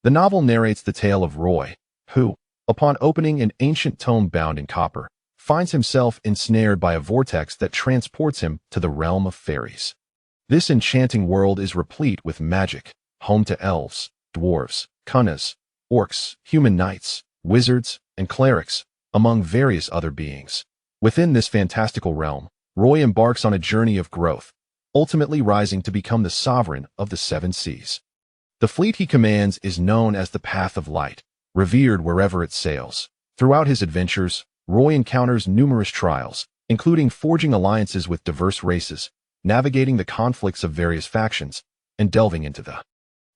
The novel narrates the tale of Roy, who, upon opening an ancient tome bound in copper, finds himself ensnared by a vortex that transports him to the realm of fairies. This enchanting world is replete with magic, home to elves, dwarves, cunnas, orcs, human knights, wizards, and clerics, among various other beings. Within this fantastical realm, Roy embarks on a journey of growth, ultimately rising to become the sovereign of the seven seas. The fleet he commands is known as the Path of Light, revered wherever it sails. Throughout his adventures, Roy encounters numerous trials, including forging alliances with diverse races, navigating the conflicts of various factions, and delving into the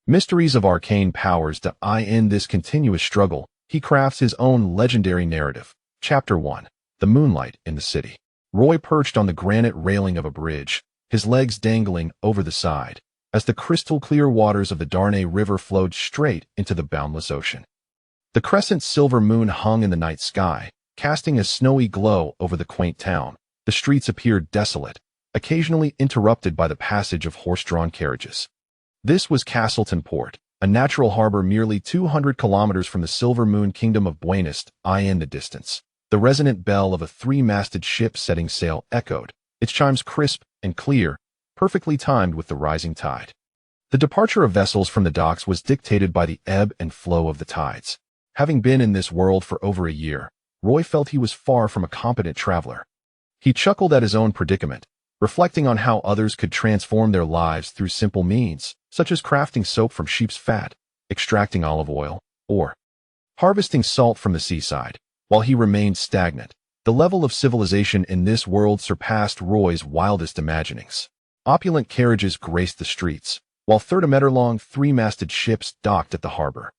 mysteries of arcane powers that in this continuous struggle, he crafts his own legendary narrative. Chapter 1. The Moonlight in the City. Roy perched on the granite railing of a bridge, his legs dangling over the side, as the crystal-clear waters of the Darnay River flowed straight into the boundless ocean. The crescent silver moon hung in the night sky, casting a snowy glow over the quaint town. The streets appeared desolate, occasionally interrupted by the passage of horse-drawn carriages. This was Castleton Port, a natural harbor merely 200 kilometers from the Silver Moon Kingdom of Buenos Aires. In the distance, the resonant bell of a three-masted ship setting sail echoed, its chimes crisp and clear, perfectly timed with the rising tide. The departure of vessels from the docks was dictated by the ebb and flow of the tides. Having been in this world for over a year, Roy felt he was far from a competent traveler. He chuckled at his own predicament, reflecting on how others could transform their lives through simple means, such as crafting soap from sheep's fat, extracting olive oil, or harvesting salt from the seaside. While he remained stagnant, the level of civilization in this world surpassed Roy's wildest imaginings. Opulent carriages graced the streets, while 30-meter-long three-masted ships docked at the harbor.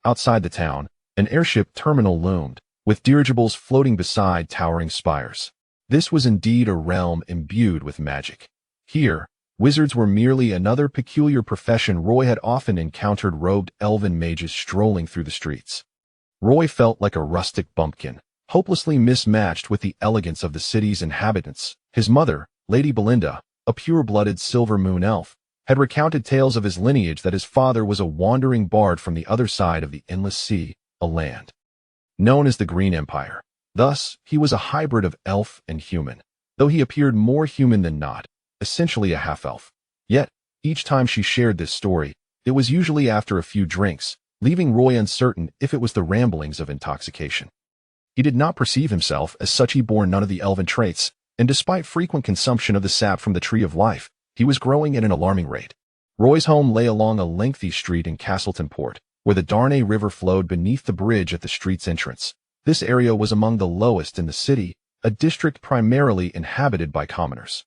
Outside the town, an airship terminal loomed, with dirigibles floating beside towering spires. This was indeed a realm imbued with magic. Here, wizards were merely another peculiar profession. Roy had often encountered robed elven mages strolling through the streets. Roy felt like a rustic bumpkin, hopelessly mismatched with the elegance of the city's inhabitants. His mother, Lady Belinda, a pure-blooded Silver Moon elf, had recounted tales of his lineage that his father was a wandering bard from the other side of the endless sea, a land known as the Green Empire. Thus, he was a hybrid of elf and human, though he appeared more human than not, essentially a half-elf. Yet, each time she shared this story, it was usually after a few drinks, leaving Roy uncertain if it was the ramblings of intoxication. He did not perceive himself as such. He bore none of the elven traits, and despite frequent consumption of the sap from the Tree of Life, he was growing at an alarming rate. Roy's home lay along a lengthy street in Castleton Port, where the Darnay River flowed beneath the bridge at the street's entrance. This area was among the lowest in the city, a district primarily inhabited by commoners.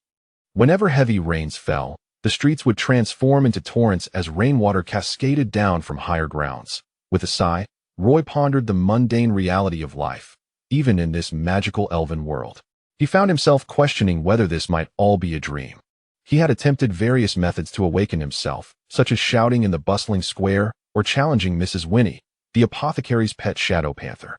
Whenever heavy rains fell, the streets would transform into torrents as rainwater cascaded down from higher grounds. With a sigh, Roy pondered the mundane reality of life, even in this magical elven world. He found himself questioning whether this might all be a dream. He had attempted various methods to awaken himself, such as shouting in the bustling square or challenging Mrs. Winnie, the apothecary's pet shadow panther.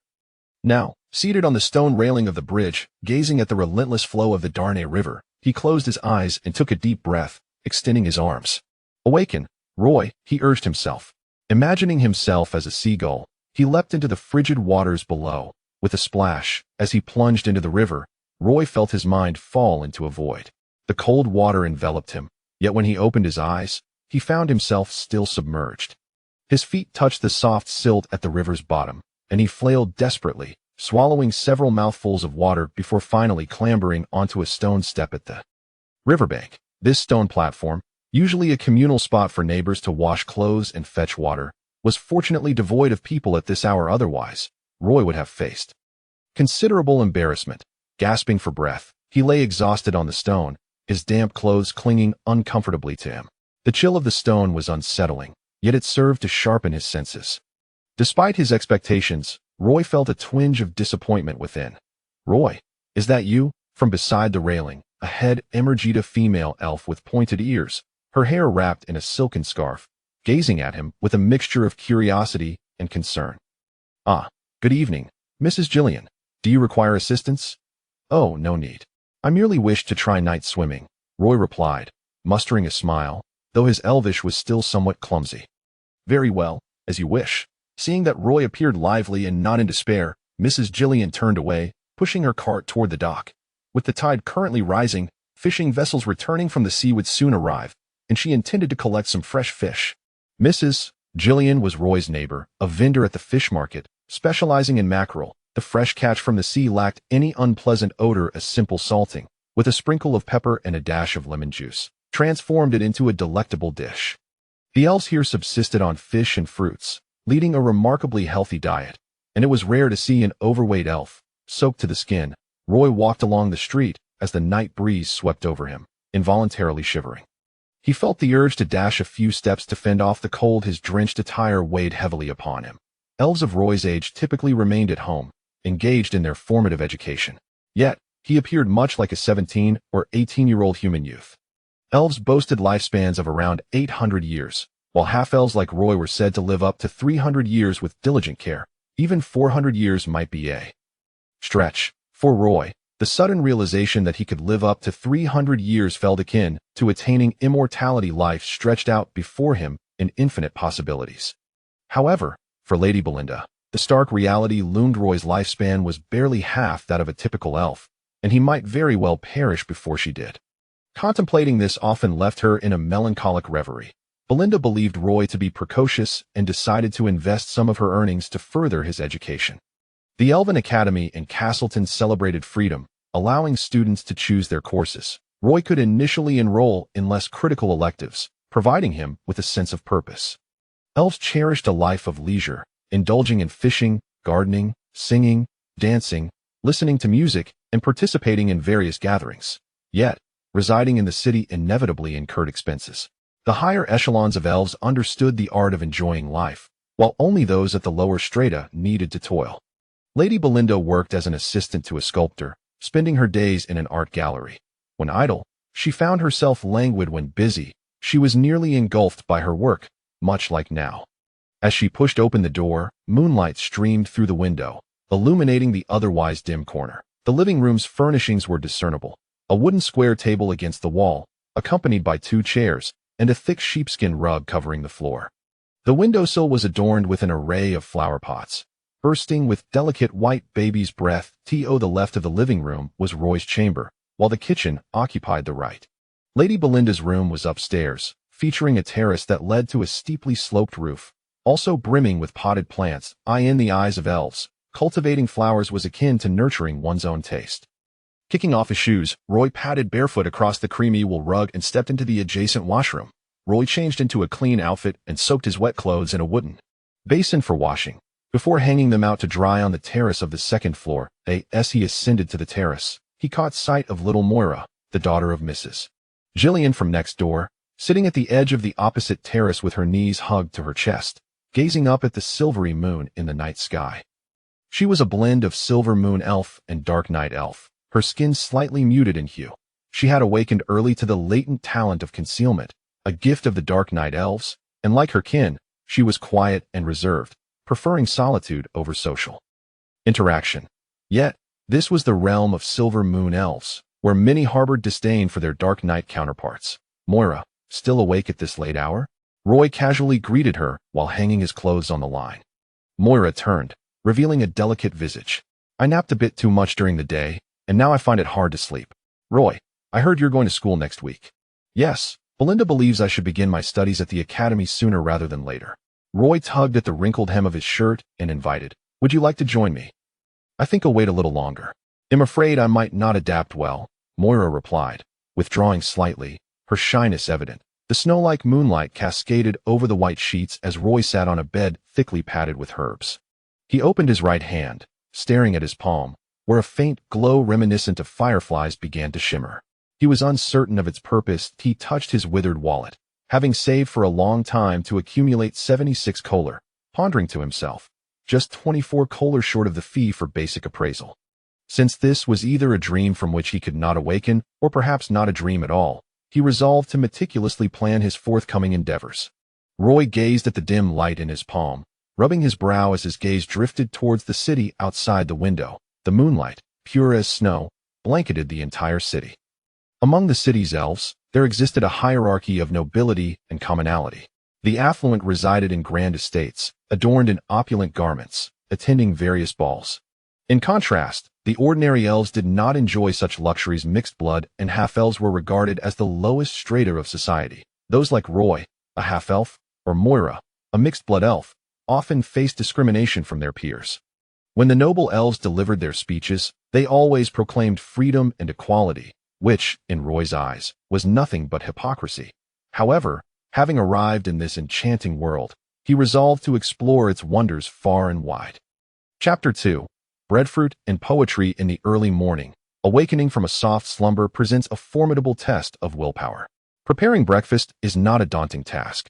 Now, seated on the stone railing of the bridge, gazing at the relentless flow of the Darnay River, he closed his eyes and took a deep breath, extending his arms. "Awaken, Roy," he urged himself. Imagining himself as a seagull, he leapt into the frigid waters below. With a splash, as he plunged into the river, Roy felt his mind fall into a void. The cold water enveloped him, yet when he opened his eyes, he found himself still submerged. His feet touched the soft silt at the river's bottom, and he flailed desperately, swallowing several mouthfuls of water before finally clambering onto a stone step at the riverbank. This stone platform, usually a communal spot for neighbors to wash clothes and fetch water, was fortunately devoid of people at this hour. Otherwise, Roy would have faced considerable embarrassment. Gasping for breath, he lay exhausted on the stone, his damp clothes clinging uncomfortably to him. The chill of the stone was unsettling, yet it served to sharpen his senses. Despite his expectations, Roy felt a twinge of disappointment within. "Roy, is that you?" From beside the railing, a head emerged, a female elf with pointed ears, her hair wrapped in a silken scarf, gazing at him with a mixture of curiosity and concern. "Ah, good evening, Mrs. Gillian. Do you require assistance?" "Oh, no need. I merely wished to try night swimming," Roy replied, mustering a smile, though his Elvish was still somewhat clumsy. "Very well, As you wish. Seeing that Roy appeared lively and not in despair, Mrs. Jillian turned away, pushing her cart toward the dock. With the tide currently rising, fishing vessels returning from the sea would soon arrive, and she intended to collect some fresh fish. Mrs. Jillian was Roy's neighbor, a vendor at the fish market, specializing in mackerel. The fresh catch from the sea lacked any unpleasant odor. A simple salting, with a sprinkle of pepper and a dash of lemon juice, transformed it into a delectable dish. The elves here subsisted on fish and fruits, leading a remarkably healthy diet, and it was rare to see an overweight elf. Soaked to the skin, Roy walked along the street as the night breeze swept over him, involuntarily shivering. He felt the urge to dash a few steps to fend off the cold. His drenched attire weighed heavily upon him. Elves of Roy's age typically remained at home, engaged in their formative education. Yet, he appeared much like a 17 or 18-year-old human youth. Elves boasted lifespans of around 800 years, while half-elves like Roy were said to live up to 300 years with diligent care. Even 400 years might be a stretch. For Roy, the sudden realization that he could live up to 300 years felt akin to attaining immortality. Life stretched out before him in infinite possibilities. However, for Lady Belinda, the stark reality loomed. Roy's lifespan was barely half that of a typical elf, and he might very well perish before she did. Contemplating this often left her in a melancholic reverie. Belinda believed Roy to be precocious and decided to invest some of her earnings to further his education. The Elven Academy in Castleton celebrated freedom, allowing students to choose their courses. Roy could initially enroll in less critical electives, providing him with a sense of purpose. Elves cherished a life of leisure, indulging in fishing, gardening, singing, dancing, listening to music, and participating in various gatherings. Yet, residing in the city inevitably incurred expenses. The higher echelons of elves understood the art of enjoying life, while only those at the lower strata needed to toil. Lady Belinda worked as an assistant to a sculptor, spending her days in an art gallery. When idle, she found herself languid. When busy, she was nearly engulfed by her work, much like now. As she pushed open the door, moonlight streamed through the window, illuminating the otherwise dim corner. The living room's furnishings were discernible. A wooden square table against the wall, accompanied by 2 chairs, and a thick sheepskin rug covering the floor. The windowsill was adorned with an array of flower pots, bursting with delicate white baby's breath. To the left of the living room was Roy's chamber, while the kitchen occupied the right. Lady Belinda's room was upstairs, featuring a terrace that led to a steeply sloped roof, also brimming with potted plants. In the eyes of elves, cultivating flowers was akin to nurturing one's own taste. Kicking off his shoes, Roy padded barefoot across the creamy wool rug and stepped into the adjacent washroom. Roy changed into a clean outfit and soaked his wet clothes in a wooden basin for washing, before hanging them out to dry on the terrace of the second floor. As he ascended to the terrace, he caught sight of little Moira, the daughter of Mrs. Jillian from next door, sitting at the edge of the opposite terrace with her knees hugged to her chest, gazing up at the silvery moon in the night sky. She was a blend of silver moon elf and dark night elf, her skin slightly muted in hue. She had awakened early to the latent talent of concealment, a gift of the dark night elves, and like her kin, she was quiet and reserved, preferring solitude over social interaction. Yet, this was the realm of silver moon elves, where many harbored disdain for their dark night counterparts. Moira, still awake at this late hour? Roy casually greeted her while hanging his clothes on the line. Moira turned, revealing a delicate visage. I napped a bit too much during the day, and now I find it hard to sleep. Roy, I heard you're going to school next week. Yes, Belinda believes I should begin my studies at the academy sooner rather than later. Roy tugged at the wrinkled hem of his shirt and invited, would you like to join me? I think I'll wait a little longer. I'm afraid I might not adapt well, Moira replied, withdrawing slightly, her shyness evident. The snow-like moonlight cascaded over the white sheets as Roy sat on a bed thickly padded with herbs. He opened his right hand, staring at his palm, where a faint glow reminiscent of fireflies began to shimmer. He was uncertain of its purpose. He touched his withered wallet, having saved for a long time to accumulate 76 kolar, pondering to himself, just 24 kolar short of the fee for basic appraisal. Since this was either a dream from which he could not awaken, or perhaps not a dream at all, he resolved to meticulously plan his forthcoming endeavors. Roy gazed at the dim light in his palm, rubbing his brow as his gaze drifted towards the city outside the window. The moonlight, pure as snow, blanketed the entire city. Among the city's elves, there existed a hierarchy of nobility and commonality. The affluent resided in grand estates, adorned in opulent garments, attending various balls. In contrast, the ordinary elves did not enjoy such luxuries. Mixed blood and half-elves were regarded as the lowest strata of society. Those like Roy, a half-elf, or Moira, a mixed-blood elf, often faced discrimination from their peers. When the noble elves delivered their speeches, they always proclaimed freedom and equality, which, in Roy's eyes, was nothing but hypocrisy. However, having arrived in this enchanting world, he resolved to explore its wonders far and wide. Chapter 2. Breadfruit and Poetry in the Early Morning. Awakening from a soft slumber presents a formidable test of willpower. Preparing breakfast is not a daunting task.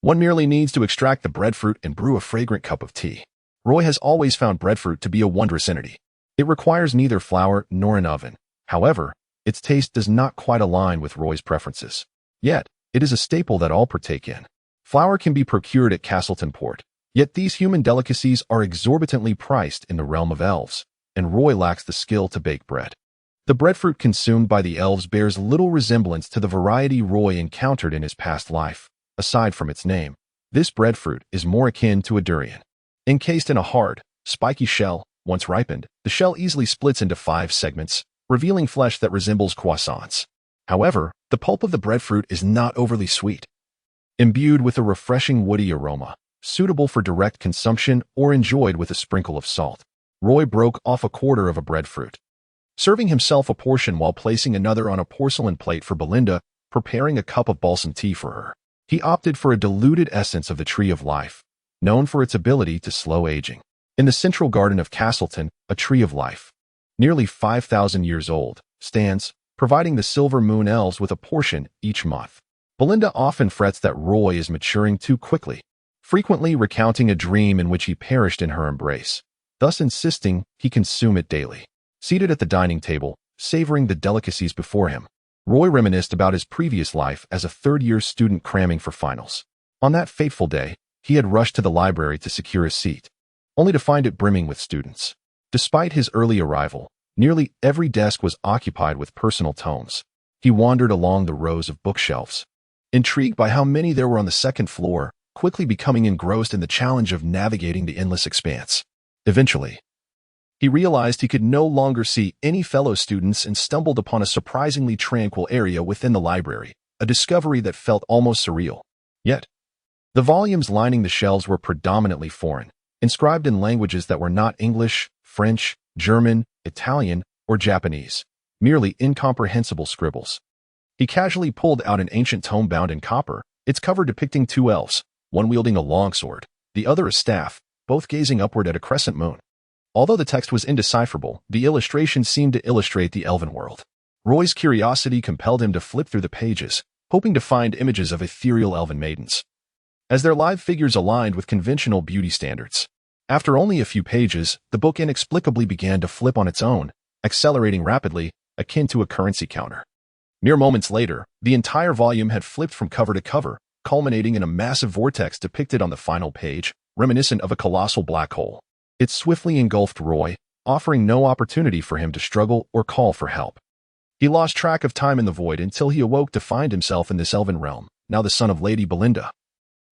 One merely needs to extract the breadfruit and brew a fragrant cup of tea. Roy has always found breadfruit to be a wondrous entity. It requires neither flour nor an oven. However, its taste does not quite align with Roy's preferences. Yet, it is a staple that all partake in. Flour can be procured at Castleton Port, yet these human delicacies are exorbitantly priced in the realm of elves, and Roy lacks the skill to bake bread. The breadfruit consumed by the elves bears little resemblance to the variety Roy encountered in his past life. Aside from its name, this breadfruit is more akin to a durian. Encased in a hard, spiky shell, once ripened, the shell easily splits into 5 segments, revealing flesh that resembles croissants. However, the pulp of the breadfruit is not overly sweet. Imbued with a refreshing woody aroma, suitable for direct consumption or enjoyed with a sprinkle of salt, Roy broke off a quarter of a breadfruit, serving himself a portion while placing another on a porcelain plate for Belinda, preparing a cup of balsam tea for her. He opted for a diluted essence of the Tree of Life, known for its ability to slow aging. In the central garden of Castleton, a Tree of Life, nearly 5,000 years old, stands, providing the Silver Moon elves with a portion each month. Belinda often frets that Roy is maturing too quickly, frequently recounting a dream in which he perished in her embrace, thus insisting he consume it daily. Seated at the dining table, savoring the delicacies before him, Roy reminisced about his previous life as a third-year student cramming for finals. On that fateful day, he had rushed to the library to secure a seat, only to find it brimming with students. Despite his early arrival, nearly every desk was occupied with personal tomes. He wandered along the rows of bookshelves, intrigued by how many there were on the second floor, quickly becoming engrossed in the challenge of navigating the endless expanse. Eventually, he realized he could no longer see any fellow students and stumbled upon a surprisingly tranquil area within the library, a discovery that felt almost surreal. Yet, the volumes lining the shelves were predominantly foreign, inscribed in languages that were not English, French, German, Italian, or Japanese, merely incomprehensible scribbles. He casually pulled out an ancient tome bound in copper, its cover depicting 2 elves, one wielding a longsword, the other a staff, both gazing upward at a crescent moon. Although the text was indecipherable, the illustrations seemed to illustrate the elven world. Roy's curiosity compelled him to flip through the pages, hoping to find images of ethereal elven maidens, as their live figures aligned with conventional beauty standards. After only a few pages, the book inexplicably began to flip on its own, accelerating rapidly, akin to a currency counter. Mere moments later, the entire volume had flipped from cover to cover, culminating in a massive vortex depicted on the final page, reminiscent of a colossal black hole. It swiftly engulfed Roy, offering no opportunity for him to struggle or call for help. He lost track of time in the void until he awoke to find himself in this elven realm, now the son of Lady Belinda,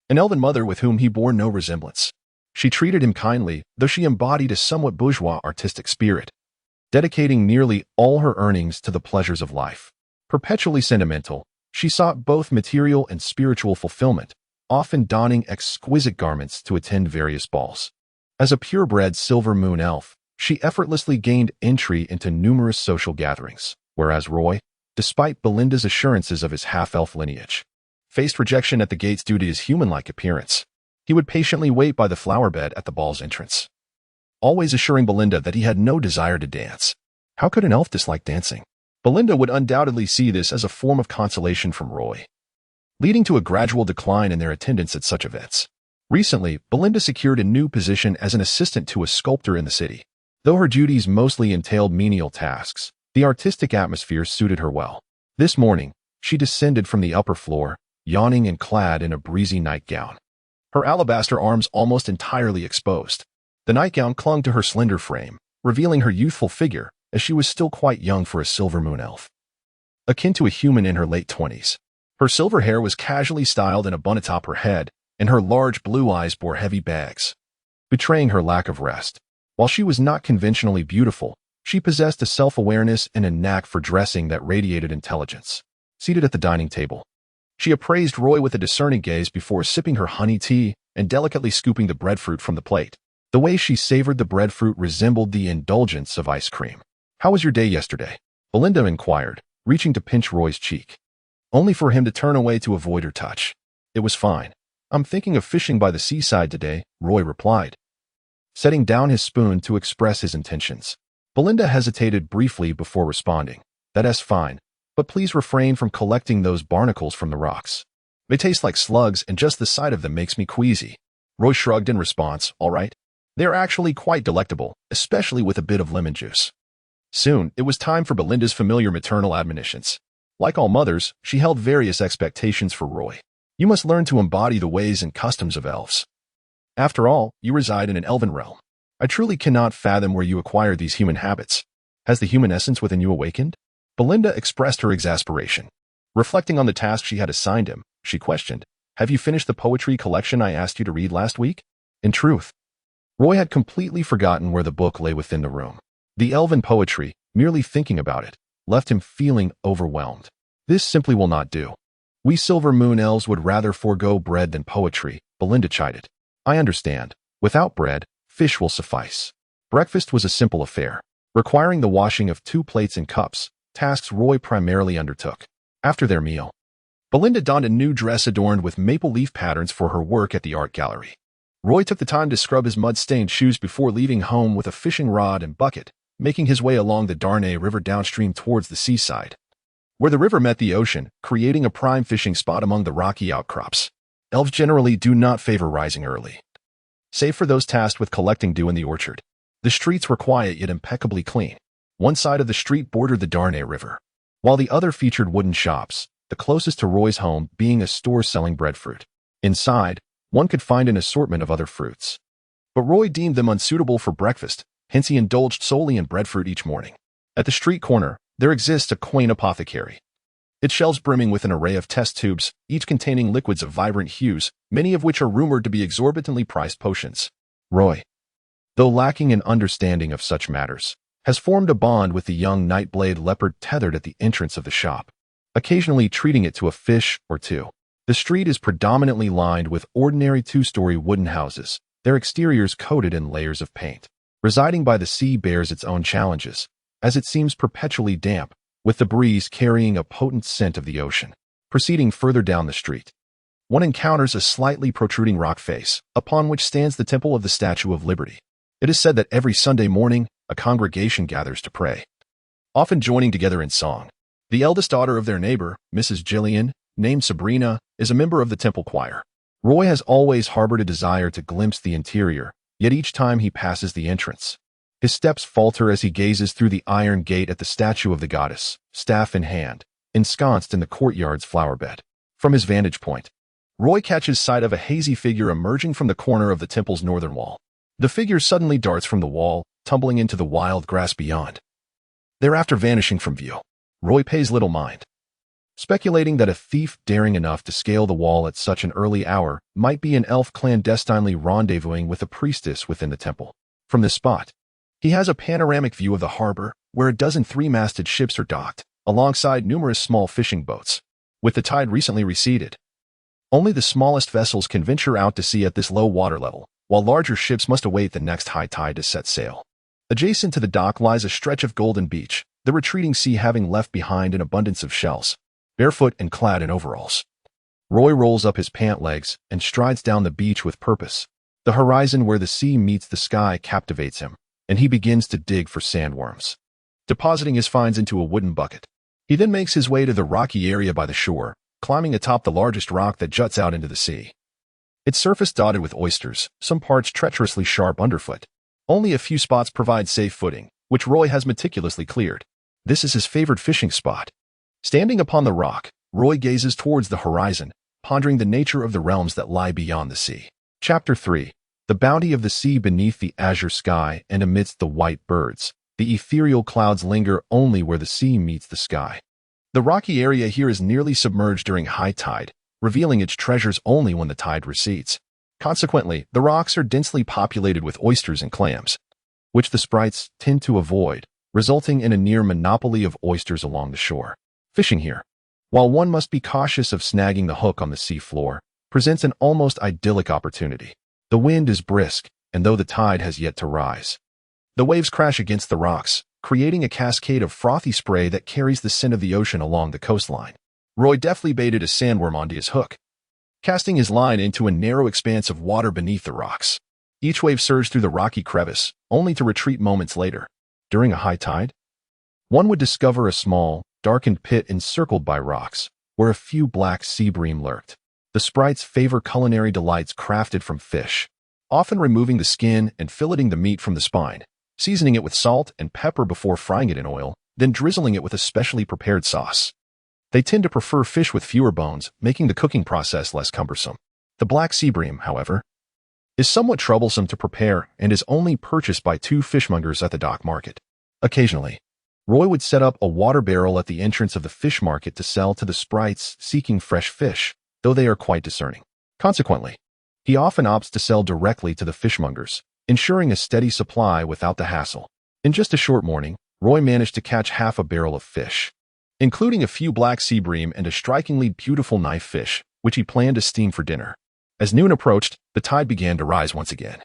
an elven mother with whom he bore no resemblance. She treated him kindly, though she embodied a somewhat bourgeois artistic spirit, dedicating nearly all her earnings to the pleasures of life. Perpetually sentimental, she sought both material and spiritual fulfillment, often donning exquisite garments to attend various balls. As a purebred Silver Moon elf, she effortlessly gained entry into numerous social gatherings, whereas Roy, despite Belinda's assurances of his half-elf lineage, faced rejection at the gates due to his human-like appearance. He would patiently wait by the flower bed at the ball's entrance, always assuring Belinda that he had no desire to dance. How could an elf dislike dancing? Belinda would undoubtedly see this as a form of consolation from Roy, leading to a gradual decline in their attendance at such events. Recently, Belinda secured a new position as an assistant to a sculptor in the city. Though her duties mostly entailed menial tasks, the artistic atmosphere suited her well. This morning, she descended from the upper floor, yawning and clad in a breezy nightgown, her alabaster arms almost entirely exposed. The nightgown clung to her slender frame, revealing her youthful figure, as she was still quite young for a Silver Moon elf, akin to a human in her late 20s. Her silver hair was casually styled in a bun atop her head, and her large blue eyes bore heavy bags, betraying her lack of rest. While she was not conventionally beautiful, she possessed a self-awareness and a knack for dressing that radiated intelligence. Seated at the dining table, she appraised Roy with a discerning gaze before sipping her honey tea and delicately scooping the breadfruit from the plate. The way she savored the breadfruit resembled the indulgence of ice cream. "How was your day yesterday?" Belinda inquired, reaching to pinch Roy's cheek, only for him to turn away to avoid her touch. "It was fine. I'm thinking of fishing by the seaside today," Roy replied, setting down his spoon to express his intentions. Belinda hesitated briefly before responding. "That's fine, but please refrain from collecting those barnacles from the rocks. They taste like slugs, and just the sight of them makes me queasy." Roy shrugged in response. "All right. They're actually quite delectable, especially with a bit of lemon juice." Soon, it was time for Belinda's familiar maternal admonitions. Like all mothers, she held various expectations for Roy. "You must learn to embody the ways and customs of elves. After all, you reside in an elven realm. I truly cannot fathom where you acquired these human habits. Has the human essence within you awakened?" Belinda expressed her exasperation. Reflecting on the task she had assigned him, she questioned, "Have you finished the poetry collection I asked you to read last week?" In truth, Roy had completely forgotten where the book lay within the room. The elven poetry, merely thinking about it, left him feeling overwhelmed. "This simply will not do. We Silver Moon elves would rather forego bread than poetry," Belinda chided. "I understand. Without bread, fish will suffice." Breakfast was a simple affair, requiring the washing of 2 plates and cups, tasks Roy primarily undertook. After their meal, Belinda donned a new dress adorned with maple leaf patterns for her work at the art gallery. Roy took the time to scrub his mud-stained shoes before leaving home with a fishing rod and bucket, making his way along the Darnay River downstream towards the seaside, where the river met the ocean, creating a prime fishing spot among the rocky outcrops. Elves generally do not favor rising early, save for those tasked with collecting dew in the orchard. The streets were quiet yet impeccably clean. One side of the street bordered the Darnay River, while the other featured wooden shops, the closest to Roy's home being a store selling breadfruit. Inside, one could find an assortment of other fruits, but Roy deemed them unsuitable for breakfast, hence he indulged solely in breadfruit each morning. At the street corner, there exists a quaint apothecary, its shelves brimming with an array of test tubes, each containing liquids of vibrant hues, many of which are rumored to be exorbitantly priced potions. Roy, though lacking an understanding of such matters, has formed a bond with the young nightblade leopard tethered at the entrance of the shop, occasionally treating it to a fish or two. The street is predominantly lined with ordinary 2-story wooden houses, their exteriors coated in layers of paint. Residing by the sea bears its own challenges, as it seems perpetually damp, with the breeze carrying a potent scent of the ocean. Proceeding further down the street, one encounters a slightly protruding rock face, upon which stands the Temple of the Statue of Liberty. It is said that every Sunday morning, a congregation gathers to pray, often joining together in song. The eldest daughter of their neighbor, Mrs. Gillian, named Sabrina, is a member of the temple choir. Roy has always harbored a desire to glimpse the interior, yet each time he passes the entrance, his steps falter as he gazes through the iron gate at the statue of the goddess, staff in hand, ensconced in the courtyard's flowerbed. From his vantage point, Roy catches sight of a hazy figure emerging from the corner of the temple's northern wall. The figure suddenly darts from the wall, tumbling into the wild grass beyond, thereafter vanishing from view. Roy pays little mind, speculating that a thief daring enough to scale the wall at such an early hour might be an elf clandestinely rendezvousing with a priestess within the temple. From this spot, he has a panoramic view of the harbor, where a dozen 3-masted ships are docked, alongside numerous small fishing boats. With the tide recently receded, only the smallest vessels can venture out to sea at this low water level, while larger ships must await the next high tide to set sail. Adjacent to the dock lies a stretch of golden beach, the retreating sea having left behind an abundance of shells. Barefoot and clad in overalls, Roy rolls up his pant legs and strides down the beach with purpose. The horizon where the sea meets the sky captivates him, and he begins to dig for sandworms, depositing his finds into a wooden bucket. He then makes his way to the rocky area by the shore, climbing atop the largest rock that juts out into the sea. Its surface dotted with oysters, some parts treacherously sharp underfoot. Only a few spots provide safe footing, which Roy has meticulously cleared. This is his favored fishing spot. Standing upon the rock, Roy gazes towards the horizon, pondering the nature of the realms that lie beyond the sea. Chapter 3. The bounty of the sea. Beneath the azure sky and amidst the white birds, the ethereal clouds linger only where the sea meets the sky. The rocky area here is nearly submerged during high tide, revealing its treasures only when the tide recedes. Consequently, the rocks are densely populated with oysters and clams, which the sprites tend to avoid, resulting in a near monopoly of oysters along the shore. Fishing here, while one must be cautious of snagging the hook on the sea floor, presents an almost idyllic opportunity. The wind is brisk, and though the tide has yet to rise, the waves crash against the rocks, creating a cascade of frothy spray that carries the scent of the ocean along the coastline. Roy deftly baited a sandworm onto his hook, casting his line into a narrow expanse of water beneath the rocks. Each wave surged through the rocky crevice, only to retreat moments later. During a high tide, one would discover a small, darkened pit encircled by rocks, where a few black sea bream lurked. The sprites favor culinary delights crafted from fish, often removing the skin and filleting the meat from the spine, seasoning it with salt and pepper before frying it in oil, then drizzling it with a specially prepared sauce. They tend to prefer fish with fewer bones, making the cooking process less cumbersome. The black sea bream, however, is somewhat troublesome to prepare and is only purchased by 2 fishmongers at the dock market. Occasionally, Roy would set up a water barrel at the entrance of the fish market to sell to the sprites seeking fresh fish, though they are quite discerning. Consequently, he often opts to sell directly to the fishmongers, ensuring a steady supply without the hassle. In just a short morning, Roy managed to catch half a barrel of fish, including a few black sea bream and a strikingly beautiful knife fish, which he planned to steam for dinner. As noon approached, the tide began to rise once again,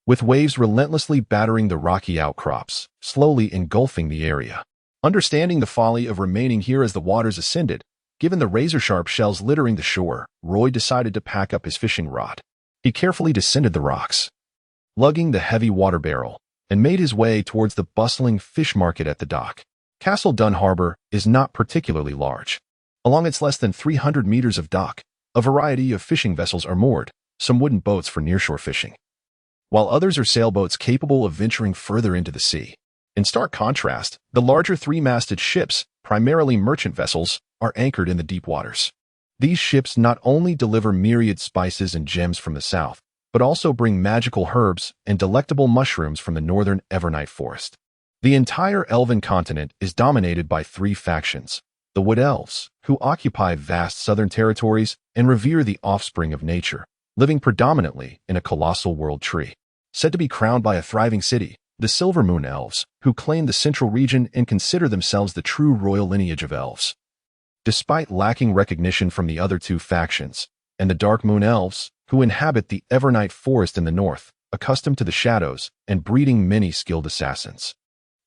with waves relentlessly battering the rocky outcrops, slowly engulfing the area. Understanding the folly of remaining here as the waters ascended, given the razor-sharp shells littering the shore, Roy decided to pack up his fishing rod. He carefully descended the rocks, lugging the heavy water barrel, and made his way towards the bustling fish market at the dock. Castle Dun Harbor is not particularly large. Along its less than 300 meters of dock, a variety of fishing vessels are moored, some wooden boats for nearshore fishing, while others are sailboats capable of venturing further into the sea. In stark contrast, the larger 3-masted ships, primarily merchant vessels, are anchored in the deep waters. These ships not only deliver myriad spices and gems from the south, but also bring magical herbs and delectable mushrooms from the northern Evernight forest. The entire Elven continent is dominated by 3 factions: the Wood Elves, who occupy vast southern territories and revere the offspring of nature, living predominantly in a colossal world tree, said to be crowned by a thriving city; the Silver Moon Elves, who claim the central region and consider themselves the true royal lineage of elves, despite lacking recognition from the other 2 factions; and the Dark Moon Elves, who inhabit the Evernight forest in the north, accustomed to the shadows and breeding many skilled assassins.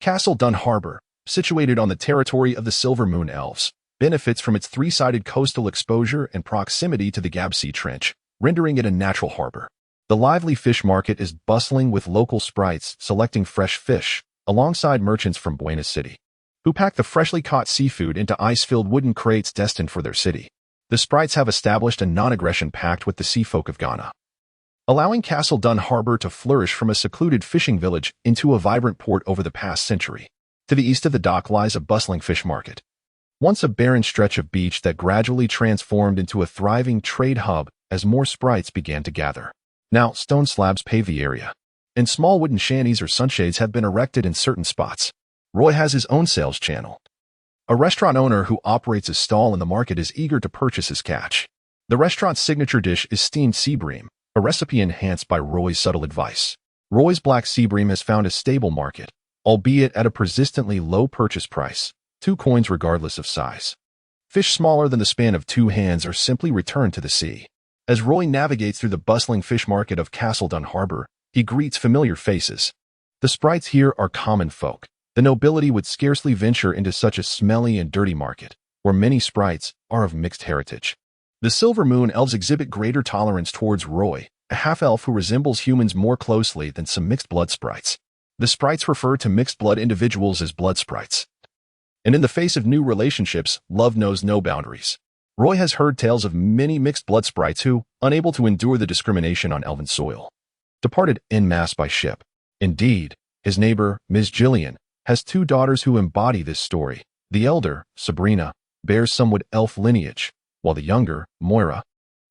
Castle Dun Harbor, situated on the territory of the Silver Moon Elves, benefits from its 3-sided coastal exposure and proximity to the Gabsea Trench, rendering it a natural harbor. The lively fish market is bustling with local sprites selecting fresh fish, alongside merchants from Buenos City, who pack the freshly caught seafood into ice-filled wooden crates destined for their city. The sprites have established a non-aggression pact with the sea folk of Ghana, allowing Castle Dun Harbor to flourish from a secluded fishing village into a vibrant port over the past century. To the east of the dock lies a bustling fish market, once a barren stretch of beach that gradually transformed into a thriving trade hub as more sprites began to gather. Now, stone slabs pave the area, and small wooden shanties or sunshades have been erected in certain spots. Roy has his own sales channel. A restaurant owner who operates a stall in the market is eager to purchase his catch. The restaurant's signature dish is steamed sea bream, a recipe enhanced by Roy's subtle advice. Roy's black sea bream has found a stable market, albeit at a persistently low purchase price, 2 coins regardless of size. Fish smaller than the span of 2 hands are simply returned to the sea. As Roy navigates through the bustling fish market of Castle Dun Harbor, he greets familiar faces. The sprites here are common folk. The nobility would scarcely venture into such a smelly and dirty market, where many sprites are of mixed heritage. The Silver Moon Elves exhibit greater tolerance towards Roy, a half-elf who resembles humans more closely than some mixed-blood sprites. The sprites refer to mixed-blood individuals as blood sprites. And in the face of new relationships, love knows no boundaries. Roy has heard tales of many mixed-blood sprites who, unable to endure the discrimination on Elven soil, departed en masse by ship. Indeed, his neighbor, Ms. Gillian, has 2 daughters who embody this story. The elder, Sabrina, bears some Wood Elf lineage, while the younger, Moira,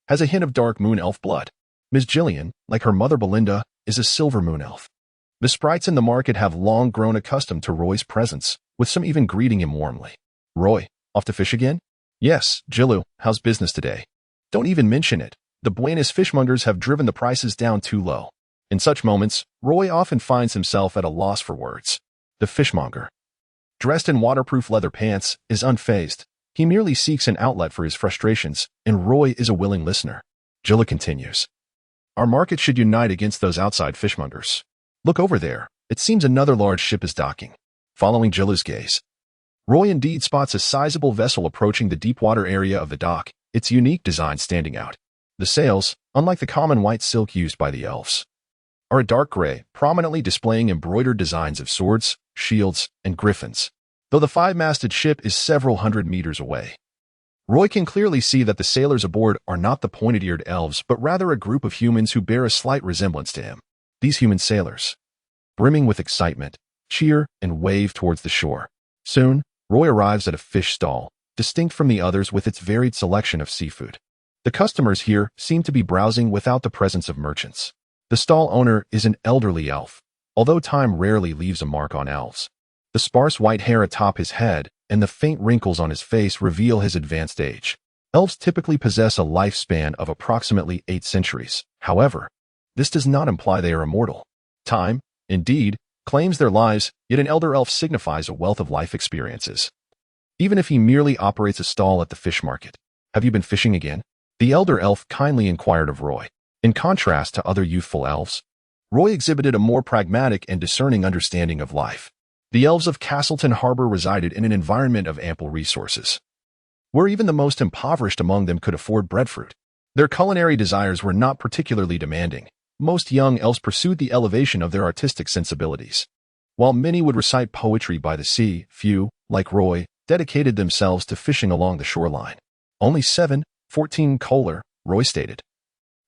has a hint of Dark Moon Elf blood. Ms. Gillian, like her mother Belinda, is a Silver Moon Elf. The sprites in the market have long grown accustomed to Roy's presence, with some even greeting him warmly. Roy, Off to fish again? Yes, Jilu, how's business today? Don't even mention it. The Buenos fishmongers have driven the prices down too low. In such moments, Roy often finds himself at a loss for words. The fishmonger, dressed in waterproof leather pants, is unfazed. He merely seeks an outlet for his frustrations, and Roy is a willing listener. Jilla continues. Our market should unite against those outside fishmongers. Look over there. It seems another large ship is docking. Following Jilla's gaze, Roy indeed spots a sizable vessel approaching the deep water area of the dock, its unique design standing out. The sails, unlike the common white silk used by the elves, are a dark gray, prominently displaying embroidered designs of swords, shields, and griffins. Though the five-masted ship is several hundred meters away, Roy can clearly see that the sailors aboard are not the pointed-eared elves, but rather a group of humans who bear a slight resemblance to him. These human sailors, brimming with excitement, cheer and wave towards the shore. Soon, Roy arrives at a fish stall, distinct from the others with its varied selection of seafood. The customers here seem to be browsing without the presence of merchants. The stall owner is an elderly elf, although time rarely leaves a mark on elves. The sparse white hair atop his head and the faint wrinkles on his face reveal his advanced age. Elves typically possess a lifespan of approximately 8 centuries. However, this does not imply they are immortal. Time, indeed, claims their lives, yet an elder elf signifies a wealth of life experiences. Even if he merely operates a stall at the fish market. Have you been fishing again? The elder elf kindly inquired of Roy. In contrast to other youthful elves, Roy exhibited a more pragmatic and discerning understanding of life. The elves of Castleton Harbor resided in an environment of ample resources, where even the most impoverished among them could afford breadfruit. Their culinary desires were not particularly demanding. Most young elves pursued the elevation of their artistic sensibilities. While many would recite poetry by the sea, few, like Roy, dedicated themselves to fishing along the shoreline. Only 14 Kohler, Roy stated,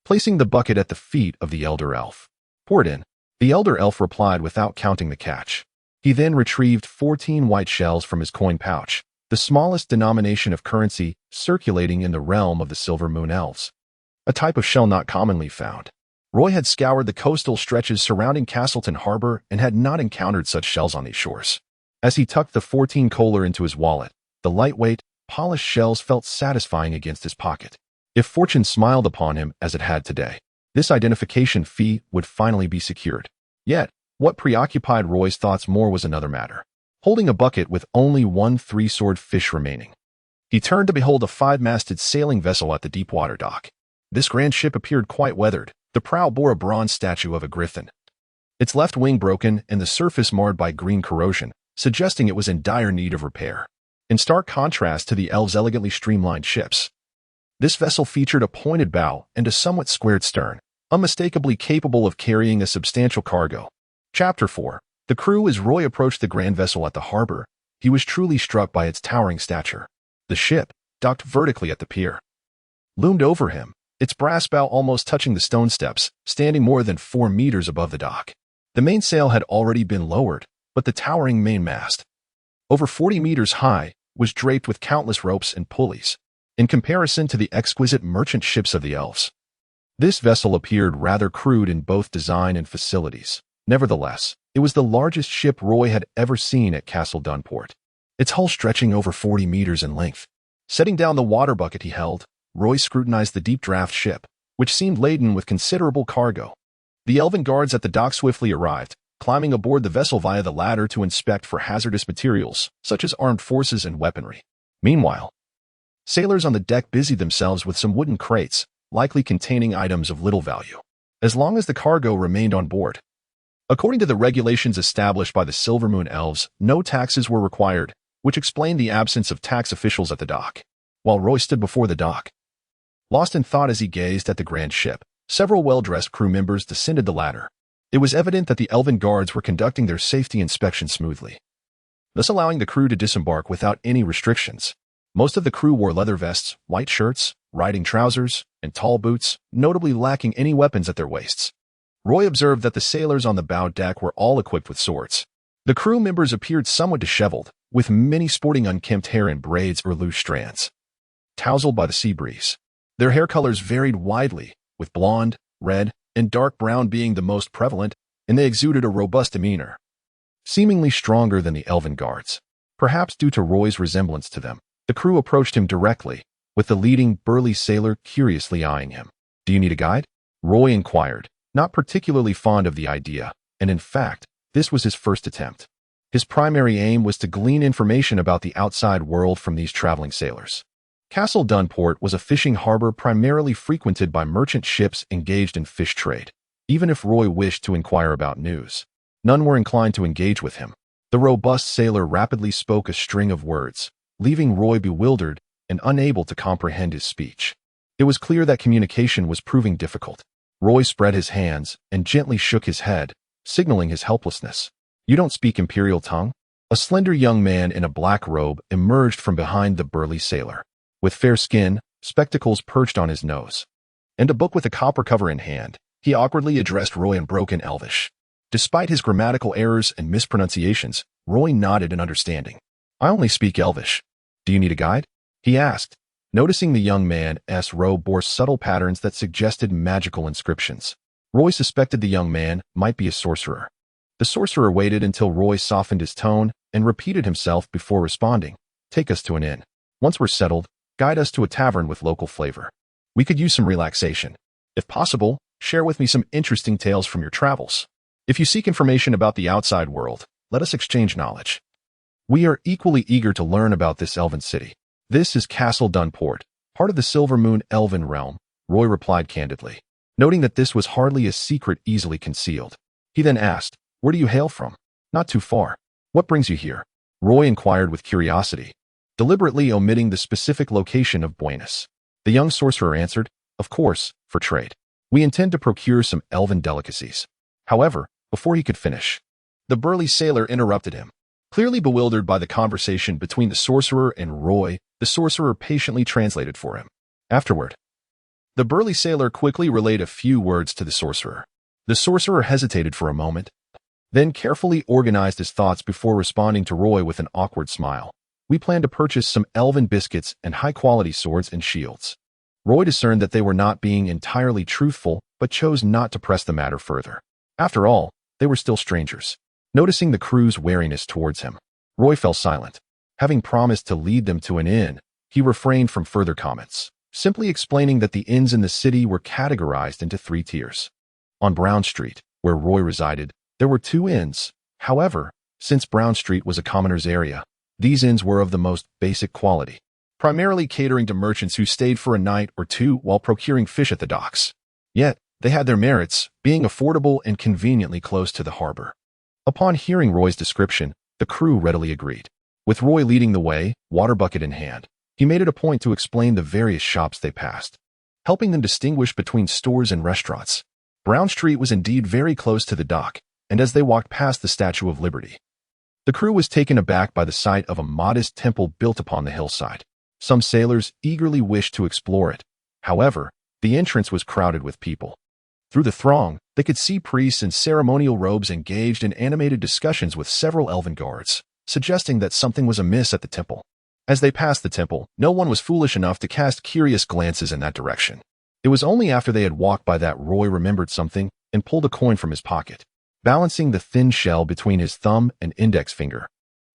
placing the bucket at the feet of the elder elf. Pour it in. The elder elf replied without counting the catch. He then retrieved 14 white shells from his coin pouch, the smallest denomination of currency circulating in the realm of the Silver Moon Elves, a type of shell not commonly found. Roy had scoured the coastal stretches surrounding Castleton Harbor and had not encountered such shells on these shores. As he tucked the 14 Kohler into his wallet, the lightweight, polished shells felt satisfying against his pocket. If fortune smiled upon him as it had today, this identification fee would finally be secured. Yet, what preoccupied Roy's thoughts more was another matter. Holding a bucket with only one three-sword fish remaining, he turned to behold a 5-masted sailing vessel at the deep-water dock. This grand ship appeared quite weathered. The prow bore a bronze statue of a griffin, its left wing broken and the surface marred by green corrosion, suggesting it was in dire need of repair. In stark contrast to the elves' elegantly streamlined ships, this vessel featured a pointed bow and a somewhat squared stern, unmistakably capable of carrying a substantial cargo. Chapter 4. The crew. As Roy approached the grand vessel at the harbor, he was truly struck by its towering stature. The ship, docked vertically at the pier, loomed over him, its brass bow almost touching the stone steps, standing more than 4 meters above the dock. The mainsail had already been lowered, but the towering mainmast, over 40 meters high, was draped with countless ropes and pulleys. In comparison to the exquisite merchant ships of the elves, this vessel appeared rather crude in both design and facilities. Nevertheless, it was the largest ship Roy had ever seen at Castle Dunport, its hull stretching over 40 meters in length. Setting down the water bucket he held, Roy scrutinized the deep-draft ship, which seemed laden with considerable cargo. The elven guards at the dock swiftly arrived, climbing aboard the vessel via the ladder to inspect for hazardous materials, such as armed forces and weaponry. Meanwhile, sailors on the deck busied themselves with some wooden crates, likely containing items of little value, as long as the cargo remained on board. According to the regulations established by the Silver Moon Elves, no taxes were required, which explained the absence of tax officials at the dock. While Roy stood before the dock, lost in thought as he gazed at the grand ship, several well-dressed crew members descended the ladder. It was evident that the elven guards were conducting their safety inspection smoothly, thus allowing the crew to disembark without any restrictions. Most of the crew wore leather vests, white shirts, riding trousers, and tall boots, notably lacking any weapons at their waists. Roy observed that the sailors on the bow deck were all equipped with swords. The crew members appeared somewhat disheveled, with many sporting unkempt hair in braids or loose strands, tousled by the sea breeze. Their hair colors varied widely, with blonde, red, and dark brown being the most prevalent, and they exuded a robust demeanor, seemingly stronger than the elven guards, perhaps due to Roy's resemblance to them. The crew approached him directly, with the leading burly sailor curiously eyeing him. "Do you need a guide?" Roy inquired, not particularly fond of the idea, and in fact, this was his first attempt. His primary aim was to glean information about the outside world from these traveling sailors. Castle Dunport was a fishing harbor primarily frequented by merchant ships engaged in fish trade. Even if Roy wished to inquire about news, none were inclined to engage with him. The robust sailor rapidly spoke a string of words, leaving Roy bewildered and unable to comprehend his speech. It was clear that communication was proving difficult. Roy spread his hands and gently shook his head, signaling his helplessness. "You don't speak Imperial tongue?" A slender young man in a black robe emerged from behind the burly sailor. With fair skin, spectacles perched on his nose, and a book with a copper cover in hand, he awkwardly addressed Roy in broken Elvish. Despite his grammatical errors and mispronunciations, Roy nodded in understanding. "I only speak Elvish. Do you need a guide?" he asked, noticing the young man's robe bore subtle patterns that suggested magical inscriptions. Roy suspected the young man might be a sorcerer. The sorcerer waited until Roy softened his tone and repeated himself before responding. "Take us to an inn. Once we're settled, guide us to a tavern with local flavor. We could use some relaxation. If possible, share with me some interesting tales from your travels. If you seek information about the outside world, let us exchange knowledge. We are equally eager to learn about this elven city." "This is Castle Dunport, part of the Silver Moon Elven realm," Roy replied candidly, noting that this was hardly a secret easily concealed. He then asked, "Where do you hail from?" "Not too far. What brings you here?" Roy inquired with curiosity, deliberately omitting the specific location of Buenos. The young sorcerer answered, "Of course, for trade. We intend to procure some elven delicacies." However, before he could finish, the burly sailor interrupted him. Clearly bewildered by the conversation between the sorcerer and Roy, the sorcerer patiently translated for him. Afterward, the burly sailor quickly relayed a few words to the sorcerer. The sorcerer hesitated for a moment, then carefully organized his thoughts before responding to Roy with an awkward smile. "We plan to purchase some elven biscuits and high-quality swords and shields." Roy discerned that they were not being entirely truthful, but chose not to press the matter further. After all, they were still strangers. Noticing the crew's wariness towards him, Roy fell silent. Having promised to lead them to an inn, he refrained from further comments, simply explaining that the inns in the city were categorized into 3 tiers. On Brown Street, where Roy resided, there were 2 inns. However, since Brown Street was a commoner's area, these inns were of the most basic quality, primarily catering to merchants who stayed for a night or 2 while procuring fish at the docks. Yet, they had their merits, being affordable and conveniently close to the harbor. Upon hearing Roy's description, the crew readily agreed. With Roy leading the way, water bucket in hand, he made it a point to explain the various shops they passed, helping them distinguish between stores and restaurants. Brown Street was indeed very close to the dock, and as they walked past the Statue of Liberty, the crew was taken aback by the sight of a modest temple built upon the hillside. Some sailors eagerly wished to explore it. However, the entrance was crowded with people. Through the throng, they could see priests in ceremonial robes engaged in animated discussions with several elven guards, suggesting that something was amiss at the temple. As they passed the temple, no one was foolish enough to cast curious glances in that direction. It was only after they had walked by that Roy remembered something and pulled a coin from his pocket, balancing the thin shell between his thumb and index finger.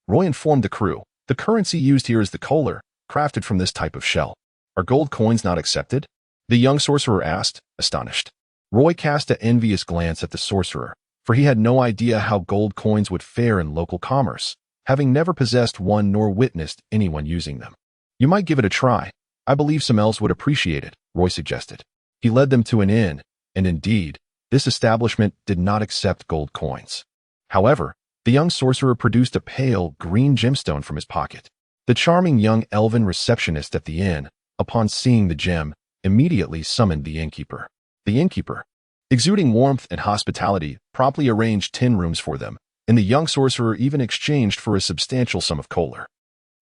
Roy informed the crew, "The currency used here is the kohler, crafted from this type of shell. Are gold coins not accepted?" The young sorcerer asked, astonished. Roy cast an envious glance at the sorcerer, for he had no idea how gold coins would fare in local commerce, having never possessed one nor witnessed anyone using them. "You might give it a try. I believe some elves would appreciate it," Roy suggested. He led them to an inn, and indeed, this establishment did not accept gold coins. However, the young sorcerer produced a pale green gemstone from his pocket. The charming young elven receptionist at the inn, upon seeing the gem, immediately summoned the innkeeper. The innkeeper, exuding warmth and hospitality, promptly arranged 10 rooms for them, and the young sorcerer even exchanged for a substantial sum of kohler.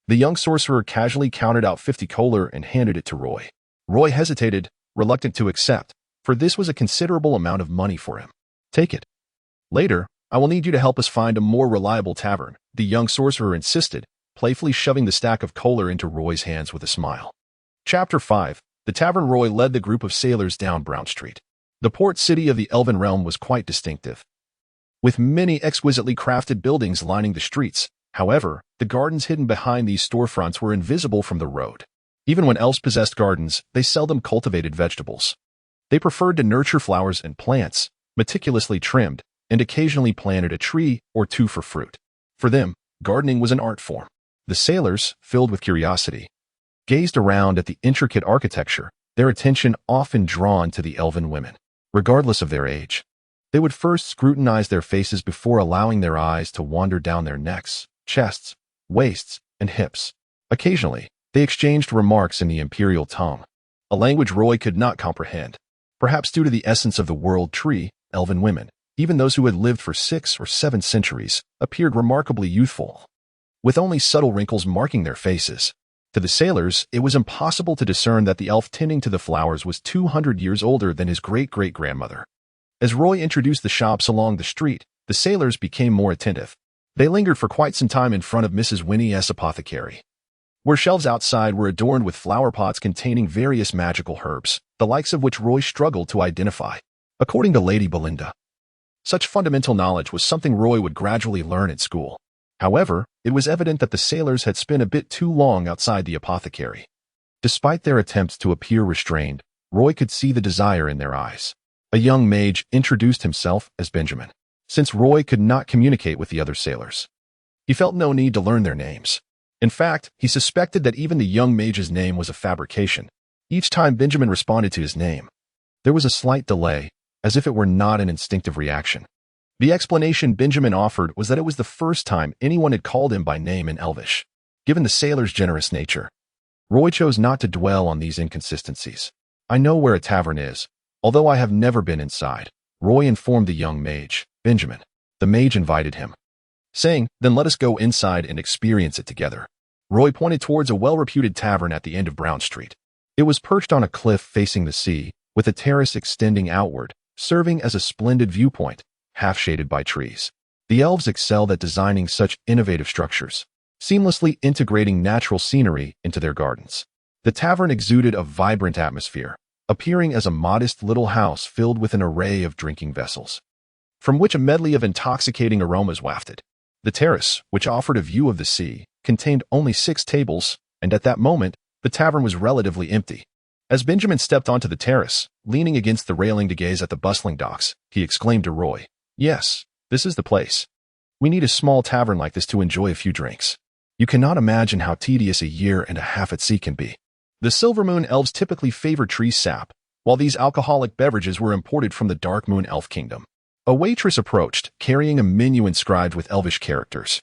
The young sorcerer casually counted out 50 kohler and handed it to Roy. Roy hesitated, reluctant to accept, for this was a considerable amount of money for him. "Take it. Later, I will need you to help us find a more reliable tavern," the young sorcerer insisted, playfully shoving the stack of kohler into Roy's hands with a smile. Chapter 5. The tavern. Roy led the group of sailors down Brown Street. The port city of the Elven realm was quite distinctive. With many exquisitely crafted buildings lining the streets, However, the gardens hidden behind these storefronts were invisible from the road. Even when elves possessed gardens, they seldom cultivated vegetables. They preferred to nurture flowers and plants, meticulously trimmed, and occasionally planted a tree or two for fruit. For them, gardening was an art form. The sailors, filled with curiosity, gazed around at the intricate architecture, their attention often drawn to the elven women. Regardless of their age, they would first scrutinize their faces before allowing their eyes to wander down their necks, chests, waists, and hips. Occasionally, they exchanged remarks in the imperial tongue, a language Roy could not comprehend. Perhaps due to the essence of the world tree, elven women, even those who had lived for 6 or 7 centuries, appeared remarkably youthful, with only subtle wrinkles marking their faces. To the sailors, it was impossible to discern that the elf tending to the flowers was 200 years older than his great-great-grandmother. As Roy introduced the shops along the street, the sailors became more attentive. They lingered for quite some time in front of Mrs. Winnie S. Apothecary, where shelves outside were adorned with flower pots containing various magical herbs, the likes of which Roy struggled to identify. According to Lady Belinda, such fundamental knowledge was something Roy would gradually learn at school. However, it was evident that the sailors had spent a bit too long outside the apothecary. Despite their attempts to appear restrained, Roy could see the desire in their eyes. A young mage introduced himself as Benjamin. Since Roy could not communicate with the other sailors, he felt no need to learn their names. In fact, he suspected that even the young mage's name was a fabrication. Each time Benjamin responded to his name, there was a slight delay, as if it were not an instinctive reaction. The explanation Benjamin offered was that it was the first time anyone had called him by name in Elvish. Given the sailor's generous nature, Roy chose not to dwell on these inconsistencies. "I know where a tavern is, although I have never been inside," Roy informed the young mage, Benjamin. The mage invited him, saying, "Then let us go inside and experience it together." Roy pointed towards a well-reputed tavern at the end of Brown Street. It was perched on a cliff facing the sea, with a terrace extending outward, serving as a splendid viewpoint, half-shaded by trees. The elves excelled at designing such innovative structures, seamlessly integrating natural scenery into their gardens. The tavern exuded a vibrant atmosphere, appearing as a modest little house filled with an array of drinking vessels, from which a medley of intoxicating aromas wafted. The terrace, which offered a view of the sea, contained only 6 tables, and at that moment, the tavern was relatively empty. As Benjamin stepped onto the terrace, leaning against the railing to gaze at the bustling docks, he exclaimed to Roy, "Yes, this is the place. We need a small tavern like this to enjoy a few drinks. You cannot imagine how tedious a year and a half at sea can be." The Silver Moon elves typically favored tree sap, while these alcoholic beverages were imported from the Dark Moon elf kingdom. A waitress approached, carrying a menu inscribed with elvish characters.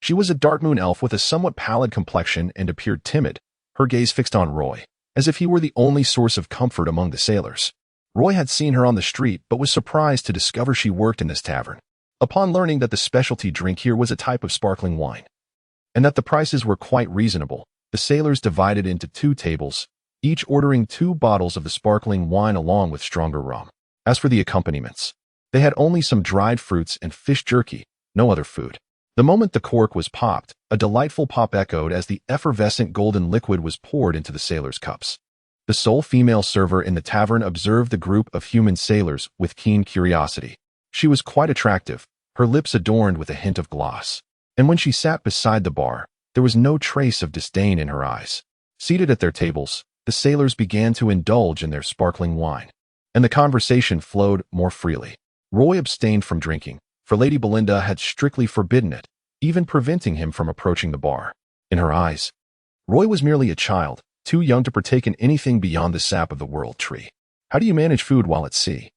She was a Dark Moon elf with a somewhat pallid complexion and appeared timid, her gaze fixed on Roy, as if he were the only source of comfort among the sailors. Roy had seen her on the street but was surprised to discover she worked in this tavern. Upon learning that the specialty drink here was a type of sparkling wine, and that the prices were quite reasonable, the sailors divided into 2 tables, each ordering 2 bottles of the sparkling wine along with stronger rum. As for the accompaniments, they had only some dried fruits and fish jerky, no other food. The moment the cork was popped, a delightful pop echoed as the effervescent golden liquid was poured into the sailors' cups. The sole female server in the tavern observed the group of human sailors with keen curiosity. She was quite attractive, her lips adorned with a hint of gloss, and when she sat beside the bar, there was no trace of disdain in her eyes. Seated at their tables, the sailors began to indulge in their sparkling wine, and the conversation flowed more freely. Roy abstained from drinking, for Lady Belinda had strictly forbidden it, even preventing him from approaching the bar. In her eyes, Roy was merely a child, too young to partake in anything beyond the sap of the world tree. "How do you manage food while at sea?"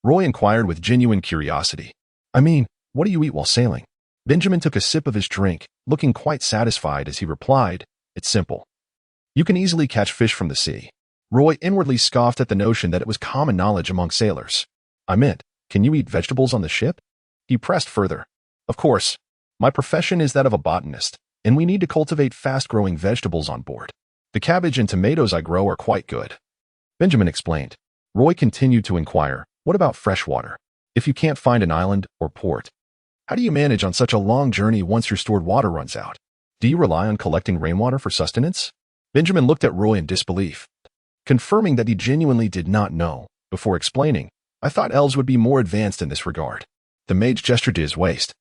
Roy inquired with genuine curiosity. "I mean, what do you eat while sailing?" Benjamin took a sip of his drink, looking quite satisfied as he replied, "It's simple. You can easily catch fish from the sea." Roy inwardly scoffed at the notion that it was common knowledge among sailors. "I meant, can you eat vegetables on the ship?" He pressed further. "Of course. My profession is that of a botanist, and we need to cultivate fast-growing vegetables on board. The cabbage and tomatoes I grow are quite good," Benjamin explained. Roy continued to inquire, "What about fresh water? If you can't find an island or port, how do you manage on such a long journey once your stored water runs out? Do you rely on collecting rainwater for sustenance?" Benjamin looked at Roy in disbelief, confirming that he genuinely did not know, before explaining, "I thought elves would be more advanced in this regard." The mage gestured to his waist.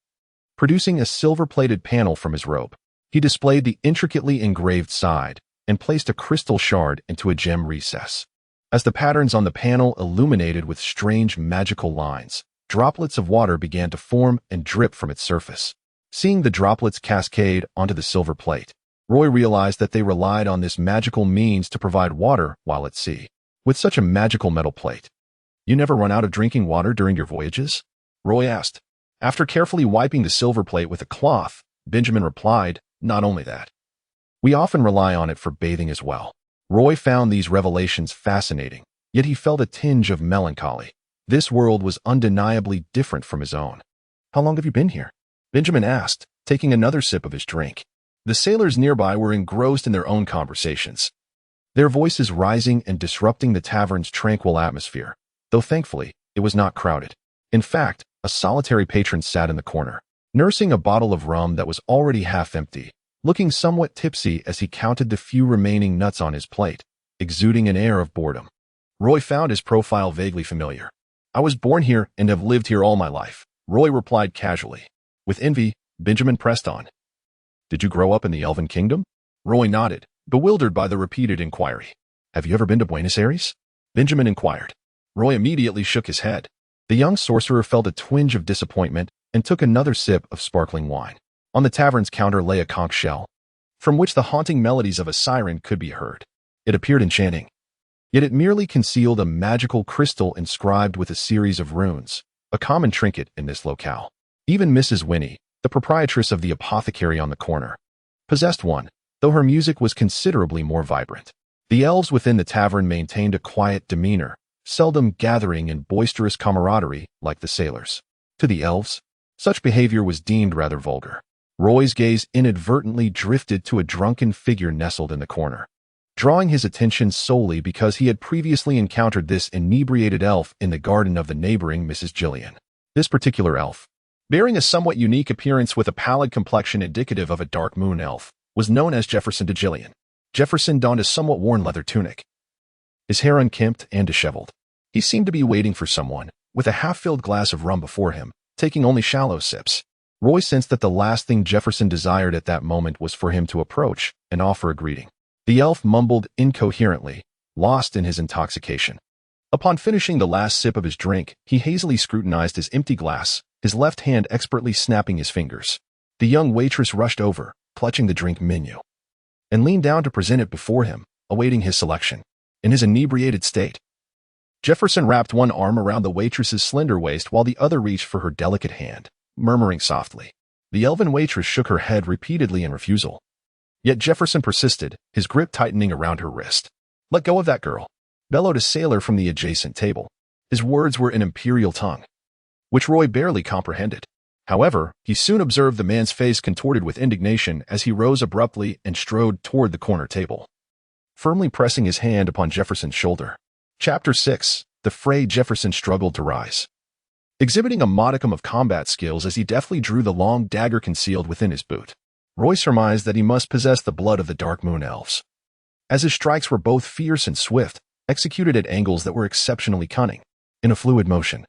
Producing a silver-plated panel from his robe, he displayed the intricately engraved side and placed a crystal shard into a gem recess. As the patterns on the panel illuminated with strange magical lines, droplets of water began to form and drip from its surface. Seeing the droplets cascade onto the silver plate, Roy realized that they relied on this magical means to provide water while at sea. With such a magical metal plate, you never run out of drinking water during your voyages? Roy asked. After carefully wiping the silver plate with a cloth, Benjamin replied, not only that. We often rely on it for bathing as well. Roy found these revelations fascinating, yet he felt a tinge of melancholy. This world was undeniably different from his own. How long have you been here? Benjamin asked, taking another sip of his drink. The sailors nearby were engrossed in their own conversations, their voices rising and disrupting the tavern's tranquil atmosphere, though thankfully, it was not crowded. In fact, a solitary patron sat in the corner, nursing a bottle of rum that was already half empty, looking somewhat tipsy as he counted the few remaining nuts on his plate, exuding an air of boredom. Roy found his profile vaguely familiar. I was born here and have lived here all my life, Roy replied casually. With envy, Benjamin pressed on. Did you grow up in the Elven Kingdom? Roy nodded, bewildered by the repeated inquiry. Have you ever been to Buenos Aires? Benjamin inquired. Roy immediately shook his head. The young sorcerer felt a twinge of disappointment and took another sip of sparkling wine. On the tavern's counter lay a conch shell, from which the haunting melodies of a siren could be heard. It appeared enchanting, yet it merely concealed a magical crystal inscribed with a series of runes, a common trinket in this locale. Even Mrs. Winnie, the proprietress of the apothecary on the corner, possessed one, though her music was considerably more vibrant. The elves within the tavern maintained a quiet demeanor, seldom gathering in boisterous camaraderie like the sailors. To the elves, such behavior was deemed rather vulgar. Roy's gaze inadvertently drifted to a drunken figure nestled in the corner, drawing his attention solely because he had previously encountered this inebriated elf in the garden of the neighboring Mrs. Gillian. This particular elf, bearing a somewhat unique appearance with a pallid complexion indicative of a dark moon elf, was known as Jefferson de Gillian. Jefferson donned a somewhat worn leather tunic, his hair unkempt and disheveled. He seemed to be waiting for someone, with a half-filled glass of rum before him, taking only shallow sips. Roy sensed that the last thing Jefferson desired at that moment was for him to approach and offer a greeting. The elf mumbled incoherently, lost in his intoxication. Upon finishing the last sip of his drink, he hazily scrutinized his empty glass, his left hand expertly snapping his fingers. The young waitress rushed over, clutching the drink menu, and leaned down to present it before him, awaiting his selection. In his inebriated state, Jefferson wrapped one arm around the waitress's slender waist while the other reached for her delicate hand, murmuring softly. The elven waitress shook her head repeatedly in refusal. Yet Jefferson persisted, his grip tightening around her wrist. Let go of that girl, bellowed a sailor from the adjacent table. His words were in imperial tongue, which Roy barely comprehended. However, he soon observed the man's face contorted with indignation as he rose abruptly and strode toward the corner table, firmly pressing his hand upon Jefferson's shoulder. Chapter 6. The fray. Jefferson struggled to rise, exhibiting a modicum of combat skills as he deftly drew the long dagger concealed within his boot. Roy surmised that he must possess the blood of the Dark Moon Elves, as his strikes were both fierce and swift, executed at angles that were exceptionally cunning. In a fluid motion,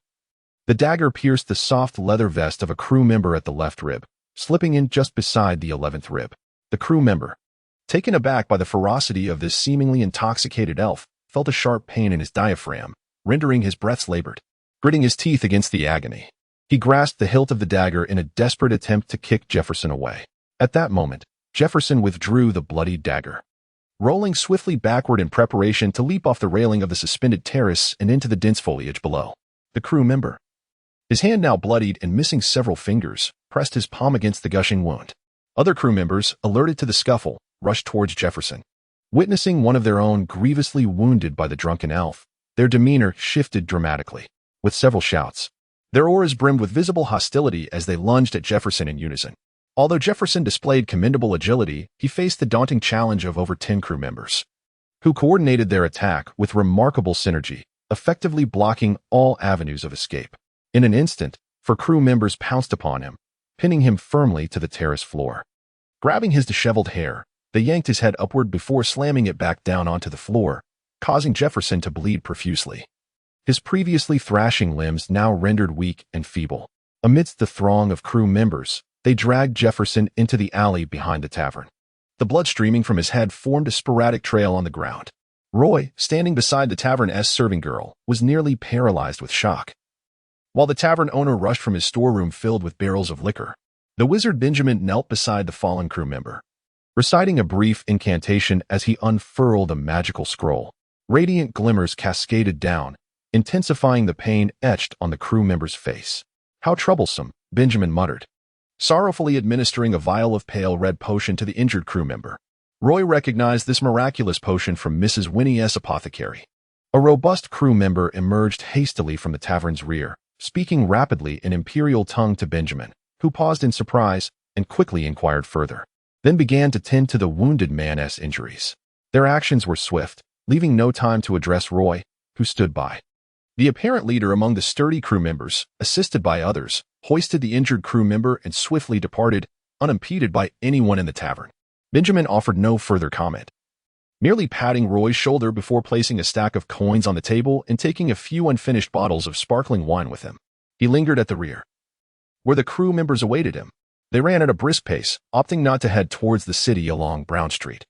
the dagger pierced the soft leather vest of a crew member at the left rib, slipping in just beside the 11th rib. The crew member, taken aback by the ferocity of this seemingly intoxicated elf, felt a sharp pain in his diaphragm, rendering his breaths labored. Gritting his teeth against the agony, he grasped the hilt of the dagger in a desperate attempt to kick Jefferson away. At that moment, Jefferson withdrew the bloodied dagger, rolling swiftly backward in preparation to leap off the railing of the suspended terrace and into the dense foliage below. The crew member, his hand now bloodied and missing several fingers, pressed his palm against the gushing wound. Other crew members, alerted to the scuffle, rushed towards Jefferson. Witnessing one of their own grievously wounded by the drunken elf, their demeanor shifted dramatically. With several shouts, their auras brimmed with visible hostility as they lunged at Jefferson in unison. Although Jefferson displayed commendable agility, he faced the daunting challenge of over 10 crew members, who coordinated their attack with remarkable synergy, effectively blocking all avenues of escape. In an instant, 4 crew members pounced upon him, pinning him firmly to the terrace floor. Grabbing his disheveled hair, they yanked his head upward before slamming it back down onto the floor, causing Jefferson to bleed profusely. His previously thrashing limbs now rendered weak and feeble. Amidst the throng of crew members, they dragged Jefferson into the alley behind the tavern. The blood streaming from his head formed a sporadic trail on the ground. Roy, standing beside the tavern's serving girl, was nearly paralyzed with shock. While the tavern owner rushed from his storeroom filled with barrels of liquor, the wizard Benjamin knelt beside the fallen crew member, reciting a brief incantation as he unfurled a magical scroll. Radiant glimmers cascaded down, intensifying the pain etched on the crew member's face. "How troublesome," Benjamin muttered, sorrowfully administering a vial of pale red potion to the injured crew member. Roy recognized this miraculous potion from Mrs. Winnie's apothecary. A robust crew member emerged hastily from the tavern's rear, speaking rapidly in imperial tongue to Benjamin, who paused in surprise and quickly inquired further, then began to tend to the wounded man's injuries. Their actions were swift, leaving no time to address Roy, who stood by. The apparent leader among the sturdy crew members, assisted by others, hoisted the injured crew member and swiftly departed, unimpeded by anyone in the tavern. Benjamin offered no further comment, merely patting Roy's shoulder before placing a stack of coins on the table and taking a few unfinished bottles of sparkling wine with him. He lingered at the rear, where the crew members awaited him. They ran at a brisk pace, opting not to head towards the city along Brown Street,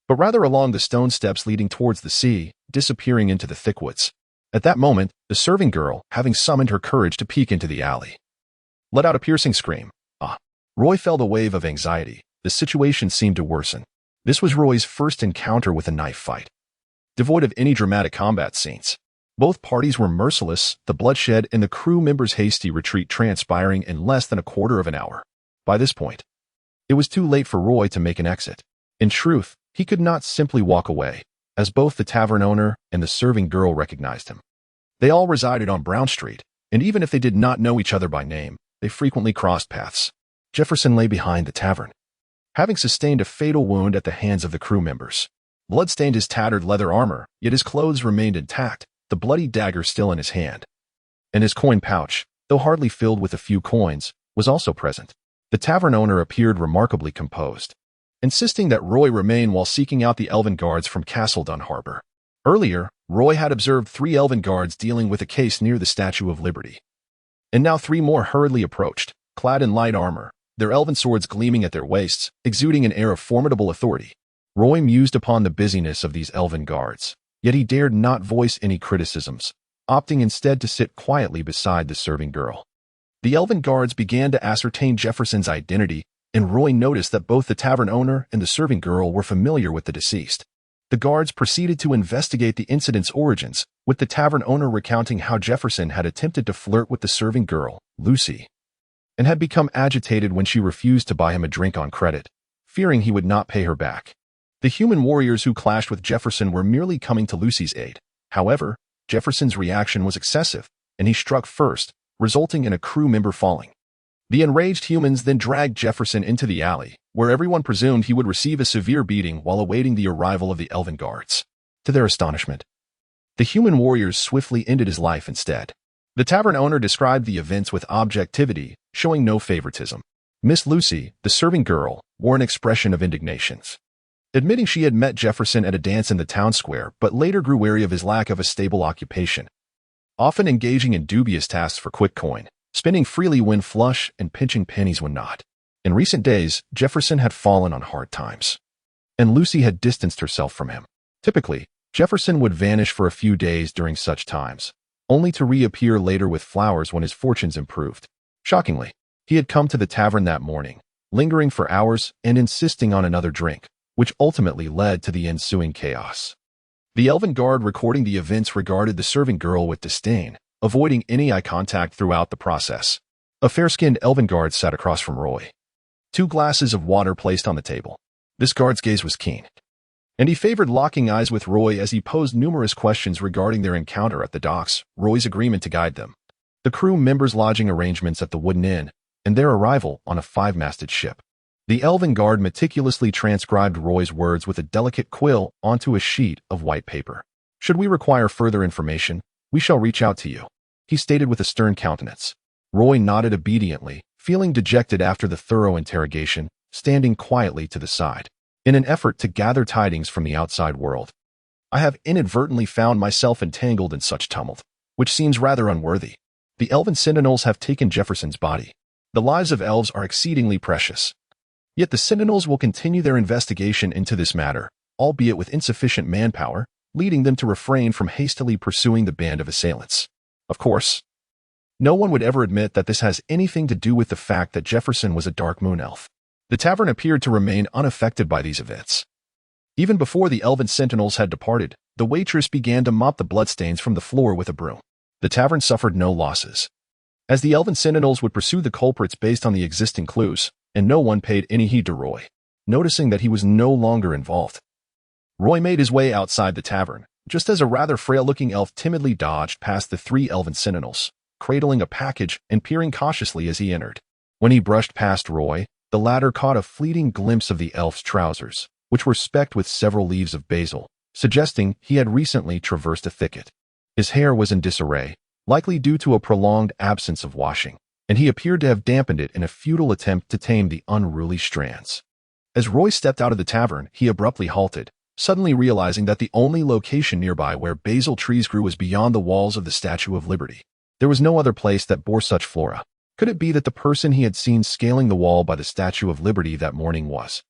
but rather along the stone steps leading towards the sea, disappearing into the thick woods. At that moment, the serving girl, having summoned her courage to peek into the alley, let out a piercing scream. Roy felt a wave of anxiety. The situation seemed to worsen. This was Roy's first encounter with a knife fight, devoid of any dramatic combat scenes. Both parties were merciless, the bloodshed and the crew members' hasty retreat transpiring in less than a quarter of an hour. By this point, it was too late for Roy to make an exit. In truth, he could not simply walk away, as both the tavern owner and the serving girl recognized him. They all resided on Brown Street, and even if they did not know each other by name, they frequently crossed paths. Jefferson lay behind the tavern, having sustained a fatal wound at the hands of the crew members. Blood stained his tattered leather armor, yet his clothes remained intact, the bloody dagger still in his hand. And his coin pouch, though hardly filled with a few coins, was also present. The tavern owner appeared remarkably composed, insisting that Roy remain while seeking out the elven guards from Castle Dunharbor. Earlier, Roy had observed 3 elven guards dealing with a case near the Statue of Liberty. And now 3 more hurriedly approached, clad in light armor, their elven swords gleaming at their waists, exuding an air of formidable authority. Roy mused upon the busyness of these elven guards, yet he dared not voice any criticisms, opting instead to sit quietly beside the serving girl. The elven guards began to ascertain Jefferson's identity, and Roy noticed that both the tavern owner and the serving girl were familiar with the deceased. The guards proceeded to investigate the incident's origins, with the tavern owner recounting how Jefferson had attempted to flirt with the serving girl, Lucy, and had become agitated when she refused to buy him a drink on credit, fearing he would not pay her back. The human warriors who clashed with Jefferson were merely coming to Lucy's aid. However, Jefferson's reaction was excessive, and he struck first, resulting in a crew member falling. The enraged humans then dragged Jefferson into the alley, where everyone presumed he would receive a severe beating while awaiting the arrival of the elven guards. To their astonishment, the human warriors swiftly ended his life instead. The tavern owner described the events with objectivity, showing no favoritism. Miss Lucy, the serving girl, wore an expression of indignation, admitting she had met Jefferson at a dance in the town square but later grew wary of his lack of a stable occupation, often engaging in dubious tasks for quick coin, spending freely when flush and pinching pennies when not. In recent days, Jefferson had fallen on hard times, and Lucy had distanced herself from him. Typically, Jefferson would vanish for a few days during such times, only to reappear later with flowers when his fortunes improved. Shockingly, he had come to the tavern that morning, lingering for hours and insisting on another drink, which ultimately led to the ensuing chaos. The elven guard recording the events regarded the serving girl with disdain, avoiding any eye contact throughout the process. A fair-skinned elven guard sat across from Roy, 2 glasses of water placed on the table. This guard's gaze was keen, and he favored locking eyes with Roy as he posed numerous questions regarding their encounter at the docks, Roy's agreement to guide them, the crew members' lodging arrangements at the wooden inn, and their arrival on a 5-masted ship. The elven guard meticulously transcribed Roy's words with a delicate quill onto a sheet of white paper. "Should we require further information, we shall reach out to you," he stated with a stern countenance. Roy nodded obediently, feeling dejected after the thorough interrogation, standing quietly to the side. In an effort to gather tidings from the outside world, I have inadvertently found myself entangled in such tumult, which seems rather unworthy. The elven sentinels have taken Jefferson's body. The lives of elves are exceedingly precious. Yet the Sentinels will continue their investigation into this matter, albeit with insufficient manpower, leading them to refrain from hastily pursuing the band of assailants. Of course, no one would ever admit that this has anything to do with the fact that Jefferson was a Dark Moon elf. The tavern appeared to remain unaffected by these events. Even before the elven sentinels had departed, the waitress began to mop the bloodstains from the floor with a broom. The tavern suffered no losses, as the elven sentinels would pursue the culprits based on the existing clues, and no one paid any heed to Roy, noticing that he was no longer involved. Roy made his way outside the tavern, just as a rather frail-looking elf timidly dodged past the 3 elven sentinels, cradling a package and peering cautiously as he entered. When he brushed past Roy, the latter caught a fleeting glimpse of the elf's trousers, which were specked with several leaves of basil, suggesting he had recently traversed a thicket. His hair was in disarray, likely due to a prolonged absence of washing, and he appeared to have dampened it in a futile attempt to tame the unruly strands. As Roy stepped out of the tavern, he abruptly halted, suddenly realizing that the only location nearby where basil trees grew was beyond the walls of the Statue of Liberty. There was no other place that bore such flora. Could it be that the person he had seen scaling the wall by the Statue of Liberty that morning was,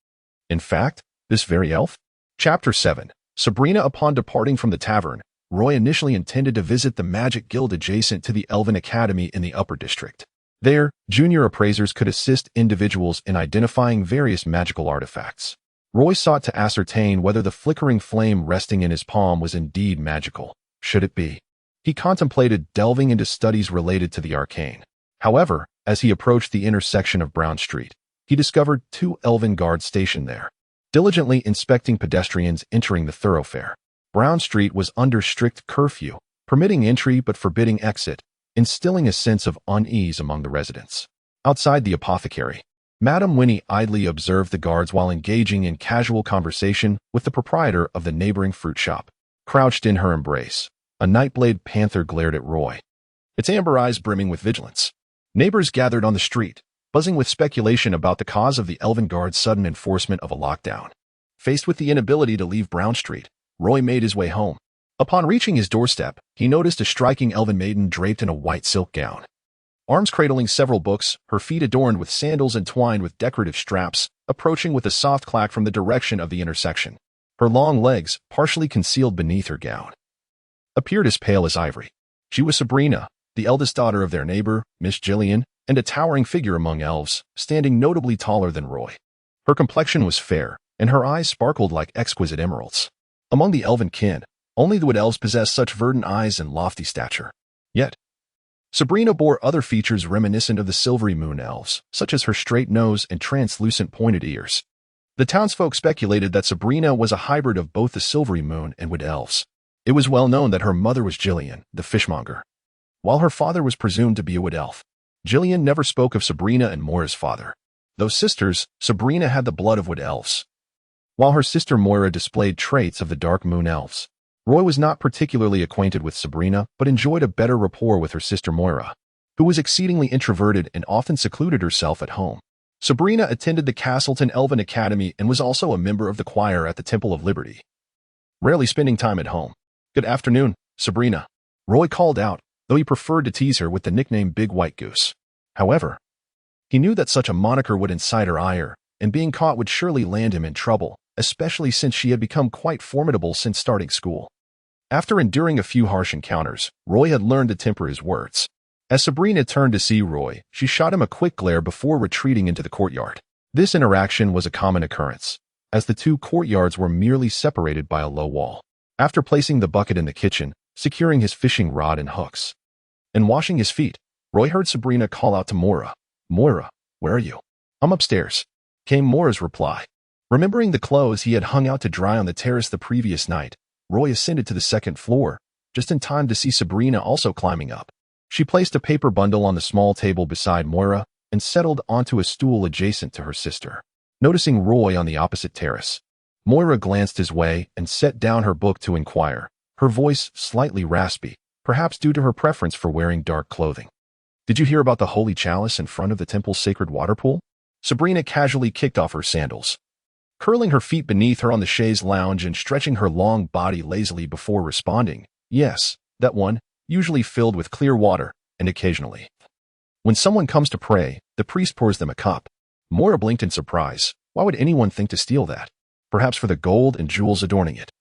in fact, this very elf? Chapter 7. Sabrina. Upon departing from the tavern, Roy initially intended to visit the Magic Guild adjacent to the Elven Academy in the Upper District. There, junior appraisers could assist individuals in identifying various magical artifacts. Roy sought to ascertain whether the flickering flame resting in his palm was indeed magical. Should it be? He contemplated delving into studies related to the arcane. However, as he approached the intersection of Brown Street, he discovered 2 elven guards stationed there, diligently inspecting pedestrians entering the thoroughfare. Brown Street was under strict curfew, permitting entry but forbidding exit, instilling a sense of unease among the residents. Outside the apothecary, Madame Winnie idly observed the guards while engaging in casual conversation with the proprietor of the neighboring fruit shop. Crouched in her embrace, a nightblade panther glared at Roy, its amber eyes brimming with vigilance. Neighbors gathered on the street, buzzing with speculation about the cause of the elven guard's sudden enforcement of a lockdown. Faced with the inability to leave Brown Street, Roy made his way home. Upon reaching his doorstep, he noticed a striking elven maiden draped in a white silk gown. Arms cradling several books, her feet adorned with sandals entwined with decorative straps, approaching with a soft clack from the direction of the intersection. Her long legs, partially concealed beneath her gown, appeared as pale as ivory. She was Sabrina, the eldest daughter of their neighbor, Miss Jillian, and a towering figure among elves, standing notably taller than Roy. Her complexion was fair, and her eyes sparkled like exquisite emeralds. Among the elven kin, only the wood elves possessed such verdant eyes and lofty stature. Yet, Sabrina bore other features reminiscent of the silvery moon elves, such as her straight nose and translucent pointed ears. The townsfolk speculated that Sabrina was a hybrid of both the silvery moon and wood elves. It was well known that her mother was Jillian, the fishmonger, while her father was presumed to be a wood elf. Jillian never spoke of Sabrina and Moira's father. Though sisters, Sabrina had the blood of wood elves, while her sister Moira displayed traits of the dark moon elves. Roy was not particularly acquainted with Sabrina, but enjoyed a better rapport with her sister Moira, who was exceedingly introverted and often secluded herself at home. Sabrina attended the Castleton Elven Academy and was also a member of the choir at the Temple of Liberty, rarely spending time at home. "Good afternoon, Sabrina," Roy called out, though he preferred to tease her with the nickname Big White Goose. However, he knew that such a moniker would incite her ire, and being caught would surely land him in trouble, especially since she had become quite formidable since starting school. After enduring a few harsh encounters, Roy had learned to temper his words. As Sabrina turned to see Roy, she shot him a quick glare before retreating into the courtyard. This interaction was a common occurrence, as the 2 courtyards were merely separated by a low wall. After placing the bucket in the kitchen, securing his fishing rod and hooks, and washing his feet, Roy heard Sabrina call out to Moira. "Moira, where are you?" "I'm upstairs," came Moira's reply. Remembering the clothes he had hung out to dry on the terrace the previous night, Roy ascended to the 2nd floor, just in time to see Sabrina also climbing up. She placed a paper bundle on the small table beside Moira and settled onto a stool adjacent to her sister. Noticing Roy on the opposite terrace, Moira glanced his way and set down her book to inquire, her voice slightly raspy, perhaps due to her preference for wearing dark clothing. "Did you hear about the holy chalice in front of the temple's sacred water pool?" Sabrina casually kicked off her sandals, curling her feet beneath her on the chaise lounge and stretching her long body lazily before responding, "Yes, that one, usually filled with clear water, and occasionally, when someone comes to pray, The priest pours them a cup. Moira blinked in surprise. Why would anyone think to steal that? Perhaps for the gold and jewels adorning it.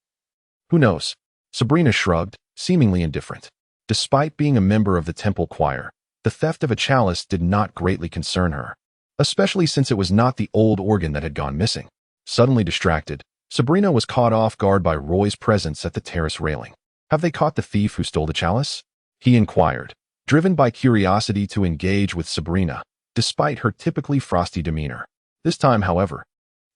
Who knows? Sabrina shrugged, seemingly indifferent. Despite being a member of the temple choir, the theft of a chalice did not greatly concern her, especially since it was not the old organ that had gone missing. Suddenly distracted, Sabrina was caught off guard by Roy's presence at the terrace railing. Have they caught the thief who stole the chalice? He inquired, driven by curiosity to engage with Sabrina, despite her typically frosty demeanor. This time, however,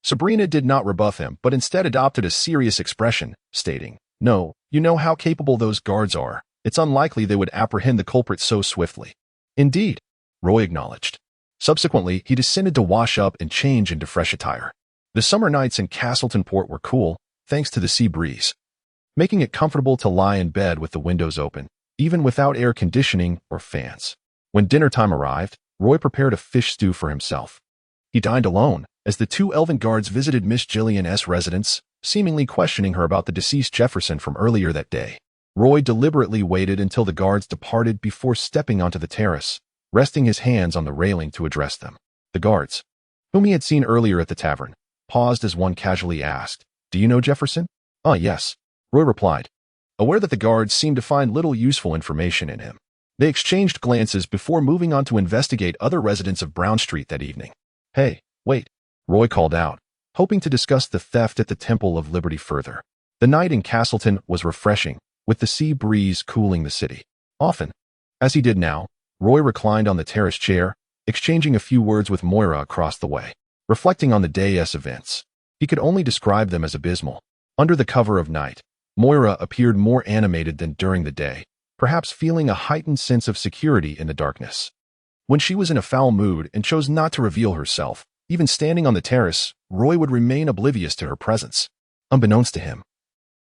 Sabrina did not rebuff him, but instead adopted a serious expression, stating, "No, you know how capable those guards are. It's unlikely they would apprehend the culprit so swiftly." "Indeed," Roy acknowledged. Subsequently, he descended to wash up and change into fresh attire. The summer nights in Castleton Port were cool, thanks to the sea breeze, making it comfortable to lie in bed with the windows open, even without air conditioning or fans. When dinner time arrived, Roy prepared a fish stew for himself. He dined alone, as the two elven guards visited Miss Gillian's residence, seemingly questioning her about the deceased Jefferson from earlier that day. Roy deliberately waited until the guards departed before stepping onto the terrace, resting his hands on the railing to address them. The guards, whom he had seen earlier at the tavern, paused as one casually asked, "Do you know Jefferson?" "Ah, yes," Roy replied, aware that the guards seemed to find little useful information in him. They exchanged glances before moving on to investigate other residents of Brown Street that evening. "Hey, wait," Roy called out, hoping to discuss the theft at the Temple of Liberty further. The night in Castleton was refreshing, with the sea breeze cooling the city. Often, as he did now, Roy reclined on the terrace chair, exchanging a few words with Moira across the way. Reflecting on the day's events, he could only describe them as abysmal. Under the cover of night, Moira appeared more animated than during the day, perhaps feeling a heightened sense of security in the darkness. When she was in a foul mood and chose not to reveal herself, even standing on the terrace, Roy would remain oblivious to her presence. Unbeknownst to him,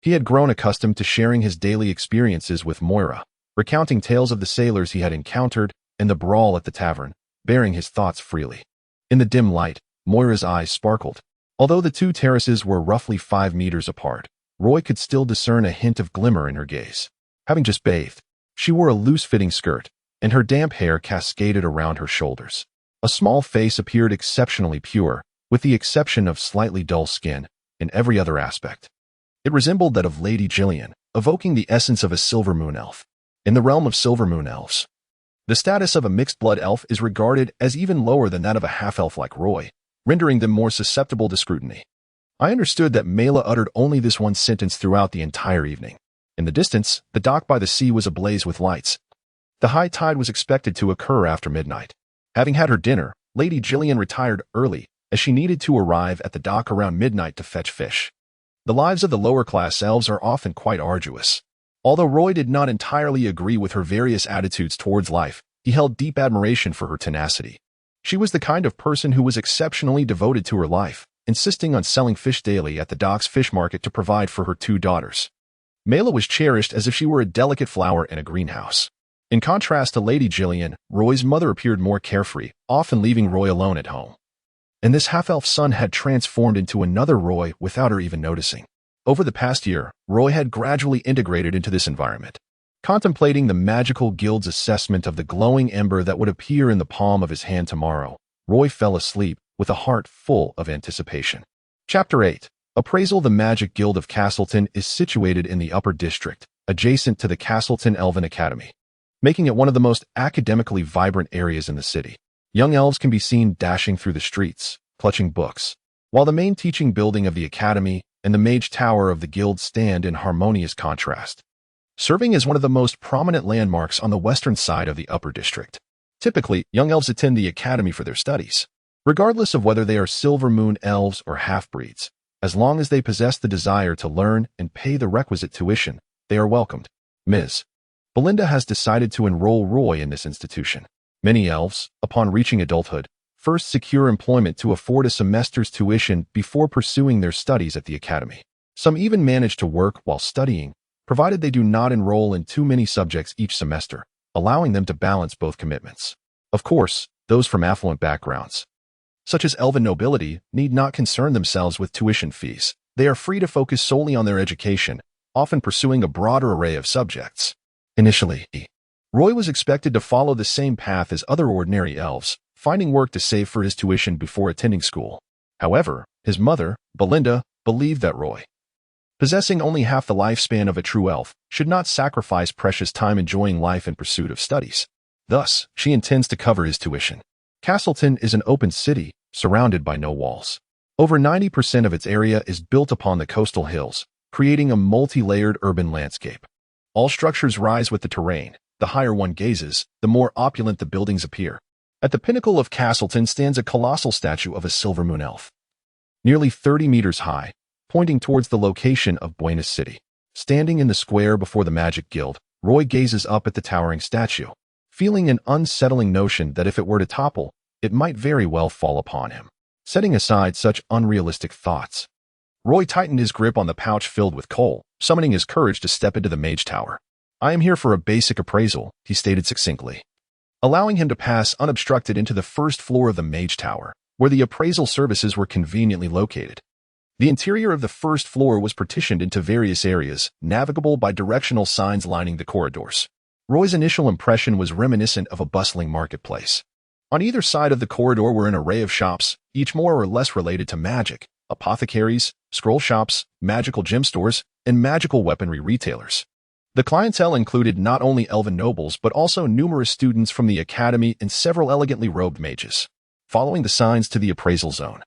he had grown accustomed to sharing his daily experiences with Moira, recounting tales of the sailors he had encountered and the brawl at the tavern, bearing his thoughts freely. In the dim light, Moira's eyes sparkled. Although the two terraces were roughly 5 meters apart, Roy could still discern a hint of glimmer in her gaze. Having just bathed, she wore a loose-fitting skirt, and her damp hair cascaded around her shoulders. A small face appeared exceptionally pure, with the exception of slightly dull skin, in every other aspect. It resembled that of Lady Gillian, evoking the essence of a silver moon elf. In the realm of silver moon elves, the status of a mixed-blood elf is regarded as even lower than that of a half-elf like Roy, rendering them more susceptible to scrutiny. I understood that Mela uttered only this one sentence throughout the entire evening. In the distance, the dock by the sea was ablaze with lights. The high tide was expected to occur after midnight. Having had her dinner, Lady Gillian retired early, as she needed to arrive at the dock around midnight to fetch fish. The lives of the lower-class elves are often quite arduous. Although Roy did not entirely agree with her various attitudes towards life, he held deep admiration for her tenacity. She was the kind of person who was exceptionally devoted to her life, insisting on selling fish daily at the dock's fish market to provide for her 2 daughters. Mela was cherished as if she were a delicate flower in a greenhouse. In contrast to Lady Gillian, Roy's mother appeared more carefree, often leaving Roy alone at home. And this half-elf son had transformed into another Roy without her even noticing. Over the past year, Roy had gradually integrated into this environment. Contemplating the magical guild's assessment of the glowing ember that would appear in the palm of his hand tomorrow, Roy fell asleep with a heart full of anticipation. Chapter 8. Appraisal. The Magic Guild of Castleton is situated in the Upper District, adjacent to the Castleton Elven Academy, making it one of the most academically vibrant areas in the city. Young elves can be seen dashing through the streets, clutching books, while the main teaching building of the academy and the Mage Tower of the guild stand in harmonious contrast, serving as one of the most prominent landmarks on the western side of the Upper District. Typically, young elves attend the academy for their studies, regardless of whether they are Silver Moon elves or half-breeds. As long as they possess the desire to learn and pay the requisite tuition, they are welcomed. Ms. Belinda has decided to enroll Roy in this institution. Many elves, upon reaching adulthood, first secure employment to afford a semester's tuition before pursuing their studies at the academy. Some even manage to work while studying, provided they do not enroll in too many subjects each semester, allowing them to balance both commitments. Of course, those from affluent backgrounds, such as elven nobility, need not concern themselves with tuition fees. They are free to focus solely on their education, often pursuing a broader array of subjects. Initially, Roy was expected to follow the same path as other ordinary elves, finding work to save for his tuition before attending school. However, his mother, Belinda, believed that Roy, possessing only half the lifespan of a true elf, should not sacrifice precious time enjoying life in pursuit of studies. Thus, she intends to cover his tuition. Castleton is an open city, surrounded by no walls. Over 90% of its area is built upon the coastal hills, creating a multi-layered urban landscape. All structures rise with the terrain. The higher one gazes, the more opulent the buildings appear. At the pinnacle of Castleton stands a colossal statue of a silver moon elf, nearly 30 meters high, pointing towards the location of Buenos City. Standing in the square before the Magic Guild, Roy gazes up at the towering statue, feeling an unsettling notion that if it were to topple, it might very well fall upon him. Setting aside such unrealistic thoughts, Roy tightened his grip on the pouch filled with coal, summoning his courage to step into the Mage Tower. "I am here for a basic appraisal," he stated succinctly, allowing him to pass unobstructed into the first floor of the Mage Tower, where the appraisal services were conveniently located. The interior of the first floor was partitioned into various areas, navigable by directional signs lining the corridors. Roy's initial impression was reminiscent of a bustling marketplace. On either side of the corridor were an array of shops, each more or less related to magic: apothecaries, scroll shops, magical gem stores, and magical weaponry retailers. The clientele included not only elven nobles but also numerous students from the academy and several elegantly robed mages. Following the signs to the appraisal zone,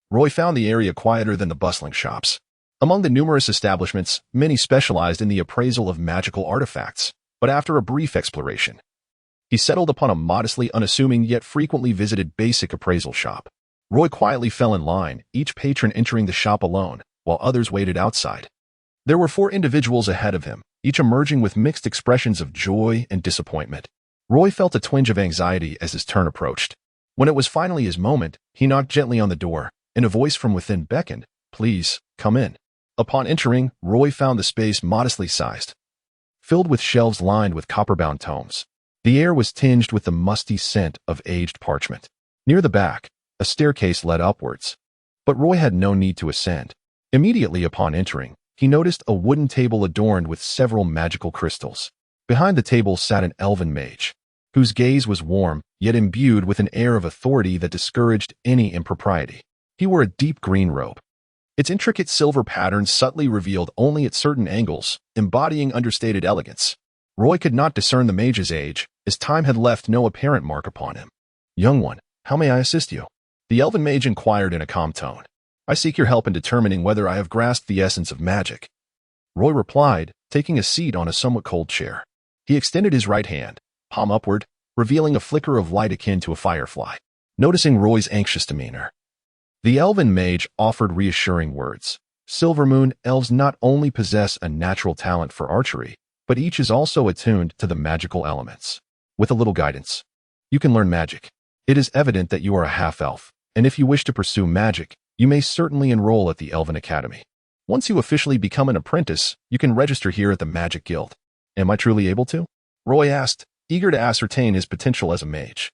Roy found the area quieter than the bustling shops. Among the numerous establishments, many specialized in the appraisal of magical artifacts, but after a brief exploration, he settled upon a modestly unassuming yet frequently visited basic appraisal shop. Roy quietly fell in line, each patron entering the shop alone, while others waited outside. There were 4 individuals ahead of him, each emerging with mixed expressions of joy and disappointment. Roy felt a twinge of anxiety as his turn approached. When it was finally his moment, he knocked gently on the door, and a voice from within beckoned, "Please, come in." Upon entering, Roy found the space modestly sized, filled with shelves lined with copper-bound tomes. The air was tinged with the musty scent of aged parchment. Near the back, a staircase led upwards, but Roy had no need to ascend. Immediately upon entering, he noticed a wooden table adorned with several magical crystals. Behind the table sat an elven mage, whose gaze was warm, yet imbued with an air of authority that discouraged any impropriety. He wore a deep green robe. Its intricate silver patterns subtly revealed only at certain angles, embodying understated elegance. Roy could not discern the mage's age, as time had left no apparent mark upon him. "Young one, how may I assist you?" the elven mage inquired in a calm tone. "I seek your help in determining whether I have grasped the essence of magic," Roy replied, taking a seat on a somewhat cold chair. He extended his right hand, palm upward, revealing a flicker of light akin to a firefly. Noticing Roy's anxious demeanor, the elven mage offered reassuring words. Silvermoon elves not only possess a natural talent for archery, but each is also attuned to the magical elements. With a little guidance, you can learn magic. It is evident that you are a half-elf, and if you wish to pursue magic, you may certainly enroll at the Elven Academy. Once you officially become an apprentice, you can register here at the Magic Guild. Am I truly able to? Roy asked, eager to ascertain his potential as a mage.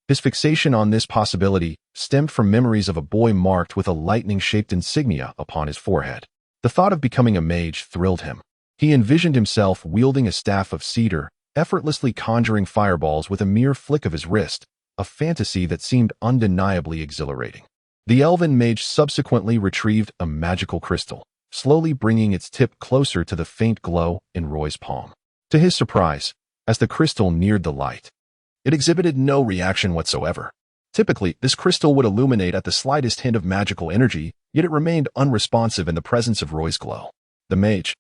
His fixation on this possibility stemmed from memories of a boy marked with a lightning-shaped insignia upon his forehead. The thought of becoming a mage thrilled him. He envisioned himself wielding a staff of cedar, effortlessly conjuring fireballs with a mere flick of his wrist, a fantasy that seemed undeniably exhilarating. The elven mage subsequently retrieved a magical crystal, slowly bringing its tip closer to the faint glow in Roy's palm. To his surprise, as the crystal neared the light, it exhibited no reaction whatsoever. Typically, this crystal would illuminate at the slightest hint of magical energy, yet it remained unresponsive in the presence of Roy's glow. The mage,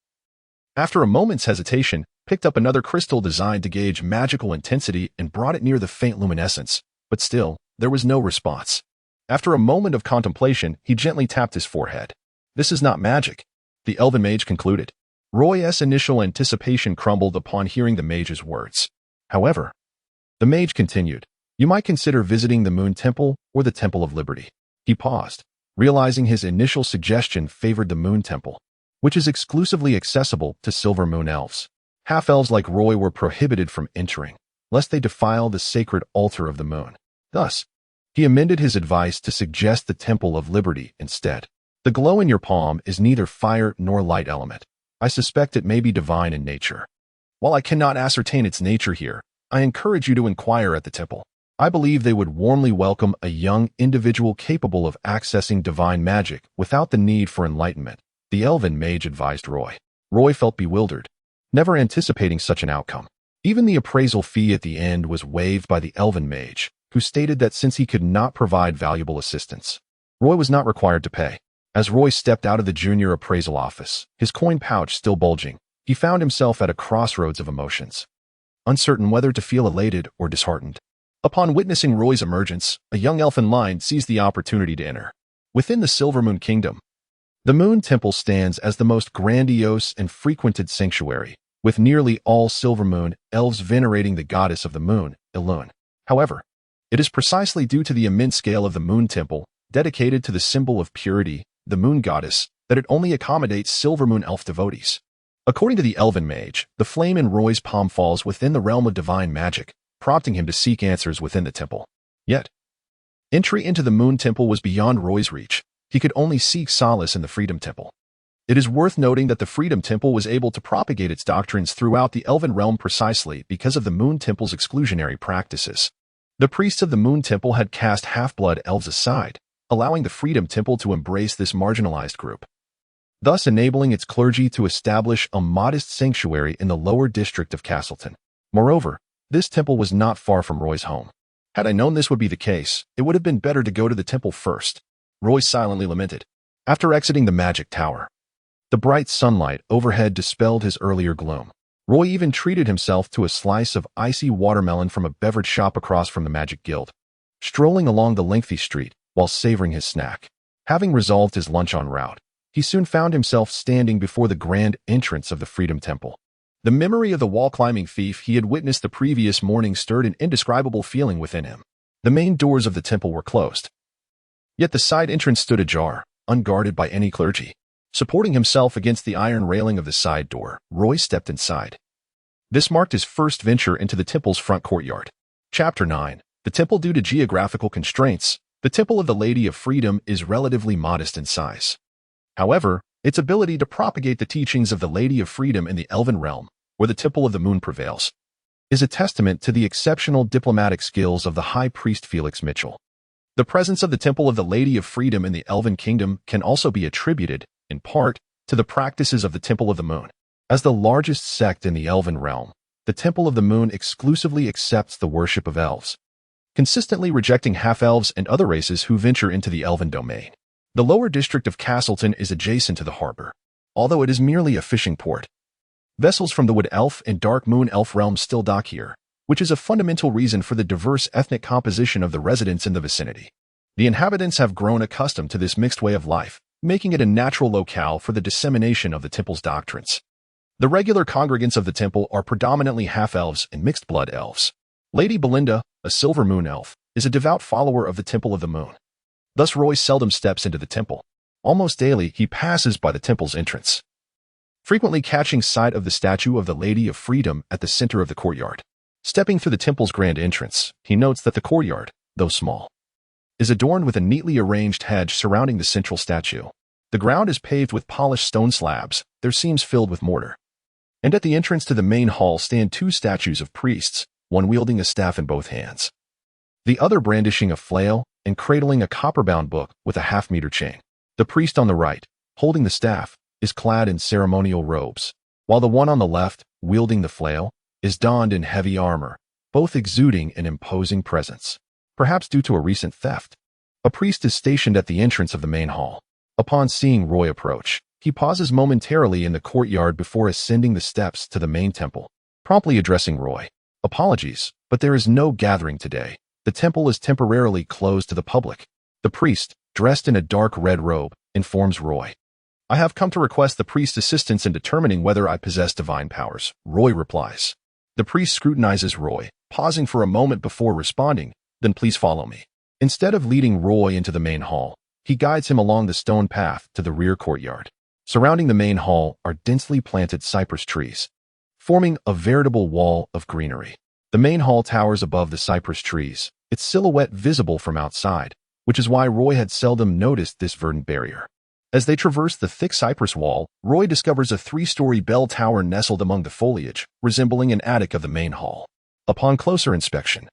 after a moment's hesitation, picked up another crystal designed to gauge magical intensity and brought it near the faint luminescence, but still, there was no response. After a moment of contemplation, he gently tapped his forehead. "This is not magic," the elven mage concluded. Roy's initial anticipation crumbled upon hearing the mage's words. However, the mage continued, "You might consider visiting the Moon Temple or the Temple of Liberty." He paused, realizing his initial suggestion favored the Moon Temple, which is exclusively accessible to Silver Moon elves. Half-elves like Roy were prohibited from entering, lest they defile the sacred altar of the moon. Thus, he amended his advice to suggest the Temple of Liberty instead. "The glow in your palm is neither fire nor light element. I suspect it may be divine in nature. While I cannot ascertain its nature here, I encourage you to inquire at the temple." I believe they would warmly welcome a young individual capable of accessing divine magic without the need for enlightenment, the elven mage advised Roy. Roy felt bewildered, never anticipating such an outcome. Even the appraisal fee at the end was waived by the elven mage, who stated that since he could not provide valuable assistance, Roy was not required to pay. As Roy stepped out of the junior appraisal office, his coin pouch still bulging, he found himself at a crossroads of emotions, uncertain whether to feel elated or disheartened. Upon witnessing Roy's emergence, a young elfin line seized the opportunity to enter. Within the Silvermoon Kingdom, the Moon Temple stands as the most grandiose and frequented sanctuary, with nearly all Silvermoon elves venerating the goddess of the moon, Elune. However, it is precisely due to the immense scale of the Moon Temple, dedicated to the symbol of purity, the moon goddess, that it only accommodates Silvermoon elf devotees. According to the elven mage, the flame in Roy's palm falls within the realm of divine magic, prompting him to seek answers within the temple. Yet, entry into the Moon Temple was beyond Roy's reach. He could only seek solace in the Freedom Temple. It is worth noting that the Freedom Temple was able to propagate its doctrines throughout the elven realm precisely because of the Moon Temple's exclusionary practices. The priests of the Moon Temple had cast half-blood elves aside, allowing the Freedom Temple to embrace this marginalized group, thus enabling its clergy to establish a modest sanctuary in the lower district of Castleton. Moreover, this temple was not far from Roy's home. Had I known this would be the case, it would have been better to go to the temple first, Roy silently lamented. After exiting the magic tower, the bright sunlight overhead dispelled his earlier gloom. Roy even treated himself to a slice of icy watermelon from a beverage shop across from the Magic Guild, strolling along the lengthy street while savoring his snack. Having resolved his lunch en route, he soon found himself standing before the grand entrance of the Freedom Temple. The memory of the wall-climbing thief he had witnessed the previous morning stirred an indescribable feeling within him. The main doors of the temple were closed, yet the side entrance stood ajar, unguarded by any clergy. Supporting himself against the iron railing of the side door, Roy stepped inside. This marked his first venture into the temple's front courtyard. Chapter 9. The Temple. Due to geographical constraints, the Temple of the Lady of Freedom is relatively modest in size. However, its ability to propagate the teachings of the Lady of Freedom in the Elven realm, where the Temple of the Moon prevails, is a testament to the exceptional diplomatic skills of the High Priest Felix Mitchell. The presence of the Temple of the Lady of Freedom in the Elven Kingdom can also be attributed, in part, to the practices of the Temple of the Moon. As the largest sect in the Elven realm, the Temple of the Moon exclusively accepts the worship of elves, consistently rejecting half-elves and other races who venture into the Elven domain. The lower district of Castleton is adjacent to the harbor, although it is merely a fishing port. Vessels from the Wood Elf and Dark Moon Elf realms still dock here, which is a fundamental reason for the diverse ethnic composition of the residents in the vicinity. The inhabitants have grown accustomed to this mixed way of life, making it a natural locale for the dissemination of the temple's doctrines. The regular congregants of the temple are predominantly half-elves and mixed-blood elves. Lady Belinda, a Silver Moon elf, is a devout follower of the Temple of the Moon. Thus Roy seldom steps into the temple. Almost daily, he passes by the temple's entrance, frequently catching sight of the statue of the Lady of Freedom at the center of the courtyard. Stepping through the temple's grand entrance, he notes that the courtyard, though small, is adorned with a neatly arranged hedge surrounding the central statue. The ground is paved with polished stone slabs, their seams filled with mortar. And at the entrance to the main hall stand two statues of priests, one wielding a staff in both hands, the other brandishing a flail and cradling a copper-bound book with a half-meter chain. The priest on the right, holding the staff, is clad in ceremonial robes, while the one on the left, wielding the flail, is donned in heavy armor, both exuding an imposing presence. Perhaps due to a recent theft, a priest is stationed at the entrance of the main hall. Upon seeing Roy approach, he pauses momentarily in the courtyard before ascending the steps to the main temple, promptly addressing Roy. Apologies, but there is no gathering today. The temple is temporarily closed to the public. The priest, dressed in a dark red robe, informs Roy. I have come to request the priest's assistance in determining whether I possess divine powers, Roy replies. The priest scrutinizes Roy, pausing for a moment before responding, then please follow me. Instead of leading Roy into the main hall, he guides him along the stone path to the rear courtyard. Surrounding the main hall are densely planted cypress trees, forming a veritable wall of greenery. The main hall towers above the cypress trees, its silhouette visible from outside, which is why Roy had seldom noticed this verdant barrier. As they traverse the thick cypress wall, Roy discovers a three-story bell tower nestled among the foliage, resembling an attic of the main hall. Upon closer inspection,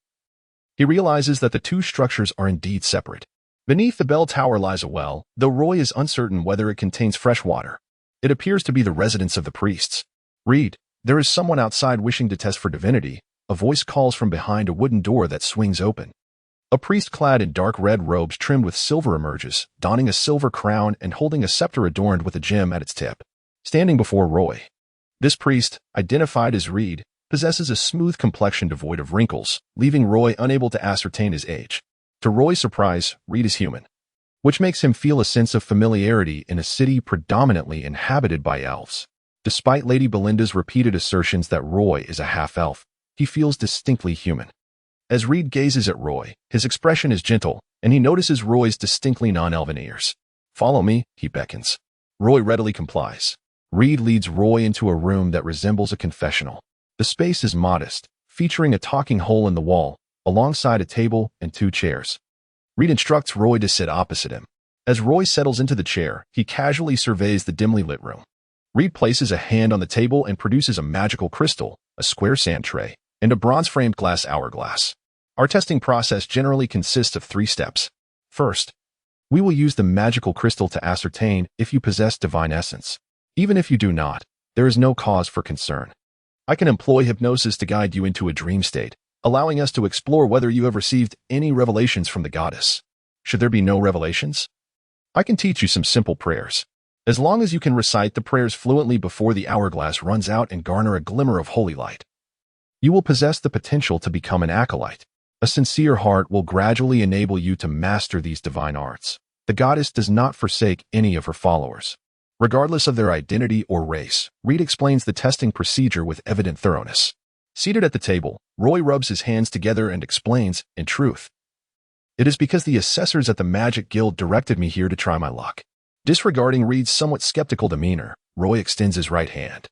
He realizes that the two structures are indeed separate. Beneath the bell tower lies a well, though Roy is uncertain whether it contains fresh water. It appears to be the residence of the priests. Read, there is someone outside wishing to test for divinity. A voice calls from behind a wooden door that swings open. A priest clad in dark red robes trimmed with silver emerges, donning a silver crown and holding a scepter adorned with a gem at its tip. Standing before Roy. This priest, identified as Reed, possesses a smooth complexion devoid of wrinkles, leaving Roy unable to ascertain his age. To Roy's surprise, Reed is human, which makes him feel a sense of familiarity in a city predominantly inhabited by elves. Despite Lady Belinda's repeated assertions that Roy is a half-elf, he feels distinctly human. As Reed gazes at Roy, his expression is gentle, and he notices Roy's distinctly non-elven ears. "Follow me," he beckons. Roy readily complies. Reed leads Roy into a room that resembles a confessional. The space is modest, featuring a talking hole in the wall, alongside a table and 2 chairs. Reed instructs Roy to sit opposite him. As Roy settles into the chair, he casually surveys the dimly lit room. Reed places a hand on the table and produces a magical crystal, a square sand tray, and a bronze-framed glass hourglass. Our testing process generally consists of 3 steps. First, we will use the magical crystal to ascertain if you possess divine essence. Even if you do not, there is no cause for concern. I can employ hypnosis to guide you into a dream state, allowing us to explore whether you have received any revelations from the goddess. Should there be no revelations, I can teach you some simple prayers. As long as you can recite the prayers fluently before the hourglass runs out and garner a glimmer of holy light, you will possess the potential to become an acolyte. A sincere heart will gradually enable you to master these divine arts. The goddess does not forsake any of her followers, regardless of their identity or race. Reed explains the testing procedure with evident thoroughness. Seated at the table, Roy rubs his hands together and explains, in truth, it is because the assessors at the Magic Guild directed me here to try my luck. Disregarding Reed's somewhat skeptical demeanor, Roy extends his right hand,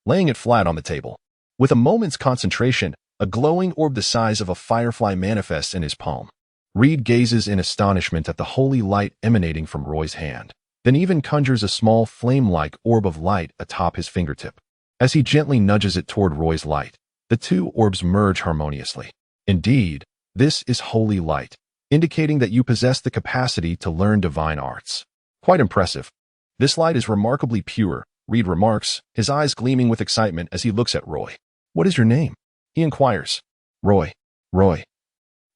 laying it flat on the table. With a moment's concentration, a glowing orb the size of a firefly manifests in his palm. Reed gazes in astonishment at the holy light emanating from Roy's hand, then even conjures a small flame-like orb of light atop his fingertip. As he gently nudges it toward Roy's light, the 2 orbs merge harmoniously. Indeed, this is holy light, indicating that you possess the capacity to learn divine arts. Quite impressive. This light is remarkably pure, Reed remarks, his eyes gleaming with excitement as he looks at Roy. "What is your name?" he inquires. Roy.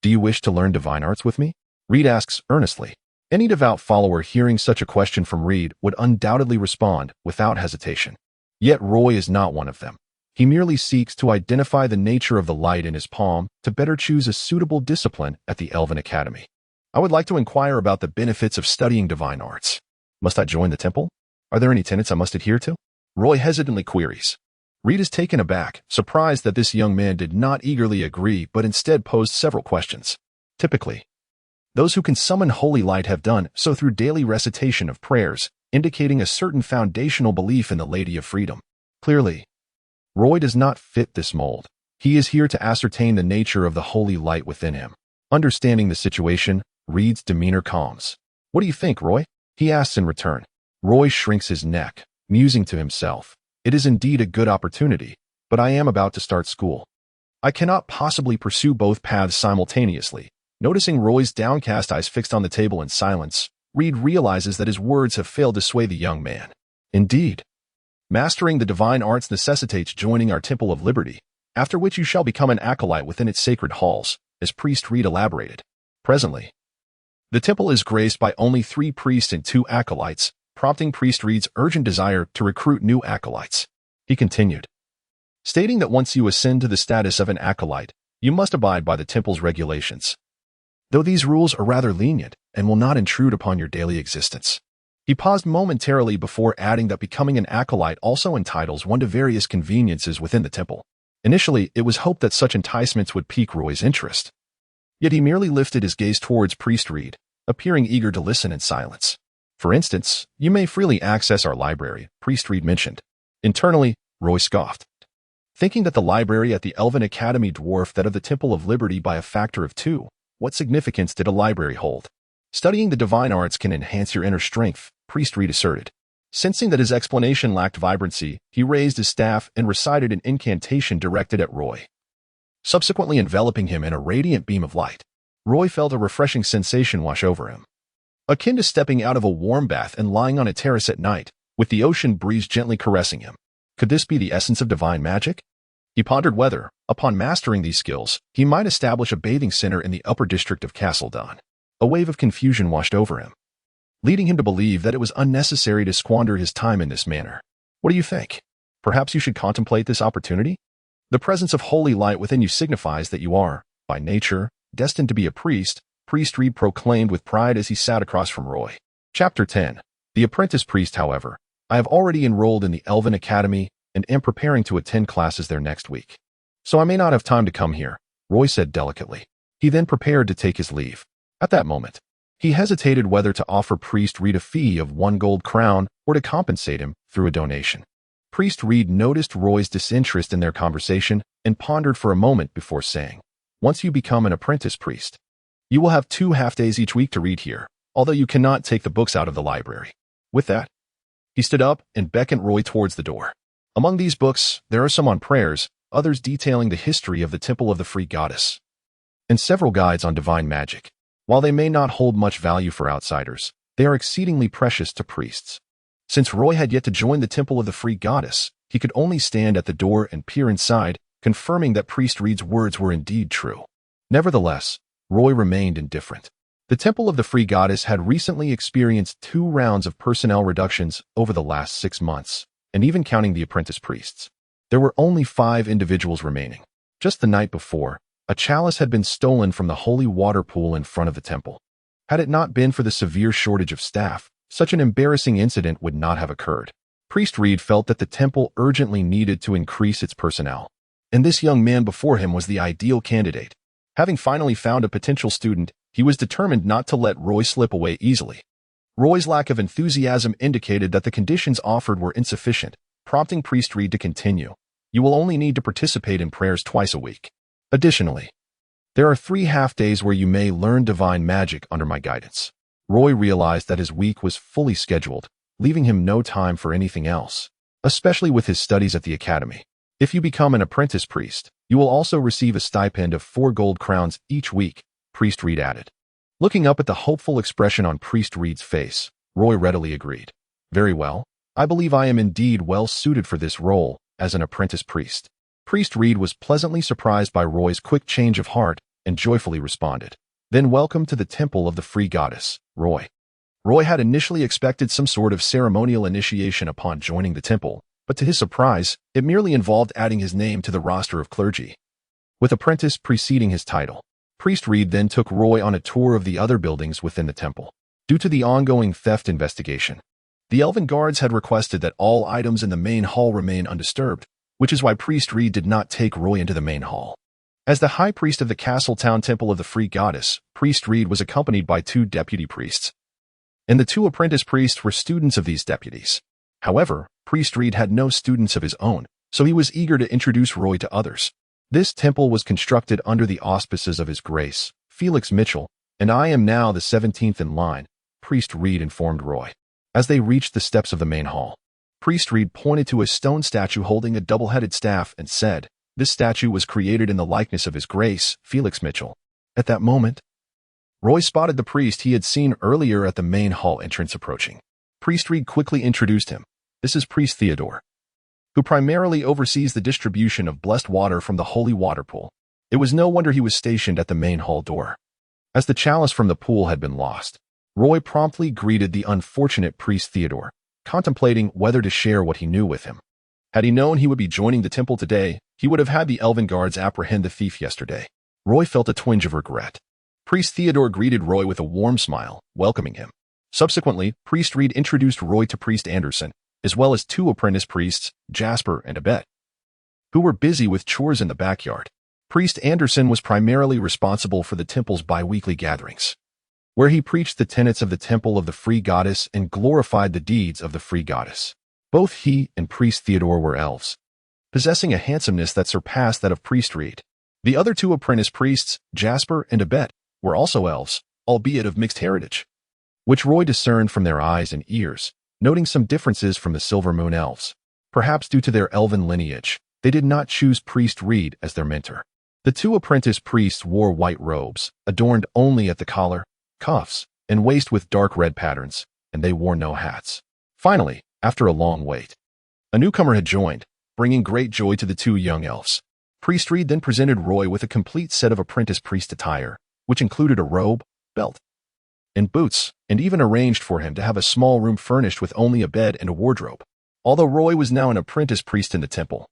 Do you wish to learn divine arts with me?" Reed asks earnestly. Any devout follower hearing such a question from Reed would undoubtedly respond without hesitation. Yet Roy is not one of them. He merely seeks to identify the nature of the light in his palm to better choose a suitable discipline at the Elven Academy. "I would like to inquire about the benefits of studying divine arts. Must I join the temple? Are there any tenets I must adhere to?" Roy hesitantly queries. Reed is taken aback, surprised that this young man did not eagerly agree but instead posed several questions. Typically, those who can summon holy light have done so through daily recitation of prayers, indicating a certain foundational belief in the Lady of Freedom. Clearly, Roy does not fit this mold. He is here to ascertain the nature of the holy light within him. Understanding the situation, Reed's demeanor calms. "What do you think, Roy?" he asks in return. Roy shrinks his neck, musing to himself. "It is indeed a good opportunity, but I am about to start school. I cannot possibly pursue both paths simultaneously." Noticing Roy's downcast eyes fixed on the table in silence, Reed realizes that his words have failed to sway the young man. "Indeed, mastering the divine arts necessitates joining our Temple of Liberty, after which you shall become an acolyte within its sacred halls," as Priest Reed elaborated. Presently, the temple is graced by only 3 priests and 2 acolytes, prompting Priest Reed's urgent desire to recruit new acolytes. He continued, stating that once you ascend to the status of an acolyte, you must abide by the temple's regulations, though these rules are rather lenient and will not intrude upon your daily existence. He paused momentarily before adding that becoming an acolyte also entitles one to various conveniences within the temple. Initially, it was hoped that such enticements would pique Roy's interest. Yet he merely lifted his gaze towards Priest Reed, appearing eager to listen in silence. "For instance, you may freely access our library," Priest Reed mentioned. Internally, Roy scoffed, thinking that the library at the Elven Academy dwarfed that of the Temple of Liberty by a factor of 2. What significance did a library hold? "Studying the divine arts can enhance your inner strength," Priest Reed asserted. Sensing that his explanation lacked vibrancy, he raised his staff and recited an incantation directed at Roy. subsequently enveloping him in a radiant beam of light. Roy felt a refreshing sensation wash over him, akin to stepping out of a warm bath and lying on a terrace at night, with the ocean breeze gently caressing him. Could this be the essence of divine magic? He pondered whether, upon mastering these skills, he might establish a bathing center in the upper district of Castle Dawn. A wave of confusion washed over him, leading him to believe that it was unnecessary to squander his time in this manner. What do you think? Perhaps you should contemplate this opportunity? The presence of holy light within you signifies that you are, by nature, destined to be a priest, Priest Reed proclaimed with pride as he sat across from Roy. Chapter 10. The Apprentice Priest, however. I have already enrolled in the Elven Academy and am preparing to attend classes there next week. So I may not have time to come here, Roy said delicately. He then prepared to take his leave. At that moment, he hesitated whether to offer Priest Reed a fee of 1 gold crown or to compensate him through a donation. Priest Reed noticed Roy's disinterest in their conversation and pondered for a moment before saying, "Once you become an apprentice priest, you will have 2 half-days each week to read here, although you cannot take the books out of the library." With that, he stood up and beckoned Roy towards the door. Among these books, there are some on prayers, others detailing the history of the Temple of the Free Goddess, and several guides on divine magic. While they may not hold much value for outsiders, they are exceedingly precious to priests. Since Roy had yet to join the Temple of the Free Goddess, he could only stand at the door and peer inside, confirming that Priest Reed's words were indeed true. Nevertheless, Roy remained indifferent. The Temple of the Free Goddess had recently experienced 2 rounds of personnel reductions over the last 6 months, and even counting the apprentice priests, there were only 5 individuals remaining. Just the night before, a chalice had been stolen from the holy water pool in front of the temple. Had it not been for the severe shortage of staff, such an embarrassing incident would not have occurred. Priest Reed felt that the temple urgently needed to increase its personnel, and this young man before him was the ideal candidate. Having finally found a potential student, he was determined not to let Roy slip away easily. Roy's lack of enthusiasm indicated that the conditions offered were insufficient, prompting Priest Reed to continue. "You will only need to participate in prayers twice a week. Additionally, there are 3 half-days where you may learn divine magic under my guidance." Roy realized that his week was fully scheduled, leaving him no time for anything else, especially with his studies at the academy. "If you become an apprentice priest, you will also receive a stipend of 4 gold crowns each week," Priest Reed added. Looking up at the hopeful expression on Priest Reed's face, Roy readily agreed. "Very well. I believe I am indeed well suited for this role as an apprentice priest." Priest Reed was pleasantly surprised by Roy's quick change of heart and joyfully responded, "Then welcome to the Temple of the Free Goddess, Roy." Roy had initially expected some sort of ceremonial initiation upon joining the temple, but to his surprise, it merely involved adding his name to the roster of clergy, with apprentice preceding his title. Priest Reed then took Roy on a tour of the other buildings within the temple. Due to the ongoing theft investigation, the Elven Guards had requested that all items in the main hall remain undisturbed, which is why Priest Reed did not take Roy into the main hall. As the High Priest of the Castletown Temple of the Free Goddess, Priest Reed was accompanied by 2 deputy priests, and the 2 apprentice priests were students of these deputies. However, Priest Reed had no students of his own, so he was eager to introduce Roy to others. This temple was constructed under the auspices of His Grace, Felix Mitchell, and I am now the 17th in line, Priest Reed informed Roy. As they reached the steps of the main hall, Priest Reed pointed to a stone statue holding a double-headed staff and said, "This statue was created in the likeness of His Grace, Felix Mitchell." At that moment, Roy spotted the priest he had seen earlier at the main hall entrance approaching. Priest Reed quickly introduced him. "This is Priest Theodore, who primarily oversees the distribution of blessed water from the holy water pool." It was no wonder he was stationed at the main hall door. As the chalice from the pool had been lost, Roy promptly greeted the unfortunate Priest Theodore, contemplating whether to share what he knew with him. Had he known he would be joining the temple today, he would have had the Elven Guards apprehend the thief yesterday. Roy felt a twinge of regret. Priest Theodore greeted Roy with a warm smile, welcoming him. Subsequently, Priest Reed introduced Roy to Priest Anderson, as well as 2 apprentice priests, Jasper and Abet, who were busy with chores in the backyard. Priest Anderson was primarily responsible for the temple's bi-weekly gatherings, where he preached the tenets of the Temple of the Free Goddess and glorified the deeds of the Free Goddess. Both he and Priest Theodore were elves, possessing a handsomeness that surpassed that of Priest Reed. The other 2 apprentice priests, Jasper and Abet, were also elves, albeit of mixed heritage, which Roy discerned from their eyes and ears, noting some differences from the Silver Moon Elves. Perhaps due to their elven lineage, they did not choose Priest Reed as their mentor. The two apprentice priests wore white robes, adorned only at the collar, cuffs, and waist with dark red patterns, and they wore no hats. Finally, after a long wait, a newcomer had joined, bringing great joy to the two young elves. Priest Reed then presented Roy with a complete set of apprentice priest attire, which included a robe, belt, and boots, and even arranged for him to have a small room furnished with only a bed and a wardrobe. Although Roy was now an apprentice priest in the temple,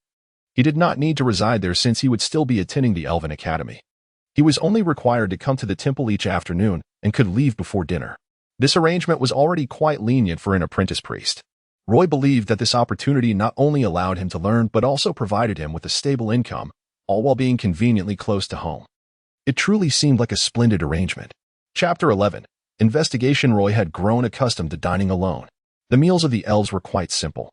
he did not need to reside there since he would still be attending the Elven Academy. He was only required to come to the temple each afternoon and could leave before dinner. This arrangement was already quite lenient for an apprentice priest. Roy believed that this opportunity not only allowed him to learn but also provided him with a stable income, all while being conveniently close to home. It truly seemed like a splendid arrangement. Chapter 11. Investigation. Roy had grown accustomed to dining alone. The meals of the elves were quite simple,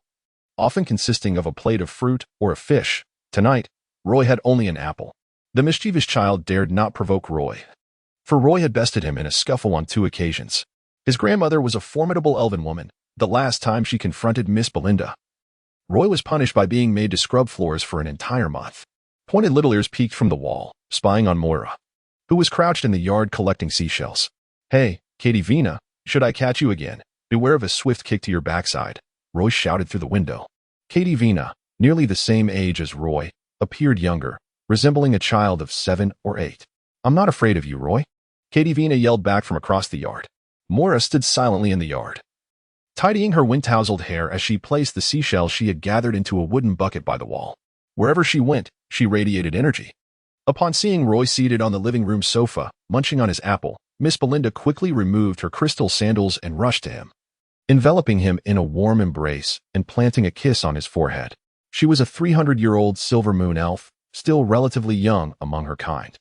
often consisting of a plate of fruit or a fish. Tonight, Roy had only an apple. The mischievous child dared not provoke Roy, for Roy had bested him in a scuffle on 2 occasions. His grandmother was a formidable elven woman. The last time she confronted Miss Belinda, Roy was punished by being made to scrub floors for an entire month. Pointed little ears peeked from the wall, spying on Moira, who was crouched in the yard collecting seashells. "Hey, Katie Vina, should I catch you again? Beware of a swift kick to your backside," Roy shouted through the window. Katie Vina, nearly the same age as Roy, appeared younger, resembling a child of 7 or 8. "I'm not afraid of you, Roy," Katie Vina yelled back from across the yard. Moira stood silently in the yard, tidying her wind-tousled hair as she placed the seashells she had gathered into a wooden bucket by the wall. Wherever she went, she radiated energy. Upon seeing Roy seated on the living room sofa, munching on his apple, Miss Belinda quickly removed her crystal sandals and rushed to him, enveloping him in a warm embrace and planting a kiss on his forehead. She was a 300-year-old silver moon elf, still relatively young among her kind.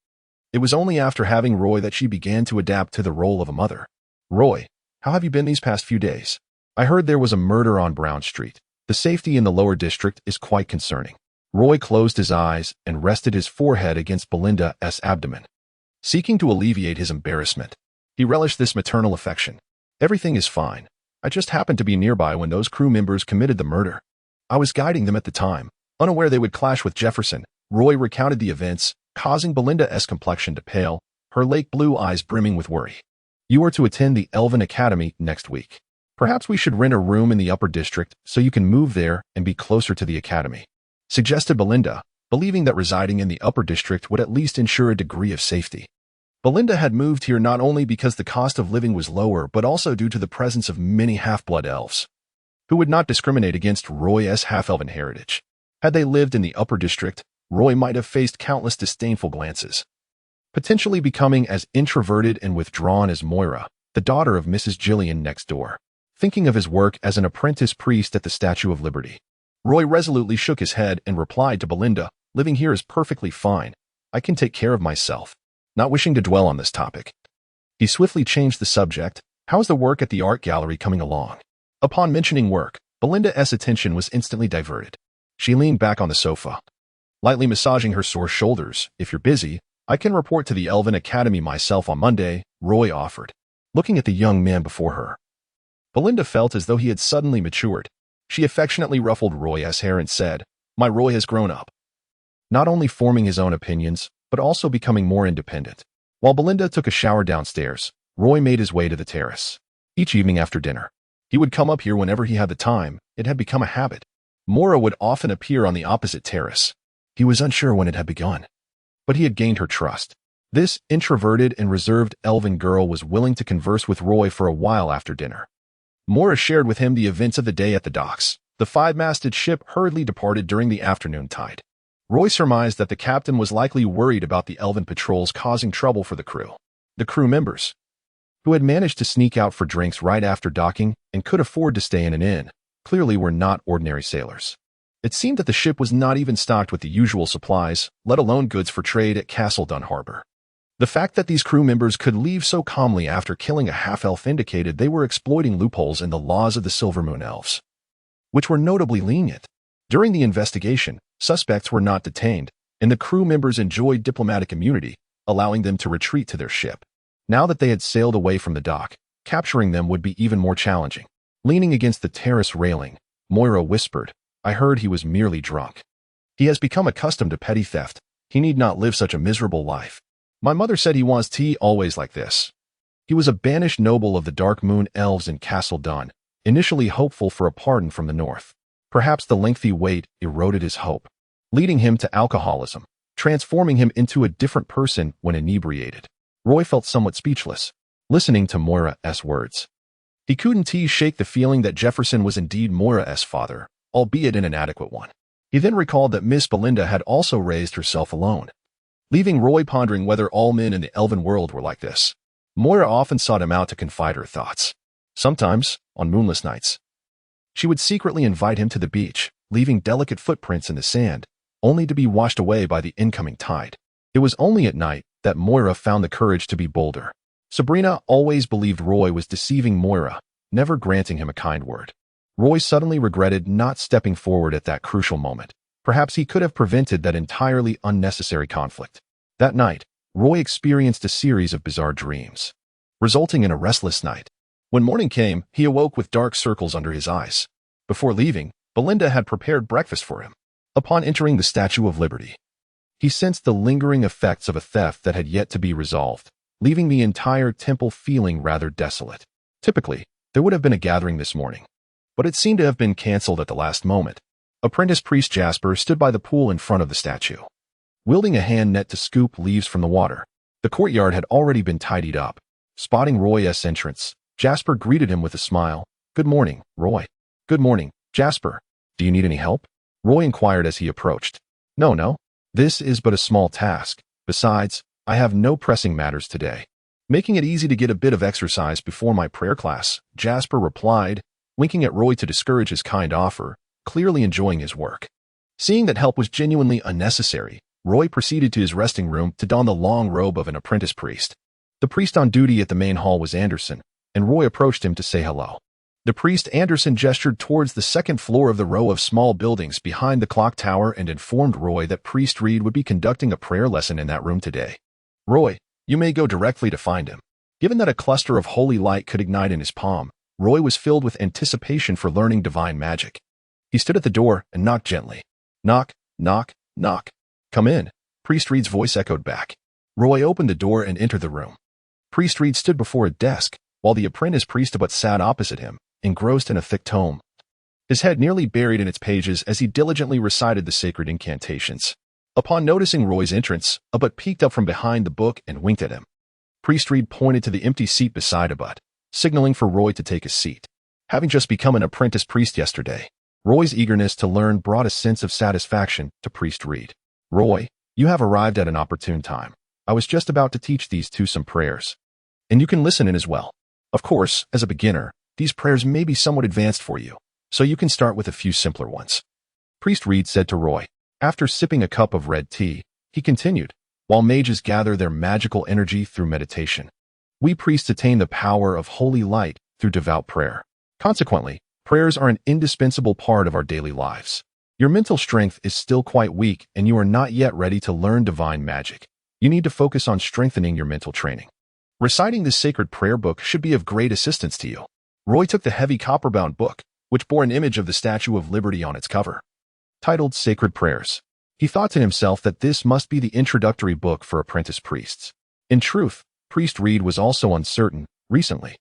It was only after having Roy that she began to adapt to the role of a mother. "Roy, how have you been these past few days? I heard there was a murder on Brown Street. The safety in the lower district is quite concerning." Roy closed his eyes and rested his forehead against Belinda's abdomen, seeking to alleviate his embarrassment. He relished this maternal affection. "Everything is fine. I just happened to be nearby when those crew members committed the murder. I was guiding them at the time, unaware they would clash with Jefferson." Roy recounted the events, causing Belinda's complexion to pale, her lake blue eyes brimming with worry. "You are to attend the Elven Academy next week. Perhaps we should rent a room in the upper district so you can move there and be closer to the academy," suggested Belinda, believing that residing in the upper district would at least ensure a degree of safety. Belinda had moved here not only because the cost of living was lower but also due to the presence of many half-blood elves, who would not discriminate against Roy's half-elven heritage. Had they lived in the upper district, Roy might have faced countless disdainful glances, potentially becoming as introverted and withdrawn as Moira, the daughter of Mrs. Gillian next door. Thinking of his work as an apprentice priest at the Statue of Liberty, Roy resolutely shook his head and replied to Belinda, "Living here is perfectly fine. I can take care of myself." Not wishing to dwell on this topic, he swiftly changed the subject. "How's the work at the art gallery coming along?" Upon mentioning work, Belinda's attention was instantly diverted. She leaned back on the sofa, lightly massaging her sore shoulders. "If you're busy, I can report to the Elven Academy myself on Monday," Roy offered. Looking at the young man before her, Belinda felt as though he had suddenly matured. She affectionately ruffled Roy's hair and said, "My Roy has grown up, not only forming his own opinions, but also becoming more independent." While Belinda took a shower downstairs, Roy made his way to the terrace. Each evening after dinner, he would come up here whenever he had the time. It had become a habit. Moira would often appear on the opposite terrace. He was unsure when it had begun, but he had gained her trust. This introverted and reserved elven girl was willing to converse with Roy for a while after dinner. Moira shared with him the events of the day at the docks. The 5-masted ship hurriedly departed during the afternoon tide. Roy surmised that the captain was likely worried about the elven patrols causing trouble for the crew. The crew members, who had managed to sneak out for drinks right after docking and could afford to stay in an inn, clearly were not ordinary sailors. It seemed that the ship was not even stocked with the usual supplies, let alone goods for trade at Castle Dun Harbor. The fact that these crew members could leave so calmly after killing a half-elf indicated they were exploiting loopholes in the laws of the Silvermoon Elves, which were notably lenient. During the investigation, suspects were not detained, and the crew members enjoyed diplomatic immunity, allowing them to retreat to their ship. Now that they had sailed away from the dock, capturing them would be even more challenging. Leaning against the terrace railing, Moira whispered, "I heard he was merely drunk. He has become accustomed to petty theft. He need not live such a miserable life. My mother said he wants tea always like this. He was a banished noble of the Dark Moon Elves in Castle Dun, initially hopeful for a pardon from the north. Perhaps the lengthy wait eroded his hope, leading him to alcoholism, transforming him into a different person when inebriated. Roy felt somewhat speechless, listening to Moira's words. He couldn't shake the feeling that Jefferson was indeed Moira's father, albeit an inadequate one. He then recalled that Miss Belinda had also raised herself alone, leaving Roy pondering whether all men in the elven world were like this. Moira often sought him out to confide her thoughts. Sometimes, on moonless nights, she would secretly invite him to the beach, leaving delicate footprints in the sand, only to be washed away by the incoming tide. It was only at night that Moira found the courage to be bolder. Sabrina always believed Roy was deceiving Moira, never granting him a kind word. Roy suddenly regretted not stepping forward at that crucial moment. Perhaps he could have prevented that entirely unnecessary conflict. That night, Roy experienced a series of bizarre dreams, resulting in a restless night. When morning came, he awoke with dark circles under his eyes. Before leaving, Belinda had prepared breakfast for him. Upon entering the Statue of Liberty, he sensed the lingering effects of a theft that had yet to be resolved, leaving the entire temple feeling rather desolate. Typically, there would have been a gathering this morning, but it seemed to have been cancelled at the last moment. Apprentice priest Jasper stood by the pool in front of the statue, wielding a hand net to scoop leaves from the water. The courtyard had already been tidied up. Spotting Roy's entrance, Jasper greeted him with a smile. "Good morning, Roy." "Good morning, Jasper. Do you need any help?" Roy inquired as he approached. No. This is but a small task. Besides, I have no pressing matters today. Making it easy to get a bit of exercise before my prayer class, Jasper replied, winking at Roy to discourage his kind offer, clearly enjoying his work. Seeing that help was genuinely unnecessary, Roy proceeded to his resting room to don the long robe of an apprentice priest. The priest on duty at the main hall was Anderson, and Roy approached him to say hello. The priest Anderson gestured towards the second floor of the row of small buildings behind the clock tower and informed Roy that Priest Reed would be conducting a prayer lesson in that room today. "Roy, you may go directly to find him." Given that a cluster of holy light could ignite in his palm, Roy was filled with anticipation for learning divine magic. He stood at the door and knocked gently. "Knock, knock, knock." "Come in," Priest Reed's voice echoed back. Roy opened the door and entered the room. Priest Reed stood before a desk, while the apprentice priest sat opposite him, engrossed in a thick tome, his head nearly buried in its pages as he diligently recited the sacred incantations. Upon noticing Roy's entrance, Abbot peeked up from behind the book and winked at him. Priest Reed pointed to the empty seat beside Abbot, signaling for Roy to take a seat. Having just become an apprentice priest yesterday, Roy's eagerness to learn brought a sense of satisfaction to Priest Reed. "Roy, you have arrived at an opportune time. I was just about to teach these two some prayers, and you can listen in as well. Of course, as a beginner, these prayers may be somewhat advanced for you, so you can start with a few simpler ones," Priest Reed said to Roy. After sipping a cup of red tea, he continued, "While mages gather their magical energy through meditation, we priests attain the power of holy light through devout prayer. Consequently, prayers are an indispensable part of our daily lives. Your mental strength is still quite weak and you are not yet ready to learn divine magic. You need to focus on strengthening your mental training. Reciting this sacred prayer book should be of great assistance to you." Roy took the heavy copper-bound book, which bore an image of the Statue of Liberty on its cover, titled Sacred Prayers. He thought to himself that this must be the introductory book for apprentice priests. In truth, Priest Reed was also uncertain. Recently,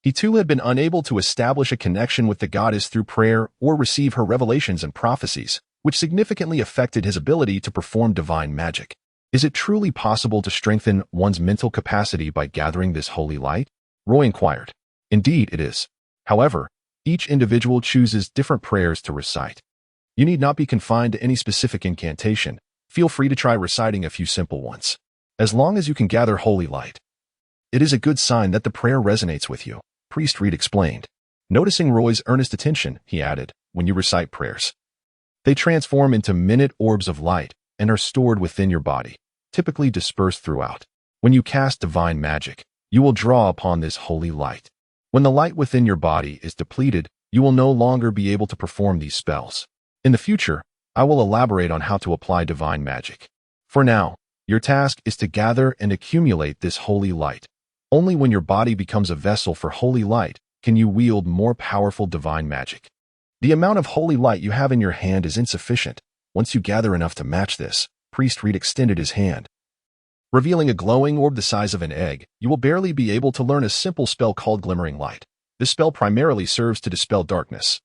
he too had been unable to establish a connection with the goddess through prayer or receive her revelations and prophecies, which significantly affected his ability to perform divine magic. Is it truly possible to strengthen one's mental capacity by gathering this holy light? Roy inquired. Indeed, it is. However, each individual chooses different prayers to recite. You need not be confined to any specific incantation. Feel free to try reciting a few simple ones. As long as you can gather holy light, it is a good sign that the prayer resonates with you, Priest Reed explained. Noticing Roy's earnest attention, he added, "When you recite prayers, they transform into minute orbs of light and are stored within your body, typically dispersed throughout. When you cast divine magic, you will draw upon this holy light. When the light within your body is depleted, you will no longer be able to perform these spells. In the future, I will elaborate on how to apply divine magic. For now, your task is to gather and accumulate this holy light. Only when your body becomes a vessel for holy light can you wield more powerful divine magic. The amount of holy light you have in your hand is insufficient. Once you gather enough to match this, Priest Reed extended his hand, revealing a glowing orb the size of an egg. You will barely be able to learn a simple spell called Glimmering Light. This spell primarily serves to dispel darkness,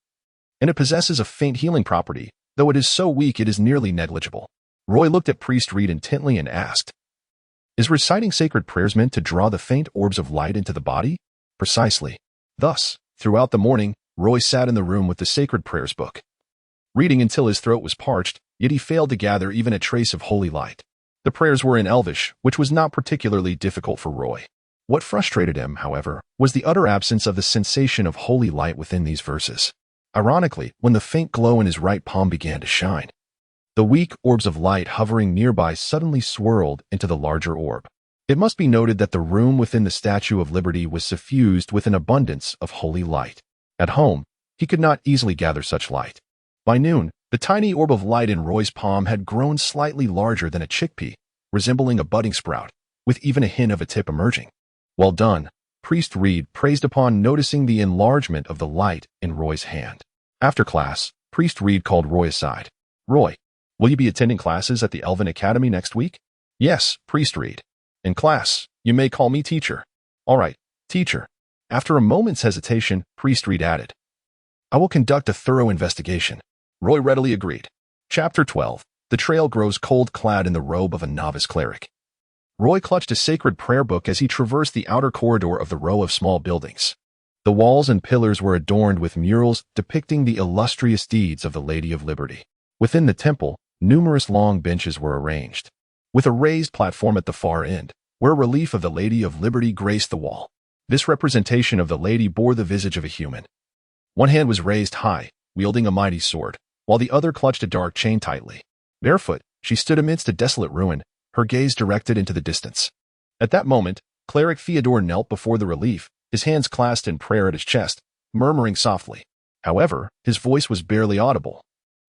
and it possesses a faint healing property, though it is so weak it is nearly negligible. Roy looked at Priest Reed intently and asked, "Is reciting sacred prayers meant to draw the faint orbs of light into the body?" "Precisely." Thus, throughout the morning, Roy sat in the room with the sacred prayers book, reading until his throat was parched, yet he failed to gather even a trace of holy light. The prayers were in Elvish, which was not particularly difficult for Roy. What frustrated him, however, was the utter absence of the sensation of holy light within these verses. Ironically, when the faint glow in his right palm began to shine, the weak orbs of light hovering nearby suddenly swirled into the larger orb. It must be noted that the room within the Statue of Liberty was suffused with an abundance of holy light. At home, he could not easily gather such light. By noon, the tiny orb of light in Roy's palm had grown slightly larger than a chickpea, resembling a budding sprout, with even a hint of a tip emerging. "Well done," Priest Reed praised upon noticing the enlargement of the light in Roy's hand. After class, Priest Reed called Roy aside. "Roy, will you be attending classes at the Elven Academy next week?" "Yes, Priest Reed." "In class, you may call me teacher." "All right, teacher." After a moment's hesitation, Priest Reed added, "I will conduct a thorough investigation." Roy readily agreed. Chapter 12. The trail grows cold-clad in the robe of a novice cleric. Roy clutched a sacred prayer book as he traversed the outer corridor of the row of small buildings. The walls and pillars were adorned with murals depicting the illustrious deeds of the Lady of Liberty. Within the temple, numerous long benches were arranged, with a raised platform at the far end, where a relief of the Lady of Liberty graced the wall. This representation of the lady bore the visage of a human. One hand was raised high, wielding a mighty sword, while the other clutched a dark chain tightly. Barefoot, she stood amidst a desolate ruin, her gaze directed into the distance. At that moment, Cleric Theodore knelt before the relief, his hands clasped in prayer at his chest, murmuring softly. However, his voice was barely audible,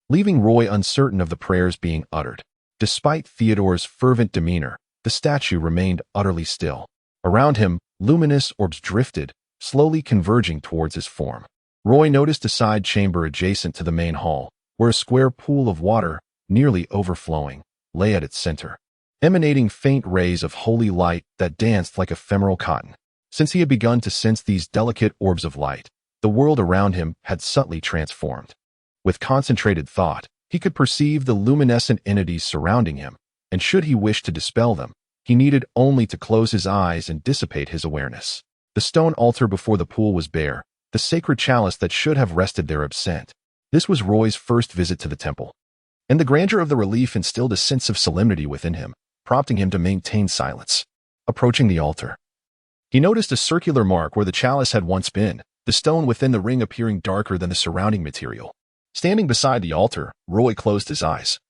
leaving Roy uncertain of the prayers being uttered. Despite Theodore's fervent demeanor, the statue remained utterly still. Around him, luminous orbs drifted, slowly converging towards his form. Roy noticed a side chamber adjacent to the main hall, where a square pool of water, nearly overflowing, lay at its center, emanating faint rays of holy light that danced like ephemeral cotton. Since he had begun to sense these delicate orbs of light, the world around him had subtly transformed. With concentrated thought, he could perceive the luminescent entities surrounding him, and should he wish to dispel them, he needed only to close his eyes and dissipate his awareness. The stone altar before the pool was bare, the sacred chalice that should have rested there absent. This was Roy's first visit to the temple, and the grandeur of the relief instilled a sense of solemnity within him, prompting him to maintain silence. Approaching the altar, he noticed a circular mark where the chalice had once been, the stone within the ring appearing darker than the surrounding material. Standing beside the altar, Roy closed his eyes,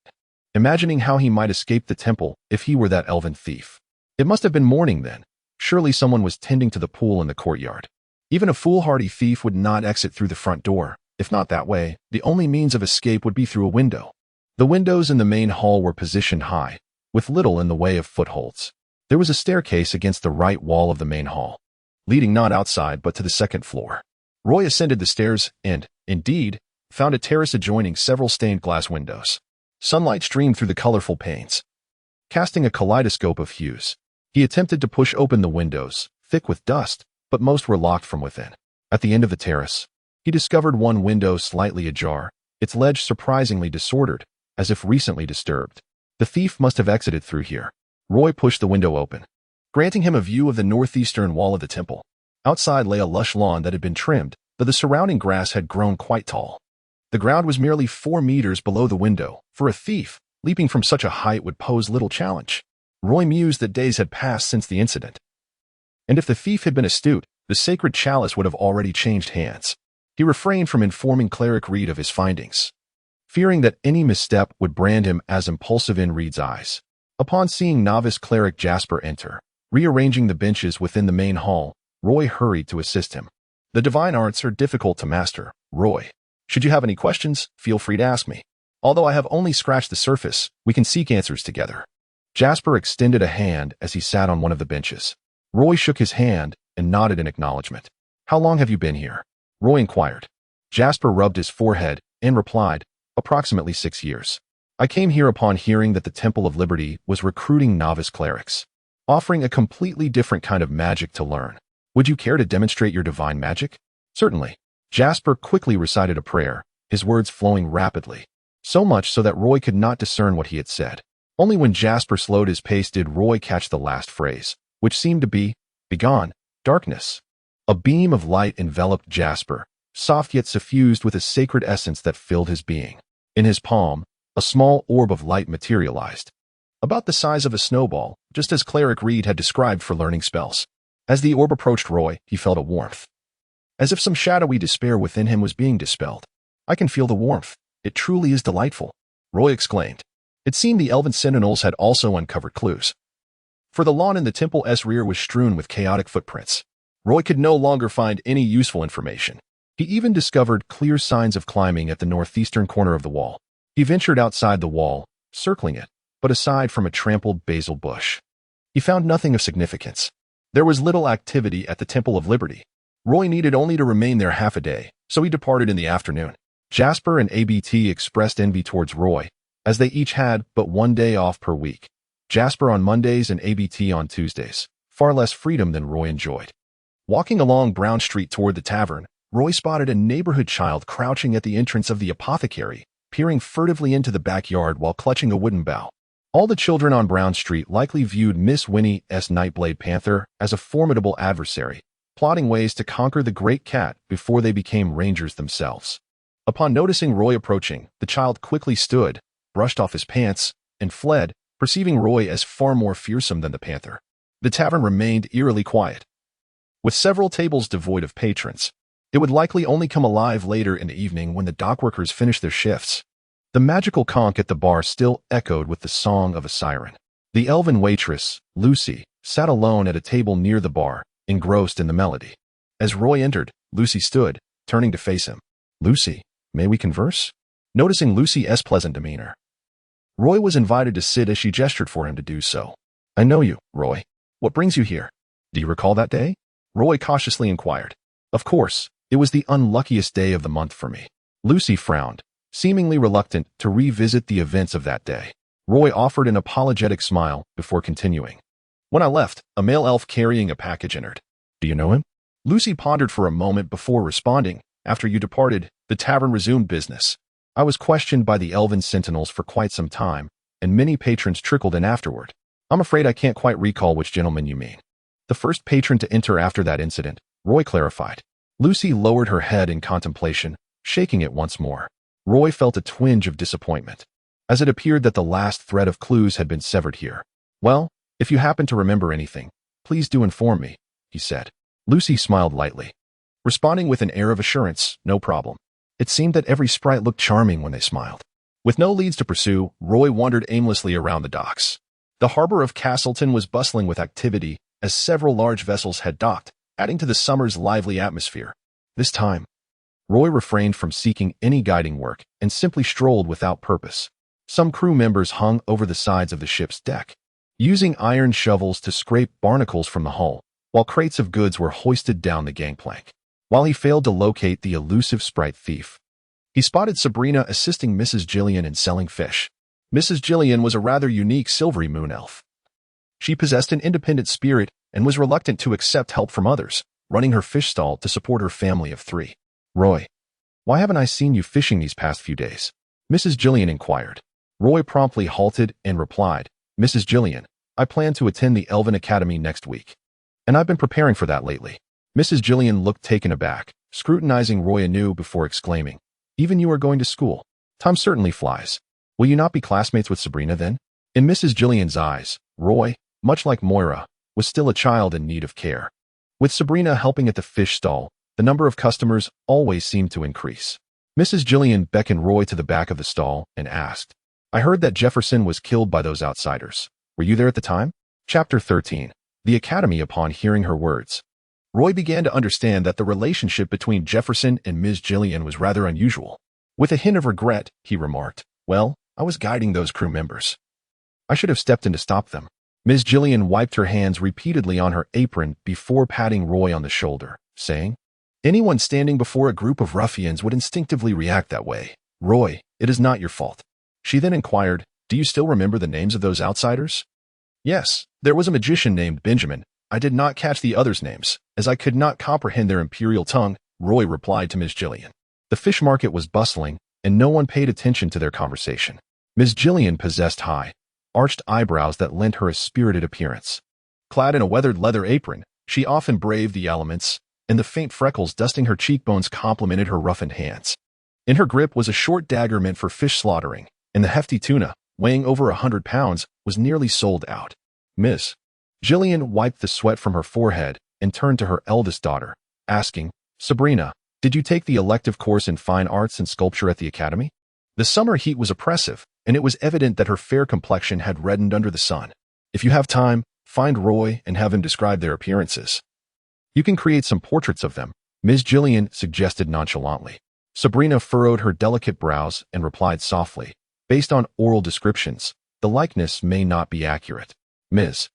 imagining how he might escape the temple if he were that elven thief. It must have been morning then. Surely someone was tending to the pool in the courtyard. Even a foolhardy thief would not exit through the front door. If not that way, the only means of escape would be through a window. The windows in the main hall were positioned high, with little in the way of footholds. There was a staircase against the right wall of the main hall, leading not outside but to the second floor. Roy ascended the stairs and, indeed, found a terrace adjoining several stained glass windows. Sunlight streamed through the colorful panes, casting a kaleidoscope of hues. He attempted to push open the windows, thick with dust, but most were locked from within. At the end of the terrace, he discovered one window slightly ajar, its ledge surprisingly disordered, as if recently disturbed. The thief must have exited through here. Roy pushed the window open, granting him a view of the northeastern wall of the temple. Outside lay a lush lawn that had been trimmed, though the surrounding grass had grown quite tall. The ground was merely 4 meters below the window. For a thief, leaping from such a height would pose little challenge. Roy mused that days had passed since the incident, and if the thief had been astute, the sacred chalice would have already changed hands. He refrained from informing Cleric Reed of his findings, fearing that any misstep would brand him as impulsive in Reed's eyes. Upon seeing novice cleric Jasper enter, rearranging the benches within the main hall, Roy hurried to assist him. The divine arts are difficult to master, Roy. Should you have any questions, feel free to ask me. Although I have only scratched the surface, we can seek answers together. Jasper extended a hand as he sat on one of the benches. Roy shook his hand and nodded in acknowledgement. How long have you been here? Roy inquired. Jasper rubbed his forehead and replied, approximately 6 years. I came here upon hearing that the Temple of Liberty was recruiting novice clerics, offering a completely different kind of magic to learn. Would you care to demonstrate your divine magic? Certainly. Jasper quickly recited a prayer, his words flowing rapidly, so much so that Roy could not discern what he had said. Only when Jasper slowed his pace did Roy catch the last phrase, which seemed to be, "Begone, darkness." A beam of light enveloped Jasper, soft yet suffused with a sacred essence that filled his being. In his palm, a small orb of light materialized, about the size of a snowball, just as Cleric Reed had described for learning spells. As the orb approached Roy, he felt a warmth, as if some shadowy despair within him was being dispelled. "I can feel the warmth. It truly is delightful," Roy exclaimed. It seemed the elven sentinels had also uncovered clues, for the lawn in the temple's rear was strewn with chaotic footprints. Roy could no longer find any useful information. He even discovered clear signs of climbing at the northeastern corner of the wall. He ventured outside the wall, circling it, but aside from a trampled basil bush, he found nothing of significance. There was little activity at the Temple of Liberty. Roy needed only to remain there half a day, so he departed in the afternoon. Jasper and ABT expressed envy towards Roy, as they each had but one day off per week. Jasper on Mondays and ABT on Tuesdays, far less freedom than Roy enjoyed. Walking along Brown Street toward the tavern, Roy spotted a neighborhood child crouching at the entrance of the apothecary, peering furtively into the backyard while clutching a wooden bow. All the children on Brown Street likely viewed Miss Winnie's Nightblade Panther as a formidable adversary, plotting ways to conquer the great cat before they became rangers themselves. Upon noticing Roy approaching, the child quickly stood, brushed off his pants, and fled, perceiving Roy as far more fearsome than the panther. The tavern remained eerily quiet, with several tables devoid of patrons. It would likely only come alive later in the evening when the dockworkers finished their shifts. The magical conch at the bar still echoed with the song of a siren. The elven waitress, Lucy, sat alone at a table near the bar, engrossed in the melody. As Roy entered, Lucy stood, turning to face him. "Lucy, may we converse?" Noticing Lucy's pleasant demeanor, Roy was invited to sit as she gestured for him to do so. "I know you, Roy. What brings you here? Do you recall that day?" Roy cautiously inquired. "Of course, it was the unluckiest day of the month for me." Lucy frowned, seemingly reluctant to revisit the events of that day. Roy offered an apologetic smile before continuing. "When I left, a male elf carrying a package entered. Do you know him?" Lucy pondered for a moment before responding. "After you departed, the tavern resumed business. I was questioned by the elven sentinels for quite some time, and many patrons trickled in afterward. I'm afraid I can't quite recall which gentleman you mean." "The first patron to enter after that incident," Roy clarified. Lucy lowered her head in contemplation, shaking it once more. Roy felt a twinge of disappointment, as it appeared that the last thread of clues had been severed here. "Well, if you happen to remember anything, please do inform me," he said. Lucy smiled lightly, responding with an air of assurance, "No problem." It seemed that every sprite looked charming when they smiled. With no leads to pursue, Roy wandered aimlessly around the docks. The harbor of Castleton was bustling with activity, as several large vessels had docked, adding to the summer's lively atmosphere. This time, Roy refrained from seeking any guiding work and simply strolled without purpose. Some crew members hung over the sides of the ship's deck, using iron shovels to scrape barnacles from the hull, while crates of goods were hoisted down the gangplank. While he failed to locate the elusive sprite thief, he spotted Sabrina assisting Mrs. Jillian in selling fish. Mrs. Jillian was a rather unique silvery moon elf. She possessed an independent spirit and was reluctant to accept help from others, running her fish stall to support her family of 3. "Roy, why haven't I seen you fishing these past few days?" Mrs. Jillian inquired. Roy promptly halted and replied, "Mrs. Jillian, I plan to attend the Elven Academy next week, and I've been preparing for that lately." Mrs. Jillian looked taken aback, scrutinizing Roy anew before exclaiming, "Even you are going to school? Time certainly flies. Will you not be classmates with Sabrina then?" In Mrs. Jillian's eyes, Roy, much like Moira, was still a child in need of care. With Sabrina helping at the fish stall, the number of customers always seemed to increase. Mrs. Jillian beckoned Roy to the back of the stall and asked, "I heard that Jefferson was killed by those outsiders. Were you there at the time?" Chapter 13. The Academy. Upon hearing her words, Roy began to understand that the relationship between Jefferson and Ms. Jillian was rather unusual. With a hint of regret, he remarked, "Well, I was guiding those crew members. I should have stepped in to stop them." Ms. Jillian wiped her hands repeatedly on her apron before patting Roy on the shoulder, saying, "Anyone standing before a group of ruffians would instinctively react that way. Roy, it is not your fault." She then inquired, "Do you still remember the names of those outsiders?" "Yes, there was a magician named Benjamin. I did not catch the others' names, as I could not comprehend their imperial tongue," Roy replied to Ms. Gillian. The fish market was bustling, and no one paid attention to their conversation. Ms. Gillian possessed high, arched eyebrows that lent her a spirited appearance. Clad in a weathered leather apron, she often braved the elements, and the faint freckles dusting her cheekbones complemented her roughened hands. In her grip was a short dagger meant for fish slaughtering, and the hefty tuna, weighing over 100 pounds, was nearly sold out. Miss Gillian wiped the sweat from her forehead and turned to her eldest daughter, asking, "Sabrina, did you take the elective course in fine arts and sculpture at the academy?" The summer heat was oppressive, and it was evident that her fair complexion had reddened under the sun. "If you have time, find Roy and have him describe their appearances. You can create some portraits of them," Ms. Gillian suggested nonchalantly. Sabrina furrowed her delicate brows and replied softly, "Based on oral descriptions, the likeness may not be accurate." Ms.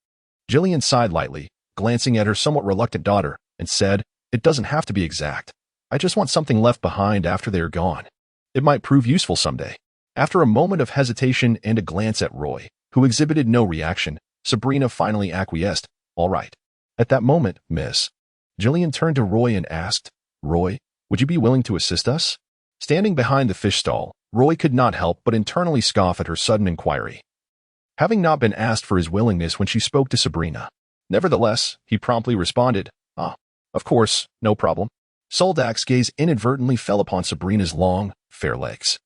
Gillian sighed lightly, glancing at her somewhat reluctant daughter, and said, "It doesn't have to be exact. I just want something left behind after they are gone. It might prove useful someday." After a moment of hesitation and a glance at Roy, who exhibited no reaction, Sabrina finally acquiesced, "All right." At that moment, Ms. Gillian turned to Roy and asked, "Roy, would you be willing to assist us?" Standing behind the fish stall, Roy could not help but internally scoff at her sudden inquiry, having not been asked for his willingness when she spoke to Sabrina. Nevertheless, he promptly responded, "Ah, of course, no problem." Soldak's gaze inadvertently fell upon Sabrina's long, fair legs,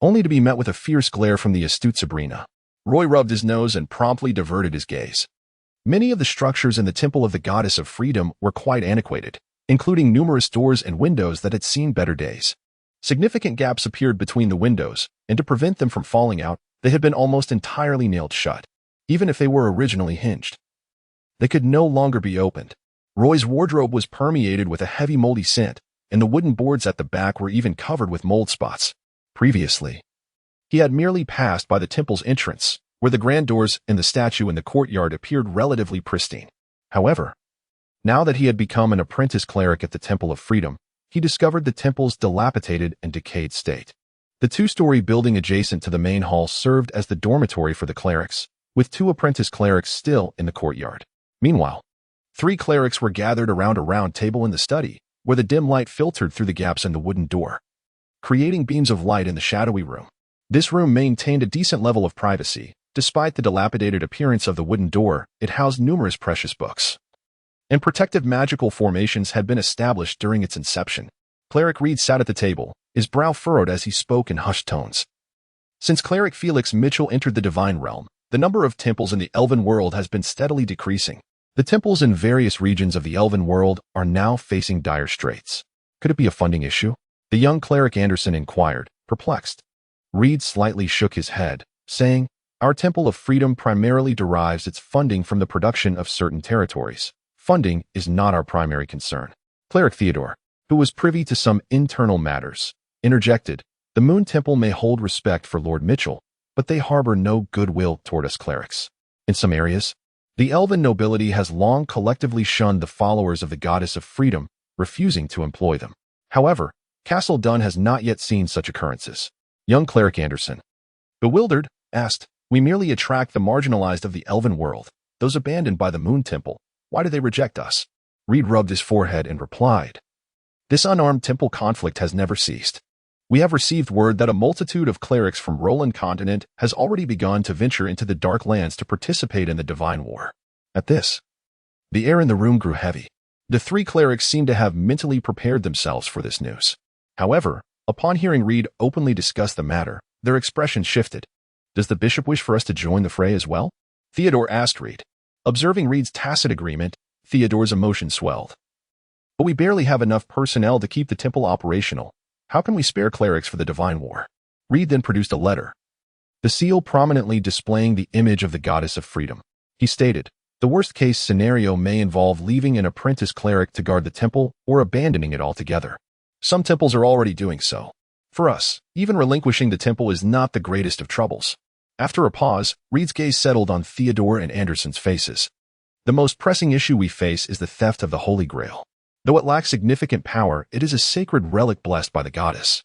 only to be met with a fierce glare from the astute Sabrina. Roy rubbed his nose and promptly diverted his gaze. Many of the structures in the Temple of the Goddess of Freedom were quite antiquated, including numerous doors and windows that had seen better days. Significant gaps appeared between the windows, and to prevent them from falling out, they had been almost entirely nailed shut. Even if they were originally hinged, they could no longer be opened. Roy's wardrobe was permeated with a heavy moldy scent, and the wooden boards at the back were even covered with mold spots. Previously, he had merely passed by the temple's entrance, where the grand doors and the statue in the courtyard appeared relatively pristine. However, now that he had become an apprentice cleric at the Temple of Freedom, he discovered the temple's dilapidated and decayed state. The two-story building adjacent to the main hall served as the dormitory for the clerics, with 2 apprentice clerics still in the courtyard. Meanwhile, 3 clerics were gathered around a round table in the study, where the dim light filtered through the gaps in the wooden door, creating beams of light in the shadowy room. This room maintained a decent level of privacy. Despite the dilapidated appearance of the wooden door, it housed numerous precious books, and protective magical formations had been established during its inception. Cleric Reed sat at the table, his brow furrowed as he spoke in hushed tones. Since Cleric Felix Mitchell entered the Divine Realm, the number of temples in the Elven world has been steadily decreasing. The temples in various regions of the Elven world are now facing dire straits. Could it be a funding issue? The young Cleric Anderson inquired, perplexed. Reed slightly shook his head, saying, "Our Temple of Freedom primarily derives its funding from the production of certain territories. Funding is not our primary concern." Cleric Theodore, who was privy to some internal matters, interjected, "The Moon Temple may hold respect for Lord Mitchell, but they harbor no goodwill toward us clerics. In some areas, the Elven nobility has long collectively shunned the followers of the Goddess of Freedom, refusing to employ them. However, Castle Dunn has not yet seen such occurrences." Young Cleric Anderson, bewildered, asked, "We merely attract the marginalized of the Elven world, those abandoned by the Moon Temple. Why do they reject us?" Reed rubbed his forehead and replied, "This unarmed temple conflict has never ceased. We have received word that a multitude of clerics from Roland Continent has already begun to venture into the Dark Lands to participate in the Divine War." At this, the air in the room grew heavy. The 3 clerics seemed to have mentally prepared themselves for this news. However, upon hearing Reed openly discuss the matter, their expressions shifted. "Does the bishop wish for us to join the fray as well?" Theodore asked Reed. Observing Reed's tacit agreement, Theodore's emotion swelled. "But we barely have enough personnel to keep the temple operational. How can we spare clerics for the Divine War?" Reed then produced a letter, the seal prominently displaying the image of the Goddess of Freedom. He stated, "The worst-case scenario may involve leaving an apprentice cleric to guard the temple or abandoning it altogether. Some temples are already doing so. For us, even relinquishing the temple is not the greatest of troubles." After a pause, Reed's gaze settled on Theodore and Anderson's faces. "The most pressing issue we face is the theft of the Holy Grail. Though it lacks significant power, it is a sacred relic blessed by the goddess.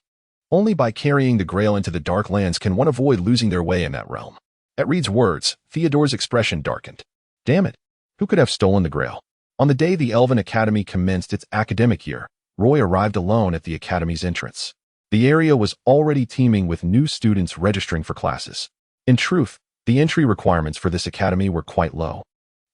Only by carrying the Grail into the Dark Lands can one avoid losing their way in that realm. At Reed's words, Theodore's expression darkened. Damn it! Who could have stolen the Grail? On the day the Elven Academy commenced its academic year, Roy arrived alone at the Academy's entrance. The area was already teeming with new students registering for classes. In truth, the entry requirements for this academy were quite low.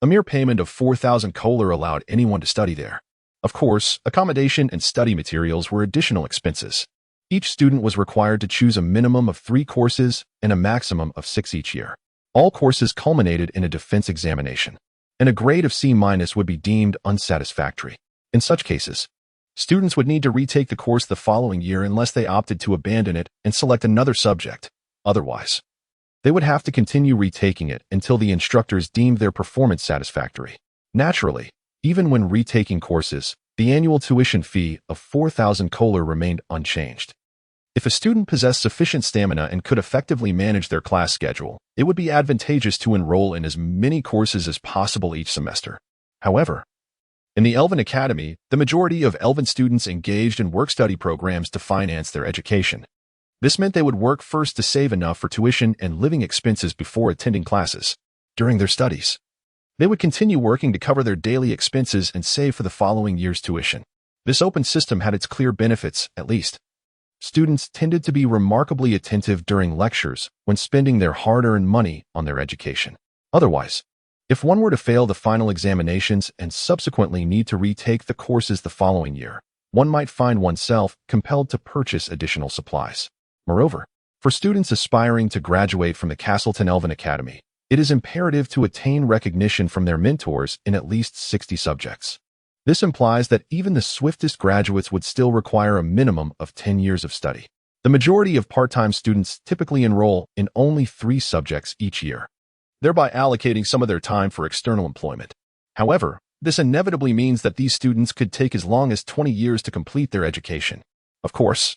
A mere payment of 4,000 kolar allowed anyone to study there. Of course, accommodation and study materials were additional expenses. Each student was required to choose a minimum of 3 courses and a maximum of 6 each year. All courses culminated in a defense examination, and a grade of C- would be deemed unsatisfactory. In such cases, students would need to retake the course the following year unless they opted to abandon it and select another subject. Otherwise, they would have to continue retaking it until the instructors deemed their performance satisfactory. Naturally, even when retaking courses, the annual tuition fee of 4,000 kolar remained unchanged. If a student possessed sufficient stamina and could effectively manage their class schedule, it would be advantageous to enroll in as many courses as possible each semester. However, in the Elven Academy, the majority of Elven students engaged in work-study programs to finance their education. This meant they would work first to save enough for tuition and living expenses before attending classes. During their studies, they would continue working to cover their daily expenses and save for the following year's tuition. This open system had its clear benefits, at least. Students tended to be remarkably attentive during lectures when spending their hard-earned money on their education. Otherwise, if one were to fail the final examinations and subsequently need to retake the courses the following year, one might find oneself compelled to purchase additional supplies. Moreover, for students aspiring to graduate from the Castleton Elven Academy, it is imperative to attain recognition from their mentors in at least 60 subjects. This implies that even the swiftest graduates would still require a minimum of 10 years of study. The majority of part-time students typically enroll in only 3 subjects each year, thereby allocating some of their time for external employment. However, this inevitably means that these students could take as long as 20 years to complete their education. Of course,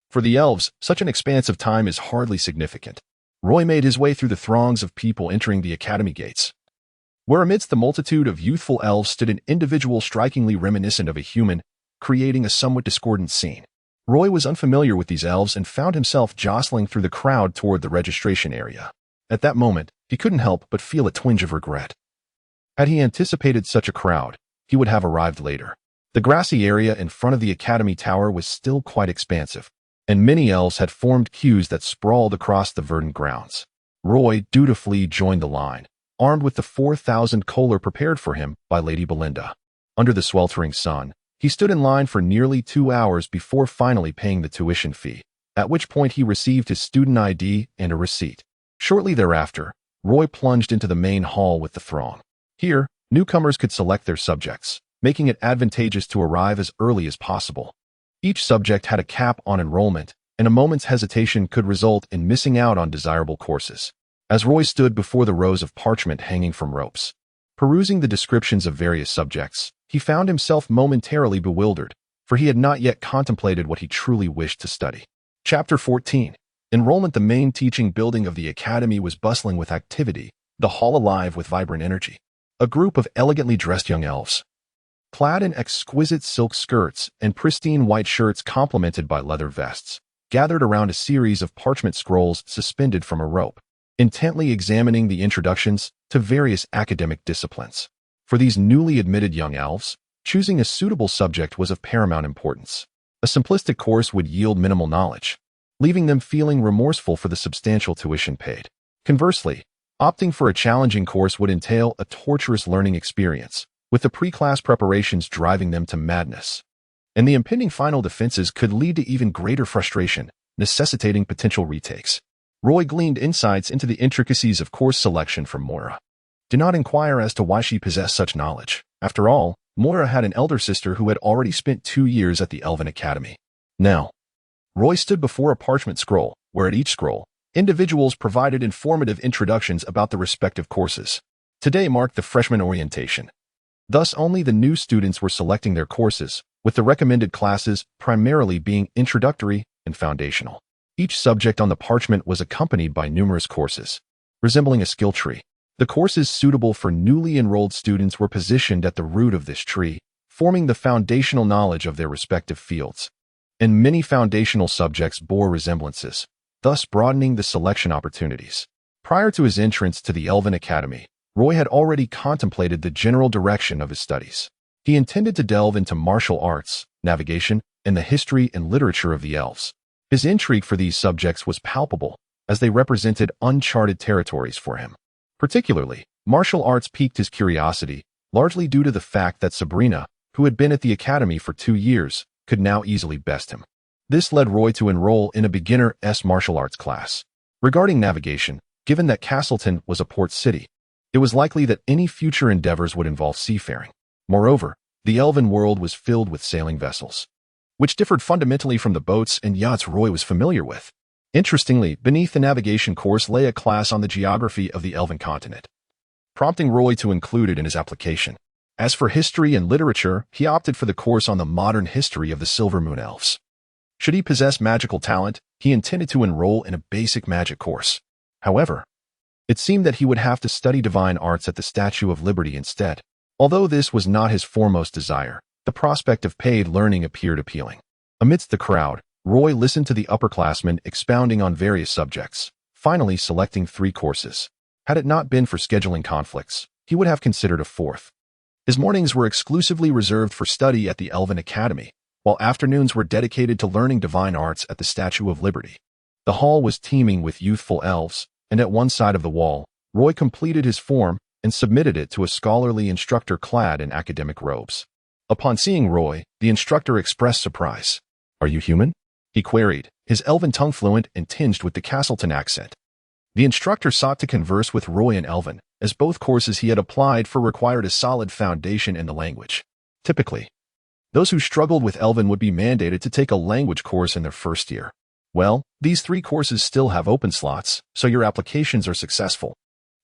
for the Elves, such an expanse of time is hardly significant. Roy made his way through the throngs of people entering the academy gates, where amidst the multitude of youthful elves stood an individual strikingly reminiscent of a human, creating a somewhat discordant scene. Roy was unfamiliar with these elves and found himself jostling through the crowd toward the registration area. At that moment, he couldn't help but feel a twinge of regret. Had he anticipated such a crowd, he would have arrived later. The grassy area in front of the academy tower was still quite expansive, and many elves had formed queues that sprawled across the verdant grounds. Roy dutifully joined the line, armed with the 4,000 kolar prepared for him by Lady Belinda. Under the sweltering sun, he stood in line for nearly 2 hours before finally paying the tuition fee, at which point he received his student ID and a receipt. Shortly thereafter, Roy plunged into the main hall with the throng. Here, newcomers could select their subjects, making it advantageous to arrive as early as possible. Each subject had a cap on enrollment, and a moment's hesitation could result in missing out on desirable courses. As Roy stood before the rows of parchment hanging from ropes, perusing the descriptions of various subjects, he found himself momentarily bewildered, for he had not yet contemplated what he truly wished to study. Chapter 14. Enrollment. The main teaching building of the academy was bustling with activity, the hall alive with vibrant energy. A group of elegantly dressed young elves, clad in exquisite silk skirts and pristine white shirts complemented by leather vests, gathered around a series of parchment scrolls suspended from a rope, intently examining the introductions to various academic disciplines. For these newly admitted young elves, choosing a suitable subject was of paramount importance. A simplistic course would yield minimal knowledge, leaving them feeling remorseful for the substantial tuition paid. Conversely, opting for a challenging course would entail a torturous learning experience, with the pre-class preparations driving them to madness. And the impending final defenses could lead to even greater frustration, necessitating potential retakes. Roy gleaned insights into the intricacies of course selection from Moira. Do not inquire as to why she possessed such knowledge. After all, Moira had an elder sister who had already spent 2 years at the Elven Academy. Now, Roy stood before a parchment scroll, where at each scroll, individuals provided informative introductions about the respective courses. Today marked the freshman orientation. Thus, only the new students were selecting their courses, with the recommended classes primarily being introductory and foundational. Each subject on the parchment was accompanied by numerous courses, resembling a skill tree. The courses suitable for newly enrolled students were positioned at the root of this tree, forming the foundational knowledge of their respective fields. and many foundational subjects bore resemblances, thus broadening the selection opportunities. Prior to his entrance to the Elven Academy, Roy had already contemplated the general direction of his studies. He intended to delve into martial arts, navigation, and the history and literature of the elves. His intrigue for these subjects was palpable, as they represented uncharted territories for him. Particularly, martial arts piqued his curiosity, largely due to the fact that Sabrina, who had been at the academy for 2 years, could now easily best him. This led Roy to enroll in a beginner's martial arts class. Regarding navigation, given that Castleton was a port city, it was likely that any future endeavors would involve seafaring. Moreover, the elven world was filled with sailing vessels, which differed fundamentally from the boats and yachts Roy was familiar with. Interestingly, beneath the navigation course lay a class on the geography of the elven continent, prompting Roy to include it in his application. As for history and literature, he opted for the course on the modern history of the Silvermoon Elves. Should he possess magical talent, he intended to enroll in a basic magic course. However, it seemed that he would have to study divine arts at the Statue of Liberty instead. Although this was not his foremost desire, the prospect of paid learning appeared appealing. Amidst the crowd, Roy listened to the upperclassmen expounding on various subjects, finally selecting 3 courses. Had it not been for scheduling conflicts, he would have considered a 4th. His mornings were exclusively reserved for study at the Elven Academy, while afternoons were dedicated to learning divine arts at the Statue of Liberty. The hall was teeming with youthful elves, and at one side of the wall, Roy completed his form and submitted it to a scholarly instructor clad in academic robes. Upon seeing Roy, the instructor expressed surprise. "Are you human?" he queried, his elven tongue fluent and tinged with the Castleton accent. The instructor sought to converse with Roy in Elven, as both courses he had applied for required a solid foundation in the language. Typically, those who struggled with Elven would be mandated to take a language course in their first year. Well, these 3 courses still have open slots, so your applications are successful.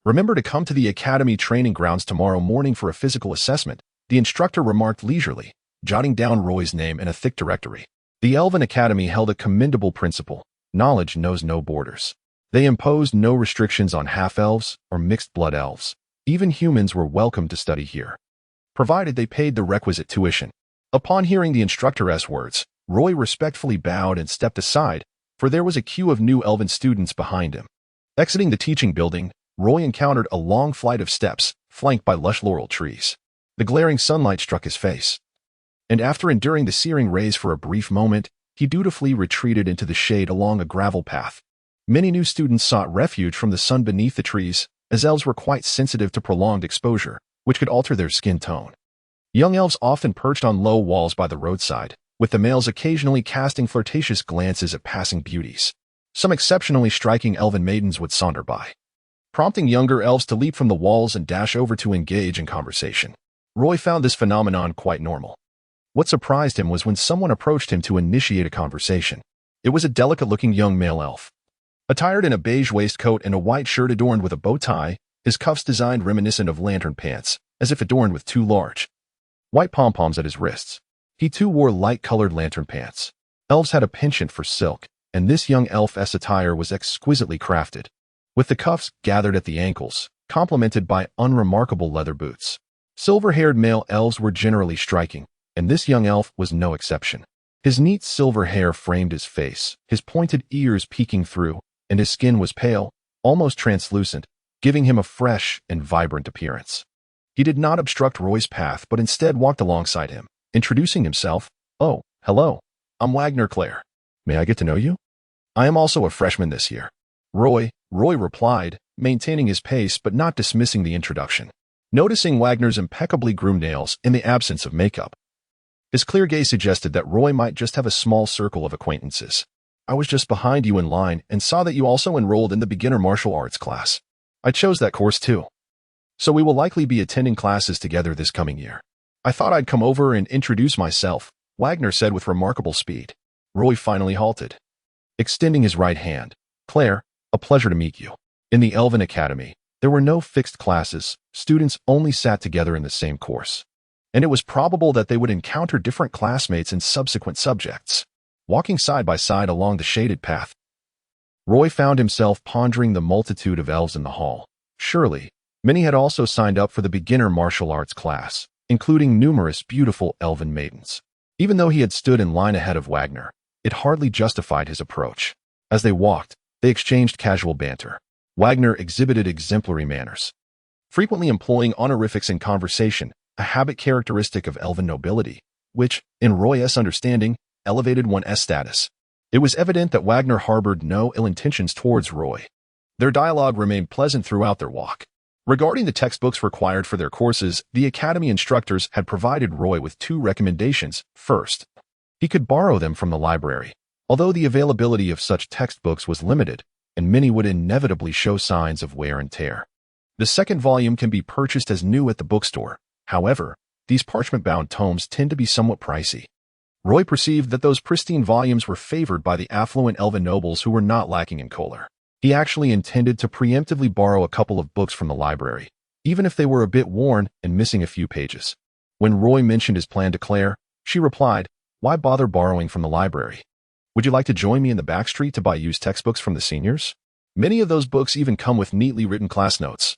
Remember to come to the Academy training grounds tomorrow morning for a physical assessment, the instructor remarked leisurely, jotting down Roy's name in a thick directory. The Elven Academy held a commendable principle: knowledge knows no borders. They imposed no restrictions on half-elves or mixed-blood elves. Even humans were welcome to study here, provided they paid the requisite tuition. Upon hearing the instructor's words, Roy respectfully bowed and stepped aside, for there was a queue of new elven students behind him. Exiting the teaching building, Roy encountered a long flight of steps, flanked by lush laurel trees. The glaring sunlight struck his face, and after enduring the searing rays for a brief moment, he dutifully retreated into the shade along a gravel path. Many new students sought refuge from the sun beneath the trees, as elves were quite sensitive to prolonged exposure, which could alter their skin tone. Young elves often perched on low walls by the roadside, with the males occasionally casting flirtatious glances at passing beauties. Some exceptionally striking elven maidens would saunter by, prompting younger elves to leap from the walls and dash over to engage in conversation. Roy found this phenomenon quite normal. What surprised him was when someone approached him to initiate a conversation. It was a delicate-looking young male elf, attired in a beige waistcoat and a white shirt adorned with a bow tie, his cuffs designed reminiscent of lantern pants, as if adorned with 2 large white pom-poms at his wrists. He too wore light-colored lantern pants. Elves had a penchant for silk, and this young elf's attire was exquisitely crafted, with the cuffs gathered at the ankles, complemented by unremarkable leather boots. Silver-haired male elves were generally striking, and this young elf was no exception. His neat silver hair framed his face, his pointed ears peeking through, and his skin was pale, almost translucent, giving him a fresh and vibrant appearance. He did not obstruct Roy's path, but instead walked alongside him, introducing himself. "Oh, hello. I'm Wagner Clare. May I get to know you? I am also a freshman this year." Roy replied, maintaining his pace but not dismissing the introduction. Noticing Wagner's impeccably groomed nails in the absence of makeup, his clear gaze suggested that Roy might just have a small circle of acquaintances. "I was just behind you in line and saw that you also enrolled in the beginner martial arts class. I chose that course too. So we will likely be attending classes together this coming year. I thought I'd come over and introduce myself," Wagner said with remarkable speed. Roy finally halted, extending his right hand. "Claire, a pleasure to meet you." In the Elven Academy, there were no fixed classes. Students only sat together in the same course, and it was probable that they would encounter different classmates in subsequent subjects. Walking side by side along the shaded path, Roy found himself pondering the multitude of elves in the hall. Surely, many had also signed up for the beginner martial arts class, including numerous beautiful elven maidens. Even though he had stood in line ahead of Wagner, it hardly justified his approach. As they walked, they exchanged casual banter. Wagner exhibited exemplary manners, frequently employing honorifics in conversation, a habit characteristic of elven nobility, which, in Roy's understanding, elevated one's status. It was evident that Wagner harbored no ill intentions towards Roy. Their dialogue remained pleasant throughout their walk. Regarding the textbooks required for their courses, the academy instructors had provided Roy with two recommendations. First, he could borrow them from the library, although the availability of such textbooks was limited, and many would inevitably show signs of wear and tear. The second volume can be purchased as new at the bookstore. However, these parchment-bound tomes tend to be somewhat pricey. Roy perceived that those pristine volumes were favored by the affluent elven nobles who were not lacking in choler. He actually intended to preemptively borrow a couple of books from the library, even if they were a bit worn and missing a few pages. When Roy mentioned his plan to Claire, she replied, "Why bother borrowing from the library? Would you like to join me in the back street to buy used textbooks from the seniors? Many of those books even come with neatly written class notes,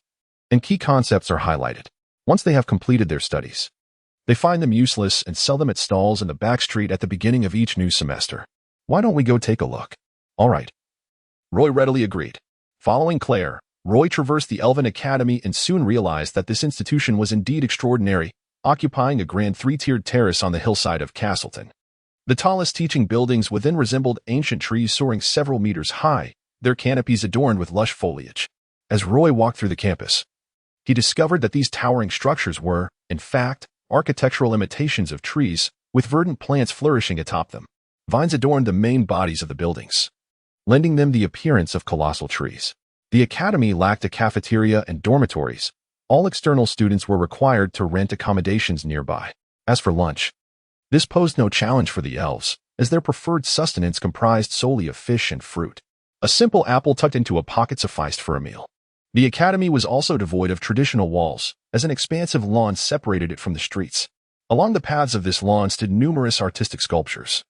and key concepts are highlighted. Once they have completed their studies, they find them useless and sell them at stalls in the back street at the beginning of each new semester. Why don't we go take a look?" "All right." Roy readily agreed. Following Claire, Roy traversed the Elven Academy and soon realized that this institution was indeed extraordinary, occupying a grand three-tiered terrace on the hillside of Castleton. The tallest teaching buildings within resembled ancient trees soaring several meters high, their canopies adorned with lush foliage. As Roy walked through the campus, he discovered that these towering structures were, in fact, architectural imitations of trees, with verdant plants flourishing atop them. Vines adorned the main bodies of the buildings, lending them the appearance of colossal trees. The academy lacked a cafeteria and dormitories. All external students were required to rent accommodations nearby. As for lunch, this posed no challenge for the elves, as their preferred sustenance comprised solely of fish and fruit. A simple apple tucked into a pocket sufficed for a meal. The academy was also devoid of traditional walls, as an expansive lawn separated it from the streets. Along the paths of this lawn stood numerous artistic sculptures,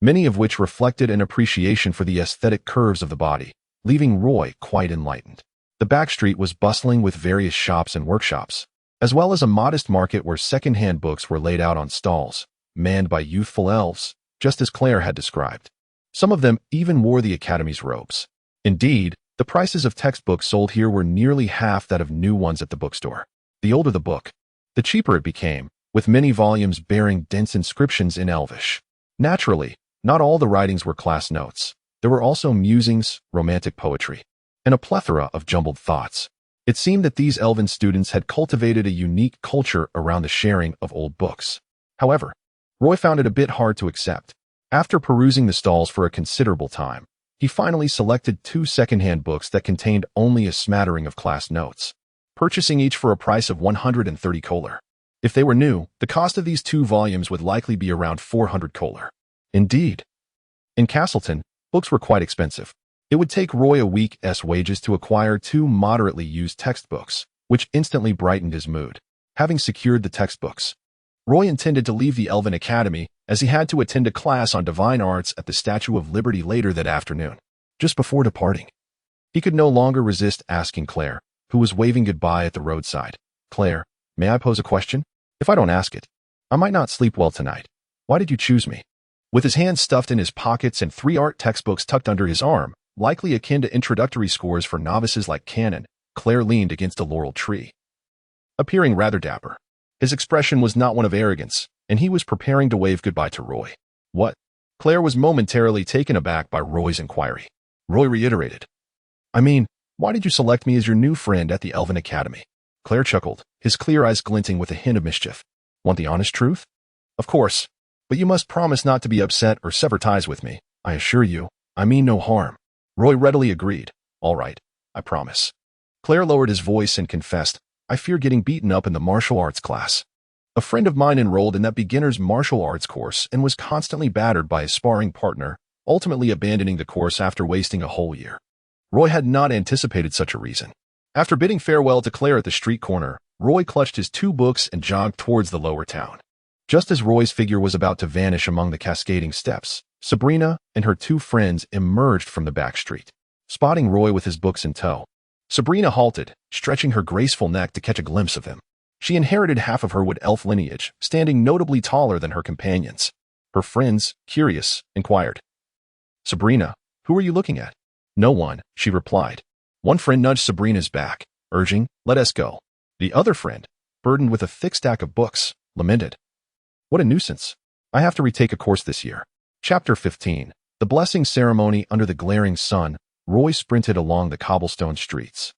many of which reflected an appreciation for the aesthetic curves of the body, leaving Roy quite enlightened. The back street was bustling with various shops and workshops, as well as a modest market where second-hand books were laid out on stalls, manned by youthful elves, just as Claire had described. Some of them even wore the academy's robes. Indeed, the prices of textbooks sold here were nearly half that of new ones at the bookstore. The older the book, the cheaper it became, with many volumes bearing dense inscriptions in Elvish. Naturally, not all the writings were class notes. There were also musings, romantic poetry, and a plethora of jumbled thoughts. It seemed that these elven students had cultivated a unique culture around the sharing of old books. However, Roy found it a bit hard to accept. After perusing the stalls for a considerable time, he finally selected two second-hand books that contained only a smattering of class notes, purchasing each for a price of 130 choler. If they were new, the cost of these two volumes would likely be around 400 choler. Indeed, in Castleton, books were quite expensive. It would take Roy a week's wages to acquire two moderately used textbooks, which instantly brightened his mood. Having secured the textbooks, Roy intended to leave the Elven Academy, as he had to attend a class on divine arts at the Statue of Liberty later that afternoon. Just before departing, he could no longer resist asking Claire, who was waving goodbye at the roadside, "Claire, may I pose a question? If I don't ask it, I might not sleep well tonight. Why did you choose me?" With his hands stuffed in his pockets and 3 art textbooks tucked under his arm, likely akin to introductory scores for novices like Canon, Claire leaned against a laurel tree, appearing rather dapper. His expression was not one of arrogance, and he was preparing to wave goodbye to Roy. "What?" Claire was momentarily taken aback by Roy's inquiry. Roy reiterated, "I mean, why did you select me as your new friend at the Elven Academy?" Claire chuckled, his clear eyes glinting with a hint of mischief. "Want the honest truth?" "Of course, but you must promise not to be upset or sever ties with me. I assure you, I mean no harm." Roy readily agreed. "All right, I promise." Claire lowered his voice and confessed, "I fear getting beaten up in the martial arts class. A friend of mine enrolled in that beginner's martial arts course and was constantly battered by his sparring partner, ultimately abandoning the course after wasting a whole year." Roy had not anticipated such a reason. After bidding farewell to Claire at the street corner, Roy clutched his 2 books and jogged towards the lower town. Just as Roy's figure was about to vanish among the cascading steps, Sabrina and her 2 friends emerged from the back street. Spotting Roy with his books in tow, Sabrina halted, stretching her graceful neck to catch a glimpse of him. She inherited half of her wood elf lineage, standing notably taller than her companions. Her friends, curious, inquired, Sabrina, who are you looking at? No one, she replied. One friend nudged Sabrina's back, urging, let us go. The other friend, burdened with a thick stack of books, lamented. What a nuisance. I have to retake a course this year. Chapter 15. The Blessing Ceremony. Under the glaring sun, Roy sprinted along the cobblestone streets.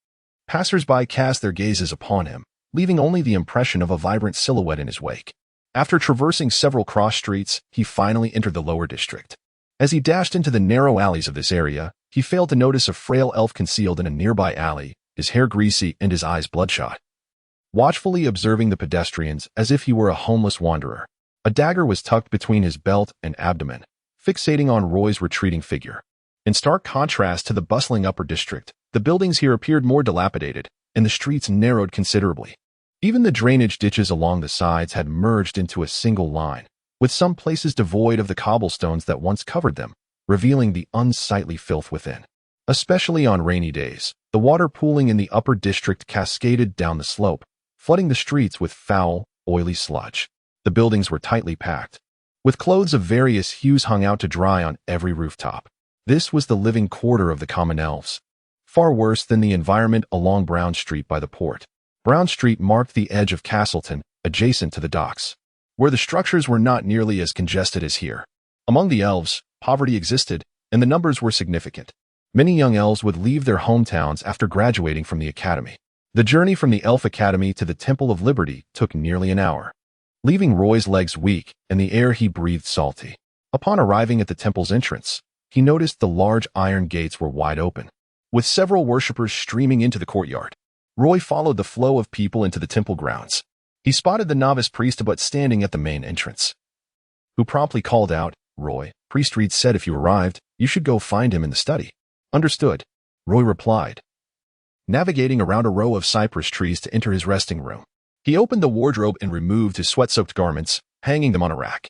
Passers-by cast their gazes upon him, leaving only the impression of a vibrant silhouette in his wake. After traversing several cross streets, he finally entered the lower district. As he dashed into the narrow alleys of this area, he failed to notice a frail elf concealed in a nearby alley, his hair greasy and his eyes bloodshot. Watchfully observing the pedestrians as if he were a homeless wanderer, a dagger was tucked between his belt and abdomen, fixating on Roy's retreating figure. In stark contrast to the bustling upper district, the buildings here appeared more dilapidated, and the streets narrowed considerably. Even the drainage ditches along the sides had merged into a single line, with some places devoid of the cobblestones that once covered them, revealing the unsightly filth within. Especially on rainy days, the water pooling in the upper district cascaded down the slope, flooding the streets with foul, oily sludge. The buildings were tightly packed, with clothes of various hues hung out to dry on every rooftop. This was the living quarter of the common elves. Far worse than the environment along Brown Street by the port. Brown Street marked the edge of Castleton, adjacent to the docks, where the structures were not nearly as congested as here. Among the elves, poverty existed, and the numbers were significant. Many young elves would leave their hometowns after graduating from the academy. The journey from the Elf Academy to the Temple of Liberty took nearly an hour, leaving Roy's legs weak and the air he breathed salty. Upon arriving at the temple's entrance, he noticed the large iron gates were wide open, with several worshippers streaming into the courtyard. Roy followed the flow of people into the temple grounds. He spotted the novice priest but standing at the main entrance, who promptly called out, Roy, Priest Reed said if you arrived, you should go find him in the study. Understood, Roy replied, navigating around a row of cypress trees to enter his resting room. He opened the wardrobe and removed his sweat-soaked garments, hanging them on a rack.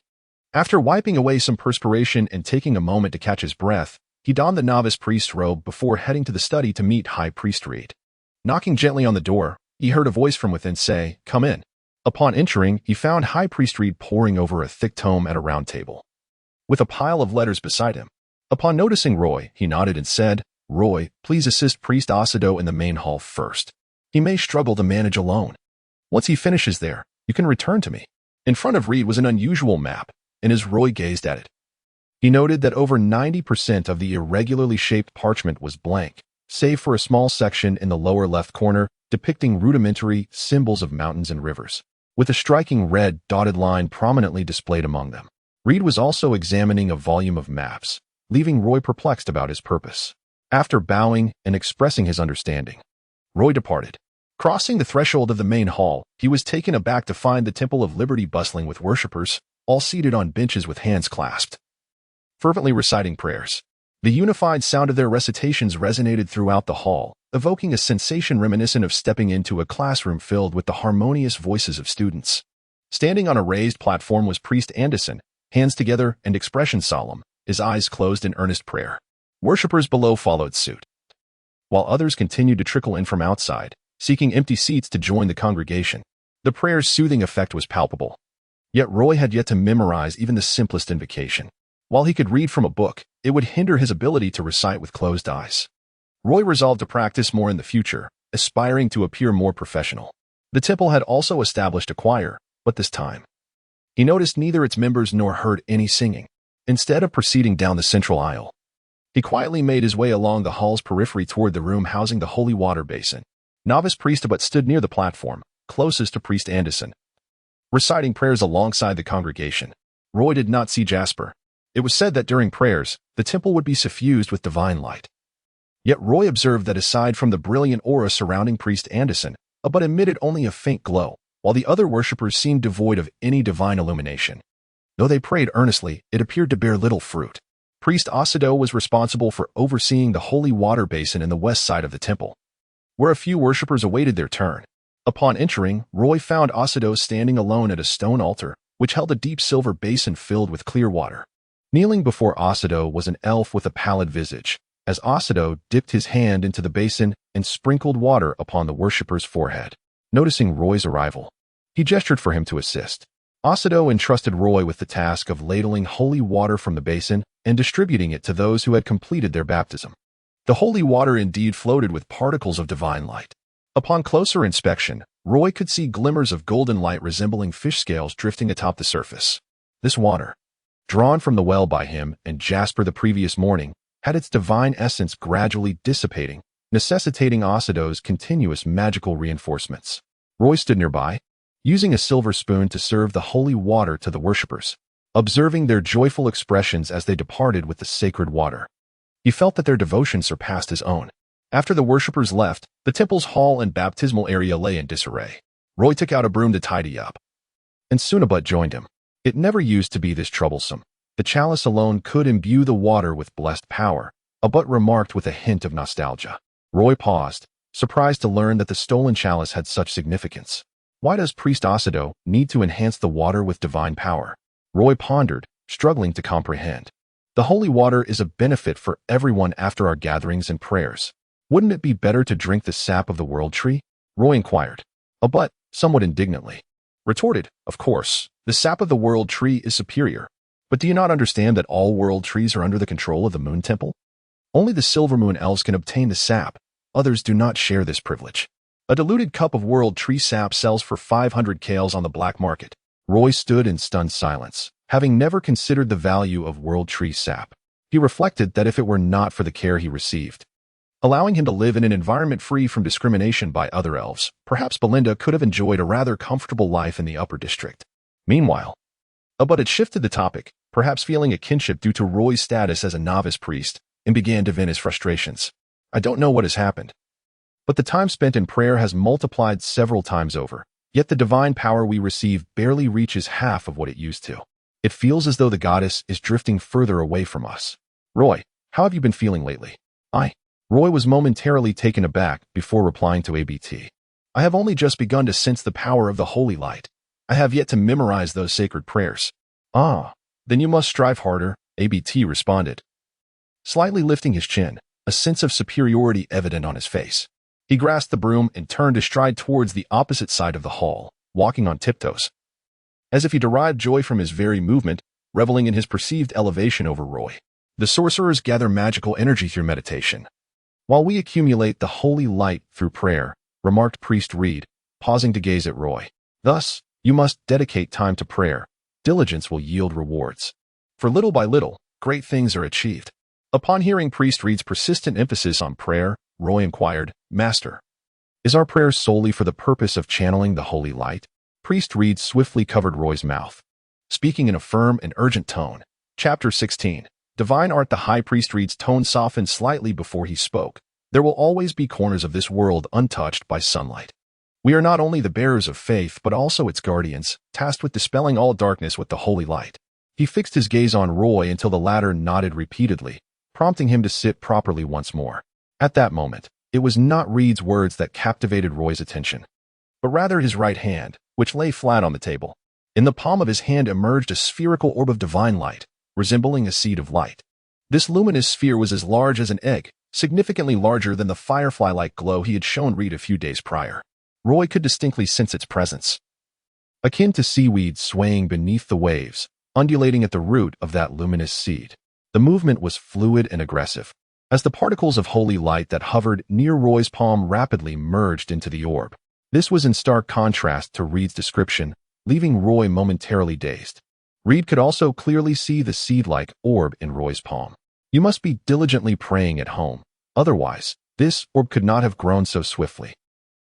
After wiping away some perspiration and taking a moment to catch his breath, he donned the novice priest's robe before heading to the study to meet High Priest Reed. Knocking gently on the door, he heard a voice from within say, Come in. Upon entering, he found High Priest Reed poring over a thick tome at a round table, with a pile of letters beside him. Upon noticing Roy, he nodded and said, Roy, please assist Priest Osido in the main hall first. He may struggle to manage alone. Once he finishes there, you can return to me. In front of Reed was an unusual map, and as Roy gazed at it, he noted that over 90% of the irregularly shaped parchment was blank, save for a small section in the lower left corner depicting rudimentary symbols of mountains and rivers, with a striking red dotted line prominently displayed among them. Reed was also examining a volume of maps, leaving Roy perplexed about his purpose. After bowing and expressing his understanding, Roy departed. Crossing the threshold of the main hall, he was taken aback to find the Temple of Liberty bustling with worshippers, all seated on benches with hands clasped, fervently reciting prayers. The unified sound of their recitations resonated throughout the hall, evoking a sensation reminiscent of stepping into a classroom filled with the harmonious voices of students. Standing on a raised platform was Priest Anderson, hands together and expression solemn, his eyes closed in earnest prayer. Worshippers below followed suit, while others continued to trickle in from outside, seeking empty seats to join the congregation. The prayer's soothing effect was palpable. Yet Roy had yet to memorize even the simplest invocation. While he could read from a book, it would hinder his ability to recite with closed eyes. Roy resolved to practice more in the future, aspiring to appear more professional. The temple had also established a choir, but this time, he noticed neither its members nor heard any singing. Instead of proceeding down the central aisle, he quietly made his way along the hall's periphery toward the room housing the holy water basin. Novice Priest Abut stood near the platform, closest to Priest Anderson, reciting prayers alongside the congregation. Roy did not see Jasper. It was said that during prayers, the temple would be suffused with divine light. Yet Roy observed that aside from the brilliant aura surrounding Priest Anderson, Abut emitted only a faint glow, while the other worshippers seemed devoid of any divine illumination. Though they prayed earnestly, it appeared to bear little fruit. Priest Osido was responsible for overseeing the holy water basin in the west side of the temple, where a few worshippers awaited their turn. Upon entering, Roy found Osido standing alone at a stone altar, which held a deep silver basin filled with clear water. Kneeling before Osido was an elf with a pallid visage, as Osido dipped his hand into the basin and sprinkled water upon the worshipper's forehead. Noticing Roy's arrival, he gestured for him to assist. Osido entrusted Roy with the task of ladling holy water from the basin and distributing it to those who had completed their baptism. The holy water indeed floated with particles of divine light. Upon closer inspection, Roy could see glimmers of golden light resembling fish scales drifting atop the surface. This water, drawn from the well by him and Jasper the previous morning, had its divine essence gradually dissipating, necessitating Osido's continuous magical reinforcements. Roy stood nearby, using a silver spoon to serve the holy water to the worshippers, observing their joyful expressions as they departed with the sacred water. He felt that their devotion surpassed his own. After the worshippers left, the temple's hall and baptismal area lay in disarray. Roy took out a broom to tidy up, and Sunabut joined him. It never used to be this troublesome. The chalice alone could imbue the water with blessed power, Abut remarked with a hint of nostalgia. Roy paused, surprised to learn that the stolen chalice had such significance. Why does Priest Osido need to enhance the water with divine power? Roy pondered, struggling to comprehend. The holy water is a benefit for everyone after our gatherings and prayers. Wouldn't it be better to drink the sap of the world tree? Roy inquired. Abut, somewhat indignantly, retorted, of course, the sap of the world tree is superior. But do you not understand that all world trees are under the control of the Moon Temple? Only the Silver Moon Elves can obtain the sap. Others do not share this privilege. A diluted cup of world tree sap sells for 500 kales on the black market. Roy stood in stunned silence, having never considered the value of world tree sap. He reflected that if it were not for the care he received, allowing him to live in an environment free from discrimination by other elves, perhaps Belinda could have enjoyed a rather comfortable life in the upper district. Meanwhile, Abut had shifted the topic, perhaps feeling a kinship due to Roy's status as a novice priest, and began to vent his frustrations. I don't know what has happened, but the time spent in prayer has multiplied several times over, yet the divine power we receive barely reaches half of what it used to. It feels as though the goddess is drifting further away from us. Roy, how have you been feeling lately? Roy was momentarily taken aback before replying to ABT. I have only just begun to sense the power of the holy light. I have yet to memorize those sacred prayers. Then you must strive harder, ABT responded, slightly lifting his chin, a sense of superiority evident on his face. He grasped the broom and turned to stride towards the opposite side of the hall, walking on tiptoes, as if he derived joy from his very movement, reveling in his perceived elevation over Roy. The sorcerers gather magical energy through meditation, while we accumulate the holy light through prayer, remarked Priest Reed, pausing to gaze at Roy. Thus, you must dedicate time to prayer. Diligence will yield rewards. For little by little, great things are achieved. Upon hearing Priest Reed's persistent emphasis on prayer, Roy inquired, Master, is our prayer solely for the purpose of channeling the holy light? Priest Reed swiftly covered Roy's mouth, speaking in a firm and urgent tone. Chapter 16. Divine Art. The High Priest Reed's tone softened slightly before he spoke. There will always be corners of this world untouched by sunlight. We are not only the bearers of faith but also its guardians, tasked with dispelling all darkness with the holy light. He fixed his gaze on Roy until the latter nodded repeatedly, prompting him to sit properly once more. At that moment, it was not Reed's words that captivated Roy's attention, but rather his right hand, which lay flat on the table. In the palm of his hand emerged a spherical orb of divine light, resembling a seed of light. This luminous sphere was as large as an egg, significantly larger than the firefly-like glow he had shown Reed a few days prior. Roy could distinctly sense its presence, akin to seaweed swaying beneath the waves, undulating at the root of that luminous seed. The movement was fluid and aggressive, as the particles of holy light that hovered near Roy's palm rapidly merged into the orb. This was in stark contrast to Reed's description, leaving Roy momentarily dazed. Reed could also clearly see the seed-like orb in Roy's palm. You must be diligently praying at home. Otherwise, this orb could not have grown so swiftly.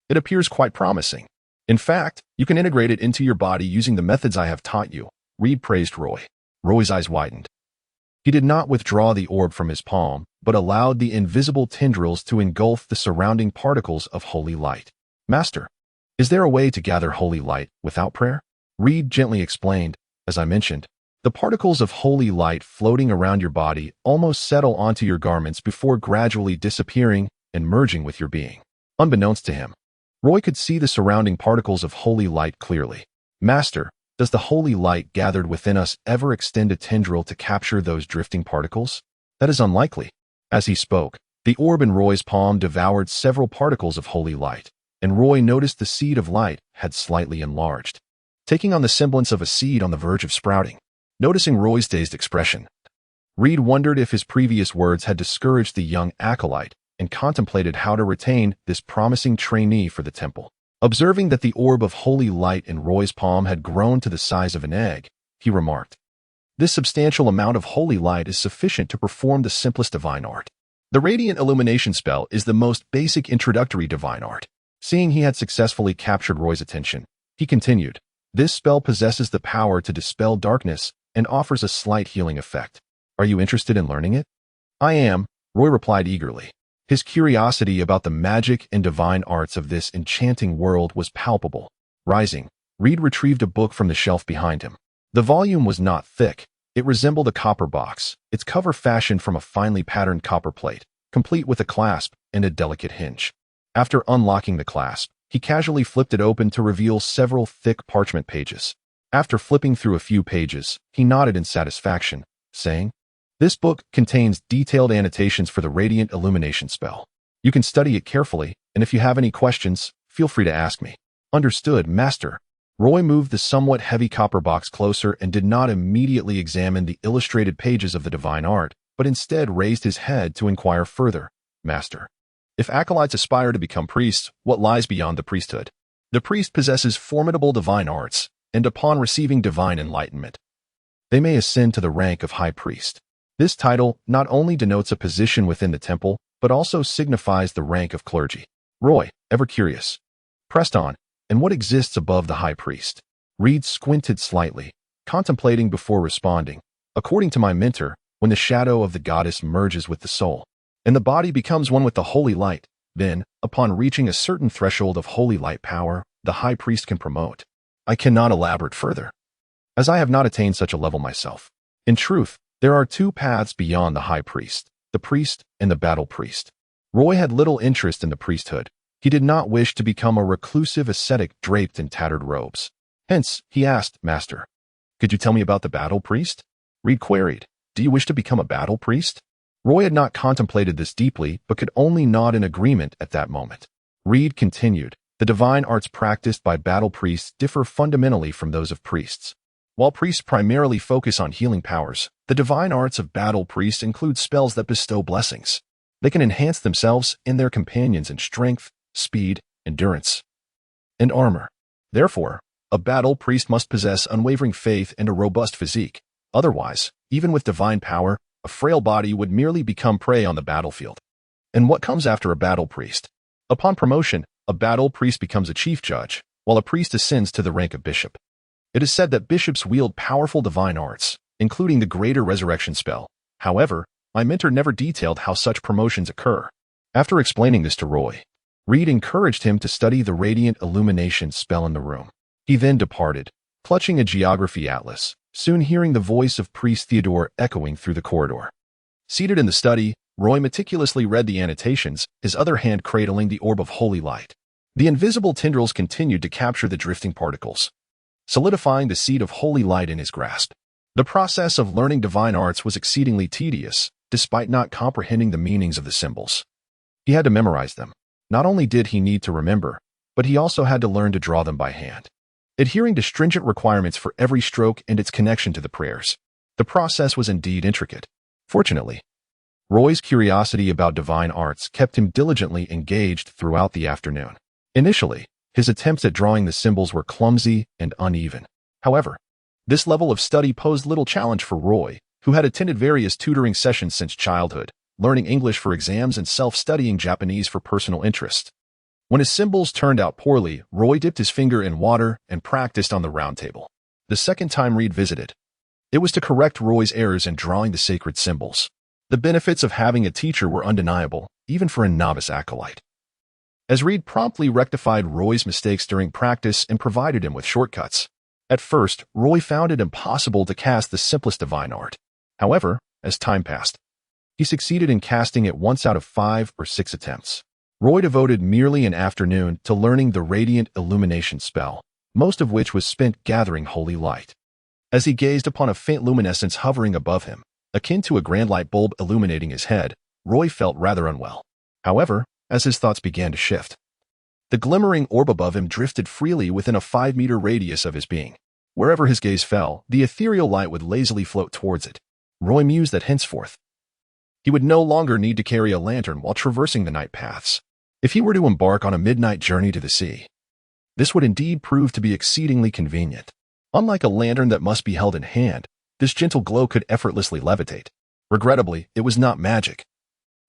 It appears quite promising. In fact, you can integrate it into your body using the methods I have taught you. Reed praised Roy. Roy's eyes widened. He did not withdraw the orb from his palm, but allowed the invisible tendrils to engulf the surrounding particles of holy light. Master, is there a way to gather holy light without prayer? Reed gently explained. As I mentioned, the particles of holy light floating around your body almost settle onto your garments before gradually disappearing and merging with your being. Unbeknownst to him, Roy could see the surrounding particles of holy light clearly. Master, does the holy light gathered within us ever extend a tendril to capture those drifting particles? That is unlikely. As he spoke, the orb in Roy's palm devoured several particles of holy light, and Roy noticed the seed of light had slightly enlarged, taking on the semblance of a seed on the verge of sprouting. Noticing Roy's dazed expression, Reed wondered if his previous words had discouraged the young acolyte and contemplated how to retain this promising trainee for the temple. Observing that the orb of holy light in Roy's palm had grown to the size of an egg, he remarked, "This substantial amount of holy light is sufficient to perform the simplest divine art. The radiant illumination spell is the most basic introductory divine art." Seeing he had successfully captured Roy's attention, he continued, "This spell possesses the power to dispel darkness and offers a slight healing effect. Are you interested in learning it?" "I am," Roy replied eagerly. His curiosity about the magic and divine arts of this enchanting world was palpable. Rising, Reed retrieved a book from the shelf behind him. The volume was not thick. It resembled a copper box, its cover fashioned from a finely patterned copper plate, complete with a clasp and a delicate hinge. After unlocking the clasp, he casually flipped it open to reveal several thick parchment pages. After flipping through a few pages, he nodded in satisfaction, saying, "This book contains detailed annotations for the radiant illumination spell. You can study it carefully, and if you have any questions, feel free to ask me." "Understood, Master." Roy moved the somewhat heavy copper box closer and did not immediately examine the illustrated pages of the divine art, but instead raised his head to inquire further. "Master, if acolytes aspire to become priests, what lies beyond the priesthood?" "The priest possesses formidable divine arts, and upon receiving divine enlightenment, they may ascend to the rank of high priest. This title not only denotes a position within the temple, but also signifies the rank of clergy." Roy, ever curious, pressed on, "And what exists above the high priest?" Reed squinted slightly, contemplating before responding. "According to my mentor, when the shadow of the goddess merges with the soul, and the body becomes one with the holy light, then, upon reaching a certain threshold of holy light power, the high priest can promote. I cannot elaborate further, as I have not attained such a level myself. In truth, there are two paths beyond the high priest, the priest and the battle priest." Roy had little interest in the priesthood. He did not wish to become a reclusive ascetic draped in tattered robes. Hence, he asked, "Master, could you tell me about the battle priest?" Reed queried, "Do you wish to become a battle priest?" Roy had not contemplated this deeply, but could only nod in agreement at that moment. Reed continued, "The divine arts practiced by battle priests differ fundamentally from those of priests. While priests primarily focus on healing powers, the divine arts of battle priests include spells that bestow blessings. They can enhance themselves and their companions in strength, speed, endurance, and armor. Therefore, a battle priest must possess unwavering faith and a robust physique. Otherwise, even with divine power, a frail body would merely become prey on the battlefield." "And what comes after a battle priest?" "Upon promotion, a battle priest becomes a chief judge, while a priest ascends to the rank of bishop. It is said that bishops wield powerful divine arts, including the greater resurrection spell. However, my mentor never detailed how such promotions occur." After explaining this to Roy, Reed encouraged him to study the radiant illumination spell in the room. He then departed, clutching a geography atlas, soon hearing the voice of Priest Theodore echoing through the corridor. Seated in the study, Roy meticulously read the annotations, his other hand cradling the orb of holy light. The invisible tendrils continued to capture the drifting particles, solidifying the seed of holy light in his grasp. The process of learning divine arts was exceedingly tedious, despite not comprehending the meanings of the symbols. He had to memorize them. Not only did he need to remember, but he also had to learn to draw them by hand, adhering to stringent requirements for every stroke and its connection to the prayers. The process was indeed intricate. Fortunately, Roy's curiosity about divine arts kept him diligently engaged throughout the afternoon. Initially, his attempts at drawing the symbols were clumsy and uneven. However, this level of study posed little challenge for Roy, who had attended various tutoring sessions since childhood, learning English for exams and self-studying Japanese for personal interest. When his symbols turned out poorly, Roy dipped his finger in water and practiced on the round table. The second time Reed visited, it was to correct Roy's errors in drawing the sacred symbols. The benefits of having a teacher were undeniable, even for a novice acolyte. As Reed promptly rectified Roy's mistakes during practice and provided him with shortcuts. At first, Roy found it impossible to cast the simplest divine art. However, as time passed, he succeeded in casting it once out of 5 or 6 attempts. Roy devoted merely an afternoon to learning the radiant illumination spell, most of which was spent gathering holy light. As he gazed upon a faint luminescence hovering above him, akin to a grand light bulb illuminating his head, Roy felt rather unwell. However, as his thoughts began to shift, the glimmering orb above him drifted freely within a 5-meter radius of his being. Wherever his gaze fell, the ethereal light would lazily float towards it. Roy mused that henceforth he would no longer need to carry a lantern while traversing the night paths. If he were to embark on a midnight journey to the sea, this would indeed prove to be exceedingly convenient. Unlike a lantern that must be held in hand, this gentle glow could effortlessly levitate. Regrettably, it was not magic.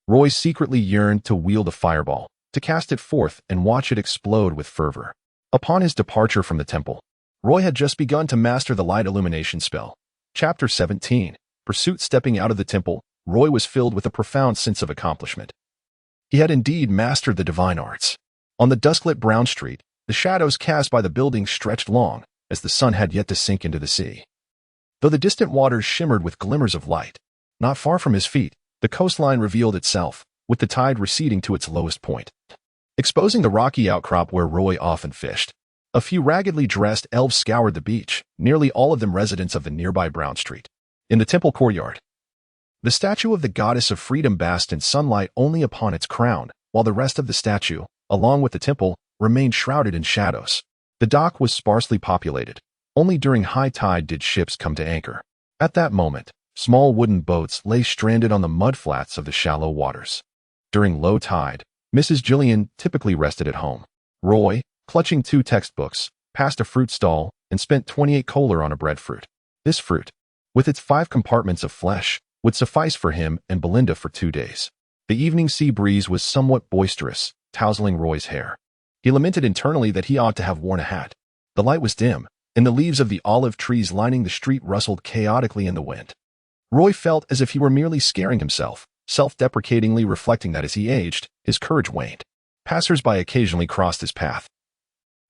Roy secretly yearned to wield a fireball, to cast it forth and watch it explode with fervor. Upon his departure from the temple, Roy had just begun to master the light illumination spell. Chapter 17. Pursuit. Stepping out of the temple, Roy was filled with a profound sense of accomplishment. He had indeed mastered the divine arts. On the dusklit brown street, the shadows cast by the buildings stretched long, as the sun had yet to sink into the sea. Though the distant waters shimmered with glimmers of light, not far from his feet, the coastline revealed itself, with the tide receding to its lowest point, exposing the rocky outcrop where Roy often fished. A few raggedly dressed elves scoured the beach, nearly all of them residents of the nearby Brown Street. In the temple courtyard, the statue of the goddess of freedom basked in sunlight only upon its crown, while the rest of the statue, along with the temple, remained shrouded in shadows. The dock was sparsely populated. Only during high tide did ships come to anchor. At that moment, small wooden boats lay stranded on the mudflats of the shallow waters. During low tide, Mrs. Jillian typically rested at home. Roy, clutching 2 textbooks, passed a fruit stall and spent 28 kohlur on a breadfruit. This fruit, with its 5 compartments of flesh, would suffice for him and Belinda for 2 days. The evening sea breeze was somewhat boisterous, tousling Roy's hair. He lamented internally that he ought to have worn a hat. The light was dim, and the leaves of the olive trees lining the street rustled chaotically in the wind. Roy felt as if he were merely scaring himself, self-deprecatingly reflecting that as he aged, his courage waned. Passers-by occasionally crossed his path,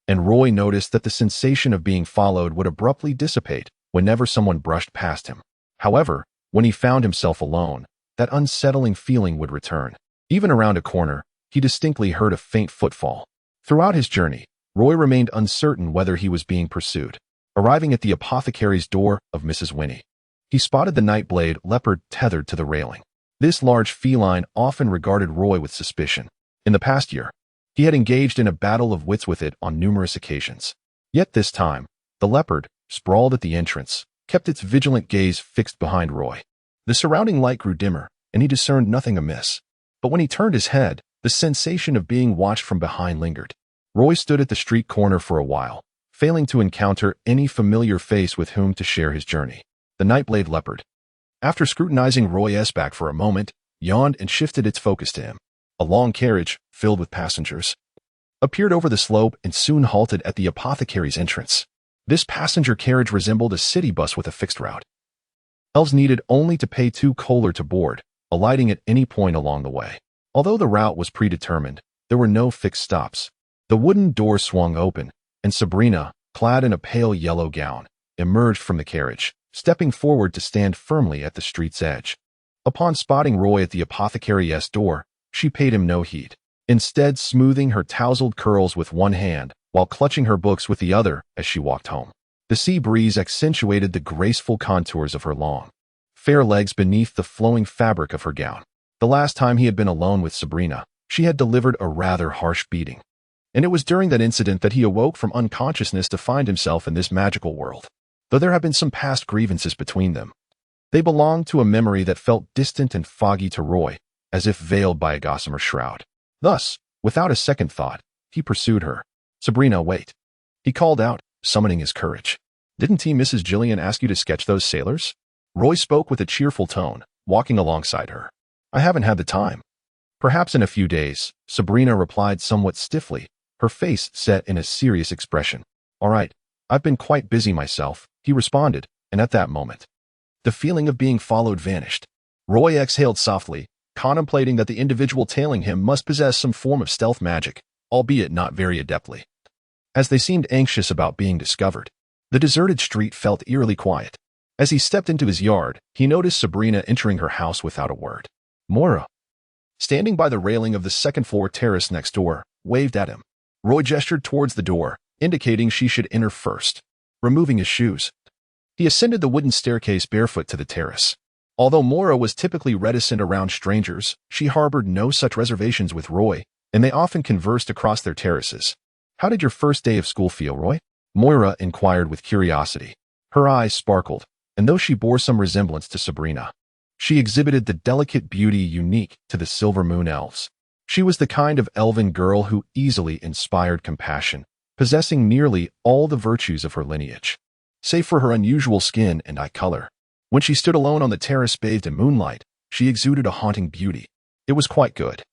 and Roy noticed that the sensation of being followed would abruptly dissipate whenever someone brushed past him. However, when he found himself alone, that unsettling feeling would return. Even around a corner, he distinctly heard a faint footfall. Throughout his journey, Roy remained uncertain whether he was being pursued. Arriving at the apothecary's door of Mrs. Winnie, he spotted the Nightblade leopard tethered to the railing. This large feline often regarded Roy with suspicion. In the past year, he had engaged in a battle of wits with it on numerous occasions. Yet this time, the leopard, sprawled at the entrance, kept its vigilant gaze fixed behind Roy. The surrounding light grew dimmer, and he discerned nothing amiss. But when he turned his head, the sensation of being watched from behind lingered. Roy stood at the street corner for a while, failing to encounter any familiar face with whom to share his journey. The Nightblade leopard, after scrutinizing Roy's back for a moment, yawned and shifted its focus to him. A long carriage, filled with passengers, appeared over the slope and soon halted at the apothecary's entrance. This passenger carriage resembled a city bus with a fixed route. Elves needed only to pay 2 kohlur to board, alighting at any point along the way. Although the route was predetermined, there were no fixed stops. The wooden door swung open, and Sabrina, clad in a pale yellow gown, emerged from the carriage, stepping forward to stand firmly at the street's edge. Upon spotting Roy at the apothecary's door, she paid him no heed, instead smoothing her tousled curls with one hand while clutching her books with the other as she walked home. The sea breeze accentuated the graceful contours of her long, fair legs beneath the flowing fabric of her gown. The last time he had been alone with Sabrina, she had delivered a rather harsh beating, and it was during that incident that he awoke from unconsciousness to find himself in this magical world. Though there had been some past grievances between them, they belonged to a memory that felt distant and foggy to Roy, as if veiled by a gossamer shroud. Thus, without a second thought, he pursued her. "Sabrina, wait," he called out, summoning his courage. "Didn't Mrs. Jillian ask you to sketch those sailors?" Roy spoke with a cheerful tone, walking alongside her. "I haven't had the time." "Perhaps in a few days," Sabrina replied somewhat stiffly, her face set in a serious expression. "All right, I've been quite busy myself," he responded, and at that moment, the feeling of being followed vanished. Roy exhaled softly, contemplating that the individual tailing him must possess some form of stealth magic, albeit not very adeptly. As they seemed anxious about being discovered, the deserted street felt eerily quiet. As he stepped into his yard, he noticed Sabrina entering her house without a word. Moira, standing by the railing of the second-floor terrace next door, waved at him. Roy gestured towards the door, indicating she should enter first. Removing his shoes, he ascended the wooden staircase barefoot to the terrace. Although Moira was typically reticent around strangers, she harbored no such reservations with Roy, and they often conversed across their terraces. "How did your first day of school feel, Roy?" Moira inquired with curiosity. Her eyes sparkled, and though she bore some resemblance to Sabrina, she exhibited the delicate beauty unique to the Silver Moon Elves. She was the kind of elven girl who easily inspired compassion, possessing nearly all the virtues of her lineage, save for her unusual skin and eye color. When she stood alone on the terrace bathed in moonlight, she exuded a haunting beauty. It was quite good.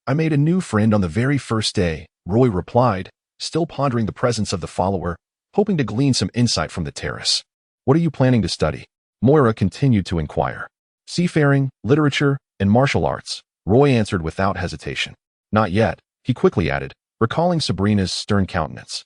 I made a new friend on the very first day, Roy replied, still pondering the presence of the follower, hoping to glean some insight from the terrace. What are you planning to study? Moira continued to inquire. Seafaring, literature, and martial arts, Roy answered without hesitation. Not yet, he quickly added, recalling Sabrina's stern countenance.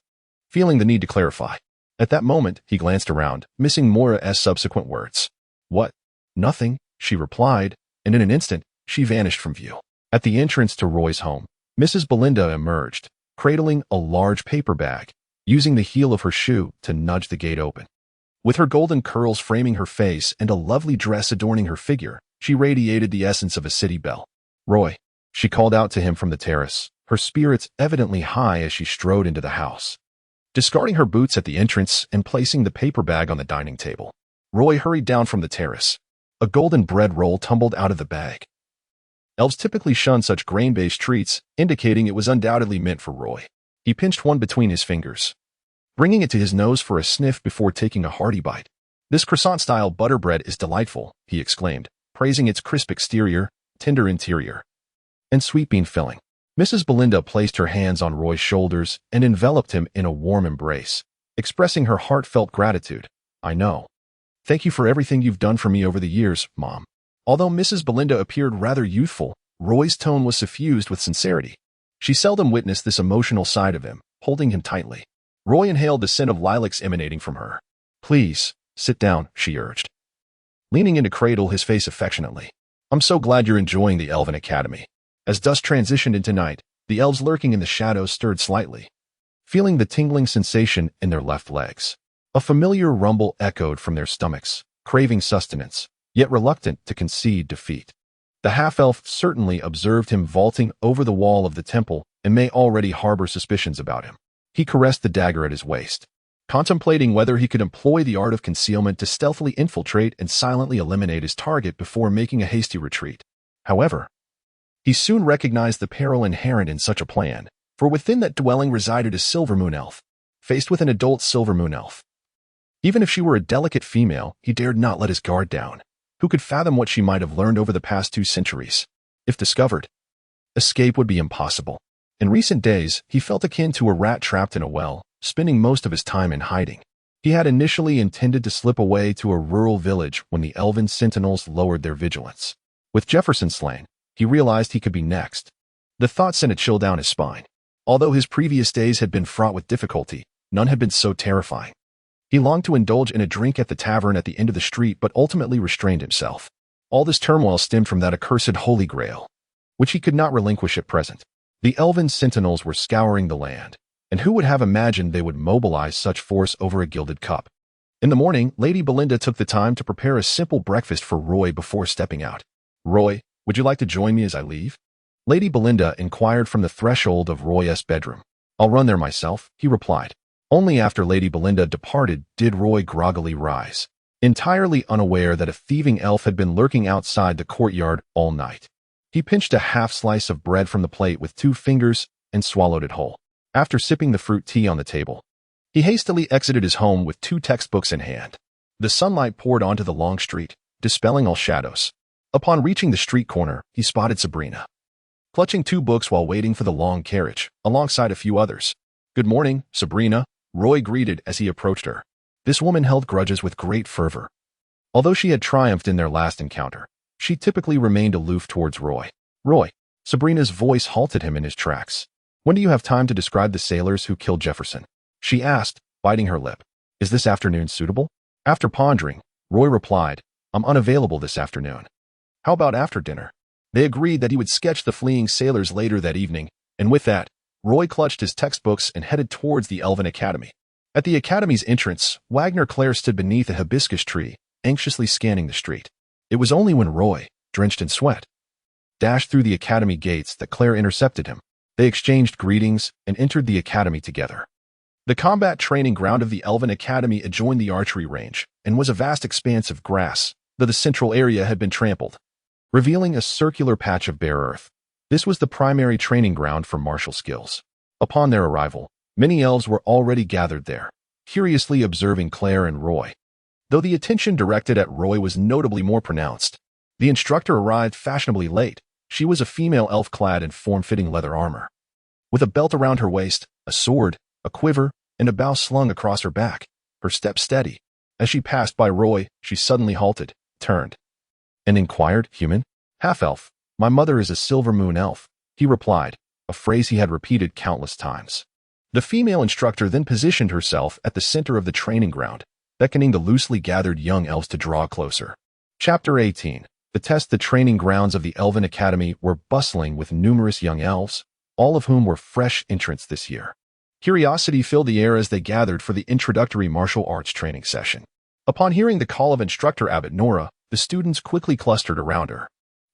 Feeling the need to clarify. At that moment, he glanced around, missing Moira's subsequent words. What? Nothing, she replied, and in an instant, she vanished from view. At the entrance to Roy's home, Mrs. Belinda emerged, cradling a large paper bag, using the heel of her shoe to nudge the gate open. With her golden curls framing her face and a lovely dress adorning her figure, she radiated the essence of a city belle. Roy, she called out to him from the terrace, her spirits evidently high as she strode into the house. Discarding her boots at the entrance and placing the paper bag on the dining table, Roy hurried down from the terrace. A golden bread roll tumbled out of the bag. Elves typically shun such grain-based treats, indicating it was undoubtedly meant for Roy. He pinched one between his fingers, bringing it to his nose for a sniff before taking a hearty bite. This croissant-style butter bread is delightful, he exclaimed, praising its crisp exterior, tender interior, and sweet bean filling. Mrs. Belinda placed her hands on Roy's shoulders and enveloped him in a warm embrace, expressing her heartfelt gratitude. I know. Thank you for everything you've done for me over the years, Mom. Although Mrs. Belinda appeared rather youthful, Roy's tone was suffused with sincerity. She seldom witnessed this emotional side of him, holding him tightly. Roy inhaled the scent of lilacs emanating from her. Please, sit down, she urged, leaning in to cradle his face affectionately. I'm so glad you're enjoying the Elven Academy. As dusk transitioned into night, the elves lurking in the shadows stirred slightly, feeling the tingling sensation in their left legs. A familiar rumble echoed from their stomachs, craving sustenance, yet reluctant to concede defeat. The half-elf certainly observed him vaulting over the wall of the temple and may already harbor suspicions about him. He caressed the dagger at his waist, contemplating whether he could employ the art of concealment to stealthily infiltrate and silently eliminate his target before making a hasty retreat. However, he soon recognized the peril inherent in such a plan, for within that dwelling resided a Silver Moon Elf, faced with an adult Silver Moon Elf. Even if she were a delicate female, he dared not let his guard down. Who could fathom what she might have learned over the past 2 centuries? If discovered, escape would be impossible. In recent days, he felt akin to a rat trapped in a well, spending most of his time in hiding. He had initially intended to slip away to a rural village when the elven sentinels lowered their vigilance. With Jefferson slain, he realized he could be next. The thought sent a chill down his spine. Although his previous days had been fraught with difficulty, none had been so terrifying. He longed to indulge in a drink at the tavern at the end of the street but ultimately restrained himself. All this turmoil stemmed from that accursed Holy Grail, which he could not relinquish at present. The elven sentinels were scouring the land, and who would have imagined they would mobilize such force over a gilded cup? In the morning, Lady Belinda took the time to prepare a simple breakfast for Roy before stepping out. Roy, would you like to join me as I leave? Lady Belinda inquired from the threshold of Roy's bedroom. I'll run there myself, he replied. Only after Lady Belinda departed did Roy groggily rise, entirely unaware that a thieving elf had been lurking outside the courtyard all night. He pinched a half slice of bread from the plate with 2 fingers and swallowed it whole. After sipping the fruit tea on the table, he hastily exited his home with 2 textbooks in hand. The sunlight poured onto the long street, dispelling all shadows. Upon reaching the street corner, he spotted Sabrina, clutching 2 books while waiting for the long carriage, alongside a few others. Good morning, Sabrina, Roy greeted as he approached her. This woman held grudges with great fervor. Although she had triumphed in their last encounter, she typically remained aloof towards Roy. Roy, Sabrina's voice halted him in his tracks. When do you have time to describe the sailors who killed Jefferson? She asked, biting her lip. Is this afternoon suitable? After pondering, Roy replied, I'm unavailable this afternoon. How about after dinner? They agreed that he would sketch the fleeing sailors later that evening, and with that, Roy clutched his textbooks and headed towards the Elven Academy. At the Academy's entrance, Wagner Clare stood beneath a hibiscus tree, anxiously scanning the street. It was only when Roy, drenched in sweat, dashed through the Academy gates that Clare intercepted him. They exchanged greetings and entered the Academy together. The combat training ground of the Elven Academy adjoined the archery range and was a vast expanse of grass, though the central area had been trampled, revealing a circular patch of bare earth. This was the primary training ground for martial skills. Upon their arrival, many elves were already gathered there, curiously observing Claire and Roy. Though the attention directed at Roy was notably more pronounced, the instructor arrived fashionably late. She was a female elf clad in form-fitting leather armor, with a belt around her waist, a sword, a quiver, and a bow slung across her back, her step steady. As she passed by Roy, she suddenly halted, turned, and inquired, "Human?" "Half-elf. My mother is a silver moon elf," he replied, a phrase he had repeated countless times. The female instructor then positioned herself at the center of the training ground, beckoning the loosely gathered young elves to draw closer. Chapter 18. The test. The training grounds of the Elven Academy were bustling with numerous young elves, all of whom were fresh entrants this year. Curiosity filled the air as they gathered for the introductory martial arts training session. Upon hearing the call of instructor Abbot Nora, the students quickly clustered around her.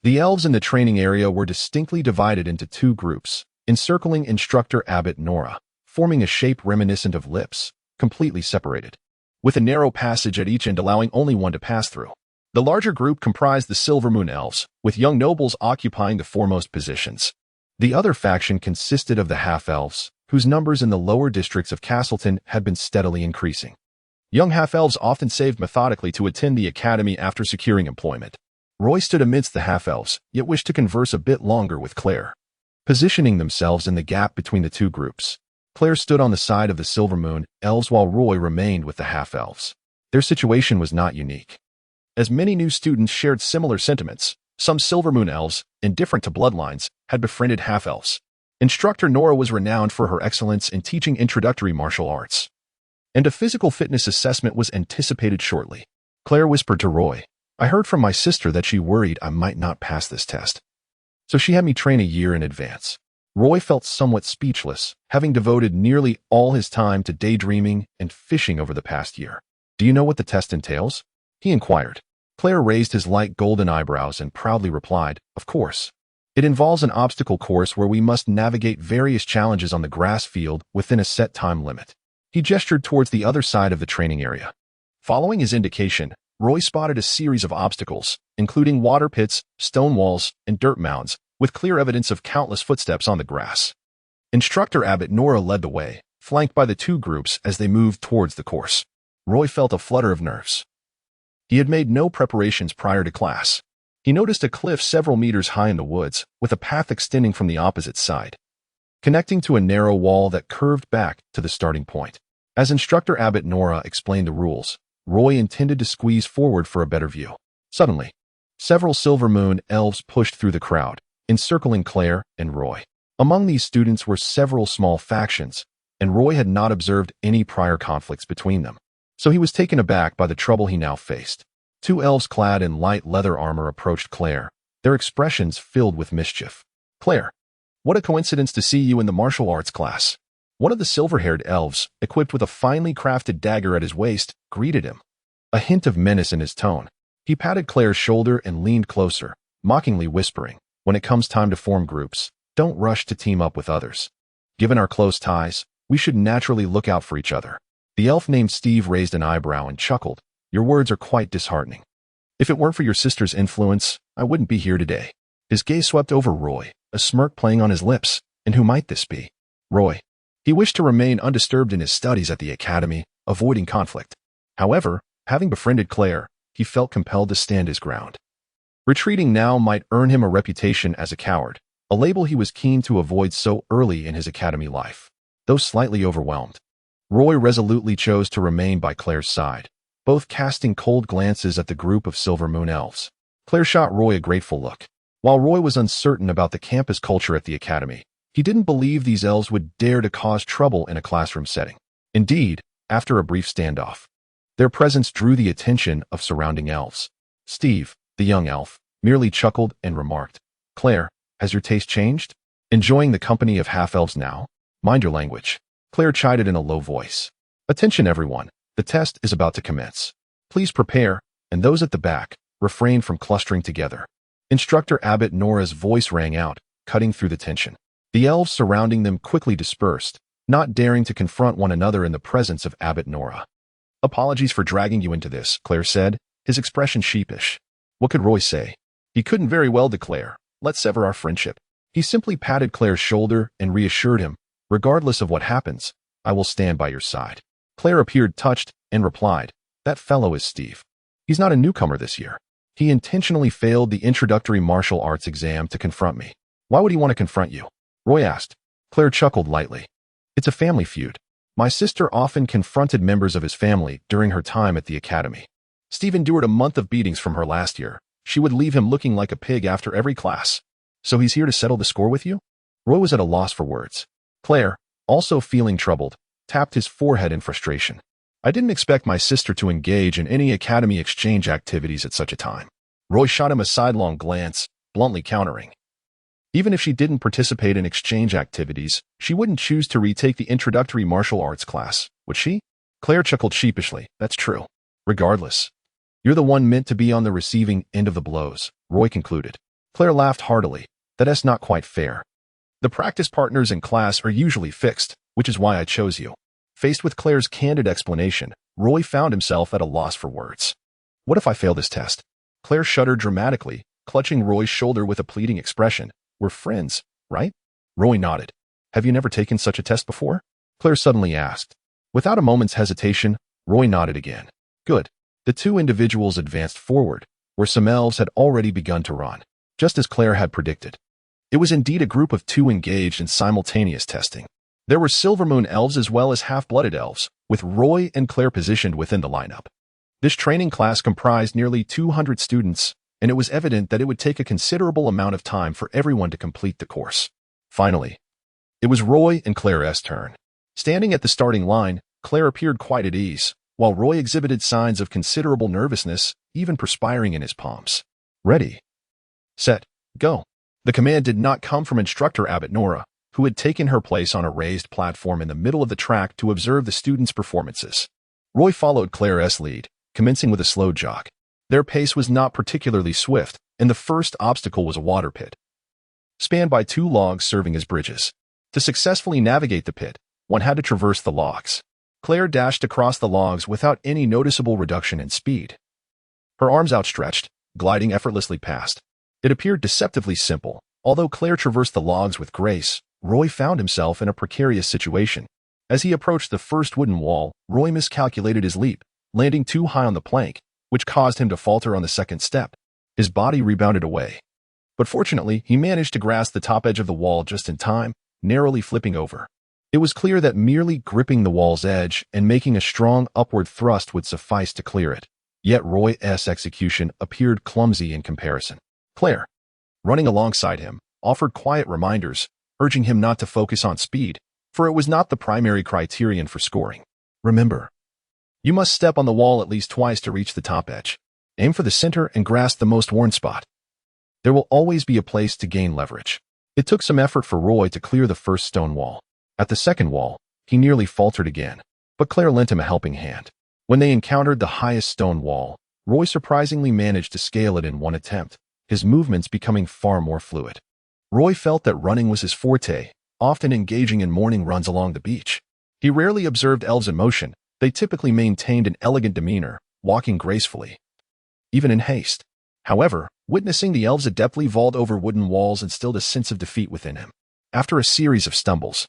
The elves in the training area were distinctly divided into two groups, encircling instructor Abbot Nora, forming a shape reminiscent of lips, completely separated, with a narrow passage at each end allowing only one to pass through. The larger group comprised the Silver Moon Elves, with young nobles occupying the foremost positions. The other faction consisted of the Half-Elves, whose numbers in the lower districts of Castleton had been steadily increasing. Young half-elves often saved methodically to attend the academy after securing employment. Roy stood amidst the half-elves, yet wished to converse a bit longer with Claire. Positioning themselves in the gap between the two groups, Claire stood on the side of the Silver Moon Elves while Roy remained with the half-elves. Their situation was not unique, as many new students shared similar sentiments. Some Silver Moon Elves, indifferent to bloodlines, had befriended half-elves. Instructor Nora was renowned for her excellence in teaching introductory martial arts, and a physical fitness assessment was anticipated shortly. Claire whispered to Roy, "I heard from my sister that she worried I might not pass this test, so she had me train a year in advance." Roy felt somewhat speechless, having devoted nearly all his time to daydreaming and fishing over the past year. "Do you know what the test entails?" he inquired. Claire raised his light golden eyebrows and proudly replied, "Of course. It involves an obstacle course where we must navigate various challenges on the grass field within a set time limit." He gestured towards the other side of the training area. Following his indication, Roy spotted a series of obstacles, including water pits, stone walls, and dirt mounds, with clear evidence of countless footsteps on the grass. Instructor Abbot Nora led the way, flanked by the two groups as they moved towards the course. Roy felt a flutter of nerves. He had made no preparations prior to class. He noticed a cliff several meters high in the woods, with a path extending from the opposite side, connecting to a narrow wall that curved back to the starting point. As instructor Abbot Nora explained the rules, Roy intended to squeeze forward for a better view. Suddenly, several Silver Moon Elves pushed through the crowd, encircling Claire and Roy. Among these students were several small factions, and Roy had not observed any prior conflicts between them, so he was taken aback by the trouble he now faced. Two elves clad in light leather armor approached Claire, their expressions filled with mischief. "Claire, what a coincidence to see you in the martial arts class." One of the silver-haired elves, equipped with a finely crafted dagger at his waist, greeted him, a hint of menace in his tone. He patted Claire's shoulder and leaned closer, mockingly whispering, "When it comes time to form groups, don't rush to team up with others. Given our close ties, we should naturally look out for each other." The elf named Steve raised an eyebrow and chuckled, "Your words are quite disheartening. If it weren't for your sister's influence, I wouldn't be here today." His gaze swept over Roy, a smirk playing on his lips. And who might this be? Roy. He wished to remain undisturbed in his studies at the academy, avoiding conflict. However, having befriended Claire, he felt compelled to stand his ground. Retreating now might earn him a reputation as a coward, a label he was keen to avoid so early in his academy life. Though slightly overwhelmed, Roy resolutely chose to remain by Claire's side, both casting cold glances at the group of Silver Moon Elves. Claire shot Roy a grateful look. While Roy was uncertain about the campus culture at the academy, he didn't believe these elves would dare to cause trouble in a classroom setting. Indeed, after a brief standoff, their presence drew the attention of surrounding elves. Steve, the young elf, merely chuckled and remarked, "Claire, has your taste changed? Enjoying the company of half-elves now? Mind your language." Claire chided in a low voice. "Attention everyone, the test is about to commence. Please prepare, and those at the back, refrain from clustering together." Instructor Abbot Nora's voice rang out, cutting through the tension. The elves surrounding them quickly dispersed, not daring to confront one another in the presence of Abbot Nora. "Apologies for dragging you into this," Claire said, his expression sheepish. What could Roy say? He couldn't very well declare, "Let's sever our friendship." He simply patted Claire's shoulder and reassured him, "Regardless of what happens, I will stand by your side." Claire appeared touched and replied, "That fellow is Steve. He's not a newcomer this year. He intentionally failed the introductory martial arts exam to confront me." "Why would he want to confront you?" Roy asked. Claire chuckled lightly. "It's a family feud. My sister often confronted members of his family during her time at the academy. Steve endured a month of beatings from her last year. She would leave him looking like a pig after every class. So he's here to settle the score with you?" Roy was at a loss for words. Claire, also feeling troubled, tapped his forehead in frustration. "I didn't expect my sister to engage in any academy exchange activities at such a time." Roy shot him a sidelong glance, bluntly countering. Even if she didn't participate in exchange activities, she wouldn't choose to retake the introductory martial arts class, would she? Claire chuckled sheepishly. "That's true. Regardless, you're the one meant to be on the receiving end of the blows," Roy concluded. Claire laughed heartily. "That's not quite fair. The practice partners in class are usually fixed, which is why I chose you." Faced with Claire's candid explanation, Roy found himself at a loss for words. "What if I fail this test?" Claire shuddered dramatically, clutching Roy's shoulder with a pleading expression. "We're friends, right?" Roy nodded. "Have you never taken such a test before?" Claire suddenly asked. Without a moment's hesitation, Roy nodded again. "Good." The two individuals advanced forward, where some elves had already begun to run, just as Claire had predicted. It was indeed a group of two engaged in simultaneous testing. There were Silvermoon elves as well as half-blooded elves, with Roy and Claire positioned within the lineup. This training class comprised nearly 200 students, and it was evident that it would take a considerable amount of time for everyone to complete the course. Finally, it was Roy and Claire's turn. Standing at the starting line, Claire appeared quite at ease, while Roy exhibited signs of considerable nervousness, even perspiring in his palms. "Ready, set, go." The command did not come from instructor Abbot Nora, who had taken her place on a raised platform in the middle of the track to observe the students' performances. Roy followed Claire's lead, commencing with a slow jog. Their pace was not particularly swift, and the first obstacle was a water pit, spanned by two logs serving as bridges. To successfully navigate the pit, one had to traverse the logs. Claire dashed across the logs without any noticeable reduction in speed, her arms outstretched, gliding effortlessly past. It appeared deceptively simple. Although Claire traversed the logs with grace, Roy found himself in a precarious situation. As he approached the first wooden wall, Roy miscalculated his leap, landing too high on the plank, which caused him to falter on the second step. His body rebounded away. But fortunately, he managed to grasp the top edge of the wall just in time, narrowly flipping over. It was clear that merely gripping the wall's edge and making a strong upward thrust would suffice to clear it. Yet Roy's execution appeared clumsy in comparison. Claire, running alongside him, offered quiet reminders, urging him not to focus on speed, for it was not the primary criterion for scoring. "Remember, you must step on the wall at least twice to reach the top edge. Aim for the center and grasp the most worn spot. There will always be a place to gain leverage." It took some effort for Roy to clear the first stone wall. At the second wall, he nearly faltered again, but Claire lent him a helping hand. When they encountered the highest stone wall, Roy surprisingly managed to scale it in one attempt, his movements becoming far more fluid. Roy felt that running was his forte, often engaging in morning runs along the beach. He rarely observed elves in motion. They typically maintained an elegant demeanor, walking gracefully, even in haste. However, witnessing the elves adeptly vault over wooden walls instilled a sense of defeat within him. After a series of stumbles,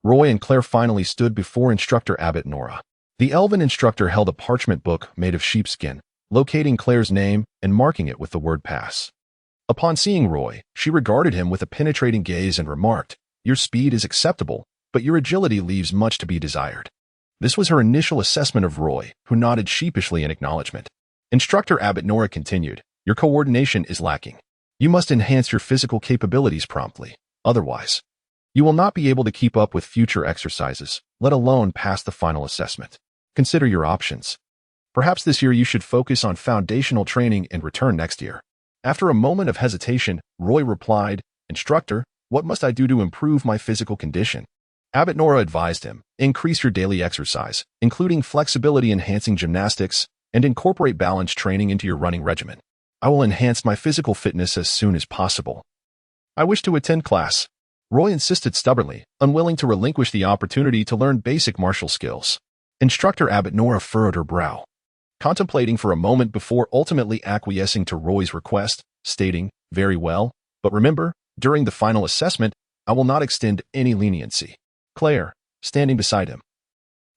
Roy and Claire finally stood before instructor Abbot Nora. The elven instructor held a parchment book made of sheepskin, locating Claire's name and marking it with the word pass. Upon seeing Roy, she regarded him with a penetrating gaze and remarked, "Your speed is acceptable, but your agility leaves much to be desired." This was her initial assessment of Roy, who nodded sheepishly in acknowledgement. Instructor Abbot Nora continued, "Your coordination is lacking. You must enhance your physical capabilities promptly. Otherwise, you will not be able to keep up with future exercises, let alone pass the final assessment. Consider your options. Perhaps this year you should focus on foundational training and return next year." After a moment of hesitation, Roy replied, "Instructor, what must I do to improve my physical condition?" Abbot Nora advised him, "Increase your daily exercise, including flexibility-enhancing gymnastics, and incorporate balance training into your running regimen. I will enhance my physical fitness as soon as possible. I wish to attend class." Roy insisted stubbornly, unwilling to relinquish the opportunity to learn basic martial skills. Instructor Abbot Nora furrowed her brow, contemplating for a moment before ultimately acquiescing to Roy's request, stating, "Very well, but remember, during the final assessment, I will not extend any leniency." Claire, standing beside him,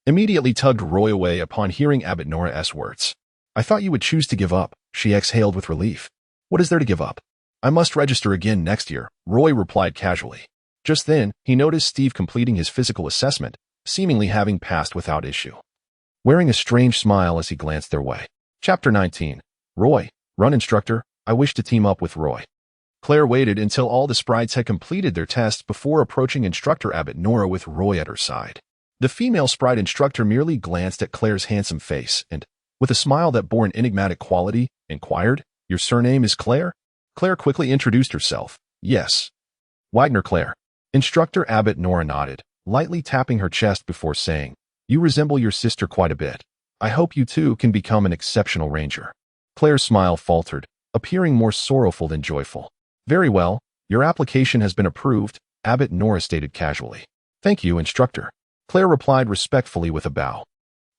immediately tugged Roy away upon hearing Abbot Nora's words. "I thought you would choose to give up," she exhaled with relief. "What is there to give up? I must register again next year," Roy replied casually. Just then, he noticed Steve completing his physical assessment, seemingly having passed without issue, wearing a strange smile as he glanced their way. Chapter 19. Roy, run instructor, I wish to team up with Roy. Claire waited until all the sprites had completed their tests before approaching instructor Abbot Nora with Roy at her side. The female sprite instructor merely glanced at Claire's handsome face and, with a smile that bore an enigmatic quality, inquired, "Your surname is Claire?" Claire quickly introduced herself. "Yes. Wagner Claire." Instructor Abbot Nora nodded, lightly tapping her chest before saying, "You resemble your sister quite a bit. I hope you too can become an exceptional ranger." Claire's smile faltered, appearing more sorrowful than joyful. "Very well, your application has been approved," Abbot Nora stated casually. "Thank you, instructor." Claire replied respectfully with a bow.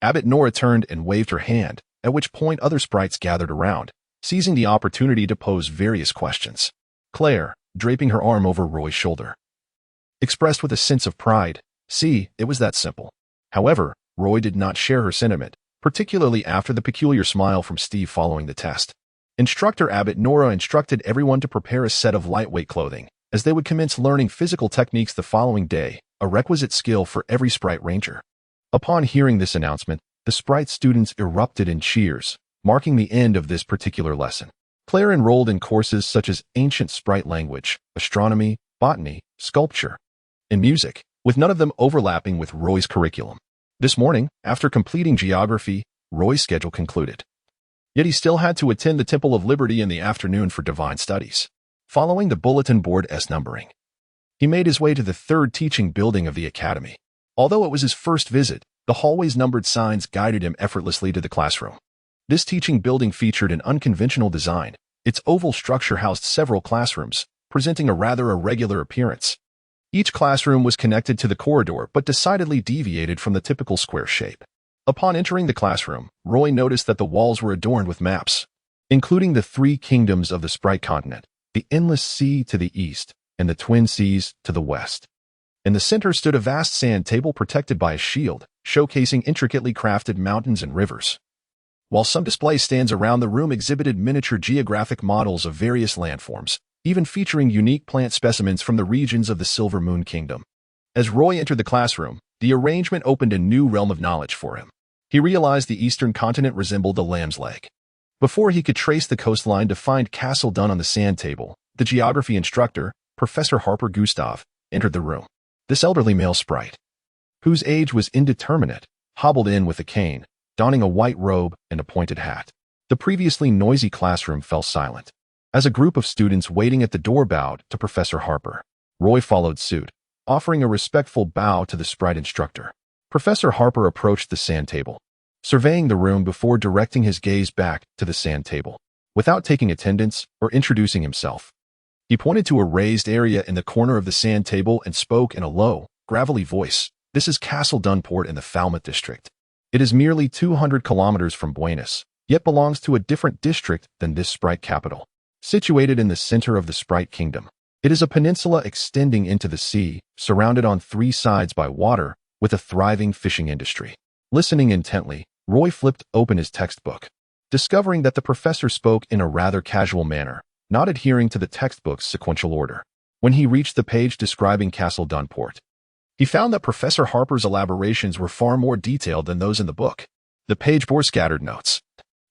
Abbot Nora turned and waved her hand, at which point other sprites gathered around, seizing the opportunity to pose various questions. Claire, draping her arm over Roy's shoulder, expressed with a sense of pride, "See, it was that simple." However, Roy did not share her sentiment, particularly after the peculiar smile from Steve following the test. Instructor Abbot Nora instructed everyone to prepare a set of lightweight clothing, as they would commence learning physical techniques the following day, a requisite skill for every sprite ranger. Upon hearing this announcement, the sprite students erupted in cheers, marking the end of this particular lesson. Claire enrolled in courses such as ancient sprite language, astronomy, botany, sculpture, and music, with none of them overlapping with Roy's curriculum. This morning, after completing geography, Roy's schedule concluded. Yet he still had to attend the Temple of Liberty in the afternoon for divine studies. Following the bulletin board's numbering, he made his way to the third teaching building of the academy. Although it was his first visit, the hallway's numbered signs guided him effortlessly to the classroom. This teaching building featured an unconventional design. Its oval structure housed several classrooms, presenting a rather irregular appearance. Each classroom was connected to the corridor but decidedly deviated from the typical square shape. Upon entering the classroom, Roy noticed that the walls were adorned with maps, including the three kingdoms of the Sprite continent, the Endless Sea to the east, and the Twin Seas to the west. In the center stood a vast sand table protected by a shield, showcasing intricately crafted mountains and rivers, while some display stands around the room exhibited miniature geographic models of various landforms, even featuring unique plant specimens from the regions of the Silver Moon Kingdom. As Roy entered the classroom, the arrangement opened a new realm of knowledge for him. He realized the eastern continent resembled a lamb's leg. Before he could trace the coastline to find Castle Dun on the sand table, the geography instructor, Professor Harper Gustav, entered the room. This elderly male sprite, whose age was indeterminate, hobbled in with a cane, donning a white robe and a pointed hat. The previously noisy classroom fell silent, as a group of students waiting at the door bowed to Professor Harper. Roy followed suit, offering a respectful bow to the sprite instructor. Professor Harper approached the sand table, surveying the room before directing his gaze back to the sand table. Without taking attendance or introducing himself, he pointed to a raised area in the corner of the sand table and spoke in a low, gravelly voice. "This is Castle Dunport in the Falmouth district. It is merely 200 kilometers from Buenos, yet belongs to a different district than this sprite capital. Situated in the center of the Sprite Kingdom, it is a peninsula extending into the sea, surrounded on three sides by water, with a thriving fishing industry." Listening intently, Roy flipped open his textbook, discovering that the professor spoke in a rather casual manner, not adhering to the textbook's sequential order. When he reached the page describing Castle Dunport, he found that Professor Harper's elaborations were far more detailed than those in the book. The page bore scattered notes,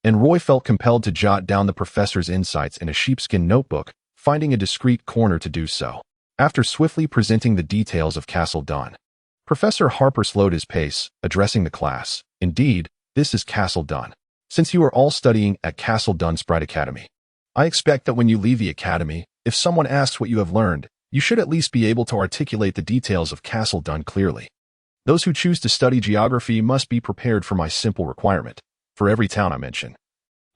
and Roy felt compelled to jot down the professor's insights in a sheepskin notebook, finding a discreet corner to do so. After swiftly presenting the details of Castle Dun, Professor Harper slowed his pace, addressing the class. "Indeed, this is Castle Dun. Since you are all studying at Castle Dun Sprite Academy, I expect that when you leave the academy, if someone asks what you have learned, you should at least be able to articulate the details of Castle Dun clearly. Those who choose to study geography must be prepared for my simple requirement. For every town I mention,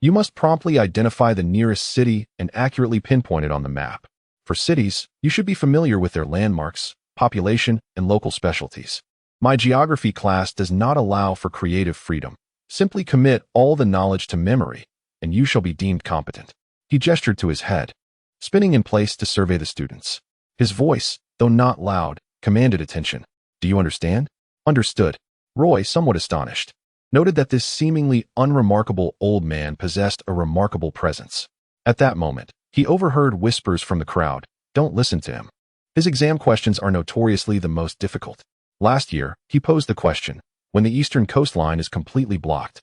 you must promptly identify the nearest city and accurately pinpoint it on the map. For cities, you should be familiar with their landmarks, population, and local specialties. My geography class does not allow for creative freedom. Simply commit all the knowledge to memory, and you shall be deemed competent. He gestured to his head, spinning in place to survey the students. His voice, though not loud, commanded attention. Do you understand? Understood. Roy, somewhat astonished, noted that this seemingly unremarkable old man possessed a remarkable presence. At that moment, he overheard whispers from the crowd. Don't listen to him. His exam questions are notoriously the most difficult. Last year, he posed the question, when the eastern coastline is completely blocked,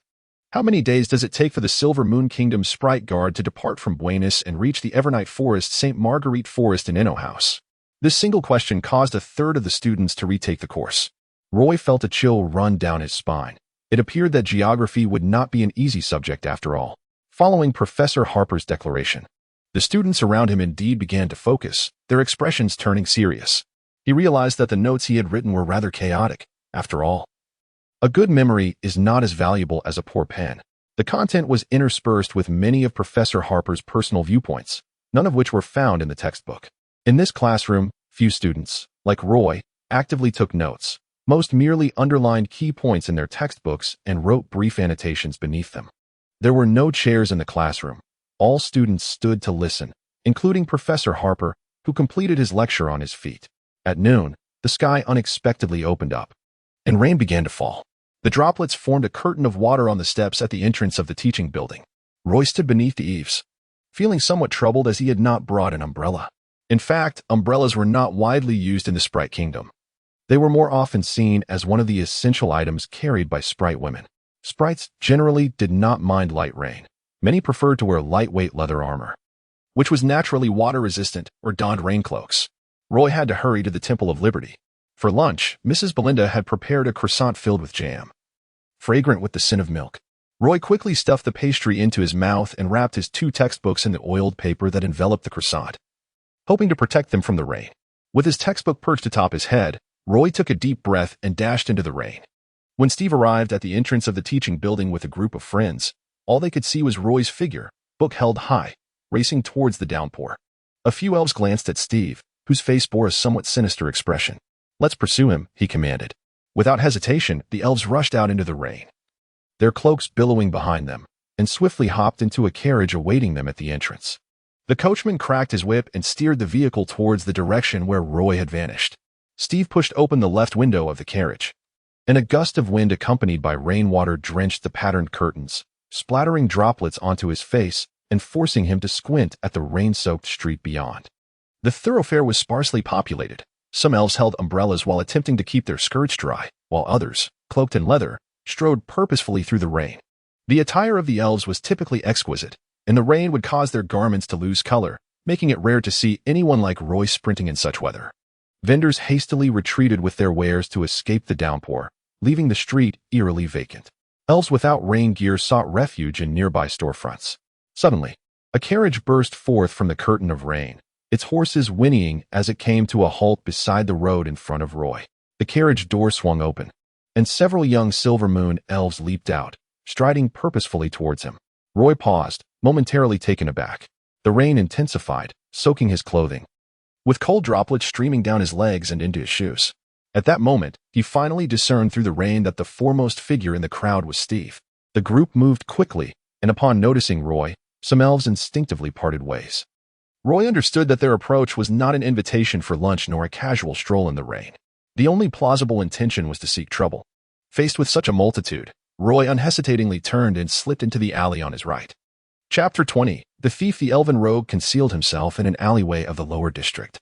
how many days does it take for the Silver Moon Kingdom's Sprite Guard to depart from Buenos and reach the Evernight Forest St. Marguerite Forest in Inno House? This single question caused a third of the students to retake the course. Roy felt a chill run down his spine. It appeared that geography would not be an easy subject after all. Following Professor Harper's declaration, the students around him indeed began to focus, their expressions turning serious. He realized that the notes he had written were rather chaotic, after all. A good memory is not as valuable as a poor pen. The content was interspersed with many of Professor Harper's personal viewpoints, none of which were found in the textbook. In this classroom, few students, like Roy, actively took notes. Most merely underlined key points in their textbooks and wrote brief annotations beneath them. There were no chairs in the classroom. All students stood to listen, including Professor Harper, who completed his lecture on his feet. At noon, the sky unexpectedly opened up, and rain began to fall. The droplets formed a curtain of water on the steps at the entrance of the teaching building. Roy stood beneath the eaves, feeling somewhat troubled as he had not brought an umbrella. In fact, umbrellas were not widely used in the Sprite Kingdom. They were more often seen as one of the essential items carried by Sprite women. Sprites generally did not mind light rain. Many preferred to wear lightweight leather armor, which was naturally water-resistant, or donned rain cloaks. Roy had to hurry to the Temple of Liberty. For lunch, Mrs. Belinda had prepared a croissant filled with jam, fragrant with the scent of milk. Roy quickly stuffed the pastry into his mouth and wrapped his 2 textbooks in the oiled paper that enveloped the croissant, hoping to protect them from the rain. With his textbook perched atop his head, Roy took a deep breath and dashed into the rain. When Steve arrived at the entrance of the teaching building with a group of friends, all they could see was Roy's figure, book held high, racing towards the downpour. A few elves glanced at Steve, whose face bore a somewhat sinister expression. Let's pursue him, he commanded. Without hesitation, the elves rushed out into the rain, their cloaks billowing behind them, and swiftly hopped into a carriage awaiting them at the entrance. The coachman cracked his whip and steered the vehicle towards the direction where Roy had vanished. Steve pushed open the left window of the carriage, and a gust of wind accompanied by rainwater drenched the patterned curtains, splattering droplets onto his face and forcing him to squint at the rain-soaked street beyond. The thoroughfare was sparsely populated. Some elves held umbrellas while attempting to keep their skirts dry, while others, cloaked in leather, strode purposefully through the rain. The attire of the elves was typically exquisite, and the rain would cause their garments to lose color, making it rare to see anyone like Roy sprinting in such weather. Vendors hastily retreated with their wares to escape the downpour, leaving the street eerily vacant. Elves without rain gear sought refuge in nearby storefronts. Suddenly, a carriage burst forth from the curtain of rain, its horses whinnying as it came to a halt beside the road in front of Roy. The carriage door swung open, and several young Silver Moon elves leaped out, striding purposefully towards him. Roy paused, momentarily taken aback. The rain intensified, soaking his clothing, with cold droplets streaming down his legs and into his shoes. At that moment, he finally discerned through the rain that the foremost figure in the crowd was Steve. The group moved quickly, and upon noticing Roy, some elves instinctively parted ways. Roy understood that their approach was not an invitation for lunch nor a casual stroll in the rain. The only plausible intention was to seek trouble. Faced with such a multitude, Roy unhesitatingly turned and slipped into the alley on his right. Chapter 20. The thief. The elven rogue concealed himself in an alleyway of the lower district,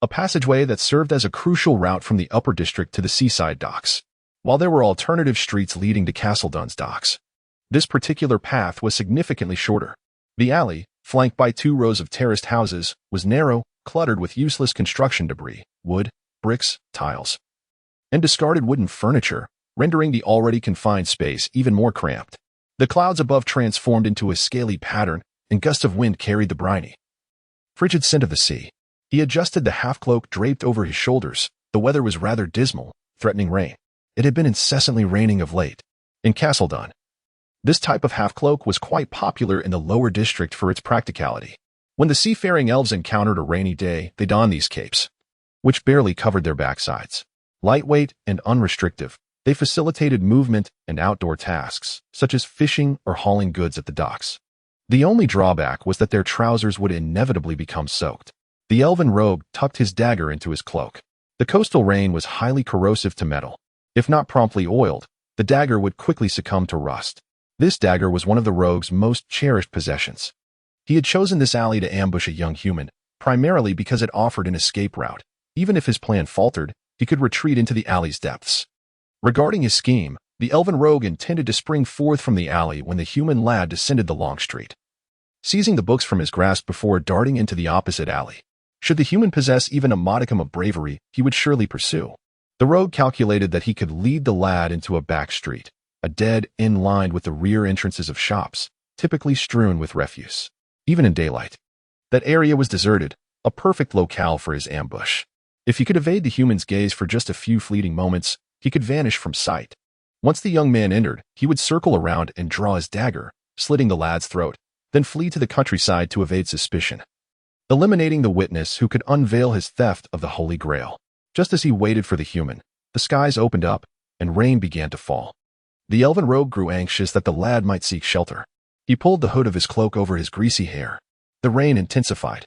a passageway that served as a crucial route from the upper district to the seaside docks. While there were alternative streets leading to Castledun's docks, this particular path was significantly shorter. The alley, flanked by 2 rows of terraced houses, was narrow, cluttered with useless construction debris, wood, bricks, tiles, and discarded wooden furniture, rendering the already confined space even more cramped. The clouds above transformed into a scaly pattern, and gusts of wind carried the briny, frigid scent of the sea. He adjusted the half-cloak draped over his shoulders. The weather was rather dismal, threatening rain. It had been incessantly raining of late. In Castledun, this type of half-cloak was quite popular in the lower district for its practicality. When the seafaring elves encountered a rainy day, they donned these capes, which barely covered their backsides. Lightweight and unrestrictive, they facilitated movement and outdoor tasks, such as fishing or hauling goods at the docks. The only drawback was that their trousers would inevitably become soaked. The elven rogue tucked his dagger into his cloak. The coastal rain was highly corrosive to metal. If not promptly oiled, the dagger would quickly succumb to rust. This dagger was one of the rogue's most cherished possessions. He had chosen this alley to ambush a young human, primarily because it offered an escape route. Even if his plan faltered, he could retreat into the alley's depths. Regarding his scheme, the elven rogue intended to spring forth from the alley when the human lad descended the long street, seizing the books from his grasp before darting into the opposite alley. Should the human possess even a modicum of bravery, he would surely pursue. The rogue calculated that he could lead the lad into a back street, a dead end lined with the rear entrances of shops, typically strewn with refuse. Even in daylight, that area was deserted, a perfect locale for his ambush. If he could evade the human's gaze for just a few fleeting moments, he could vanish from sight. Once the young man entered, he would circle around and draw his dagger, slitting the lad's throat, then flee to the countryside to evade suspicion, eliminating the witness who could unveil his theft of the Holy Grail. Just as he waited for the human, the skies opened up and rain began to fall. The elven rogue grew anxious that the lad might seek shelter. He pulled the hood of his cloak over his greasy hair. The rain intensified,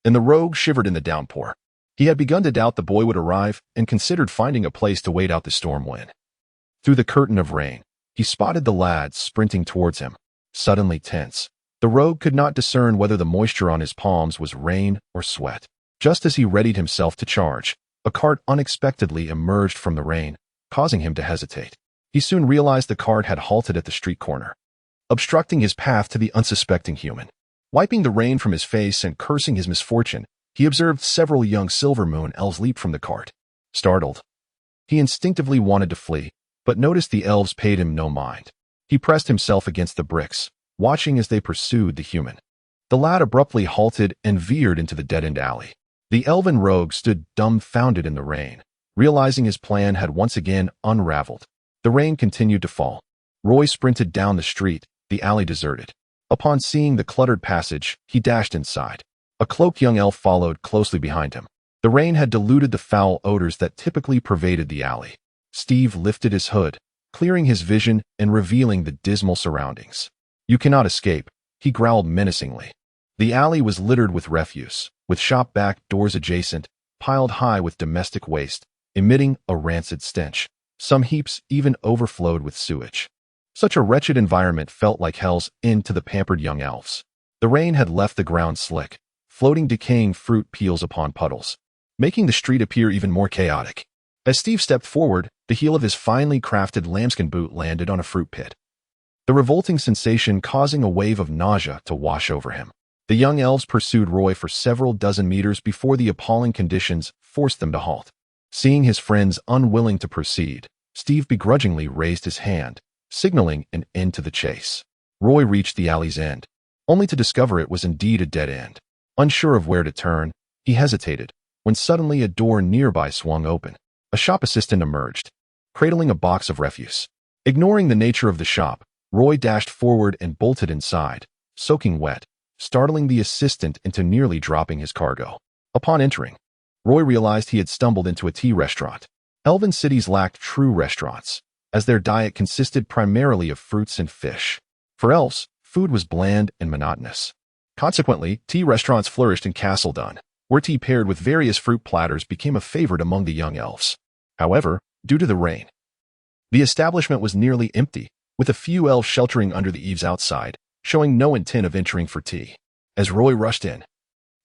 and the rogue shivered in the downpour. He had begun to doubt the boy would arrive and considered finding a place to wait out the storm when, through the curtain of rain, he spotted the lad sprinting towards him. Suddenly tense, the rogue could not discern whether the moisture on his palms was rain or sweat. Just as he readied himself to charge, a cart unexpectedly emerged from the rain, causing him to hesitate. He soon realized the cart had halted at the street corner, obstructing his path to the unsuspecting human. Wiping the rain from his face and cursing his misfortune, he observed several young silver moon elves leap from the cart. Startled, he instinctively wanted to flee, but noticed the elves paid him no mind. He pressed himself against the bricks, watching as they pursued the human. The lad abruptly halted and veered into the dead-end alley. The elven rogue stood dumbfounded in the rain, realizing his plan had once again unraveled. The rain continued to fall. Roy sprinted down the street, the alley deserted. Upon seeing the cluttered passage, he dashed inside. A cloaked young elf followed closely behind him. The rain had diluted the foul odors that typically pervaded the alley. Steve lifted his hood, clearing his vision and revealing the dismal surroundings. "You cannot escape," he growled menacingly. The alley was littered with refuse, with shop back doors adjacent, piled high with domestic waste, emitting a rancid stench. Some heaps even overflowed with sewage. Such a wretched environment felt like hell's end to the pampered young elves. The rain had left the ground slick, floating decaying fruit peels upon puddles, making the street appear even more chaotic. As Steve stepped forward, the heel of his finely crafted lambskin boot landed on a fruit pit, the revolting sensation causing a wave of nausea to wash over him. The young elves pursued Roy for several dozen meters before the appalling conditions forced them to halt. Seeing his friends unwilling to proceed, Steve begrudgingly raised his hand, signaling an end to the chase. Roy reached the alley's end, only to discover it was indeed a dead end. Unsure of where to turn, he hesitated, when suddenly a door nearby swung open. A shop assistant emerged, cradling a box of refuse. Ignoring the nature of the shop, Roy dashed forward and bolted inside, soaking wet, startling the assistant into nearly dropping his cargo. Upon entering, Roy realized he had stumbled into a tea restaurant. Elven cities lacked true restaurants, as their diet consisted primarily of fruits and fish. For elves, food was bland and monotonous. Consequently, tea restaurants flourished in Castle Dun, where tea paired with various fruit platters became a favorite among the young elves. However, due to the rain, the establishment was nearly empty, with a few elves sheltering under the eaves outside, showing no intent of entering for tea. As Roy rushed in,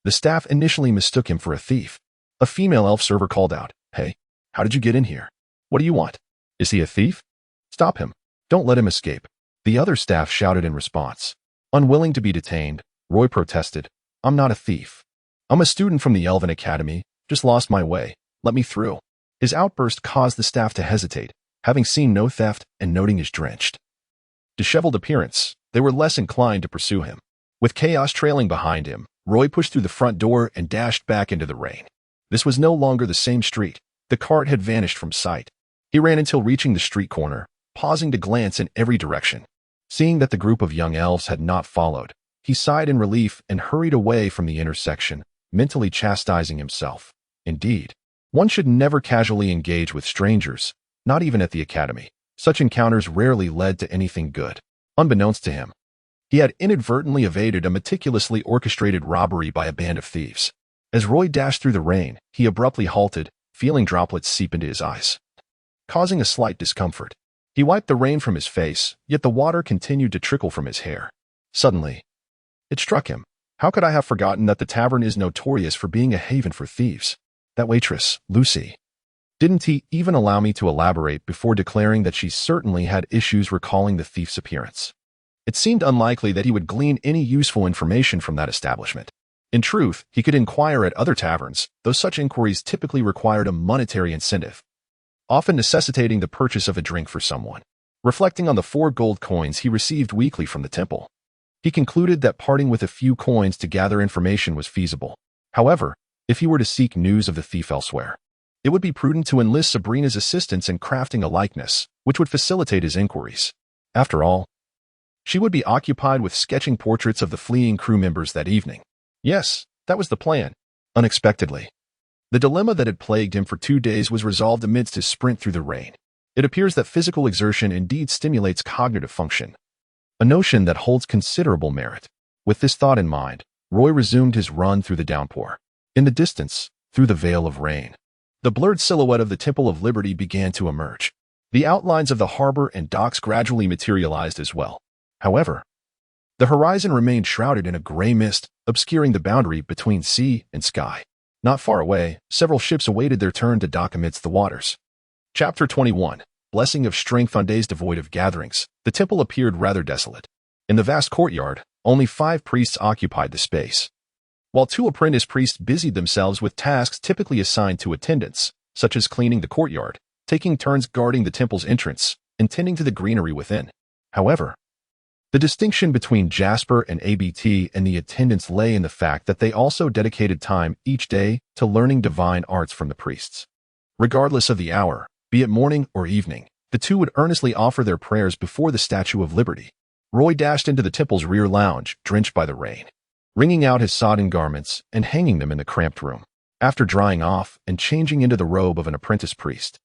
the staff initially mistook him for a thief. A female elf server called out, "Hey, how did you get in here? What do you want? Is he a thief? Stop him. Don't let him escape." The other staff shouted in response. Unwilling to be detained, Roy protested, "I'm not a thief. I'm a student from the Elven Academy, just lost my way. Let me through." His outburst caused the staff to hesitate, having seen no theft and noting his drenched, disheveled appearance. They were less inclined to pursue him. With chaos trailing behind him, Roy pushed through the front door and dashed back into the rain. This was no longer the same street. The cart had vanished from sight. He ran until reaching the street corner, pausing to glance in every direction. Seeing that the group of young elves had not followed, He sighed in relief and hurried away from the intersection, mentally chastising himself. Indeed, one should never casually engage with strangers, not even at the academy. Such encounters rarely led to anything good. Unbeknownst to him, he had inadvertently evaded a meticulously orchestrated robbery by a band of thieves. As Roy dashed through the rain, he abruptly halted, feeling droplets seep into his eyes, causing a slight discomfort. He wiped the rain from his face, yet the water continued to trickle from his hair. Suddenly, it struck him. How could I have forgotten that the tavern is notorious for being a haven for thieves? That waitress, Lucy. Didn't he even allow me to elaborate before declaring that she certainly had issues recalling the thief's appearance? It seemed unlikely that he would glean any useful information from that establishment. In truth, he could inquire at other taverns, though such inquiries typically required a monetary incentive, often necessitating the purchase of a drink for someone. Reflecting on the 4 gold coins he received weekly from the temple, he concluded that parting with a few coins to gather information was feasible. However, if he were to seek news of the thief elsewhere, it would be prudent to enlist Sabrina's assistance in crafting a likeness, which would facilitate his inquiries. After all, she would be occupied with sketching portraits of the fleeing crew members that evening. Yes, that was the plan. Unexpectedly, the dilemma that had plagued him for 2 days was resolved amidst his sprint through the rain. It appears that physical exertion indeed stimulates cognitive function, a notion that holds considerable merit. With this thought in mind, Roy resumed his run through the downpour. In the distance, through the veil of rain, the blurred silhouette of the Temple of Liberty began to emerge. The outlines of the harbor and docks gradually materialized as well. However, the horizon remained shrouded in a gray mist, obscuring the boundary between sea and sky. Not far away, several ships awaited their turn to dock amidst the waters. Chapter 21. Blessing of Strength. On days devoid of gatherings, the temple appeared rather desolate. In the vast courtyard, only 5 priests occupied the space, while 2 apprentice priests busied themselves with tasks typically assigned to attendants, such as cleaning the courtyard, taking turns guarding the temple's entrance, and tending to the greenery within. However, the distinction between Jasper and ABT and the attendants lay in the fact that they also dedicated time each day to learning divine arts from the priests. Regardless of the hour, be it morning or evening, the 2 would earnestly offer their prayers before the Statue of Liberty. Roy dashed into the temple's rear lounge, drenched by the rain, wringing out his sodden garments and hanging them in the cramped room. After drying off and changing into the robe of an apprentice priest,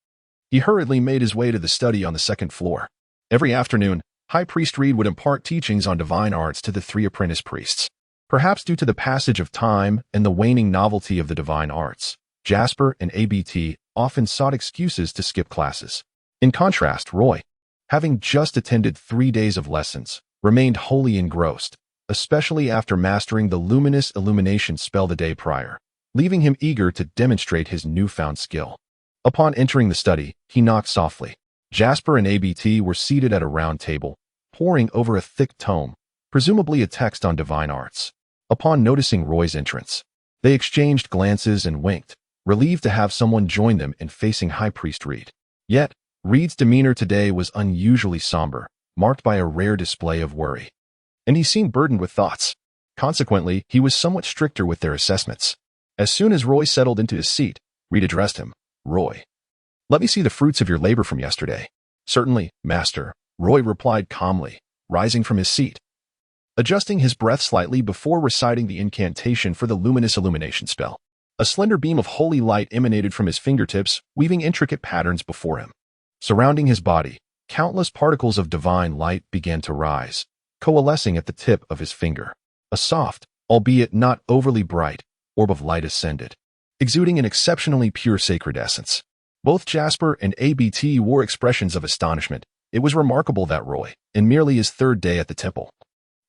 he hurriedly made his way to the study on the 2nd floor. Every afternoon, High Priest Reed would impart teachings on divine arts to the 3 apprentice priests. Perhaps due to the passage of time and the waning novelty of the divine arts, Jasper and ABT often sought excuses to skip classes. In contrast, Roy, having just attended 3 days of lessons, remained wholly engrossed, especially after mastering the luminous illumination spell the day prior, leaving him eager to demonstrate his newfound skill. Upon entering the study, he knocked softly. Jasper and ABT were seated at a round table, poring over a thick tome, presumably a text on divine arts. Upon noticing Roy's entrance, they exchanged glances and winked, relieved to have someone join them in facing High Priest Reed. Yet, Reed's demeanor today was unusually somber, marked by a rare display of worry, and he seemed burdened with thoughts. Consequently, he was somewhat stricter with their assessments. As soon as Roy settled into his seat, Reed addressed him. "Roy, let me see the fruits of your labor from yesterday." "Certainly, master," Roy replied calmly, rising from his seat, adjusting his breath slightly before reciting the incantation for the luminous illumination spell. A slender beam of holy light emanated from his fingertips, weaving intricate patterns before him. Surrounding his body, countless particles of divine light began to rise, coalescing at the tip of his finger. A soft, albeit not overly bright, orb of light ascended, exuding an exceptionally pure sacred essence. Both Jasper and ABT wore expressions of astonishment. It was remarkable that Roy, in merely his 3rd day at the temple,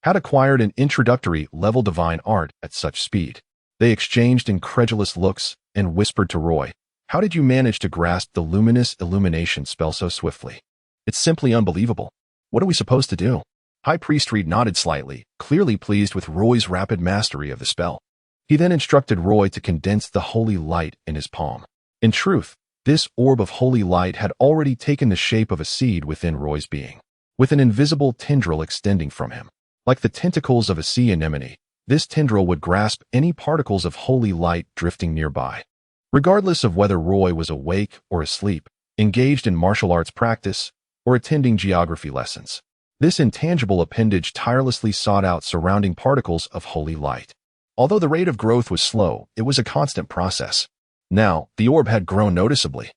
had acquired an introductory level divine art at such speed. They exchanged incredulous looks and whispered to Roy, "How did you manage to grasp the luminous illumination spell so swiftly? It's simply unbelievable. What are we supposed to do?" High Priest Reed nodded slightly, clearly pleased with Roy's rapid mastery of the spell. He then instructed Roy to condense the holy light in his palm. In truth, this orb of holy light had already taken the shape of a seed within Roy's being, with an invisible tendril extending from him. Like the tentacles of a sea anemone, this tendril would grasp any particles of holy light drifting nearby. Regardless of whether Roy was awake or asleep, engaged in martial arts practice, or attending geography lessons, This intangible appendage tirelessly sought out surrounding particles of holy light. Although the rate of growth was slow, it was a constant process. Now, the orb had grown noticeably,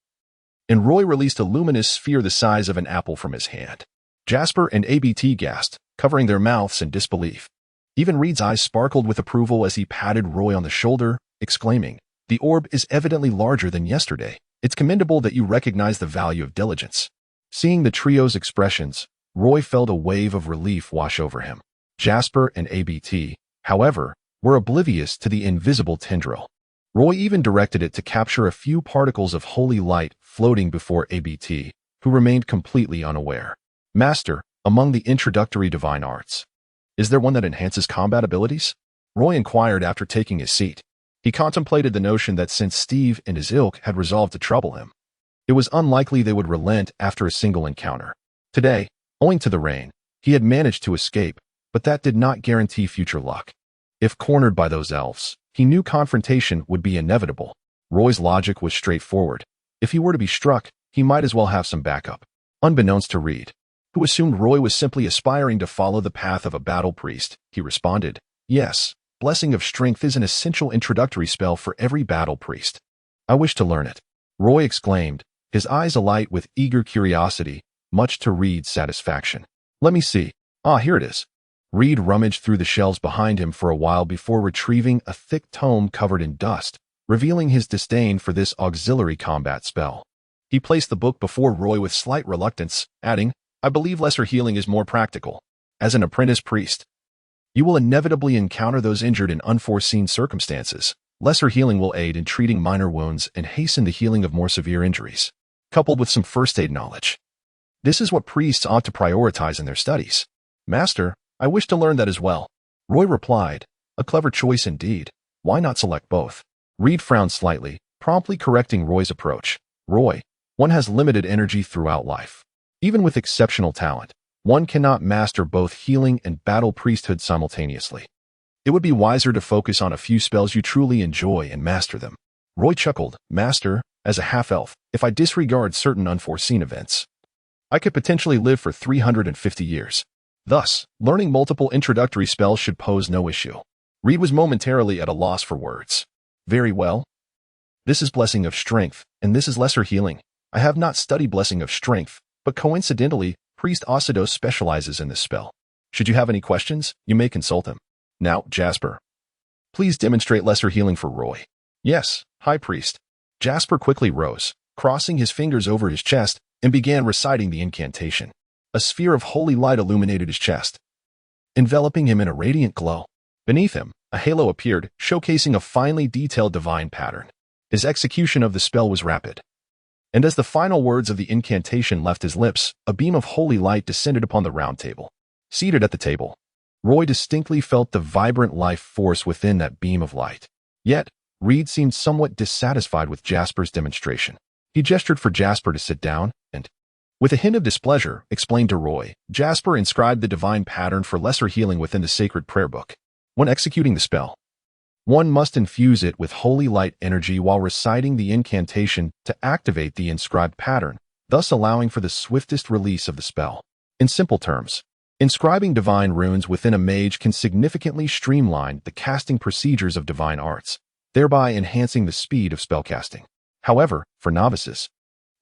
and Roy released a luminous sphere the size of an apple from his hand. Jasper and ABT gasped, covering their mouths in disbelief. Even Reed's eyes sparkled with approval as he patted Roy on the shoulder, exclaiming, "The orb is evidently larger than yesterday. It's commendable that you recognize the value of diligence." Seeing the trio's expressions, Roy felt a wave of relief wash over him. Jasper and ABT, however, were oblivious to the invisible tendril. Roy even directed it to capture a few particles of holy light floating before ABT, who remained completely unaware. "Master, among the introductory divine arts, is there one that enhances combat abilities?" Roy inquired after taking his seat. He contemplated the notion that since Steve and his ilk had resolved to trouble him, it was unlikely they would relent after a single encounter. Today, owing to the rain, he had managed to escape, but that did not guarantee future luck. If cornered by those elves, he knew confrontation would be inevitable. Roy's logic was straightforward. If he were to be struck, he might as well have some backup. Unbeknownst to Reed, who assumed Roy was simply aspiring to follow the path of a battle priest, he responded, "Yes, Blessing of Strength is an essential introductory spell for every battle priest. I wish to learn it," Roy exclaimed, his eyes alight with eager curiosity, much to Reed's satisfaction. "Let me see. Ah, here it is." Reed rummaged through the shelves behind him for a while before retrieving a thick tome covered in dust, revealing his disdain for this auxiliary combat spell. He placed the book before Roy with slight reluctance, adding, "I believe lesser healing is more practical. As an apprentice priest, you will inevitably encounter those injured in unforeseen circumstances. Lesser healing will aid in treating minor wounds and hasten the healing of more severe injuries, coupled with some first aid knowledge. This is what priests ought to prioritize in their studies." "Master, I wish to learn that as well," Roy replied. "A clever choice indeed. Why not select both?" Reed frowned slightly, promptly correcting Roy's approach. "Roy, one has limited energy throughout life. Even with exceptional talent, one cannot master both healing and battle priesthood simultaneously. It would be wiser to focus on a few spells you truly enjoy and master them." Roy chuckled. "Master, as a half-elf, if I disregard certain unforeseen events, I could potentially live for 350 years. Thus, learning multiple introductory spells should pose no issue." Reed was momentarily at a loss for words. "Very well. This is Blessing of Strength, and this is Lesser Healing. I have not studied Blessing of Strength, but coincidentally, Priest Osidos specializes in this spell. Should you have any questions, you may consult him. Now, Jasper, please demonstrate Lesser Healing for Roy." "Yes, High Priest." Jasper quickly rose, crossing his fingers over his chest, and began reciting the incantation. A sphere of holy light illuminated his chest, enveloping him in a radiant glow. Beneath him, a halo appeared, showcasing a finely detailed divine pattern. His execution of the spell was rapid, and as the final words of the incantation left his lips, a beam of holy light descended upon the round table. Seated at the table, Roy distinctly felt the vibrant life force within that beam of light. Yet, Reed seemed somewhat dissatisfied with Jasper's demonstration. He gestured for Jasper to sit down, and, with a hint of displeasure, explained to Roy, Jasper inscribed the divine pattern for lesser healing within the sacred prayer book. When executing the spell, one must infuse it with holy light energy while reciting the incantation to activate the inscribed pattern, thus allowing for the swiftest release of the spell. In simple terms, inscribing divine runes within a mage can significantly streamline the casting procedures of divine arts, thereby enhancing the speed of spellcasting. However, for novices,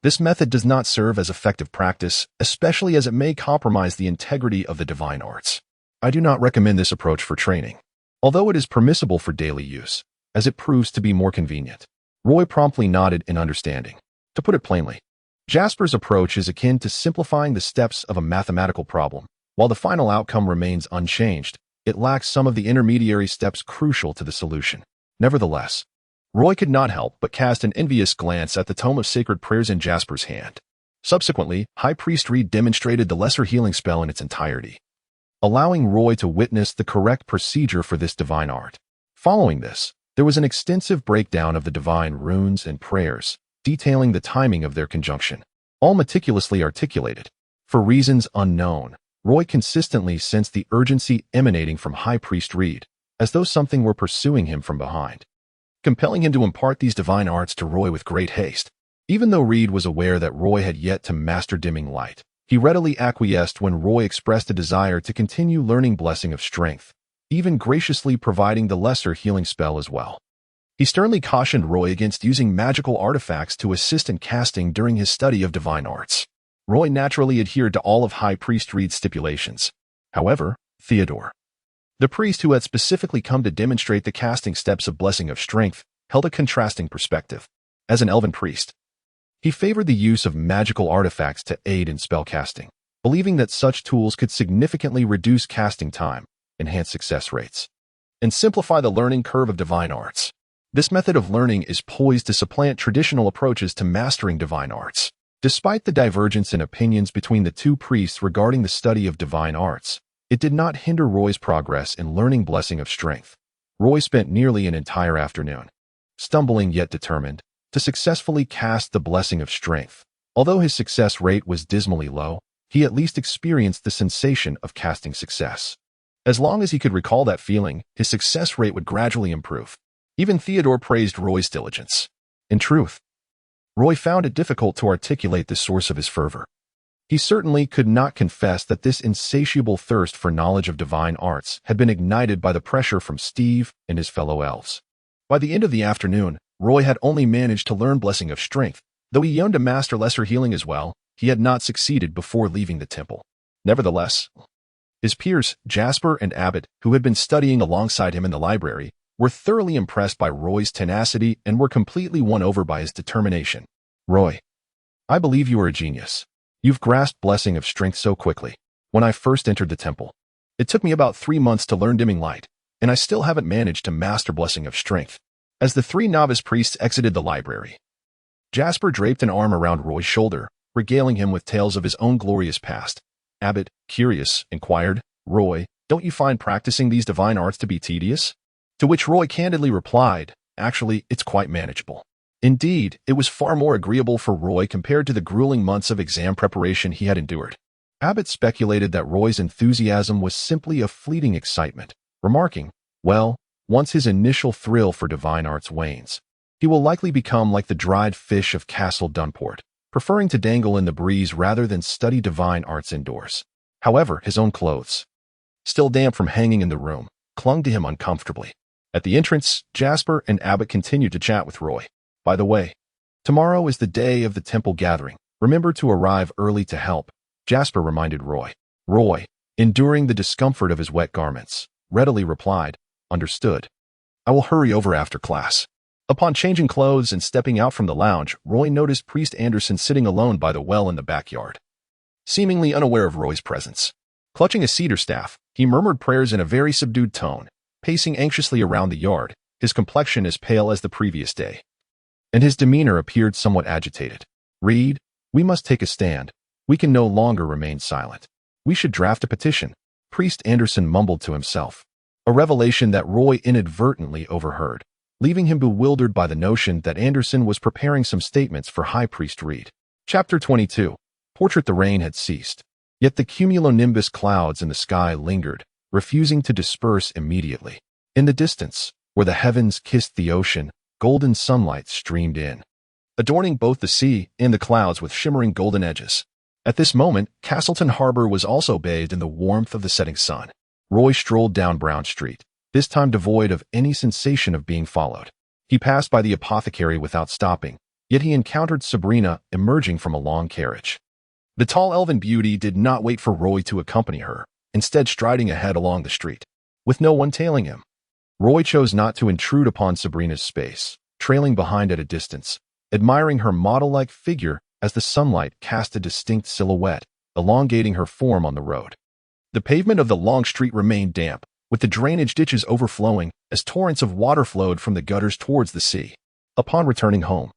this method does not serve as effective practice, especially as it may compromise the integrity of the divine arts. I do not recommend this approach for training, although it is permissible for daily use, as it proves to be more convenient. Roy promptly nodded in understanding. To put it plainly, Jasper's approach is akin to simplifying the steps of a mathematical problem. While the final outcome remains unchanged, it lacks some of the intermediary steps crucial to the solution. Nevertheless, Roy could not help but cast an envious glance at the tome of sacred prayers in Jasper's hand. Subsequently, High Priest Reed demonstrated the lesser healing spell in its entirety, allowing Roy to witness the correct procedure for this divine art. Following this, there was an extensive breakdown of the divine runes and prayers, detailing the timing of their conjunction, all meticulously articulated. For reasons unknown, Roy consistently sensed the urgency emanating from High Priest Reed, as though something were pursuing him from behind, compelling him to impart these divine arts to Roy with great haste. Even though Reed was aware that Roy had yet to master dimming light, He readily acquiesced when Roy expressed a desire to continue learning Blessing of Strength, even graciously providing the lesser healing spell as well. He sternly cautioned Roy against using magical artifacts to assist in casting during his study of divine arts. Roy naturally adhered to all of High Priest Reed's stipulations. However, Theodore, the priest who had specifically come to demonstrate the casting steps of Blessing of Strength, held a contrasting perspective. As an elven priest, he favored the use of magical artifacts to aid in spell casting, believing that such tools could significantly reduce casting time, enhance success rates, and simplify the learning curve of divine arts. This method of learning is poised to supplant traditional approaches to mastering divine arts. Despite the divergence in opinions between the two priests regarding the study of divine arts, it did not hinder Roy's progress in learning Blessing of Strength. Roy spent nearly an entire afternoon, stumbling yet determined, to successfully cast the Blessing of Strength. Although his success rate was dismally low, he at least experienced the sensation of casting success. As long as he could recall that feeling, his success rate would gradually improve. Even Theodore praised Roy's diligence. In truth, Roy found it difficult to articulate the source of his fervor. He certainly could not confess that this insatiable thirst for knowledge of divine arts had been ignited by the pressure from Steve and his fellow elves. By the end of the afternoon, Roy had only managed to learn Blessing of Strength. Though he yearned to master lesser healing as well, he had not succeeded before leaving the temple. Nevertheless, his peers, Jasper and Abbott, who had been studying alongside him in the library, were thoroughly impressed by Roy's tenacity and were completely won over by his determination. Roy, I believe you are a genius. You've grasped Blessing of Strength so quickly. When I first entered the temple, it took me about 3 months to learn Dimming Light, and I still haven't managed to master Blessing of Strength. As the 3 novice priests exited the library, Jasper draped an arm around Roy's shoulder, regaling him with tales of his own glorious past. Abbott, curious, inquired, Roy, don't you find practicing these divine arts to be tedious? To which Roy candidly replied, actually, it's quite manageable. Indeed, it was far more agreeable for Roy compared to the grueling months of exam preparation he had endured. Abbott speculated that Roy's enthusiasm was simply a fleeting excitement, remarking, well, once his initial thrill for divine arts wanes, he will likely become like the dried fish of Castle Dunport, preferring to dangle in the breeze rather than study divine arts indoors. However, his own clothes, still damp from hanging in the room, clung to him uncomfortably. At the entrance, Jasper and Abbott continued to chat with Roy. By the way, tomorrow is the day of the temple gathering. Remember to arrive early to help, Jasper reminded Roy. Roy, enduring the discomfort of his wet garments, readily replied, understood. I will hurry over after class. Upon changing clothes and stepping out from the lounge, Roy noticed Priest Anderson sitting alone by the well in the backyard, seemingly unaware of Roy's presence. Clutching a cedar staff, he murmured prayers in a very subdued tone, pacing anxiously around the yard, his complexion as pale as the previous day, and his demeanor appeared somewhat agitated. Reed, we must take a stand. We can no longer remain silent. We should draft a petition, Priest Anderson mumbled to himself, a revelation that Roy inadvertently overheard, leaving him bewildered by the notion that Anderson was preparing some statements for High Priest Reed. Chapter 22. Portrait. The rain had ceased, yet the cumulonimbus clouds in the sky lingered, refusing to disperse immediately. In the distance, where the heavens kissed the ocean, golden sunlight streamed in, adorning both the sea and the clouds with shimmering golden edges. At this moment, Castleton Harbor was also bathed in the warmth of the setting sun. Roy strolled down Brown Street, this time devoid of any sensation of being followed. He passed by the apothecary without stopping, yet he encountered Sabrina emerging from a long carriage. The tall elven beauty did not wait for Roy to accompany her, instead striding ahead along the street, with no one tailing him. Roy chose not to intrude upon Sabrina's space, trailing behind at a distance, admiring her model-like figure as the sunlight cast a distinct silhouette, elongating her form on the road. The pavement of the long street remained damp, with the drainage ditches overflowing as torrents of water flowed from the gutters towards the sea. Upon returning home,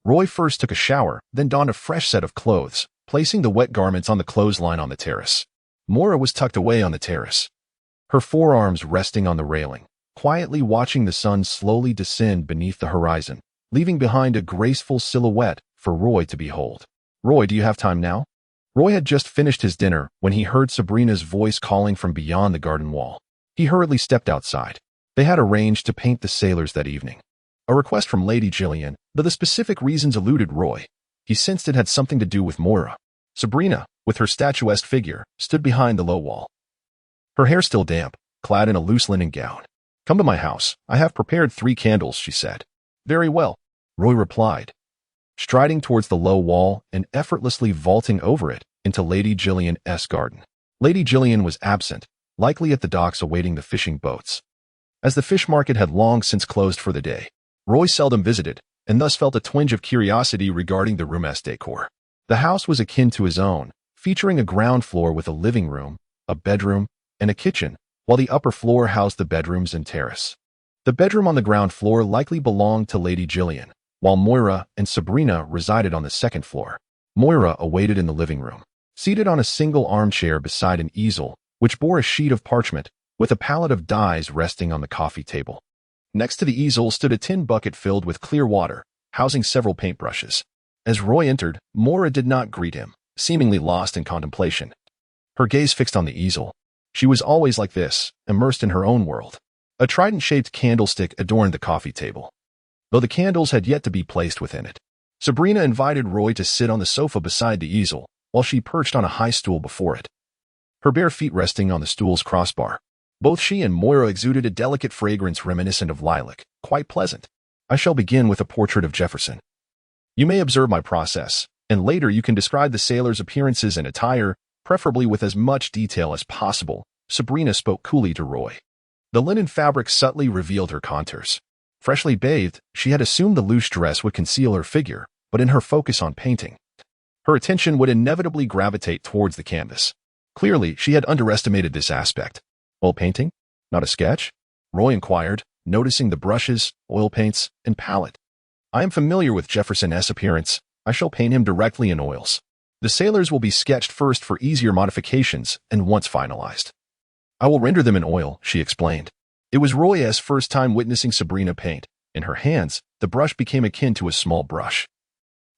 Roy first took a shower, then donned a fresh set of clothes, placing the wet garments on the clothesline on the terrace. Moira was tucked away on the terrace, her forearms resting on the railing, quietly watching the sun slowly descend beneath the horizon, leaving behind a graceful silhouette for Roy to behold. Roy, do you have time now? Roy had just finished his dinner when he heard Sabrina's voice calling from beyond the garden wall. He hurriedly stepped outside. They had arranged to paint the sailors that evening, a request from Lady Gillian, though the specific reasons eluded Roy. He sensed it had something to do with Moira. Sabrina, with her statuesque figure, stood behind the low wall. Her hair still damp, clad in a loose linen gown. "Come to my house. I have prepared 3 candles," she said. "Very well," Roy replied, striding towards the low wall and effortlessly vaulting over it into Lady Gillian's garden. Lady Gillian was absent, likely at the docks awaiting the fishing boats. As the fish market had long since closed for the day, Roy seldom visited, and thus felt a twinge of curiosity regarding the room's decor. The house was akin to his own, featuring a ground floor with a living room, a bedroom, and a kitchen, while the upper floor housed the bedrooms and terrace. The bedroom on the ground floor likely belonged to Lady Gillian, while Moira and Sabrina resided on the second floor. Moira awaited in the living room, seated on a single armchair beside an easel, which bore a sheet of parchment, with a palette of dyes resting on the coffee table. Next to the easel stood a tin bucket filled with clear water, housing several paintbrushes. As Roy entered, Moira did not greet him, seemingly lost in contemplation. Her gaze fixed on the easel. She was always like this, immersed in her own world. A trident-shaped candlestick adorned the coffee table, though the candles had yet to be placed within it. Sabrina invited Roy to sit on the sofa beside the easel, while she perched on a high stool before it, her bare feet resting on the stool's crossbar. Both she and Moira exuded a delicate fragrance reminiscent of lilac, quite pleasant. "I shall begin with a portrait of Jefferson. You may observe my process, and later you can describe the sailor's appearances and attire, preferably with as much detail as possible," Sabrina spoke coolly to Roy. The linen fabric subtly revealed her contours. Freshly bathed, she had assumed the loose dress would conceal her figure, but in her focus on painting, her attention would inevitably gravitate towards the canvas. Clearly, she had underestimated this aspect. "Oil painting? Not a sketch?" Roy inquired, noticing the brushes, oil paints, and palette. "I am familiar with Jefferson's appearance. I shall paint him directly in oils. The sailors will be sketched first for easier modifications, and once finalized, I will render them in oil," she explained. It was Roy's first time witnessing Sabrina paint. In her hands, the brush became akin to a small brush.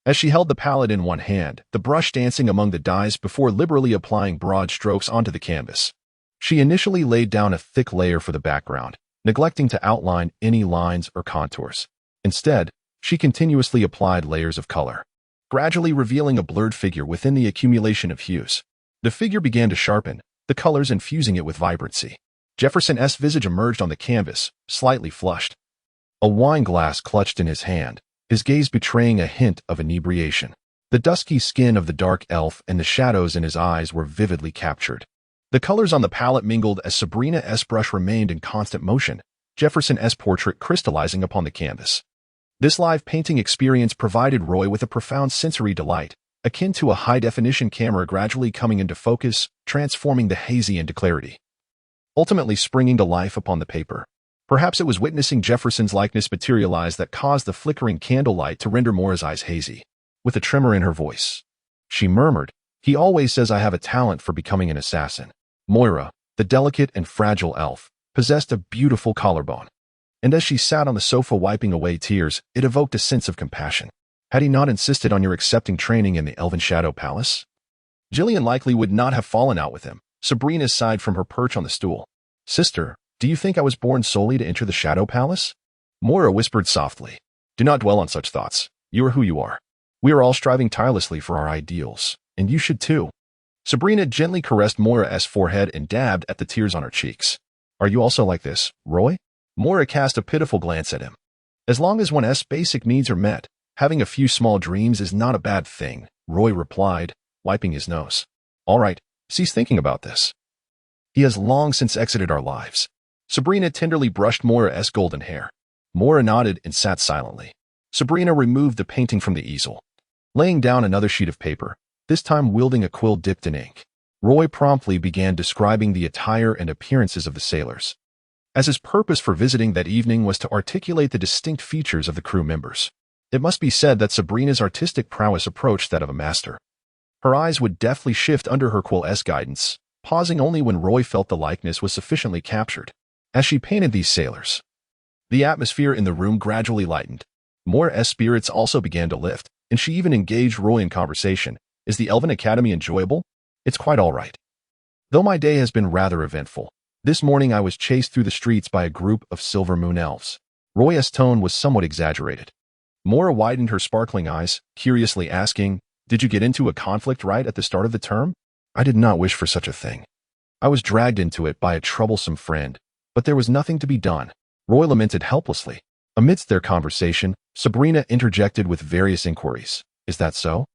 As she held the palette in one hand, the brush dancing among the dyes before liberally applying broad strokes onto the canvas. She initially laid down a thick layer for the background, neglecting to outline any lines or contours. Instead, she continuously applied layers of color, gradually revealing a blurred figure within the accumulation of hues. The figure began to sharpen, the colors infusing it with vibrancy. Jefferson's visage emerged on the canvas, slightly flushed, a wine glass clutched in his hand, his gaze betraying a hint of inebriation. The dusky skin of the dark elf and the shadows in his eyes were vividly captured. The colors on the palette mingled as Sabrina's brush remained in constant motion, Jefferson's portrait crystallizing upon the canvas. This live painting experience provided Roy with a profound sensory delight, akin to a high-definition camera gradually coming into focus, transforming the hazy into clarity, ultimately springing to life upon the paper. Perhaps it was witnessing Jefferson's likeness materialize that caused the flickering candlelight to render Moira's eyes hazy. With a tremor in her voice, she murmured, "He always says I have a talent for becoming an assassin." Moira, the delicate and fragile elf, possessed a beautiful collarbone, and as she sat on the sofa wiping away tears, it evoked a sense of compassion. Had he not insisted on your accepting training in the Elven Shadow Palace? Gillian likely would not have fallen out with him. Sabrina sighed from her perch on the stool. "Sister, do you think I was born solely to enter the Shadow Palace?" Moira whispered softly. "Do not dwell on such thoughts. You are who you are. We are all striving tirelessly for our ideals, and you should too." Sabrina gently caressed Moira's forehead and dabbed at the tears on her cheeks. "Are you also like this, Roy?" Moira cast a pitiful glance at him. "As long as one's basic needs are met, having a few small dreams is not a bad thing," Roy replied, wiping his nose. "All right, cease thinking about this. He has long since exited our lives." Sabrina tenderly brushed Moira's golden hair. Moira nodded and sat silently. Sabrina removed the painting from the easel, laying down another sheet of paper, this time wielding a quill dipped in ink. Roy promptly began describing the attire and appearances of the sailors, as his purpose for visiting that evening was to articulate the distinct features of the crew members. It must be said that Sabrina's artistic prowess approached that of a master. Her eyes would deftly shift under her quill's guidance, pausing only when Roy felt the likeness was sufficiently captured. As she painted these sailors, the atmosphere in the room gradually lightened. Moira's spirits also began to lift, and she even engaged Roy in conversation. "Is the Elven Academy enjoyable?" "It's quite all right. Though my day has been rather eventful. This morning I was chased through the streets by a group of Silver Moon elves." Roy's tone was somewhat exaggerated. Moira widened her sparkling eyes, curiously asking, Did you get into a conflict right at the start of the term? I did not wish for such a thing. I was dragged into it by a troublesome friend, but there was nothing to be done. Roy lamented helplessly. Amidst their conversation, Sabrina interjected with various inquiries. Is that so?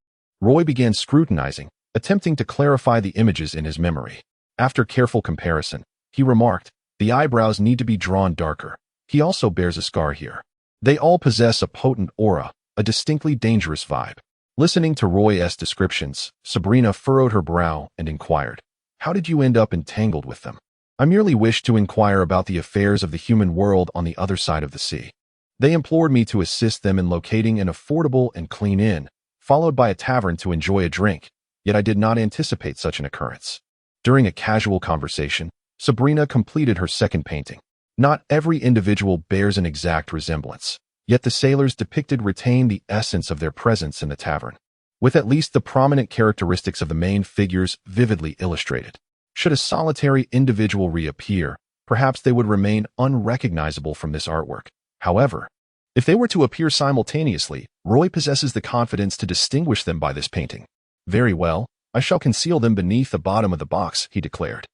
Roy began scrutinizing, attempting to clarify the images in his memory. After careful comparison, he remarked, the eyebrows need to be drawn darker. He also bears a scar here. They all possess a potent aura, a distinctly dangerous vibe. Listening to Roy's descriptions, Sabrina furrowed her brow and inquired, how did you end up entangled with them? I merely wished to inquire about the affairs of the human world on the other side of the sea. They implored me to assist them in locating an affordable and clean inn, followed by a tavern to enjoy a drink, yet I did not anticipate such an occurrence. During a casual conversation, Sabrina completed her second painting. Not every individual bears an exact resemblance, yet the sailors depicted retain the essence of their presence in the tavern, with at least the prominent characteristics of the main figures vividly illustrated. Should a solitary individual reappear, perhaps they would remain unrecognizable from this artwork. However, if they were to appear simultaneously, Roy possesses the confidence to distinguish them by this painting. Very well, I shall conceal them beneath the bottom of the box, he declared.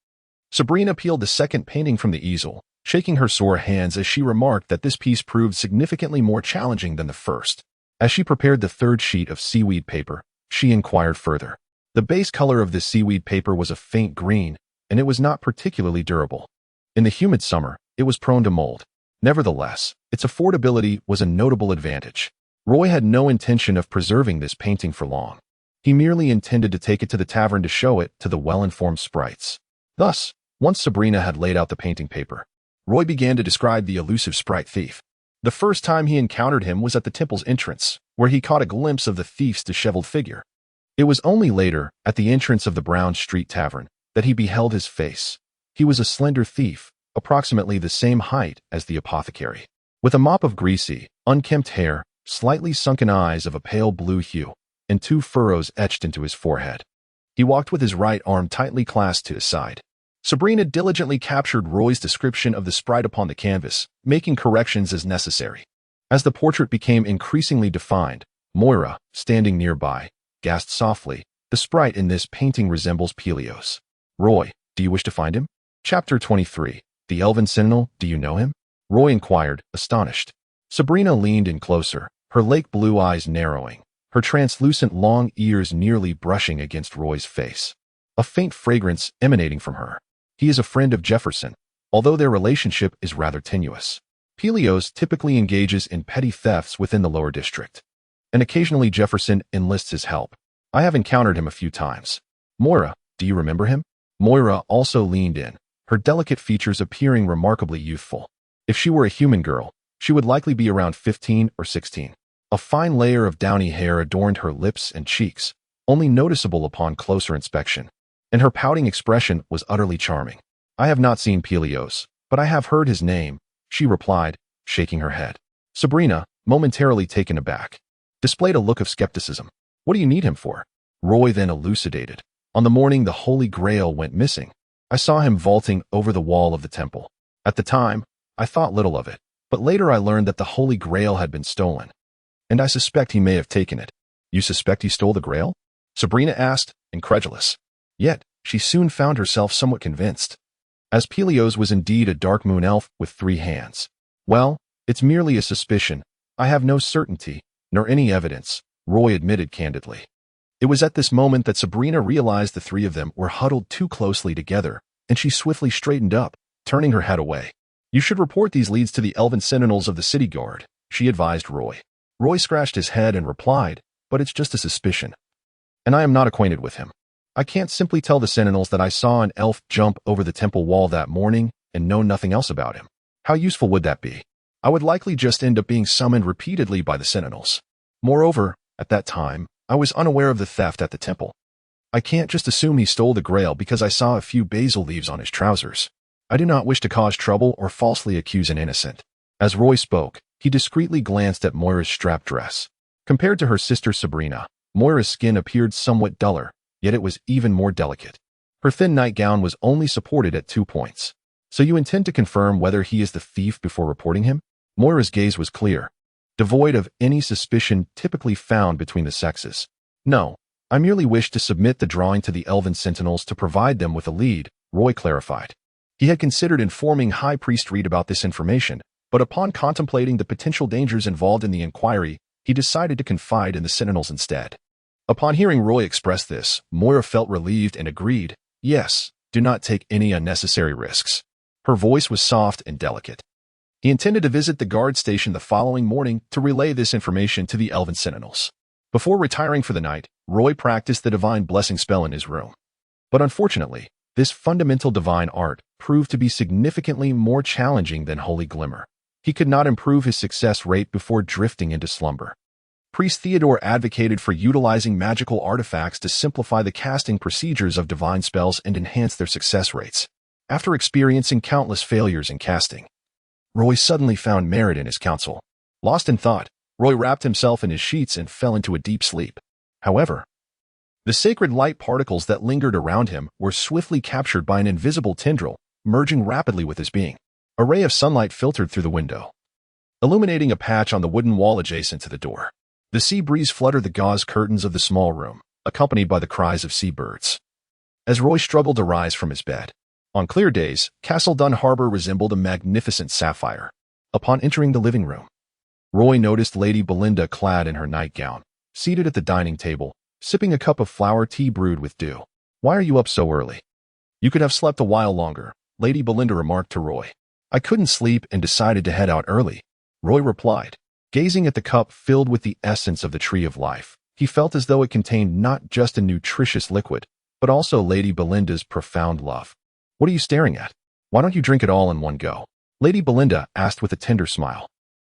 Sabrina peeled the second painting from the easel, shaking her sore hands as she remarked that this piece proved significantly more challenging than the first. As she prepared the third sheet of seaweed paper, she inquired further. The base color of this seaweed paper was a faint green, and it was not particularly durable. In the humid summer, it was prone to mold. Nevertheless, its affordability was a notable advantage. Roy had no intention of preserving this painting for long. He merely intended to take it to the tavern to show it to the well-informed sprites. Thus, once Sabrina had laid out the painting paper, Roy began to describe the elusive sprite thief. The first time he encountered him was at the temple's entrance, where he caught a glimpse of the thief's disheveled figure. It was only later, at the entrance of the Brown Street Tavern, that he beheld his face. He was a slender thief, approximately the same height as the apothecary, with a mop of greasy, unkempt hair, slightly sunken eyes of a pale blue hue, and 2 furrows etched into his forehead. He walked with his right arm tightly clasped to his side. Sabrina diligently captured Roy's description of the sprite upon the canvas, making corrections as necessary. As the portrait became increasingly defined, Moira, standing nearby, gasped softly, the sprite in this painting resembles Pelios. Roy, do you wish to find him? Chapter 23. The Elven Sentinel, do you know him? Roy inquired, astonished. Sabrina leaned in closer, her lake blue eyes narrowing, her translucent long ears nearly brushing against Roy's face. A faint fragrance emanating from her. He is a friend of Jefferson, although their relationship is rather tenuous. Pelios typically engages in petty thefts within the lower district, and occasionally Jefferson enlists his help. I have encountered him a few times. Moira, do you remember him? Moira also leaned in, her delicate features appearing remarkably youthful. If she were a human girl, she would likely be around 15 or 16. A fine layer of downy hair adorned her lips and cheeks, only noticeable upon closer inspection, and her pouting expression was utterly charming. I have not seen Pelios, but I have heard his name, she replied, shaking her head. Sabrina, momentarily taken aback, displayed a look of skepticism. What do you need him for? Roy then elucidated. On the morning the Holy Grail went missing, I saw him vaulting over the wall of the temple. At the time, I thought little of it, but later I learned that the Holy Grail had been stolen, and I suspect he may have taken it. You suspect he stole the Grail? Sabrina asked, incredulous. Yet, she soon found herself somewhat convinced, as Pelios was indeed a dark moon elf with 3 hands. Well, it's merely a suspicion. I have no certainty, nor any evidence, Roy admitted candidly. It was at this moment that Sabrina realized the 3 of them were huddled too closely together, and she swiftly straightened up, turning her head away. You should report these leads to the Elven Sentinels of the City Guard, she advised Roy. Roy scratched his head and replied, but it's just a suspicion, and I am not acquainted with him. I can't simply tell the Sentinels that I saw an elf jump over the temple wall that morning and know nothing else about him. How useful would that be? I would likely just end up being summoned repeatedly by the Sentinels. Moreover, at that time, I was unaware of the theft at the temple. I can't just assume he stole the Grail because I saw a few basil leaves on his trousers. I do not wish to cause trouble or falsely accuse an innocent. As Roy spoke, he discreetly glanced at Moira's strap dress. Compared to her sister Sabrina, Moira's skin appeared somewhat duller, yet it was even more delicate. Her thin nightgown was only supported at 2 points. So you intend to confirm whether he is the thief before reporting him? Moira's gaze was clear, devoid of any suspicion typically found between the sexes. No, I merely wish to submit the drawing to the Elven Sentinels to provide them with a lead, Roy clarified. He had considered informing High Priest Reed about this information, but upon contemplating the potential dangers involved in the inquiry, he decided to confide in the Sentinels instead. Upon hearing Roy express this, Moira felt relieved and agreed, "Yes, do not take any unnecessary risks." Her voice was soft and delicate. He intended to visit the guard station the following morning to relay this information to the Elven Sentinels. Before retiring for the night, Roy practiced the Divine Blessing spell in his room. But unfortunately, this fundamental divine art proved to be significantly more challenging than Holy Glimmer. He could not improve his success rate before drifting into slumber. Priest Theodore advocated for utilizing magical artifacts to simplify the casting procedures of divine spells and enhance their success rates. After experiencing countless failures in casting, Roy suddenly found merit in his counsel. Lost in thought, Roy wrapped himself in his sheets and fell into a deep sleep. However, the sacred light particles that lingered around him were swiftly captured by an invisible tendril, merging rapidly with his being. A ray of sunlight filtered through the window, illuminating a patch on the wooden wall adjacent to the door. The sea breeze fluttered the gauze curtains of the small room, accompanied by the cries of seabirds. As Roy struggled to rise from his bed, on clear days, Castle Dun Harbor resembled a magnificent sapphire. Upon entering the living room, Roy noticed Lady Belinda clad in her nightgown, seated at the dining table, sipping a cup of flower tea brewed with dew. "Why are you up so early?" "You could have slept a while longer," Lady Belinda remarked to Roy. "I couldn't sleep and decided to head out early," Roy replied. Gazing at the cup filled with the essence of the Tree of Life, he felt as though it contained not just a nutritious liquid, but also Lady Belinda's profound love. "What are you staring at? Why don't you drink it all in one go?" Lady Belinda asked with a tender smile.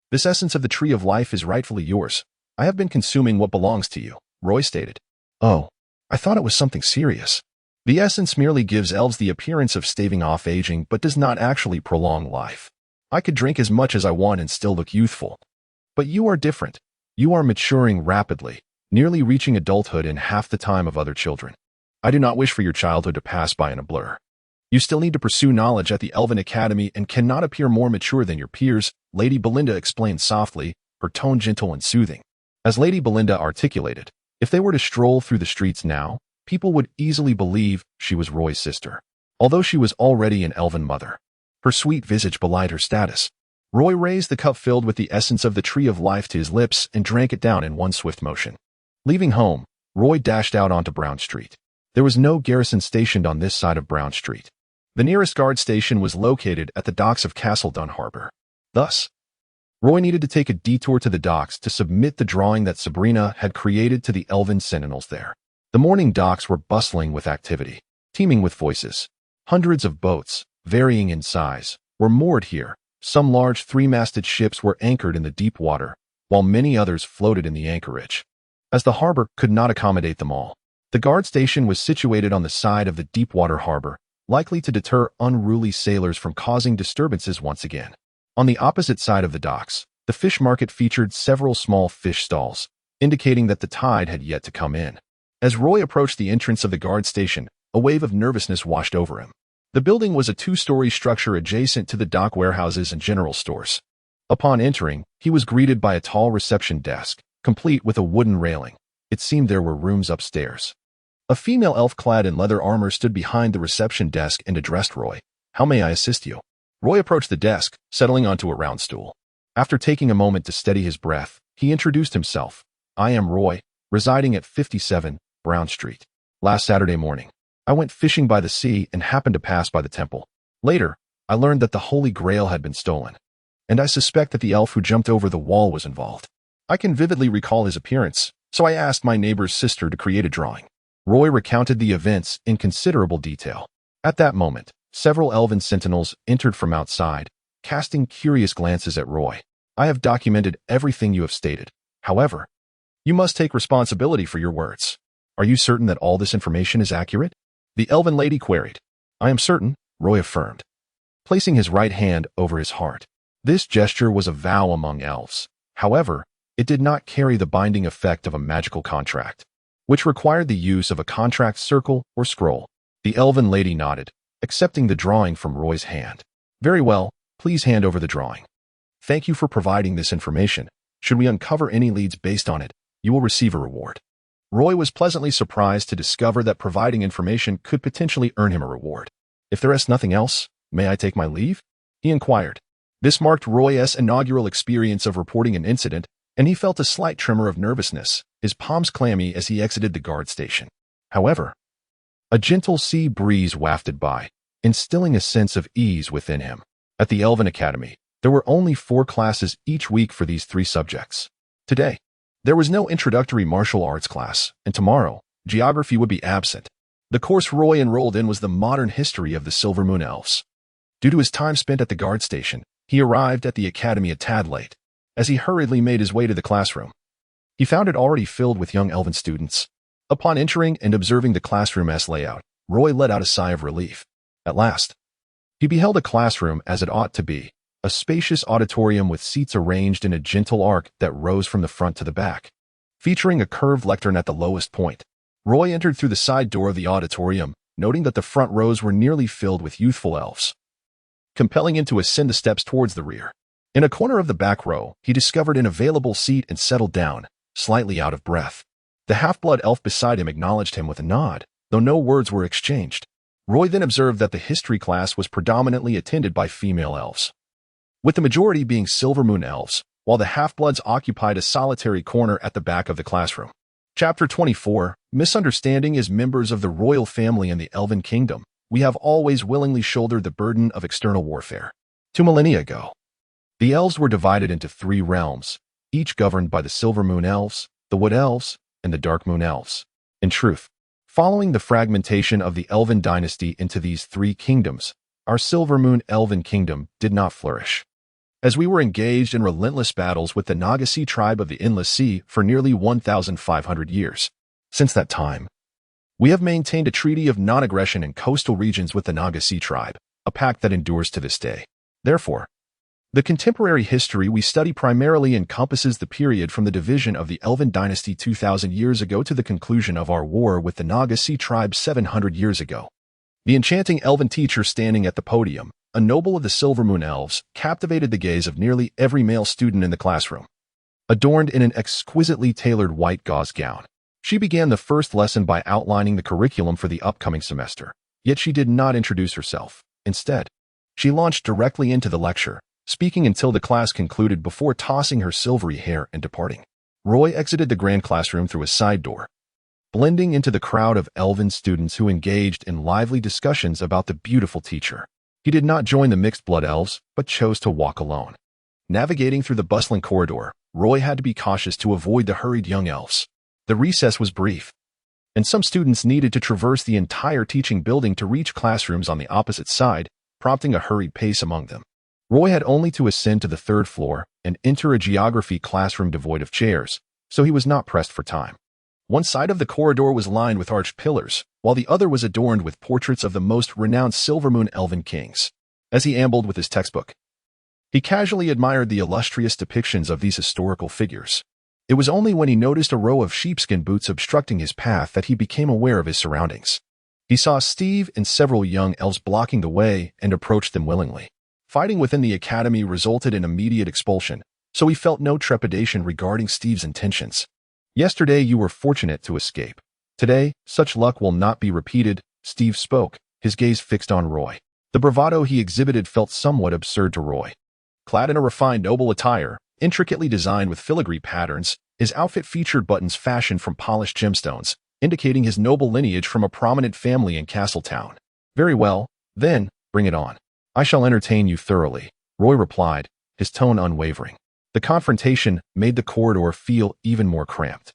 "This essence of the Tree of Life is rightfully yours. I have been consuming what belongs to you," Roy stated. "Oh, I thought it was something serious." "The essence merely gives elves the appearance of staving off aging but does not actually prolong life. I could drink as much as I want and still look youthful. But you are different. You are maturing rapidly, nearly reaching adulthood in half the time of other children. I do not wish for your childhood to pass by in a blur. You still need to pursue knowledge at the Elven Academy and cannot appear more mature than your peers," Lady Belinda explained softly, her tone gentle and soothing. As Lady Belinda articulated, if they were to stroll through the streets now, people would easily believe she was Roy's sister, although she was already an elven mother. Her sweet visage belied her status. Roy raised the cup filled with the essence of the Tree of Life to his lips and drank it down in one swift motion. Leaving home, Roy dashed out onto Brown Street. There was no garrison stationed on this side of Brown Street. The nearest guard station was located at the docks of Castle Dun Harbor. Thus, Roy needed to take a detour to the docks to submit the drawing that Sabrina had created to the Elven Sentinels there. The morning docks were bustling with activity, teeming with voices. Hundreds of boats, varying in size, were moored here. Some large three-masted ships were anchored in the deep water, while many others floated in the anchorage. As the harbor could not accommodate them all, the guard station was situated on the side of the deep-water harbor, likely to deter unruly sailors from causing disturbances once again. On the opposite side of the docks, the fish market featured several small fish stalls, indicating that the tide had yet to come in. As Roy approached the entrance of the guard station, a wave of nervousness washed over him. The building was a two-story structure adjacent to the dock warehouses and general stores. Upon entering, he was greeted by a tall reception desk, complete with a wooden railing. It seemed there were rooms upstairs. A female elf clad in leather armor stood behind the reception desk and addressed Roy. "How may I assist you?" Roy approached the desk, settling onto a round stool. After taking a moment to steady his breath, he introduced himself. "I am Roy, residing at 57 Brown Street. Last Saturday morning, I went fishing by the sea and happened to pass by the temple. Later, I learned that the Holy Grail had been stolen, and I suspect that the elf who jumped over the wall was involved. I can vividly recall his appearance, so I asked my neighbor's sister to create a drawing." Roy recounted the events in considerable detail. At that moment, several elven sentinels entered from outside, casting curious glances at Roy. "I have documented everything you have stated. However, you must take responsibility for your words. Are you certain that all this information is accurate?" the elven lady queried. "I am certain," Roy affirmed, placing his right hand over his heart. This gesture was a vow among elves. However, it did not carry the binding effect of a magical contract, which required the use of a contract circle or scroll. The elven lady nodded, accepting the drawing from Roy's hand. "Very well, please hand over the drawing. Thank you for providing this information. Should we uncover any leads based on it, you will receive a reward." Roy was pleasantly surprised to discover that providing information could potentially earn him a reward. "If there is nothing else, may I take my leave?" he inquired. This marked Roy's inaugural experience of reporting an incident, and he felt a slight tremor of nervousness, his palms clammy as he exited the guard station. However, a gentle sea breeze wafted by, instilling a sense of ease within him. At the Elven Academy, there were only 4 classes each week for these 3 subjects. Today, there was no introductory martial arts class, and tomorrow, geography would be absent. The course Roy enrolled in was the modern history of the Silvermoon Elves. Due to his time spent at the guard station, he arrived at the academy a tad late. As he hurriedly made his way to the classroom, he found it already filled with young elven students. Upon entering and observing the classroom's layout, Roy let out a sigh of relief. At last, he beheld a classroom as it ought to be, a spacious auditorium with seats arranged in a gentle arc that rose from the front to the back. Featuring a curved lectern at the lowest point, Roy entered through the side door of the auditorium, noting that the front rows were nearly filled with youthful elves, compelling him to ascend the steps towards the rear. In a corner of the back row, he discovered an available seat and settled down, slightly out of breath. The half-blood elf beside him acknowledged him with a nod, though no words were exchanged. Roy then observed that the history class was predominantly attended by female elves, with the majority being Silvermoon elves, while the half-bloods occupied a solitary corner at the back of the classroom. Chapter 24, Misunderstanding. As members of the royal family in the Elven Kingdom, we have always willingly shouldered the burden of external warfare. 2 millennia ago, the elves were divided into 3 realms, each governed by the Silvermoon Elves, the Wood Elves, and the Darkmoon Elves. In truth, following the fragmentation of the Elven dynasty into these 3 kingdoms, our Silvermoon Elven Kingdom did not flourish, as we were engaged in relentless battles with the Nagasea tribe of the Endless Sea for nearly 1,500 years. Since that time, we have maintained a treaty of non-aggression in coastal regions with the Nagasea tribe, a pact that endures to this day. Therefore, the contemporary history we study primarily encompasses the period from the division of the Elven dynasty 2,000 years ago to the conclusion of our war with the Nagasea tribe 700 years ago. The enchanting elven teacher standing at the podium, a noble of the Silvermoon Elves, captivated the gaze of nearly every male student in the classroom. Adorned in an exquisitely tailored white gauze gown, she began the first lesson by outlining the curriculum for the upcoming semester. Yet she did not introduce herself. Instead, she launched directly into the lecture, speaking until the class concluded before tossing her silvery hair and departing. Roy exited the grand classroom through a side door, blending into the crowd of elven students who engaged in lively discussions about the beautiful teacher. He did not join the mixed-blood elves, but chose to walk alone. Navigating through the bustling corridor, Roy had to be cautious to avoid the hurried young elves. The recess was brief, and some students needed to traverse the entire teaching building to reach classrooms on the opposite side, prompting a hurried pace among them. Roy had only to ascend to the 3rd floor and enter a geography classroom devoid of chairs, so he was not pressed for time. One side of the corridor was lined with arched pillars, while the other was adorned with portraits of the most renowned Silvermoon Elven kings. As he ambled with his textbook, he casually admired the illustrious depictions of these historical figures. It was only when he noticed a row of sheepskin boots obstructing his path that he became aware of his surroundings. He saw Steve and several young elves blocking the way and approached them willingly. Fighting within the academy resulted in immediate expulsion, so he felt no trepidation regarding Steve's intentions. "Yesterday you were fortunate to escape. Today, such luck will not be repeated," Steve spoke, his gaze fixed on Roy. The bravado he exhibited felt somewhat absurd to Roy. Clad in a refined noble attire, intricately designed with filigree patterns, his outfit featured buttons fashioned from polished gemstones, indicating his noble lineage from a prominent family in Castletown. "Very well, then, bring it on. I shall entertain you thoroughly," Roy replied, his tone unwavering. The confrontation made the corridor feel even more cramped,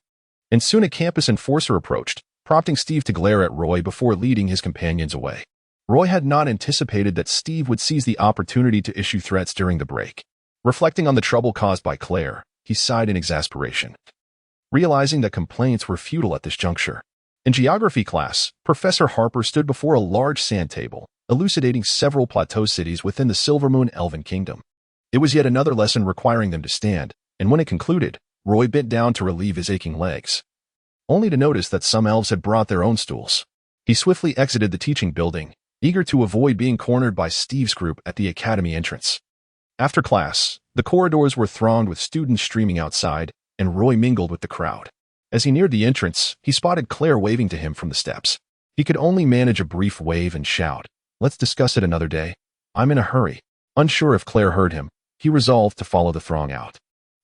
and soon a campus enforcer approached, prompting Steve to glare at Roy before leading his companions away. Roy had not anticipated that Steve would seize the opportunity to issue threats during the break. Reflecting on the trouble caused by Claire, he sighed in exasperation, realizing that complaints were futile at this juncture. In geography class, Professor Harper stood before a large sand table, elucidating several plateau cities within the Silvermoon Elven Kingdom. It was yet another lesson requiring them to stand, and when it concluded, Roy bent down to relieve his aching legs, only to notice that some elves had brought their own stools. He swiftly exited the teaching building, eager to avoid being cornered by Steve's group at the academy entrance. After class, the corridors were thronged with students streaming outside, and Roy mingled with the crowd. As he neared the entrance, he spotted Claire waving to him from the steps. He could only manage a brief wave and shout, "Let's discuss it another day. I'm in a hurry." Unsure if Claire heard him, he resolved to follow the throng out.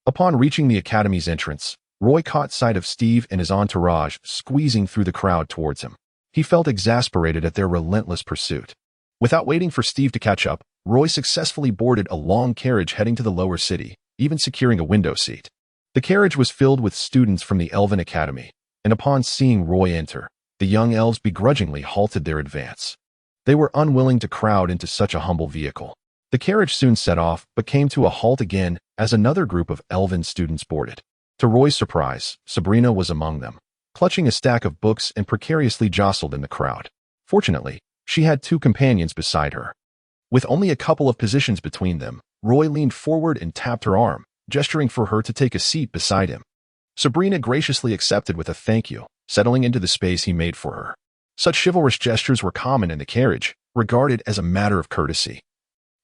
Upon reaching the academy's entrance, Roy caught sight of Steve and his entourage squeezing through the crowd towards him. He felt exasperated at their relentless pursuit. Without waiting for Steve to catch up, Roy successfully boarded a long carriage heading to the lower city, even securing a window seat. The carriage was filled with students from the Elven Academy, and upon seeing Roy enter, the young elves begrudgingly halted their advance. They were unwilling to crowd into such a humble vehicle. The carriage soon set off, but came to a halt again as another group of Elven students boarded. To Roy's surprise, Sabrina was among them, clutching a stack of books and precariously jostled in the crowd. Fortunately, she had two companions beside her. With only a couple of positions between them, Roy leaned forward and tapped her arm, gesturing for her to take a seat beside him. Sabrina graciously accepted with a thank you, settling into the space he made for her. Such chivalrous gestures were common in the carriage, regarded as a matter of courtesy.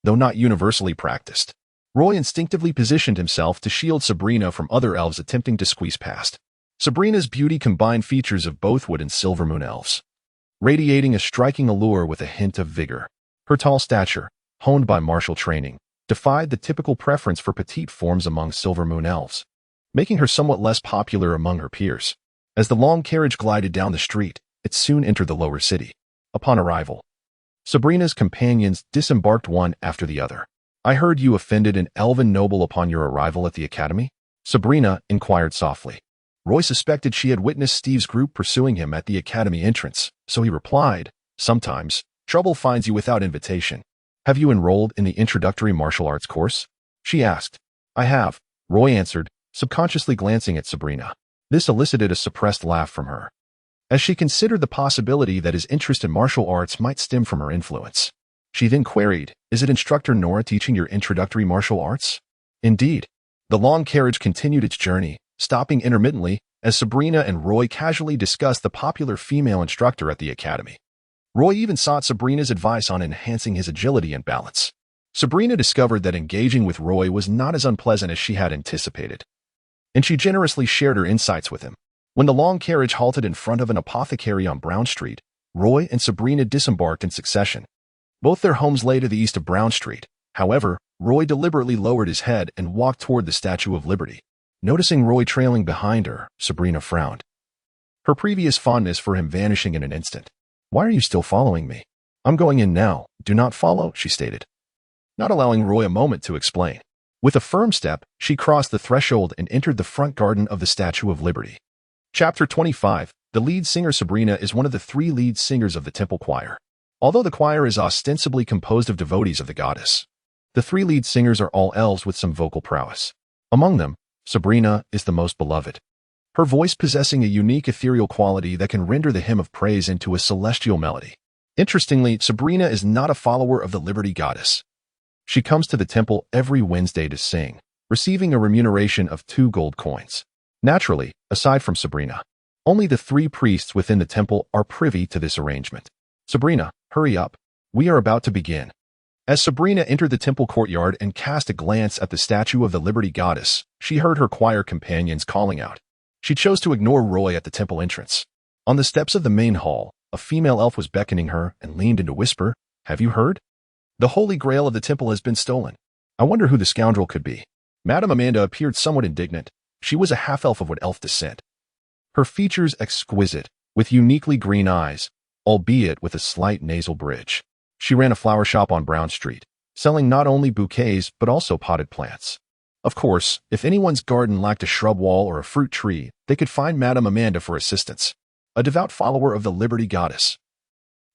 Though not universally practiced, Roy instinctively positioned himself to shield Sabrina from other elves attempting to squeeze past. Sabrina's beauty combined features of both wood and silver moon elves, radiating a striking allure with a hint of vigor. Her tall stature, honed by martial training, defied the typical preference for petite forms among silver moon elves, making her somewhat less popular among her peers. As the long carriage glided down the street, it soon entered the lower city. Upon arrival, Sabrina's companions disembarked one after the other. "I heard you offended an elven noble upon your arrival at the academy?" Sabrina inquired softly. Roy suspected she had witnessed Steve's group pursuing him at the academy entrance, so he replied, "Sometimes, trouble finds you without invitation. Have you enrolled in the introductory martial arts course?" she asked. "I have," Roy answered, subconsciously glancing at Sabrina. This elicited a suppressed laugh from her, as she considered the possibility that his interest in martial arts might stem from her influence. She then queried, "Is it instructor Nora teaching your introductory martial arts?" "Indeed." The long carriage continued its journey, stopping intermittently as Sabrina and Roy casually discussed the popular female instructor at the academy. Roy even sought Sabrina's advice on enhancing his agility and balance. Sabrina discovered that engaging with Roy was not as unpleasant as she had anticipated, and she generously shared her insights with him. When the long carriage halted in front of an apothecary on Brown Street, Roy and Sabrina disembarked in succession. Both their homes lay to the east of Brown Street. However, Roy deliberately lowered his head and walked toward the Statue of Liberty. Noticing Roy trailing behind her, Sabrina frowned, her previous fondness for him vanishing in an instant. "Why are you still following me?" "I'm going in now. Do not follow," she stated, not allowing Roy a moment to explain. With a firm step, she crossed the threshold and entered the front garden of the Statue of Liberty. Chapter 25. The lead singer Sabrina is one of the three lead singers of the temple choir. Although the choir is ostensibly composed of devotees of the goddess, the three lead singers are all elves with some vocal prowess. Among them, Sabrina is the most beloved, her voice possessing a unique ethereal quality that can render the hymn of praise into a celestial melody. Interestingly, Sabrina is not a follower of the Liberty goddess. She comes to the temple every Wednesday to sing, receiving a remuneration of 2 gold coins. Naturally, aside from Sabrina, only the 3 priests within the temple are privy to this arrangement. "Sabrina, hurry up. We are about to begin." As Sabrina entered the temple courtyard and cast a glance at the statue of the Liberty goddess, she heard her choir companions calling out. She chose to ignore Roy at the temple entrance. On the steps of the main hall, a female elf was beckoning her and leaned in to whisper, "Have you heard? The holy grail of the temple has been stolen. I wonder who the scoundrel could be." Madame Amanda appeared somewhat indignant. She was a half-elf of what elf descent. Her features exquisite, with uniquely green eyes, albeit with a slight nasal bridge. She ran a flower shop on Brown Street, selling not only bouquets but also potted plants. Of course, if anyone's garden lacked a shrub wall or a fruit tree, they could find Madame Amanda for assistance, a devout follower of the Liberty goddess.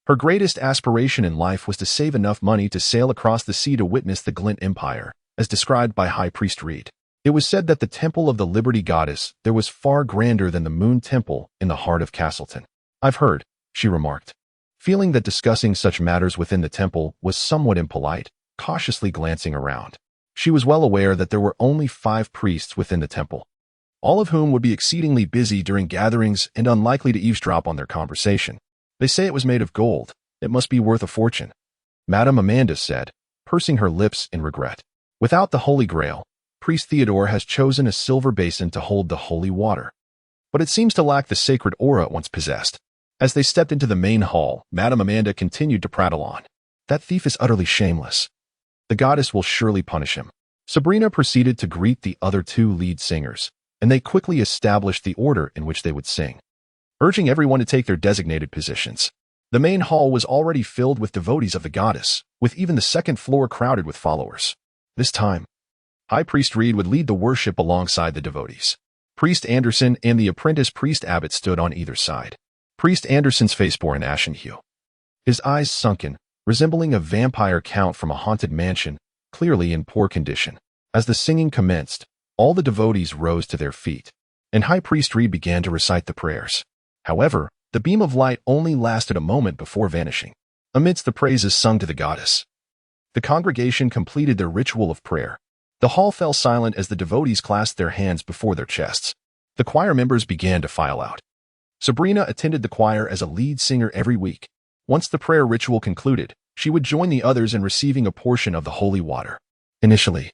Her greatest aspiration in life was to save enough money to sail across the sea to witness the Glint Empire, as described by High Priest Reed. It was said that the temple of the Liberty goddess there was far grander than the Moon Temple in the heart of Castleton. "I've heard," she remarked, feeling that discussing such matters within the temple was somewhat impolite, cautiously glancing around. She was well aware that there were only 5 priests within the temple, all of whom would be exceedingly busy during gatherings and unlikely to eavesdrop on their conversation. "They say it was made of gold. It must be worth a fortune," Madame Amanda said, pursing her lips in regret. "Without the Holy Grail, Priest Theodore has chosen a silver basin to hold the holy water." but it seems to lack the sacred aura it once possessed. As they stepped into the main hall, Madame Amanda continued to prattle on. That thief is utterly shameless. The goddess will surely punish him. Sabrina proceeded to greet the other two lead singers, and they quickly established the order in which they would sing, urging everyone to take their designated positions. The main hall was already filled with devotees of the goddess, with even the second floor crowded with followers. This time, High Priest Reed would lead the worship alongside the devotees. Priest Anderson and the apprentice Priest Abbott stood on either side. Priest Anderson's face bore an ashen hue, his eyes sunken, resembling a vampire count from a haunted mansion, clearly in poor condition. As the singing commenced, all the devotees rose to their feet, and High Priest Reed began to recite the prayers. However, the beam of light only lasted a moment before vanishing. Amidst the praises sung to the goddess, the congregation completed their ritual of prayer. The hall fell silent as the devotees clasped their hands before their chests. The choir members began to file out. Sabrina attended the choir as a lead singer every week. Once the prayer ritual concluded, she would join the others in receiving a portion of the holy water. Initially,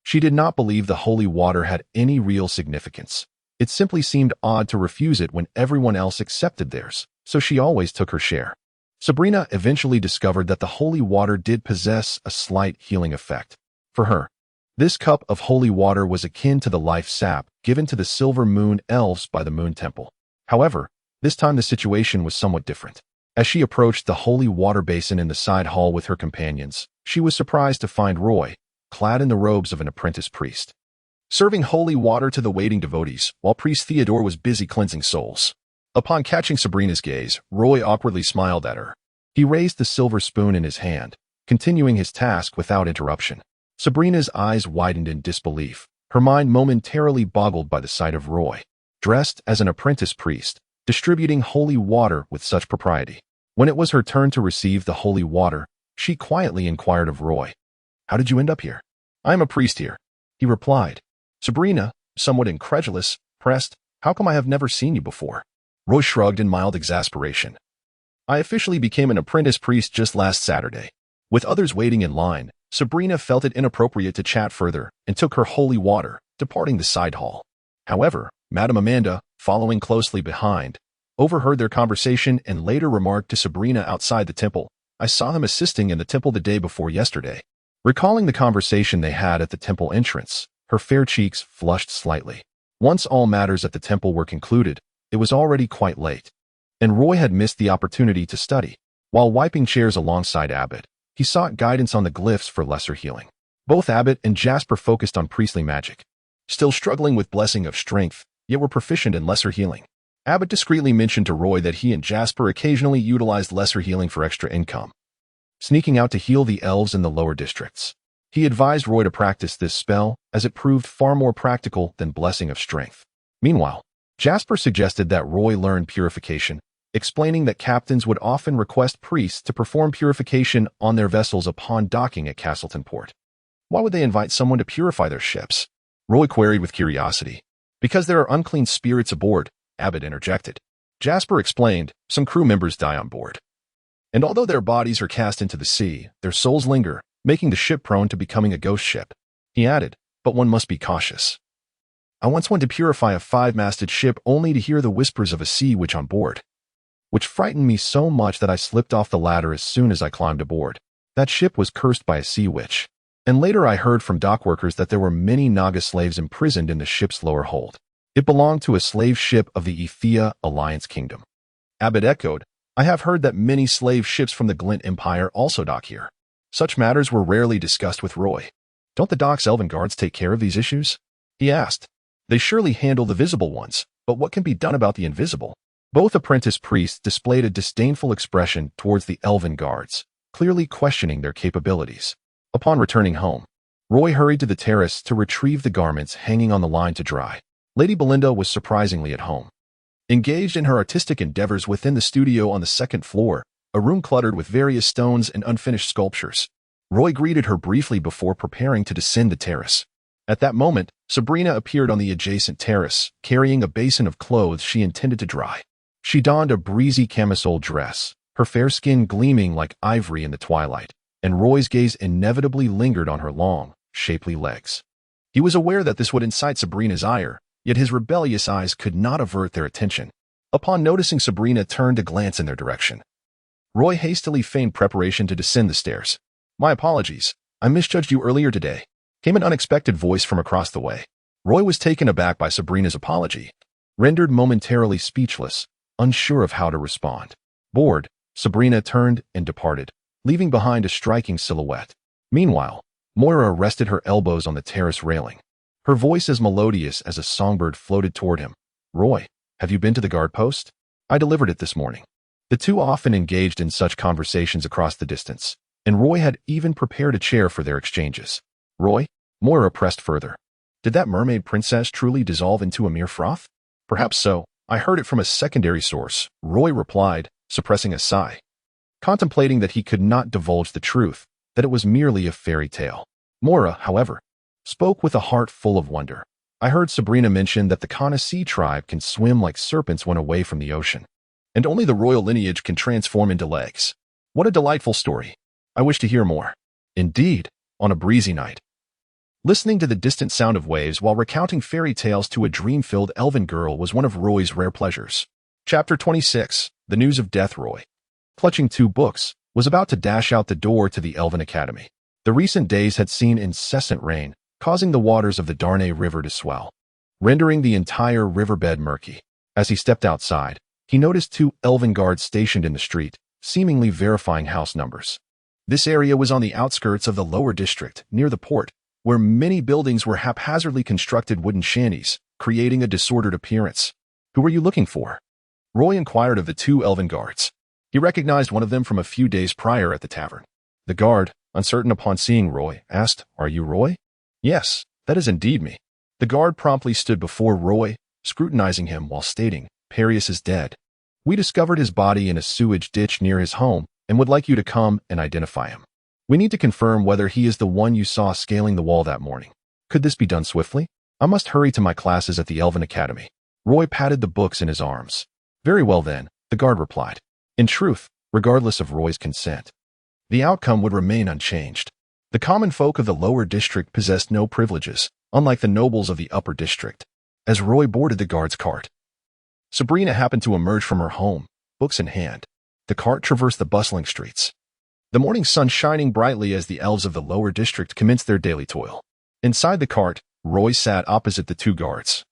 she did not believe the holy water had any real significance. It simply seemed odd to refuse it when everyone else accepted theirs, so she always took her share. Sabrina eventually discovered that the holy water did possess a slight healing effect. For her, this cup of holy water was akin to the life sap given to the silver moon elves by the Moon Temple. However, this time the situation was somewhat different. As she approached the holy water basin in the side hall with her companions, she was surprised to find Roy, clad in the robes of an apprentice priest, serving holy water to the waiting devotees, while Priest Theodore was busy cleansing souls. Upon catching Sabrina's gaze, Roy awkwardly smiled at her. He raised the silver spoon in his hand, continuing his task without interruption. Sabrina's eyes widened in disbelief, her mind momentarily boggled by the sight of Roy, dressed as an apprentice priest, distributing holy water with such propriety. When it was her turn to receive the holy water, she quietly inquired of Roy, "How did you end up here?" "I am a priest here," he replied. Sabrina, somewhat incredulous, pressed, "How come I have never seen you before?" Roy shrugged in mild exasperation. "I officially became an apprentice priest just last Saturday." With others waiting in line, Sabrina felt it inappropriate to chat further and took her holy water, departing the side hall. However, Madame Amanda, following closely behind, overheard their conversation and later remarked to Sabrina outside the temple, "I saw him assisting in the temple the day before yesterday." Recalling the conversation they had at the temple entrance, her fair cheeks flushed slightly. Once all matters at the temple were concluded, it was already quite late, and Roy had missed the opportunity to study. While wiping chairs alongside Abbott, he sought guidance on the glyphs for lesser healing. Both Abbott and Jasper focused on priestly magic, still struggling with Blessing of Strength, yet were proficient in lesser healing. Abbott discreetly mentioned to Roy that he and Jasper occasionally utilized lesser healing for extra income, sneaking out to heal the elves in the lower districts. He advised Roy to practice this spell, as it proved far more practical than Blessing of Strength. Meanwhile, Jasper suggested that Roy learn purification, explaining that captains would often request priests to perform purification on their vessels upon docking at Castleton Port. Why would they invite someone to purify their ships? Roy queried with curiosity. Because there are unclean spirits aboard, Abbott interjected. Jasper explained, some crew members die on board, and although their bodies are cast into the sea, their souls linger, making the ship prone to becoming a ghost ship. He added, but one must be cautious. I once went to purify a 5-masted ship only to hear the whispers of a sea witch on board, which frightened me so much that I slipped off the ladder as soon as I climbed aboard. That ship was cursed by a sea witch. And later I heard from dock workers that there were many Naga slaves imprisoned in the ship's lower hold. It belonged to a slave ship of the Ethia Alliance Kingdom. Abbott echoed, I have heard that many slave ships from the Glint Empire also dock here. Such matters were rarely discussed with Roy. Don't the dock's elven guards take care of these issues? He asked. They surely handle the visible ones, but what can be done about the invisible? Both apprentice priests displayed a disdainful expression towards the elven guards, clearly questioning their capabilities. Upon returning home, Roy hurried to the terrace to retrieve the garments hanging on the line to dry. Lady Belinda was surprisingly at home, engaged in her artistic endeavors within the studio on the second floor, a room cluttered with various stones and unfinished sculptures. Roy greeted her briefly before preparing to descend the terrace. At that moment, Sabrina appeared on the adjacent terrace, carrying a basin of clothes she intended to dry. She donned a breezy camisole dress, her fair skin gleaming like ivory in the twilight, and Roy's gaze inevitably lingered on her long, shapely legs. He was aware that this would incite Sabrina's ire, yet his rebellious eyes could not avert their attention. Upon noticing Sabrina turned to glance in their direction, Roy hastily feigned preparation to descend the stairs. "My apologies. I misjudged you earlier today," came an unexpected voice from across the way. Roy was taken aback by Sabrina's apology, rendered momentarily speechless, unsure of how to respond. Bored, Sabrina turned and departed, leaving behind a striking silhouette. Meanwhile, Moira rested her elbows on the terrace railing. Her voice as melodious as a songbird floated toward him. "Roy, have you been to the guard post? I delivered it this morning." The two often engaged in such conversations across the distance, and Roy had even prepared a chair for their exchanges. "Roy," Moira pressed further, "did that mermaid princess truly dissolve into a mere froth?" "Perhaps so. I heard it from a secondary source," Roy replied, suppressing a sigh, contemplating that he could not divulge the truth, that it was merely a fairy tale. Moira, however, spoke with a heart full of wonder. "I heard Sabrina mention that the Kana tribe can swim like serpents when away from the ocean, and only the royal lineage can transform into legs. What a delightful story. I wish to hear more." Indeed, on a breezy night, listening to the distant sound of waves while recounting fairy tales to a dream-filled elven girl was one of Roy's rare pleasures. Chapter 26, The News of Death. Roy, clutching two books, was about to dash out the door to the Elven Academy. The recent days had seen incessant rain, causing the waters of the Darnay River to swell, rendering the entire riverbed murky. As he stepped outside, he noticed two elven guards stationed in the street, seemingly verifying house numbers. This area was on the outskirts of the lower district, near the port, where many buildings were haphazardly constructed wooden shanties, creating a disordered appearance. "Who were you looking for?" Roy inquired of the two elven guards. He recognized one of them from a few days prior at the tavern. The guard, uncertain upon seeing Roy, asked, "Are you Roy?" "Yes, that is indeed me." The guard promptly stood before Roy, scrutinizing him while stating, "Perius is dead. We discovered his body in a sewage ditch near his home and would like you to come and identify him. We need to confirm whether he is the one you saw scaling the wall that morning. Could this be done swiftly? I must hurry to my classes at the Elven Academy." Roy patted the books in his arms. "Very well then," the guard replied. In truth, regardless of Roy's consent, the outcome would remain unchanged. The common folk of the lower district possessed no privileges, unlike the nobles of the upper district. As Roy boarded the guard's cart, Sabrina happened to emerge from her home, books in hand. The cart traversed the bustling streets, the morning sun shining brightly as the elves of the lower district commenced their daily toil. Inside the cart, Roy sat opposite the two guards,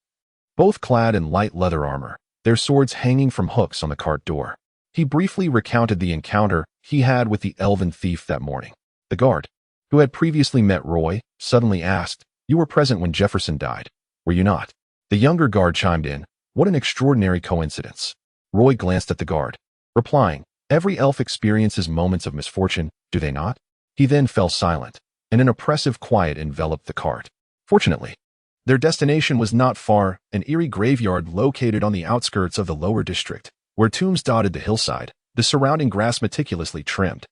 both clad in light leather armor, their swords hanging from hooks on the cart door. He briefly recounted the encounter he had with the elven thief that morning. The guard, who had previously met Roy, suddenly asked, "You were present when Jefferson died, were you not?" The younger guard chimed in, "What an extraordinary coincidence." Roy glanced at the guard, replying, "Every elf experiences moments of misfortune, do they not?" He then fell silent, and an oppressive quiet enveloped the cart. Fortunately, their destination was not far, an eerie graveyard located on the outskirts of the lower district, where tombs dotted the hillside, the surrounding grass meticulously trimmed.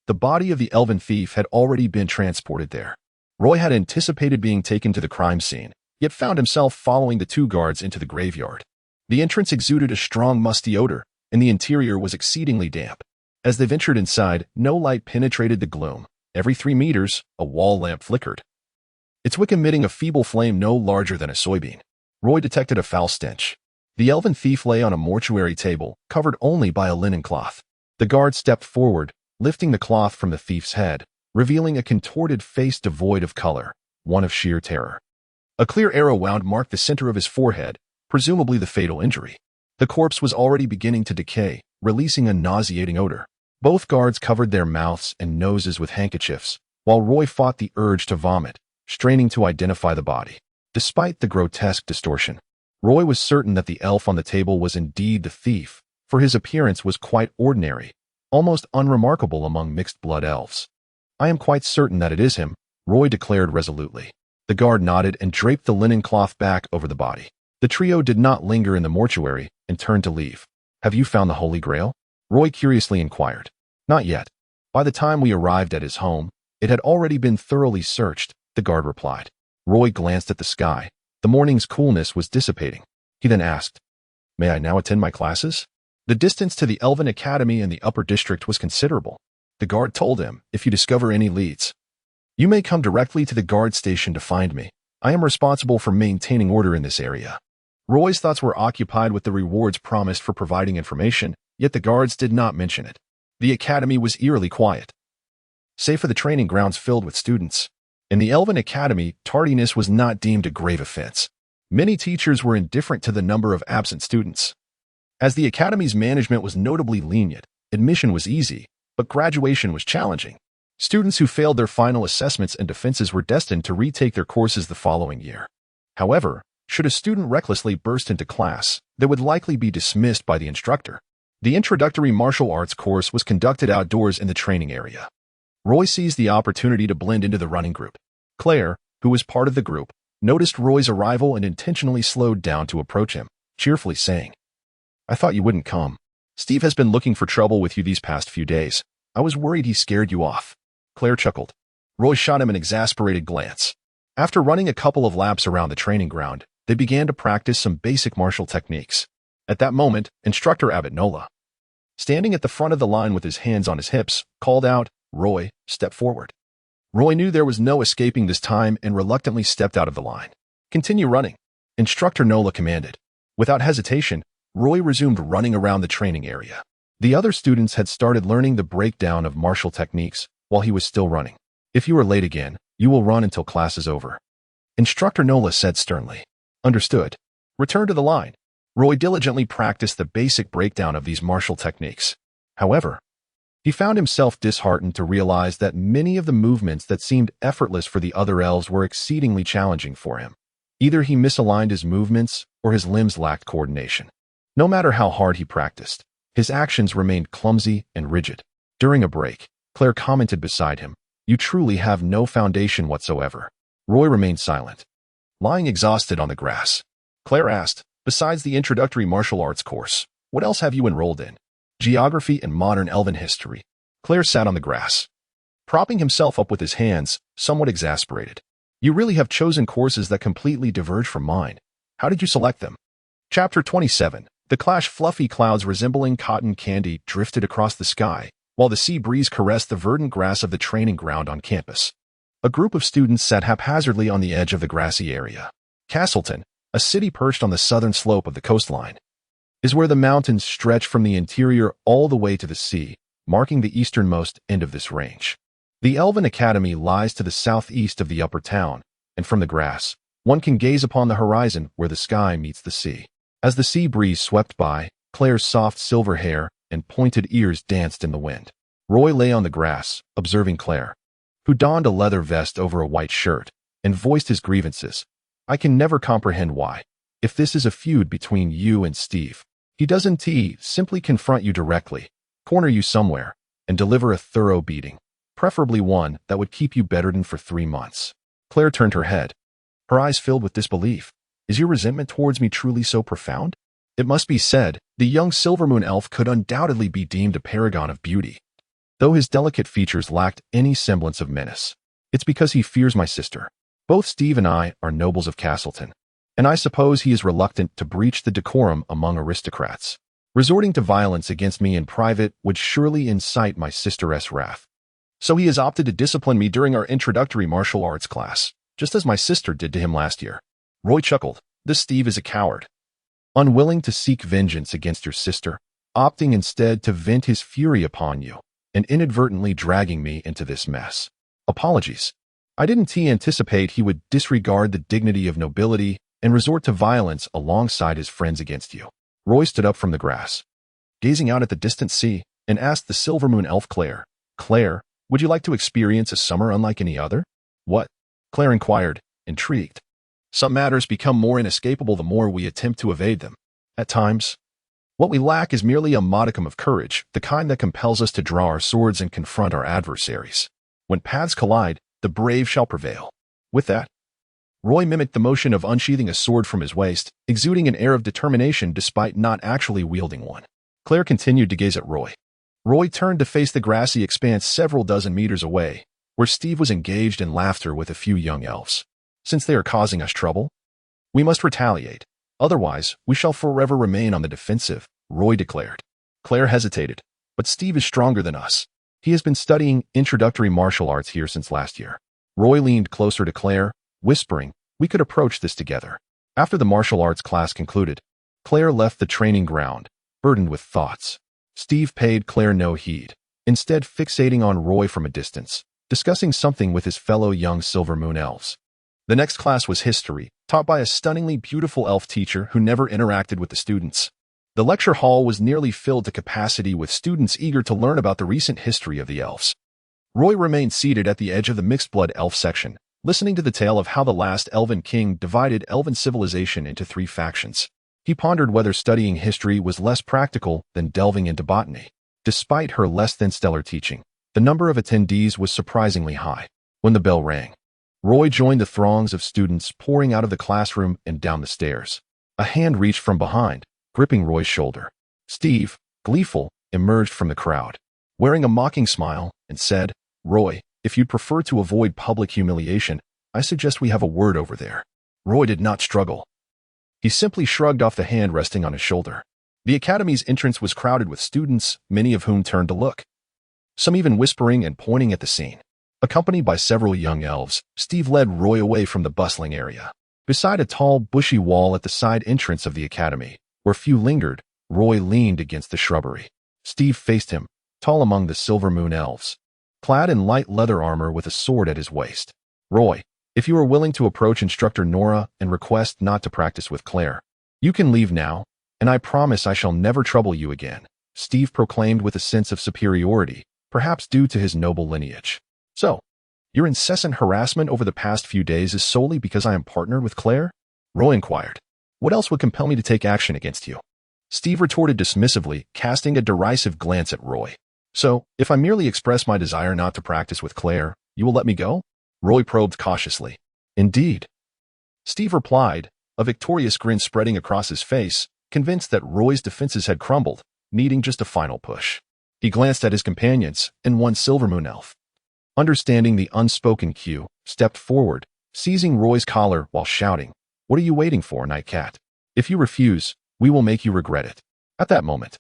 The body of the elven thief had already been transported there. Roy had anticipated being taken to the crime scene, yet found himself following the two guards into the graveyard. The entrance exuded a strong musty odor, and the interior was exceedingly damp. As they ventured inside, no light penetrated the gloom. Every 3 meters, a wall lamp flickered, its wick emitting a feeble flame no larger than a soybean. Roy detected a foul stench. The elven thief lay on a mortuary table, covered only by a linen cloth. The guard stepped forward, lifting the cloth from the thief's head, revealing a contorted face devoid of color, one of sheer terror. A clear arrow wound marked the center of his forehead, presumably the fatal injury. The corpse was already beginning to decay, releasing a nauseating odor. Both guards covered their mouths and noses with handkerchiefs, while Roy fought the urge to vomit, straining to identify the body. Despite the grotesque distortion, Roy was certain that the elf on the table was indeed the thief, for his appearance was quite ordinary, almost unremarkable among mixed-blood elves. "I am quite certain that it is him," Roy declared resolutely. The guard nodded and draped the linen cloth back over the body. The trio did not linger in the mortuary and turned to leave. "Have you found the Holy Grail?" Roy curiously inquired. "Not yet. By the time we arrived at his home, it had already been thoroughly searched," the guard replied. Roy glanced at the sky. The morning's coolness was dissipating. He then asked, "May I now attend my classes?" The distance to the Elven Academy in the upper district was considerable. The guard told him, "If you discover any leads, you may come directly to the guard station to find me. I am responsible for maintaining order in this area." Roy's thoughts were occupied with the rewards promised for providing information, yet the guards did not mention it. The academy was eerily quiet, save for the training grounds filled with students. In the Elven Academy, tardiness was not deemed a grave offense. Many teachers were indifferent to the number of absent students. As the academy's management was notably lenient, admission was easy, but graduation was challenging. Students who failed their final assessments and defenses were destined to retake their courses the following year. However, should a student recklessly burst into class, they would likely be dismissed by the instructor. The introductory martial arts course was conducted outdoors in the training area. Roy seized the opportunity to blend into the running group. Claire, who was part of the group, noticed Roy's arrival and intentionally slowed down to approach him, cheerfully saying, "I thought you wouldn't come. Steve has been looking for trouble with you these past few days. I was worried he scared you off." Claire chuckled. Roy shot him an exasperated glance. After running a couple of laps around the training ground, they began to practice some basic martial techniques. At that moment, Instructor Abbot Nola, standing at the front of the line with his hands on his hips, called out, "Roy, step forward." Roy knew there was no escaping this time and reluctantly stepped out of the line. "Continue running," Instructor Nola commanded. Without hesitation, Roy resumed running around the training area. The other students had started learning the breakdown of martial techniques while he was still running. "If you are late again, you will run until class is over," Instructor Nola said sternly. "Understood. Return to the line." Roy diligently practiced the basic breakdown of these martial techniques. However, he found himself disheartened to realize that many of the movements that seemed effortless for the other elves were exceedingly challenging for him. Either he misaligned his movements or his limbs lacked coordination. No matter how hard he practiced, his actions remained clumsy and rigid. During a break, Claire commented beside him, "You truly have no foundation whatsoever." Roy remained silent, lying exhausted on the grass. Claire asked, "Besides the introductory martial arts course, what else have you enrolled in?" "Geography and modern elven history." Claire sat on the grass, propping himself up with his hands, somewhat exasperated. "You really have chosen courses that completely diverge from mine. How did you select them?" Chapter 27. The clash. Fluffy clouds resembling cotton candy drifted across the sky, while the sea breeze caressed the verdant grass of the training ground on campus. A group of students sat haphazardly on the edge of the grassy area. Castleton, a city perched on the southern slope of the coastline, is where the mountains stretch from the interior all the way to the sea, marking the easternmost end of this range. The Elven Academy lies to the southeast of the upper town, and from the grass, one can gaze upon the horizon where the sky meets the sea. As the sea breeze swept by, Claire's soft silver hair and pointed ears danced in the wind. Roy lay on the grass, observing Claire, who donned a leather vest over a white shirt, and voiced his grievances. "I can never comprehend why. If this is a feud between you and Steve, he doesn't simply confront you directly, corner you somewhere, and deliver a thorough beating, preferably one that would keep you bedridden for 3 months." Claire turned her head, her eyes filled with disbelief. "Is your resentment towards me truly so profound?" It must be said, the young Silvermoon elf could undoubtedly be deemed a paragon of beauty, though his delicate features lacked any semblance of menace. "It's because he fears my sister. Both Steve and I are nobles of Castleton, and I suppose he is reluctant to breach the decorum among aristocrats. Resorting to violence against me in private would surely incite my sister's wrath. So he has opted to discipline me during our introductory martial arts class, just as my sister did to him last year." Roy chuckled. "This Steve is a coward. Unwilling to seek vengeance against your sister, opting instead to vent his fury upon you, and inadvertently dragging me into this mess. Apologies. I didn't anticipate he would disregard the dignity of nobility and resort to violence alongside his friends against you." Roy stood up from the grass, gazing out at the distant sea, and asked the Silvermoon elf Claire, "Claire, would you like to experience a summer unlike any other?" "What?" Claire inquired, intrigued. "Some matters become more inescapable the more we attempt to evade them. At times, what we lack is merely a modicum of courage, the kind that compels us to draw our swords and confront our adversaries. When paths collide, the brave shall prevail." With that, Roy mimicked the motion of unsheathing a sword from his waist, exuding an air of determination despite not actually wielding one. Claire continued to gaze at Roy. Roy turned to face the grassy expanse several dozen meters away, where Steve was engaged in laughter with a few young elves. "Since they are causing us trouble, we must retaliate. Otherwise, we shall forever remain on the defensive," Roy declared. Claire hesitated. "But Steve is stronger than us. He has been studying introductory martial arts here since last year." Roy leaned closer to Claire, whispering, "We could approach this together. After the martial arts class concluded, Claire left the training ground, burdened with thoughts. Steve paid Claire no heed, instead fixating on Roy from a distance, discussing something with his fellow young Silver Moon elves. The next class was history, taught by a stunningly beautiful elf teacher who never interacted with the students. The lecture hall was nearly filled to capacity with students eager to learn about the recent history of the elves. Roy remained seated at the edge of the mixed-blood elf section, listening to the tale of how the last elven king divided elven civilization into 3 factions. He pondered whether studying history was less practical than delving into botany. Despite her less-than-stellar teaching, the number of attendees was surprisingly high. When the bell rang, Roy joined the throngs of students pouring out of the classroom and down the stairs. A hand reached from behind, gripping Roy's shoulder. Steve, gleeful, emerged from the crowd, wearing a mocking smile, and said, "Roy, if you'd prefer to avoid public humiliation, I suggest we have a word over there." Roy did not struggle. He simply shrugged off the hand resting on his shoulder. The academy's entrance was crowded with students, many of whom turned to look, some even whispering and pointing at the scene. Accompanied by several young elves, Steve led Roy away from the bustling area. Beside a tall, bushy wall at the side entrance of the academy, where few lingered, Roy leaned against the shrubbery. Steve faced him, tall among the Silver Moon elves, clad in light leather armor with a sword at his waist. "Roy, if you are willing to approach Instructor Nora and request not to practice with Claire, you can leave now, and I promise I shall never trouble you again," Steve proclaimed with a sense of superiority, perhaps due to his noble lineage. "So, your incessant harassment over the past few days is solely because I am partnered with Claire?" Roy inquired. "What else would compel me to take action against you?" Steve retorted dismissively, casting a derisive glance at Roy. "So, if I merely express my desire not to practice with Claire, you will let me go?" Roy probed cautiously. "Indeed." Steve replied, a victorious grin spreading across his face, convinced that Roy's defenses had crumbled, needing just a final push. He glanced at his companions, and one Silver Moon elf, understanding the unspoken cue, stepped forward, seizing Roy's collar while shouting, "What are you waiting for, Nightcat? If you refuse, we will make you regret it." At that moment,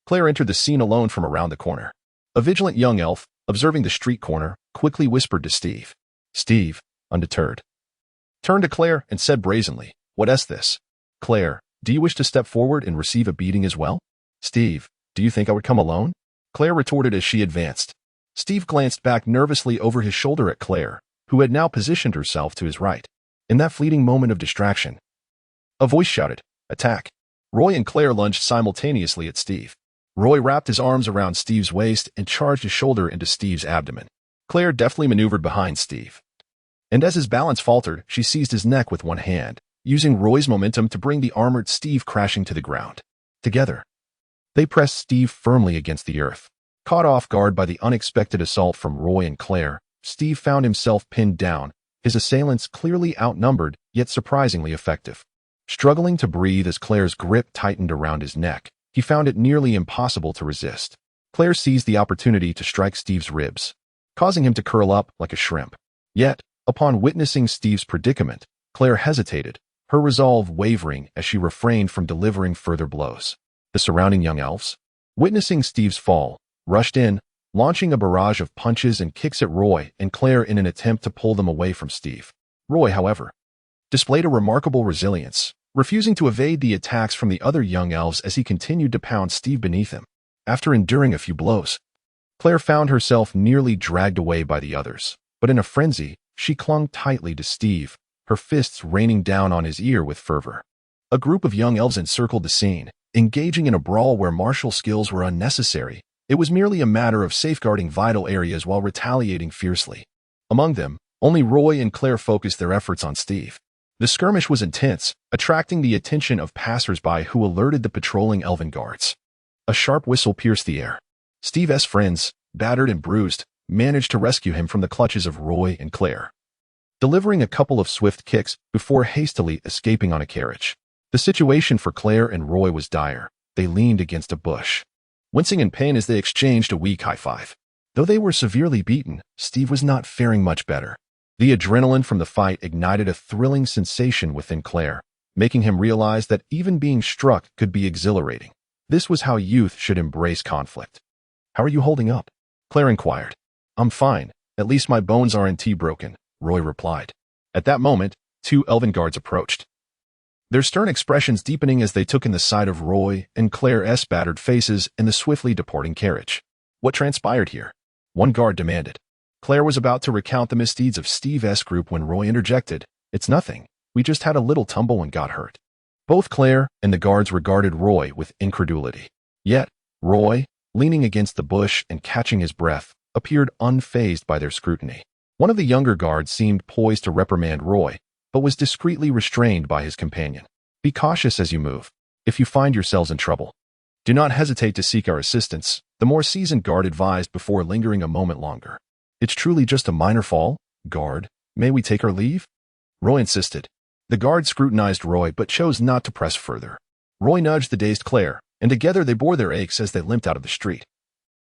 Claire entered the scene alone from around the corner. A vigilant young elf, observing the street corner, quickly whispered to Steve. Steve, undeterred, turned to Claire and said brazenly, "What's this? Claire, do you wish to step forward and receive a beating as well?" "Steve, do you think I would come alone?" Claire retorted as she advanced. Steve glanced back nervously over his shoulder at Claire, who had now positioned herself to his right. In that fleeting moment of distraction, a voice shouted, "Attack!" Roy and Claire lunged simultaneously at Steve. Roy wrapped his arms around Steve's waist and charged his shoulder into Steve's abdomen. Claire deftly maneuvered behind Steve, and as his balance faltered, she seized his neck with one hand, using Roy's momentum to bring the armored Steve crashing to the ground. Together, they pressed Steve firmly against the earth. Caught off guard by the unexpected assault from Roy and Claire, Steve found himself pinned down, his assailants clearly outnumbered, yet surprisingly effective. Struggling to breathe as Claire's grip tightened around his neck, he found it nearly impossible to resist. Claire seized the opportunity to strike Steve's ribs, causing him to curl up like a shrimp. Yet, upon witnessing Steve's predicament, Claire hesitated, her resolve wavering as she refrained from delivering further blows. The surrounding young elves, witnessing Steve's fall, rushed in, launching a barrage of punches and kicks at Roy and Claire in an attempt to pull them away from Steve. Roy, however, displayed a remarkable resilience, refusing to evade the attacks from the other young elves as he continued to pound Steve beneath him. After enduring a few blows, Claire found herself nearly dragged away by the others, but in a frenzy, she clung tightly to Steve, her fists raining down on his ear with fervor. A group of young elves encircled the scene, engaging in a brawl where martial skills were unnecessary. It was merely a matter of safeguarding vital areas while retaliating fiercely. Among them, only Roy and Claire focused their efforts on Steve. The skirmish was intense, attracting the attention of passers-by who alerted the patrolling elven guards. A sharp whistle pierced the air. Steve's friends, battered and bruised, managed to rescue him from the clutches of Roy and Claire, delivering a couple of swift kicks before hastily escaping on a carriage. The situation for Claire and Roy was dire. They leaned against a bush, wincing in pain as they exchanged a weak high-five. Though they were severely beaten, Steve was not faring much better. The adrenaline from the fight ignited a thrilling sensation within Claire, making him realize that even being struck could be exhilarating. This was how youth should embrace conflict. "How are you holding up?" Claire inquired. "I'm fine. At least my bones aren't broken," Roy replied. At that moment, 2 elven guards approached. their stern expressions deepening as they took in the sight of Roy and Claire's battered faces in the swiftly departing carriage. What transpired here? One guard demanded. Claire was about to recount the misdeeds of Steve's group when Roy interjected. It's nothing. We just had a little tumble and got hurt. Both Claire and the guards regarded Roy with incredulity. Yet, Roy, leaning against the bush and catching his breath, appeared unfazed by their scrutiny. One of the younger guards seemed poised to reprimand Roy, but was discreetly restrained by his companion. Be cautious as you move. If you find yourselves in trouble, do not hesitate to seek our assistance, the more seasoned guard advised before lingering a moment longer. It's truly just a minor fall, guard. May we take our leave? Roy insisted. The guard scrutinized Roy but chose not to press further. Roy nudged the dazed Claire, and together they bore their aches as they limped out of the street.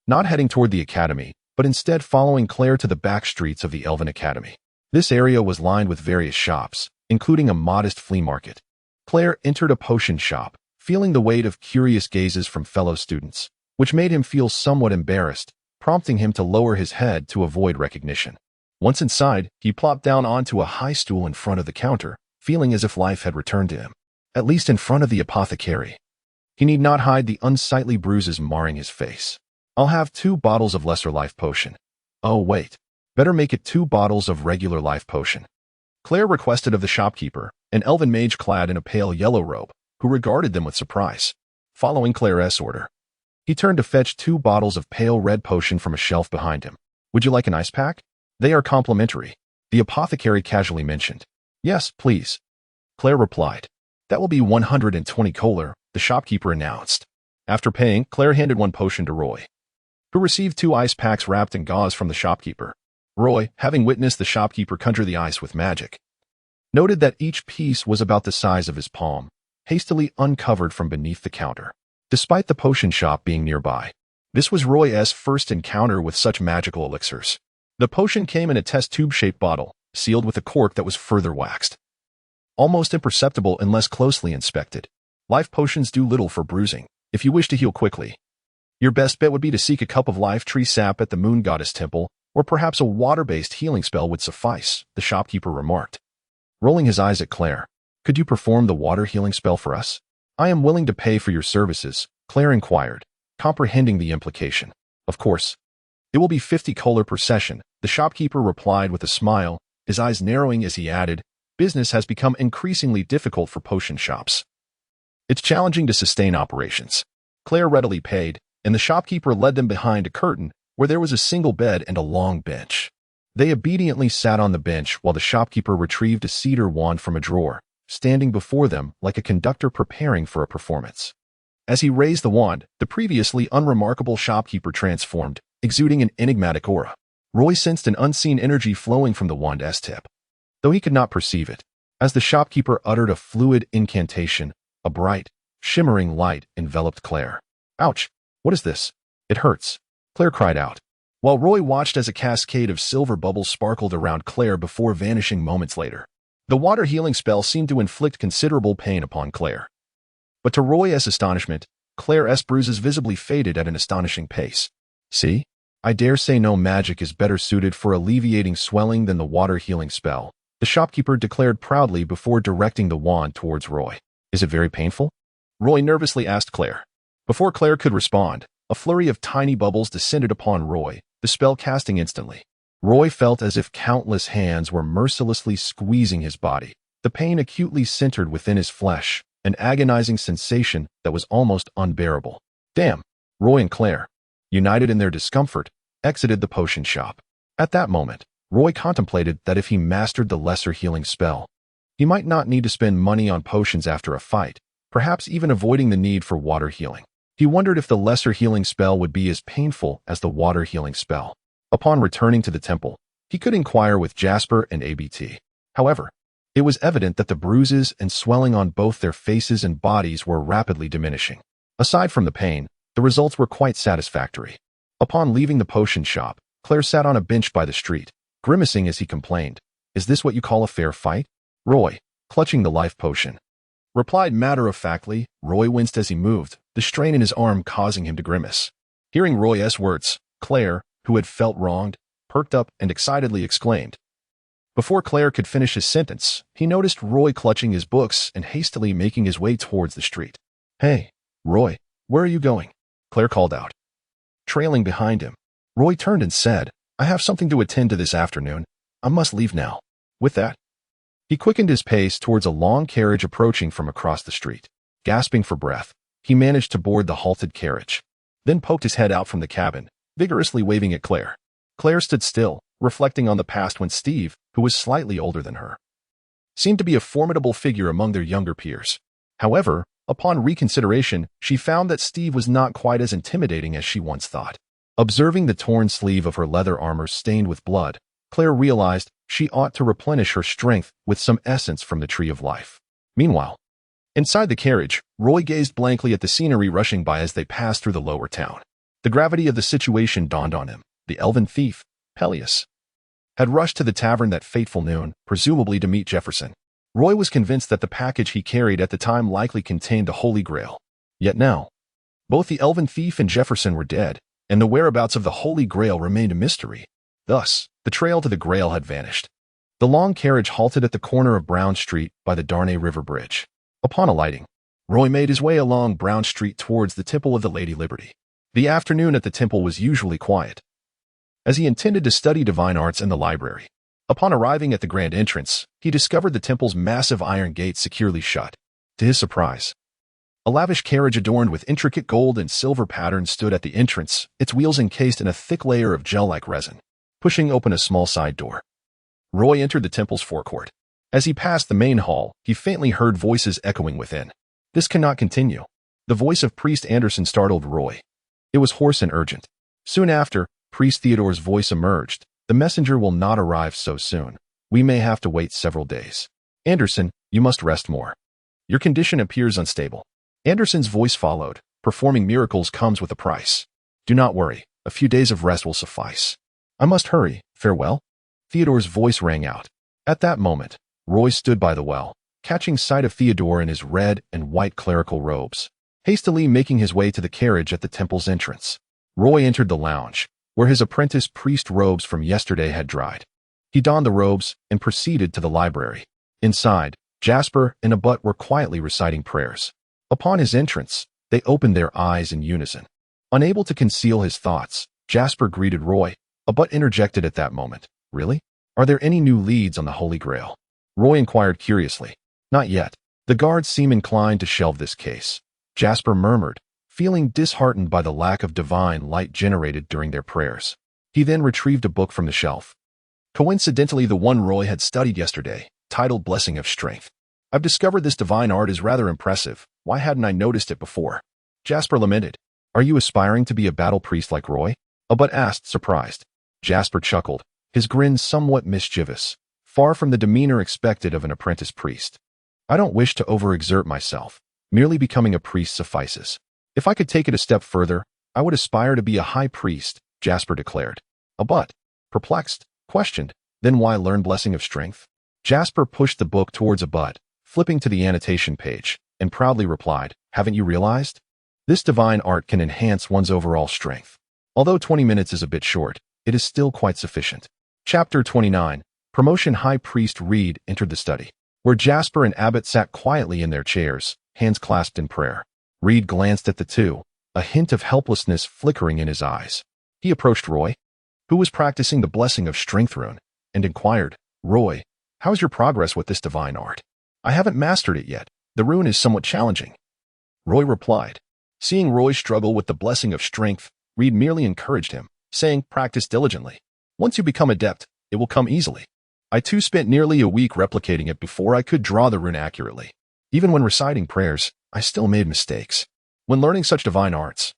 Not heading toward the academy, but instead following Claire to the back streets of the Elven Academy. This area was lined with various shops, including a modest flea market. Claire entered a potion shop, feeling the weight of curious gazes from fellow students, which made him feel somewhat embarrassed, prompting him to lower his head to avoid recognition. Once inside, he plopped down onto a high stool in front of the counter, feeling as if life had returned to him, at least in front of the apothecary. He need not hide the unsightly bruises marring his face. I'll have 2 bottles of lesser life potion. Oh, wait. Better make it 2 bottles of regular life potion. Claire requested of the shopkeeper, an elven mage clad in a pale yellow robe, who regarded them with surprise. Following Claire's order, he turned to fetch 2 bottles of pale red potion from a shelf behind him. Would you like an ice pack? They are complimentary, the apothecary casually mentioned. Yes, please. Claire replied. That will be 120 kolar, the shopkeeper announced. After paying, Claire handed 1 potion to Roy, who received 2 ice packs wrapped in gauze from the shopkeeper. Roy, having witnessed the shopkeeper conjure the ice with magic, noted that each piece was about the size of his palm, hastily uncovered from beneath the counter. Despite the potion shop being nearby, this was Roy's first encounter with such magical elixirs. The potion came in a test tube-shaped bottle, sealed with a cork that was further waxed, almost imperceptible unless closely inspected. Life potions do little for bruising. If you wish to heal quickly, your best bet would be to seek a cup of life tree sap at the moon goddess temple, or perhaps a water-based healing spell would suffice, the shopkeeper remarked. Rolling his eyes at Claire, could you perform the water healing spell for us? I am willing to pay for your services, Claire inquired, comprehending the implication. Of course. It will be 50 kolar per session, the shopkeeper replied with a smile, his eyes narrowing as he added, business has become increasingly difficult for potion shops. It's challenging to sustain operations. Claire readily paid, and the shopkeeper led them behind a curtain where there was a single bed and a long bench. They obediently sat on the bench while the shopkeeper retrieved a cedar wand from a drawer, standing before them like a conductor preparing for a performance. As he raised the wand, the previously unremarkable shopkeeper transformed, exuding an enigmatic aura. Roy sensed an unseen energy flowing from the wand's tip, though he could not perceive it. As the shopkeeper uttered a fluid incantation, a bright, shimmering light enveloped Claire. Ouch! What is this? It hurts, Claire cried out, while Roy watched as a cascade of silver bubbles sparkled around Claire before vanishing moments later. The water healing spell seemed to inflict considerable pain upon Claire. But to Roy's astonishment, Claire's bruises visibly faded at an astonishing pace. See? I dare say no magic is better suited for alleviating swelling than the water healing spell, the shopkeeper declared proudly before directing the wand towards Roy. Is it very painful? Roy nervously asked Claire. Before Claire could respond, a flurry of tiny bubbles descended upon Roy, the spell casting instantly. Roy felt as if countless hands were mercilessly squeezing his body. The pain acutely centered within his flesh, an agonizing sensation that was almost unbearable. Damn! Roy and Claire, united in their discomfort, exited the potion shop. At that moment, Roy contemplated that if he mastered the lesser healing spell, he might not need to spend money on potions after a fight, perhaps even avoiding the need for water healing. He wondered if the lesser healing spell would be as painful as the water healing spell. Upon returning to the temple, he could inquire with Jasper and ABT. However, it was evident that the bruises and swelling on both their faces and bodies were rapidly diminishing. Aside from the pain, the results were quite satisfactory. Upon leaving the potion shop, Claire sat on a bench by the street, grimacing as he complained. Is this what you call a fair fight? Roy, clutching the life potion, replied matter-of-factly. Roy winced as he moved, the strain in his arm causing him to grimace. Hearing Roy's words, Claire, who had felt wronged, perked up and excitedly exclaimed, Before Claire could finish his sentence, he noticed Roy clutching his books and hastily making his way towards the street. "Hey, Roy, where are you going?" Claire called out. Trailing behind him, Roy turned and said, "I have something to attend to this afternoon. I must leave now." With that, he quickened his pace towards a long carriage approaching from across the street. Gasping for breath, he managed to board the halted carriage, then poked his head out from the cabin, vigorously waving at Claire. Claire stood still, reflecting on the past when Steve, who was slightly older than her, seemed to be a formidable figure among their younger peers. However, upon reconsideration, she found that Steve was not quite as intimidating as she once thought. Observing the torn sleeve of her leather armor stained with blood, Claire realized she ought to replenish her strength with some essence from the Tree of Life. Meanwhile, inside the carriage, Roy gazed blankly at the scenery rushing by as they passed through the lower town. The gravity of the situation dawned on him. The elven thief, Peleus, had rushed to the tavern that fateful noon, presumably to meet Jefferson. Roy was convinced that the package he carried at the time likely contained the Holy Grail. Yet now, both the elven thief and Jefferson were dead, and the whereabouts of the Holy Grail remained a mystery. Thus, the trail to the Grail had vanished. The long carriage halted at the corner of Brown Street by the Darnay River Bridge. Upon alighting, Roy made his way along Brown Street towards the Temple of the Lady Liberty. The afternoon at the temple was usually quiet, as he intended to study divine arts in the library. Upon arriving at the grand entrance, he discovered the temple's massive iron gate securely shut. To his surprise, a lavish carriage adorned with intricate gold and silver patterns stood at the entrance, its wheels encased in a thick layer of gel-like resin. Pushing open a small side door, Roy entered the temple's forecourt. As he passed the main hall, he faintly heard voices echoing within. "This cannot continue." The voice of Priest Anderson startled Roy. It was hoarse and urgent. Soon after, Priest Theodore's voice emerged. "The messenger will not arrive so soon. We may have to wait several days. Anderson, you must rest more. Your condition appears unstable." Anderson's voice followed. "Performing miracles comes with a price. Do not worry. A few days of rest will suffice. I must hurry. Farewell." Theodore's voice rang out. At that moment, Roy stood by the well, catching sight of Theodore in his red and white clerical robes, hastily making his way to the carriage at the temple's entrance. Roy entered the lounge, where his apprentice priest robes from yesterday had dried. He donned the robes and proceeded to the library. Inside, Jasper and Abbott were quietly reciting prayers. Upon his entrance, they opened their eyes in unison. Unable to conceal his thoughts, Jasper greeted Roy. Abbott interjected at that moment. "Really? Are there any new leads on the Holy Grail?" Roy inquired curiously. "Not yet. The guards seem inclined to shelve this case," Jasper murmured, feeling disheartened by the lack of divine light generated during their prayers. He then retrieved a book from the shelf. Coincidentally, the one Roy had studied yesterday, titled Blessing of Strength. "I've discovered this divine art is rather impressive. Why hadn't I noticed it before?" Jasper lamented. "Are you aspiring to be a battle priest like Roy?" Abbott asked, surprised. Jasper chuckled, his grin somewhat mischievous, far from the demeanor expected of an apprentice priest. "I don't wish to overexert myself. Merely becoming a priest suffices. If I could take it a step further, I would aspire to be a high priest," Jasper declared. Abbott, perplexed, questioned, "Then why learn Blessing of Strength?" Jasper pushed the book towards Abbott, flipping to the annotation page, and proudly replied, "Haven't you realized? This divine art can enhance one's overall strength. Although 20 minutes is a bit short, it is still quite sufficient." Chapter 29. Promotion. High Priest Reed entered the study, where Jasper and Abbott sat quietly in their chairs, hands clasped in prayer. Reed glanced at the two, a hint of helplessness flickering in his eyes. He approached Roy, who was practicing the Blessing of Strength rune, and inquired, "Roy, how's your progress with this divine art?" "I haven't mastered it yet. The rune is somewhat challenging," Roy replied. Seeing Roy struggle with the Blessing of Strength, Reed merely encouraged him, saying, "Practice diligently. Once you become adept, it will come easily. I too spent nearly a week replicating it before I could draw the rune accurately. Even when reciting prayers, I still made mistakes. When learning such divine arts,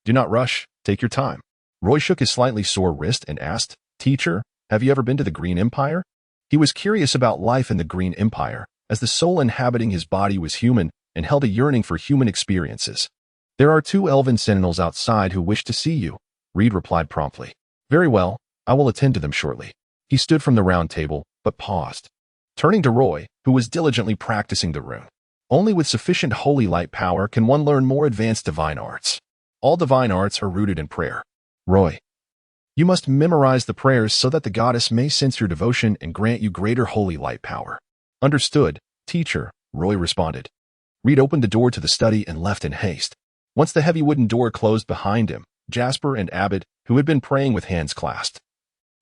do not rush, take your time." Roy shook his slightly sore wrist and asked, "Teacher, have you ever been to the Green Empire?" He was curious about life in the Green Empire, as the soul inhabiting his body was human and held a yearning for human experiences. "There are 2 elven sentinels outside who wish to see you," Reed replied promptly. "Very well, I will attend to them shortly." He stood from the round table, but paused, turning to Roy, who was diligently practicing the rune. "Only with sufficient holy light power can one learn more advanced divine arts. All divine arts are rooted in prayer. Roy, You must memorize the prayers so that the goddess may sense your devotion and grant you greater holy light power. Understood, teacher, Roy responded. Reed opened the door to the study and left in haste. Once the heavy wooden door closed behind him, Jasper and Abbott, who had been praying with hands clasped,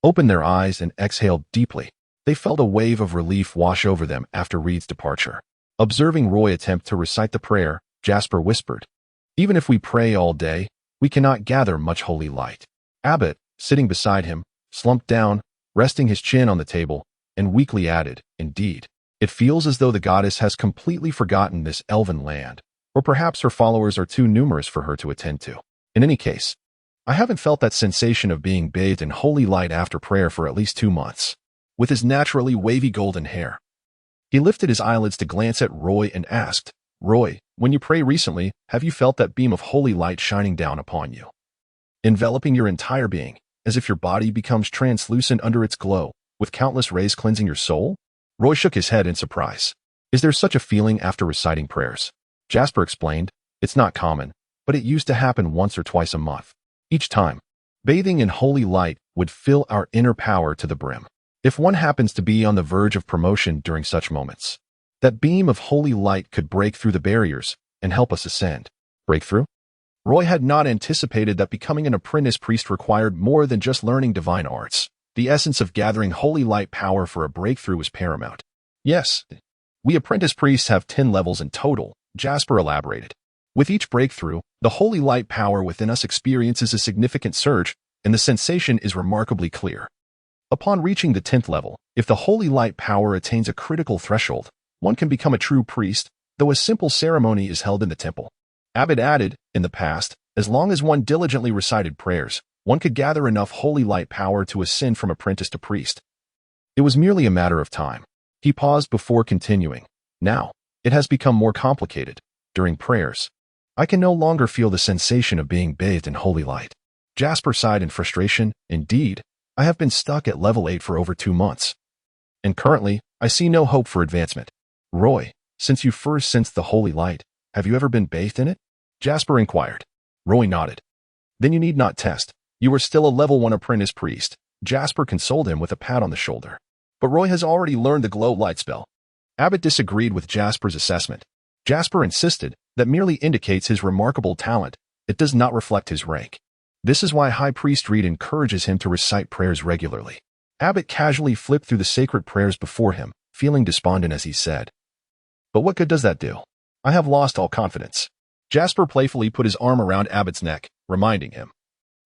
opened their eyes and exhaled deeply. They felt a wave of relief wash over them after Reed's departure. Observing Roy attempt to recite the prayer, Jasper whispered, Even if we pray all day, we cannot gather much holy light. Abbott, sitting beside him, slumped down, resting his chin on the table, and weakly added, Indeed, it feels as though the goddess has completely forgotten this elven land, or perhaps her followers are too numerous for her to attend to. In any case, I haven't felt that sensation of being bathed in holy light after prayer for at least 2 months. With his naturally wavy golden hair, he lifted his eyelids to glance at Roy and asked, Roy, when you pray recently, have you felt that beam of holy light shining down upon you, enveloping your entire being, as if your body becomes translucent under its glow, with countless rays cleansing your soul? Roy shook his head in surprise. Is there such a feeling after reciting prayers? Jasper explained, It's not common, but it used to happen once or twice a month. Each time, bathing in holy light would fill our inner power to the brim. If one happens to be on the verge of promotion during such moments, that beam of holy light could break through the barriers and help us ascend. Breakthrough? Roy had not anticipated that becoming an apprentice priest required more than just learning divine arts. The essence of gathering holy light power for a breakthrough was paramount. Yes, we apprentice priests have 10 levels in total, Jasper elaborated. With each breakthrough, the holy light power within us experiences a significant surge, and the sensation is remarkably clear. Upon reaching the 10th level, if the holy light power attains a critical threshold, one can become a true priest, though a simple ceremony is held in the temple. Abbott added, in the past, as long as one diligently recited prayers, one could gather enough holy light power to ascend from apprentice to priest. It was merely a matter of time. He paused before continuing. Now, it has become more complicated. During prayers, I can no longer feel the sensation of being bathed in holy light. Jasper sighed in frustration. Indeed, I have been stuck at level 8 for over 2 months. And currently, I see no hope for advancement. Roy, since you first sensed the holy light, have you ever been bathed in it? Jasper inquired. Roy nodded. Then you need not test. You are still a level 1 apprentice priest. Jasper consoled him with a pat on the shoulder. But Roy has already learned the glow light spell. Abbott disagreed with Jasper's assessment. Jasper insisted that merely indicates his remarkable talent. It does not reflect his rank. This is why High Priest Reed encourages him to recite prayers regularly. Abbott casually flipped through the sacred prayers before him, feeling despondent as he said, But what good does that do? I have lost all confidence. Jasper playfully put his arm around Abbott's neck, reminding him.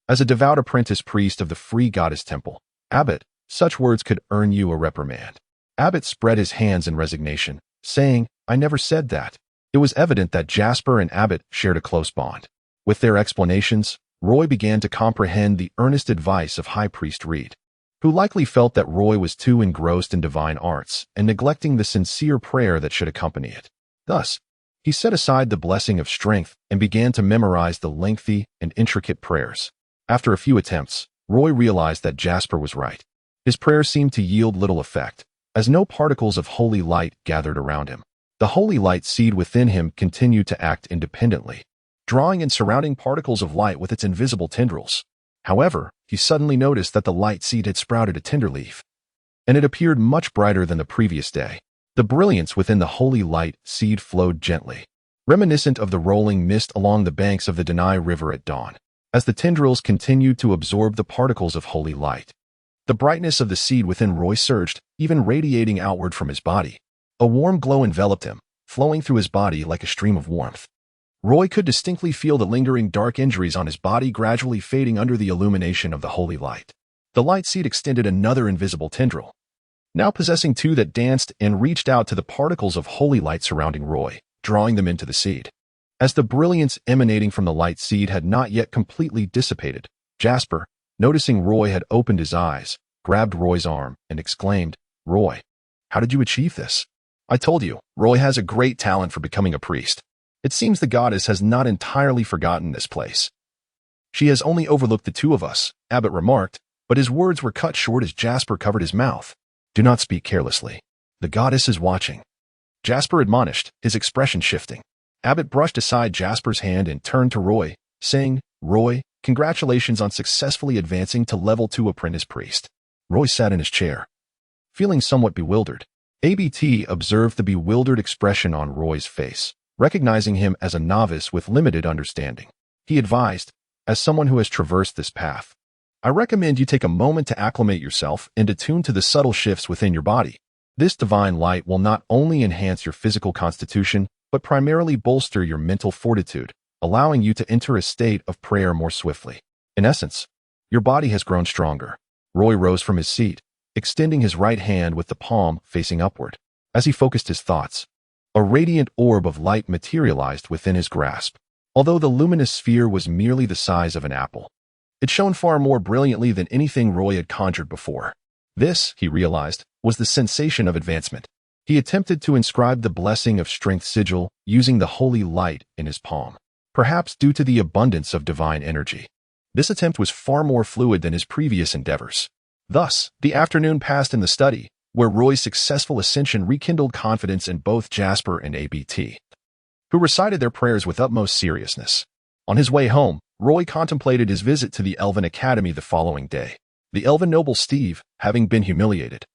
As a devout apprentice priest of the Free Goddess Temple, Abbott, such words could earn you a reprimand. Abbott spread his hands in resignation, saying, I never said that. It was evident that Jasper and Abbott shared a close bond. With their explanations, Roy began to comprehend the earnest advice of High Priest Reed, who likely felt that Roy was too engrossed in divine arts and neglecting the sincere prayer that should accompany it. Thus, he set aside the blessing of strength and began to memorize the lengthy and intricate prayers. After a few attempts, Roy realized that Jasper was right. His prayers seemed to yield little effect, as no particles of holy light gathered around him. The holy light seed within him continued to act independently, drawing and surrounding particles of light with its invisible tendrils. However, he suddenly noticed that the light seed had sprouted a tender leaf, and it appeared much brighter than the previous day. The brilliance within the holy light seed flowed gently, reminiscent of the rolling mist along the banks of the Denai River at dawn. As the tendrils continued to absorb the particles of holy light, the brightness of the seed within Roy surged, even radiating outward from his body. A warm glow enveloped him, flowing through his body like a stream of warmth. Roy could distinctly feel the lingering dark injuries on his body gradually fading under the illumination of the holy light. The light seed extended another invisible tendril, now possessing 2 that danced and reached out to the particles of holy light surrounding Roy, drawing them into the seed. As the brilliance emanating from the light seed had not yet completely dissipated, Jasper, noticing Roy had opened his eyes, grabbed Roy's arm and exclaimed, Roy, how did you achieve this? I told you, Roy has a great talent for becoming a priest. It seems the goddess has not entirely forgotten this place. She has only overlooked the 2 of us, Abbott remarked, but his words were cut short as Jasper covered his mouth. Do not speak carelessly. The goddess is watching. Jasper admonished, his expression shifting. Abbott brushed aside Jasper's hand and turned to Roy, saying, Roy, Congratulations on successfully advancing to level 2 apprentice priest. Roy sat in his chair, feeling somewhat bewildered. ABT observed the bewildered expression on Roy's face, recognizing him as a novice with limited understanding. He advised, as someone who has traversed this path, I recommend you take a moment to acclimate yourself and attune to the subtle shifts within your body. This divine light will not only enhance your physical constitution, but primarily bolster your mental fortitude, allowing you to enter a state of prayer more swiftly. In essence, your body has grown stronger. Roy rose from his seat, extending his right hand with the palm facing upward. As he focused his thoughts, a radiant orb of light materialized within his grasp. Although the luminous sphere was merely the size of an apple, it shone far more brilliantly than anything Roy had conjured before. This, he realized, was the sensation of advancement. He attempted to inscribe the blessing of strength sigil using the holy light in his palm, perhaps due to the abundance of divine energy. This attempt was far more fluid than his previous endeavors. Thus, the afternoon passed in the study, where Roy's successful ascension rekindled confidence in both Jasper and ABT, who recited their prayers with utmost seriousness. On his way home, Roy contemplated his visit to the Elven Academy the following day. The Elven noble Steve, having been humiliated,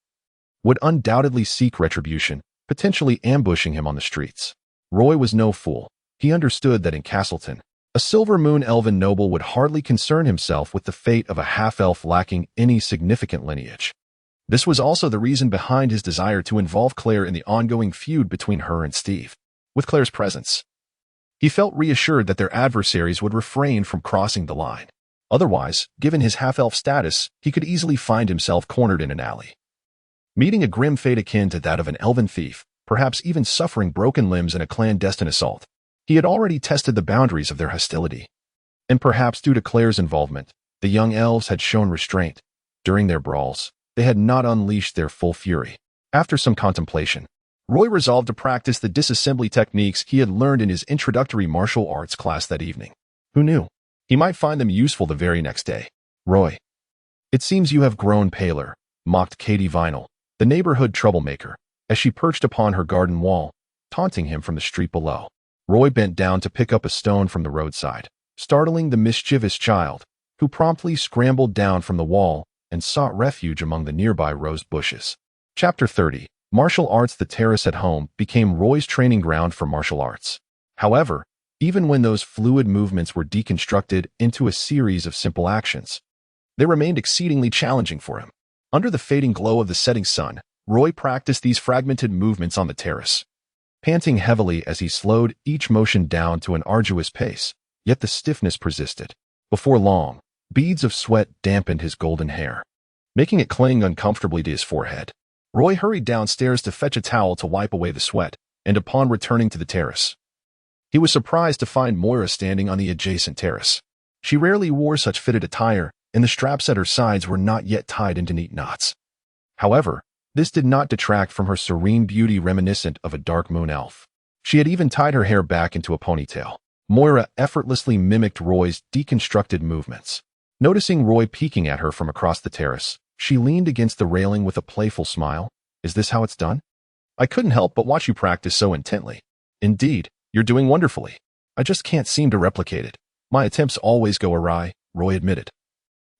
would undoubtedly seek retribution, potentially ambushing him on the streets. Roy was no fool. He understood that in Castleton, a Silver Moon Elven noble would hardly concern himself with the fate of a half-elf lacking any significant lineage. This was also the reason behind his desire to involve Claire in the ongoing feud between her and Steve. With Claire's presence, he felt reassured that their adversaries would refrain from crossing the line. Otherwise, given his half-elf status, he could easily find himself cornered in an alley, meeting a grim fate akin to that of an elven thief, perhaps even suffering broken limbs in a clandestine assault. He had already tested the boundaries of their hostility, and perhaps due to Claire's involvement, the young elves had shown restraint. During their brawls, they had not unleashed their full fury. After some contemplation, Roy resolved to practice the disassembly techniques he had learned in his introductory martial arts class that evening. Who knew? He might find them useful the very next day. Roy, it seems you have grown paler, mocked Katie Vinyl, the neighborhood troublemaker, as she perched upon her garden wall, taunting him from the street below. Roy bent down to pick up a stone from the roadside, startling the mischievous child, who promptly scrambled down from the wall and sought refuge among the nearby rose bushes. Chapter 30. Martial arts. The terrace at home became Roy's training ground for martial arts. However, even when those fluid movements were deconstructed into a series of simple actions, they remained exceedingly challenging for him. Under the fading glow of the setting sun, Roy practiced these fragmented movements on the terrace, panting heavily as he slowed each motion down to an arduous pace, yet the stiffness persisted. Before long, beads of sweat dampened his golden hair, making it cling uncomfortably to his forehead. Roy hurried downstairs to fetch a towel to wipe away the sweat, and upon returning to the terrace, he was surprised to find Moira standing on the adjacent terrace. She rarely wore such fitted attire, and the straps at her sides were not yet tied into neat knots. However, this did not detract from her serene beauty reminiscent of a dark moon elf. She had even tied her hair back into a ponytail. Moira effortlessly mimicked Roy's deconstructed movements. Noticing Roy peeking at her from across the terrace, she leaned against the railing with a playful smile. Is this how it's done? I couldn't help but watch you practice so intently. Indeed, you're doing wonderfully. I just can't seem to replicate it. My attempts always go awry, Roy admitted.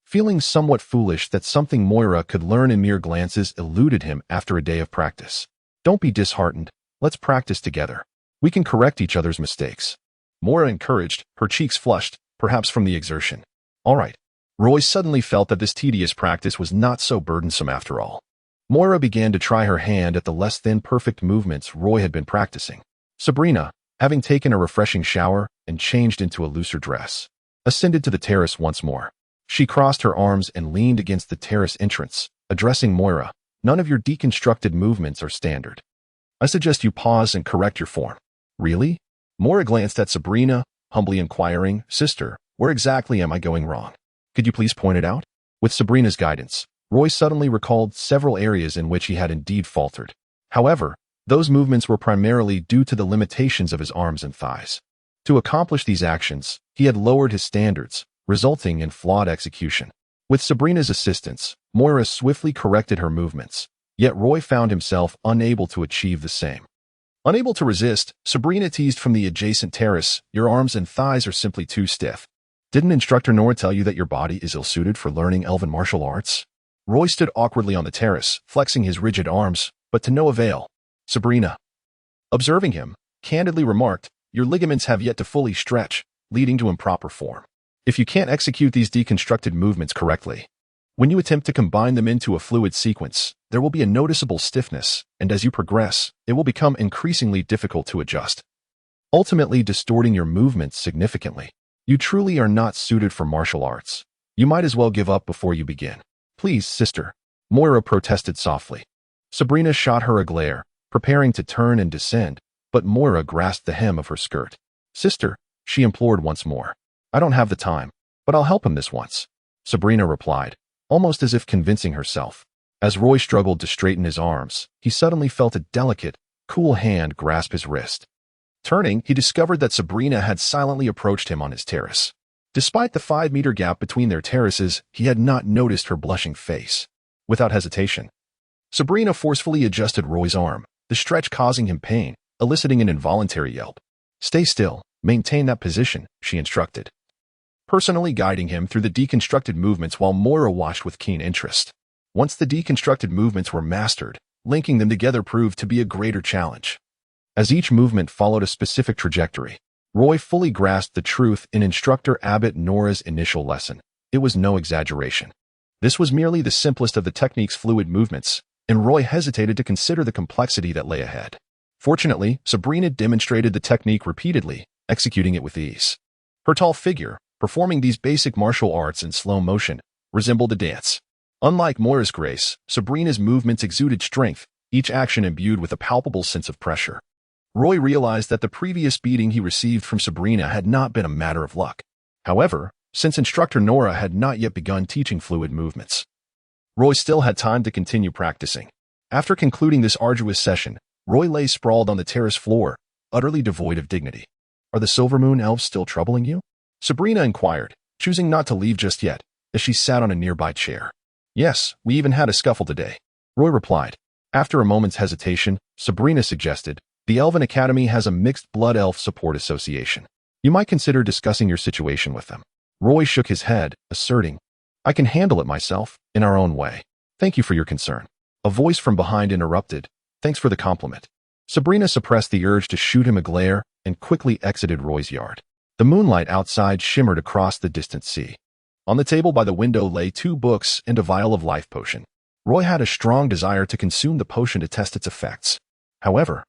Feeling somewhat foolish that something Moira could learn in mere glances eluded him after a day of practice. Don't be disheartened. Let's practice together. We can correct each other's mistakes. Moira encouraged, her cheeks flushed, perhaps from the exertion. All right. Roy suddenly felt that this tedious practice was not so burdensome after all. Moira began to try her hand at the less than perfect movements Roy had been practicing. Sabrina, having taken a refreshing shower and changed into a looser dress, ascended to the terrace once more. She crossed her arms and leaned against the terrace entrance, addressing Moira. None of your deconstructed movements are standard. I suggest you pause and correct your form. Really? Moira glanced at Sabrina, humbly inquiring, Sister, where exactly am I going wrong? Could you please point it out? With Sabrina's guidance, Roy suddenly recalled several areas in which he had indeed faltered. However, those movements were primarily due to the limitations of his arms and thighs. To accomplish these actions, he had lowered his standards, resulting in flawed execution. With Sabrina's assistance, Moira swiftly corrected her movements, yet Roy found himself unable to achieve the same. Unable to resist, Sabrina teased from the adjacent terrace, Your arms and thighs are simply too stiff. Didn't instructor Nora tell you that your body is ill-suited for learning elven martial arts? Roy stood awkwardly on the terrace, flexing his rigid arms, but to no avail. Sabrina, observing him, candidly remarked, your ligaments have yet to fully stretch, leading to improper form. If you can't execute these deconstructed movements correctly, when you attempt to combine them into a fluid sequence, there will be a noticeable stiffness, and as you progress, it will become increasingly difficult to adjust, ultimately distorting your movements significantly. You truly are not suited for martial arts. You might as well give up before you begin. Please, sister, Moira protested softly. Sabrina shot her a glare, preparing to turn and descend, but Moira grasped the hem of her skirt. Sister, she implored once more. I don't have the time, but I'll help him this once, Sabrina replied, almost as if convincing herself. As Roy struggled to straighten his arms, he suddenly felt a delicate, cool hand grasp his wrist. Turning, he discovered that Sabrina had silently approached him on his terrace. Despite the 5-meter gap between their terraces, he had not noticed her blushing face. Without hesitation, Sabrina forcefully adjusted Roy's arm, the stretch causing him pain, eliciting an involuntary yelp. Stay still, maintain that position, she instructed, personally guiding him through the deconstructed movements while Moira watched with keen interest. Once the deconstructed movements were mastered, linking them together proved to be a greater challenge. As each movement followed a specific trajectory, Roy fully grasped the truth in instructor Abbot Nora's initial lesson. It was no exaggeration. This was merely the simplest of the technique's fluid movements, and Roy hesitated to consider the complexity that lay ahead. Fortunately, Sabrina demonstrated the technique repeatedly, executing it with ease. Her tall figure, performing these basic martial arts in slow motion, resembled a dance. Unlike Moira's grace, Sabrina's movements exuded strength, each action imbued with a palpable sense of pressure. Roy realized that the previous beating he received from Sabrina had not been a matter of luck. However, since instructor Nora had not yet begun teaching fluid movements, Roy still had time to continue practicing. After concluding this arduous session, Roy lay sprawled on the terrace floor, utterly devoid of dignity. Are the Silvermoon elves still troubling you? Sabrina inquired, choosing not to leave just yet, as she sat on a nearby chair. Yes, we even had a scuffle today, Roy replied. After a moment's hesitation, Sabrina suggested, the Elven Academy has a mixed blood elf support association. You might consider discussing your situation with them. Roy shook his head, asserting, I can handle it myself, in our own way. Thank you for your concern. A voice from behind interrupted, thanks for the compliment. Sabrina suppressed the urge to shoot him a glare and quickly exited Roy's yard. The moonlight outside shimmered across the distant sea. On the table by the window lay 2 books and a vial of life potion. Roy had a strong desire to consume the potion to test its effects. However,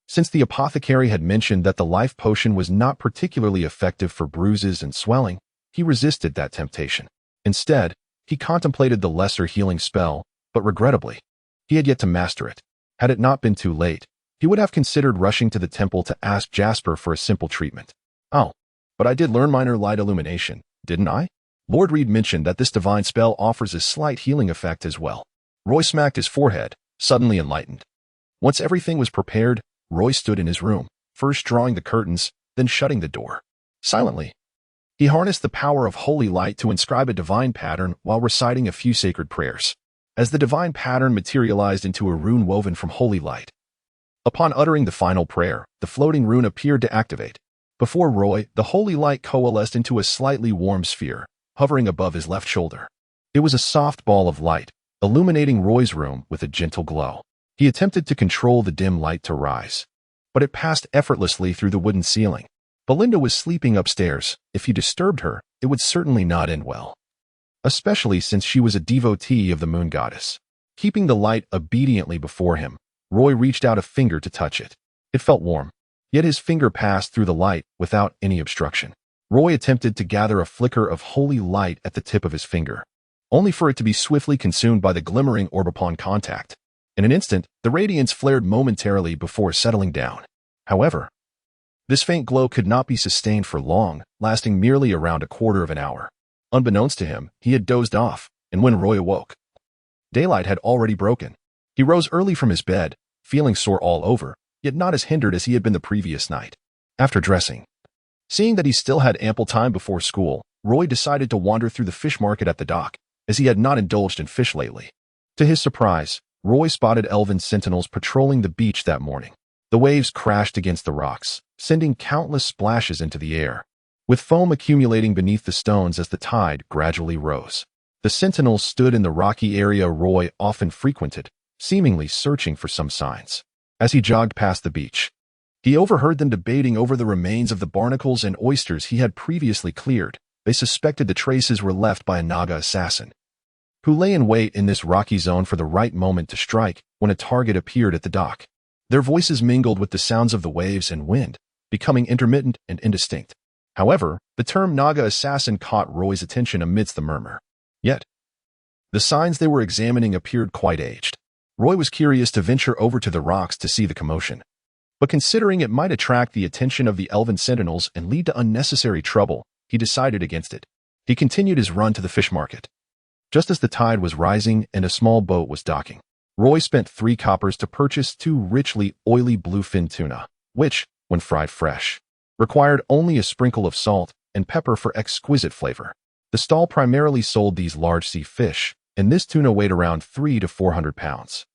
since the apothecary had mentioned that the life potion was not particularly effective for bruises and swelling, he resisted that temptation. Instead, he contemplated the lesser healing spell, but regrettably, he had yet to master it. Had it not been too late, he would have considered rushing to the temple to ask Jasper for a simple treatment. Oh, but I did learn minor light illumination, didn't I? Lord Reed mentioned that this divine spell offers a slight healing effect as well. Roy smacked his forehead, suddenly enlightened. Once everything was prepared, Roy stood in his room, first drawing the curtains, then shutting the door. Silently, he harnessed the power of holy light to inscribe a divine pattern while reciting a few sacred prayers. As the divine pattern materialized into a rune woven from holy light. Upon uttering the final prayer, the floating rune appeared to activate. Before Roy, the holy light coalesced into a slightly warm sphere, hovering above his left shoulder. It was a soft ball of light, illuminating Roy's room with a gentle glow. He attempted to control the dim light to rise, but it passed effortlessly through the wooden ceiling. Belinda was sleeping upstairs. If he disturbed her, it would certainly not end well, especially since she was a devotee of the moon goddess. Keeping the light obediently before him, Roy reached out a finger to touch it. It felt warm, yet his finger passed through the light without any obstruction. Roy attempted to gather a flicker of holy light at the tip of his finger, only for it to be swiftly consumed by the glimmering orb upon contact. In an instant, the radiance flared momentarily before settling down. However, this faint glow could not be sustained for long, lasting merely around a quarter of an hour. Unbeknownst to him, he had dozed off, and when Roy awoke, daylight had already broken. He rose early from his bed, feeling sore all over, yet not as hindered as he had been the previous night. After dressing, seeing that he still had ample time before school, Roy decided to wander through the fish market at the dock, as he had not indulged in fish lately. To his surprise, Roy spotted elven sentinels patrolling the beach that morning. The waves crashed against the rocks, sending countless splashes into the air. with foam accumulating beneath the stones as the tide gradually rose. The sentinels stood in the rocky area Roy often frequented, seemingly searching for some signs. As he jogged past the beach, he overheard them debating over the remains of the barnacles and oysters he had previously cleared. They suspected the traces were left by a Naga assassin, who lay in wait in this rocky zone for the right moment to strike when a target appeared at the dock. Their voices mingled with the sounds of the waves and wind, becoming intermittent and indistinct. However, the term Naga assassin caught Roy's attention amidst the murmur. Yet, the signs they were examining appeared quite aged. Roy was curious to venture over to the rocks to see the commotion, but considering it might attract the attention of the elven sentinels and lead to unnecessary trouble, he decided against it. He continued his run to the fish market. Just as the tide was rising and a small boat was docking, Roy spent 3 coppers to purchase 2 richly oily bluefin tuna, which, when fried fresh, required only a sprinkle of salt and pepper for exquisite flavor. The stall primarily sold these large sea fish, and this tuna weighed around 300 to 400 pounds.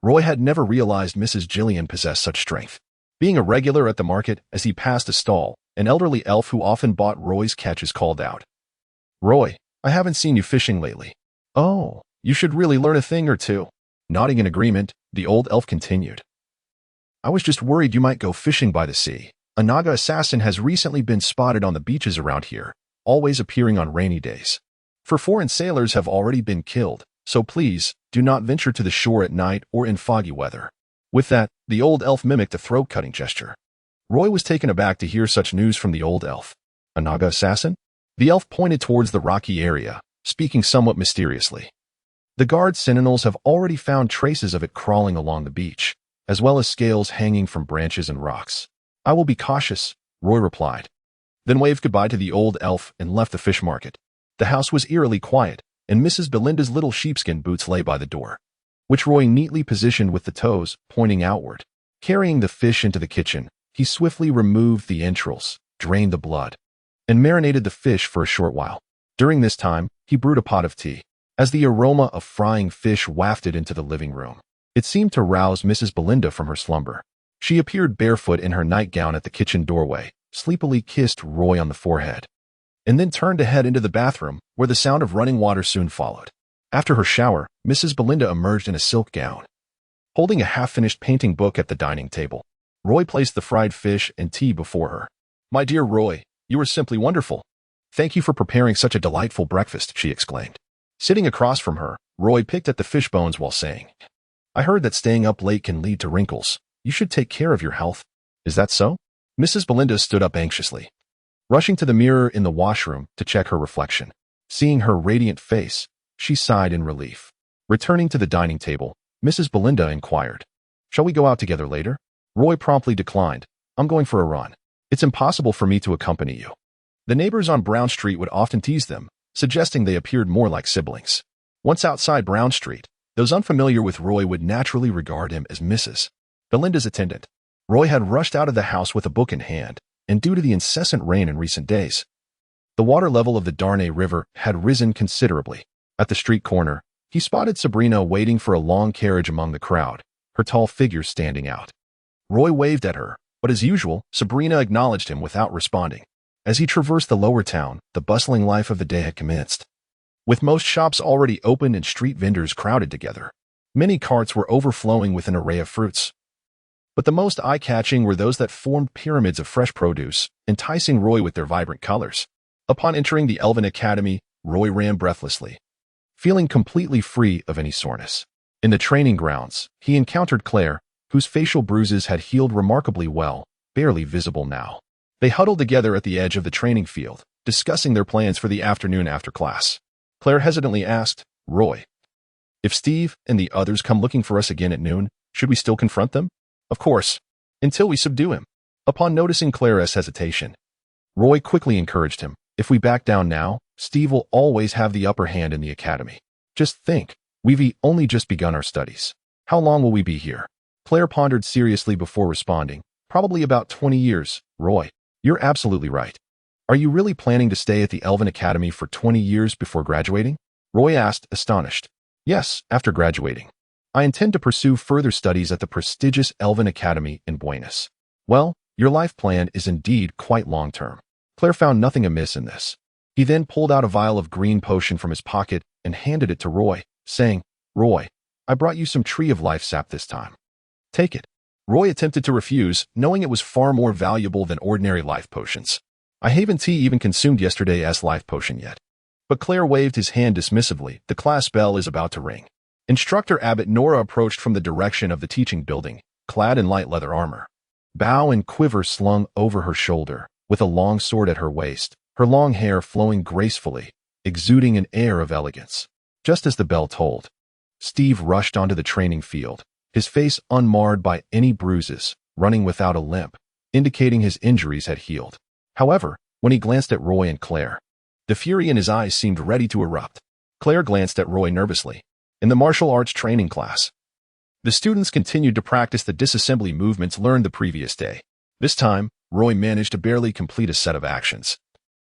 Roy had never realized Mrs. Gillian possessed such strength. Being a regular at the market, as he passed a stall, an elderly elf who often bought Roy's catches called out, "Roy, I haven't seen you fishing lately." "Oh, you should really learn a thing or two." Nodding in agreement, the old elf continued, "I was just worried you might go fishing by the sea. A Naga assassin has recently been spotted on the beaches around here, always appearing on rainy days. For foreign sailors have already been killed, so please, do not venture to the shore at night or in foggy weather." With that, the old elf mimicked a throat-cutting gesture. Roy was taken aback to hear such news from the old elf. A Naga assassin? The elf pointed towards the rocky area, speaking somewhat mysteriously. "The guard sentinels have already found traces of it crawling along the beach, as well as scales hanging from branches and rocks. I will be cautious," Roy replied, then waved goodbye to the old elf and left the fish market. The house was eerily quiet, and Mrs. Belinda's little sheepskin boots lay by the door, which Roy neatly positioned with the toes pointing outward. Carrying the fish into the kitchen, he swiftly removed the entrails, drained the blood, and marinated the fish for a short while. During this time, he brewed a pot of tea. As the aroma of frying fish wafted into the living room, it seemed to rouse Mrs. Belinda from her slumber. She appeared barefoot in her nightgown at the kitchen doorway, sleepily kissed Roy on the forehead, and then turned to head into the bathroom, where the sound of running water soon followed. After her shower, Mrs. Belinda emerged in a silk gown, holding a half-finished painting book at the dining table. Roy placed the fried fish and tea before her. "My dear Roy, you are simply wonderful. Thank you for preparing such a delightful breakfast," she exclaimed. Sitting across from her, Roy picked at the fish bones while saying, "I heard that staying up late can lead to wrinkles. You should take care of your health." "Is that so?" Mrs. Belinda stood up anxiously, rushing to the mirror in the washroom to check her reflection. Seeing her radiant face, she sighed in relief. Returning to the dining table, Mrs. Belinda inquired, "Shall we go out together later?" Roy promptly declined. "I'm going for a run. It's impossible for me to accompany you." The neighbors on Brown Street would often tease them, suggesting they appeared more like siblings. Once outside Brown Street, those unfamiliar with Roy would naturally regard him as Mrs. Belinda's attendant. Roy had rushed out of the house with a book in hand, and due to the incessant rain in recent days, the water level of the Darnay River had risen considerably. At the street corner, he spotted Sabrina waiting for a long carriage among the crowd, her tall figure standing out. Roy waved at her, but as usual, Sabrina acknowledged him without responding. As he traversed the lower town, the bustling life of the day had commenced. With most shops already open and street vendors crowded together, many carts were overflowing with an array of fruits. But the most eye-catching were those that formed pyramids of fresh produce, enticing Roy with their vibrant colors. Upon entering the Elven Academy, Roy ran breathlessly, feeling completely free of any soreness. In the training grounds, he encountered Claire, whose facial bruises had healed remarkably well, barely visible now. They huddled together at the edge of the training field, discussing their plans for the afternoon after class. Claire hesitantly asked, "Roy, if Steve and the others come looking for us again at noon, should we still confront them?" "Of course, until we subdue him." Upon noticing Claire's hesitation, Roy quickly encouraged him. "If we back down now, Steve will always have the upper hand in the academy. Just think, we've only just begun our studies. How long will we be here?" Claire pondered seriously before responding, "Probably about 20 years, Roy. You're absolutely right. Are you really planning to stay at the Elven Academy for 20 years before graduating?" Roy asked, astonished. "Yes, after graduating. I intend to pursue further studies at the prestigious Elven Academy in Buenos. Well, your life plan is indeed quite long-term. Claire found nothing amiss in this. He then pulled out a vial of green potion from his pocket and handed it to Roy, saying, "Roy, I brought you some Tree of Life sap this time. Take it." Roy attempted to refuse, knowing it was far more valuable than ordinary life potions. "I haven't even consumed yesterday's life potion yet." But Claire waved his hand dismissively. The class bell is about to ring. Instructor Abbot Nora approached from the direction of the teaching building, clad in light leather armor. Bow and quiver slung over her shoulder, with a long sword at her waist, her long hair flowing gracefully, exuding an air of elegance. Just as the bell tolled, Steve rushed onto the training field, his face unmarred by any bruises, running without a limp, indicating his injuries had healed. However, when he glanced at Roy and Claire, the fury in his eyes seemed ready to erupt. Claire glanced at Roy nervously. In the martial arts training class, the students continued to practice the disassembly movements learned the previous day. This time, Roy managed to barely complete a set of actions,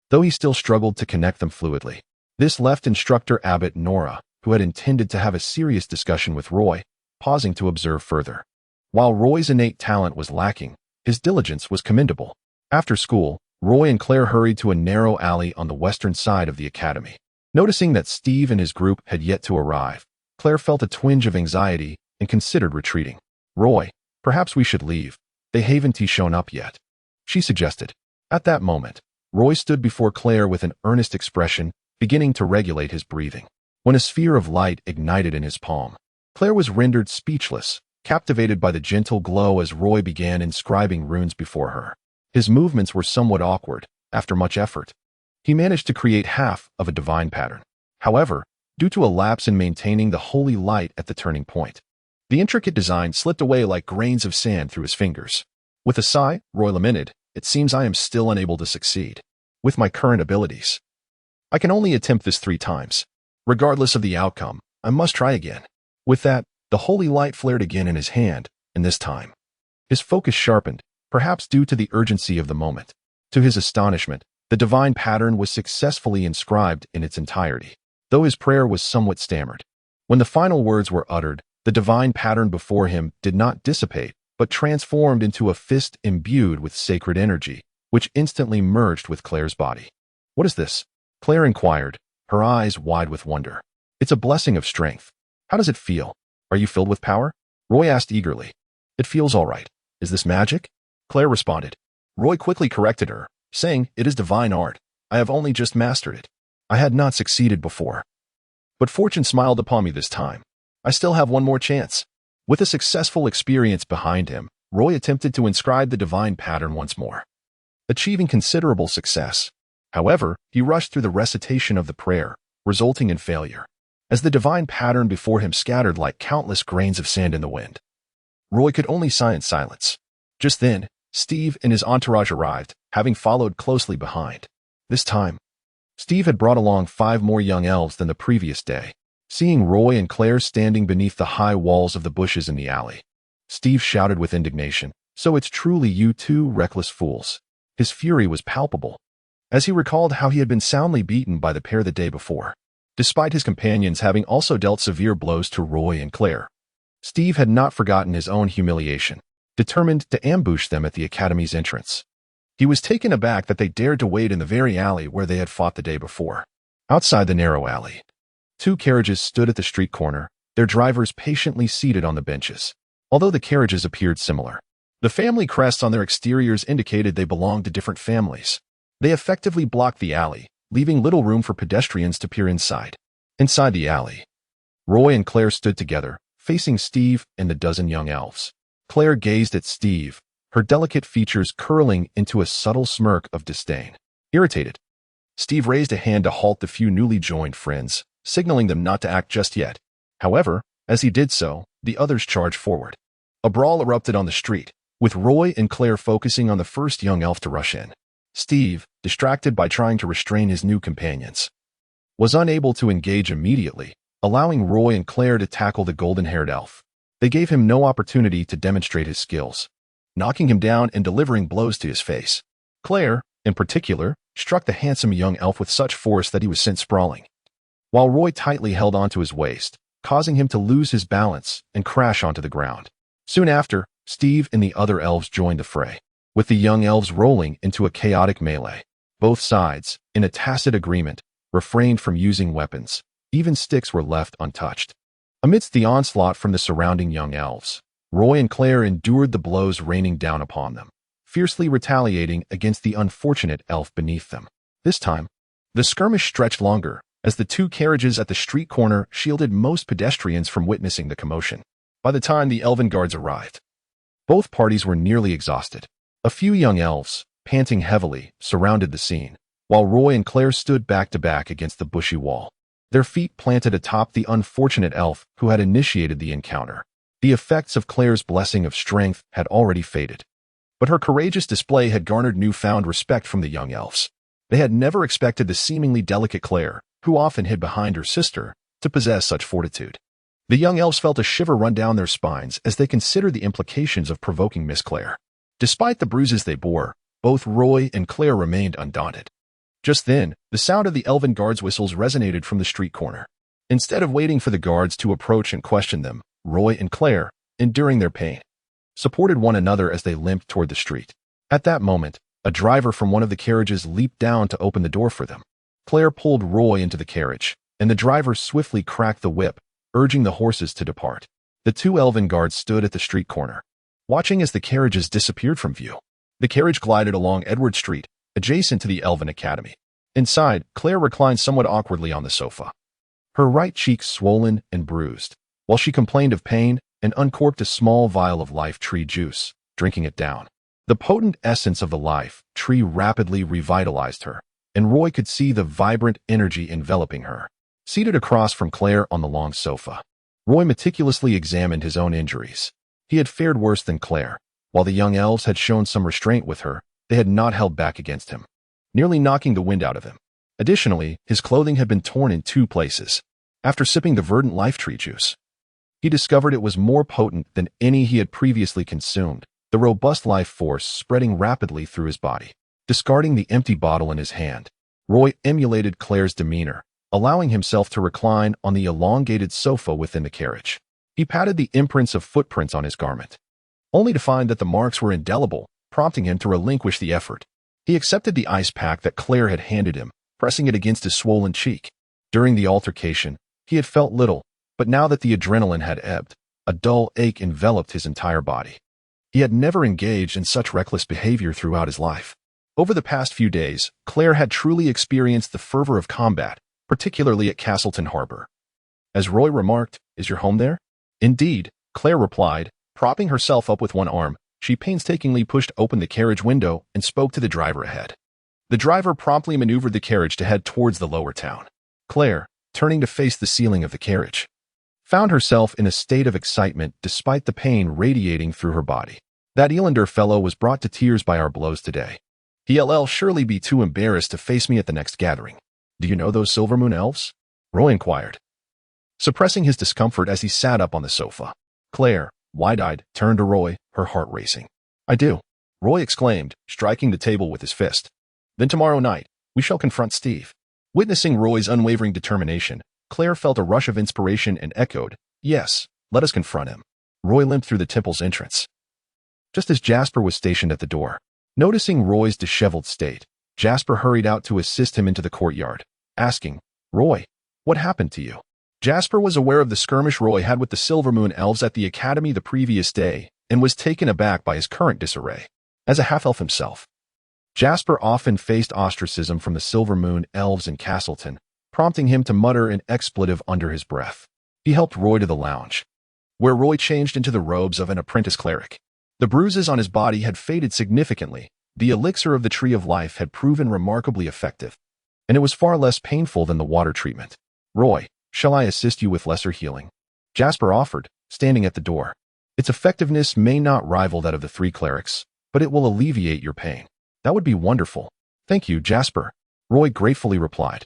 though he still struggled to connect them fluidly. This left instructor Abbot Nora, who had intended to have a serious discussion with Roy, pausing to observe further. While Roy's innate talent was lacking, his diligence was commendable. After school, Roy and Claire hurried to a narrow alley on the western side of the academy. Noticing that Steve and his group had yet to arrive, Claire felt a twinge of anxiety and considered retreating. "Roy, perhaps we should leave. They haven't shown up yet," she suggested. At that moment, Roy stood before Claire with an earnest expression, beginning to regulate his breathing. When a sphere of light ignited in his palm, Claire was rendered speechless, captivated by the gentle glow as Roy began inscribing runes before her. His movements were somewhat awkward. After much effort, he managed to create half of a divine pattern. However, due to a lapse in maintaining the holy light at the turning point, the intricate design slipped away like grains of sand through his fingers. With a sigh, Roy lamented, "It seems I am still unable to succeed. With my current abilities, I can only attempt this 3 times. Regardless of the outcome, I must try again." With that, the holy light flared again in his hand, and this time, his focus sharpened, perhaps due to the urgency of the moment. To his astonishment, the divine pattern was successfully inscribed in its entirety, though his prayer was somewhat stammered. When the final words were uttered, the divine pattern before him did not dissipate, but transformed into a fist imbued with sacred energy, which instantly merged with Claire's body. "What is this?" Claire inquired, her eyes wide with wonder. "It's a blessing of strength. How does it feel? Are you filled with power?" Roy asked eagerly. "It feels all right. Is this magic?" Claire responded. Roy quickly corrected her, saying, "It is divine art. I have only just mastered it. I had not succeeded before, but fortune smiled upon me this time. I still have one more chance." With a successful experience behind him, Roy attempted to inscribe the divine pattern once more, achieving considerable success. However, he rushed through the recitation of the prayer, resulting in failure, as the divine pattern before him scattered like countless grains of sand in the wind. Roy could only sigh in silence. Just then, Steve and his entourage arrived, having followed closely behind. This time, Steve had brought along 5 more young elves than the previous day. Seeing Roy and Claire standing beneath the high walls of the bushes in the alley, Steve shouted with indignation, "So it's truly you 2 reckless fools." His fury was palpable, as he recalled how he had been soundly beaten by the pair the day before. Despite his companions having also dealt severe blows to Roy and Claire, Steve had not forgotten his own humiliation, determined to ambush them at the academy's entrance. He was taken aback that they dared to wait in the very alley where they had fought the day before. Outside the narrow alley, 2 carriages stood at the street corner, their drivers patiently seated on the benches. Although the carriages appeared similar, the family crests on their exteriors indicated they belonged to different families. They effectively blocked the alley, leaving little room for pedestrians to peer inside. Inside the alley, Roy and Claire stood together, facing Steve and the dozen young elves. Claire gazed at Steve, her delicate features curling into a subtle smirk of disdain. Irritated, Steve raised a hand to halt the few newly joined friends, signaling them not to act just yet. However, as he did so, the others charged forward. A brawl erupted on the street, with Roy and Claire focusing on the first young elf to rush in. Steve, distracted by trying to restrain his new companions, was unable to engage immediately, allowing Roy and Claire to tackle the golden-haired elf. They gave him no opportunity to demonstrate his skills, knocking him down and delivering blows to his face. Claire, in particular, struck the handsome young elf with such force that he was sent sprawling, while Roy tightly held onto his waist, causing him to lose his balance and crash onto the ground. Soon after, Steve and the other elves joined the fray, with the young elves rolling into a chaotic melee. Both sides, in a tacit agreement, refrained from using weapons. Even sticks were left untouched. Amidst the onslaught from the surrounding young elves, Roy and Claire endured the blows raining down upon them, fiercely retaliating against the unfortunate elf beneath them. This time, the skirmish stretched longer, as the two carriages at the street corner shielded most pedestrians from witnessing the commotion. By the time the elven guards arrived, both parties were nearly exhausted. A few young elves, panting heavily, surrounded the scene, while Roy and Claire stood back to back against the bushy wall, their feet planted atop the unfortunate elf who had initiated the encounter. The effects of Claire's blessing of strength had already faded, but her courageous display had garnered newfound respect from the young elves. They had never expected the seemingly delicate Claire, who often hid behind her sister, to possess such fortitude. The young elves felt a shiver run down their spines as they considered the implications of provoking Miss Claire. Despite the bruises they bore, both Roy and Claire remained undaunted. Just then, the sound of the elven guards' whistles resonated from the street corner. Instead of waiting for the guards to approach and question them, Roy and Claire, enduring their pain, supported one another as they limped toward the street. At that moment, a driver from one of the carriages leaped down to open the door for them. Claire pulled Roy into the carriage, and the driver swiftly cracked the whip, urging the horses to depart. The two elven guards stood at the street corner, watching as the carriages disappeared from view. The carriage glided along Edward Street, adjacent to the Elven Academy. Inside, Claire reclined somewhat awkwardly on the sofa, her right cheek swollen and bruised. While she complained of pain and uncorked a small vial of life tree juice, drinking it down. The potent essence of the life tree rapidly revitalized her, and Roy could see the vibrant energy enveloping her. Seated across from Claire on the long sofa, Roy meticulously examined his own injuries. He had fared worse than Claire. While the young elves had shown some restraint with her, they had not held back against him, nearly knocking the wind out of him. Additionally, his clothing had been torn in 2 places. After sipping the verdant life tree juice, he discovered it was more potent than any he had previously consumed, the robust life force spreading rapidly through his body. Discarding the empty bottle in his hand, Roy emulated Claire's demeanor, allowing himself to recline on the elongated sofa within the carriage. He patted the imprints of footprints on his garment, only to find that the marks were indelible, prompting him to relinquish the effort. He accepted the ice pack that Claire had handed him, pressing it against his swollen cheek. During the altercation, he had felt little, but now that the adrenaline had ebbed, a dull ache enveloped his entire body. He had never engaged in such reckless behavior throughout his life. Over the past few days, Claire had truly experienced the fervor of combat, particularly at Castleton Harbor. As Roy remarked, "Is your home there?" "Indeed," Claire replied, propping herself up with one arm. She painstakingly pushed open the carriage window and spoke to the driver ahead. The driver promptly maneuvered the carriage to head towards the lower town. Claire, turning to face the ceiling of the carriage, found herself in a state of excitement despite the pain radiating through her body. "That Elander fellow was brought to tears by our blows today. He'll surely be too embarrassed to face me at the next gathering." "Do you know those Silvermoon elves?" Roy inquired, suppressing his discomfort as he sat up on the sofa. Claire, wide-eyed, turned to Roy, her heart racing. "I do," Roy exclaimed, striking the table with his fist. "Then tomorrow night, we shall confront Steve." Witnessing Roy's unwavering determination, Claire felt a rush of inspiration and echoed, "Yes, let us confront him." Roy limped through the temple's entrance, just as Jasper was stationed at the door. Noticing Roy's disheveled state, Jasper hurried out to assist him into the courtyard, asking, "Roy, what happened to you?" Jasper was aware of the skirmish Roy had with the Silvermoon elves at the academy the previous day and was taken aback by his current disarray. As a half-elf himself, Jasper often faced ostracism from the Silvermoon elves in Castleton, prompting him to mutter an expletive under his breath. He helped Roy to the lounge, where Roy changed into the robes of an apprentice cleric. The bruises on his body had faded significantly. The elixir of the Tree of Life had proven remarkably effective, and it was far less painful than the water treatment. "Roy, shall I assist you with lesser healing?" Jasper offered, standing at the door. "Its effectiveness may not rival that of the 3 clerics, but it will alleviate your pain." "That would be wonderful. Thank you, Jasper," Roy gratefully replied.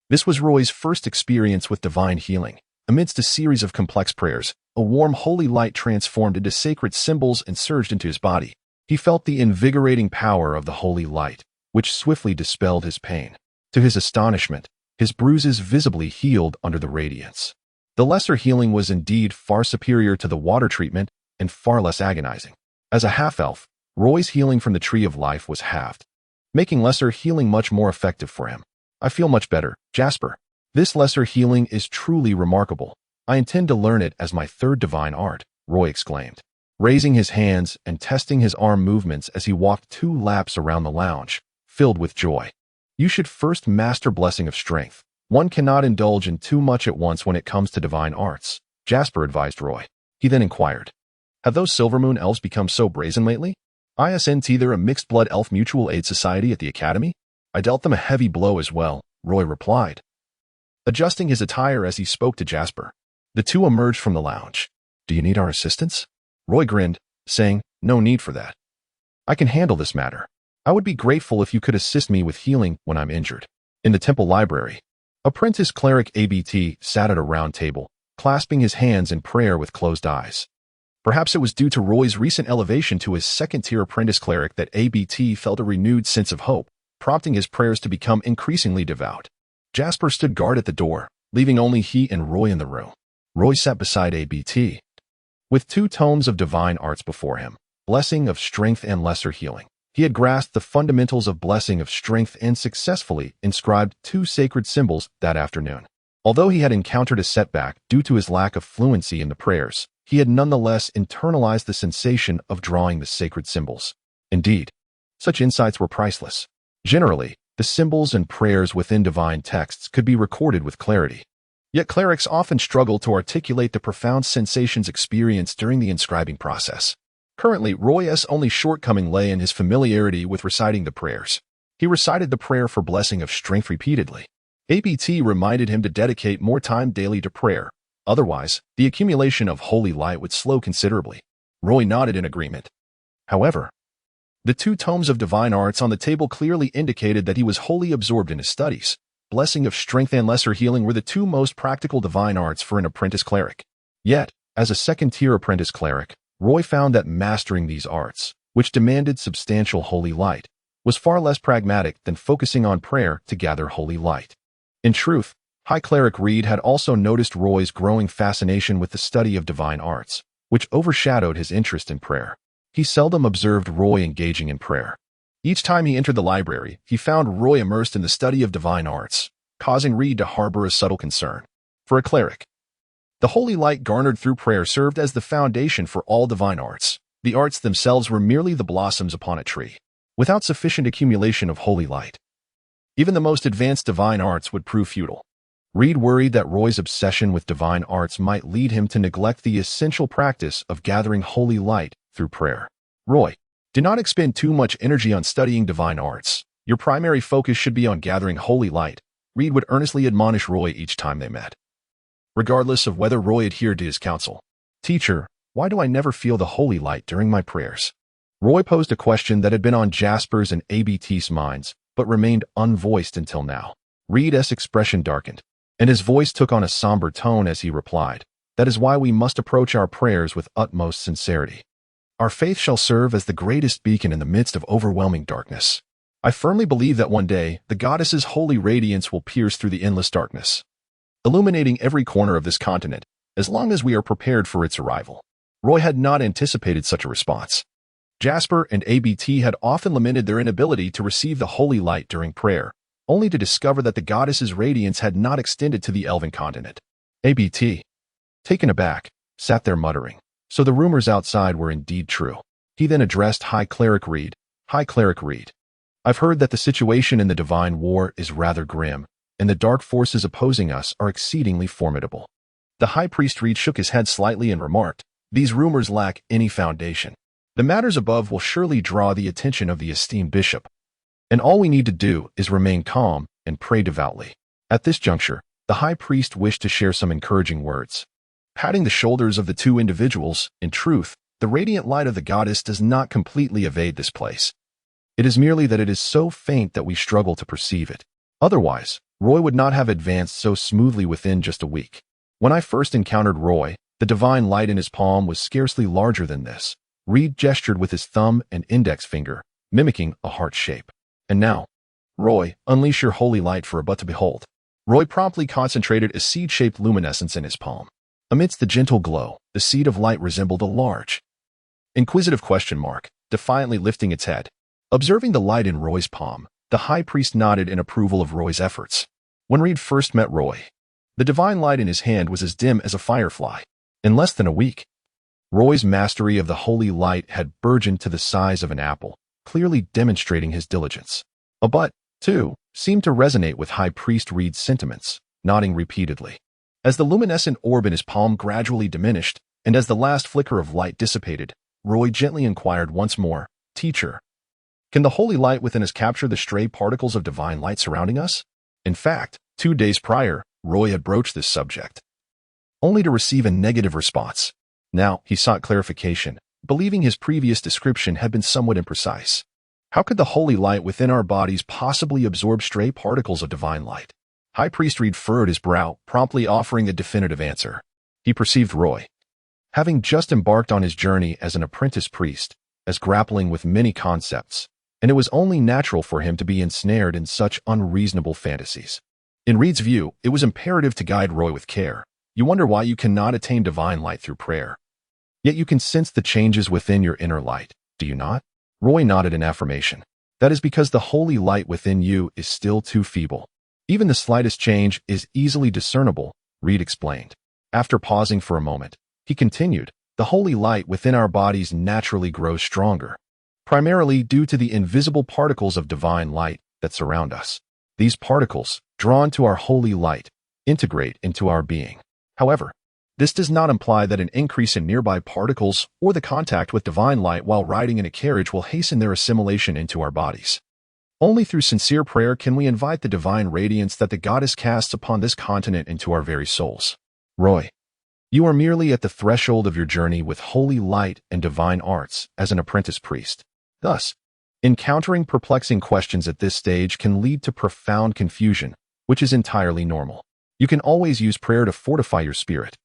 This was Roy's first experience with divine healing. Amidst a series of complex prayers, a warm holy light transformed into sacred symbols and surged into his body. He felt the invigorating power of the holy light, which swiftly dispelled his pain. To his astonishment, his bruises visibly healed under the radiance. The lesser healing was indeed far superior to the water treatment and far less agonizing. As a half-elf, Roy's healing from the Tree of Life was halved. making lesser healing much more effective for him. I feel much better, Jasper. This lesser healing is truly remarkable. I intend to learn it as my third divine art, Roy exclaimed, raising his hands and testing his arm movements as he walked 2 laps around the lounge, filled with joy. You should first master Blessing of Strength. One cannot indulge in too much at once when it comes to divine arts, Jasper advised Roy. He then inquired, have those Silvermoon elves become so brazen lately? Isn't there a mixed-blood elf mutual aid society at the academy? I dealt them a heavy blow as well, Roy replied, adjusting his attire as he spoke to Jasper. The two emerged from the lounge. Do you need our assistance? Roy grinned, saying, no need for that. I can handle this matter. I would be grateful if you could assist me with healing when I'm injured. In the temple library, apprentice cleric ABT sat at a round table, clasping his hands in prayer with closed eyes. Perhaps it was due to Roy's recent elevation to his second-tier apprentice cleric that ABT felt a renewed sense of hope, prompting his prayers to become increasingly devout. Jasper stood guard at the door, leaving only he and Roy in the room. Roy sat beside ABT, with 2 tomes of divine arts before him, Blessing of Strength and Lesser Healing. He had grasped the fundamentals of Blessing of Strength and successfully inscribed 2 sacred symbols that afternoon. Although he had encountered a setback due to his lack of fluency in the prayers, he had nonetheless internalized the sensation of drawing the sacred symbols. Indeed, such insights were priceless. Generally, the symbols and prayers within divine texts could be recorded with clarity. Yet clerics often struggle to articulate the profound sensations experienced during the inscribing process. Currently, Roy's only shortcoming lay in his familiarity with reciting the prayers. He recited the prayer for Blessing of Strength repeatedly. ABT reminded him to dedicate more time daily to prayer. Otherwise, the accumulation of holy light would slow considerably. Roy nodded in agreement. However, the 2 tomes of divine arts on the table clearly indicated that he was wholly absorbed in his studies. Blessing of Strength and Lesser Healing were the 2 most practical divine arts for an apprentice cleric. Yet, as a second-tier apprentice cleric, Roy found that mastering these arts, which demanded substantial holy light, was far less pragmatic than focusing on prayer to gather holy light. In truth, High Cleric Reed had also noticed Roy's growing fascination with the study of divine arts, which overshadowed his interest in prayer. He seldom observed Roy engaging in prayer. Each time he entered the library, he found Roy immersed in the study of divine arts, causing Reed to harbor a subtle concern. For a cleric, the holy light garnered through prayer served as the foundation for all divine arts. The arts themselves were merely the blossoms upon a tree, without sufficient accumulation of holy light. Even the most advanced divine arts would prove futile. Reed worried that Roy's obsession with divine arts might lead him to neglect the essential practice of gathering holy light through prayer. Roy, do not expend too much energy on studying divine arts. Your primary focus should be on gathering holy light, Reed would earnestly admonish Roy each time they met, regardless of whether Roy adhered to his counsel. Teacher, why do I never feel the holy light during my prayers? Roy posed a question that had been on Jasper's and ABT's minds, but remained unvoiced until now. Reed's expression darkened, and his voice took on a somber tone as he replied, that is why we must approach our prayers with utmost sincerity. Our faith shall serve as the greatest beacon in the midst of overwhelming darkness. I firmly believe that one day, the goddess's holy radiance will pierce through the endless darkness, illuminating every corner of this continent, as long as we are prepared for its arrival. Roy had not anticipated such a response. Jasper and ABT had often lamented their inability to receive the holy light during prayer, only to discover that the goddess's radiance had not extended to the elven continent. ABT, taken aback, sat there muttering, so the rumors outside were indeed true. He then addressed High Cleric Reed. High Cleric Reed, I've heard that the situation in the Divine War is rather grim, and the dark forces opposing us are exceedingly formidable. The High Priest Reed shook his head slightly and remarked, these rumors lack any foundation. The matters above will surely draw the attention of the esteemed bishop, and all we need to do is remain calm and pray devoutly. At this juncture, the high priest wished to share some encouraging words. Patting the shoulders of the 2 individuals, in truth, the radiant light of the goddess does not completely evade this place. It is merely that it is so faint that we struggle to perceive it. Otherwise, Roy would not have advanced so smoothly within just a week. When I first encountered Roy, the divine light in his palm was scarcely larger than this. Reed gestured with his thumb and index finger, mimicking a heart shape. And now, Roy, unleash your holy light for a but to behold. Roy promptly concentrated a seed-shaped luminescence in his palm. Amidst the gentle glow, the seed of light resembled a large, inquisitive question mark, defiantly lifting its head. Observing the light in Roy's palm, the high priest nodded in approval of Roy's efforts. When Reed first met Roy, the divine light in his hand was as dim as a firefly. In less than a week, Roy's mastery of the holy light had burgeoned to the size of an apple, clearly demonstrating his diligence. But, too, seemed to resonate with High Priest Reed's sentiments, nodding repeatedly. As the luminescent orb in his palm gradually diminished, and as the last flicker of light dissipated, Roy gently inquired once more, "Teacher, can the holy light within us capture the stray particles of divine light surrounding us?" In fact, 2 days prior, Roy had broached this subject, only to receive a negative response. Now, he sought clarification, believing his previous description had been somewhat imprecise. How could the holy light within our bodies possibly absorb stray particles of divine light? High Priest Reed furrowed his brow, promptly offering a definitive answer. He perceived Roy, having just embarked on his journey as an apprentice priest, as grappling with many concepts, and it was only natural for him to be ensnared in such unreasonable fantasies. In Reed's view, it was imperative to guide Roy with care. You wonder why you cannot attain divine light through prayer. Yet you can sense the changes within your inner light, do you not? Roy nodded in affirmation. That is because the holy light within you is still too feeble. Even the slightest change is easily discernible, Reed explained. After pausing for a moment, he continued, the holy light within our bodies naturally grows stronger, primarily due to the invisible particles of divine light that surround us. These particles, drawn to our holy light, integrate into our being. However, this does not imply that an increase in nearby particles or the contact with divine light while riding in a carriage will hasten their assimilation into our bodies. Only through sincere prayer can we invite the divine radiance that the goddess casts upon this continent into our very souls. Roy, you are merely at the threshold of your journey with holy light and divine arts as an apprentice priest. Thus, encountering perplexing questions at this stage can lead to profound confusion, which is entirely normal. You can always use prayer to fortify your spirit.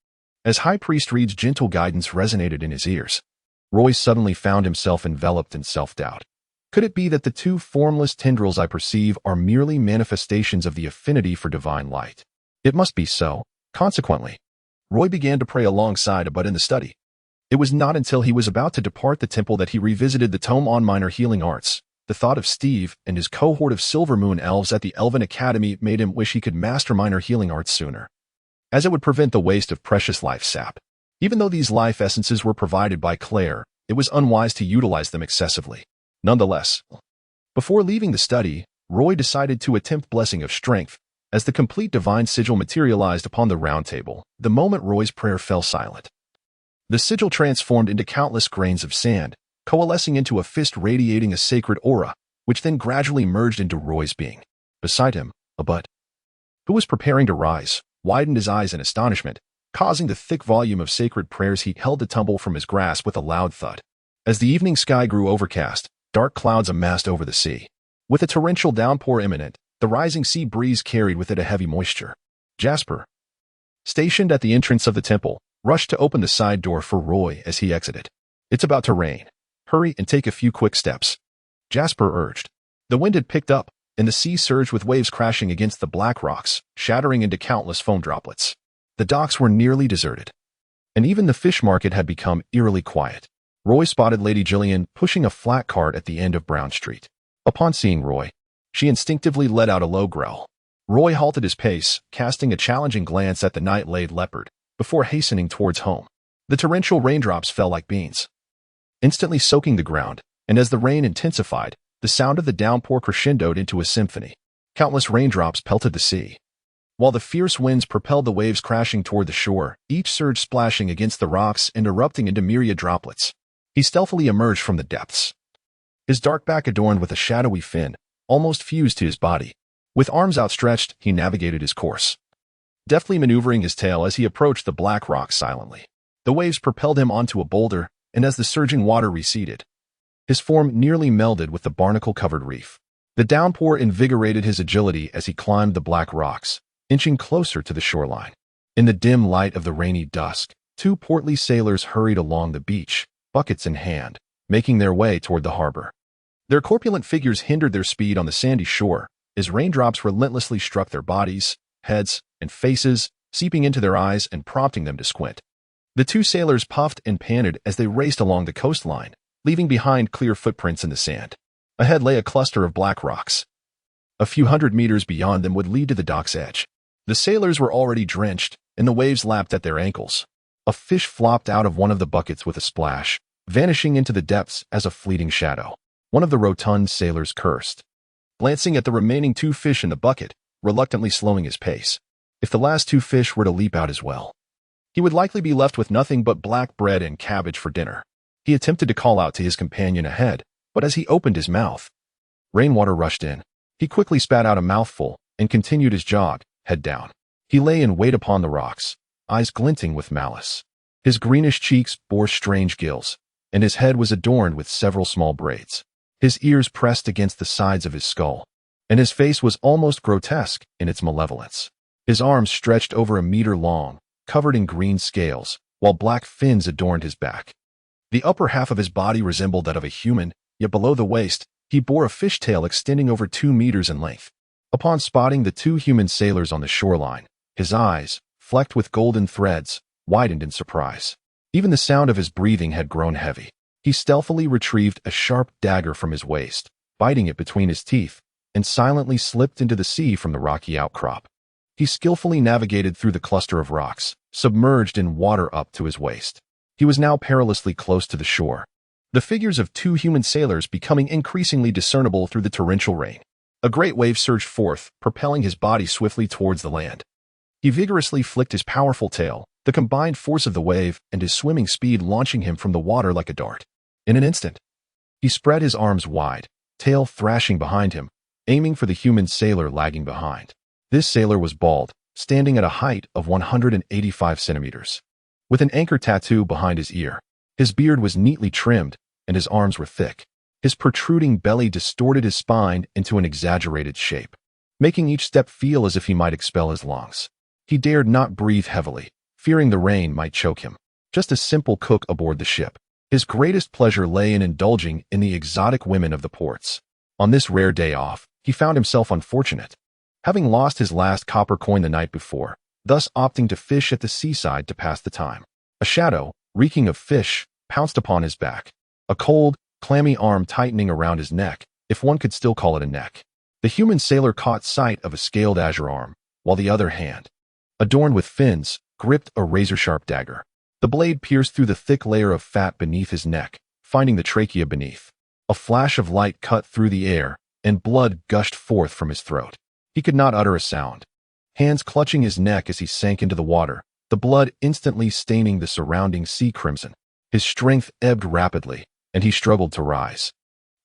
As High Priest Reed's gentle guidance resonated in his ears, Roy suddenly found himself enveloped in self-doubt. Could it be that the two formless tendrils I perceive are merely manifestations of the affinity for divine light? It must be so. Consequently, Roy began to pray alongside Abud in the study. It was not until he was about to depart the temple that he revisited the tome on minor healing arts. The thought of Steve and his cohort of Silver Moon elves at the Elven Academy made him wish he could master minor healing arts sooner, as it would prevent the waste of precious life sap. Even though these life essences were provided by Claire, it was unwise to utilize them excessively. Nonetheless, before leaving the study, Roy decided to attempt Blessing of Strength, as the complete divine sigil materialized upon the round table. The moment Roy's prayer fell silent, the sigil transformed into countless grains of sand, coalescing into a fist radiating a sacred aura, which then gradually merged into Roy's being. Beside him, Abud, who was preparing to rise, widened his eyes in astonishment, causing the thick volume of sacred prayers he held to tumble from his grasp with a loud thud. As the evening sky grew overcast, dark clouds amassed over the sea. With a torrential downpour imminent, the rising sea breeze carried with it a heavy moisture. Jasper, stationed at the entrance of the temple, rushed to open the side door for Roy as he exited. "It's about to rain. Hurry and take a few quick steps," Jasper urged. The wind had picked up, and the sea surged with waves crashing against the black rocks, shattering into countless foam droplets. The docks were nearly deserted, and even the fish market had become eerily quiet. Roy spotted Lady Jillian pushing a flat cart at the end of Brown Street. Upon seeing Roy, she instinctively let out a low growl. Roy halted his pace, casting a challenging glance at the night-laid leopard, before hastening towards home. The torrential raindrops fell like beans, instantly soaking the ground, and as the rain intensified, the sound of the downpour crescendoed into a symphony. Countless raindrops pelted the sea, while the fierce winds propelled the waves crashing toward the shore, each surge splashing against the rocks and erupting into myriad droplets. He stealthily emerged from the depths, his dark back adorned with a shadowy fin, almost fused to his body. With arms outstretched, he navigated his course, deftly maneuvering his tail as he approached the black rocks silently. The waves propelled him onto a boulder, and as the surging water receded, his form nearly melded with the barnacle-covered reef. The downpour invigorated his agility as he climbed the black rocks, inching closer to the shoreline. In the dim light of the rainy dusk, two portly sailors hurried along the beach, buckets in hand, making their way toward the harbor. Their corpulent figures hindered their speed on the sandy shore, as raindrops relentlessly struck their bodies, heads, and faces, seeping into their eyes and prompting them to squint. The two sailors puffed and panted as they raced along the coastline, leaving behind clear footprints in the sand. Ahead lay a cluster of black rocks. A few hundred meters beyond them would lead to the dock's edge. The sailors were already drenched, and the waves lapped at their ankles. A fish flopped out of one of the buckets with a splash, vanishing into the depths as a fleeting shadow. One of the rotund sailors cursed, glancing at the remaining 2 fish in the bucket, reluctantly slowing his pace. If the last 2 fish were to leap out as well, he would likely be left with nothing but black bread and cabbage for dinner. He attempted to call out to his companion ahead, but as he opened his mouth, rainwater rushed in. He quickly spat out a mouthful and continued his jog, head down. He lay in wait upon the rocks, eyes glinting with malice. His greenish cheeks bore strange gills, and his head was adorned with several small braids. His ears pressed against the sides of his skull, and his face was almost grotesque in its malevolence. His arms stretched over a meter long, covered in green scales, while black fins adorned his back. The upper half of his body resembled that of a human, yet below the waist, he bore a fishtail extending over 2 meters in length. Upon spotting the 2 human sailors on the shoreline, his eyes, flecked with golden threads, widened in surprise. Even the sound of his breathing had grown heavy. He stealthily retrieved a sharp dagger from his waist, biting it between his teeth, and silently slipped into the sea from the rocky outcrop. He skillfully navigated through the cluster of rocks, submerged in water up to his waist. He was now perilously close to the shore, the figures of 2 human sailors becoming increasingly discernible through the torrential rain. A great wave surged forth, propelling his body swiftly towards the land. He vigorously flicked his powerful tail, the combined force of the wave and his swimming speed launching him from the water like a dart. In an instant, he spread his arms wide, tail thrashing behind him, aiming for the human sailor lagging behind. This sailor was bald, standing at a height of 185 centimeters, with an anchor tattoo behind his ear. His beard was neatly trimmed, and his arms were thick. His protruding belly distorted his spine into an exaggerated shape, making each step feel as if he might expel his lungs. He dared not breathe heavily, fearing the rain might choke him. Just a simple cook aboard the ship, his greatest pleasure lay in indulging in the exotic women of the ports. On this rare day off, he found himself unfortunate, having lost his last copper coin the night before, thus opting to fish at the seaside to pass the time. A shadow, reeking of fish, pounced upon his back, a cold, clammy arm tightening around his neck, if one could still call it a neck. The human sailor caught sight of a scaled azure arm, while the other hand, adorned with fins, gripped a razor-sharp dagger. The blade pierced through the thick layer of fat beneath his neck, finding the trachea beneath. A flash of light cut through the air, and blood gushed forth from his throat. He could not utter a sound, hands clutching his neck as he sank into the water, the blood instantly staining the surrounding sea crimson. His strength ebbed rapidly, and he struggled to rise,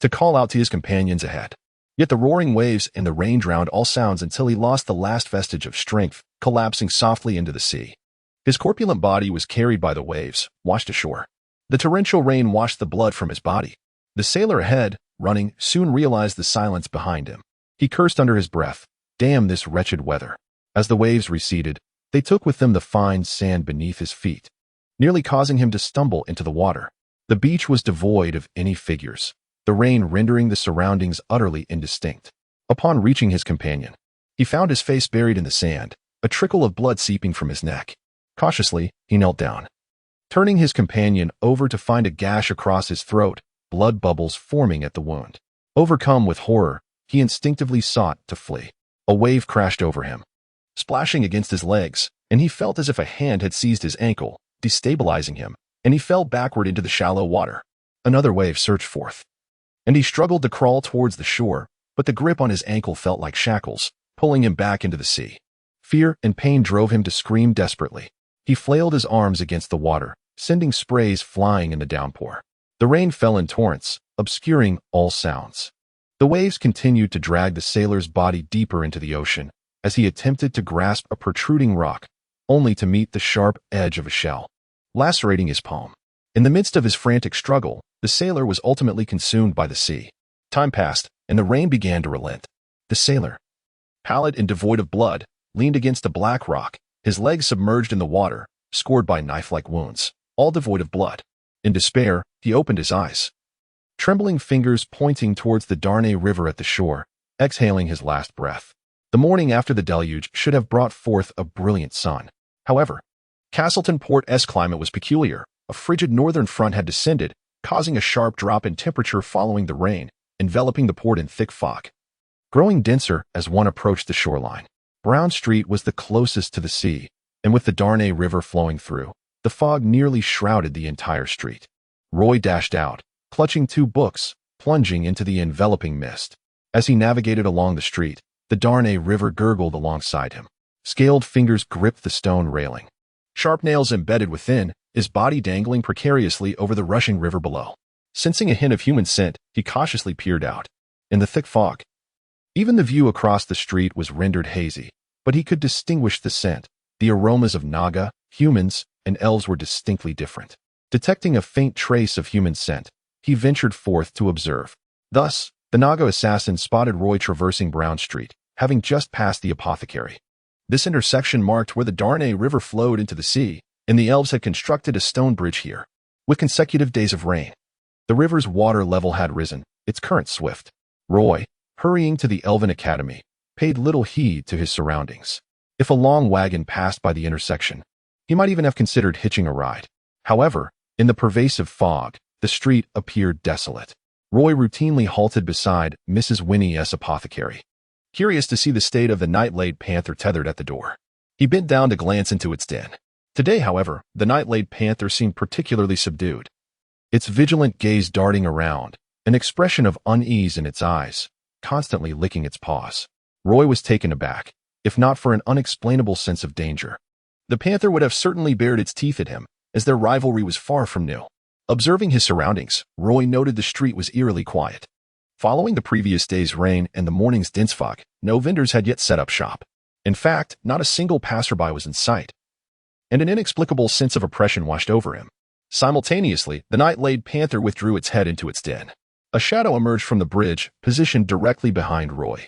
to call out to his companions ahead. Yet the roaring waves and the rain drowned all sounds until he lost the last vestige of strength, collapsing softly into the sea. His corpulent body was carried by the waves, washed ashore. The torrential rain washed the blood from his body. The sailor ahead, running, soon realized the silence behind him. He cursed under his breath, "Damn this wretched weather." As the waves receded, they took with them the fine sand beneath his feet, nearly causing him to stumble into the water. The beach was devoid of any figures, the rain rendering the surroundings utterly indistinct. Upon reaching his companion, he found his face buried in the sand, a trickle of blood seeping from his neck. Cautiously, he knelt down, turning his companion over to find a gash across his throat, blood bubbles forming at the wound. Overcome with horror, he instinctively sought to flee. A wave crashed over him, splashing against his legs, and he felt as if a hand had seized his ankle, destabilizing him, and he fell backward into the shallow water. Another wave surged forth, and he struggled to crawl towards the shore, but the grip on his ankle felt like shackles, pulling him back into the sea. Fear and pain drove him to scream desperately. He flailed his arms against the water, sending sprays flying in the downpour. The rain fell in torrents, obscuring all sounds. The waves continued to drag the sailor's body deeper into the ocean as he attempted to grasp a protruding rock, only to meet the sharp edge of a shell, lacerating his palm. In the midst of his frantic struggle, the sailor was ultimately consumed by the sea. Time passed, and the rain began to relent. The sailor, pallid and devoid of blood, leaned against a black rock, his legs submerged in the water, scored by knife-like wounds, all devoid of blood. In despair, he opened his eyes, trembling fingers pointing towards the Darnay River at the shore, exhaling his last breath. The morning after the deluge should have brought forth a brilliant sun. However, Castleton Port's climate was peculiar. A frigid northern front had descended, causing a sharp drop in temperature following the rain, enveloping the port in thick fog. Growing denser as one approached the shoreline. Brown Street was the closest to the sea, and with the Darnay River flowing through, the fog nearly shrouded the entire street. Roy dashed out, clutching 2 books, plunging into the enveloping mist. As he navigated along the street, the Darnay River gurgled alongside him. Scaled fingers gripped the stone railing. Sharp nails embedded within, his body dangling precariously over the rushing river below. Sensing a hint of human scent, he cautiously peered out. In the thick fog, even the view across the street was rendered hazy, but he could distinguish the scent. The aromas of Naga, humans, and elves were distinctly different. Detecting a faint trace of human scent, he ventured forth to observe. Thus, the Naga assassin spotted Roy traversing Brown Street, having just passed the apothecary. This intersection marked where the Darnay River flowed into the sea, and the elves had constructed a stone bridge here. With consecutive days of rain, the river's water level had risen, its current swift. Roy, hurrying to the Elven Academy, paid little heed to his surroundings. If a long wagon passed by the intersection, he might even have considered hitching a ride. However, in the pervasive fog, the street appeared desolate. Roy routinely halted beside Mrs. Winnie S. Apothecary, curious to see the state of the night-laid panther tethered at the door. He bent down to glance into its den. Today, however, the night-laid panther seemed particularly subdued. Its vigilant gaze darting around, an expression of unease in its eyes, constantly licking its paws. Roy was taken aback, if not for an unexplainable sense of danger. The panther would have certainly bared its teeth at him, as their rivalry was far from new. Observing his surroundings, Roy noted the street was eerily quiet. Following the previous day's rain and the morning's dense fog, no vendors had yet set up shop. In fact, not a single passerby was in sight. And an inexplicable sense of oppression washed over him. Simultaneously, the night-laid panther withdrew its head into its den. A shadow emerged from the bridge, positioned directly behind Roy,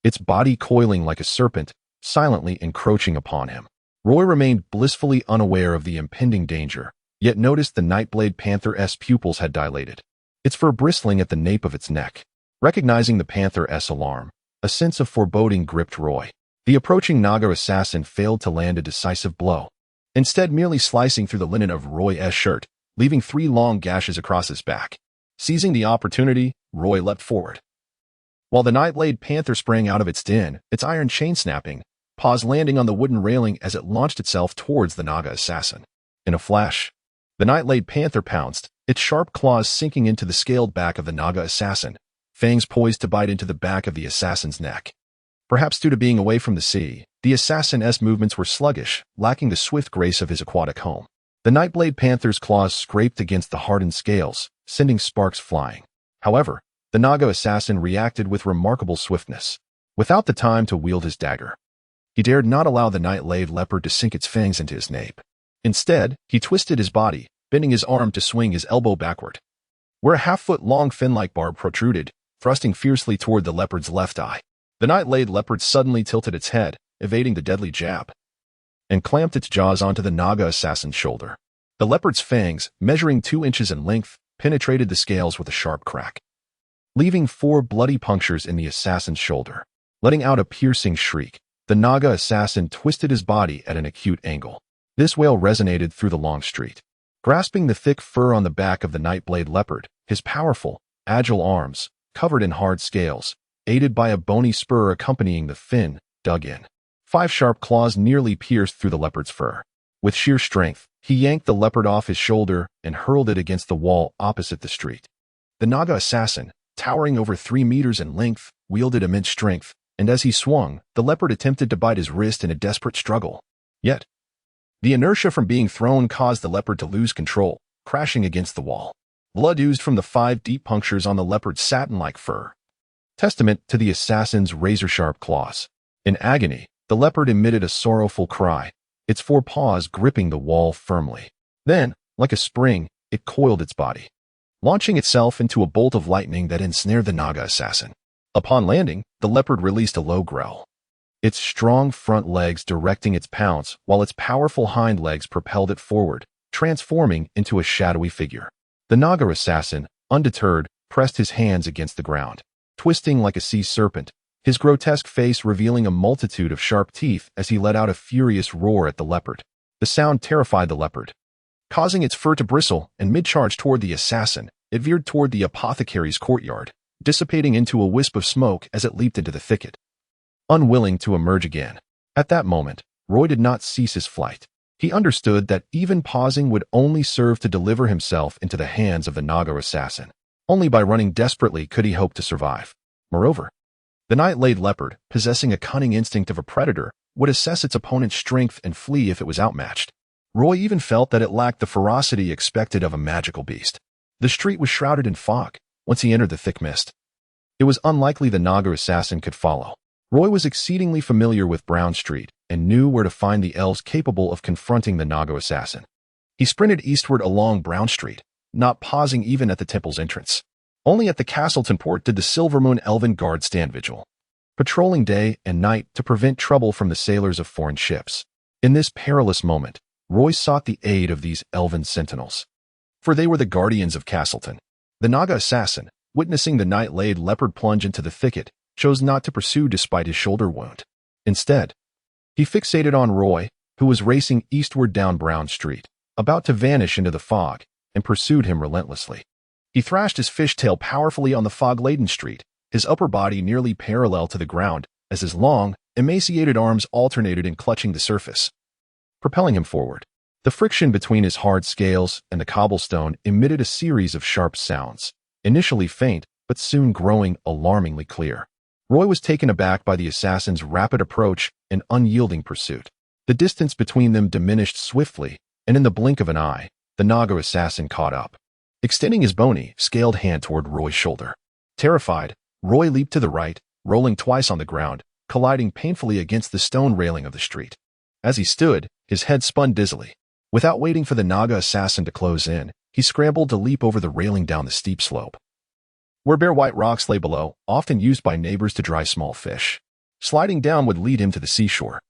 its body coiling like a serpent, silently encroaching upon him. Roy remained blissfully unaware of the impending danger, yet noticed the Nightblade Panther's pupils had dilated, its fur bristling at the nape of its neck. Recognizing the Panther's alarm, a sense of foreboding gripped Roy. The approaching Naga assassin failed to land a decisive blow, instead merely slicing through the linen of Roy's shirt, leaving 3 long gashes across his back. Seizing the opportunity, Roy leapt forward. While the Nightblade Panther sprang out of its den, its iron chain snapping, paws landing on the wooden railing as it launched itself towards the Naga assassin. In a flash, the Nightblade Panther pounced, its sharp claws sinking into the scaled back of the Naga assassin, fangs poised to bite into the back of the assassin's neck. Perhaps due to being away from the sea, the assassin's movements were sluggish, lacking the swift grace of his aquatic home. The Nightblade Panther's claws scraped against the hardened scales, sending sparks flying. However, the Naga assassin reacted with remarkable swiftness. Without the time to wield his dagger, he dared not allow the night-laid leopard to sink its fangs into his nape. Instead, he twisted his body, bending his arm to swing his elbow backward, where a half-foot-long fin-like barb protruded, thrusting fiercely toward the leopard's left eye. The night-laid leopard suddenly tilted its head, evading the deadly jab, and clamped its jaws onto the Naga assassin's shoulder. The leopard's fangs, measuring 2 inches in length, penetrated the scales with a sharp crack, leaving 4 bloody punctures in the assassin's shoulder. Letting out a piercing shriek, the Naga assassin twisted his body at an acute angle. This wail resonated through the long street. Grasping the thick fur on the back of the Nightblade leopard, his powerful, agile arms, covered in hard scales, aided by a bony spur accompanying the fin, dug in. 5 sharp claws nearly pierced through the leopard's fur. With sheer strength, he yanked the leopard off his shoulder and hurled it against the wall opposite the street. The Naga assassin, towering over 3 meters in length, wielded immense strength, and as he swung, the leopard attempted to bite his wrist in a desperate struggle. Yet, the inertia from being thrown caused the leopard to lose control, crashing against the wall. Blood oozed from the 5 deep punctures on the leopard's satin-like fur, testament to the assassin's razor-sharp claws. In agony, the leopard emitted a sorrowful cry, its 4 paws gripping the wall firmly. Then, like a spring, it coiled its body, launching itself into a bolt of lightning that ensnared the Naga assassin. Upon landing, the leopard released a low growl, its strong front legs directing its pounce while its powerful hind legs propelled it forward, transforming into a shadowy figure. The Naga assassin, undeterred, pressed his hands against the ground, twisting like a sea serpent, his grotesque face revealing a multitude of sharp teeth as he let out a furious roar at the leopard. The sound terrified the leopard, causing its fur to bristle, and mid-charge toward the assassin, it veered toward the apothecary's courtyard, dissipating into a wisp of smoke as it leaped into the thicket, unwilling to emerge again. At that moment, Roy did not cease his flight. He understood that even pausing would only serve to deliver himself into the hands of the Naga assassin. Only by running desperately could he hope to survive. Moreover, the night-laid leopard, possessing a cunning instinct of a predator, would assess its opponent's strength and flee if it was outmatched. Roy even felt that it lacked the ferocity expected of a magical beast. The street was shrouded in fog once he entered the thick mist. It was unlikely the Naga assassin could follow. Roy was exceedingly familiar with Brown Street and knew where to find the elves capable of confronting the Naga assassin. He sprinted eastward along Brown Street, not pausing even at the temple's entrance. Only at the Castleton port did the Silvermoon Elven Guard stand vigil, patrolling day and night to prevent trouble from the sailors of foreign ships. In this perilous moment, Roy sought the aid of these elven sentinels, for they were the guardians of Castleton. The Naga assassin, witnessing the night-laid leopard plunge into the thicket, chose not to pursue despite his shoulder wound. Instead, he fixated on Roy, who was racing eastward down Brown Street, about to vanish into the fog, and pursued him relentlessly. He thrashed his fishtail powerfully on the fog-laden street, his upper body nearly parallel to the ground, as his long, emaciated arms alternated in clutching the surface, propelling him forward. The friction between his hard scales and the cobblestone emitted a series of sharp sounds, initially faint, but soon growing alarmingly clear. Roy was taken aback by the assassin's rapid approach and unyielding pursuit. The distance between them diminished swiftly, and in the blink of an eye, the Naga assassin caught up, extending his bony, scaled hand toward Roy's shoulder. Terrified, Roy leaped to the right, rolling twice on the ground, colliding painfully against the stone railing of the street. As he stood, his head spun dizzily. Without waiting for the Naga assassin to close in, he scrambled to leap over the railing down the steep slope, where bare white rocks lay below, often used by neighbors to dry small fish. Sliding down would lead him to the seashore,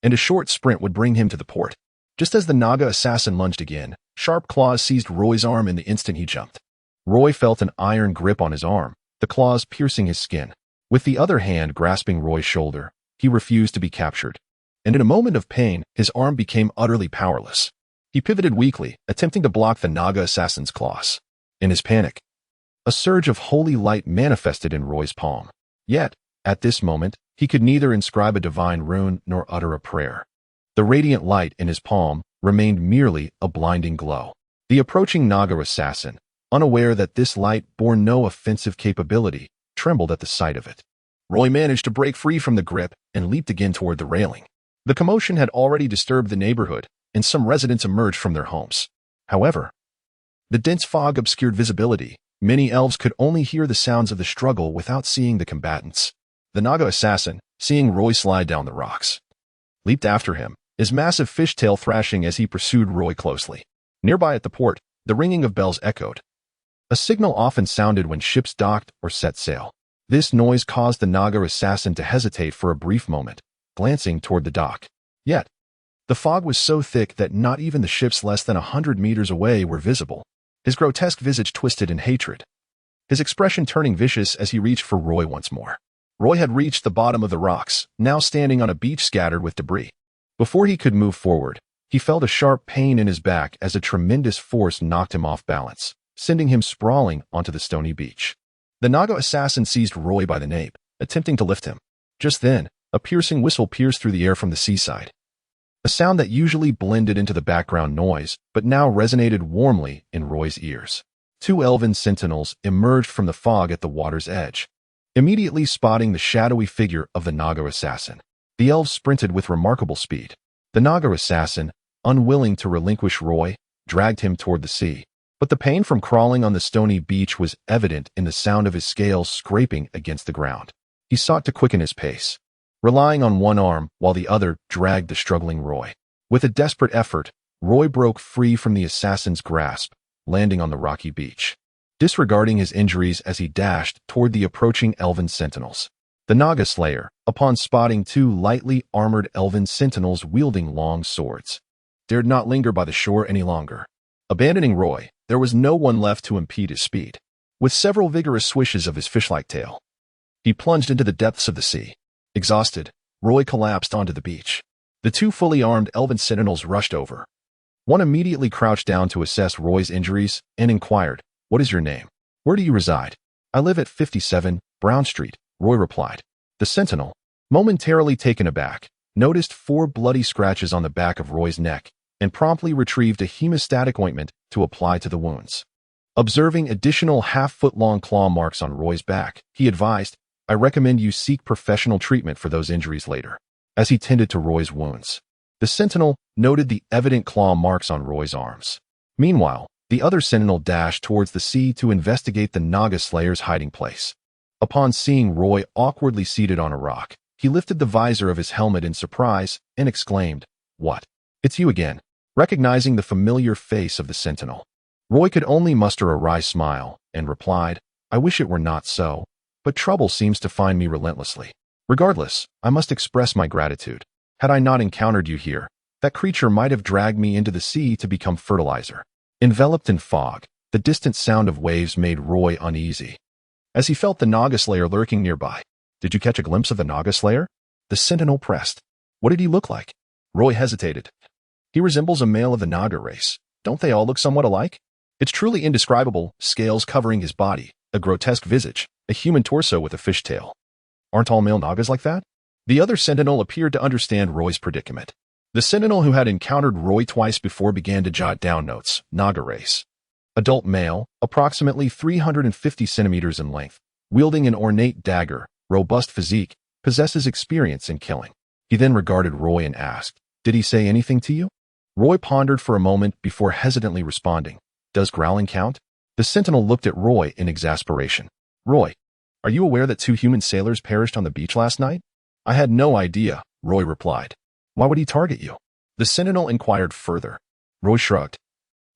and a short sprint would bring him to the port. Just as the Naga assassin lunged again, sharp claws seized Roy's arm in the instant he jumped. Roy felt an iron grip on his arm, the claws piercing his skin. With the other hand grasping Roy's shoulder, he refused to be captured, and in a moment of pain, his arm became utterly powerless. He pivoted weakly, attempting to block the Naga assassin's claws. In his panic, a surge of holy light manifested in Roy's palm. Yet, at this moment, he could neither inscribe a divine rune nor utter a prayer. The radiant light in his palm remained merely a blinding glow. The approaching Naga assassin, unaware that this light bore no offensive capability, trembled at the sight of it. Roy managed to break free from the grip and leaped again toward the railing. The commotion had already disturbed the neighborhood, and some residents emerged from their homes. However, the dense fog obscured visibility. Many elves could only hear the sounds of the struggle without seeing the combatants. The Naga assassin, seeing Roy slide down the rocks, leaped after him, his massive fishtail thrashing as he pursued Roy closely. Nearby at the port, the ringing of bells echoed, a signal often sounded when ships docked or set sail. This noise caused the Naga assassin to hesitate for a brief moment, glancing toward the dock. Yet, the fog was so thick that not even the ships less than 100 meters away were visible. His grotesque visage twisted in hatred, his expression turning vicious as he reached for Roy once more. Roy had reached the bottom of the rocks, now standing on a beach scattered with debris. Before he could move forward, he felt a sharp pain in his back as a tremendous force knocked him off balance, sending him sprawling onto the stony beach. The Naga assassin seized Roy by the nape, attempting to lift him. Just then, a piercing whistle pierced through the air from the seaside, a sound that usually blended into the background noise, but now resonated warmly in Roy's ears. Two elven sentinels emerged from the fog at the water's edge, immediately spotting the shadowy figure of the Naga assassin. The elves sprinted with remarkable speed. The Naga assassin, unwilling to relinquish Roy, dragged him toward the sea. But the pain from crawling on the stony beach was evident in the sound of his scales scraping against the ground. He sought to quicken his pace, relying on one arm while the other dragged the struggling Roy. With a desperate effort, Roy broke free from the assassin's grasp, landing on the rocky beach, disregarding his injuries as he dashed toward the approaching elven sentinels. The Naga slayer, upon spotting two lightly armored elven sentinels wielding long swords, dared not linger by the shore any longer. Abandoning Roy, there was no one left to impede his speed. With several vigorous swishes of his fish-like tail, he plunged into the depths of the sea. Exhausted, Roy collapsed onto the beach. The two fully armed elven sentinels rushed over. One immediately crouched down to assess Roy's injuries and inquired, "What is your name? Where do you reside?" I live at 57 Brown Street, Roy replied. The sentinel, momentarily taken aback, noticed 4 bloody scratches on the back of Roy's neck and promptly retrieved a hemostatic ointment to apply to the wounds. Observing additional half-foot-long claw marks on Roy's back, he advised, I recommend you seek professional treatment for those injuries later. As he tended to Roy's wounds, the sentinel noted the evident claw marks on Roy's arms. Meanwhile, the other sentinel dashed towards the sea to investigate the Naga Slayer's hiding place. Upon seeing Roy awkwardly seated on a rock, he lifted the visor of his helmet in surprise and exclaimed, What? It's you again. Recognizing the familiar face of the sentinel, Roy could only muster a wry smile and replied, I wish it were not so, but trouble seems to find me relentlessly. Regardless, I must express my gratitude. Had I not encountered you here, that creature might have dragged me into the sea to become fertilizer. Enveloped in fog, the distant sound of waves made Roy uneasy, as he felt the Naga Slayer lurking nearby. Did you catch a glimpse of the Naga Slayer? The sentinel pressed. What did he look like? Roy hesitated. He resembles a male of the Naga race. Don't they all look somewhat alike? It's truly indescribable, scales covering his body, a grotesque visage, a human torso with a fishtail. Aren't all male Nagas like that? The other sentinel appeared to understand Roy's predicament. The sentinel who had encountered Roy twice before began to jot down notes. Naga race. Adult male, approximately 350 centimeters in length, wielding an ornate dagger, robust physique, possesses experience in killing. He then regarded Roy and asked, Did he say anything to you? Roy pondered for a moment before hesitantly responding. Does growling count? The sentinel looked at Roy in exasperation. Roy, are you aware that 2 human sailors perished on the beach last night? I had no idea, Roy replied. Why would he target you? The sentinel inquired further. Roy shrugged,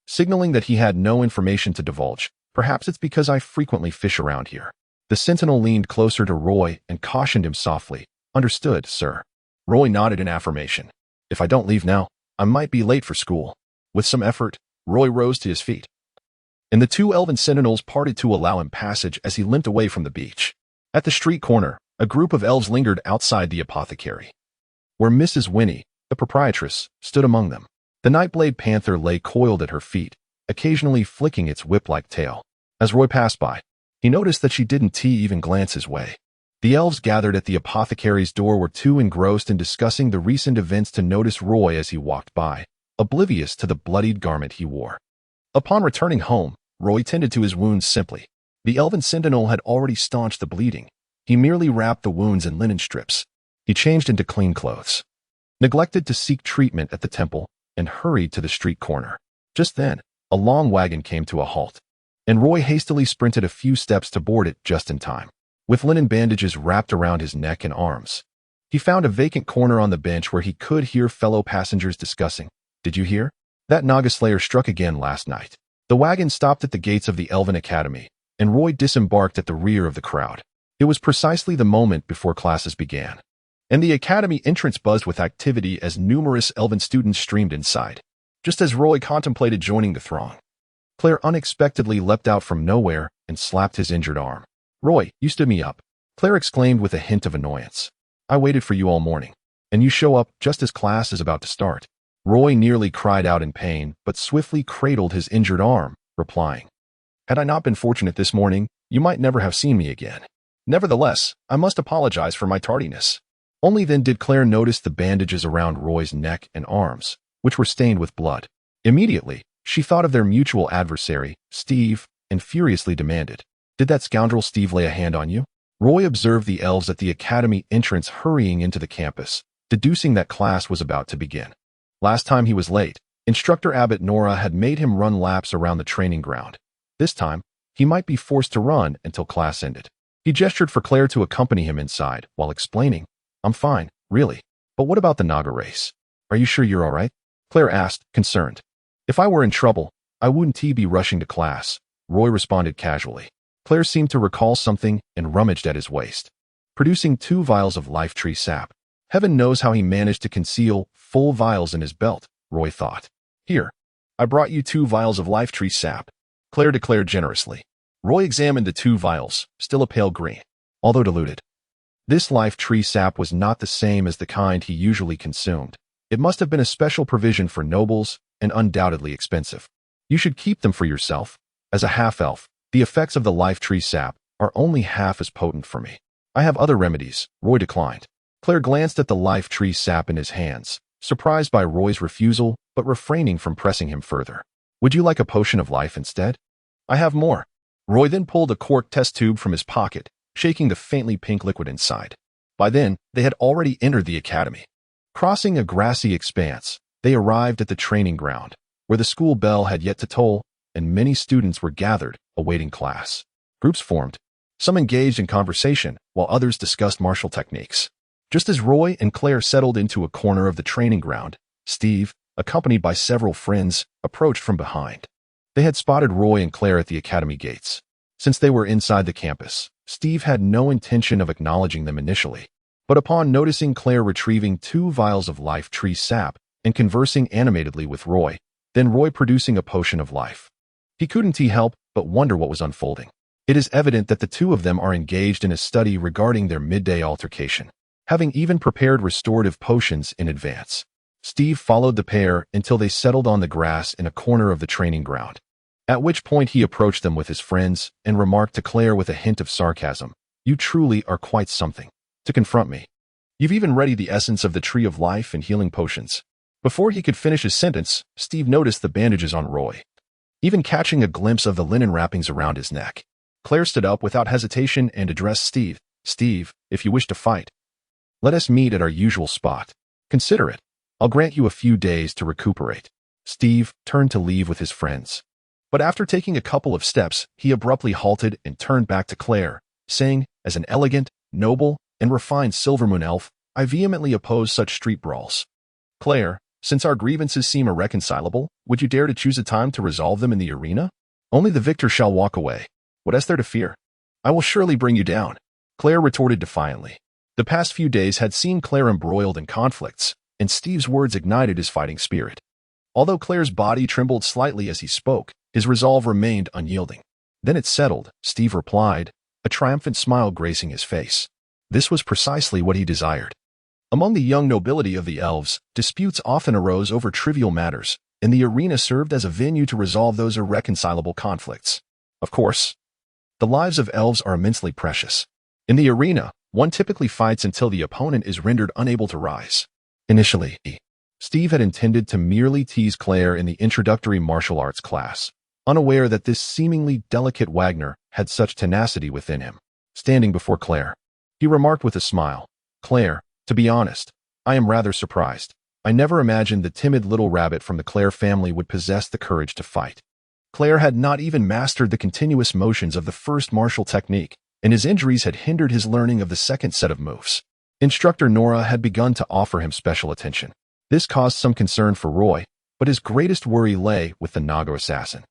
signaling that he had no information to divulge. Perhaps it's because I frequently fish around here. The sentinel leaned closer to Roy and cautioned him softly. Understood, sir. Roy nodded in affirmation. If I don't leave now, I might be late for school. With some effort, Roy rose to his feet, and the 2 elven sentinels parted to allow him passage as he limped away from the beach. At the street corner, a group of elves lingered outside the apothecary, where Mrs. Winnie, the proprietress, stood among them. The Nightblade Panther lay coiled at her feet, occasionally flicking its whip-like tail. As Roy passed by, he noticed that she didn't even glance his way. The elves gathered at the apothecary's door were too engrossed in discussing the recent events to notice Roy as he walked by, oblivious to the bloodied garment he wore. Upon returning home, Roy tended to his wounds simply. The elven sentinel had already staunched the bleeding. He merely wrapped the wounds in linen strips. He changed into clean clothes, neglected to seek treatment at the temple, and hurried to the street corner. Just then, a long wagon came to a halt, and Roy hastily sprinted a few steps to board it just in time. With linen bandages wrapped around his neck and arms, he found a vacant corner on the bench where he could hear fellow passengers discussing. Did you hear? That Naga Slayer struck again last night. The wagon stopped at the gates of the Elven Academy, and Roy disembarked at the rear of the crowd. It was precisely the moment before classes began, and the academy entrance buzzed with activity as numerous elven students streamed inside. Just as Roy contemplated joining the throng, Claire unexpectedly leapt out from nowhere and slapped his injured arm. Roy, you stood me up, Claire exclaimed with a hint of annoyance. I waited for you all morning, and you show up just as class is about to start. Roy nearly cried out in pain, but swiftly cradled his injured arm, replying, Had I not been fortunate this morning, you might never have seen me again. Nevertheless, I must apologize for my tardiness. Only then did Claire notice the bandages around Roy's neck and arms, which were stained with blood. Immediately, she thought of their mutual adversary, Steve, and furiously demanded, Did that scoundrel Steve lay a hand on you? Roy observed the elves at the academy entrance hurrying into the campus, deducing that class was about to begin. Last time he was late, Instructor Abbot Nora had made him run laps around the training ground. This time, he might be forced to run until class ended. He gestured for Claire to accompany him inside, while explaining, I'm fine, really. But what about the Naga race? Are you sure you're all right? Claire asked, concerned. If I were in trouble, I wouldn't be rushing to class, Roy responded casually. Claire seemed to recall something and rummaged at his waist, producing 2 vials of life tree sap. Heaven knows how he managed to conceal full vials in his belt, Roy thought. Here, I brought you 2 vials of life tree sap, Claire declared generously. Roy examined the 2 vials, still a pale green, although diluted. This life tree sap was not the same as the kind he usually consumed. It must have been a special provision for nobles and undoubtedly expensive. You should keep them for yourself. As a half-elf, the effects of the life tree sap are only half as potent for me. I have other remedies, Roy declined. Claire glanced at the life tree sap in his hands, surprised by Roy's refusal, but refraining from pressing him further. Would you like a potion of life instead? I have more. Roy then pulled a cork test tube from his pocket, shaking the faintly pink liquid inside. By then, they had already entered the academy. Crossing a grassy expanse, they arrived at the training ground, where the school bell had yet to toll, and many students were gathered, awaiting class. Groups formed. Some engaged in conversation, while others discussed martial techniques. Just as Roy and Claire settled into a corner of the training ground, Steve, accompanied by several friends, approached from behind. They had spotted Roy and Claire at the academy gates. Since they were inside the campus, Steve had no intention of acknowledging them initially. But upon noticing Claire retrieving 2 vials of life tree sap and conversing animatedly with Roy, then Roy producing a potion of life, he couldn't help but wonder what was unfolding. It is evident that the two of them are engaged in a study regarding their midday altercation, having even prepared restorative potions in advance. Steve followed the pair until they settled on the grass in a corner of the training ground, at which point he approached them with his friends and remarked to Claire with a hint of sarcasm, "You truly are quite something to confront me. You've even readied the essence of the tree of life and healing potions." Before he could finish his sentence, Steve noticed the bandages on Roy, even catching a glimpse of the linen wrappings around his neck. Claire stood up without hesitation and addressed Steve. "Steve, if you wish to fight, let us meet at our usual spot. Consider it. I'll grant you a few days to recuperate." Steve turned to leave with his friends. But after taking a couple of steps, he abruptly halted and turned back to Claire, saying, "As an elegant, noble, and refined Silvermoon elf, I vehemently oppose such street brawls. Claire, since our grievances seem irreconcilable, would you dare to choose a time to resolve them in the arena? Only the victor shall walk away. What is there to fear? I will surely bring you down," Claire retorted defiantly. The past few days had seen Claire embroiled in conflicts, and Steve's words ignited his fighting spirit. Although Claire's body trembled slightly as he spoke, his resolve remained unyielding. Then it settled, Steve replied, a triumphant smile gracing his face. This was precisely what he desired. Among the young nobility of the Elves, disputes often arose over trivial matters, and the arena served as a venue to resolve those irreconcilable conflicts. Of course, the lives of Elves are immensely precious. In the arena, one typically fights until the opponent is rendered unable to rise. Initially, Steve had intended to merely tease Claire in the introductory martial arts class, unaware that this seemingly delicate Wagner had such tenacity within him. Standing before Claire, he remarked with a smile, "Claire, to be honest, I am rather surprised. I never imagined the timid little rabbit from the Claire family would possess the courage to fight." Claire had not even mastered the continuous motions of the first martial technique, and his injuries had hindered his learning of the second set of moves. Instructor Nora had begun to offer him special attention. This caused some concern for Roy, but his greatest worry lay with the Naga assassin.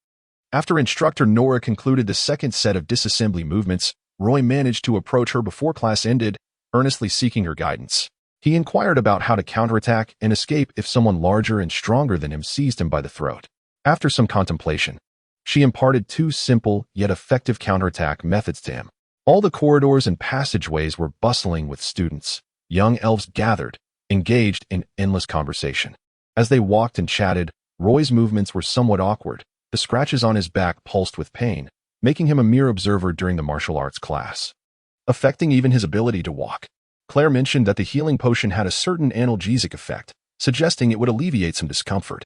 After Instructor Nora concluded the second set of disassembly movements, Roy managed to approach her before class ended, earnestly seeking her guidance. He inquired about how to counterattack and escape if someone larger and stronger than him seized him by the throat. After some contemplation, she imparted 2 simple yet effective counterattack methods to him. All the corridors and passageways were bustling with students. Young elves gathered, engaged in endless conversation. As they walked and chatted, Roy's movements were somewhat awkward. The scratches on his back pulsed with pain, making him a mere observer during the martial arts class, affecting even his ability to walk. Claire mentioned that the healing potion had a certain analgesic effect, suggesting it would alleviate some discomfort.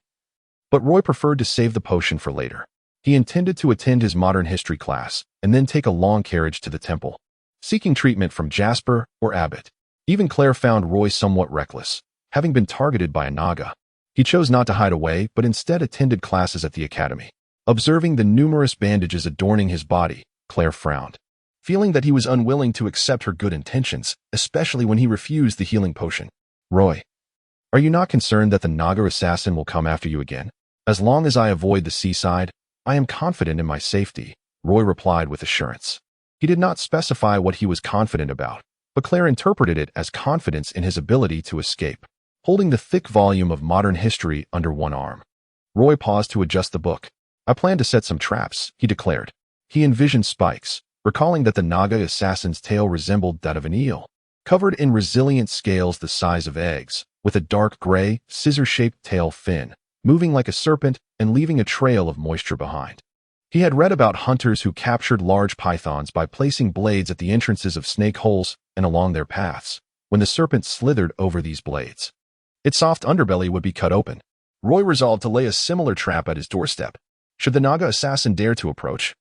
But Roy preferred to save the potion for later. He intended to attend his modern history class and then take a long carriage to the temple, seeking treatment from Jasper or Abbott. Even Claire found Roy somewhat reckless, having been targeted by a Naga. He chose not to hide away, but instead attended classes at the academy. Observing the numerous bandages adorning his body, Claire frowned, feeling that he was unwilling to accept her good intentions, especially when he refused the healing potion. "Roy, are you not concerned that the Naga assassin will come after you again? As long as I avoid the seaside, I am confident in my safety," Roy replied with assurance. He did not specify what he was confident about, but Claire interpreted it as confidence in his ability to escape. Holding the thick volume of modern history under one arm, Roy paused to adjust the book. "I plan to set some traps," he declared. He envisioned spikes, recalling that the Naga assassin's tail resembled that of an eel, covered in resilient scales the size of eggs, with a dark gray, scissor-shaped tail fin, moving like a serpent and leaving a trail of moisture behind. He had read about hunters who captured large pythons by placing blades at the entrances of snake holes and along their paths. When the serpent slithered over these blades, its soft underbelly would be cut open. Roy resolved to lay a similar trap at his doorstep. Should the Naga assassin dare to approach,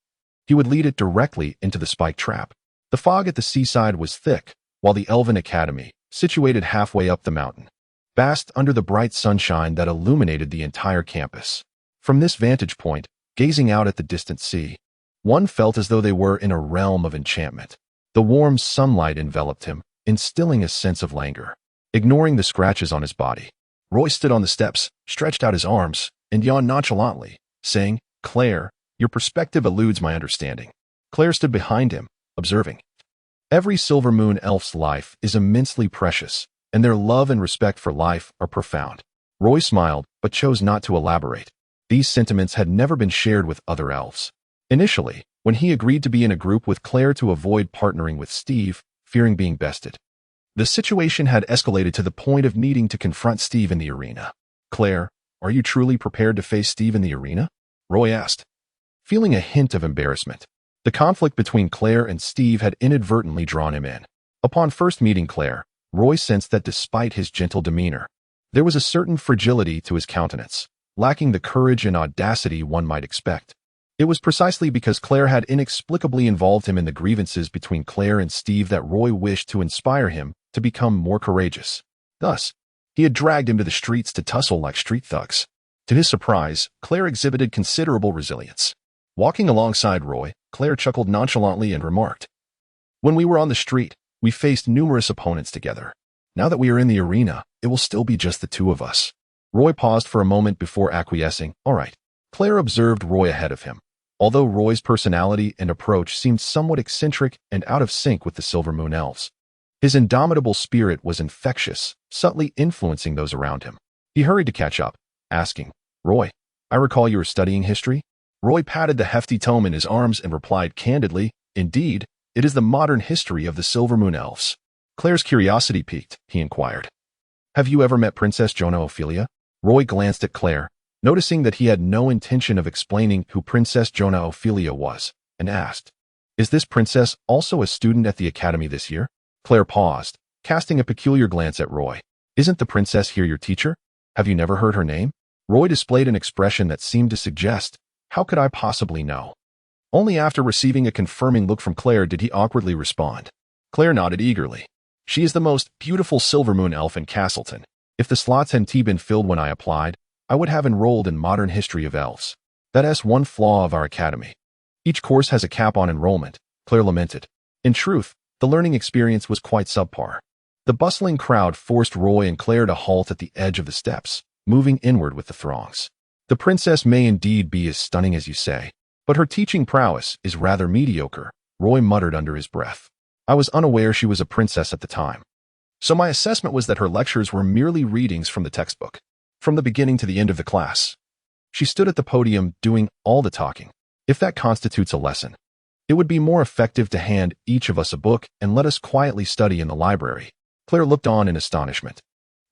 he would lead it directly into the spike trap. The fog at the seaside was thick, while the Elven Academy, situated halfway up the mountain, basked under the bright sunshine that illuminated the entire campus. From this vantage point, gazing out at the distant sea, one felt as though they were in a realm of enchantment. The warm sunlight enveloped him, instilling a sense of languor. Ignoring the scratches on his body, Roy stood on the steps, stretched out his arms, and yawned nonchalantly, saying, "Claire, your perspective eludes my understanding." Claire stood behind him, observing. Every Silver Moon elf's life is immensely precious, and their love and respect for life are profound. Roy smiled, but chose not to elaborate. These sentiments had never been shared with other elves. Initially, when he agreed to be in a group with Claire to avoid partnering with Steve, fearing being bested, the situation had escalated to the point of needing to confront Steve in the arena. "Claire, are you truly prepared to face Steve in the arena?" Roy asked, feeling a hint of embarrassment. The conflict between Claire and Steve had inadvertently drawn him in. Upon first meeting Claire, Roy sensed that despite his gentle demeanor, there was a certain fragility to his countenance, lacking the courage and audacity one might expect. It was precisely because Claire had inexplicably involved him in the grievances between Claire and Steve that Roy wished to inspire him to become more courageous. Thus, he had dragged him to the streets to tussle like street thugs. To his surprise, Claire exhibited considerable resilience. Walking alongside Roy, Claire chuckled nonchalantly and remarked, "When we were on the street, we faced numerous opponents together. Now that we are in the arena, it will still be just the two of us." Roy paused for a moment before acquiescing. "All right." Claire observed Roy ahead of him. Although Roy's personality and approach seemed somewhat eccentric and out of sync with the Silver Moon elves, his indomitable spirit was infectious, subtly influencing those around him. He hurried to catch up, asking, "Roy, I recall you were studying history?" Roy patted the hefty tome in his arms and replied candidly, "Indeed, it is the modern history of the Silver Moon elves." Claire's curiosity piqued. He inquired, "Have you ever met Princess Janna Ophelia?" Roy glanced at Claire, noticing that he had no intention of explaining who Princess Janna Ophelia was, and asked, "Is this princess also a student at the academy this year?" Claire paused, casting a peculiar glance at Roy. "Isn't the princess here your teacher? Have you never heard her name?" Roy displayed an expression that seemed to suggest, "How could I possibly know?" Only after receiving a confirming look from Claire did he awkwardly respond. Claire nodded eagerly. "She is the most beautiful Silver Moon elf in Castleton. If the slots hadn't been filled when I applied, I would have enrolled in modern history of elves. That's one flaw of our academy. Each course has a cap on enrollment," Claire lamented. In truth, the learning experience was quite subpar. The bustling crowd forced Roy and Claire to halt at the edge of the steps, moving inward with the throngs. "The princess may indeed be as stunning as you say, but her teaching prowess is rather mediocre," Roy muttered under his breath. "I was unaware she was a princess at the time. So my assessment was that her lectures were merely readings from the textbook, from the beginning to the end of the class. She stood at the podium doing all the talking. If that constitutes a lesson, it would be more effective to hand each of us a book and let us quietly study in the library." Claire looked on in astonishment.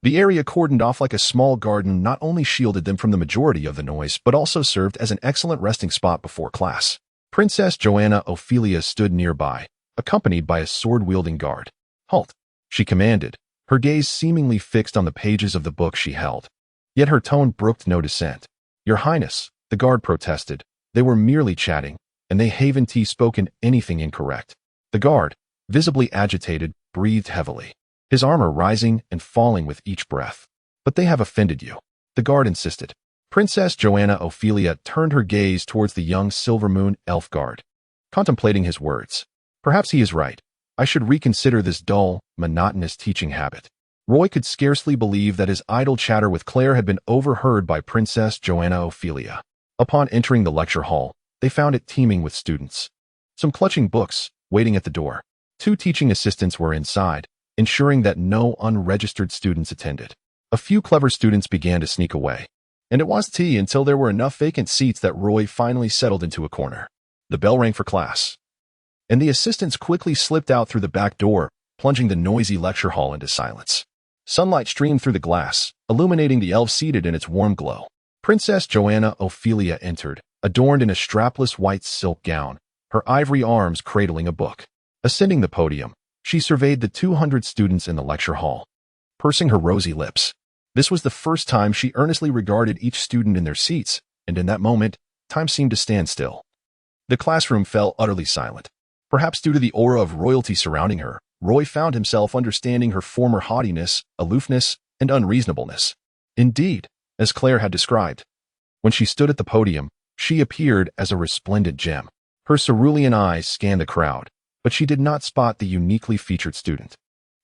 The area cordoned off like a small garden not only shielded them from the majority of the noise, but also served as an excellent resting spot before class. Princess Janna Ophelia stood nearby, accompanied by a sword-wielding guard. "Halt," she commanded, her gaze seemingly fixed on the pages of the book she held. Yet her tone brooked no dissent. "Your Highness," the guard protested, "they were merely chatting, and they haven't spoken anything incorrect." The guard, visibly agitated, breathed heavily, his armor rising and falling with each breath. "But they have offended you," the guard insisted. Princess Janna Ophelia turned her gaze towards the young Silver Moon elf guard, contemplating his words. "Perhaps he is right. I should reconsider this dull, monotonous teaching habit." Roy could scarcely believe that his idle chatter with Claire had been overheard by Princess Janna Ophelia. Upon entering the lecture hall, they found it teeming with students, some clutching books, waiting at the door. 2 teaching assistants were inside, ensuring that no unregistered students attended. A few clever students began to sneak away, and it was tea until there were enough vacant seats that Roy finally settled into a corner. The bell rang for class, and the assistants quickly slipped out through the back door, plunging the noisy lecture hall into silence. Sunlight streamed through the glass, illuminating the elf seated in its warm glow. Princess Janna Ophelia entered, adorned in a strapless white silk gown, her ivory arms cradling a book. Ascending the podium, she surveyed the 200 students in the lecture hall, pursing her rosy lips. This was the first time she earnestly regarded each student in their seats, and in that moment, time seemed to stand still. The classroom fell utterly silent. Perhaps due to the aura of royalty surrounding her, Roy found himself understanding her former haughtiness, aloofness, and unreasonableness. Indeed, as Claire had described, when she stood at the podium, she appeared as a resplendent gem. Her cerulean eyes scanned the crowd, but she did not spot the uniquely featured student.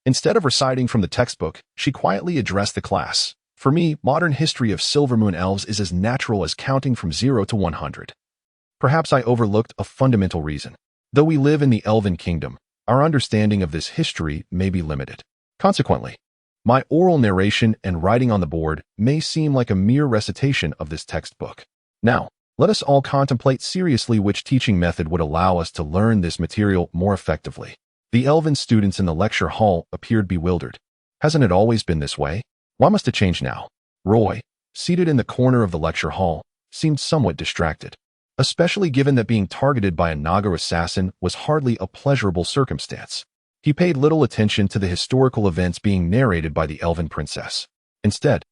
Instead of reciting from the textbook, she quietly addressed the class. For me, modern history of Silvermoon Elves is as natural as counting from 0 to 100. Perhaps I overlooked a fundamental reason. Though we live in the Elven Kingdom, our understanding of this history may be limited. Consequently, my oral narration and writing on the board may seem like a mere recitation of this textbook. Now, let us all contemplate seriously which teaching method would allow us to learn this material more effectively. The Elven students in the lecture hall appeared bewildered. Hasn't it always been this way? Why must it change now? Roy, seated in the corner of the lecture hall, seemed somewhat distracted, especially given that being targeted by a Naga assassin was hardly a pleasurable circumstance. He paid little attention to the historical events being narrated by the Elven princess. Instead,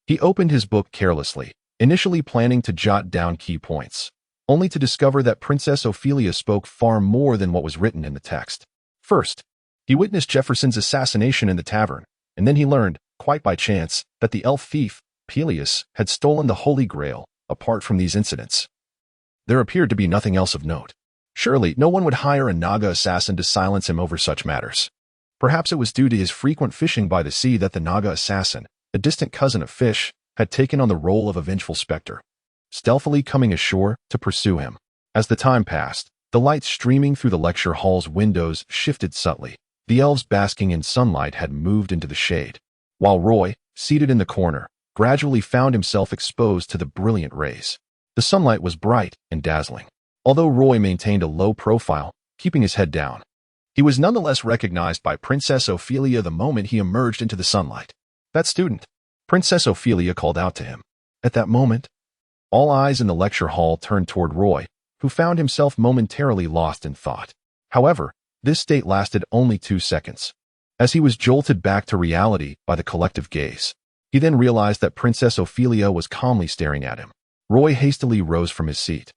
he opened his book carelessly, initially planning to jot down key points, only to discover that Princess Ophelia spoke far more than what was written in the text. First, he witnessed Jefferson's assassination in the tavern, and then he learned, quite by chance, that the elf thief, Peleus, had stolen the Holy Grail. Apart from these incidents, there appeared to be nothing else of note. Surely, no one would hire a Naga assassin to silence him over such matters. Perhaps it was due to his frequent fishing by the sea that the Naga assassin, a distant cousin of Fish, had taken on the role of a vengeful specter, stealthily coming ashore to pursue him. As the time passed, the light streaming through the lecture hall's windows shifted subtly. The elves basking in sunlight had moved into the shade, while Roy, seated in the corner, gradually found himself exposed to the brilliant rays. The sunlight was bright and dazzling. Although Roy maintained a low profile, keeping his head down, he was nonetheless recognized by Princess Ophelia the moment he emerged into the sunlight. That student, Princess Ophelia called out to him. At that moment, all eyes in the lecture hall turned toward Roy, who found himself momentarily lost in thought. However, this state lasted only 2 seconds, as he was jolted back to reality by the collective gaze. He then realized that Princess Ophelia was calmly staring at him. Roy hastily rose from his seat,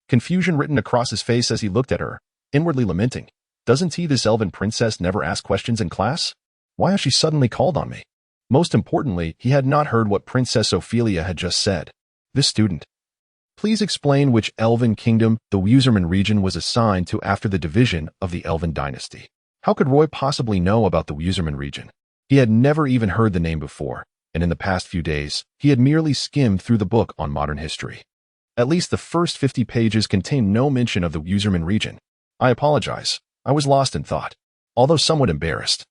confusion written across his face as he looked at her, inwardly lamenting, "Doesn't this elven princess never ask questions in class? Why has she suddenly called on me?" Most importantly, he had not heard what Princess Ophelia had just said. This student, please explain which elven kingdom the Wuserman region was assigned to after the division of the Elven dynasty. How could Roy possibly know about the Wuserman region? He had never even heard the name before, and in the past few days, he had merely skimmed through the book on modern history. At least the first 50 pages contained no mention of the Wuserman region. "I apologize. I was lost in thought." Although somewhat embarrassed,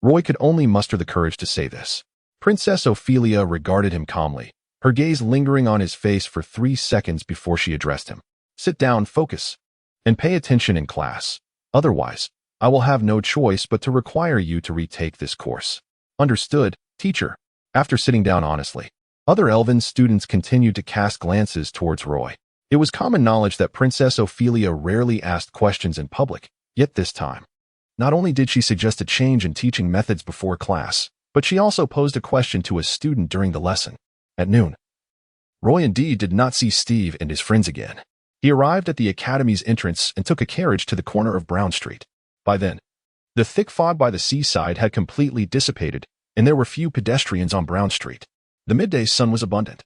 Roy could only muster the courage to say this. Princess Ophelia regarded him calmly, her gaze lingering on his face for 3 seconds before she addressed him. "Sit down, focus, and pay attention in class. Otherwise, I will have no choice but to require you to retake this course." "Understood, teacher." After sitting down honestly, other elven students continued to cast glances towards Roy. It was common knowledge that Princess Ophelia rarely asked questions in public, yet this time, not only did she suggest a change in teaching methods before class, but she also posed a question to a student during the lesson. At noon, Roy indeed did not see Steve and his friends again. He arrived at the academy's entrance and took a carriage to the corner of Brown Street. By then, the thick fog by the seaside had completely dissipated, and there were few pedestrians on Brown Street. The midday sun was abundant,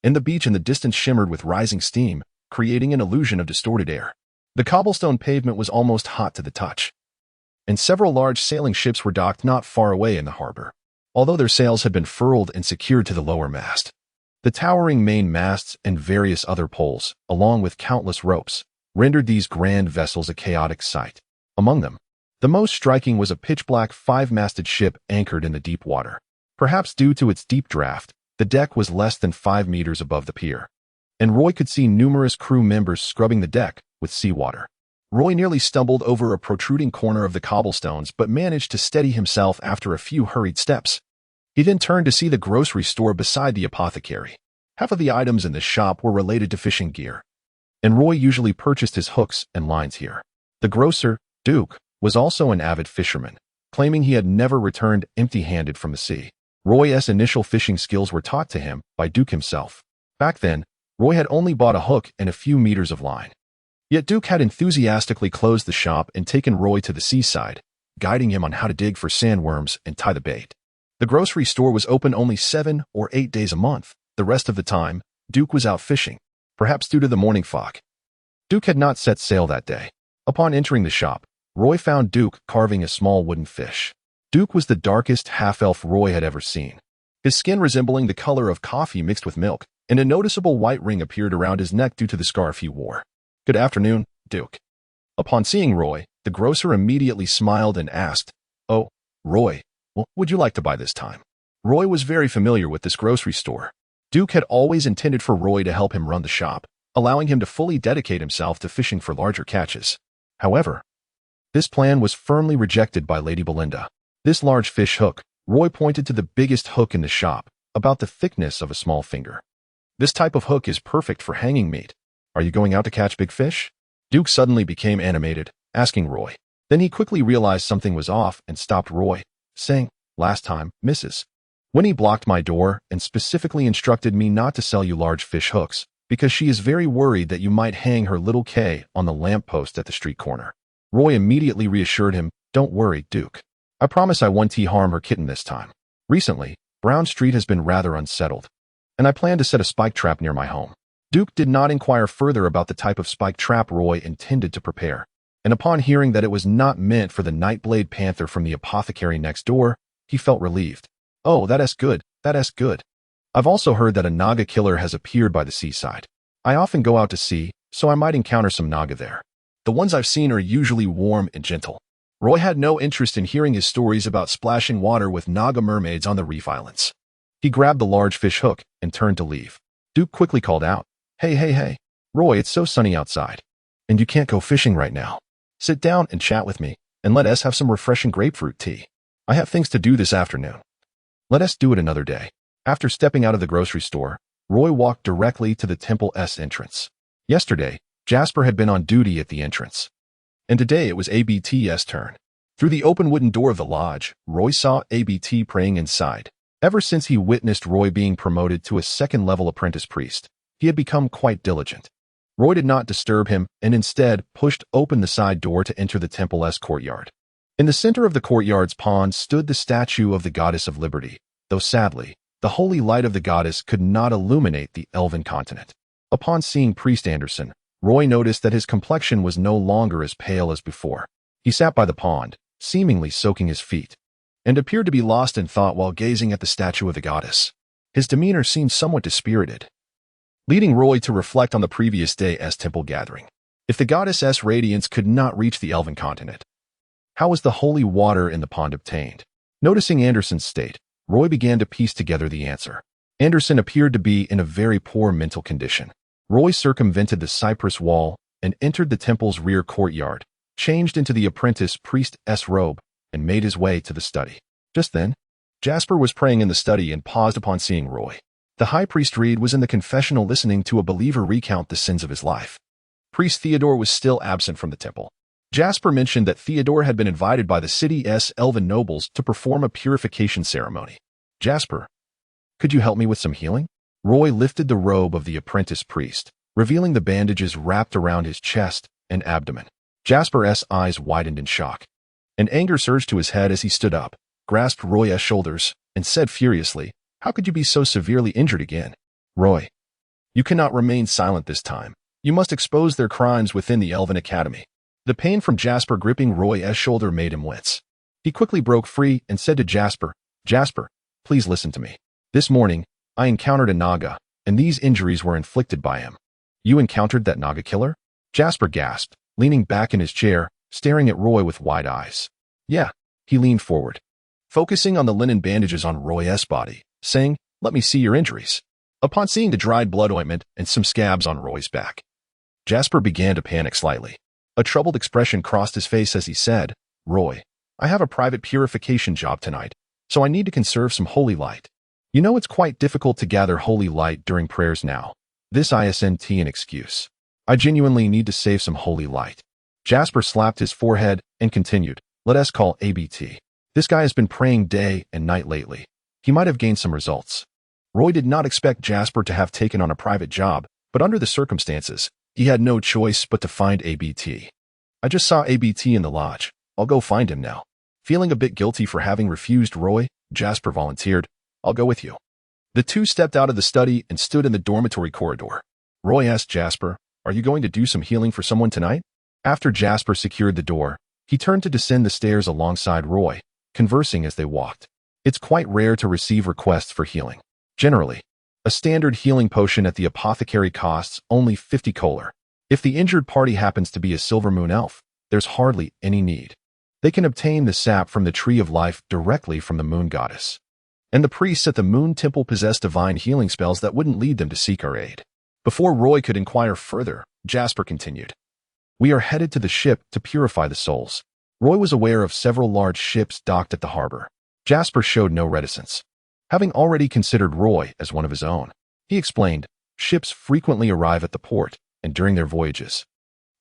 and the beach in the distance shimmered with rising steam, creating an illusion of distorted air. The cobblestone pavement was almost hot to the touch, and several large sailing ships were docked not far away in the harbor, although their sails had been furled and secured to the lower mast. The towering main masts and various other poles, along with countless ropes, rendered these grand vessels a chaotic sight. Among them, the most striking was a pitch-black 5-masted ship anchored in the deep water. Perhaps due to its deep draft, the deck was less than 5 meters above the pier, and Roy could see numerous crew members scrubbing the deck with seawater. Roy nearly stumbled over a protruding corner of the cobblestones but managed to steady himself after a few hurried steps. He then turned to see the grocery store beside the apothecary. Half of the items in the shop were related to fishing gear, and Roy usually purchased his hooks and lines here. The grocer, Duke, was also an avid fisherman, claiming he had never returned empty-handed from the sea. Roy's initial fishing skills were taught to him by Duke himself. Back then, Roy had only bought a hook and a few meters of line. Yet Duke had enthusiastically closed the shop and taken Roy to the seaside, guiding him on how to dig for sandworms and tie the bait. The grocery store was open only 7 or 8 days a month. The rest of the time, Duke was out fishing, perhaps due to the morning fog. Duke had not set sail that day. Upon entering the shop, Roy found Duke carving a small wooden fish. Duke was the darkest half-elf Roy had ever seen, his skin resembling the color of coffee mixed with milk, and a noticeable white ring appeared around his neck due to the scarf he wore. "Good afternoon, Duke." Upon seeing Roy, the grocer immediately smiled and asked, "Oh, Roy, well, would you like to buy this time?" Roy was very familiar with this grocery store. Duke had always intended for Roy to help him run the shop, allowing him to fully dedicate himself to fishing for larger catches. However, this plan was firmly rejected by Lady Belinda. This large fish hook, Roy pointed to the biggest hook in the shop, about the thickness of a small finger. "This type of hook is perfect for hanging meat. Are you going out to catch big fish?" Duke suddenly became animated, asking Roy. Then he quickly realized something was off and stopped Roy, saying, "Last time, Mrs. Winnie blocked my door and specifically instructed me not to sell you large fish hooks, because she is very worried that you might hang her little K on the lamppost at the street corner." Roy immediately reassured him, "Don't worry, Duke. I promise I won't harm her kitten this time. Recently, Brown Street has been rather unsettled, and I plan to set a spike trap near my home." Duke did not inquire further about the type of spike trap Roy intended to prepare, and upon hearing that it was not meant for the Nightblade Panther from the apothecary next door, he felt relieved. "Oh, that's good, that's good. I've also heard that a Naga killer has appeared by the seaside. I often go out to sea, so I might encounter some Naga there. The ones I've seen are usually warm and gentle." Roy had no interest in hearing his stories about splashing water with Naga mermaids on the reef islands. He grabbed the large fish hook and turned to leave. Duke quickly called out, Hey, Roy, it's so sunny outside, and you can't go fishing right now. Sit down and chat with me, and let us have some refreshing grapefruit tea. I have things to do this afternoon. Let us do it another day." After stepping out of the grocery store, Roy walked directly to the Temple's entrance. Yesterday, Jasper had been on duty at the entrance, and today it was ABT's turn. Through the open wooden door of the lodge, Roy saw ABT praying inside. Ever since he witnessed Roy being promoted to a second-level apprentice priest, he had become quite diligent. Roy did not disturb him and instead pushed open the side door to enter the Temple's courtyard. In the center of the courtyard's pond stood the statue of the Goddess of Liberty, though sadly, the holy light of the goddess could not illuminate the elven continent. Upon seeing Priest Anderson, Roy noticed that his complexion was no longer as pale as before. He sat by the pond, seemingly soaking his feet, and appeared to be lost in thought while gazing at the statue of the goddess. His demeanor seemed somewhat dispirited, leading Roy to reflect on the previous day's temple gathering. If the goddess's radiance could not reach the elven continent, how was the holy water in the pond obtained? Noticing Anderson's state, Roy began to piece together the answer. Anderson appeared to be in a very poor mental condition. Roy circumvented the cypress wall and entered the temple's rear courtyard, changed into the apprentice priest's robe, and made his way to the study. Just then, Jasper was praying in the study and paused upon seeing Roy. The high priest Reed was in the confessional listening to a believer recount the sins of his life. Priest Theodore was still absent from the temple. Jasper mentioned that Theodore had been invited by the city's elven nobles to perform a purification ceremony. "Jasper, could you help me with some healing?" Roy lifted the robe of the apprentice priest, revealing the bandages wrapped around his chest and abdomen. Jasper's eyes widened in shock, and anger surged to his head as he stood up, grasped Roy's shoulders, and said furiously, "How could you be so severely injured again? Roy, you cannot remain silent this time. You must expose their crimes within the Elven Academy." The pain from Jasper gripping Roy's shoulder made him wince. He quickly broke free and said to Jasper, "Jasper, please listen to me. This morning, I encountered a Naga, and these injuries were inflicted by him." "You encountered that Naga killer?" Jasper gasped, leaning back in his chair, staring at Roy with wide eyes. "Yeah." He leaned forward, focusing on the linen bandages on Roy's body, saying, "Let me see your injuries." Upon seeing the dried blood ointment and some scabs on Roy's back, Jasper began to panic slightly. A troubled expression crossed his face as he said, "Roy, I have a private purification job tonight, so I need to conserve some holy light. You know it's quite difficult to gather holy light during prayers now. This isn't an excuse." I genuinely need to save some holy light. Jasper slapped his forehead and continued, let us call ABT. This guy has been praying day and night lately. He might have gained some results. Roy did not expect Jasper to have taken on a private job, but under the circumstances, he had no choice but to find ABT. I just saw ABT in the lodge. I'll go find him now. Feeling a bit guilty for having refused Roy, Jasper volunteered, I'll go with you. The two stepped out of the study and stood in the dormitory corridor. Roy asked Jasper, are you going to do some healing for someone tonight? After Jasper secured the door, he turned to descend the stairs alongside Roy, conversing as they walked. It's quite rare to receive requests for healing. Generally, a standard healing potion at the apothecary costs only 50 kolar. If the injured party happens to be a silver moon elf, there's hardly any need. They can obtain the sap from the tree of life directly from the moon goddess. And the priests at the moon temple possess divine healing spells that wouldn't lead them to seek our aid. Before Roy could inquire further, Jasper continued. We are headed to the ship to purify the souls. Roy was aware of several large ships docked at the harbor. Jasper showed no reticence. Having already considered Roy as one of his own, he explained, ships frequently arrive at the port, and during their voyages,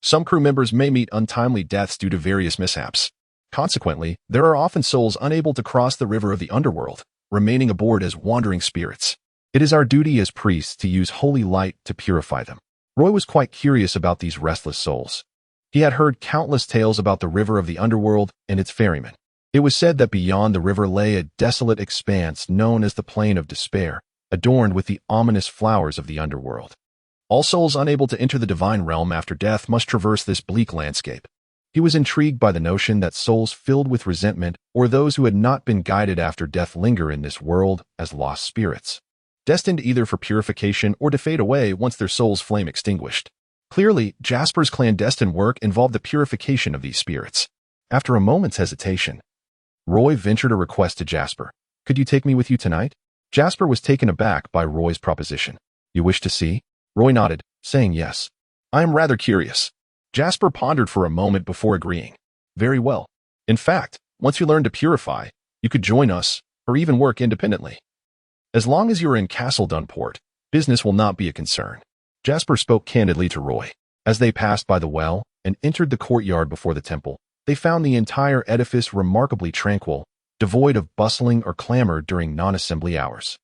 some crew members may meet untimely deaths due to various mishaps. Consequently, there are often souls unable to cross the river of the underworld, remaining aboard as wandering spirits. It is our duty as priests to use holy light to purify them. Roy was quite curious about these restless souls. He had heard countless tales about the river of the underworld and its ferrymen. It was said that beyond the river lay a desolate expanse known as the Plain of Despair, adorned with the ominous flowers of the underworld. All souls unable to enter the divine realm after death must traverse this bleak landscape. He was intrigued by the notion that souls filled with resentment or those who had not been guided after death linger in this world as lost spirits, destined either for purification or to fade away once their soul's flame extinguished. Clearly, Jasper's clandestine work involved the purification of these spirits. After a moment's hesitation, Roy ventured a request to Jasper. Could you take me with you tonight? Jasper was taken aback by Roy's proposition. You wish to see? Roy nodded, saying yes. I am rather curious. Jasper pondered for a moment before agreeing. Very well. In fact, once you learn to purify, you could join us, or even work independently. As long as you are in Castle Dunport, business will not be a concern. Jasper spoke candidly to Roy. As they passed by the well and entered the courtyard before the temple, they found the entire edifice remarkably tranquil, devoid of bustling or clamor during non-assembly hours.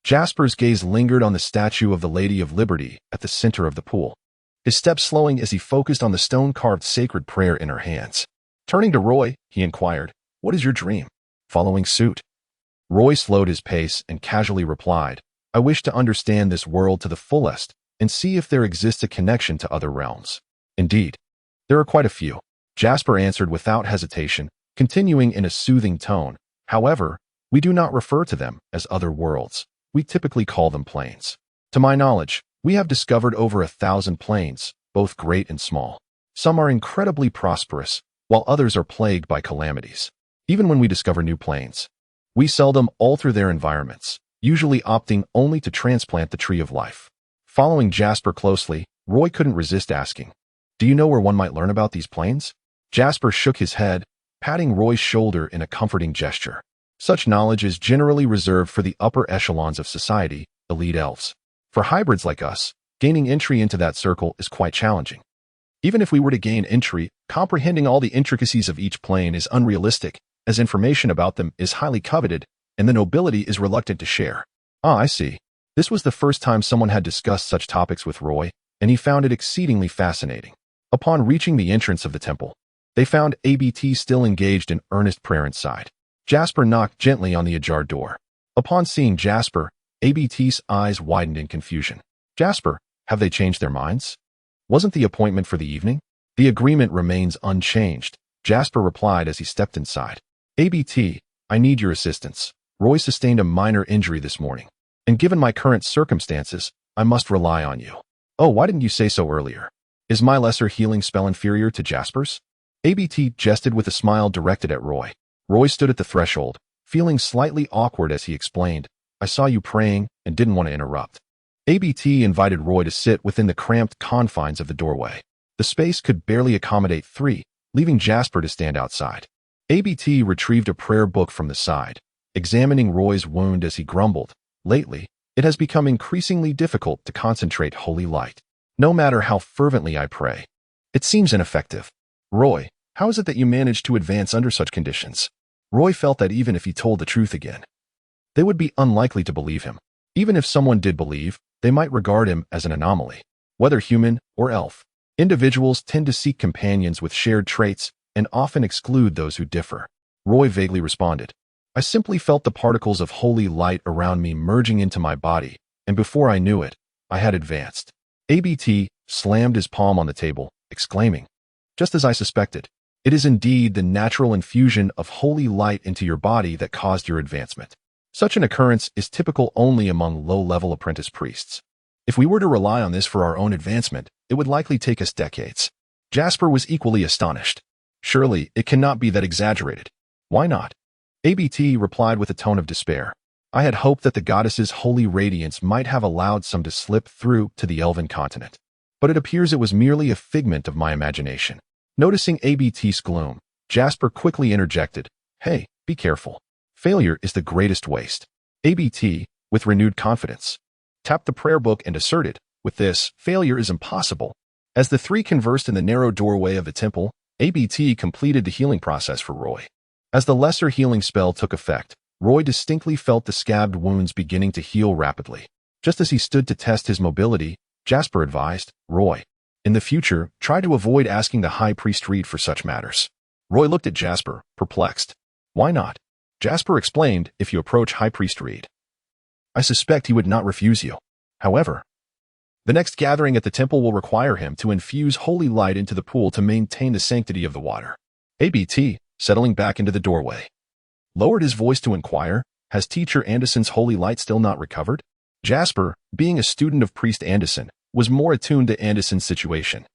Jasper's gaze lingered on the statue of the Lady of Liberty at the center of the pool, his steps slowing as he focused on the stone-carved sacred prayer in her hands. Turning to Roy, he inquired, what is your dream? Following suit, Roy slowed his pace and casually replied, I wish to understand this world to the fullest and see if there exists a connection to other realms. Indeed, there are quite a few. Jasper answered without hesitation, continuing in a soothing tone. However, we do not refer to them as other worlds. We typically call them planes. To my knowledge, we have discovered over 1,000 planes, both great and small. Some are incredibly prosperous, while others are plagued by calamities. Even when we discover new planes, we seldom alter their environments, usually opting only to transplant the tree of life. Following Jasper closely, Roy couldn't resist asking, do you know where one might learn about these planes? Jasper shook his head, patting Roy's shoulder in a comforting gesture. Such knowledge is generally reserved for the upper echelons of society, elite elves. For hybrids like us, gaining entry into that circle is quite challenging. Even if we were to gain entry, comprehending all the intricacies of each plane is unrealistic, as information about them is highly coveted, and the nobility is reluctant to share. Ah, I see. This was the first time someone had discussed such topics with Roy, and he found it exceedingly fascinating. Upon reaching the entrance of the temple, they found ABT still engaged in earnest prayer inside. Jasper knocked gently on the ajar door. Upon seeing Jasper, ABT's eyes widened in confusion. Jasper, have they changed their minds? Wasn't the appointment for the evening? The agreement remains unchanged, Jasper replied as he stepped inside. ABT, I need your assistance. Roy sustained a minor injury this morning, and given my current circumstances, I must rely on you. Oh, why didn't you say so earlier? Is my lesser healing spell inferior to Jasper's? ABT jested with a smile directed at Roy. Roy stood at the threshold, feeling slightly awkward as he explained, I saw you praying and didn't want to interrupt. ABT invited Roy to sit within the cramped confines of the doorway. The space could barely accommodate three, leaving Jasper to stand outside. ABT retrieved a prayer book from the side, examining Roy's wound as he grumbled, lately, it has become increasingly difficult to concentrate holy light. no matter how fervently I pray. It seems ineffective. Roy, how is it that you managed to advance under such conditions? Roy felt that even if he told the truth again, they would be unlikely to believe him. Even if someone did believe, they might regard him as an anomaly. Whether human or elf, individuals tend to seek companions with shared traits and often exclude those who differ. Roy vaguely responded, I simply felt the particles of holy light around me merging into my body, and before I knew it, I had advanced. ABT slammed his palm on the table, exclaiming, just as I suspected, it is indeed the natural infusion of holy light into your body that caused your advancement. Such an occurrence is typical only among low-level apprentice priests. If we were to rely on this for our own advancement, it would likely take us decades. Jasper was equally astonished. Surely, it cannot be that exaggerated. Why not? ABT replied with a tone of despair. I had hoped that the goddess's holy radiance might have allowed some to slip through to the elven continent. But it appears it was merely a figment of my imagination. Noticing ABT's gloom, Jasper quickly interjected, Hey, be careful. Failure is the greatest waste. ABT, with renewed confidence, tapped the prayer book and asserted, with this, failure is impossible. As the three conversed in the narrow doorway of the temple, ABT completed the healing process for Roy. As the lesser healing spell took effect, Roy distinctly felt the scabbed wounds beginning to heal rapidly. Just as he stood to test his mobility, Jasper advised, Roy, in the future, try to avoid asking the High Priest Reed for such matters. Roy looked at Jasper, perplexed. Why not? Jasper explained, if you approach High Priest Reed, I suspect he would not refuse you. However, the next gathering at the temple will require him to infuse holy light into the pool to maintain the sanctity of the water. ABT, settling back into the doorway, lowered his voice to inquire, has Teacher Anderson's holy light still not recovered? Jasper, being a student of Priest Anderson, was more attuned to Anderson's situation,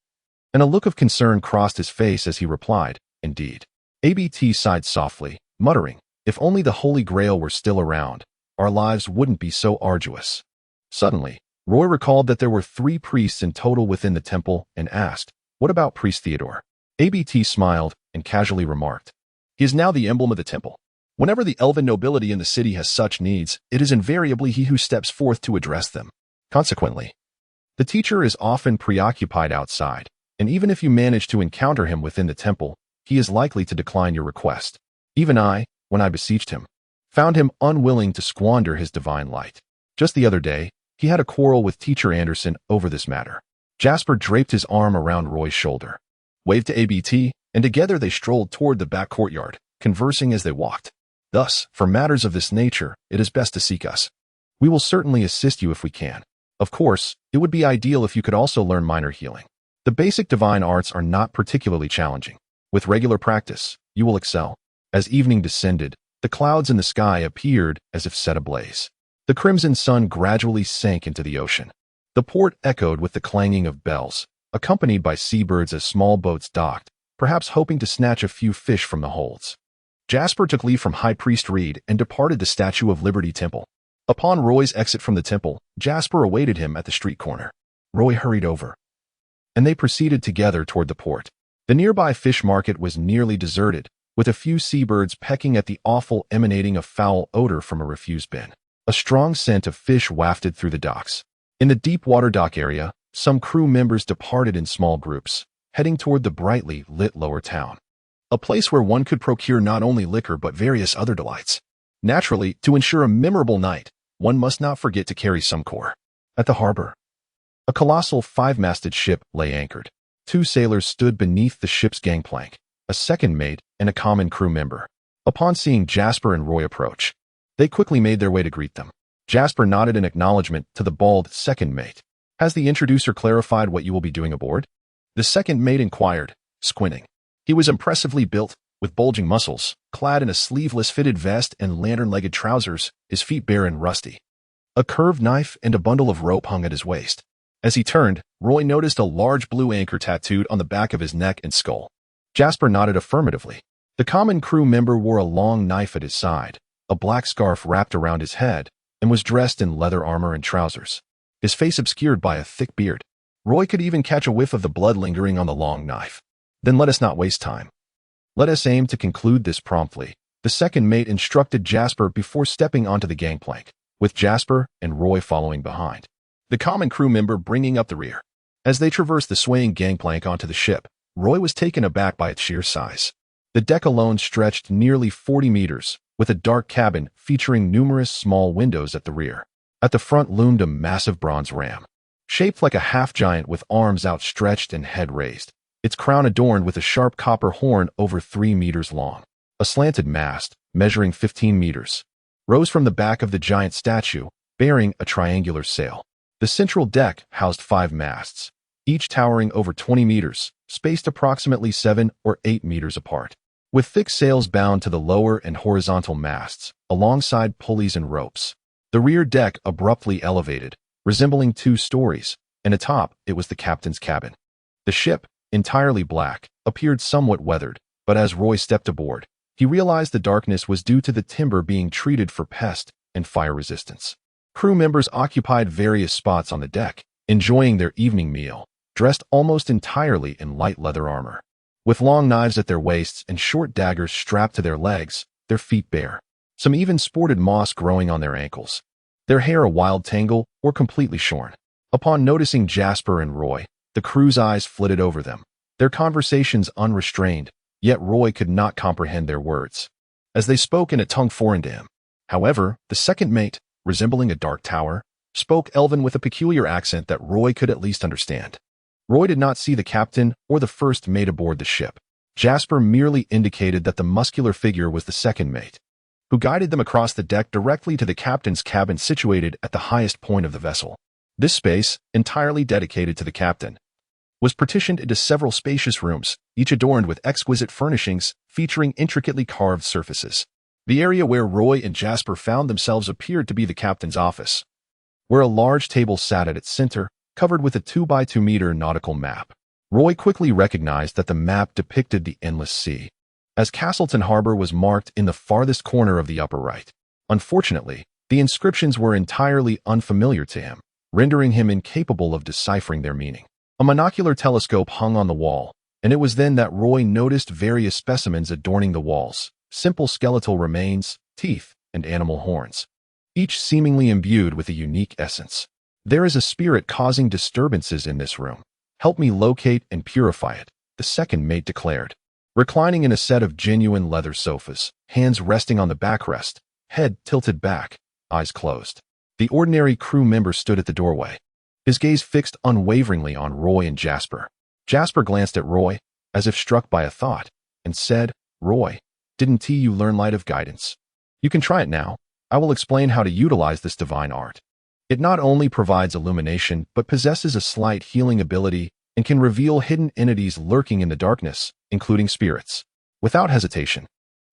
and a look of concern crossed his face as he replied, Indeed. ABT sighed softly, muttering, If only the Holy Grail were still around, our lives wouldn't be so arduous. Suddenly, Roy recalled that there were 3 priests in total within the temple and asked, What about Priest Theodore? ABT smiled and casually remarked, He is now the emblem of the temple. Whenever the elven nobility in the city has such needs, it is invariably he who steps forth to address them. Consequently, the teacher is often preoccupied outside, and even if you manage to encounter him within the temple, he is likely to decline your request. Even I, when I beseeched him, found him unwilling to squander his divine light. Just the other day, he had a quarrel with Teacher Anderson over this matter. Jasper draped his arm around Roy's shoulder, waved to ABT, and together they strolled toward the back courtyard, conversing as they walked. Thus, for matters of this nature, it is best to seek us. We will certainly assist you if we can. Of course, it would be ideal if you could also learn minor healing. The basic divine arts are not particularly challenging. With regular practice, you will excel. As evening descended, the clouds in the sky appeared as if set ablaze. The crimson sun gradually sank into the ocean. The port echoed with the clanging of bells, accompanied by seabirds as small boats docked, perhaps hoping to snatch a few fish from the holds. Jasper took leave from High Priest Reed and departed the Statue of Liberty Temple. Upon Roy's exit from the temple, Jasper awaited him at the street corner. Roy hurried over, and they proceeded together toward the port. The nearby fish market was nearly deserted, with a few seabirds pecking at the offal emanating a foul odor from a refuse bin. A strong scent of fish wafted through the docks. In the deep water dock area, some crew members departed in small groups, heading toward the brightly lit lower town, a place where one could procure not only liquor but various other delights. Naturally, to ensure a memorable night, one must not forget to carry some core. At the harbor, a colossal 5-masted ship lay anchored. 2 sailors stood beneath the ship's gangplank, a second mate and a common crew member. Upon seeing Jasper and Roy approach, they quickly made their way to greet them. Jasper nodded in acknowledgement to the bald second mate. Has the introducer clarified what you will be doing aboard? The second mate inquired, squinting. He was impressively built, with bulging muscles, clad in a sleeveless fitted vest and lantern-legged trousers, his feet bare and rusty. A curved knife and a bundle of rope hung at his waist. As he turned, Roy noticed a large blue anchor tattooed on the back of his neck and skull. Jasper nodded affirmatively. The common crew member wore a long knife at his side, a black scarf wrapped around his head, and was dressed in leather armor and trousers, his face obscured by a thick beard. Roy could even catch a whiff of the blood lingering on the long knife. Then let us not waste time. Let us aim to conclude this promptly, the second mate instructed Jasper before stepping onto the gangplank, with Jasper and Roy following behind, the common crew member bringing up the rear. As they traversed the swaying gangplank onto the ship, Roy was taken aback by its sheer size. The deck alone stretched nearly 40 meters, with a dark cabin featuring numerous small windows at the rear. At the front loomed a massive bronze ram, shaped like a half-giant with arms outstretched and head raised, its crown adorned with a sharp copper horn over 3 meters long. A slanted mast, measuring 15 meters, rose from the back of the giant statue, bearing a triangular sail. The central deck housed 5 masts, each towering over 20 meters, spaced approximately 7 or 8 meters apart, with thick sails bound to the lower and horizontal masts, alongside pulleys and ropes. The rear deck abruptly elevated, resembling 2 stories, and atop it was the captain's cabin. The ship, entirely black, appeared somewhat weathered, but as Roy stepped aboard, he realized the darkness was due to the timber being treated for pest and fire resistance. Crew members occupied various spots on the deck, enjoying their evening meal, dressed almost entirely in light leather armor. With long knives at their waists and short daggers strapped to their legs, their feet bare. Some even sported moss growing on their ankles, their hair a wild tangle or completely shorn. Upon noticing Jasper and Roy, the crew's eyes flitted over them, their conversations unrestrained, yet Roy could not comprehend their words, as they spoke in a tongue foreign to him. However, the second mate, resembling a dark tower, spoke Elven with a peculiar accent that Roy could at least understand. Roy did not see the captain or the first mate aboard the ship. Jasper merely indicated that the muscular figure was the second mate, who guided them across the deck directly to the captain's cabin situated at the highest point of the vessel. This space, entirely dedicated to the captain, was partitioned into several spacious rooms, each adorned with exquisite furnishings featuring intricately carved surfaces. The area where Roy and Jasper found themselves appeared to be the captain's office, where a large table sat at its center, covered with a 2x2 meter nautical map. Roy quickly recognized that the map depicted the endless sea, as Castleton Harbor was marked in the farthest corner of the upper right. Unfortunately, the inscriptions were entirely unfamiliar to him, rendering him incapable of deciphering their meaning. A monocular telescope hung on the wall, and it was then that Roy noticed various specimens adorning the walls, simple skeletal remains, teeth, and animal horns, each seemingly imbued with a unique essence. "There is a spirit causing disturbances in this room. Help me locate and purify it," the second mate declared. Reclining in a set of genuine leather sofas, hands resting on the backrest, head tilted back, eyes closed, the ordinary crew member stood at the doorway, his gaze fixed unwaveringly on Roy and Jasper. Jasper glanced at Roy, as if struck by a thought, and said, "Roy, didn't you learn Light of Guidance? You can try it now. I will explain how to utilize this divine art. It not only provides illumination, but possesses a slight healing ability and can reveal hidden entities lurking in the darkness, including spirits." Without hesitation,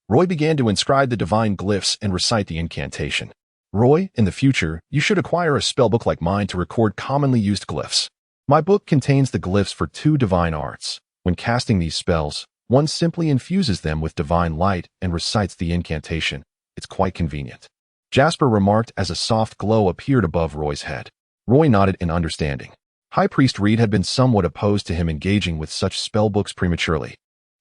Roy began to inscribe the divine glyphs and recite the incantation. "Roy, in the future, you should acquire a spellbook like mine to record commonly used glyphs. My book contains the glyphs for 2 divine arts. When casting these spells, one simply infuses them with divine light and recites the incantation. It's quite convenient," Jasper remarked as a soft glow appeared above Roy's head. Roy nodded in understanding. High Priest Reed had been somewhat opposed to him engaging with such spellbooks prematurely,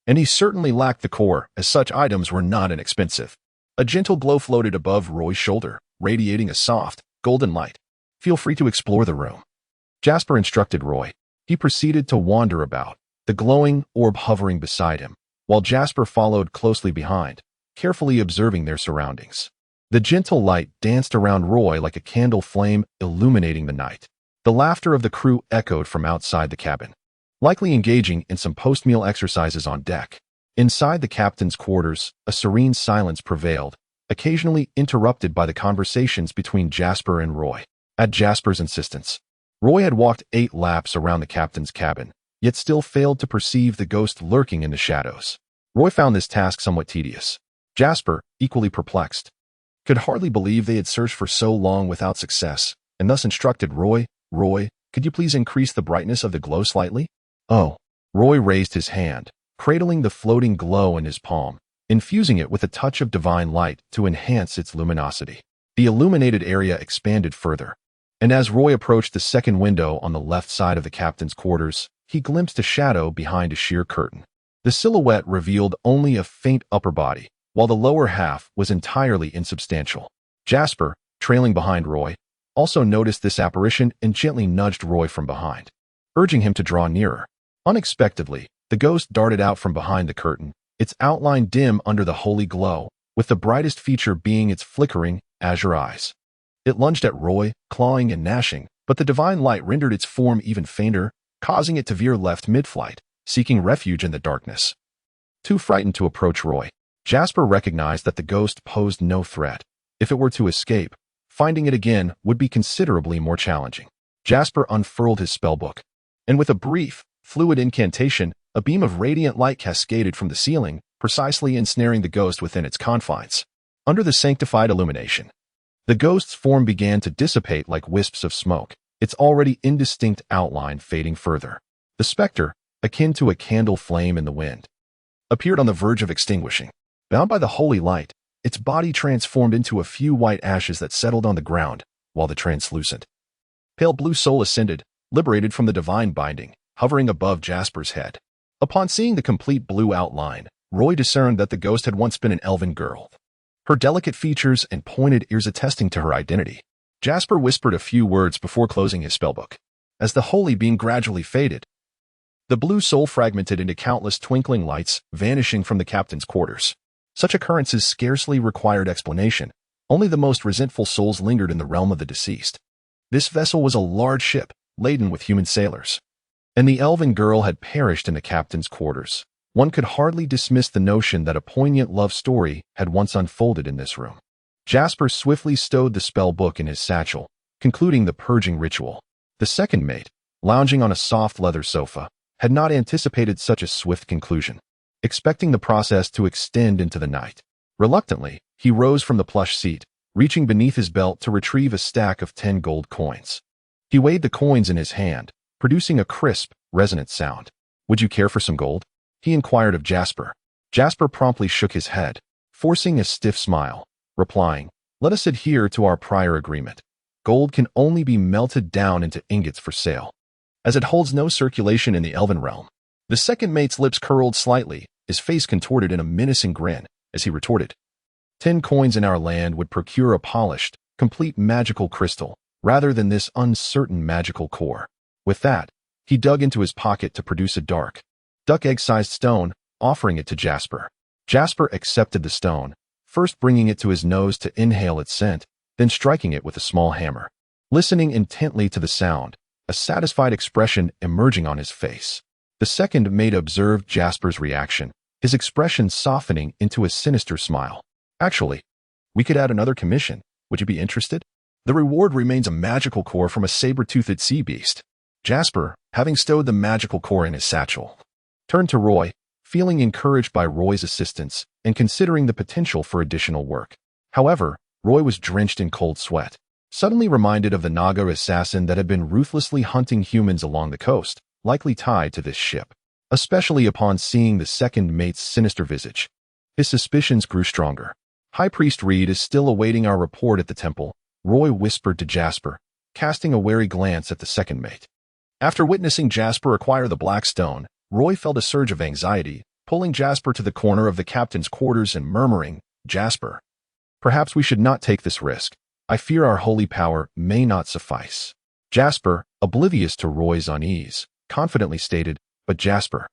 and he certainly lacked the core, as such items were not inexpensive. A gentle glow floated above Roy's shoulder, radiating a soft, golden light. "Feel free to explore the room," Jasper instructed Roy. He proceeded to wander about, the glowing orb hovering beside him, while Jasper followed closely behind, carefully observing their surroundings. The gentle light danced around Roy like a candle flame illuminating the night. The laughter of the crew echoed from outside the cabin, likely engaging in some post-meal exercises on deck. Inside the captain's quarters, a serene silence prevailed, occasionally interrupted by the conversations between Jasper and Roy. At Jasper's insistence, Roy had walked 8 laps around the captain's cabin, yet still failed to perceive the ghost lurking in the shadows. Roy found this task somewhat tedious. Jasper, equally perplexed, could hardly believe they had searched for so long without success, and thus instructed Roy, "Roy, could you please increase the brightness of the glow slightly?" "Oh." Roy raised his hand, cradling the floating glow in his palm, infusing it with a touch of divine light to enhance its luminosity. The illuminated area expanded further, and as Roy approached the second window on the left side of the captain's quarters, he glimpsed a shadow behind a sheer curtain. The silhouette revealed only a faint upper body, while the lower half was entirely insubstantial. Jasper, trailing behind Roy, also noticed this apparition and gently nudged Roy from behind. urging him to draw nearer. Unexpectedly, the ghost darted out from behind the curtain, its outline dim under the holy glow, with the brightest feature being its flickering, azure eyes. It lunged at Roy, clawing and gnashing, but the divine light rendered its form even fainter, causing it to veer left mid-flight, seeking refuge in the darkness. Too frightened to approach Roy, Jasper recognized that the ghost posed no threat. If it were to escape, finding it again would be considerably more challenging. Jasper unfurled his spellbook, and with a brief, fluid incantation, a beam of radiant light cascaded from the ceiling, precisely ensnaring the ghost within its confines. Under the sanctified illumination, the ghost's form began to dissipate like wisps of smoke, its already indistinct outline fading further. The specter, akin to a candle flame in the wind, appeared on the verge of extinguishing. Bound by the holy light, its body transformed into a few white ashes that settled on the ground, while the translucent, pale blue soul ascended, liberated from the divine binding, hovering above Jasper's head. Upon seeing the complete blue outline, Roy discerned that the ghost had once been an elven girl, her delicate features and pointed ears attesting to her identity. Jasper whispered a few words before closing his spellbook. As the holy beam gradually faded, the blue soul fragmented into countless twinkling lights, vanishing from the captain's quarters. Such occurrences scarcely required explanation. Only the most resentful souls lingered in the realm of the deceased. This vessel was a large ship, laden with human sailors, and the elven girl had perished in the captain's quarters. One could hardly dismiss the notion that a poignant love story had once unfolded in this room. Jasper swiftly stowed the spell book in his satchel, concluding the purging ritual. The second mate, lounging on a soft leather sofa, had not anticipated such a swift conclusion, expecting the process to extend into the night. Reluctantly, he rose from the plush seat, reaching beneath his belt to retrieve a stack of 10 gold coins. He weighed the coins in his hand, producing a crisp, resonant sound. "Would you care for some gold?" he inquired of Jasper. Jasper promptly shook his head, forcing a stiff smile, replying, "Let us adhere to our prior agreement. Gold can only be melted down into ingots for sale, as it holds no circulation in the elven realm." The second mate's lips curled slightly, his face contorted in a menacing grin, as he retorted, 10 coins in our land would procure a polished, complete magical crystal, rather than this uncertain magical core." With that, he dug into his pocket to produce a dark, duck egg-sized stone, offering it to Jasper. Jasper accepted the stone, first bringing it to his nose to inhale its scent, then striking it with a small hammer. Listening intently to the sound, a satisfied expression emerging on his face. The second mate observed Jasper's reaction, his expression softening into a sinister smile. "Actually, we could add another commission. Would you be interested? The reward remains a magical core from a saber-toothed sea beast." Jasper, having stowed the magical core in his satchel, turned to Roy, feeling encouraged by Roy's assistance and considering the potential for additional work. However, Roy was drenched in cold sweat, suddenly reminded of the Naga assassin that had been ruthlessly hunting humans along the coast, likely tied to this ship. Especially upon seeing the second mate's sinister visage, his suspicions grew stronger. "High Priest Reed is still awaiting our report at the temple," Roy whispered to Jasper, casting a wary glance at the second mate. After witnessing Jasper acquire the black stone, Roy felt a surge of anxiety, pulling Jasper to the corner of the captain's quarters and murmuring, "Jasper, perhaps we should not take this risk. I fear our holy power may not suffice." Jasper, oblivious to Roy's unease, confidently stated, "But Jasper,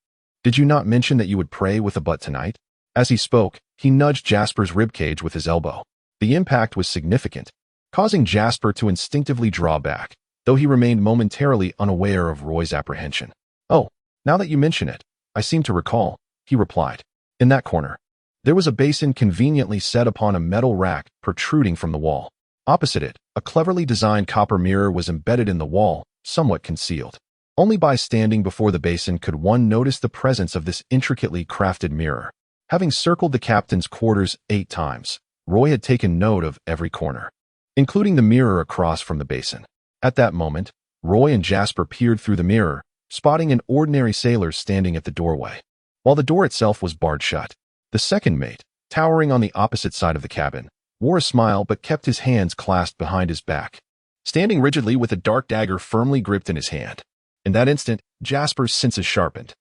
did you not mention that you would pray with a butt tonight?" As he spoke, he nudged Jasper's ribcage with his elbow. The impact was significant, causing Jasper to instinctively draw back, though he remained momentarily unaware of Roy's apprehension. "Oh, now that you mention it, I seem to recall," he replied. In that corner, there was a basin conveniently set upon a metal rack protruding from the wall. Opposite it, a cleverly designed copper mirror was embedded in the wall, somewhat concealed. Only by standing before the basin could one notice the presence of this intricately crafted mirror. Having circled the captain's quarters 8 times, Roy had taken note of every corner, including the mirror across from the basin. At that moment, Roy and Jasper peered through the mirror, spotting an ordinary sailor standing at the doorway. While the door itself was barred shut, the second mate, towering on the opposite side of the cabin, wore a smile but kept his hands clasped behind his back, standing rigidly with a dark dagger firmly gripped in his hand. In that instant, Jasper's senses sharpened.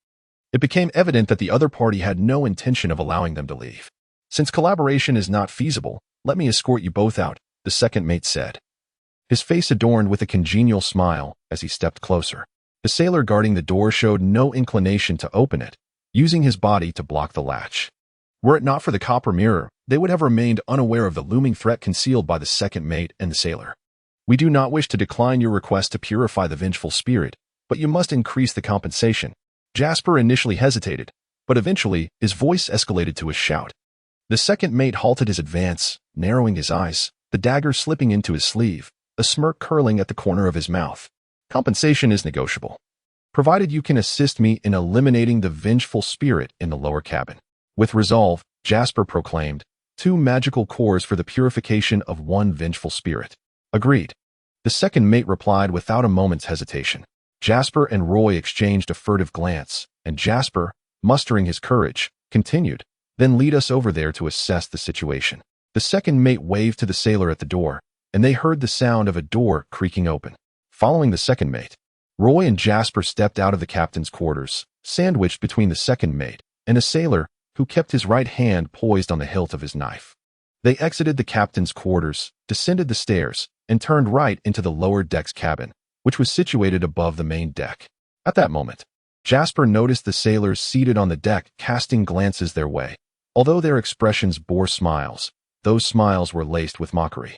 It became evident that the other party had no intention of allowing them to leave. "Since collaboration is not feasible, let me escort you both out," the second mate said, his face adorned with a congenial smile as he stepped closer. The sailor guarding the door showed no inclination to open it, using his body to block the latch. Were it not for the copper mirror, they would have remained unaware of the looming threat concealed by the second mate and the sailor. We do not wish to decline your request to purify the vengeful spirit, but you must increase the compensation. Jasper initially hesitated, but eventually his voice escalated to a shout. The second mate halted his advance, narrowing his eyes, the dagger slipping into his sleeve, a smirk curling at the corner of his mouth. Compensation is negotiable, provided you can assist me in eliminating the vengeful spirit in the lower cabin. With resolve, Jasper proclaimed, 2 magical cores for the purification of 1 vengeful spirit. Agreed. The second mate replied without a moment's hesitation. Jasper and Roy exchanged a furtive glance, and Jasper, mustering his courage, continued, then lead us over there to assess the situation. The second mate waved to the sailor at the door, and they heard the sound of a door creaking open. Following the second mate, Roy and Jasper stepped out of the captain's quarters, sandwiched between the second mate and a sailor who kept his right hand poised on the hilt of his knife. They exited the captain's quarters, descended the stairs, and turned right into the lower deck's cabin, which was situated above the main deck. At that moment, Jasper noticed the sailors seated on the deck casting glances their way. Although their expressions bore smiles, those smiles were laced with mockery.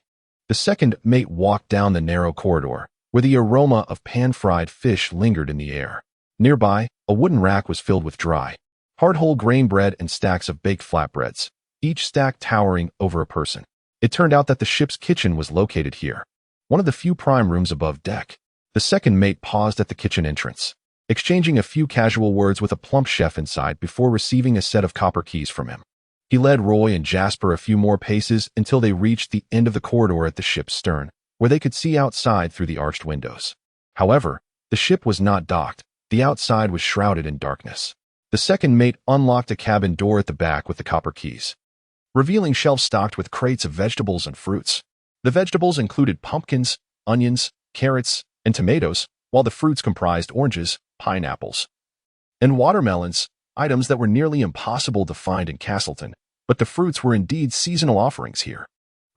The second mate walked down the narrow corridor, where the aroma of pan-fried fish lingered in the air. Nearby, a wooden rack was filled with dry, hard-whole grain bread and stacks of baked flatbreads, each stack towering over a person. It turned out that the ship's kitchen was located here, one of the few prime rooms above deck. The second mate paused at the kitchen entrance, exchanging a few casual words with a plump chef inside before receiving a set of copper keys from him. He led Roy and Jasper a few more paces until they reached the end of the corridor at the ship's stern, where they could see outside through the arched windows. However, the ship was not docked. The outside was shrouded in darkness. The second mate unlocked a cabin door at the back with the copper keys, revealing shelves stocked with crates of vegetables and fruits. The vegetables included pumpkins, onions, carrots, and tomatoes, while the fruits comprised oranges, pineapples, and watermelons, items that were nearly impossible to find in Castleton, but the fruits were indeed seasonal offerings here.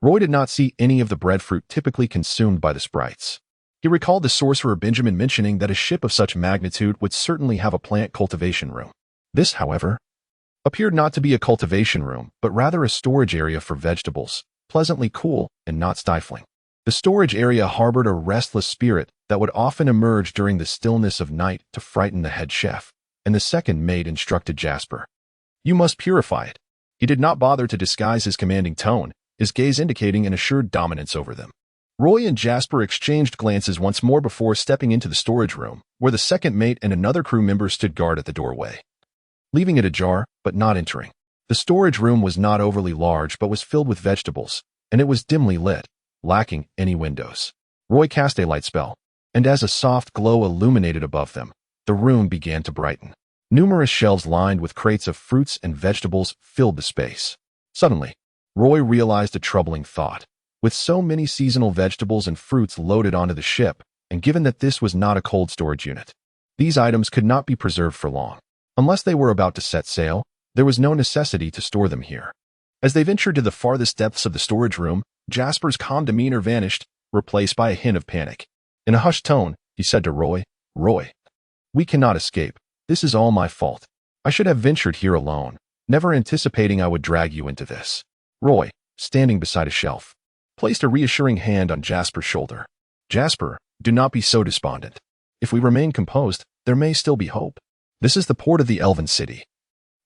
Roy did not see any of the breadfruit typically consumed by the sprites. He recalled the sorcerer Benjamin mentioning that a ship of such magnitude would certainly have a plant cultivation room. This, however, appeared not to be a cultivation room, but rather a storage area for vegetables, pleasantly cool and not stifling. The storage area harbored a restless spirit that would often emerge during the stillness of night to frighten the head chef, and the second mate instructed Jasper, "You must purify it." He did not bother to disguise his commanding tone, his gaze indicating an assured dominance over them. Roy and Jasper exchanged glances once more before stepping into the storage room, where the second mate and another crew member stood guard at the doorway, leaving it ajar, but not entering. The storage room was not overly large but was filled with vegetables, and it was dimly lit, lacking any windows. Roy cast a light spell, and as a soft glow illuminated above them, the room began to brighten. Numerous shelves lined with crates of fruits and vegetables filled the space. Suddenly, Roy realized a troubling thought. With so many seasonal vegetables and fruits loaded onto the ship, and given that this was not a cold storage unit, these items could not be preserved for long. Unless they were about to set sail, there was no necessity to store them here. As they ventured to the farthest depths of the storage room, Jasper's calm demeanor vanished, replaced by a hint of panic. In a hushed tone, he said to Roy, "Roy, we cannot escape. This is all my fault. I should have ventured here alone, never anticipating I would drag you into this." Roy, standing beside a shelf, placed a reassuring hand on Jasper's shoulder. "Jasper, do not be so despondent. If we remain composed, there may still be hope. This is the port of the Elven city,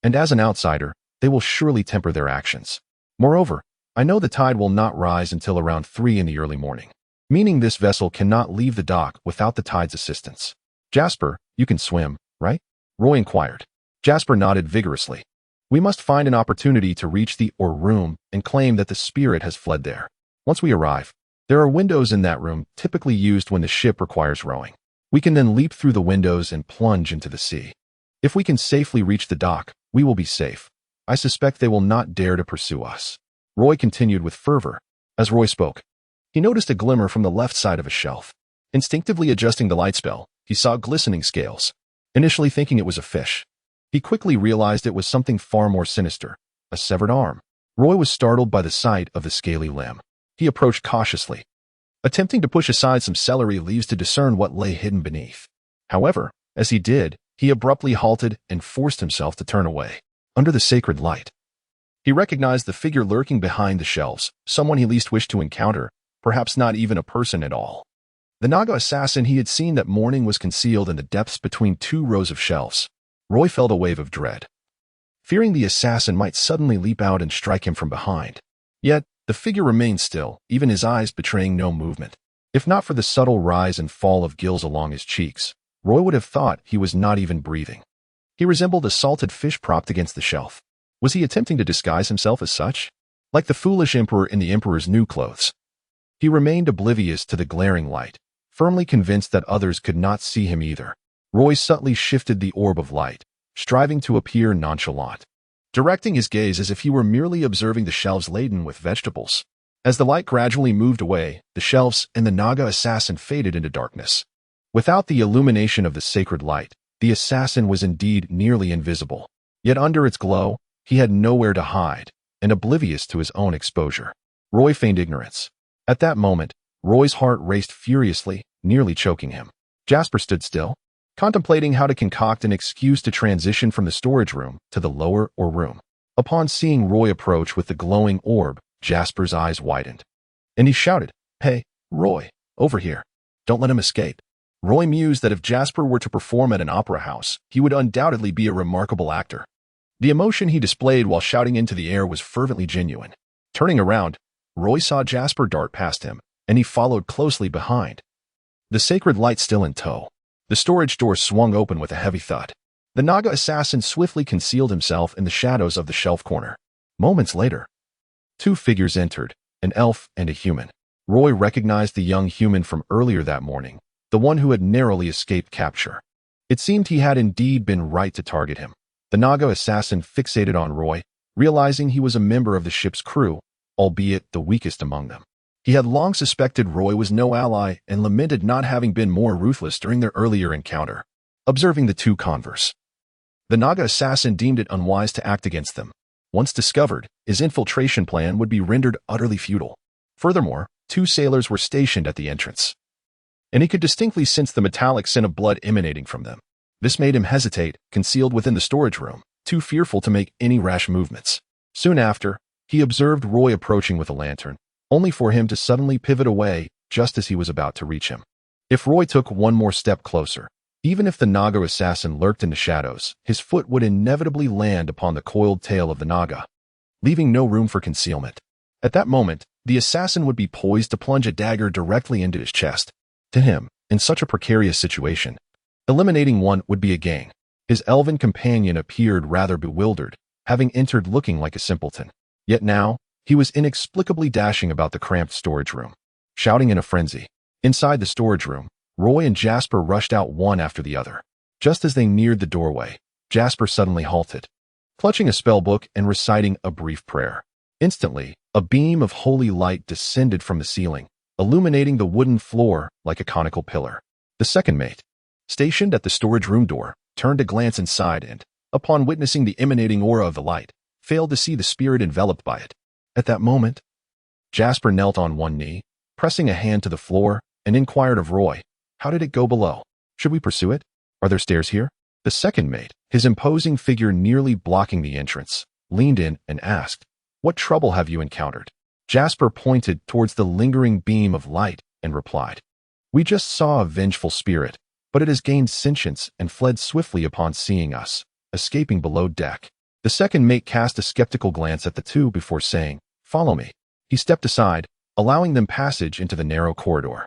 and as an outsider, they will surely temper their actions. Moreover, I know the tide will not rise until around 3 in the early morning, meaning this vessel cannot leave the dock without the tide's assistance." "Jasper, you can swim, right?" Roy inquired. Jasper nodded vigorously. "We must find an opportunity to reach the room and claim that the spirit has fled there. Once we arrive, there are windows in that room typically used when the ship requires rowing. We can then leap through the windows and plunge into the sea. If we can safely reach the dock, we will be safe. I suspect they will not dare to pursue us." Roy continued with fervor. As Roy spoke, he noticed a glimmer from the left side of a shelf. Instinctively adjusting the light spell, he saw glistening scales. Initially thinking it was a fish, he quickly realized it was something far more sinister, a severed arm. Roy was startled by the sight of the scaly limb. He approached cautiously, attempting to push aside some celery leaves to discern what lay hidden beneath. However, as he did, he abruptly halted and forced himself to turn away. Under the sacred light, he recognized the figure lurking behind the shelves, someone he least wished to encounter, perhaps not even a person at all. The Naga assassin he had seen that morning was concealed in the depths between two rows of shelves. Roy felt a wave of dread, fearing the assassin might suddenly leap out and strike him from behind. Yet, the figure remained still, even his eyes betraying no movement. If not for the subtle rise and fall of gills along his cheeks, Roy would have thought he was not even breathing. He resembled a salted fish propped against the shelf. Was he attempting to disguise himself as such? Like the foolish emperor in the emperor's new clothes. He remained oblivious to the glaring light, firmly convinced that others could not see him either. Roy subtly shifted the orb of light, striving to appear nonchalant, directing his gaze as if he were merely observing the shelves laden with vegetables. As the light gradually moved away, the shelves and the Naga assassin faded into darkness. Without the illumination of the sacred light, the assassin was indeed nearly invisible. Yet under its glow, he had nowhere to hide, and oblivious to his own exposure, Roy feigned ignorance. At that moment, Roy's heart raced furiously, nearly choking him. Jasper stood still, contemplating how to concoct an excuse to transition from the storage room to the lower or room. Upon seeing Roy approach with the glowing orb, Jasper's eyes widened, and he shouted, "Hey, Roy, over here. Don't let him escape." Roy mused that if Jasper were to perform at an opera house, he would undoubtedly be a remarkable actor. The emotion he displayed while shouting into the air was fervently genuine. Turning around, Roy saw Jasper dart past him, and he followed closely behind. The sacred light still in tow, the storage door swung open with a heavy thud. The Naga assassin swiftly concealed himself in the shadows of the shelf corner. Moments later, two figures entered, an elf and a human. Roy recognized the young human from earlier that morning, the one who had narrowly escaped capture. It seemed he had indeed been right to target him. The Naga assassin fixated on Roy, realizing he was a member of the ship's crew, albeit the weakest among them. He had long suspected Roy was no ally and lamented not having been more ruthless during their earlier encounter. Observing the two converse, the Naga assassin deemed it unwise to act against them. Once discovered, his infiltration plan would be rendered utterly futile. Furthermore, two sailors were stationed at the entrance, and he could distinctly sense the metallic scent of blood emanating from them. This made him hesitate, concealed within the storage room, too fearful to make any rash movements. Soon after, he observed Roy approaching with a lantern, only for him to suddenly pivot away just as he was about to reach him. If Roy took one more step closer, even if the Naga assassin lurked in the shadows, his foot would inevitably land upon the coiled tail of the Naga, leaving no room for concealment. At that moment, the assassin would be poised to plunge a dagger directly into his chest. To him, in such a precarious situation, eliminating one would be a gain. His elven companion appeared rather bewildered, having entered looking like a simpleton. Yet now, he was inexplicably dashing about the cramped storage room, shouting in a frenzy. Inside the storage room, Roy and Jasper rushed out one after the other. Just as they neared the doorway, Jasper suddenly halted, clutching a spellbook and reciting a brief prayer. Instantly, a beam of holy light descended from the ceiling, illuminating the wooden floor like a conical pillar. The second mate, stationed at the storage room door, turned to glance inside and, upon witnessing the emanating aura of the light, failed to see the spirit enveloped by it. At that moment, Jasper knelt on one knee, pressing a hand to the floor, and inquired of Roy, "How did it go below? Should we pursue it? Are there stairs here?" The second mate, his imposing figure nearly blocking the entrance, leaned in and asked, "What trouble have you encountered?" Jasper pointed towards the lingering beam of light and replied, "We just saw a vengeful spirit, but it has gained sentience and fled swiftly upon seeing us, escaping below deck." The second mate cast a skeptical glance at the two before saying, "Follow me." He stepped aside, allowing them passage into the narrow corridor.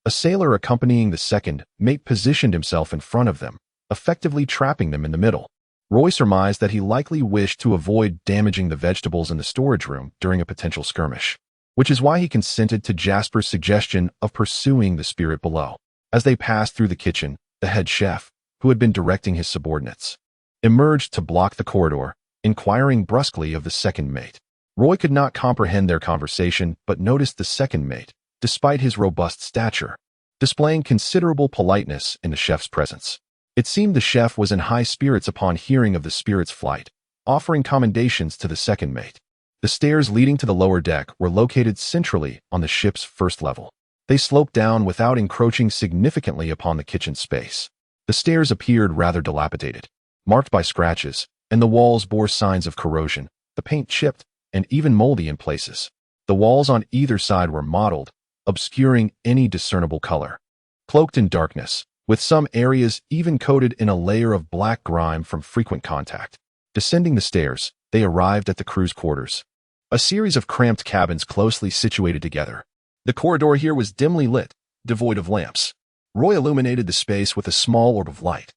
A sailor accompanying the second mate positioned himself in front of them, effectively trapping them in the middle. Roy surmised that he likely wished to avoid damaging the vegetables in the storage room during a potential skirmish, which is why he consented to Jasper's suggestion of pursuing the spirit below. As they passed through the kitchen, the head chef, who had been directing his subordinates, emerged to block the corridor, inquiring brusquely of the second mate. Roy could not comprehend their conversation but noticed the second mate, despite his robust stature, displaying considerable politeness in the chef's presence. It seemed the chef was in high spirits upon hearing of the spirit's flight, offering commendations to the second mate. The stairs leading to the lower deck were located centrally on the ship's first level. They sloped down without encroaching significantly upon the kitchen space. The stairs appeared rather dilapidated, marked by scratches, and the walls bore signs of corrosion, the paint chipped and even moldy in places. The walls on either side were mottled, obscuring any discernible color. Cloaked in darkness, with some areas even coated in a layer of black grime from frequent contact. Descending the stairs, they arrived at the crew's quarters. A series of cramped cabins closely situated together. The corridor here was dimly lit, devoid of lamps. Roy illuminated the space with a small orb of light,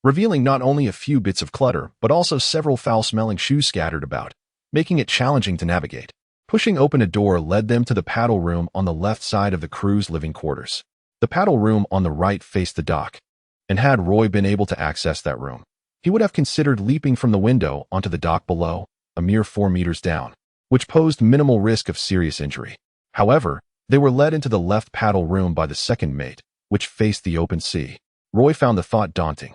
revealing not only a few bits of clutter, but also several foul-smelling shoes scattered about, making it challenging to navigate. Pushing open a door led them to the paddle room on the left side of the crew's living quarters. The paddle room on the right faced the dock, and had Roy been able to access that room, he would have considered leaping from the window onto the dock below, a mere 4 meters down, which posed minimal risk of serious injury. However, they were led into the left paddle room by the second mate, which faced the open sea. Roy found the thought daunting.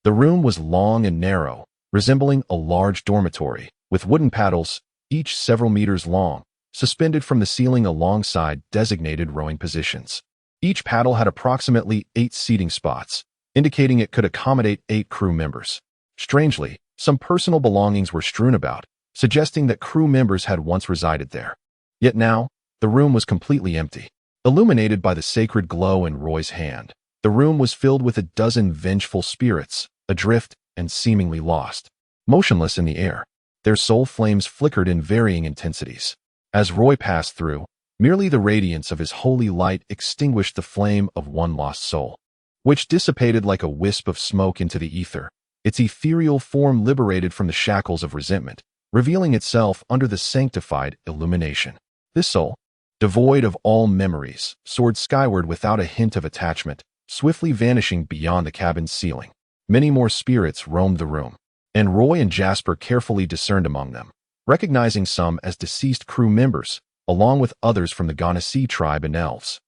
The room was long and narrow, resembling a large dormitory, with wooden paddles, each several meters long, suspended from the ceiling alongside designated rowing positions. Each paddle had approximately 8 seating spots, indicating it could accommodate 8 crew members. Strangely, some personal belongings were strewn about, suggesting that crew members had once resided there. Yet now, the room was completely empty. Illuminated by the sacred glow in Roy's hand, the room was filled with a dozen vengeful spirits, adrift and seemingly lost, motionless in the air. Their soul flames flickered in varying intensities. As Roy passed through, merely the radiance of his holy light extinguished the flame of one lost soul, which dissipated like a wisp of smoke into the ether, its ethereal form liberated from the shackles of resentment, revealing itself under the sanctified illumination. This soul, devoid of all memories, soared skyward without a hint of attachment, swiftly vanishing beyond the cabin's ceiling. Many more spirits roamed the room, and Roy and Jasper carefully discerned among them, recognizing some as deceased crew members, along with others from the Odyssey tribe and Elves.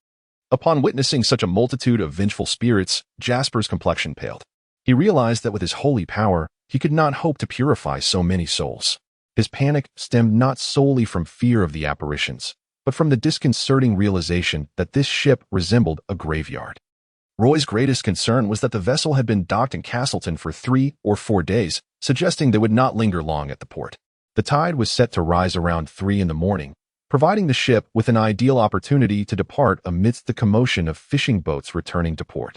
Upon witnessing such a multitude of vengeful spirits, Jasper's complexion paled. He realized that with his holy power, he could not hope to purify so many souls. His panic stemmed not solely from fear of the apparitions, but from the disconcerting realization that this ship resembled a graveyard. Roy's greatest concern was that the vessel had been docked in Castleton for 3 or 4 days, suggesting they would not linger long at the port. The tide was set to rise around 3 in the morning, providing the ship with an ideal opportunity to depart amidst the commotion of fishing boats returning to port.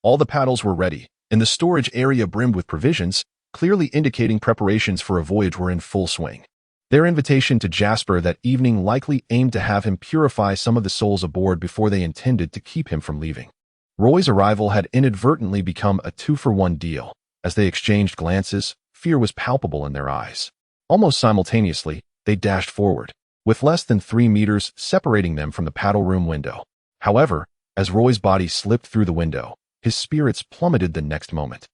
All the paddles were ready, and the storage area brimmed with provisions, clearly indicating preparations for a voyage were in full swing. Their invitation to Jasper that evening likely aimed to have him purify some of the souls aboard before they intended to keep him from leaving. Roy's arrival had inadvertently become a 2-for-1 deal. As they exchanged glances, fear was palpable in their eyes. Almost simultaneously, they dashed forward, with less than 3 meters separating them from the paddle room window. However, as Roy's body slipped through the window, his spirits plummeted the next moment.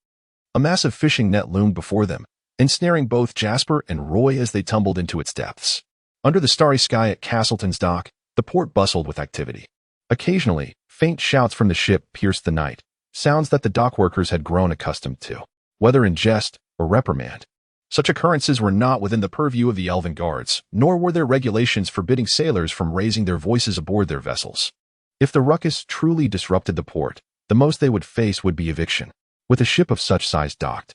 A massive fishing net loomed before them, ensnaring both Jasper and Roy as they tumbled into its depths. Under the starry sky at Castleton's dock, the port bustled with activity. Occasionally, faint shouts from the ship pierced the night, sounds that the dockworkers had grown accustomed to, whether in jest or reprimand. Such occurrences were not within the purview of the Elven guards, nor were there regulations forbidding sailors from raising their voices aboard their vessels. If the ruckus truly disrupted the port, the most they would face would be eviction. With a ship of such size docked,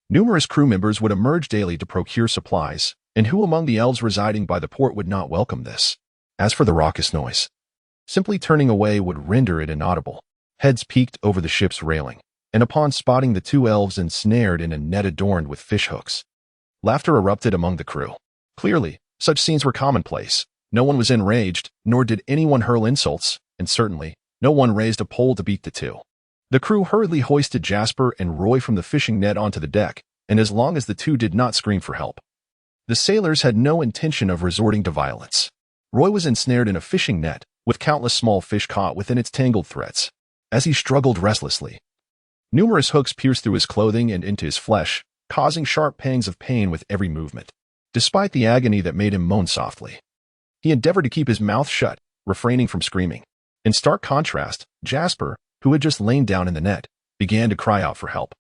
numerous crew members would emerge daily to procure supplies, and who among the elves residing by the port would not welcome this? As for the raucous noise, simply turning away would render it inaudible. Heads peeked over the ship's railing, and upon spotting the 2 elves ensnared in a net adorned with fishhooks, laughter erupted among the crew. Clearly, such scenes were commonplace. No one was enraged, nor did anyone hurl insults, and certainly, no one raised a pole to beat the 2. The crew hurriedly hoisted Jasper and Roy from the fishing net onto the deck, and as long as the 2 did not scream for help, the sailors had no intention of resorting to violence. Roy was ensnared in a fishing net, with countless small fish caught within its tangled threads. As he struggled restlessly, numerous hooks pierced through his clothing and into his flesh, causing sharp pangs of pain with every movement. Despite the agony that made him moan softly, he endeavored to keep his mouth shut, refraining from screaming. In stark contrast, Jasper, who had just lain down in the net, began to cry out for help,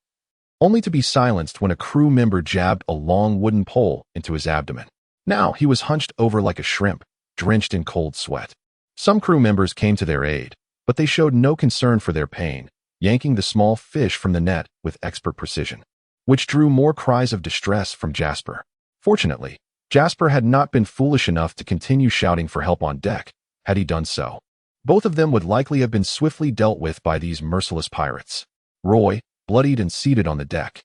only to be silenced when a crew member jabbed a long wooden pole into his abdomen. Now he was hunched over like a shrimp, drenched in cold sweat. Some crew members came to their aid, but they showed no concern for their pain, yanking the small fish from the net with expert precision, which drew more cries of distress from Jasper. Fortunately, Jasper had not been foolish enough to continue shouting for help on deck. Had he done so, both of them would likely have been swiftly dealt with by these merciless pirates. Roy, bloodied and seated on the deck,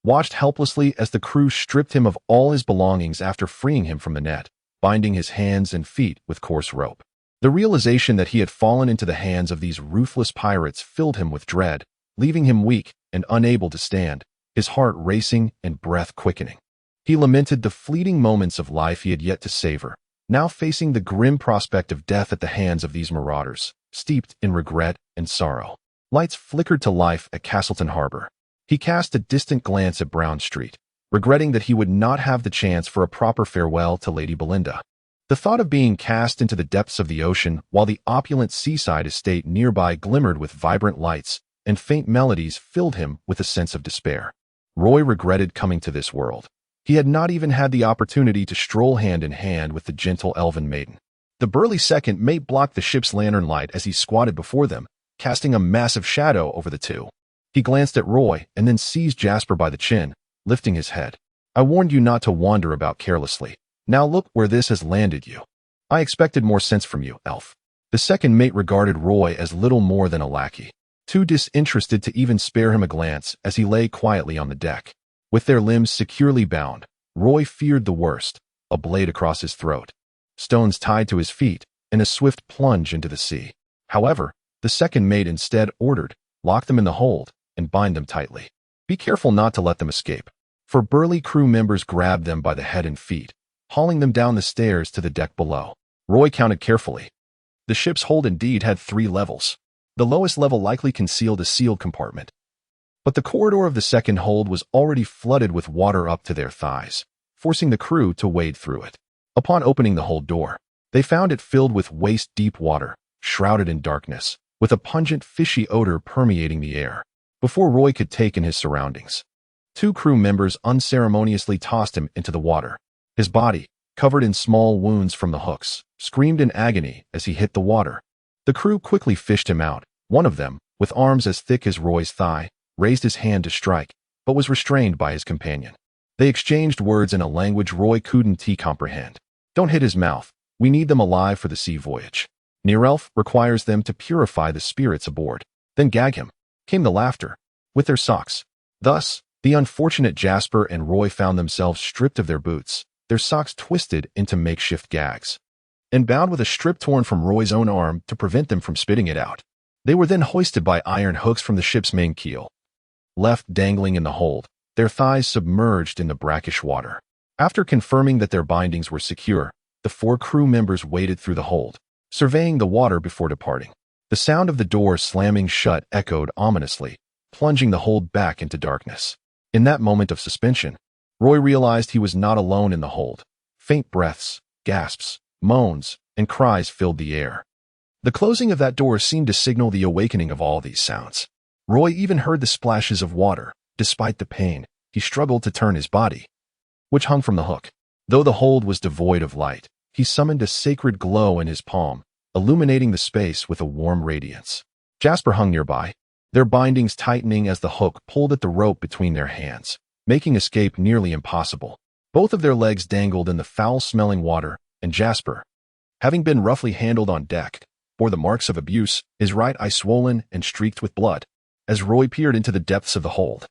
watched helplessly as the crew stripped him of all his belongings after freeing him from the net, binding his hands and feet with coarse rope. The realization that he had fallen into the hands of these ruthless pirates filled him with dread, leaving him weak and unable to stand, his heart racing and breath quickening. He lamented the fleeting moments of life he had yet to savor, now facing the grim prospect of death at the hands of these marauders, steeped in regret and sorrow. Lights flickered to life at Castleton Harbor. He cast a distant glance at Brown Street, regretting that he would not have the chance for a proper farewell to Lady Belinda. The thought of being cast into the depths of the ocean while the opulent seaside estate nearby glimmered with vibrant lights and faint melodies filled him with a sense of despair. Roy regretted coming to this world. He had not even had the opportunity to stroll hand in hand with the gentle elven maiden. The burly second mate blocked the ship's lantern light as he squatted before them, casting a massive shadow over the two. He glanced at Roy and then seized Jasper by the chin, lifting his head. "I warned you not to wander about carelessly. Now look where this has landed you. I expected more sense from you, elf." The second mate regarded Roy as little more than a lackey, too disinterested to even spare him a glance as he lay quietly on the deck. With their limbs securely bound, Roy feared the worst, a blade across his throat, stones tied to his feet, and a swift plunge into the sea. However, the second mate instead ordered, "Lock them in the hold and bind them tightly. Be careful not to let them escape." For burly crew members grabbed them by the head and feet, hauling them down the stairs to the deck below. Roy counted carefully. The ship's hold indeed had 3 levels. The lowest level likely concealed a sealed compartment, but the corridor of the second hold was already flooded with water up to their thighs, forcing the crew to wade through it. Upon opening the hold door, they found it filled with waist-deep water, shrouded in darkness, with a pungent fishy odor permeating the air. Before Roy could take in his surroundings, 2 crew members unceremoniously tossed him into the water. His body, covered in small wounds from the hooks, screamed in agony as he hit the water. The crew quickly fished him out. One of them, with arms as thick as Roy's thigh, raised his hand to strike, but was restrained by his companion. They exchanged words in a language Roy couldn't comprehend. "Don't hit his mouth. We need them alive for the sea voyage. Nearelf requires them to purify the spirits aboard. Then gag him." Came the laughter, with their socks. Thus, the unfortunate Jasper and Roy found themselves stripped of their boots, their socks twisted into makeshift gags, and bound with a strip torn from Roy's own arm to prevent them from spitting it out. They were then hoisted by iron hooks from the ship's main keel, left dangling in the hold, their thighs submerged in the brackish water. After confirming that their bindings were secure, the 4 crew members waded through the hold, surveying the water before departing. The sound of the door slamming shut echoed ominously, plunging the hold back into darkness. In that moment of suspension, Roy realized he was not alone in the hold. Faint breaths, gasps, moans, and cries filled the air. The closing of that door seemed to signal the awakening of all these sounds. Roy even heard the splashes of water. Despite the pain, he struggled to turn his body, which hung from the hook. Though the hold was devoid of light, he summoned a sacred glow in his palm, illuminating the space with a warm radiance. Jasper hung nearby, their bindings tightening as the hook pulled at the rope between their hands, making escape nearly impossible. Both of their legs dangled in the foul-smelling water, and Jasper, having been roughly handled on deck, bore the marks of abuse, his right eye swollen and streaked with blood. As Roy peered into the depths of the hold,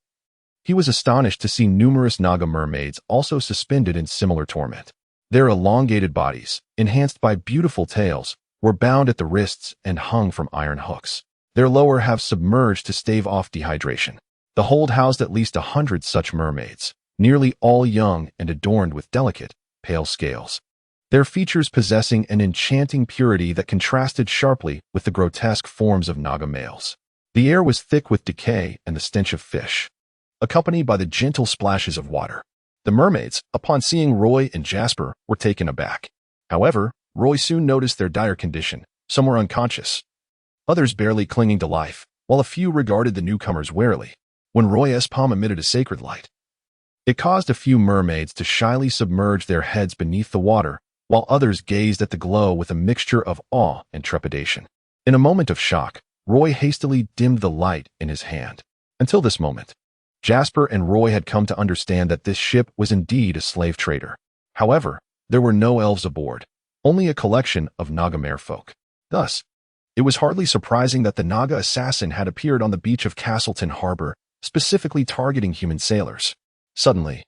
he was astonished to see numerous Naga mermaids also suspended in similar torment. Their elongated bodies, enhanced by beautiful tails, were bound at the wrists and hung from iron hooks, their lower halves submerged to stave off dehydration. The hold housed at least 100 such mermaids, nearly all young and adorned with delicate, pale scales, their features possessing an enchanting purity that contrasted sharply with the grotesque forms of Naga males. The air was thick with decay and the stench of fish, accompanied by the gentle splashes of water. The mermaids, upon seeing Roy and Jasper, were taken aback. However, Roy soon noticed their dire condition. Some were unconscious, others barely clinging to life, while a few regarded the newcomers warily. When Roy's palm emitted a sacred light, it caused a few mermaids to shyly submerge their heads beneath the water, while others gazed at the glow with a mixture of awe and trepidation. In a moment of shock, Roy hastily dimmed the light in his hand. Until this moment, Jasper and Roy had come to understand that this ship was indeed a slave trader. However, there were no elves aboard, only a collection of Naga merfolk. Thus, it was hardly surprising that the Naga assassin had appeared on the beach of Castleton Harbor, specifically targeting human sailors. Suddenly,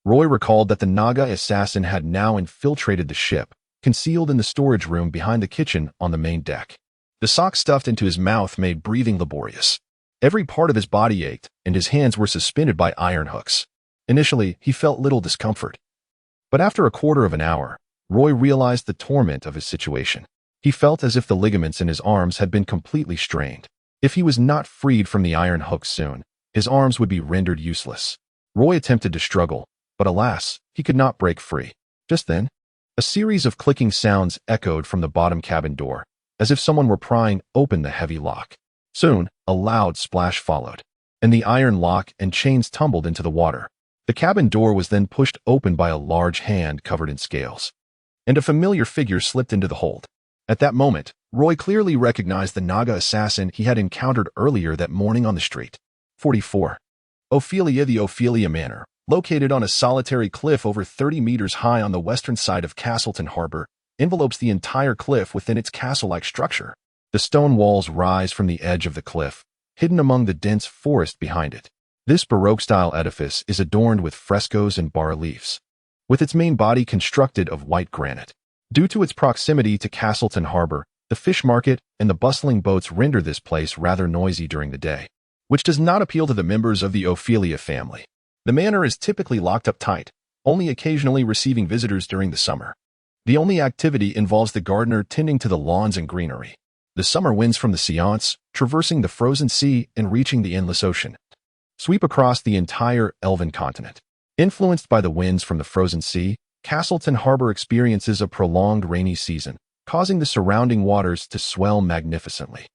Roy recalled that the Naga assassin had now infiltrated the ship, concealed in the storage room behind the kitchen on the main deck. The sock stuffed into his mouth made breathing laborious. Every part of his body ached, and his hands were suspended by iron hooks. Initially, he felt little discomfort. But after a quarter of an hour, Roy realized the torment of his situation. He felt as if the ligaments in his arms had been completely strained. If he was not freed from the iron hooks soon, his arms would be rendered useless. Roy attempted to struggle, but alas, he could not break free. Just then, a series of clicking sounds echoed from the bottom cabin door, as if someone were prying open the heavy lock. Soon, a loud splash followed, and the iron lock and chains tumbled into the water. The cabin door was then pushed open by a large hand covered in scales, and a familiar figure slipped into the hold. At that moment, Roy clearly recognized the Naga assassin he had encountered earlier that morning on the street. 44. Ophelia. The Ophelia Manor, located on a solitary cliff over 30 meters high on the western side of Castleton Harbor, envelopes the entire cliff within its castle-like structure. The stone walls rise from the edge of the cliff, hidden among the dense forest behind it. This Baroque-style edifice is adorned with frescoes and bas-reliefs, with its main body constructed of white granite. Due to its proximity to Castleton Harbor, the fish market and the bustling boats render this place rather noisy during the day, which does not appeal to the members of the Ophelia family. The manor is typically locked up tight, only occasionally receiving visitors during the summer. The only activity involves the gardener tending to the lawns and greenery. The summer winds from the Seance, traversing the frozen sea and reaching the endless ocean, sweep across the entire elven continent. Influenced by the winds from the frozen sea, Castleton Harbor experiences a prolonged rainy season, causing the surrounding waters to swell magnificently.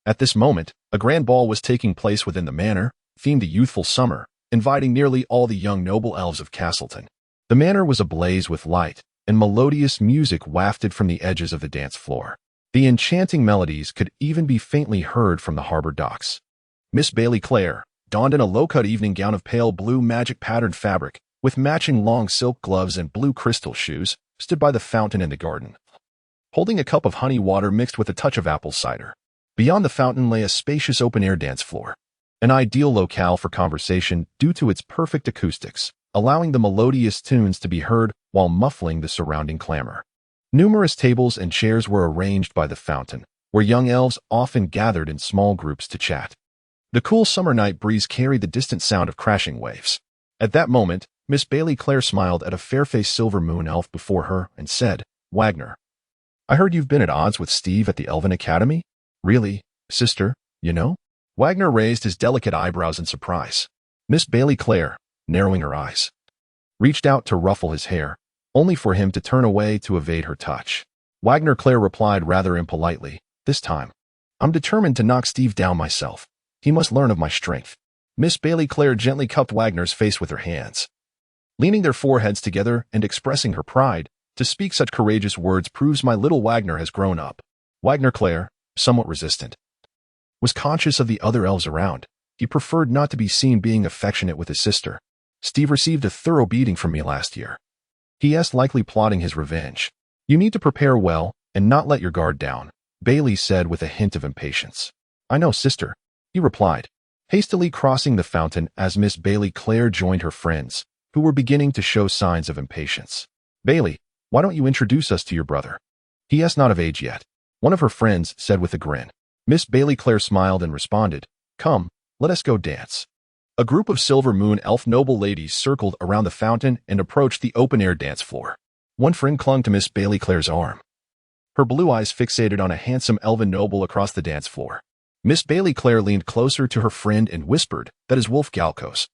At this moment, a grand ball was taking place within the manor, themed a youthful summer, inviting nearly all the young noble elves of Castleton. The manor was ablaze with light, and melodious music wafted from the edges of the dance floor. The enchanting melodies could even be faintly heard from the harbor docks. Miss Bailey Clare, donned in a low-cut evening gown of pale blue magic-patterned fabric, with matching long silk gloves and blue crystal shoes, stood by the fountain in the garden, holding a cup of honey water mixed with a touch of apple cider. Beyond the fountain lay a spacious open-air dance floor, an ideal locale for conversation due to its perfect acoustics, allowing the melodious tunes to be heard while muffling the surrounding clamor. Numerous tables and chairs were arranged by the fountain, where young elves often gathered in small groups to chat. The cool summer night breeze carried the distant sound of crashing waves. At that moment, Miss Bailey Clare smiled at a fair-faced silver moon elf before her and said, "Wagner, I heard you've been at odds with Steve at the Elven Academy? Really, sister, you know?" Wagner raised his delicate eyebrows in surprise. Miss Bailey Clare, narrowing her eyes, reached out to ruffle his hair, only for him to turn away to evade her touch. Wagner Clare replied rather impolitely, "This time, I'm determined to knock Steve down myself. He must learn of my strength." Miss Bailey Clare gently cupped Wagner's face with her hands, leaning their foreheads together and expressing her pride. "To speak such courageous words proves my little Wagner has grown up." Wagner Clare, somewhat resistant, was conscious of the other elves around. He preferred not to be seen being affectionate with his sister. "Steve received a thorough beating from me last year. He is likely plotting his revenge. You need to prepare well and not let your guard down," Bailey said with a hint of impatience. "I know, sister," he replied, hastily crossing the fountain as Miss Bailey Clare joined her friends, who were beginning to show signs of impatience. "Bailey, why don't you introduce us to your brother? He is not of age yet," one of her friends said with a grin. Miss Bailey Clare smiled and responded, "Come, let us go dance." A group of Silver Moon elf noble ladies circled around the fountain and approached the open-air dance floor. One friend clung to Miss Bailey Clare's arm, her blue eyes fixated on a handsome elven noble across the dance floor. Miss Bailey Clare leaned closer to her friend and whispered, "That is Wolf Galkos,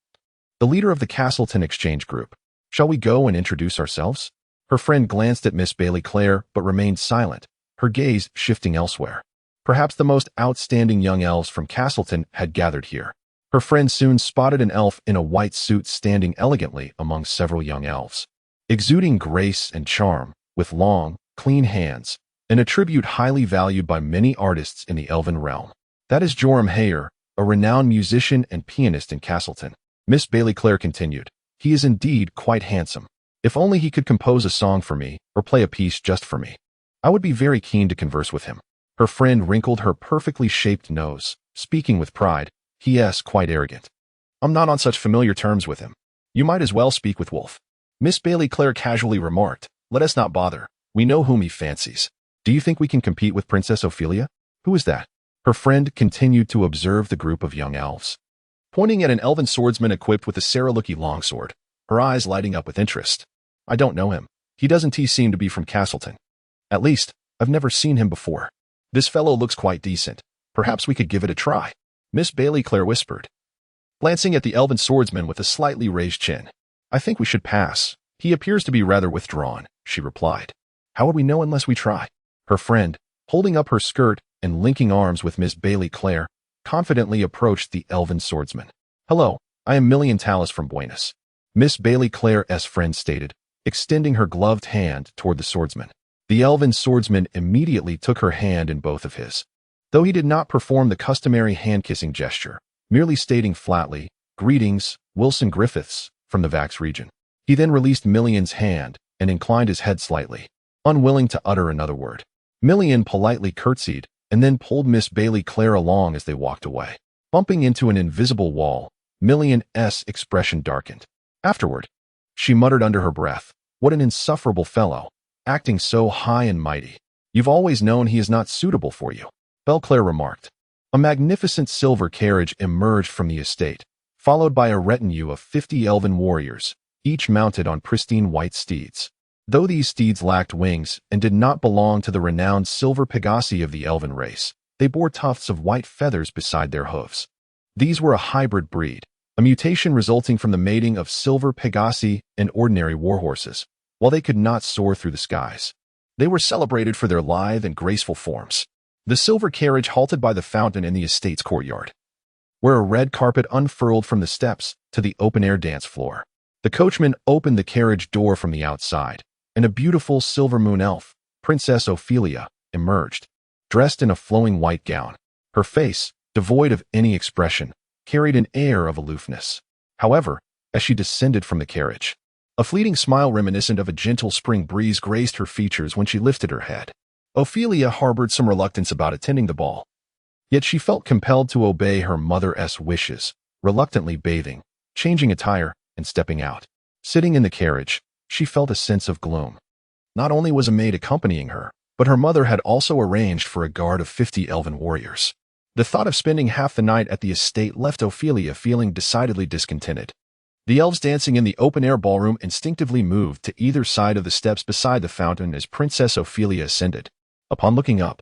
the leader of the Castleton Exchange Group. Shall we go and introduce ourselves?" Her friend glanced at Miss Bailey Clare but remained silent, her gaze shifting elsewhere. Perhaps the most outstanding young elves from Castleton had gathered here. Her friend soon spotted an elf in a white suit standing elegantly among several young elves, exuding grace and charm, with long, clean hands, an attribute highly valued by many artists in the elven realm. That is Joram Hayer, a renowned musician and pianist in Castleton. Miss Bailey Clare continued. He is indeed quite handsome. If only he could compose a song for me, or play a piece just for me. I would be very keen to converse with him. Her friend wrinkled her perfectly shaped nose, speaking with pride. He is quite arrogant. I'm not on such familiar terms with him. You might as well speak with Wolf. Miss Bailey Clare casually remarked. Let us not bother. We know whom he fancies. Do you think we can compete with Princess Ophelia? Who is that? Her friend continued to observe the group of young elves, pointing at an elven swordsman equipped with a Saralookie longsword, her eyes lighting up with interest. I don't know him. He doesn't seem to be from Castleton. At least, I've never seen him before. This fellow looks quite decent. Perhaps we could give it a try. Miss Bailey Clare whispered, glancing at the elven swordsman with a slightly raised chin. I think we should pass. He appears to be rather withdrawn, she replied. How would we know unless we try? Her friend, holding up her skirt and linking arms with Miss Bailey Clare, confidently approached the elven swordsman. Hello, I am Million Talus from Buenos. Miss Bailey Clare's friend stated, extending her gloved hand toward the swordsman. The elven swordsman immediately took her hand in both of his, though he did not perform the customary hand-kissing gesture, merely stating flatly, Greetings, Wilson Griffiths, from the Vax region. He then released Million's hand and inclined his head slightly, unwilling to utter another word. Million politely curtsied and then pulled Miss Bailey Clare along as they walked away. Bumping into an invisible wall, Million's expression darkened. Afterward, she muttered under her breath, What an insufferable fellow, acting so high and mighty. You've always known he is not suitable for you, Belclair remarked. A magnificent silver carriage emerged from the estate, followed by a retinue of 50 elven warriors, each mounted on pristine white steeds. Though these steeds lacked wings and did not belong to the renowned silver Pegasi of the elven race, they bore tufts of white feathers beside their hooves. These were a hybrid breed, a mutation resulting from the mating of silver Pegasi and ordinary warhorses, while they could not soar through the skies. They were celebrated for their lithe and graceful forms. The silver carriage halted by the fountain in the estate's courtyard, where a red carpet unfurled from the steps to the open-air dance floor. The coachman opened the carriage door from the outside, and a beautiful silver moon elf, Princess Ophelia, emerged, dressed in a flowing white gown. Her face, devoid of any expression, carried an air of aloofness. However, as she descended from the carriage, a fleeting smile reminiscent of a gentle spring breeze graced her features when she lifted her head. Ophelia harbored some reluctance about attending the ball, yet she felt compelled to obey her mother's wishes, reluctantly bathing, changing attire, and stepping out. Sitting in the carriage, she felt a sense of gloom. Not only was a maid accompanying her, but her mother had also arranged for a guard of 50 elven warriors. The thought of spending half the night at the estate left Ophelia feeling decidedly discontented. The elves dancing in the open-air ballroom instinctively moved to either side of the steps beside the fountain as Princess Ophelia ascended. Upon looking up,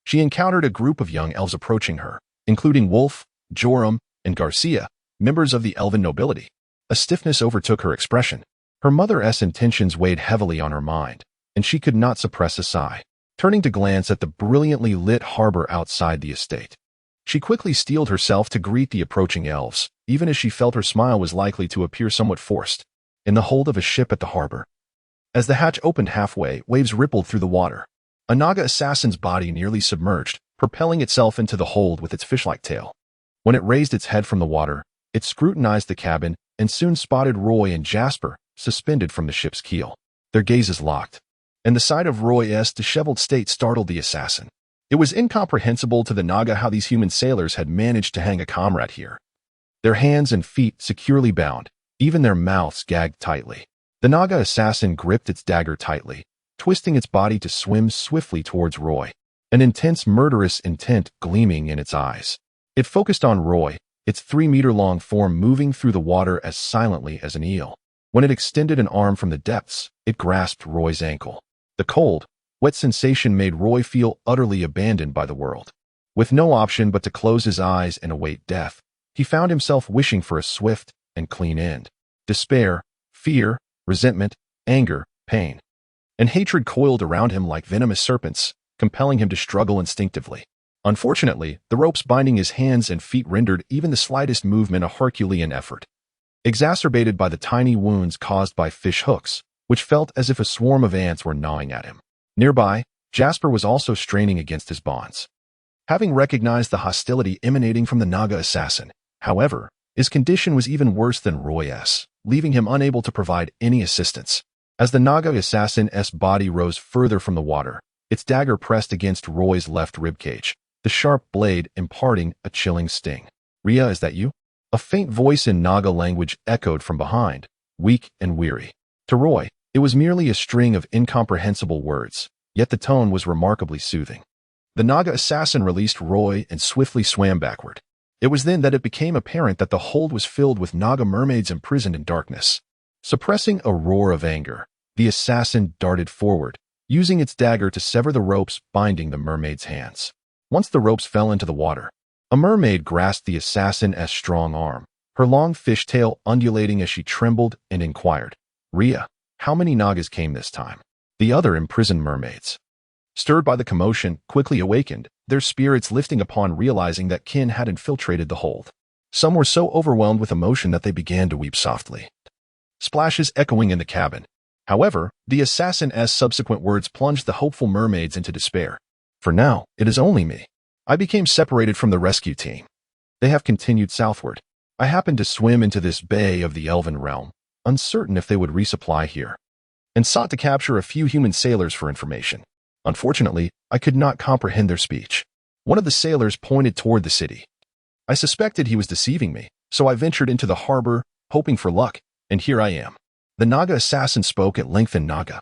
she encountered a group of young elves approaching her, including Wolf, Joram, and Garcia, members of the elven nobility. A stiffness overtook her expression. Her mother's intentions weighed heavily on her mind, and she could not suppress a sigh. Turning to glance at the brilliantly lit harbor outside the estate, she quickly steeled herself to greet the approaching elves, even as she felt her smile was likely to appear somewhat forced. In the hold of a ship at the harbor, as the hatch opened halfway, waves rippled through the water. A Naga assassin's body nearly submerged, propelling itself into the hold with its fish-like tail. When it raised its head from the water, it scrutinized the cabin and soon spotted Roy and Jasper, suspended from the ship's keel. Their gazes locked, and the sight of Roy's disheveled state startled the assassin. It was incomprehensible to the Naga how these human sailors had managed to hang a comrade here. Their hands and feet securely bound, even their mouths gagged tightly. The Naga assassin gripped its dagger tightly, twisting its body to swim swiftly towards Roy, an intense murderous intent gleaming in its eyes. It focused on Roy, its 3-meter-long form moving through the water as silently as an eel. When it extended an arm from the depths, it grasped Roy's ankle. The cold, wet sensation made Roy feel utterly abandoned by the world. With no option but to close his eyes and await death, he found himself wishing for a swift and clean end. Despair, fear, resentment, anger, pain, and hatred coiled around him like venomous serpents, compelling him to struggle instinctively. Unfortunately, the ropes binding his hands and feet rendered even the slightest movement a Herculean effort, exacerbated by the tiny wounds caused by fish hooks, which felt as if a swarm of ants were gnawing at him. Nearby, Jasper was also straining against his bonds. having recognized the hostility emanating from the Naga assassin. However, his condition was even worse than Roy's, leaving him unable to provide any assistance. As the Naga assassin's body rose further from the water, its dagger pressed against Roy's left ribcage, the sharp blade imparting a chilling sting. "Rhea, is that you?" A faint voice in Naga language echoed from behind, weak and weary. To Roy, it was merely a string of incomprehensible words, yet the tone was remarkably soothing. The Naga assassin released Roy and swiftly swam backward. It was then that it became apparent that the hold was filled with Naga mermaids imprisoned in darkness. Suppressing a roar of anger, the assassin darted forward, using its dagger to sever the ropes binding the mermaid's hands. Once the ropes fell into the water, a mermaid grasped the assassin's strong arm, her long fishtail undulating as she trembled and inquired, "Rhea, how many Nagas came this time?" The other imprisoned mermaids, stirred by the commotion, quickly awakened, their spirits lifting upon realizing that kin had infiltrated the hold. Some were so overwhelmed with emotion that they began to weep softly, splashes echoing in the cabin. However, the assassin's subsequent words plunged the hopeful mermaids into despair. "For now, it is only me. I became separated from the rescue team. They have continued southward. I happened to swim into this bay of the Elven realm, uncertain if they would resupply here, and sought to capture a few human sailors for information. Unfortunately, I could not comprehend their speech." One of the sailors pointed toward the city. "I suspected he was deceiving me, so I ventured into the harbor, hoping for luck, and here I am." The Naga assassin spoke at length in Naga,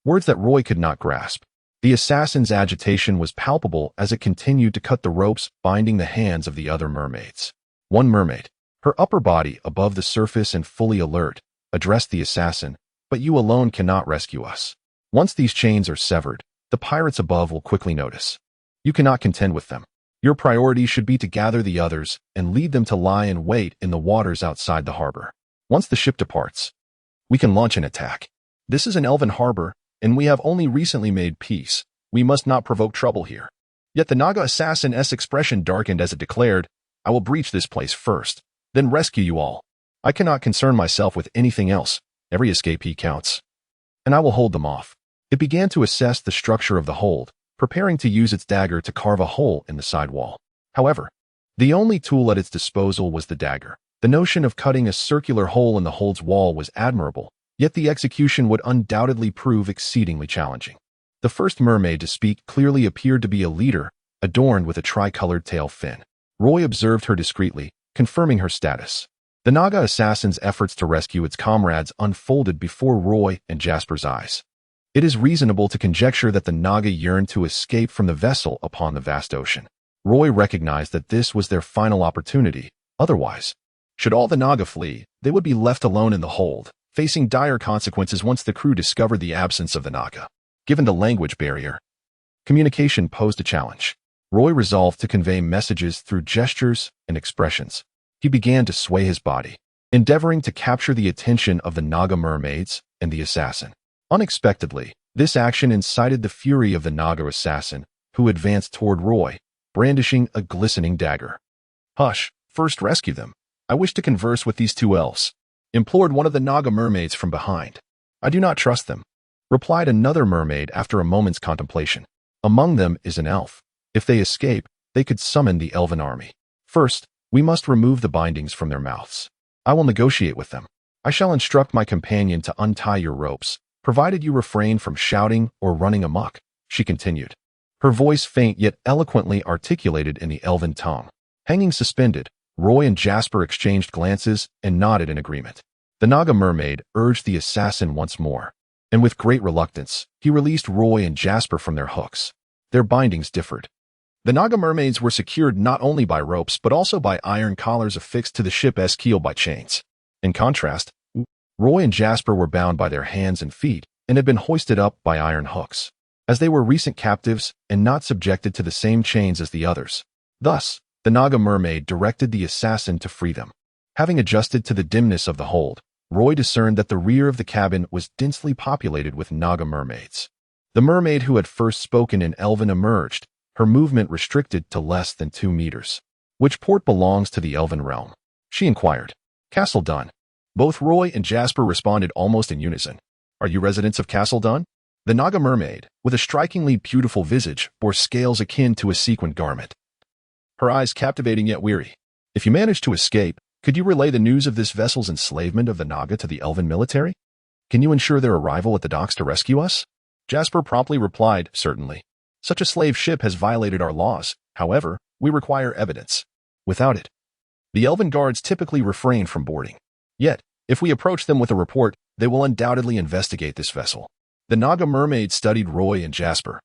words that Roy could not grasp. The assassin's agitation was palpable as it continued to cut the ropes binding the hands of the other mermaids. One mermaid, her upper body above the surface and fully alert, addressed the assassin, "But you alone cannot rescue us. Once these chains are severed, the pirates above will quickly notice. You cannot contend with them. Your priority should be to gather the others and lead them to lie in wait in the waters outside the harbor. Once the ship departs, we can launch an attack. This is an elven harbor, and we have only recently made peace. We must not provoke trouble here." Yet the Naga assassin's expression darkened as it declared, "I will breach this place first, then rescue you all. I cannot concern myself with anything else. Every escapee counts, and I will hold them off." It began to assess the structure of the hold, preparing to use its dagger to carve a hole in the side wall. However, the only tool at its disposal was the dagger. The notion of cutting a circular hole in the hold's wall was admirable, yet the execution would undoubtedly prove exceedingly challenging. The first mermaid to speak clearly appeared to be a leader, adorned with a tricolored tail fin. Roy observed her discreetly, confirming her status. The Naga assassin's efforts to rescue its comrades unfolded before Roy and Jasper's eyes. It is reasonable to conjecture that the Naga yearned to escape from the vessel upon the vast ocean. Roy recognized that this was their final opportunity. Otherwise, should all the Naga flee, they would be left alone in the hold, facing dire consequences once the crew discovered the absence of the Naga. Given the language barrier, communication posed a challenge. Roy resolved to convey messages through gestures and expressions. He began to sway his body, endeavoring to capture the attention of the Naga mermaids and the assassin. Unexpectedly, this action incited the fury of the Naga assassin, who advanced toward Roy, brandishing a glistening dagger. "Hush, first rescue them. I wish to converse with these two elves," implored one of the Naga mermaids from behind. "I do not trust them," replied another mermaid after a moment's contemplation. "Among them is an elf. If they escape, they could summon the elven army. First, we must remove the bindings from their mouths. I will negotiate with them. I shall instruct my companion to untie your ropes, provided you refrain from shouting or running amok," she continued, her voice faint yet eloquently articulated in the elven tongue. Hanging suspended, Roy and Jasper exchanged glances and nodded in agreement. The Naga mermaid urged the assassin once more, and with great reluctance, he released Roy and Jasper from their hooks. Their bindings differed. The Naga mermaids were secured not only by ropes but also by iron collars affixed to the ship's keel by chains. In contrast, Roy and Jasper were bound by their hands and feet and had been hoisted up by iron hooks, as they were recent captives and not subjected to the same chains as the others. Thus, the Naga mermaid directed the assassin to free them. Having adjusted to the dimness of the hold, Roy discerned that the rear of the cabin was densely populated with Naga mermaids. The mermaid who had first spoken in Elven emerged, her movement restricted to less than 2 meters. "Which port belongs to the Elven realm?" she inquired. "Castle Dun." Both Roy and Jasper responded almost in unison. "Are you residents of Castle Dun?" The Naga mermaid, with a strikingly beautiful visage, bore scales akin to a sequined garment. Her eyes captivating yet weary. If you manage to escape, could you relay the news of this vessel's enslavement of the Naga to the elven military? Can you ensure their arrival at the docks to rescue us? Jasper promptly replied, certainly. Such a slave ship has violated our laws. However, we require evidence. Without it, the elven guards typically refrain from boarding. Yet, if we approach them with a report, they will undoubtedly investigate this vessel. The Naga mermaid studied Roy and Jasper,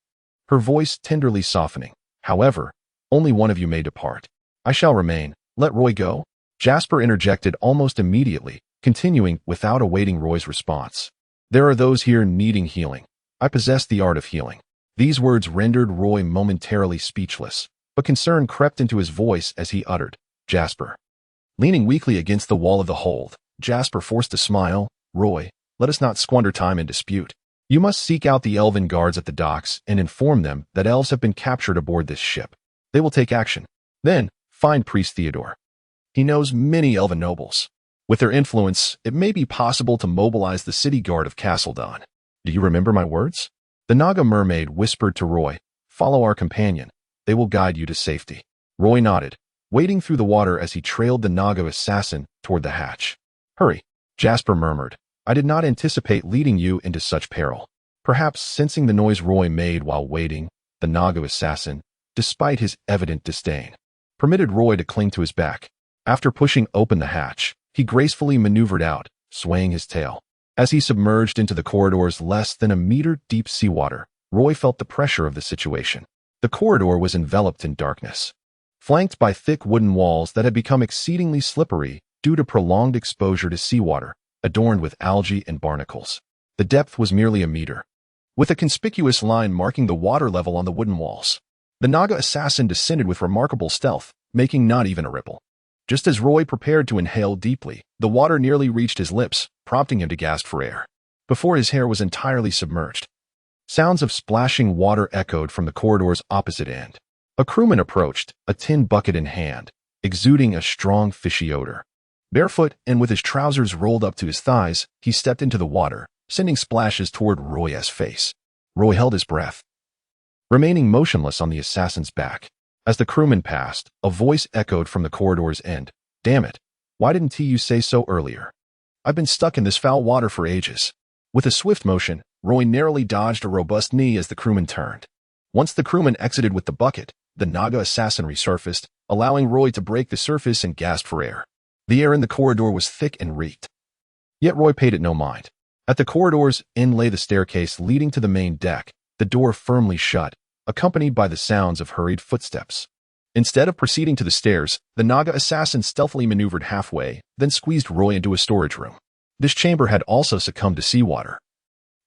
her voice tenderly softening. However, only one of you may depart. I shall remain. Let Roy go. Jasper interjected almost immediately, continuing without awaiting Roy's response. There are those here needing healing. I possess the art of healing. These words rendered Roy momentarily speechless, but concern crept into his voice as he uttered, Jasper. Leaning weakly against the wall of the hold, Jasper forced a smile. Roy, let us not squander time in dispute. You must seek out the elven guards at the docks and inform them that elves have been captured aboard this ship. They will take action. Then, find Priest Theodore. He knows many elven nobles. With their influence, it may be possible to mobilize the city guard of Castledon. Do you remember my words? The Naga mermaid whispered to Roy, follow our companion. They will guide you to safety. Roy nodded, wading through the water as he trailed the Naga assassin toward the hatch. Hurry, Jasper murmured. I did not anticipate leading you into such peril. Perhaps sensing the noise Roy made while waiting, the Naga assassin, despite his evident disdain, permitted Roy to cling to his back. After pushing open the hatch, he gracefully maneuvered out, swaying his tail. As he submerged into the corridor's less than a meter deep seawater, Roy felt the pressure of the situation. The corridor was enveloped in darkness, flanked by thick wooden walls that had become exceedingly slippery due to prolonged exposure to seawater, adorned with algae and barnacles. The depth was merely a meter, with a conspicuous line marking the water level on the wooden walls. The Naga assassin descended with remarkable stealth, making not even a ripple. Just as Roy prepared to inhale deeply, the water nearly reached his lips, prompting him to gasp for air. Before his hair was entirely submerged, sounds of splashing water echoed from the corridor's opposite end. A crewman approached, a tin bucket in hand, exuding a strong fishy odor. Barefoot and with his trousers rolled up to his thighs, he stepped into the water, sending splashes toward Roy's face. Roy held his breath, remaining motionless on the assassin's back. As the crewman passed, a voice echoed from the corridor's end. Damn it, why didn't you say so earlier? I've been stuck in this foul water for ages. With a swift motion, Roy narrowly dodged a robust knee as the crewman turned. Once the crewman exited with the bucket, the Naga assassin resurfaced, allowing Roy to break the surface and gasp for air. The air in the corridor was thick and reeked. Yet Roy paid it no mind. At the corridor's end lay the staircase leading to the main deck, the door firmly shut, accompanied by the sounds of hurried footsteps. Instead of proceeding to the stairs, the Naga assassin stealthily maneuvered halfway, then squeezed Roy into a storage room. This chamber had also succumbed to seawater,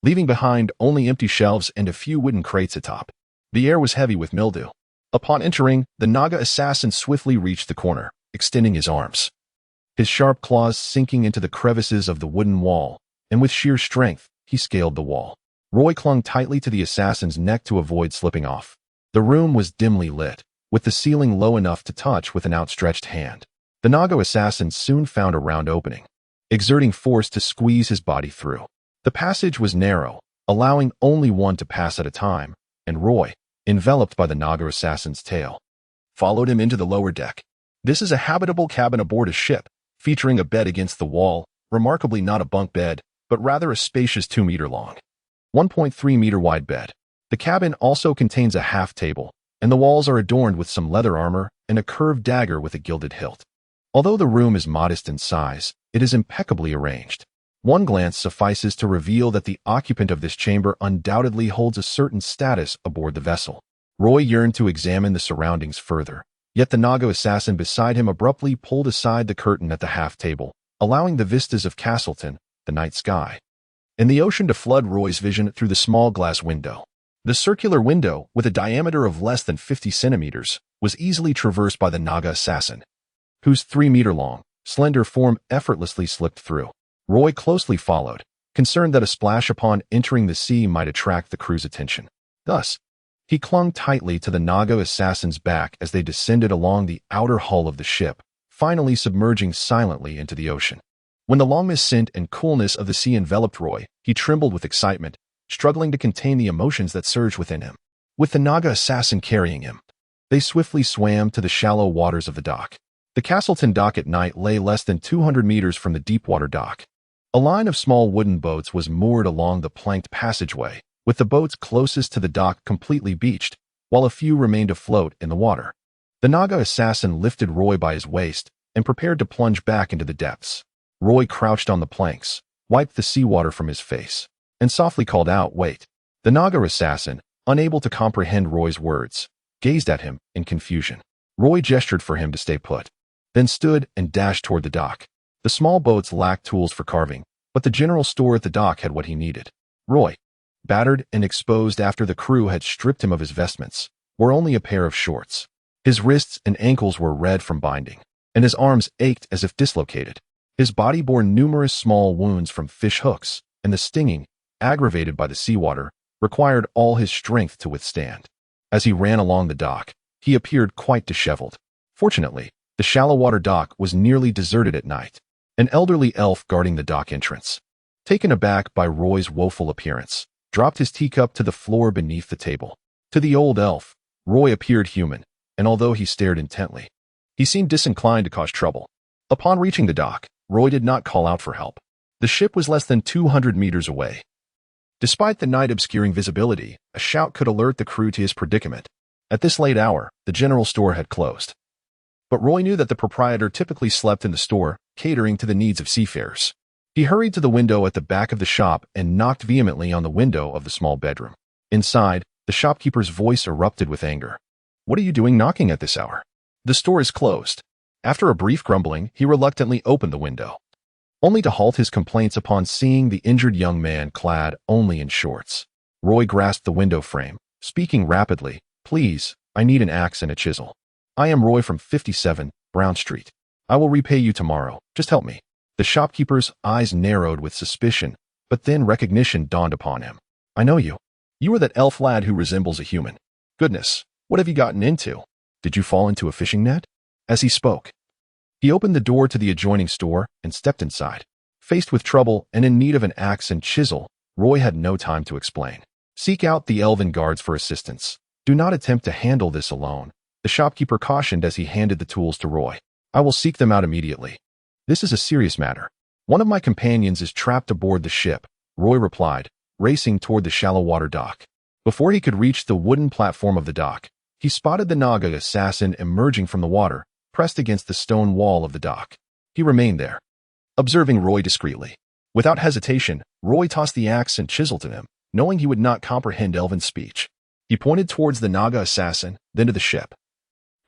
leaving behind only empty shelves and a few wooden crates atop. The air was heavy with mildew. Upon entering, the Naga assassin swiftly reached the corner, extending his arms, his sharp claws sinking into the crevices of the wooden wall, and with sheer strength, he scaled the wall. Roy clung tightly to the assassin's neck to avoid slipping off. The room was dimly lit, with the ceiling low enough to touch with an outstretched hand. The Naga assassin soon found a round opening, exerting force to squeeze his body through. The passage was narrow, allowing only one to pass at a time, and Roy, enveloped by the Naga assassin's tail, followed him into the lower deck. This is a habitable cabin aboard a ship, featuring a bed against the wall, remarkably not a bunk bed, but rather a spacious 2-meter-long, 1.3-meter-wide bed. The cabin also contains a half table, and the walls are adorned with some leather armor and a curved dagger with a gilded hilt. Although the room is modest in size, it is impeccably arranged. One glance suffices to reveal that the occupant of this chamber undoubtedly holds a certain status aboard the vessel. Roy yearned to examine the surroundings further, yet the Naga assassin beside him abruptly pulled aside the curtain at the half table, allowing the vistas of Castleton, the night sky, and the ocean to flood Roy's vision through the small glass window. The circular window, with a diameter of less than 50 centimeters, was easily traversed by the Naga assassin, whose 3-meter-long, slender form effortlessly slipped through. Roy closely followed, concerned that a splash upon entering the sea might attract the crew's attention. Thus, he clung tightly to the Naga assassin's back as they descended along the outer hull of the ship, finally submerging silently into the ocean. When the long ascent and coolness of the sea enveloped Roy, he trembled with excitement, struggling to contain the emotions that surged within him. With the Naga assassin carrying him, they swiftly swam to the shallow waters of the dock. The Castleton dock at night lay less than 200 meters from the deepwater dock. A line of small wooden boats was moored along the planked passageway, with the boats closest to the dock completely beached, while a few remained afloat in the water. The Naga assassin lifted Roy by his waist and prepared to plunge back into the depths. Roy crouched on the planks, wiped the seawater from his face, and softly called out, "Wait." The Naga assassin, unable to comprehend Roy's words, gazed at him in confusion. Roy gestured for him to stay put, then stood and dashed toward the dock. The small boats lacked tools for carving, but the general store at the dock had what he needed. Roy, battered and exposed after the crew had stripped him of his vestments, wore only a pair of shorts. His wrists and ankles were red from binding, and his arms ached as if dislocated. His body bore numerous small wounds from fish hooks, and the stinging, aggravated by the seawater, required all his strength to withstand. As he ran along the dock, he appeared quite disheveled. Fortunately, the shallow water dock was nearly deserted at night. An elderly elf guarding the dock entrance, taken aback by Roy's woeful appearance, dropped his teacup to the floor beneath the table. To the old elf, Roy appeared human, and although he stared intently, he seemed disinclined to cause trouble. Upon reaching the dock, Roy did not call out for help. The ship was less than 200 meters away. Despite the night obscuring visibility, a shout could alert the crew to his predicament. At this late hour, the general store had closed. But Roy knew that the proprietor typically slept in the store, catering to the needs of seafarers. He hurried to the window at the back of the shop and knocked vehemently on the window of the small bedroom. Inside, the shopkeeper's voice erupted with anger. "What are you doing knocking at this hour? The store is closed." After a brief grumbling, he reluctantly opened the window, only to halt his complaints upon seeing the injured young man clad only in shorts. Roy grasped the window frame, speaking rapidly. "Please, I need an axe and a chisel. I am Roy from 57, Brown Street. I will repay you tomorrow. Just help me." The shopkeeper's eyes narrowed with suspicion, but then recognition dawned upon him. "I know you. You are that elf lad who resembles a human. Goodness, what have you gotten into? Did you fall into a fishing net?" As he spoke, he opened the door to the adjoining store and stepped inside. Faced with trouble and in need of an axe and chisel, Roy had no time to explain. "Seek out the elven guards for assistance. Do not attempt to handle this alone," the shopkeeper cautioned as he handed the tools to Roy. "I will seek them out immediately. This is a serious matter. One of my companions is trapped aboard the ship," Roy replied, racing toward the shallow water dock. Before he could reach the wooden platform of the dock, he spotted the Naga assassin emerging from the water, pressed against the stone wall of the dock. He remained there, observing Roy discreetly. Without hesitation, Roy tossed the axe and chisel to him, knowing he would not comprehend elven speech. He pointed towards the Naga assassin, then to the ship,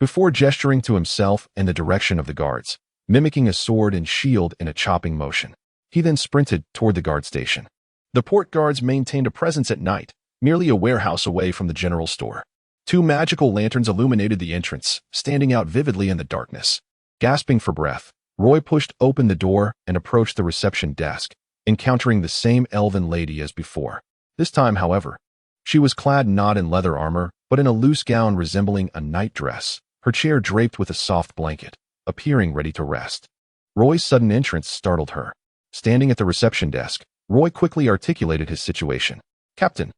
before gesturing to himself in the direction of the guards, mimicking a sword and shield in a chopping motion. He then sprinted toward the guard station. The port guards maintained a presence at night, merely a warehouse away from the general store. Two magical lanterns illuminated the entrance, standing out vividly in the darkness. Gasping for breath, Roy pushed open the door and approached the reception desk, encountering the same elven lady as before. This time, however, she was clad not in leather armor, but in a loose gown resembling a nightdress, her chair draped with a soft blanket, appearing ready to rest. Roy's sudden entrance startled her. Standing at the reception desk, Roy quickly articulated his situation. Captain!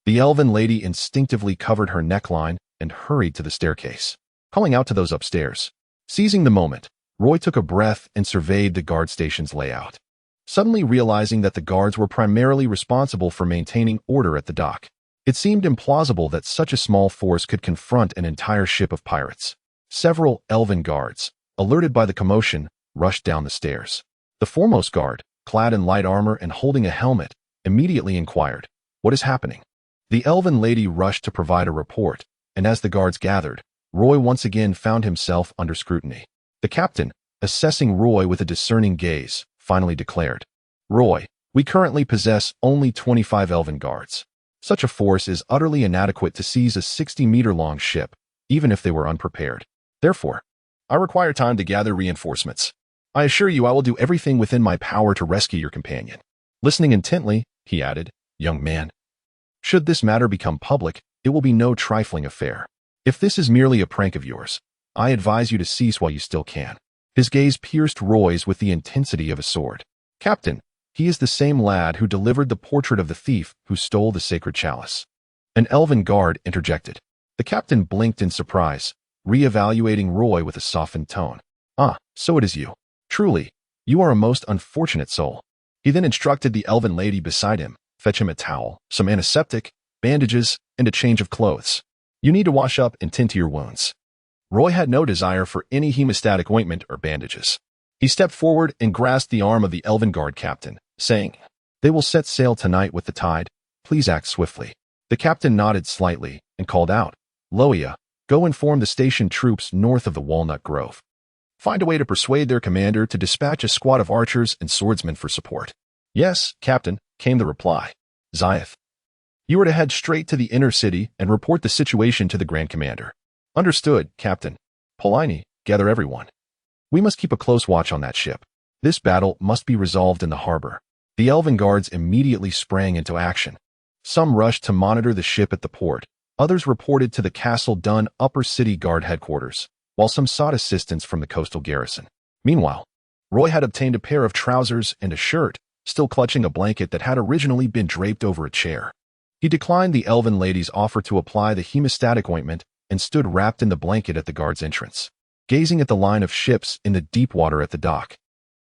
The elven lady instinctively covered her neckline and hurried to the staircase, calling out to those upstairs. Seizing the moment, Roy took a breath and surveyed the guard station's layout, suddenly realizing that the guards were primarily responsible for maintaining order at the dock. It seemed implausible that such a small force could confront an entire ship of pirates. Several elven guards, alerted by the commotion, rushed down the stairs. The foremost guard, clad in light armor and holding a helmet, immediately inquired, "What is happening?" The elven lady rushed to provide a report, and as the guards gathered, Roy once again found himself under scrutiny. The captain, assessing Roy with a discerning gaze, finally declared, "Roy, we currently possess only 25 elven guards. Such a force is utterly inadequate to seize a 60-meter-long ship, even if they were unprepared. Therefore, I require time to gather reinforcements. I assure you I will do everything within my power to rescue your companion." Listening intently, he added, "Young man, should this matter become public, it will be no trifling affair. If this is merely a prank of yours, I advise you to cease while you still can." His gaze pierced Roy's with the intensity of a sword. "Captain, He is the same lad who delivered the portrait of the thief who stole the sacred chalice. An elven guard interjected. The captain blinked in surprise, re-evaluating Roy with a softened tone. Ah, so it is you. Truly, you are a most unfortunate soul. He then instructed the elven lady beside him, fetch him a towel, some antiseptic, bandages, and a change of clothes. You need to wash up and tend to your wounds. Roy had no desire for any hemostatic ointment or bandages. He stepped forward and grasped the arm of the elven guard captain, saying, They will set sail tonight with the tide. Please act swiftly. The captain nodded slightly and called out, Loia, go inform the station troops north of the Walnut Grove. Find a way to persuade their commander to dispatch a squad of archers and swordsmen for support. Yes, Captain, came the reply. Ziath. You are to head straight to the inner city and report the situation to the Grand Commander. Understood, Captain. Polini, gather everyone. We must keep a close watch on that ship. This battle must be resolved in the harbor. The elven guards immediately sprang into action. Some rushed to monitor the ship at the port. Others reported to the Castle Dun Upper City Guard headquarters, while some sought assistance from the coastal garrison. Meanwhile, Roy had obtained a pair of trousers and a shirt, still clutching a blanket that had originally been draped over a chair. He declined the elven lady's offer to apply the hemostatic ointment and stood wrapped in the blanket at the guard's entrance, gazing at the line of ships in the deep water at the dock,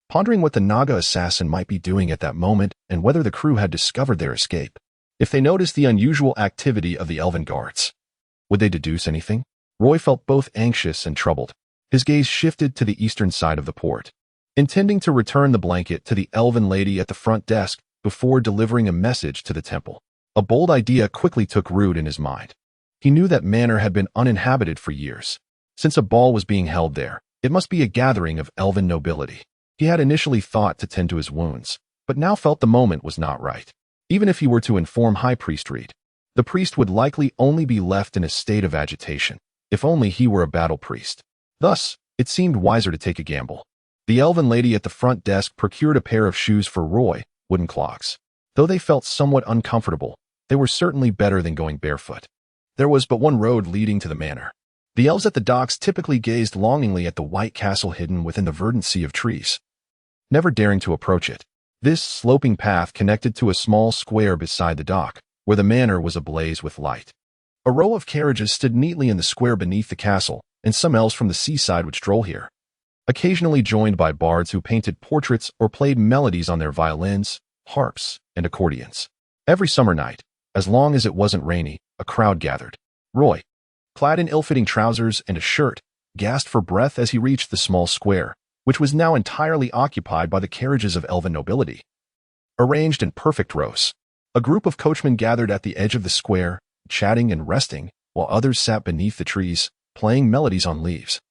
pondering what the Naga assassin might be doing at that moment and whether the crew had discovered their escape. If they noticed the unusual activity of the elven guards, would they deduce anything? Roy felt both anxious and troubled. His gaze shifted to the eastern side of the port, intending to return the blanket to the elven lady at the front desk before delivering a message to the temple. A bold idea quickly took root in his mind. He knew that manor had been uninhabited for years. Since a ball was being held there, it must be a gathering of elven nobility. He had initially thought to tend to his wounds, but now felt the moment was not right. Even if he were to inform High Priest Reed, the priest would likely only be left in a state of agitation, if only he were a battle priest. Thus, it seemed wiser to take a gamble. The elven lady at the front desk procured a pair of shoes for Roy, wooden clogs. Though they felt somewhat uncomfortable, they were certainly better than going barefoot. There was but one road leading to the manor. The elves at the docks typically gazed longingly at the white castle hidden within the verdant sea of trees, never daring to approach it. This sloping path connected to a small square beside the dock, where the manor was ablaze with light. A row of carriages stood neatly in the square beneath the castle, and some elves from the seaside would stroll here, occasionally joined by bards who painted portraits or played melodies on their violins, harps, and accordions. Every summer night, as long as it wasn't rainy, a crowd gathered. Roy, clad in ill-fitting trousers and a shirt, gasped for breath as he reached the small square, which was now entirely occupied by the carriages of elven nobility. Arranged in perfect rows, a group of coachmen gathered at the edge of the square, chatting and resting, while others sat beneath the trees, playing melodies on leaves,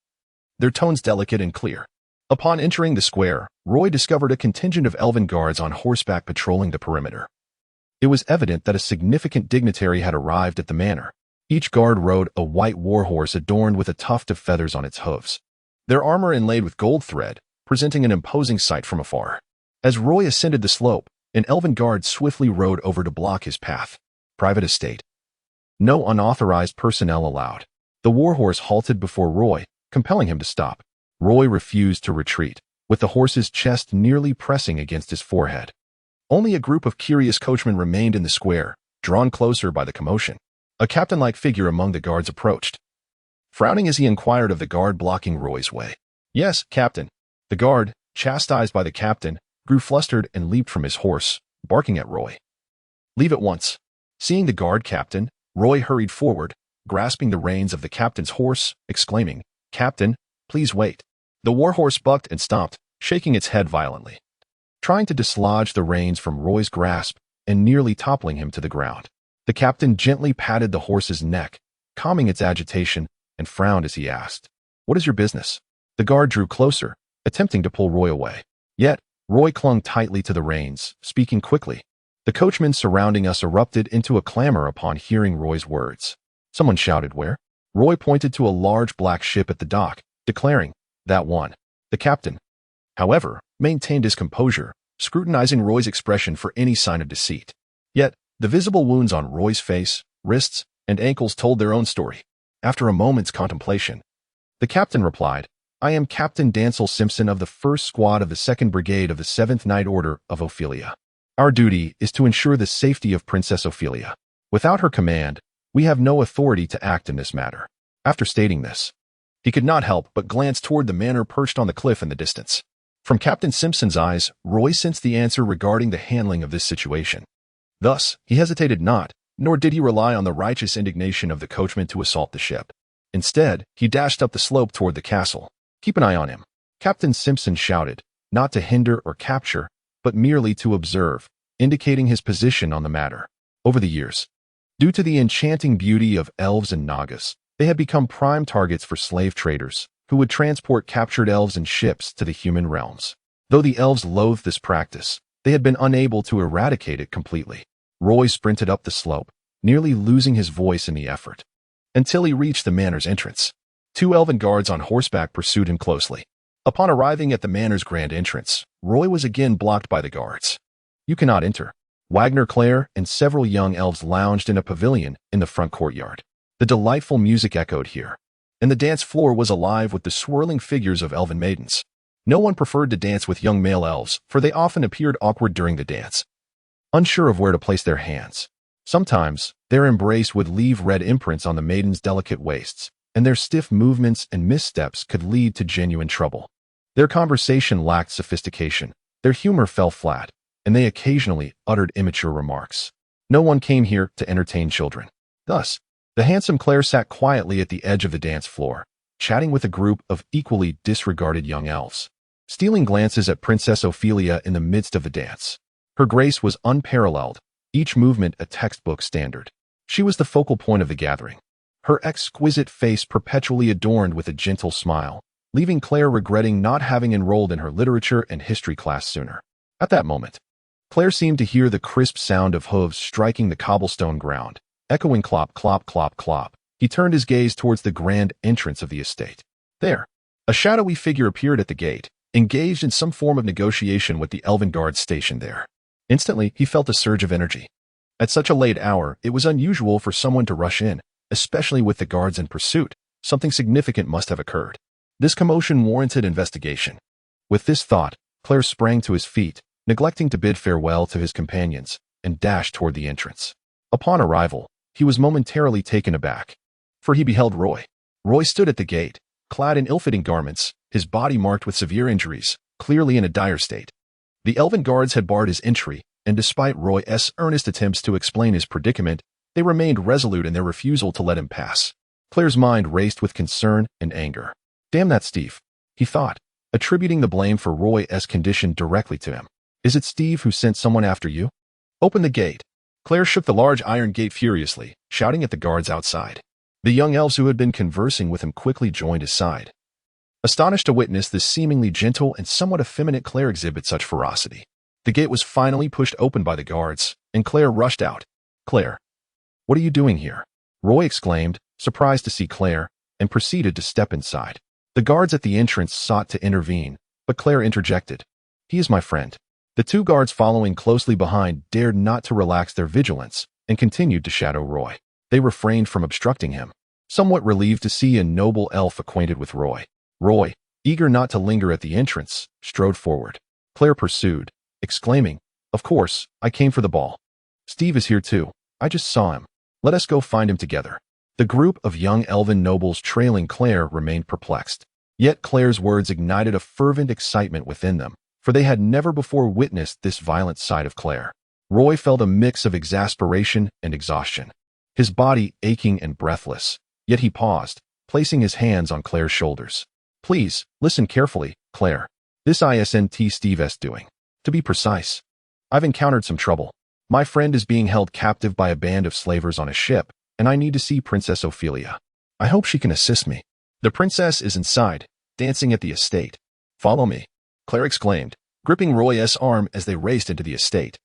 their tones delicate and clear. Upon entering the square, Roy discovered a contingent of elven guards on horseback patrolling the perimeter. It was evident that a significant dignitary had arrived at the manor. Each guard rode a white warhorse adorned with a tuft of feathers on its hooves, their armor inlaid with gold thread, presenting an imposing sight from afar. As Roy ascended the slope, an elven guard swiftly rode over to block his path. Private estate. No unauthorized personnel allowed. The warhorse halted before Roy, compelling him to stop. Roy refused to retreat, with the horse's chest nearly pressing against his forehead. Only a group of curious coachmen remained in the square, drawn closer by the commotion. A captain-like figure among the guards approached, frowning as he inquired of the guard blocking Roy's way. Yes, Captain. The guard, chastised by the captain, grew flustered and leaped from his horse, barking at Roy. Leave at once. Seeing the guard captain, Roy hurried forward, grasping the reins of the captain's horse, exclaiming, Captain, please wait. The warhorse bucked and stomped, shaking its head violently, trying to dislodge the reins from Roy's grasp and nearly toppling him to the ground. The captain gently patted the horse's neck, calming its agitation, and frowned as he asked, What is your business? The guard drew closer, attempting to pull Roy away. Yet, Roy clung tightly to the reins, speaking quickly. The coachmen surrounding us erupted into a clamor upon hearing Roy's words. Someone shouted, Where? Roy pointed to a large black ship at the dock, declaring, That one. The captain, however, maintained his composure, scrutinizing Roy's expression for any sign of deceit. Yet, the visible wounds on Roy's face, wrists, and ankles told their own story. After a moment's contemplation, the captain replied, I am Captain Dancel Simpson of the 1st Squad of the 2nd Brigade of the 7th Night Order of Ophelia. Our duty is to ensure the safety of Princess Ophelia. Without her command, we have no authority to act in this matter." After stating this, he could not help but glance toward the manor perched on the cliff in the distance. From Captain Simpson's eyes, Roy sensed the answer regarding the handling of this situation. Thus, he hesitated not, nor did he rely on the righteous indignation of the coachman to assault the ship. Instead, he dashed up the slope toward the castle. "Keep an eye on him," Captain Simpson shouted, not to hinder or capture, but merely to observe, indicating his position on the matter. Over the years, due to the enchanting beauty of elves and nagas, they had become prime targets for slave traders, who would transport captured elves in ships to the human realms. Though the elves loathed this practice, they had been unable to eradicate it completely. Roy sprinted up the slope, nearly losing his voice in the effort, until he reached the manor's entrance. 2 elven guards on horseback pursued him closely. Upon arriving at the manor's grand entrance, Roy was again blocked by the guards. "You cannot enter." Wagner, Claire, and several young elves lounged in a pavilion in the front courtyard. The delightful music echoed here, and the dance floor was alive with the swirling figures of elven maidens. No one preferred to dance with young male elves, for they often appeared awkward during the dance, unsure of where to place their hands. Sometimes, their embrace would leave red imprints on the maidens' delicate waists, and their stiff movements and missteps could lead to genuine trouble. Their conversation lacked sophistication, their humor fell flat, and they occasionally uttered immature remarks. No one came here to entertain children. Thus, the handsome Claire sat quietly at the edge of the dance floor, chatting with a group of equally disregarded young elves, stealing glances at Princess Ophelia in the midst of the dance. Her grace was unparalleled, each movement a textbook standard. She was the focal point of the gathering, her exquisite face perpetually adorned with a gentle smile, leaving Claire regretting not having enrolled in her literature and history class sooner. At that moment, Claire seemed to hear the crisp sound of hooves striking the cobblestone ground, echoing clop, clop, clop, clop. He turned his gaze towards the grand entrance of the estate. There, a shadowy figure appeared at the gate, engaged in some form of negotiation with the elven guards stationed there. Instantly, he felt a surge of energy. At such a late hour, it was unusual for someone to rush in, especially with the guards in pursuit. Something significant must have occurred. This commotion warranted investigation. With this thought, Claire sprang to his feet, neglecting to bid farewell to his companions, and dashed toward the entrance. Upon arrival, he was momentarily taken aback, for he beheld Roy. Roy stood at the gate, clad in ill-fitting garments, his body marked with severe injuries, clearly in a dire state. The elven guards had barred his entry, and despite Roy's earnest attempts to explain his predicament, they remained resolute in their refusal to let him pass. Claire's mind raced with concern and anger. "Damn that Steve," he thought, attributing the blame for Roy's condition directly to him. "Is it Steve who sent someone after you? Open the gate." Claire shook the large iron gate furiously, shouting at the guards outside. The young elves who had been conversing with him quickly joined his side, astonished to witness this seemingly gentle and somewhat effeminate Claire exhibit such ferocity. The gate was finally pushed open by the guards, and Claire rushed out. "Claire, what are you doing here?" Roy exclaimed, surprised to see Claire, and proceeded to step inside. The guards at the entrance sought to intervene, but Claire interjected. "He is my friend." The 2 guards following closely behind dared not to relax their vigilance and continued to shadow Roy. They refrained from obstructing him, somewhat relieved to see a noble elf acquainted with Roy. Roy, eager not to linger at the entrance, strode forward. Claire pursued, exclaiming, "Of course, I came for the ball. Steve is here too. I just saw him. Let us go find him together." The group of young elven nobles trailing Claire remained perplexed. Yet Claire's words ignited a fervent excitement within them, for they had never before witnessed this violent side of Claire. Roy felt a mix of exasperation and exhaustion, his body aching and breathless. Yet he paused, placing his hands on Claire's shoulders. "Please, listen carefully, Claire. This isn't Steve's doing. To be precise, I've encountered some trouble. My friend is being held captive by a band of slavers on a ship, and I need to see Princess Ophelia. I hope she can assist me. The princess is inside, dancing at the estate. Follow me," Claire exclaimed, gripping Roy's arm as they raced into the estate.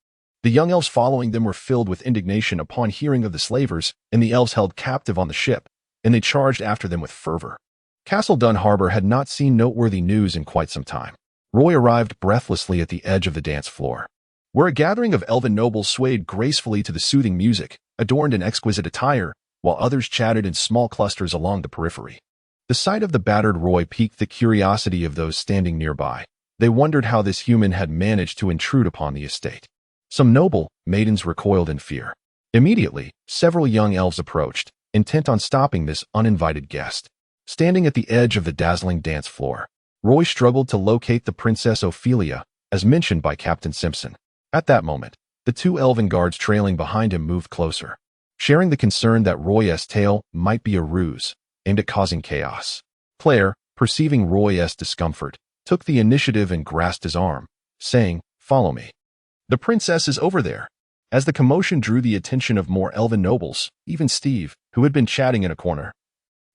The young elves following them were filled with indignation upon hearing of the slavers and the elves held captive on the ship, and they charged after them with fervor. Castle Dun Harbor had not seen noteworthy news in quite some time. Roy arrived breathlessly at the edge of the dance floor, where a gathering of elven nobles swayed gracefully to the soothing music, adorned in exquisite attire, while others chatted in small clusters along the periphery. The sight of the battered Roy piqued the curiosity of those standing nearby. They wondered how this human had managed to intrude upon the estate. Some noble maidens recoiled in fear. Immediately, several young elves approached, intent on stopping this uninvited guest. Standing at the edge of the dazzling dance floor, Roy struggled to locate the Princess Ophelia, as mentioned by Captain Simpson. At that moment, the two elven guards trailing behind him moved closer, sharing the concern that Roy's tale might be a ruse, aimed at causing chaos. Claire, perceiving Roy's discomfort, took the initiative and grasped his arm, saying, "Follow me. The princess is over there." As the commotion drew the attention of more elven nobles, even Steve, who had been chatting in a corner,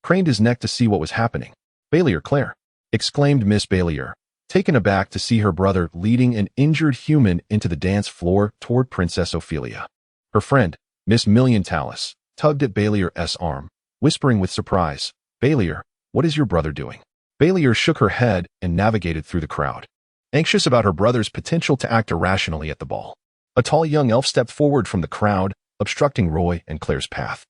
craned his neck to see what was happening. "Baelier, Claire," exclaimed Miss Baelier, taken aback to see her brother leading an injured human into the dance floor toward Princess Ophelia. Her friend, Miss Million Talus, tugged at Baelier's arm, whispering with surprise, "Baelier, what is your brother doing?" Baelier shook her head and navigated through the crowd, anxious about her brother's potential to act irrationally at the ball. A tall young elf stepped forward from the crowd, obstructing Roy and Claire's path.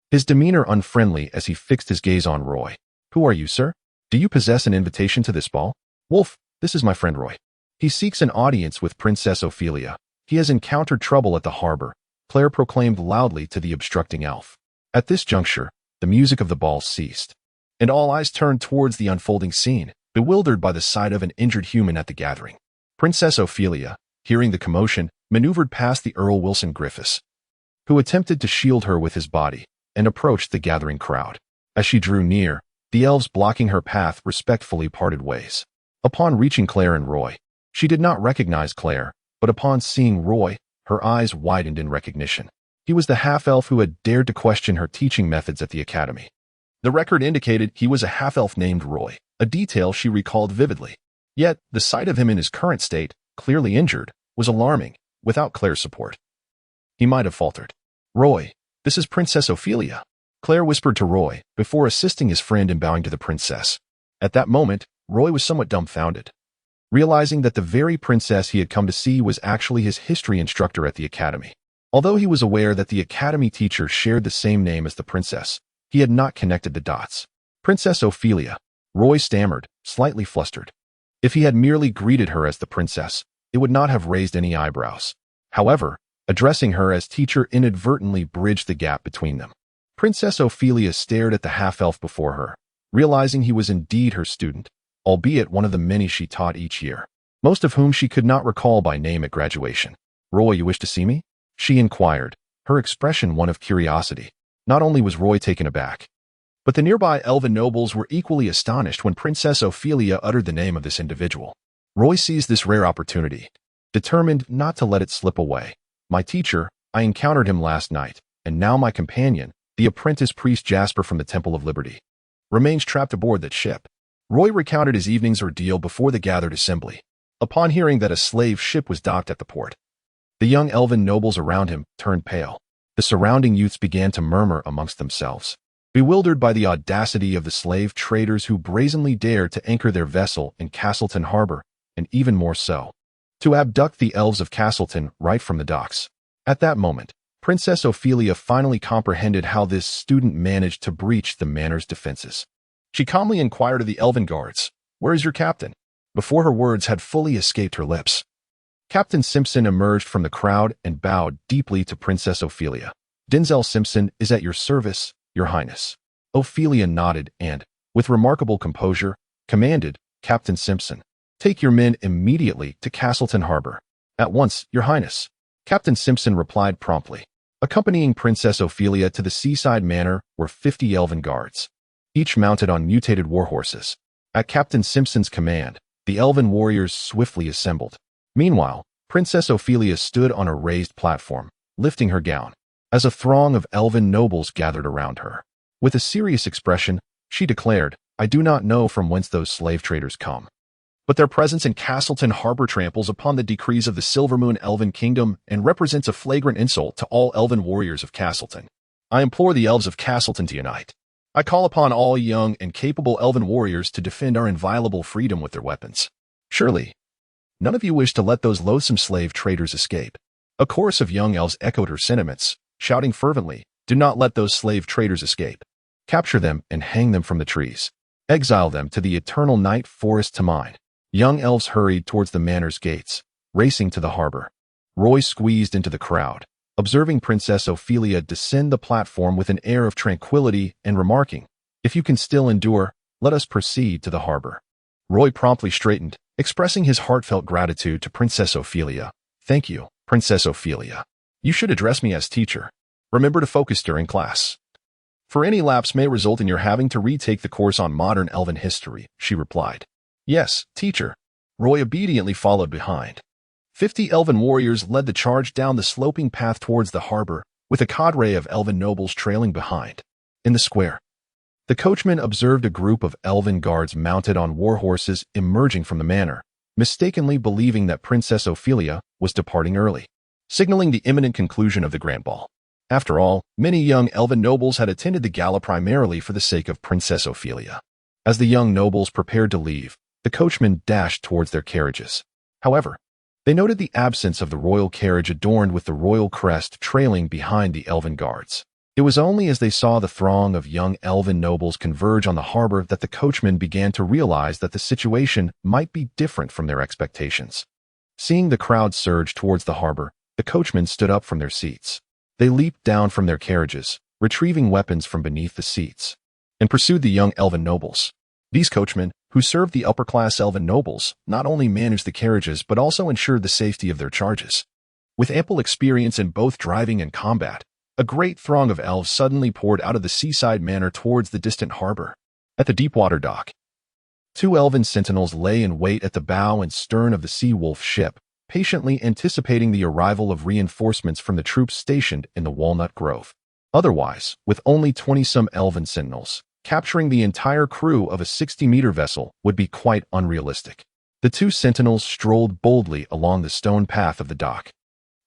His demeanor unfriendly as he fixed his gaze on Roy. "Who are you, sir? Do you possess an invitation to this ball?" "Wolf, this is my friend Roy. He seeks an audience with Princess Ophelia. He has encountered trouble at the harbor," Claire proclaimed loudly to the obstructing elf. At this juncture, the music of the ball ceased, and all eyes turned towards the unfolding scene, bewildered by the sight of an injured human at the gathering. Princess Ophelia, hearing the commotion, maneuvered past the Earl Wilson Griffiths, who attempted to shield her with his body, and approached the gathering crowd. As she drew near, the elves blocking her path respectfully parted ways. Upon reaching Claire and Roy, she did not recognize Claire, but upon seeing Roy, her eyes widened in recognition. He was the half-elf who had dared to question her teaching methods at the academy. The record indicated he was a half-elf named Roy, a detail she recalled vividly. Yet, the sight of him in his current state, clearly injured, was alarming. Without Claire's support, he might have faltered. "Roy, this is Princess Ophelia," Claire whispered to Roy, before assisting his friend in bowing to the princess. At that moment, Roy was somewhat dumbfounded, realizing that the very princess he had come to see was actually his history instructor at the academy. Although he was aware that the academy teacher shared the same name as the princess, he had not connected the dots. "Princess Ophelia," Roy stammered, slightly flustered. If he had merely greeted her as the princess, it would not have raised any eyebrows. However, addressing her as teacher inadvertently bridged the gap between them. Princess Ophelia stared at the half-elf before her, realizing he was indeed her student, albeit one of the many she taught each year, most of whom she could not recall by name at graduation. "Roy, you wish to see me?" she inquired, her expression one of curiosity. Not only was Roy taken aback, but the nearby elven nobles were equally astonished when Princess Ophelia uttered the name of this individual. Roy seized this rare opportunity, determined not to let it slip away. "My teacher, I encountered him last night, and now my companion, the apprentice priest Jasper from the Temple of Liberty, remains trapped aboard that ship." Roy recounted his evening's ordeal before the gathered assembly. Upon hearing that a slave ship was docked at the port, the young elven nobles around him turned pale. The surrounding youths began to murmur amongst themselves, bewildered by the audacity of the slave traders who brazenly dared to anchor their vessel in Castleton Harbor, and even more so, to abduct the elves of Castleton right from the docks. At that moment, Princess Ophelia finally comprehended how this student managed to breach the manor's defenses. She calmly inquired of the elven guards, "Where is your captain?" before her words had fully escaped her lips. Captain Simpson emerged from the crowd and bowed deeply to Princess Ophelia. "Denzel Simpson is at your service, Your Highness." Ophelia nodded and, with remarkable composure, commanded, "Captain Simpson, take your men immediately to Castleton Harbor." "At once, Your Highness," Captain Simpson replied promptly. Accompanying Princess Ophelia to the seaside manor were 50 elven guards, each mounted on mutated warhorses. At Captain Simpson's command, the elven warriors swiftly assembled. Meanwhile, Princess Ophelia stood on a raised platform, lifting her gown, as a throng of elven nobles gathered around her. With a serious expression, she declared, "I do not know from whence those slave traders come, but their presence in Castleton Harbor tramples upon the decrees of the Silvermoon Elven Kingdom and represents a flagrant insult to all elven warriors of Castleton. I implore the elves of Castleton to unite. I call upon all young and capable elven warriors to defend our inviolable freedom with their weapons. Surely, none of you wish to let those loathsome slave traders escape." A chorus of young elves echoed her sentiments, shouting fervently, "Do not let those slave traders escape." capture them and hang them from the trees. Exile them to the eternal night forest to mine. Young elves hurried towards the manor's gates, racing to the harbor. Roy squeezed into the crowd, observing Princess Ophelia descend the platform with an air of tranquility and remarking, "If you can still endure, let us proceed to the harbor." Roy promptly straightened, expressing his heartfelt gratitude to Princess Ophelia. "Thank you, Princess Ophelia. You should address me as teacher. Remember to focus during class. For any lapse may result in your having to retake the course on modern elven history," she replied. "Yes, teacher." Roy obediently followed behind. 50 elven warriors led the charge down the sloping path towards the harbor, with a cadre of elven nobles trailing behind. In the square, the coachman observed a group of elven guards mounted on war horses emerging from the manor, mistakenly believing that Princess Ophelia was departing early, signaling the imminent conclusion of the grand ball. After all, many young elven nobles had attended the gala primarily for the sake of Princess Ophelia. As the young nobles prepared to leave, the coachman dashed towards their carriages. However, they noted the absence of the royal carriage adorned with the royal crest trailing behind the elven guards. It was only as they saw the throng of young elven nobles converge on the harbor that the coachman began to realize that the situation might be different from their expectations. Seeing the crowd surge towards the harbor, the coachmen stood up from their seats. They leaped down from their carriages, retrieving weapons from beneath the seats, and pursued the young elven nobles. These coachmen, who served the upper-class elven nobles, not only managed the carriages but also ensured the safety of their charges. With ample experience in both driving and combat, a great throng of elves suddenly poured out of the seaside manor towards the distant harbor. At the deepwater dock, 2 elven sentinels lay in wait at the bow and stern of the Sea Wolf ship, patiently anticipating the arrival of reinforcements from the troops stationed in the Walnut Grove. Otherwise, with only 20-some elven sentinels, capturing the entire crew of a 60-meter vessel would be quite unrealistic. The 2 sentinels strolled boldly along the stone path of the dock,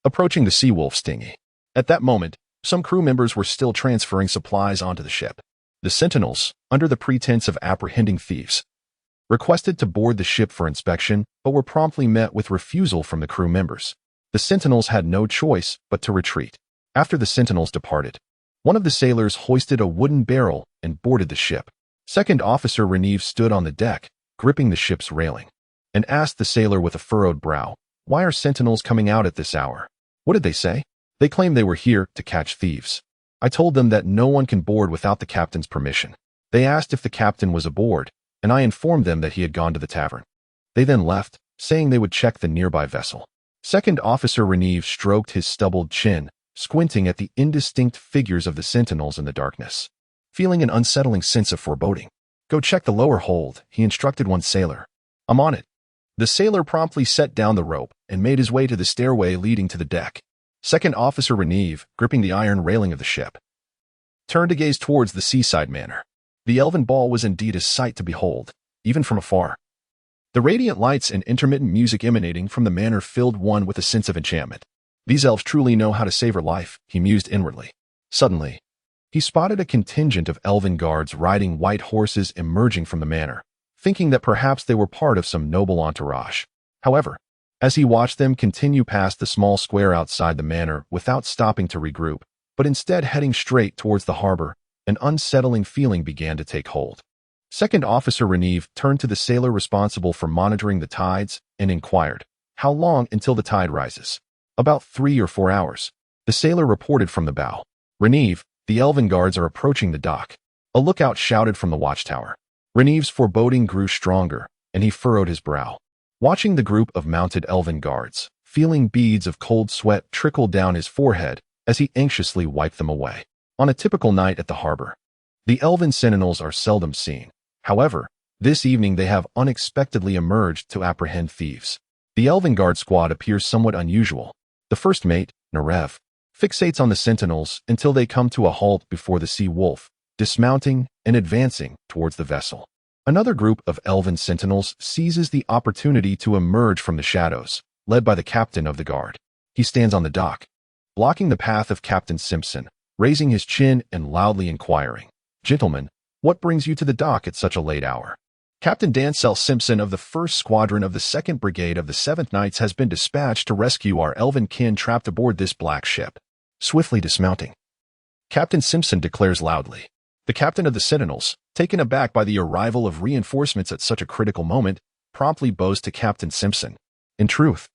approaching the Sea Wolf's dinghy. At that moment, some crew members were still transferring supplies onto the ship. The sentinels, under the pretense of apprehending thieves, requested to board the ship for inspection, but were promptly met with refusal from the crew members. The sentinels had no choice but to retreat. After the sentinels departed, one of the sailors hoisted a wooden barrel and boarded the ship. Second Officer Reneve stood on the deck, gripping the ship's railing, and asked the sailor with a furrowed brow, "Why are sentinels coming out at this hour?" "What did they say?" "They claimed they were here to catch thieves. I told them that no one can board without the captain's permission. They asked if the captain was aboard, and I informed them that he had gone to the tavern. They then left, saying they would check the nearby vessel." Second Officer Reneve stroked his stubbled chin, squinting at the indistinct figures of the sentinels in the darkness, feeling an unsettling sense of foreboding. "Go check the lower hold," he instructed one sailor. "I'm on it." The sailor promptly set down the rope and made his way to the stairway leading to the deck. Second Officer Reneve, gripping the iron railing of the ship, turned to gaze towards the seaside manor. The elven ball was indeed a sight to behold, even from afar. The radiant lights and intermittent music emanating from the manor filled one with a sense of enchantment. These elves truly know how to savor life, he mused inwardly. Suddenly, he spotted a contingent of elven guards riding white horses emerging from the manor, thinking that perhaps they were part of some noble entourage. However, as he watched them continue past the small square outside the manor without stopping to regroup, but instead heading straight towards the harbor, an unsettling feeling began to take hold. Second Officer Reneve turned to the sailor responsible for monitoring the tides and inquired, "How long until the tide rises?" "About 3 or 4 hours," the sailor reported from the bow. "Reneve, the elven guards are approaching the dock," a lookout shouted from the watchtower. Reneve's foreboding grew stronger, and he furrowed his brow, watching the group of mounted elven guards, feeling beads of cold sweat trickle down his forehead as he anxiously wiped them away. On a typical night at the harbor, the elven sentinels are seldom seen. However, this evening they have unexpectedly emerged to apprehend thieves. The elven guard squad appears somewhat unusual. The first mate, Narev, fixates on the sentinels until they come to a halt before the Sea Wolf, dismounting and advancing towards the vessel. Another group of elven sentinels seizes the opportunity to emerge from the shadows, led by the captain of the guard. He stands on the dock, blocking the path of Captain Simpson, raising his chin and loudly inquiring, "Gentlemen, what brings you to the dock at such a late hour?" "Captain Dancel Simpson of the 1st Squadron of the 2nd Brigade of the 7th Knights has been dispatched to rescue our elven kin trapped aboard this black ship." Swiftly dismounting, Captain Simpson declares loudly, The captain of the sentinels, taken aback by the arrival of reinforcements at such a critical moment, promptly bows to Captain Simpson. In truth,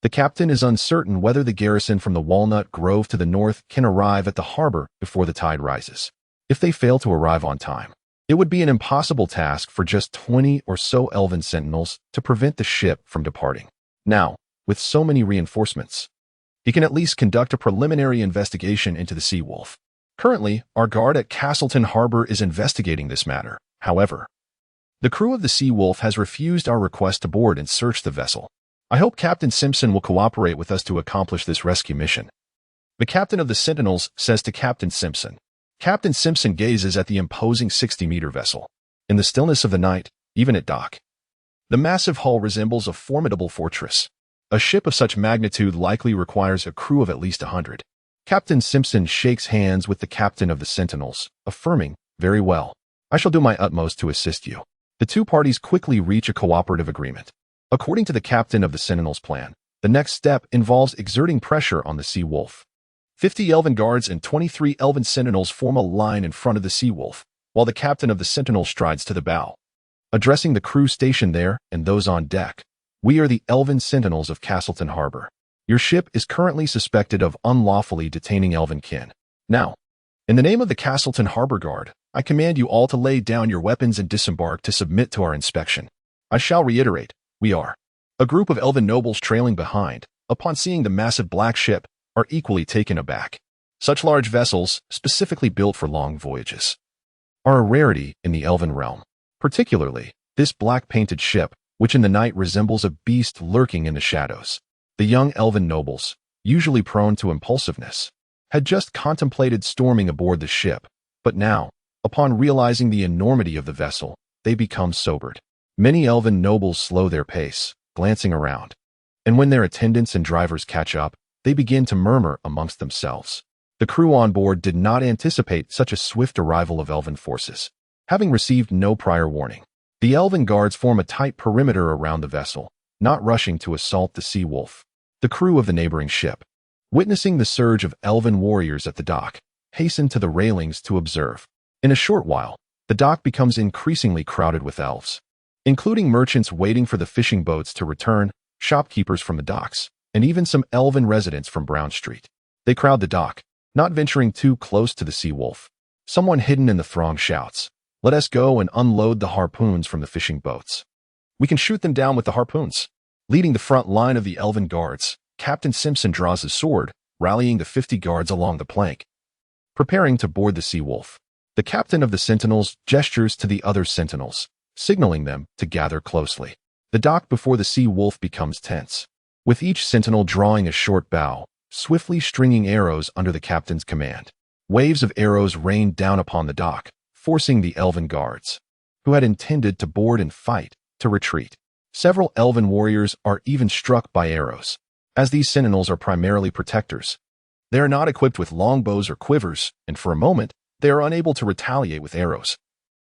the captain is uncertain whether the garrison from the Walnut Grove to the north can arrive at the harbor before the tide rises. If they fail to arrive on time, it would be an impossible task for just 20 or so elven sentinels to prevent the ship from departing. Now, with so many reinforcements, he can at least conduct a preliminary investigation into the Sea Wolf. Currently, our guard at Castleton Harbor is investigating this matter. However, the crew of the Sea Wolf has refused our request to board and search the vessel. I hope Captain Simpson will cooperate with us to accomplish this rescue mission. The captain of the Sentinels says to Captain Simpson. Captain Simpson gazes at the imposing 60-meter vessel. In the stillness of the night, even at dock, the massive hull resembles a formidable fortress. A ship of such magnitude likely requires a crew of at least 100. Captain Simpson shakes hands with the captain of the Sentinels, affirming, "Very well. I shall do my utmost to assist you." The two parties quickly reach a cooperative agreement. According to the captain of the Sentinels' plan, the next step involves exerting pressure on the Sea Wolf. 50 elven guards and 23 elven sentinels form a line in front of the Sea Wolf, while the captain of the Sentinels strides to the bow. Addressing the crew stationed there and those on deck, "We are the elven sentinels of Castleton Harbor. Your ship is currently suspected of unlawfully detaining elven kin. Now, in the name of the Castleton Harbor Guard, I command you all to lay down your weapons and disembark to submit to our inspection. I shall reiterate, we are." A group of elven nobles trailing behind, upon seeing the massive black ship, are equally taken aback. Such large vessels, specifically built for long voyages, are a rarity in the elven realm. Particularly, this black-painted ship, which in the night resembles a beast lurking in the shadows. The young elven nobles, usually prone to impulsiveness, had just contemplated storming aboard the ship, but now, upon realizing the enormity of the vessel, they become sobered. Many elven nobles slow their pace, glancing around, and when their attendants and drivers catch up, they begin to murmur amongst themselves. The crew on board did not anticipate such a swift arrival of elven forces. Having received no prior warning, the elven guards form a tight perimeter around the vessel, not rushing to assault the Sea Wolf. The crew of the neighboring ship, witnessing the surge of elven warriors at the dock, hasten to the railings to observe. In a short while, the dock becomes increasingly crowded with elves, including merchants waiting for the fishing boats to return, shopkeepers from the docks, and even some elven residents from Brown Street. They crowd the dock, not venturing too close to the Sea Wolf. Someone hidden in the throng shouts, "Let us go and unload the harpoons from the fishing boats. We can shoot them down with the harpoons." Leading the front line of the elven guards, Captain Simpson draws his sword, rallying the 50 guards along the plank, preparing to board the Sea Wolf. The captain of the Sentinels gestures to the other Sentinels, signaling them to gather closely. The dock before the Sea Wolf becomes tense, with each Sentinel drawing a short bow, swiftly stringing arrows under the captain's command. Waves of arrows rain down upon the dock, forcing the elven guards, who had intended to board and fight, to retreat. Several elven warriors are even struck by arrows. As these sentinels are primarily protectors, they are not equipped with longbows or quivers, and for a moment, they are unable to retaliate with arrows,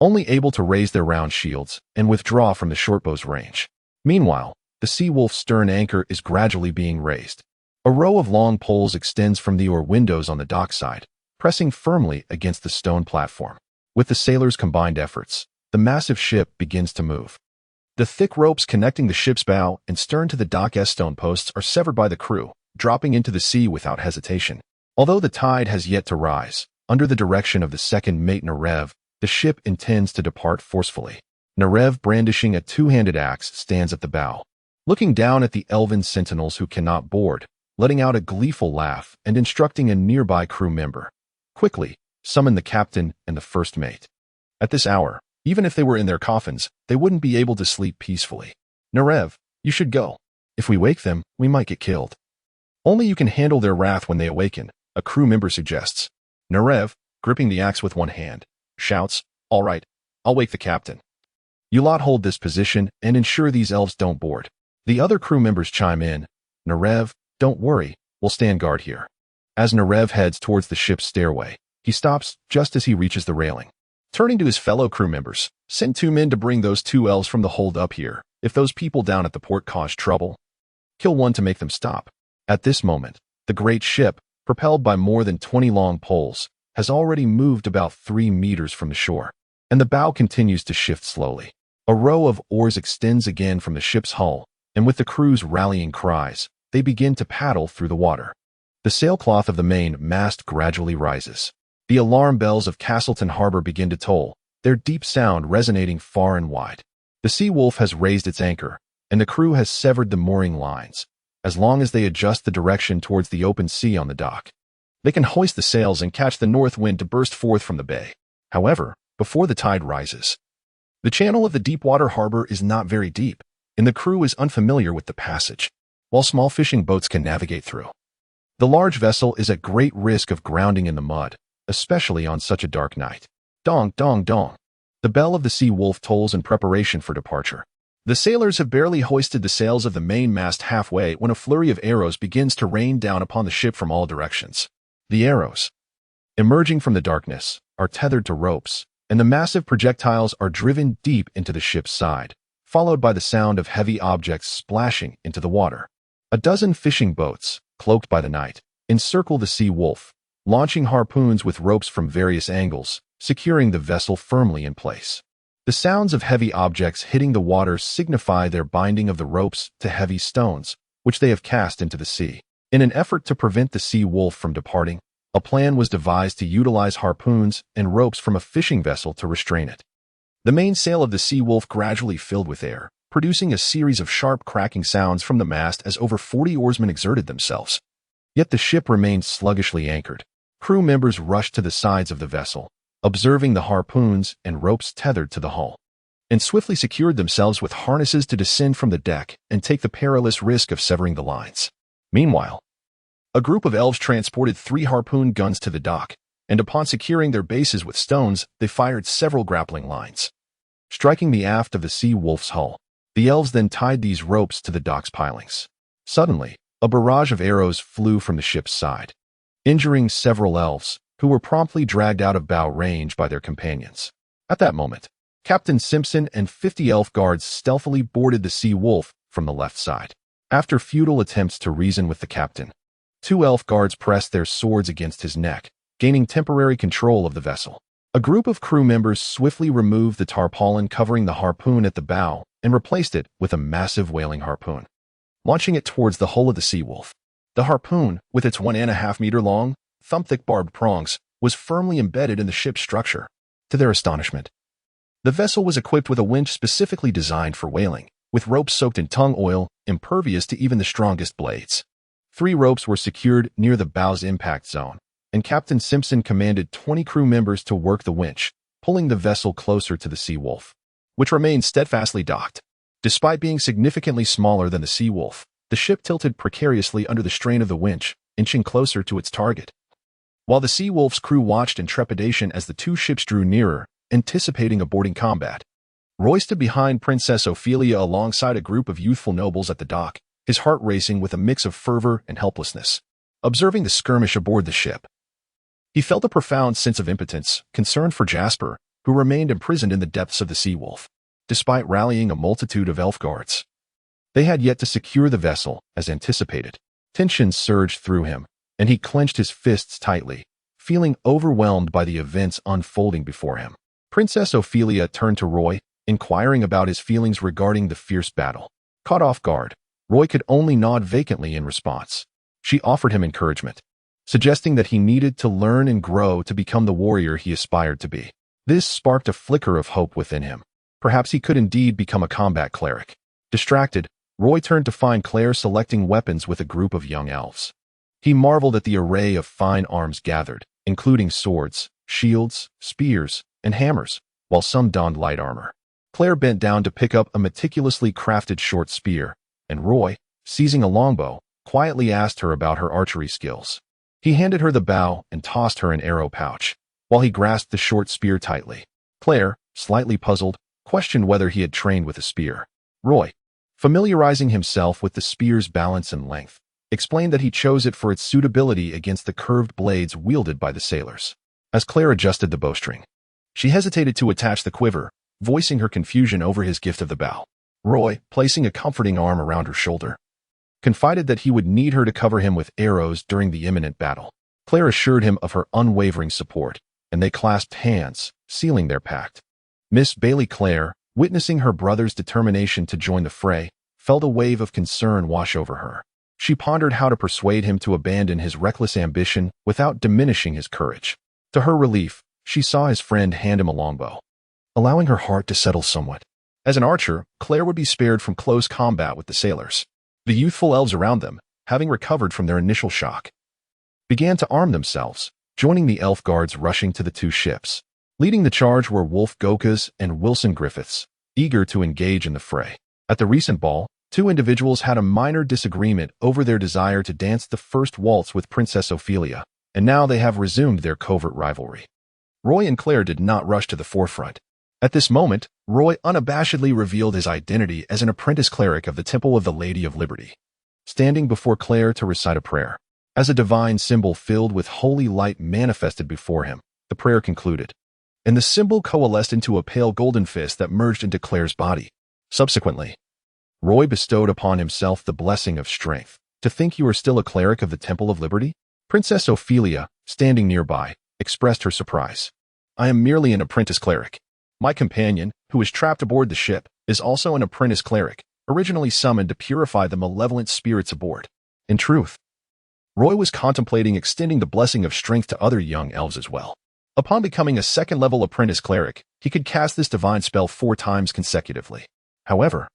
only able to raise their round shields and withdraw from the shortbow's range. Meanwhile, the Sea Wolf's stern anchor is gradually being raised. A row of long poles extends from the oar windows on the dockside, pressing firmly against the stone platform. With the sailors' combined efforts, the massive ship begins to move. The thick ropes connecting the ship's bow and stern to the dock's stone posts are severed by the crew, dropping into the sea without hesitation. Although the tide has yet to rise, under the direction of the second mate Narev, the ship intends to depart forcefully. Narev, brandishing a two-handed axe, stands at the bow, looking down at the elven sentinels who cannot board, letting out a gleeful laugh and instructing a nearby crew member, "Quickly, summon the captain and the first mate." At this hour, even if they were in their coffins, they wouldn't be able to sleep peacefully. "Narev, you should go. If we wake them, we might get killed." "Only you can handle their wrath when they awaken," a crew member suggests. Narev, gripping the axe with one hand, shouts, "All right, I'll wake the captain. You lot hold this position and ensure these elves don't board." The other crew members chime in, "Narev, don't worry, we'll stand guard here." As Narev heads towards the ship's stairway, he stops just as he reaches the railing. Turning to his fellow crew members, "Send 2 men to bring those 2 elves from the hold up here. If those people down at the port cause trouble, kill one to make them stop." At this moment, the great ship, propelled by more than 20 long poles, has already moved about 3 meters from the shore, and the bow continues to shift slowly. A row of oars extends again from the ship's hull, and with the crew's rallying cries, they begin to paddle through the water. The sailcloth of the main mast gradually rises. The alarm bells of Castleton Harbor begin to toll, their deep sound resonating far and wide. The Sea Wolf has raised its anchor, and the crew has severed the mooring lines, as long as they adjust the direction towards the open sea on the dock. They can hoist the sails and catch the north wind to burst forth from the bay. However, before the tide rises, the channel of the deep-water harbor is not very deep, and the crew is unfamiliar with the passage, while small fishing boats can navigate through. The large vessel is at great risk of grounding in the mud, especially on such a dark night. Dong, dong, dong. The bell of the Sea Wolf tolls in preparation for departure. The sailors have barely hoisted the sails of the main mast halfway when a flurry of arrows begins to rain down upon the ship from all directions. The arrows, emerging from the darkness, are tethered to ropes, and the massive projectiles are driven deep into the ship's side, followed by the sound of heavy objects splashing into the water. A dozen fishing boats, cloaked by the night, encircle the Sea Wolf, launching harpoons with ropes from various angles, securing the vessel firmly in place. The sounds of heavy objects hitting the water signify their binding of the ropes to heavy stones, which they have cast into the sea. In an effort to prevent the Sea Wolf from departing, a plan was devised to utilize harpoons and ropes from a fishing vessel to restrain it. The mainsail of the Sea Wolf gradually filled with air, producing a series of sharp cracking sounds from the mast as over 40 oarsmen exerted themselves. Yet the ship remained sluggishly anchored. Crew members rushed to the sides of the vessel, observing the harpoons and ropes tethered to the hull, and swiftly secured themselves with harnesses to descend from the deck and take the perilous risk of severing the lines. Meanwhile, a group of elves transported 3 harpoon guns to the dock, and upon securing their bases with stones, they fired several grappling lines, striking the aft of the Sea Wolf's hull. The elves then tied these ropes to the dock's pilings. Suddenly, a barrage of arrows flew from the ship's side, injuring several elves, who were promptly dragged out of bow range by their companions. At that moment, Captain Simpson and 50 elf guards stealthily boarded the Sea Wolf from the left side. After futile attempts to reason with the captain, 2 elf guards pressed their swords against his neck, gaining temporary control of the vessel. A group of crew members swiftly removed the tarpaulin covering the harpoon at the bow and replaced it with a massive whaling harpoon, launching it towards the hull of the Sea Wolf. The harpoon, with its 1.5-meter-long, thumb-thick barbed prongs, was firmly embedded in the ship's structure. To their astonishment, the vessel was equipped with a winch specifically designed for whaling, with ropes soaked in tung oil, impervious to even the strongest blades. 3 ropes were secured near the bow's impact zone, and Captain Simpson commanded 20 crew members to work the winch, pulling the vessel closer to the Sea Wolf, which remained steadfastly docked. Despite being significantly smaller than the Sea Wolf, the ship tilted precariously under the strain of the winch, inching closer to its target. While the Sea Wolf's crew watched in trepidation as the 2 ships drew nearer, anticipating a boarding combat, Roy stood behind Princess Ophelia alongside a group of youthful nobles at the dock, his heart racing with a mix of fervor and helplessness. Observing the skirmish aboard the ship, he felt a profound sense of impotence, concern for Jasper, who remained imprisoned in the depths of the Sea Wolf. Despite rallying a multitude of elf guards, they had yet to secure the vessel, as anticipated. Tension surged through him, and he clenched his fists tightly, feeling overwhelmed by the events unfolding before him. Princess Ophelia turned to Roy, inquiring about his feelings regarding the fierce battle. Caught off guard, Roy could only nod vacantly in response. She offered him encouragement, suggesting that he needed to learn and grow to become the warrior he aspired to be. This sparked a flicker of hope within him. Perhaps he could indeed become a combat cleric. Distracted, Roy turned to find Claire selecting weapons with a group of young elves. He marveled at the array of fine arms gathered, including swords, shields, spears, and hammers, while some donned light armor. Claire bent down to pick up a meticulously crafted short spear, and Roy, seizing a longbow, quietly asked her about her archery skills. He handed her the bow and tossed her an arrow pouch, while he grasped the short spear tightly. Claire, slightly puzzled, questioned whether he had trained with a spear. Roy, familiarizing himself with the spear's balance and length, explained that he chose it for its suitability against the curved blades wielded by the sailors. As Claire adjusted the bowstring, she hesitated to attach the quiver, voicing her confusion over his gift of the bow. Roy, placing a comforting arm around her shoulder, confided that he would need her to cover him with arrows during the imminent battle. Claire assured him of her unwavering support, and they clasped hands, sealing their pact. Miss Bailey Claire, witnessing her brother's determination to join the fray, felt a wave of concern wash over her. She pondered how to persuade him to abandon his reckless ambition without diminishing his courage. To her relief, she saw his friend hand him a longbow, allowing her heart to settle somewhat. As an archer, Claire would be spared from close combat with the sailors. The youthful elves around them, having recovered from their initial shock, began to arm themselves, joining the elf guards rushing to the two ships. Leading the charge were Wolf Gokas and Wilson Griffiths, eager to engage in the fray. At the recent ball, two individuals had a minor disagreement over their desire to dance the first waltz with Princess Ophelia, and now they have resumed their covert rivalry. Roy and Claire did not rush to the forefront. At this moment, Roy unabashedly revealed his identity as an apprentice cleric of the Temple of the Lady of Liberty, standing before Claire to recite a prayer. As a divine symbol filled with holy light manifested before him, the prayer concluded, and the symbol coalesced into a pale golden fist that merged into Claire's body. Subsequently, Roy bestowed upon himself the blessing of strength. To think you are still a cleric of the Temple of Liberty? Princess Ophelia, standing nearby, expressed her surprise. I am merely an apprentice cleric. My companion, who is trapped aboard the ship, is also an apprentice cleric, originally summoned to purify the malevolent spirits aboard. In truth, Roy was contemplating extending the blessing of strength to other young elves as well. Upon becoming a second-level apprentice cleric, he could cast this divine spell 4 times consecutively. However,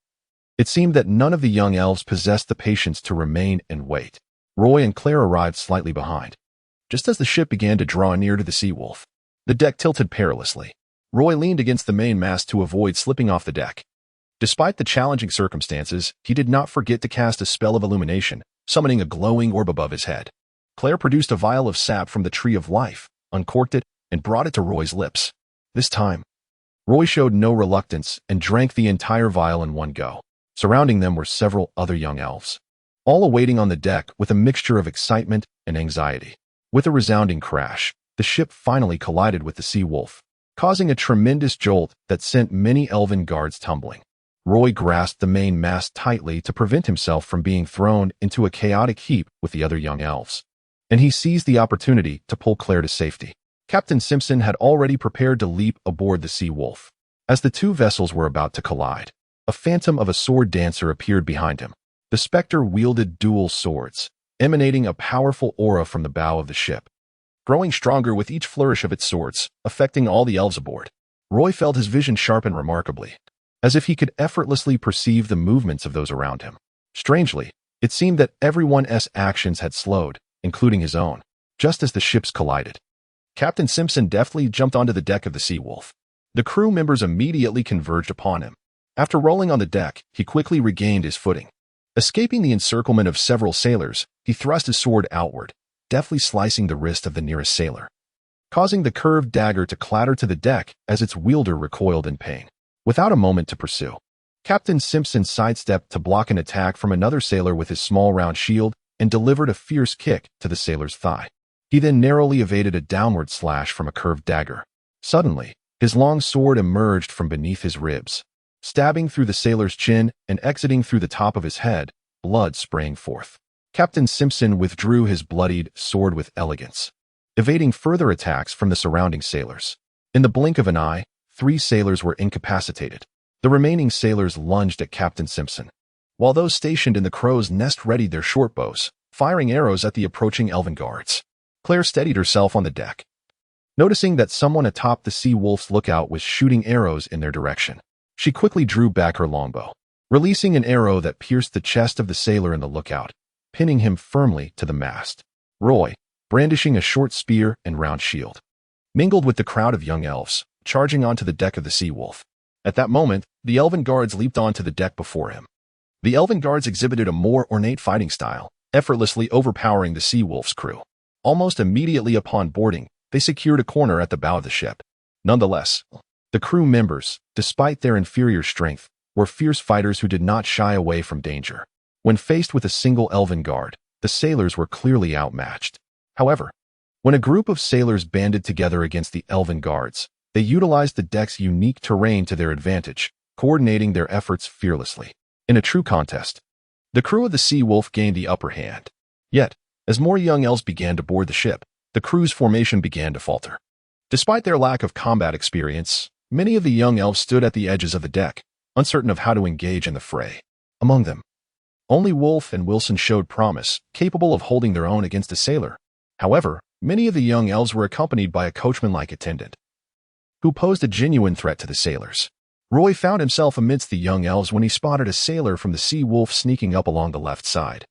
it seemed that none of the young elves possessed the patience to remain and wait. Roy and Claire arrived slightly behind. Just as the ship began to draw near to the Sea Wolf, the deck tilted perilously. Roy leaned against the mainmast to avoid slipping off the deck. Despite the challenging circumstances, he did not forget to cast a spell of illumination, summoning a glowing orb above his head. Claire produced a vial of sap from the Tree of Life, uncorked it, and brought it to Roy's lips. This time, Roy showed no reluctance and drank the entire vial in one go. Surrounding them were several other young elves, all awaiting on the deck with a mixture of excitement and anxiety. With a resounding crash, the ship finally collided with the Sea Wolf, causing a tremendous jolt that sent many elven guards tumbling. Roy grasped the main mast tightly to prevent himself from being thrown into a chaotic heap with the other young elves, and he seized the opportunity to pull Claire to safety. Captain Simpson had already prepared to leap aboard the Sea Wolf. As the two vessels were about to collide, a phantom of a sword dancer appeared behind him. The specter wielded dual swords, emanating a powerful aura from the bow of the ship, growing stronger with each flourish of its swords, affecting all the elves aboard. Roy felt his vision sharpen remarkably, as if he could effortlessly perceive the movements of those around him. Strangely, it seemed that everyone's actions had slowed, including his own, just as the ships collided. Captain Simpson deftly jumped onto the deck of the Sea Wolf. The crew members immediately converged upon him. After rolling on the deck, he quickly regained his footing. Escaping the encirclement of several sailors, he thrust his sword outward, deftly slicing the wrist of the nearest sailor, causing the curved dagger to clatter to the deck as its wielder recoiled in pain. Without a moment to pursue, Captain Simpson sidestepped to block an attack from another sailor with his small round shield and delivered a fierce kick to the sailor's thigh. He then narrowly evaded a downward slash from a curved dagger. Suddenly, his long sword emerged from beneath his ribs, stabbing through the sailor's chin and exiting through the top of his head, blood spraying forth. Captain Simpson withdrew his bloodied sword with elegance, evading further attacks from the surrounding sailors. In the blink of an eye, 3 sailors were incapacitated. The remaining sailors lunged at Captain Simpson, while those stationed in the crow's nest readied their shortbows, firing arrows at the approaching elven guards. Claire steadied herself on the deck, noticing that someone atop the Sea Wolf's lookout was shooting arrows in their direction. She quickly drew back her longbow, releasing an arrow that pierced the chest of the sailor in the lookout, pinning him firmly to the mast. Roy, brandishing a short spear and round shield, mingled with the crowd of young elves, charging onto the deck of the Sea Wolf. At that moment, the elven guards leaped onto the deck before him. The elven guards exhibited a more ornate fighting style, effortlessly overpowering the Sea Wolf's crew. Almost immediately upon boarding, they secured a corner at the bow of the ship. Nonetheless, the crew members, despite their inferior strength, were fierce fighters who did not shy away from danger. When faced with a single elven guard, the sailors were clearly outmatched. However, when a group of sailors banded together against the elven guards, they utilized the deck's unique terrain to their advantage, coordinating their efforts fearlessly. In a true contest, the crew of the Sea Wolf gained the upper hand. Yet, as more young elves began to board the ship, the crew's formation began to falter. Despite their lack of combat experience, many of the young elves stood at the edges of the deck, uncertain of how to engage in the fray. Among them, only Wolf and Wilson showed promise, capable of holding their own against a sailor. However, many of the young elves were accompanied by a coachman-like attendant, who posed a genuine threat to the sailors. Roy found himself amidst the young elves when he spotted a sailor from the Sea Wolf sneaking up along the left side.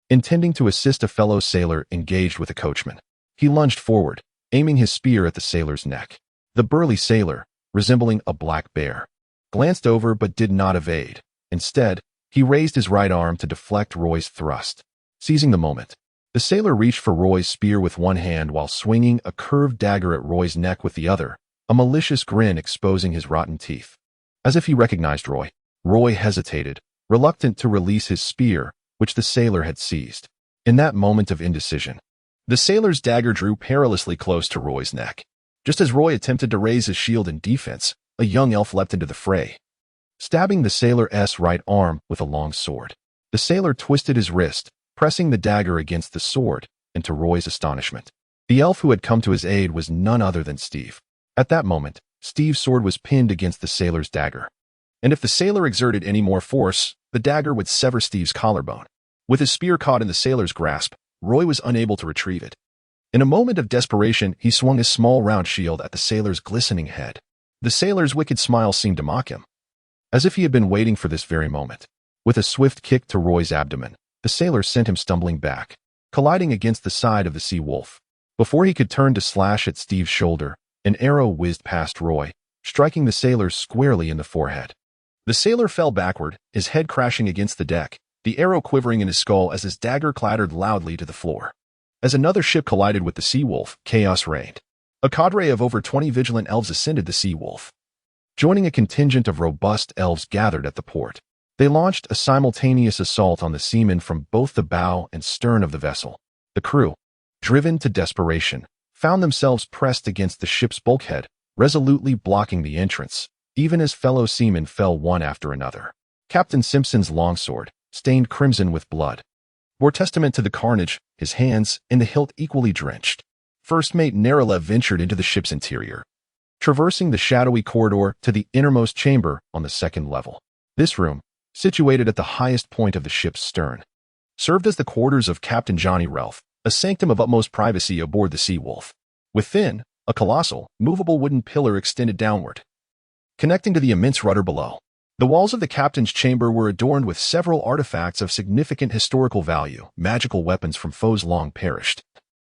Intending to assist a fellow sailor engaged with a coachman, he lunged forward, aiming his spear at the sailor's neck. The burly sailor, resembling a black bear, glanced over but did not evade. Instead, he raised his right arm to deflect Roy's thrust. Seizing the moment, the sailor reached for Roy's spear with one hand while swinging a curved dagger at Roy's neck with the other, a malicious grin exposing his rotten teeth. As if he recognized Roy, Roy hesitated, reluctant to release his spear, which the sailor had seized. In that moment of indecision, the sailor's dagger drew perilously close to Roy's neck. Just as Roy attempted to raise his shield in defense, a young elf leapt into the fray, stabbing the sailor's right arm with a long sword. The sailor twisted his wrist, pressing the dagger against the sword, and to Roy's astonishment, the elf who had come to his aid was none other than Steve. At that moment, Steve's sword was pinned against the sailor's dagger, and if the sailor exerted any more force, the dagger would sever Steve's collarbone. With his spear caught in the sailor's grasp, Roy was unable to retrieve it. In a moment of desperation, he swung his small round shield at the sailor's glistening head. The sailor's wicked smile seemed to mock him, as if he had been waiting for this very moment. With a swift kick to Roy's abdomen, the sailor sent him stumbling back, colliding against the side of the Sea Wolf. Before he could turn to slash at Steve's shoulder, an arrow whizzed past Roy, striking the sailor squarely in the forehead. The sailor fell backward, his head crashing against the deck, the arrow quivering in his skull as his dagger clattered loudly to the floor. As another ship collided with the Sea Wolf, chaos reigned. A cadre of over 20 vigilant elves ascended the Sea Wolf. Joining a contingent of robust elves gathered at the port, they launched a simultaneous assault on the seamen from both the bow and stern of the vessel. The crew, driven to desperation, found themselves pressed against the ship's bulkhead, resolutely blocking the entrance, even as fellow seamen fell one after another. Captain Simpson's longsword, stained crimson with blood, bore testament to the carnage, his hands and the hilt equally drenched. First Mate Naralev ventured into the ship's interior, traversing the shadowy corridor to the innermost chamber on the second level. This room, situated at the highest point of the ship's stern, served as the quarters of Captain Johnny Relf, a sanctum of utmost privacy aboard the Sea Wolf. Within, a colossal, movable wooden pillar extended downward, connecting to the immense rudder below. The walls of the captain's chamber were adorned with several artifacts of significant historical value, magical weapons from foes long perished,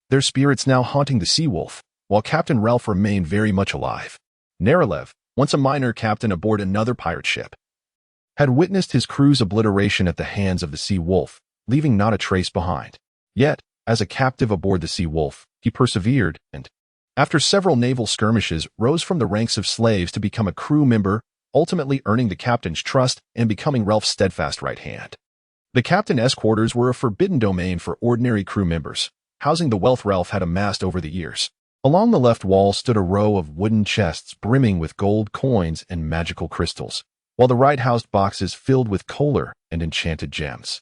their spirits now haunting the Sea Wolf, while Captain Relf remained very much alive. Naralev, once a minor captain aboard another pirate ship, had witnessed his crew's obliteration at the hands of the Sea Wolf, leaving not a trace behind. Yet, as a captive aboard the Sea Wolf, he persevered and, after several naval skirmishes, rose from the ranks of slaves to become a crew member, ultimately earning the captain's trust and becoming Relf's steadfast right hand. The captain's quarters were a forbidden domain for ordinary crew members, housing the wealth Relf had amassed over the years. Along the left wall stood a row of wooden chests brimming with gold coins and magical crystals, while the right housed boxes filled with kohler and enchanted gems.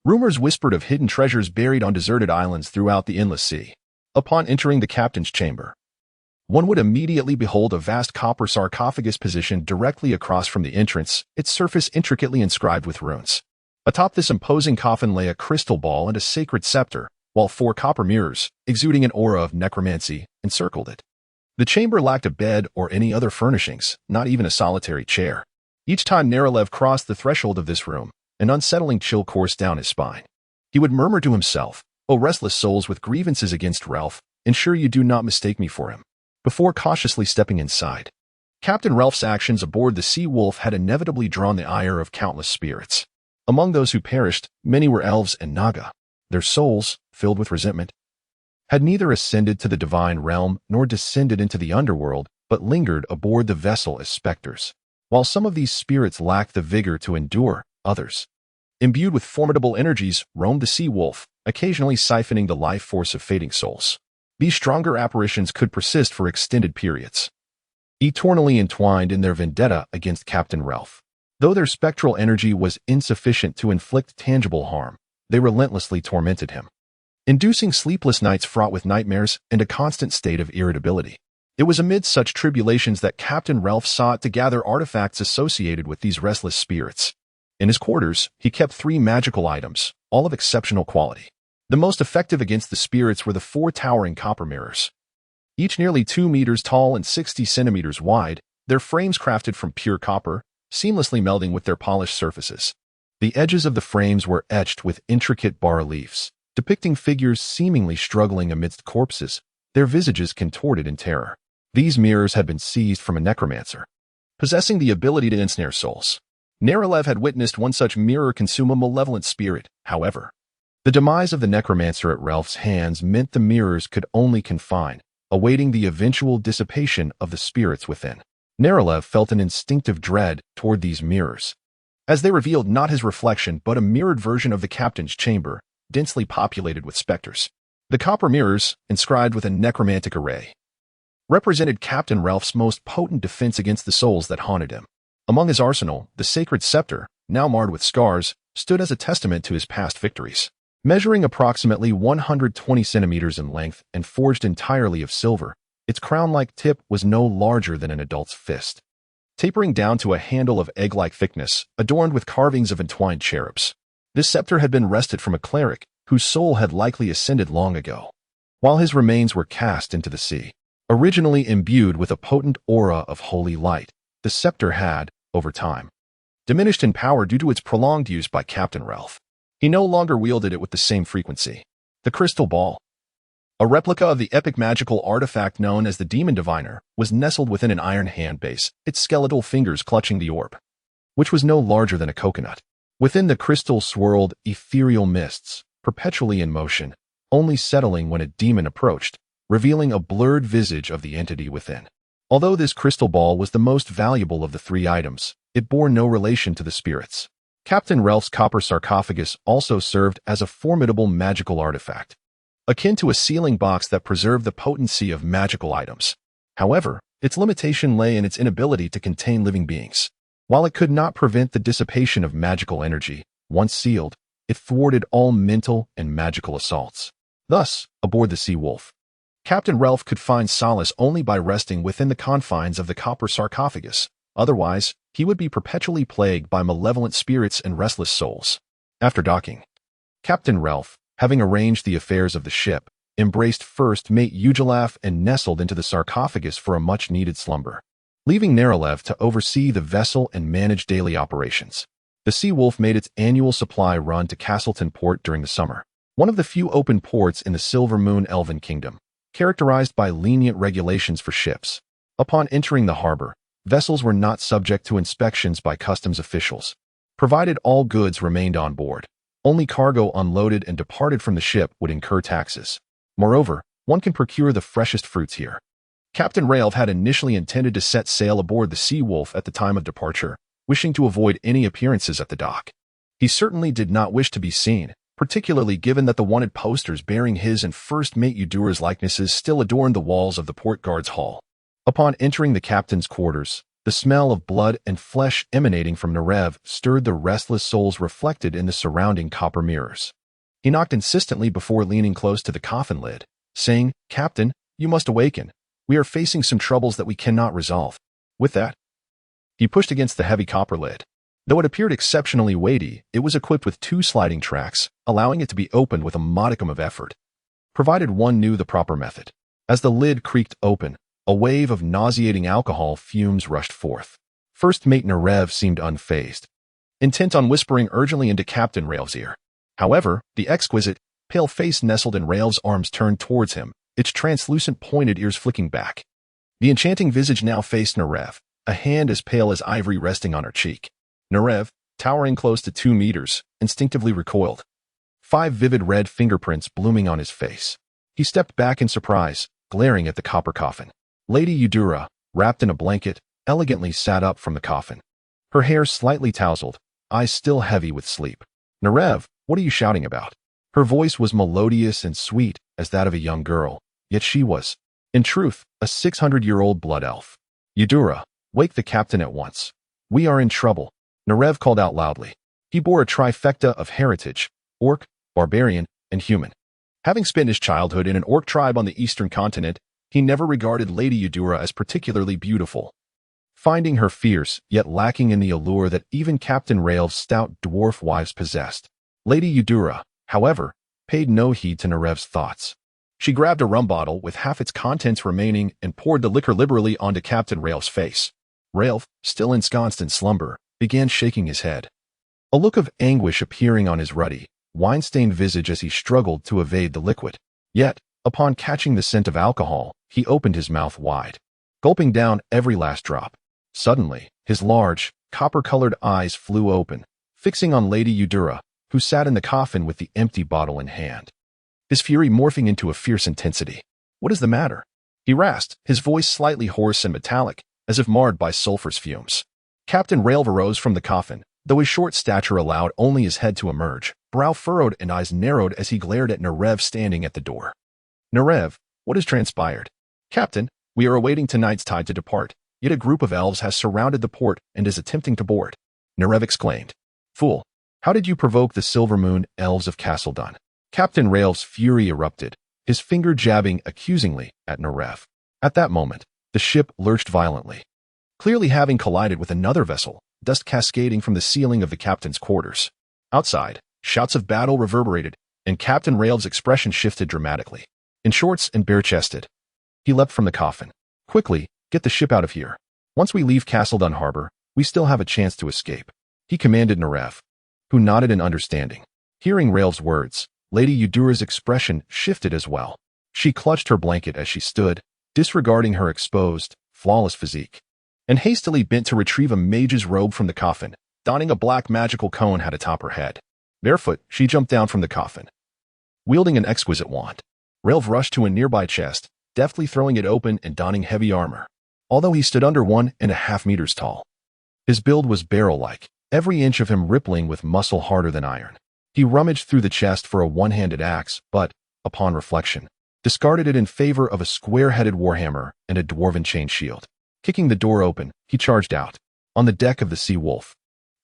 Rumors whispered of hidden treasures buried on deserted islands throughout the endless sea. Upon entering the captain's chamber, one would immediately behold a vast copper sarcophagus positioned directly across from the entrance, its surface intricately inscribed with runes. Atop this imposing coffin lay a crystal ball and a sacred scepter, while 4 copper mirrors, exuding an aura of necromancy, encircled it. The chamber lacked a bed or any other furnishings, not even a solitary chair. Each time Naralev crossed the threshold of this room, an unsettling chill coursed down his spine. He would murmur to himself, "O restless souls with grievances against Relf, ensure you do not mistake me for him," before cautiously stepping inside. Captain Relf's actions aboard the Sea Wolf had inevitably drawn the ire of countless spirits. Among those who perished, many were elves and naga. Their souls, filled with resentment, had neither ascended to the divine realm nor descended into the underworld, but lingered aboard the vessel as specters. While some of these spirits lacked the vigor to endure, others, imbued with formidable energies, roamed the Sea Wolf, occasionally siphoning the life force of fading souls. These stronger apparitions could persist for extended periods, eternally entwined in their vendetta against Captain Relf. Though their spectral energy was insufficient to inflict tangible harm, they relentlessly tormented him. inducing sleepless nights fraught with nightmares and a constant state of irritability. It was amid such tribulations that Captain Ralph sought to gather artifacts associated with these restless spirits. In his quarters, he kept 3 magical items, all of exceptional quality. The most effective against the spirits were the 4 towering copper mirrors. Each nearly 2 meters tall and 60 centimeters wide, their frames crafted from pure copper, seamlessly melding with their polished surfaces. The edges of the frames were etched with intricate bas-reliefs, depicting figures seemingly struggling amidst corpses, their visages contorted in terror. These mirrors had been seized from a necromancer, possessing the ability to ensnare souls. Nerelev had witnessed one such mirror consume a malevolent spirit, however. The demise of the necromancer at Ralph's hands meant the mirrors could only confine, awaiting the eventual dissipation of the spirits within. Nerelev felt an instinctive dread toward these mirrors, as they revealed not his reflection but a mirrored version of the captain's chamber, densely populated with specters. The copper mirrors, inscribed with a necromantic array, represented Captain Ralph's most potent defense against the souls that haunted him. Among his arsenal, the sacred scepter, now marred with scars, stood as a testament to his past victories. Measuring approximately 120 centimeters in length and forged entirely of silver, its crown-like tip was no larger than an adult's fist, tapering down to a handle of egg-like thickness, adorned with carvings of entwined cherubs. This scepter had been wrested from a cleric whose soul had likely ascended long ago, while his remains were cast into the sea. Originally imbued with a potent aura of holy light, the scepter had, over time, diminished in power due to its prolonged use by Captain Ralph. He no longer wielded it with the same frequency. The crystal ball, a replica of the epic magical artifact known as the Demon Diviner, was nestled within an iron hand base, its skeletal fingers clutching the orb, which was no larger than a coconut. Within the crystal swirled ethereal mists, perpetually in motion, only settling when a demon approached, revealing a blurred visage of the entity within. Although this crystal ball was the most valuable of the 3 items, it bore no relation to the spirits. Captain Ralph's copper sarcophagus also served as a formidable magical artifact, akin to a sealing box that preserved the potency of magical items. However, its limitation lay in its inability to contain living beings. While it could not prevent the dissipation of magical energy, once sealed, it thwarted all mental and magical assaults. Thus, aboard the Sea Wolf, Captain Ralph could find solace only by resting within the confines of the copper sarcophagus. Otherwise, he would be perpetually plagued by malevolent spirits and restless souls. After docking, Captain Ralph, having arranged the affairs of the ship, embraced first mate Ugilaf and nestled into the sarcophagus for a much-needed slumber, leaving Nerelev to oversee the vessel and manage daily operations. The Sea Wolf made its annual supply run to Castleton Port during the summer, one of the few open ports in the Silver Moon Elven Kingdom, characterized by lenient regulations for ships. Upon entering the harbor, vessels were not subject to inspections by customs officials, provided all goods remained on board. Only cargo unloaded and departed from the ship would incur taxes. Moreover, one can procure the freshest fruits here. Captain Ralph had initially intended to set sail aboard the Sea Wolf at the time of departure, wishing to avoid any appearances at the dock. He certainly did not wish to be seen, particularly given that the wanted posters bearing his and first mate Eudura's likenesses still adorned the walls of the port guard's hall. Upon entering the captain's quarters, the smell of blood and flesh emanating from Nerelev stirred the restless souls reflected in the surrounding copper mirrors. He knocked insistently before leaning close to the coffin lid, saying, "Captain, you must awaken. We are facing some troubles that we cannot resolve." With that, he pushed against the heavy copper lid. Though it appeared exceptionally weighty, it was equipped with 2 sliding tracks, allowing it to be opened with a modicum of effort, provided one knew the proper method. As the lid creaked open, a wave of nauseating alcohol fumes rushed forth. First mate Nerelev seemed unfazed, intent on whispering urgently into Captain Ralph's ear. However, the exquisite, pale face nestled in Ralph's arms turned towards him, its translucent pointed ears flicking back. The enchanting visage now faced Nerelev, a hand as pale as ivory resting on her cheek. Nerelev, towering close to 2 meters, instinctively recoiled, 5 vivid red fingerprints blooming on his face. He stepped back in surprise, glaring at the copper coffin. Lady Eudora, wrapped in a blanket, elegantly sat up from the coffin, her hair slightly tousled, eyes still heavy with sleep. "Nerelev, what are you shouting about?" Her voice was melodious and sweet as that of a young girl, yet she was, in truth, a 600-year-old blood elf. "Eudora, wake the captain at once. We are in trouble," Nerelev called out loudly. He bore a trifecta of heritage: orc, barbarian, and human. Having spent his childhood in an orc tribe on the eastern continent, he never regarded Lady Eudora as particularly beautiful. Finding her fierce, yet lacking in the allure that even Captain Rael's stout dwarf wives possessed, Lady Eudora, however, paid no heed to Nerev's thoughts. She grabbed a rum bottle with half its contents remaining and poured the liquor liberally onto Captain Rael's face. Rael, still ensconced in slumber, began shaking his head, a look of anguish appearing on his ruddy, wine-stained visage as he struggled to evade the liquid. Yet, upon catching the scent of alcohol, he opened his mouth wide, gulping down every last drop. Suddenly, his large, copper-colored eyes flew open, fixing on Lady Eudora, who sat in the coffin with the empty bottle in hand, his fury morphing into a fierce intensity. "What is the matter?" he rasped, his voice slightly hoarse and metallic, as if marred by sulphurous fumes. Captain Rael arose from the coffin, though his short stature allowed only his head to emerge, brow furrowed and eyes narrowed as he glared at Nerev standing at the door. "Nerev, what has transpired?" "Captain, we are awaiting tonight's tide to depart, yet a group of elves has surrounded the port and is attempting to board," Nerev exclaimed. "Fool, how did you provoke the Silver Moon elves of Castledun?" Captain Rael's fury erupted, his finger jabbing accusingly at Nerev. At that moment, the ship lurched violently, clearly having collided with another vessel, dust cascading from the ceiling of the captain's quarters. Outside, shouts of battle reverberated, and Captain Rael's expression shifted dramatically. In shorts and bare-chested, he leapt from the coffin. "Quickly, get the ship out of here. Once we leave Castledun Harbor, we still have a chance to escape," he commanded Nerev, who nodded in understanding. Hearing Rael's words, Lady Eudora's expression shifted as well. She clutched her blanket as she stood, disregarding her exposed, flawless physique, and hastily bent to retrieve a mage's robe from the coffin, donning a black magical cone hat atop her head. Barefoot, she jumped down from the coffin, wielding an exquisite wand. Rael rushed to a nearby chest, deftly throwing it open and donning heavy armor. Although he stood under 1.5 meters tall, his build was barrel-like, every inch of him rippling with muscle harder than iron. He rummaged through the chest for a one-handed axe, but, upon reflection, discarded it in favor of a square-headed warhammer and a dwarven chain shield. Kicking the door open, he charged out. On the deck of the Sea Wolf,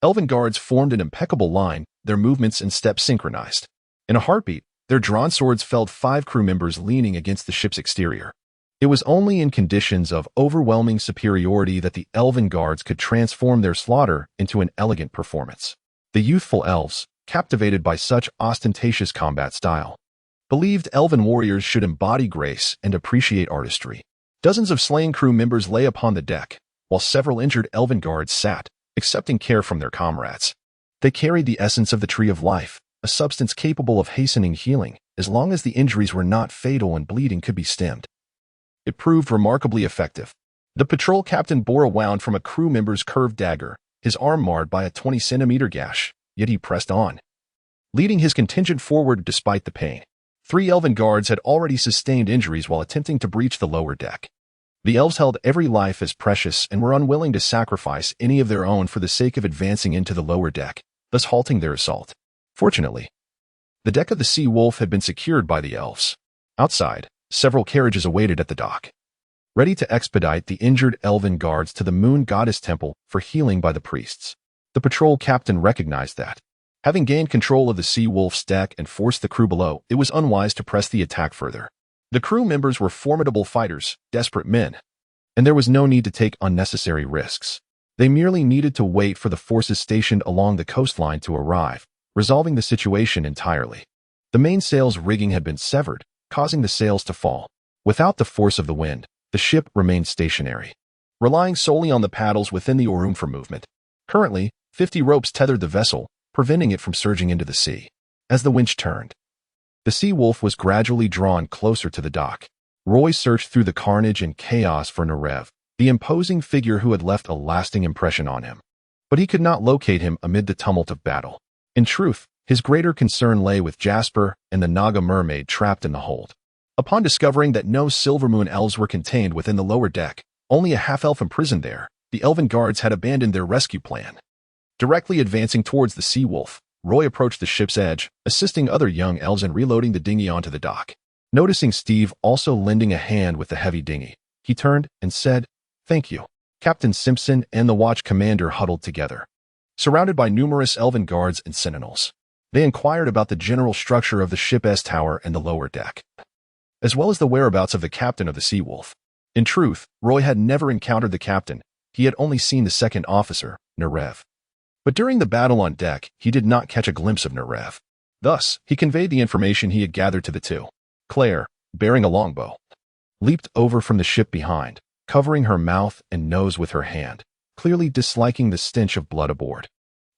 elven guards formed an impeccable line, their movements and steps synchronized. In a heartbeat, their drawn swords felled 5 crew members leaning against the ship's exterior. It was only in conditions of overwhelming superiority that the elven guards could transform their slaughter into an elegant performance. The youthful elves, captivated by such ostentatious combat style, believed elven warriors should embody grace and appreciate artistry. Dozens of slain crew members lay upon the deck, while several injured elven guards sat, accepting care from their comrades. They carried the essence of the Tree of Life, a substance capable of hastening healing, as long as the injuries were not fatal and bleeding could be stemmed. It proved remarkably effective. The patrol captain bore a wound from a crew member's curved dagger, his arm marred by a 20-centimeter gash, yet he pressed on, leading his contingent forward despite the pain. 3 elven guards had already sustained injuries while attempting to breach the lower deck. The elves held every life as precious and were unwilling to sacrifice any of their own for the sake of advancing into the lower deck, thus halting their assault. Fortunately, the deck of the Sea Wolf had been secured by the elves. Outside, several carriages awaited at the dock, ready to expedite the injured elven guards to the Moon Goddess Temple for healing by the priests. The patrol captain recognized that, having gained control of the Sea Wolf's deck and forced the crew below, it was unwise to press the attack further. The crew members were formidable fighters, desperate men, and there was no need to take unnecessary risks. They merely needed to wait for the forces stationed along the coastline to arrive, resolving the situation entirely. The mainsail's rigging had been severed, causing the sails to fall. Without the force of the wind, the ship remained stationary, relying solely on the paddles within the oarum for movement. Currently, 50 ropes tethered the vessel, preventing it from surging into the sea. As the winch turned, the Sea Wolf was gradually drawn closer to the dock. Roy searched through the carnage and chaos for Nerev, the imposing figure who had left a lasting impression on him. But he could not locate him amid the tumult of battle. In truth, his greater concern lay with Jasper and the Naga mermaid trapped in the hold. Upon discovering that no Silvermoon elves were contained within the lower deck, only a half-elf imprisoned there, the elven guards had abandoned their rescue plan. Directly advancing towards the Sea Wolf, Roy approached the ship's edge, assisting other young elves in reloading the dinghy onto the dock. Noticing Steve also lending a hand with the heavy dinghy, he turned and said, "Thank you." Captain Simpson and the watch commander huddled together, surrounded by numerous elven guards and sentinels. They inquired about the general structure of the ship's tower and the lower deck, as well as the whereabouts of the captain of the Sea Wolf. In truth, Roy had never encountered the captain. He had only seen the second officer, Nerev. But during the battle on deck, he did not catch a glimpse of Nerev. Thus, he conveyed the information he had gathered to the two. Claire, bearing a longbow, leaped over from the ship behind, covering her mouth and nose with her hand, clearly disliking the stench of blood aboard.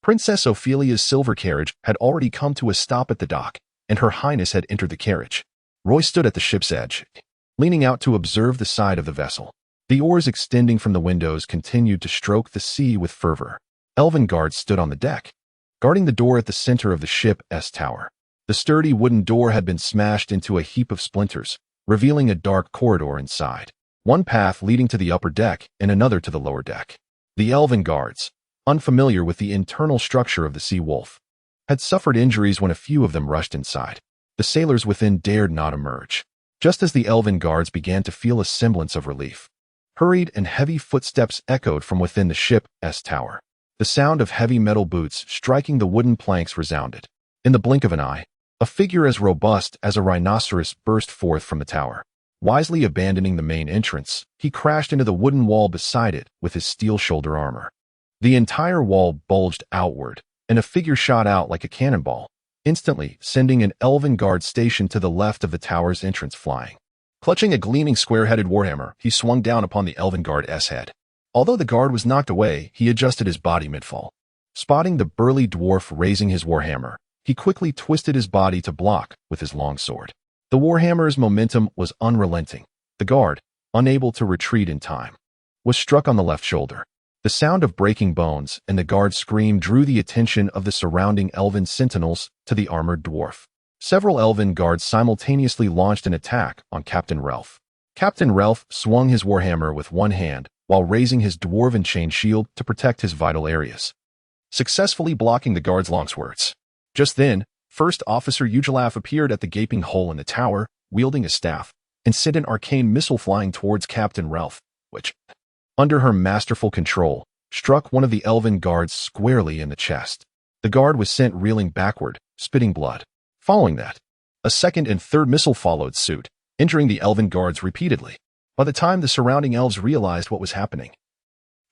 Princess Ophelia's silver carriage had already come to a stop at the dock, and Her Highness had entered the carriage. Roy stood at the ship's edge, leaning out to observe the side of the vessel. The oars extending from the windows continued to stroke the sea with fervor. Elven guards stood on the deck, guarding the door at the center of the ship's tower. The sturdy wooden door had been smashed into a heap of splinters, revealing a dark corridor inside. One path leading to the upper deck and another to the lower deck. The Elven guards, unfamiliar with the internal structure of the Sea Wolf, had suffered injuries when a few of them rushed inside. The sailors within dared not emerge. Just as the Elven guards began to feel a semblance of relief, hurried and heavy footsteps echoed from within the ship's tower. The sound of heavy metal boots striking the wooden planks resounded. In the blink of an eye, a figure as robust as a rhinoceros burst forth from the tower. Wisely abandoning the main entrance, he crashed into the wooden wall beside it with his steel shoulder armor. The entire wall bulged outward, and a figure shot out like a cannonball, instantly sending an Elven guard stationed to the left of the tower's entrance flying. Clutching a gleaming square-headed warhammer, he swung down upon the Elven guard's head. Although the guard was knocked away, he adjusted his body mid-fall. Spotting the burly dwarf raising his warhammer, he quickly twisted his body to block with his longsword. The warhammer's momentum was unrelenting. The guard, unable to retreat in time, was struck on the left shoulder. The sound of breaking bones and the guard's scream drew the attention of the surrounding Elven sentinels to the armored dwarf. Several Elven guards simultaneously launched an attack on Captain Relf. Captain Relf swung his warhammer with one hand while raising his dwarven chain shield to protect his vital areas, successfully blocking the guard's longswords. Just then, First Officer Ugilaf appeared at the gaping hole in the tower, wielding a staff, and sent an arcane missile flying towards Captain Relf, which, under her masterful control, struck one of the Elven guards squarely in the chest. The guard was sent reeling backward, spitting blood. Following that, a second and third missile followed suit, injuring the Elven guards repeatedly. By the time the surrounding elves realized what was happening,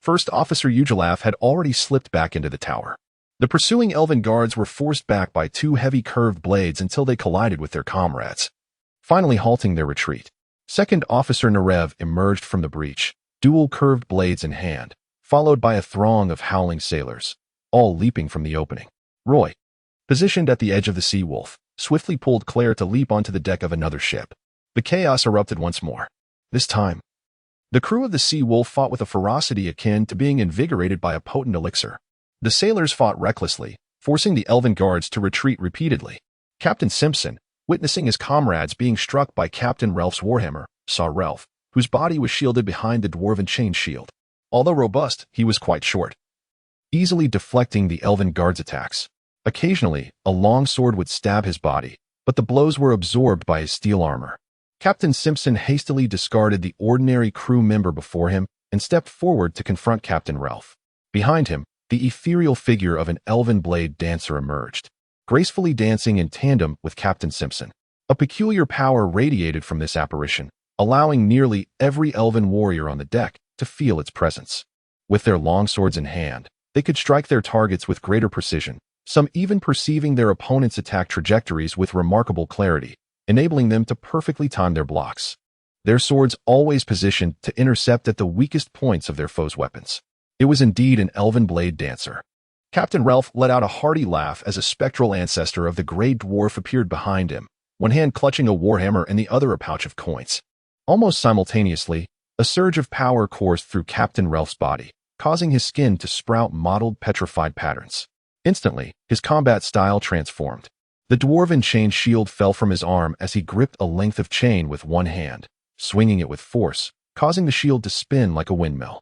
First Officer Ugilaf had already slipped back into the tower. The pursuing Elven guards were forced back by two heavy curved blades until they collided with their comrades, finally halting their retreat. Second Officer Nerev emerged from the breach, dual curved blades in hand, followed by a throng of howling sailors, all leaping from the opening. Roy, positioned at the edge of the Sea Wolf, swiftly pulled Claire to leap onto the deck of another ship. The chaos erupted once more. This time, the crew of the Sea Wolf fought with a ferocity akin to being invigorated by a potent elixir. The sailors fought recklessly, forcing the Elven guards to retreat repeatedly. Captain Simpson, witnessing his comrades being struck by Captain Relf's warhammer, saw Relf, whose body was shielded behind the dwarven chain shield. Although robust, he was quite short, easily deflecting the Elven guards' attacks. Occasionally, a long sword would stab his body, but the blows were absorbed by his steel armor. Captain Simpson hastily discarded the ordinary crew member before him and stepped forward to confront Captain Relf. Behind him, the ethereal figure of an Elven blade dancer emerged, gracefully dancing in tandem with Captain Simpson. A peculiar power radiated from this apparition, allowing nearly every Elven warrior on the deck to feel its presence. With their longswords in hand, they could strike their targets with greater precision, some even perceiving their opponent's attack trajectories with remarkable clarity, enabling them to perfectly time their blocks. Their swords always positioned to intercept at the weakest points of their foes' weapons. It was indeed an Elven blade dancer. Captain Relf let out a hearty laugh as a spectral ancestor of the Grey Dwarf appeared behind him, one hand clutching a warhammer and the other a pouch of coins. Almost simultaneously, a surge of power coursed through Captain Relf's body, causing his skin to sprout mottled petrified patterns. Instantly, his combat style transformed. The dwarven chain shield fell from his arm as he gripped a length of chain with one hand, swinging it with force, causing the shield to spin like a windmill.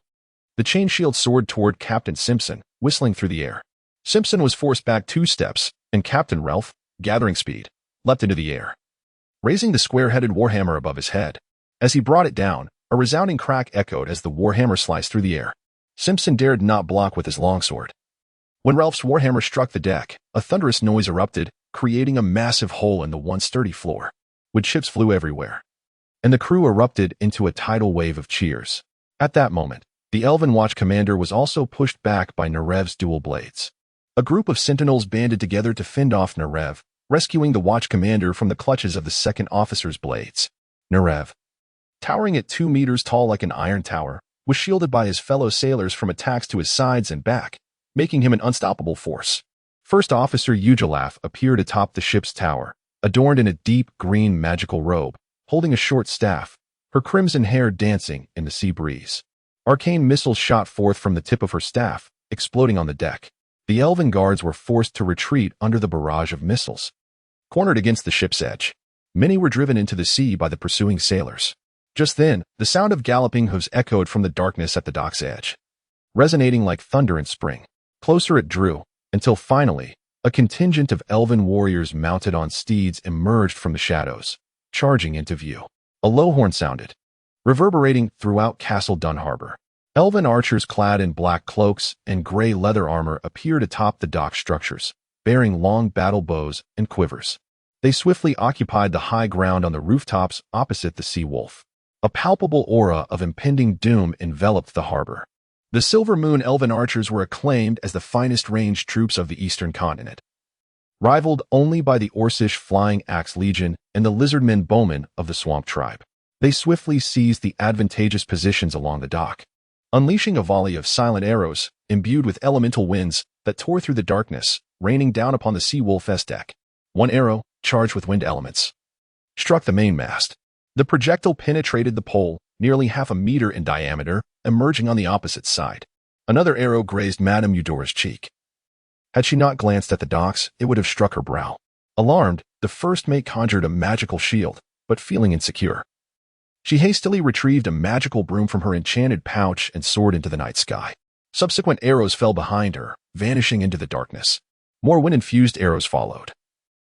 The chain shield soared toward Captain Simpson, whistling through the air. Simpson was forced back 2 steps, and Captain Relf, gathering speed, leapt into the air, raising the square-headed warhammer above his head. As he brought it down, a resounding crack echoed as the warhammer sliced through the air. Simpson dared not block with his longsword. When Ralph's warhammer struck the deck, a thunderous noise erupted, creating a massive hole in the once sturdy floor, with chips flew everywhere, and the crew erupted into a tidal wave of cheers. At that moment, the Elven Watch Commander was also pushed back by Nerev's dual blades. A group of sentinels banded together to fend off Nerev, rescuing the Watch Commander from the clutches of the second officer's blades. Nerev, towering at 2 meters tall like an iron tower, was shielded by his fellow sailors from attacks to his sides and back, making him an unstoppable force. First Officer Ugilaf appeared atop the ship's tower, adorned in a deep green magical robe, holding a short staff, her crimson hair dancing in the sea breeze. Arcane missiles shot forth from the tip of her staff, exploding on the deck. The Elven guards were forced to retreat under the barrage of missiles. Cornered against the ship's edge, many were driven into the sea by the pursuing sailors. Just then, the sound of galloping hooves echoed from the darkness at the dock's edge, resonating like thunder in spring. Closer it drew, until finally, a contingent of Elven warriors mounted on steeds emerged from the shadows, charging into view. A low horn sounded, reverberating throughout Castle Dunharbor. Elven archers clad in black cloaks and gray leather armor appeared atop the dock structures, bearing long battle bows and quivers. They swiftly occupied the high ground on the rooftops opposite the Sea Wolf. A palpable aura of impending doom enveloped the harbor. The Silver Moon Elven archers were acclaimed as the finest ranged troops of the Eastern Continent, rivaled only by the Orcish Flying Axe Legion and the Lizardmen Bowmen of the Swamp Tribe. They swiftly seized the advantageous positions along the dock, unleashing a volley of silent arrows, imbued with elemental winds, that tore through the darkness, raining down upon the Sea Wolf's deck. One arrow, charged with wind elements, struck the mainmast. The projectile penetrated the pole, nearly half a meter in diameter, emerging on the opposite side. Another arrow grazed Madame Eudora's cheek. Had she not glanced at the docks, it would have struck her brow. Alarmed, the first mate conjured a magical shield, but feeling insecure, she hastily retrieved a magical broom from her enchanted pouch and soared into the night sky. Subsequent arrows fell behind her, vanishing into the darkness. More wind-infused arrows followed,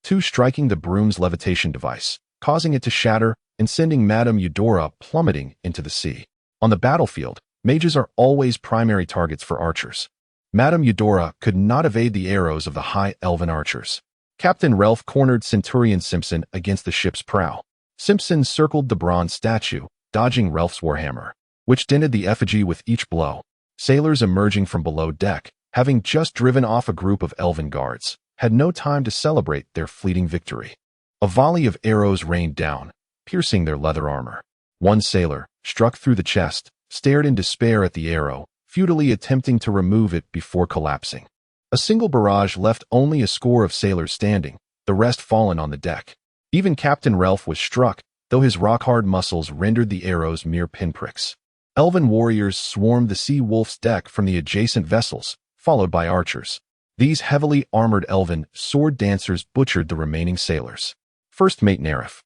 two striking the broom's levitation device, causing it to shatter and sending Madame Eudora plummeting into the sea. On the battlefield, mages are always primary targets for archers. Madame Eudora could not evade the arrows of the high elven archers. Captain Relf cornered Centurion Simpson against the ship's prow. Simpson circled the bronze statue, dodging Relf's warhammer, which dented the effigy with each blow. Sailors emerging from below deck, having just driven off a group of elven guards, had no time to celebrate their fleeting victory. A volley of arrows rained down, piercing their leather armor. One sailor, struck through the chest, stared in despair at the arrow, futilely attempting to remove it before collapsing. A single barrage left only a score of sailors standing, the rest fallen on the deck. Even Captain Relf was struck, though his rock-hard muscles rendered the arrows mere pinpricks. Elven warriors swarmed the Sea Wolf's deck from the adjacent vessels, followed by archers. These heavily armored elven sword dancers butchered the remaining sailors. First Mate Neref,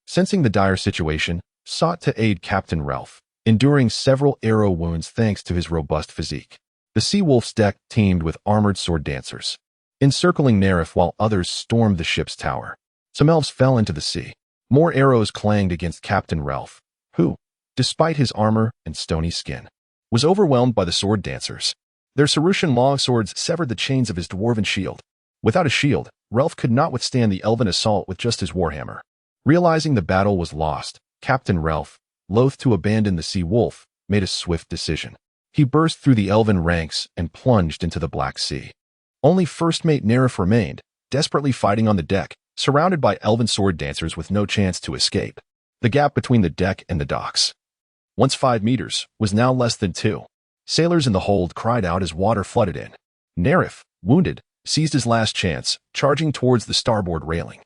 sensing the dire situation, sought to aid Captain Relf, enduring several arrow wounds thanks to his robust physique. The Sea Wolf's deck teemed with armored sword dancers, encircling Neref while others stormed the ship's tower. Some elves fell into the sea. More arrows clanged against Captain Relf, who, despite his armor and stony skin, was overwhelmed by the sword dancers. Their Sarushan longswords severed the chains of his dwarven shield. Without a shield, Relf could not withstand the elven assault with just his warhammer. Realizing the battle was lost, Captain Relf, loath to abandon the Sea Wolf, made a swift decision. He burst through the elven ranks and plunged into the Black Sea. Only First Mate Neref remained, desperately fighting on the deck, surrounded by elven sword dancers with no chance to escape. The gap between the deck and the docks, once 5 meters, was now less than 2. Sailors in the hold cried out as water flooded in. Neref, wounded, seized his last chance, charging towards the starboard railing.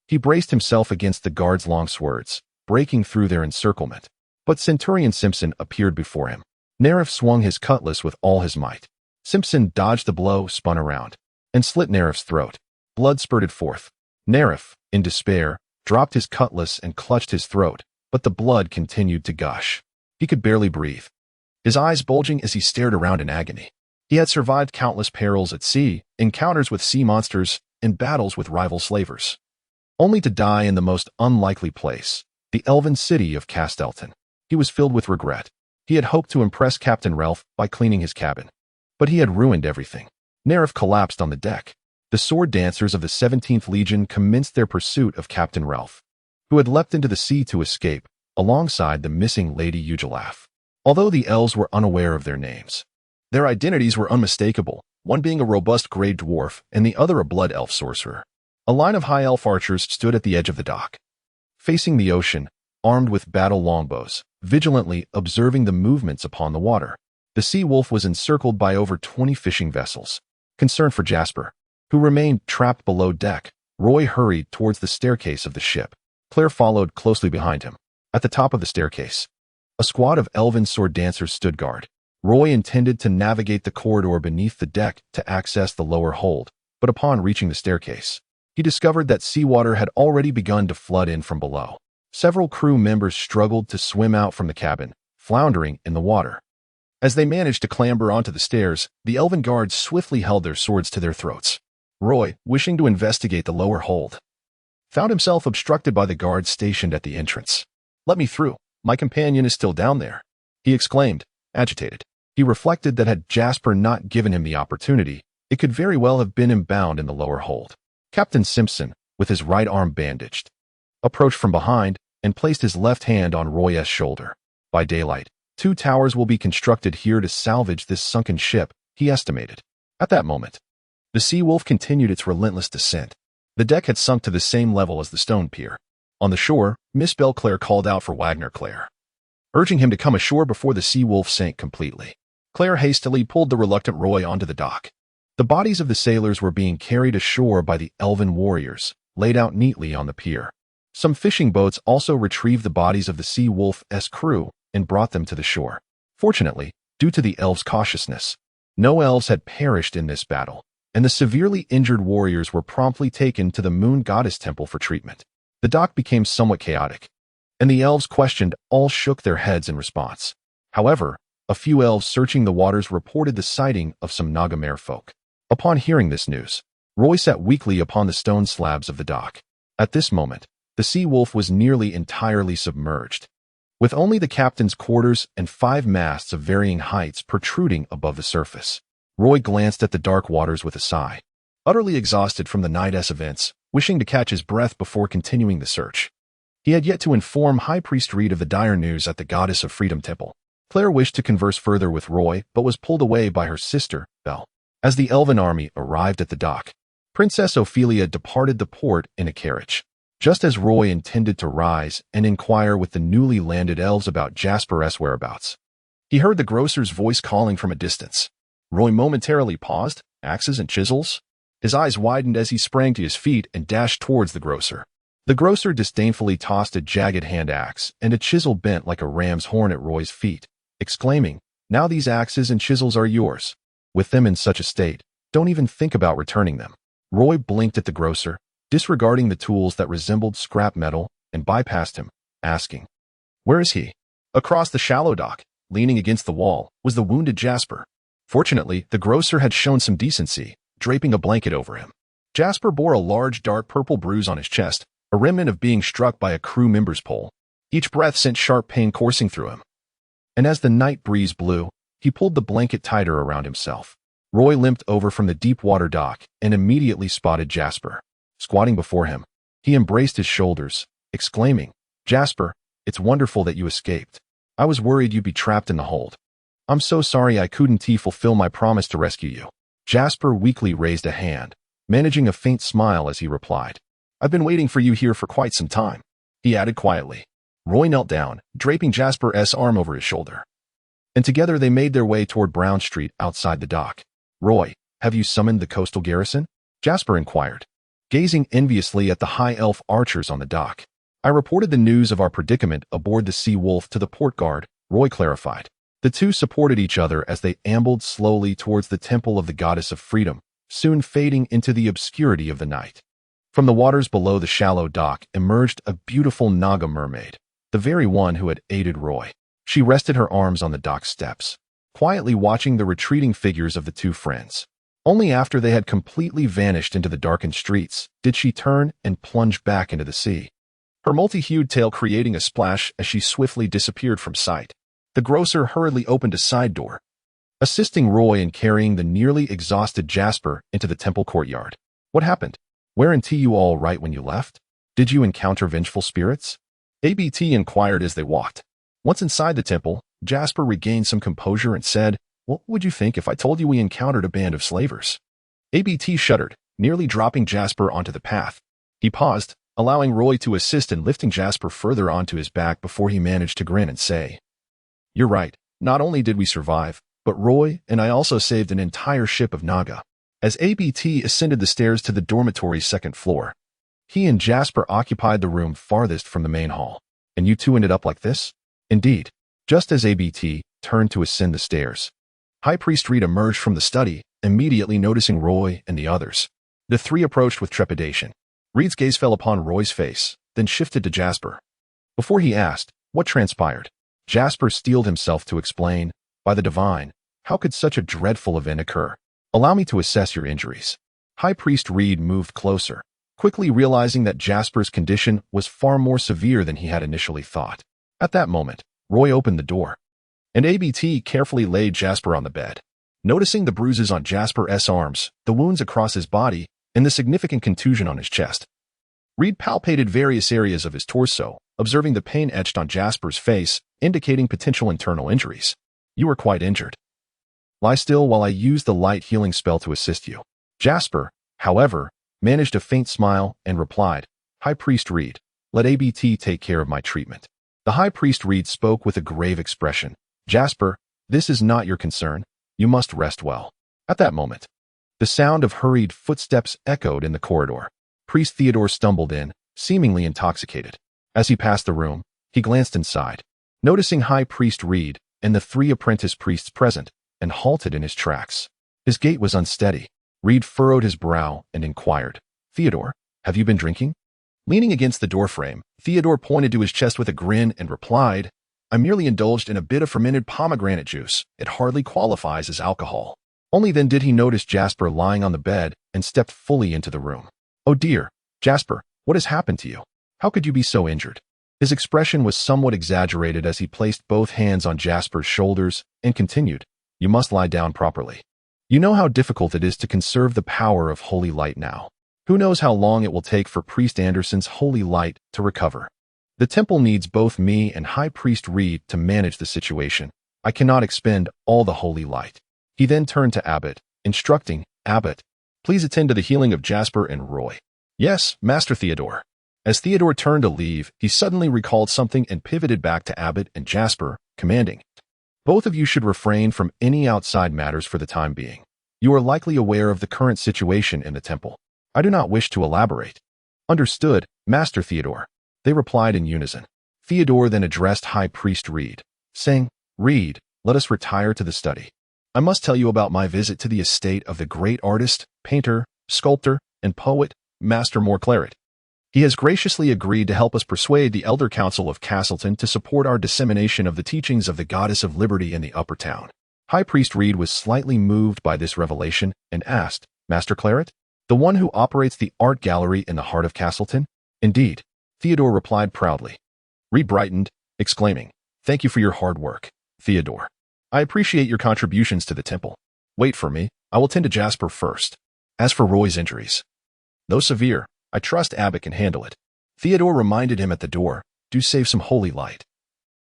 He braced himself against the guards' long swords, breaking through their encirclement. But Centurion Simpson appeared before him. Neref swung his cutlass with all his might. Simpson dodged the blow, spun around, and slit Neref's throat. Blood spurted forth. Neref, in despair, dropped his cutlass and clutched his throat, but the blood continued to gush. He could barely breathe, his eyes bulging as he stared around in agony. He had survived countless perils at sea, encounters with sea monsters, and battles with rival slavers, only to die in the most unlikely place, the elven city of Castelton. He was filled with regret. He had hoped to impress Captain Relf by cleaning his cabin, but he had ruined everything. Nerif collapsed on the deck. The sword dancers of the 17th Legion commenced their pursuit of Captain Ralph, who had leapt into the sea to escape, alongside the missing Lady Ugelaf. Although the elves were unaware of their names, their identities were unmistakable, one being a robust grey dwarf and the other a blood elf sorcerer. A line of high elf archers stood at the edge of the dock, facing the ocean, armed with battle longbows, vigilantly observing the movements upon the water. The Sea Wolf was encircled by over 20 fishing vessels. Concerned for Jasper, who remained trapped below deck, Roy hurried towards the staircase of the ship. Claire followed closely behind him. At the top of the staircase, a squad of elven sword dancers stood guard. Roy intended to navigate the corridor beneath the deck to access the lower hold, but upon reaching the staircase, he discovered that seawater had already begun to flood in from below. Several crew members struggled to swim out from the cabin, floundering in the water. As they managed to clamber onto the stairs, the elven guards swiftly held their swords to their throats. Roy, wishing to investigate the lower hold, found himself obstructed by the guards stationed at the entrance. "Let me through. My companion is still down there," he exclaimed, agitated. He reflected that had Jasper not given him the opportunity, it could very well have been him bound in the lower hold. Captain Simpson, with his right arm bandaged, approached from behind and placed his left hand on Roy's shoulder. "By daylight, 2 towers will be constructed here to salvage this sunken ship," he estimated. At that moment, the Sea Wolf continued its relentless descent. The deck had sunk to the same level as the stone pier. On the shore, Miss Belclair called out for Wagner Clare, urging him to come ashore before the Sea Wolf sank completely. Claire hastily pulled the reluctant Roy onto the dock. The bodies of the sailors were being carried ashore by the elven warriors, laid out neatly on the pier. Some fishing boats also retrieved the bodies of the Sea Wolf's crew and brought them to the shore. Fortunately, due to the elves' cautiousness, no elves had perished in this battle, and the severely injured warriors were promptly taken to the Moon Goddess Temple for treatment. The dock became somewhat chaotic, and the elves questioned all shook their heads in response. However, a few elves searching the waters reported the sighting of some Nagamare folk. Upon hearing this news, Roy sat weakly upon the stone slabs of the dock. At this moment, the Sea Wolf was nearly entirely submerged, with only the captain's quarters and 5 masts of varying heights protruding above the surface. Roy glanced at the dark waters with a sigh, utterly exhausted from the night's events, wishing to catch his breath before continuing the search. He had yet to inform High Priest Reed of the dire news at the Goddess of Freedom Temple. Claire wished to converse further with Roy, but was pulled away by her sister, Belle. As the elven army arrived at the dock, Princess Ophelia departed the port in a carriage. Just as Roy intended to rise and inquire with the newly landed elves about Jasper's whereabouts, he heard the grocer's voice calling from a distance. Roy momentarily paused, axes and chisels. His eyes widened as he sprang to his feet and dashed towards the grocer. The grocer disdainfully tossed a jagged hand axe and a chisel bent like a ram's horn at Roy's feet, exclaiming, "Now these axes and chisels are yours. With them in such a state, don't even think about returning them." Roy blinked at the grocer, disregarding the tools that resembled scrap metal, and bypassed him, asking, "Where is he?" Across the shallow dock, leaning against the wall, was the wounded Jasper. Fortunately, the grocer had shown some decency, draping a blanket over him. Jasper bore a large dark purple bruise on his chest, a remnant of being struck by a crew member's pole. Each breath sent sharp pain coursing through him, and as the night breeze blew, he pulled the blanket tighter around himself. Roy limped over from the deep water dock and immediately spotted Jasper. Squatting before him, he embraced his shoulders, exclaiming, "Jasper, it's wonderful that you escaped. I was worried you'd be trapped in the hold. I'm so sorry I couldn't fulfill my promise to rescue you." Jasper weakly raised a hand, managing a faint smile as he replied, "I've been waiting for you here for quite some time," he added quietly. Roy knelt down, draping Jasper's arm over his shoulder, and together they made their way toward Brown Street outside the dock. "Roy, have you summoned the coastal garrison?" Jasper inquired, gazing enviously at the high elf archers on the dock. "I reported the news of our predicament aboard the Sea Wolf to the port guard," Roy clarified. The two supported each other as they ambled slowly towards the temple of the Goddess of Freedom, soon fading into the obscurity of the night. From the waters below the shallow dock emerged a beautiful Naga mermaid, the very one who had aided Roy. She rested her arms on the dock steps, quietly watching the retreating figures of the two friends. Only after they had completely vanished into the darkened streets did she turn and plunge back into the sea, her multi-hued tail creating a splash as she swiftly disappeared from sight. The grocer hurriedly opened a side door, assisting Roy in carrying the nearly exhausted Jasper into the temple courtyard. What happened? Weren't you all right when you left? Did you encounter vengeful spirits? ABT inquired as they walked. Once inside the temple, Jasper regained some composure and said, "What would you think if I told you we encountered a band of slavers?" ABT shuddered, nearly dropping Jasper onto the path. He paused, allowing Roy to assist in lifting Jasper further onto his back before he managed to grin and say, "You're right. Not only did we survive, but Roy and I also saved an entire ship of Naga." As ABT ascended the stairs to the dormitory's second floor, he and Jasper occupied the room farthest from the main hall. "And you two ended up like this?" "Indeed." Just as ABT turned to ascend the stairs, High Priest Reed emerged from the study, immediately noticing Roy and the others. The three approached with trepidation. Reed's gaze fell upon Roy's face, then shifted to Jasper. Before he asked what transpired, Jasper steeled himself to explain, "By the divine, how could such a dreadful event occur? Allow me to assess your injuries." High Priest Reed moved closer, quickly realizing that Jasper's condition was far more severe than he had initially thought. At that moment, Roy opened the door, and ABT carefully laid Jasper on the bed. Noticing the bruises on Jasper's arms, the wounds across his body, and the significant contusion on his chest, Reed palpated various areas of his torso, observing the pain etched on Jasper's face, indicating potential internal injuries. "You are quite injured. Lie still while I use the light healing spell to assist you." Jasper, however, managed a faint smile and replied, "High Priest Reed, let ABT take care of my treatment." The High Priest Reed spoke with a grave expression. "Jasper, this is not your concern. You must rest well." At that moment, the sound of hurried footsteps echoed in the corridor. Priest Theodore stumbled in, seemingly intoxicated. As he passed the room, he glanced inside, noticing High Priest Reed and the three apprentice priests present, and halted in his tracks. His gait was unsteady. Reed furrowed his brow and inquired, "Theodore, have you been drinking?" Leaning against the doorframe, Theodore pointed to his chest with a grin and replied, "I merely indulged in a bit of fermented pomegranate juice. It hardly qualifies as alcohol." Only then did he notice Jasper lying on the bed and stepped fully into the room. "Oh dear, Jasper, what has happened to you? How could you be so injured?" His expression was somewhat exaggerated as he placed both hands on Jasper's shoulders and continued, "You must lie down properly. You know how difficult it is to conserve the power of holy light now. Who knows how long it will take for Priest Anderson's holy light to recover? The temple needs both me and High Priest Reed to manage the situation. I cannot expend all the holy light." He then turned to Abbot, instructing, "Abbot, please attend to the healing of Jasper and Roy." "Yes, Master Theodore." As Theodore turned to leave, he suddenly recalled something and pivoted back to Abbot and Jasper, commanding, "Both of you should refrain from any outside matters for the time being. You are likely aware of the current situation in the temple. I do not wish to elaborate." "Understood, Master Theodore," they replied in unison. Theodore then addressed High Priest Reed, saying, "Reed, let us retire to the study. I must tell you about my visit to the estate of the great artist, painter, sculptor, and poet, Master Claret. He has graciously agreed to help us persuade the Elder Council of Castleton to support our dissemination of the teachings of the Goddess of Liberty in the Upper Town." High Priest Reed was slightly moved by this revelation and asked, "Master Claret? The one who operates the art gallery in the heart of Castleton?" "Indeed," Theodore replied proudly. Reed brightened, exclaiming, "Thank you for your hard work, Theodore. I appreciate your contributions to the temple. Wait for me, I will tend to Jasper first. As for Roy's injuries, though severe, I trust Abbot can handle it." Theodore reminded him at the door, "Do save some holy light.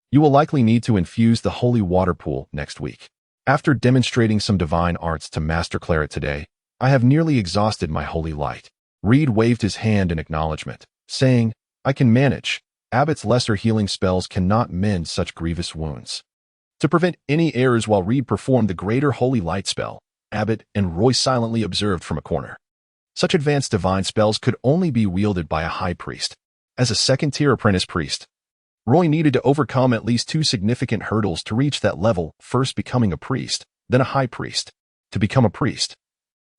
You will likely need to infuse the holy water pool next week." After demonstrating some divine arts to Master Claret today, I have nearly exhausted my holy light. Reed waved his hand in acknowledgement, saying, "I can manage. Abbot's lesser healing spells cannot mend such grievous wounds." To prevent any errors while Reed performed the greater holy light spell, Abbot and Roy silently observed from a corner. Such advanced divine spells could only be wielded by a high priest. As a second-tier apprentice priest, Roy needed to overcome at least two significant hurdles to reach that level, first becoming a priest, then a high priest. To become a priest,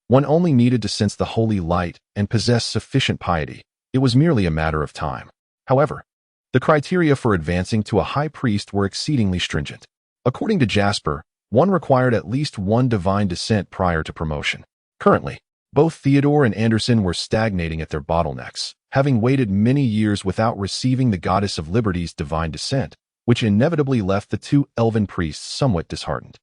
one only needed to sense the holy light and possess sufficient piety. It was merely a matter of time. However, the criteria for advancing to a high priest were exceedingly stringent. According to Jasper, one required at least one divine descent prior to promotion. Currently, both Theodore and Anderson were stagnating at their bottlenecks, having waited many years without receiving the Goddess of Liberty's divine descent, which inevitably left the two elven priests somewhat disheartened.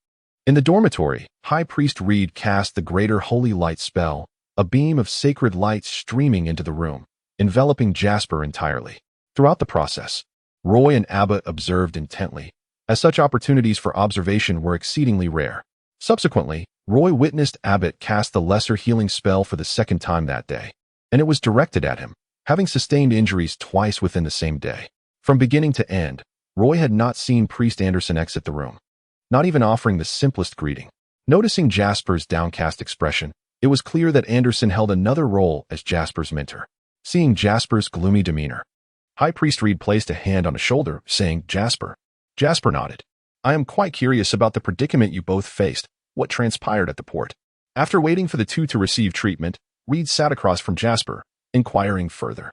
In the dormitory, High Priest Reed cast the Greater Holy Light spell, a beam of sacred light streaming into the room, enveloping Jasper entirely. Throughout the process, Roy and Abbott observed intently, as such opportunities for observation were exceedingly rare. Subsequently, Roy witnessed Abbott cast the lesser healing spell for the second time that day, and it was directed at him, having sustained injuries twice within the same day. From beginning to end, Roy had not seen Priest Anderson exit the room, not even offering the simplest greeting. Noticing Jasper's downcast expression, it was clear that Anderson held another role as Jasper's mentor. Seeing Jasper's gloomy demeanor, High Priest Reed placed a hand on his shoulder, saying, "Jasper." Jasper nodded. "I am quite curious about the predicament you both faced, what transpired at the port." After waiting for the two to receive treatment, Reed sat across from Jasper, inquiring further.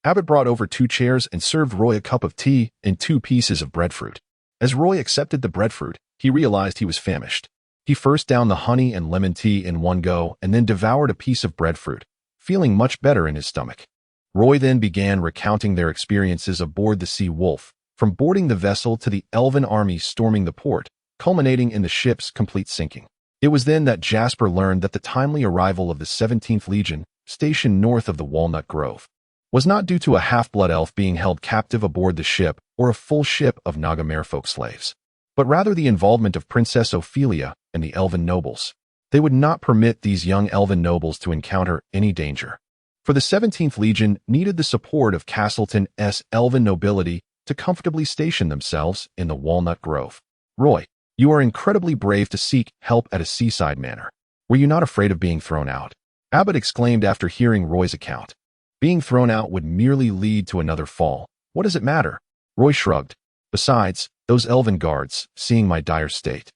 Abbott brought over 2 chairs and served Roy a cup of tea and 2 pieces of breadfruit. As Roy accepted the breadfruit, he realized he was famished. He first downed the honey and lemon tea in one go and then devoured a piece of breadfruit, feeling much better in his stomach. Roy then began recounting their experiences aboard the Sea Wolf, from boarding the vessel to the Elven army storming the port, culminating in the ship's complete sinking. It was then that Jasper learned that the timely arrival of the 17th Legion, stationed north of the Walnut Grove, was not due to a half-blood elf being held captive aboard the ship or a full ship of Naga merfolk slaves, but rather the involvement of Princess Ophelia and the Elven nobles. They would not permit these young Elven nobles to encounter any danger, for the 17th Legion needed the support of Castleton's Elven nobility to comfortably station themselves in the Walnut Grove. "Roy, you are incredibly brave to seek help at a seaside manor. Were you not afraid of being thrown out?" Abbott exclaimed after hearing Roy's account. "Being thrown out would merely lead to another fall. What does it matter?" Roy shrugged. "Besides, those Elven guards, seeing my dire state,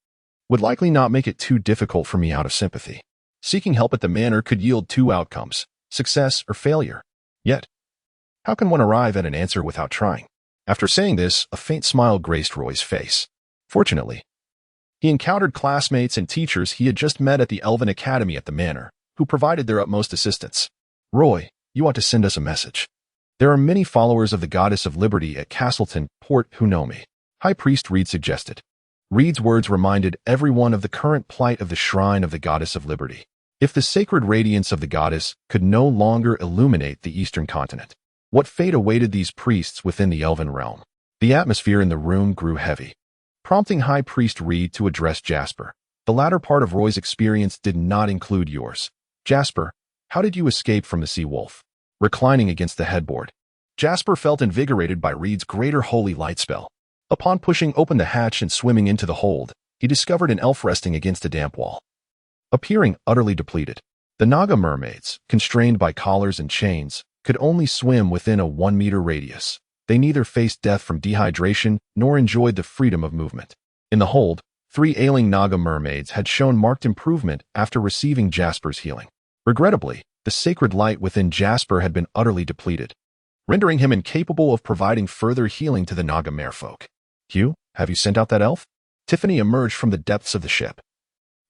would likely not make it too difficult for me out of sympathy. Seeking help at the manor could yield 2 outcomes, success or failure. Yet, how can one arrive at an answer without trying?" After saying this, a faint smile graced Roy's face. Fortunately, he encountered classmates and teachers he had just met at the Elven Academy at the manor, who provided their utmost assistance. "Roy, you ought to send us a message. There are many followers of the Goddess of Liberty at Castleton Port who know me," High Priest Reed suggested. Reed's words reminded everyone of the current plight of the Shrine of the Goddess of Liberty. If the sacred radiance of the goddess could no longer illuminate the eastern continent, what fate awaited these priests within the Elven realm? The atmosphere in the room grew heavy, prompting High Priest Reed to address Jasper. "The latter part of Roy's experience did not include yours. Jasper, how did you escape from the Sea Wolf?" Reclining against the headboard, Jasper felt invigorated by Reed's Greater Holy Light spell. Upon pushing open the hatch and swimming into the hold, he discovered an elf resting against a damp wall, appearing utterly depleted. The Naga mermaids, constrained by collars and chains, could only swim within a 1-meter radius. They neither faced death from dehydration nor enjoyed the freedom of movement. In the hold, 3 ailing Naga mermaids had shown marked improvement after receiving Jasper's healing. Regrettably, the sacred light within Jasper had been utterly depleted, rendering him incapable of providing further healing to the Naga merfolk. "Hugh, have you sent out that elf?" Tiffany emerged from the depths of the ship,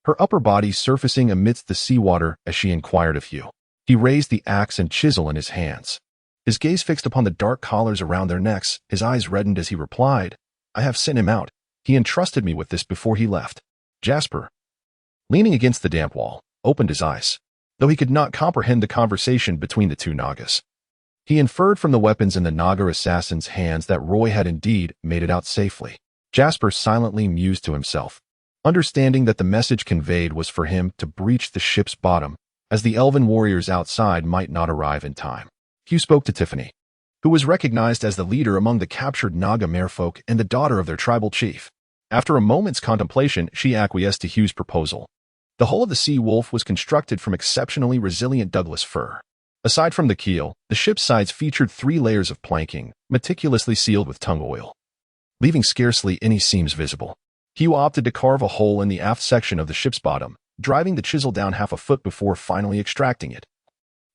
her upper body surfacing amidst the seawater as she inquired of Hugh. He raised the axe and chisel in his hands, his gaze fixed upon the dark collars around their necks. His eyes reddened as he replied, "I have sent him out. He entrusted me with this before he left." Jasper, leaning against the damp wall, opened his eyes, though he could not comprehend the conversation between the 2 Nagas. He inferred from the weapons in the Naga assassin's hands that Roy had indeed made it out safely. Jasper silently mused to himself, understanding that the message conveyed was for him to breach the ship's bottom, as the Elven warriors outside might not arrive in time. Hugh spoke to Tiffany, who was recognized as the leader among the captured Naga merfolk and the daughter of their tribal chief. After a moment's contemplation, she acquiesced to Hugh's proposal. The hull of the Sea Wolf was constructed from exceptionally resilient Douglas fir. Aside from the keel, the ship's sides featured 3 layers of planking, meticulously sealed with tung oil, leaving scarcely any seams visible. Hugh opted to carve a hole in the aft section of the ship's bottom, driving the chisel down half a foot before finally extracting it,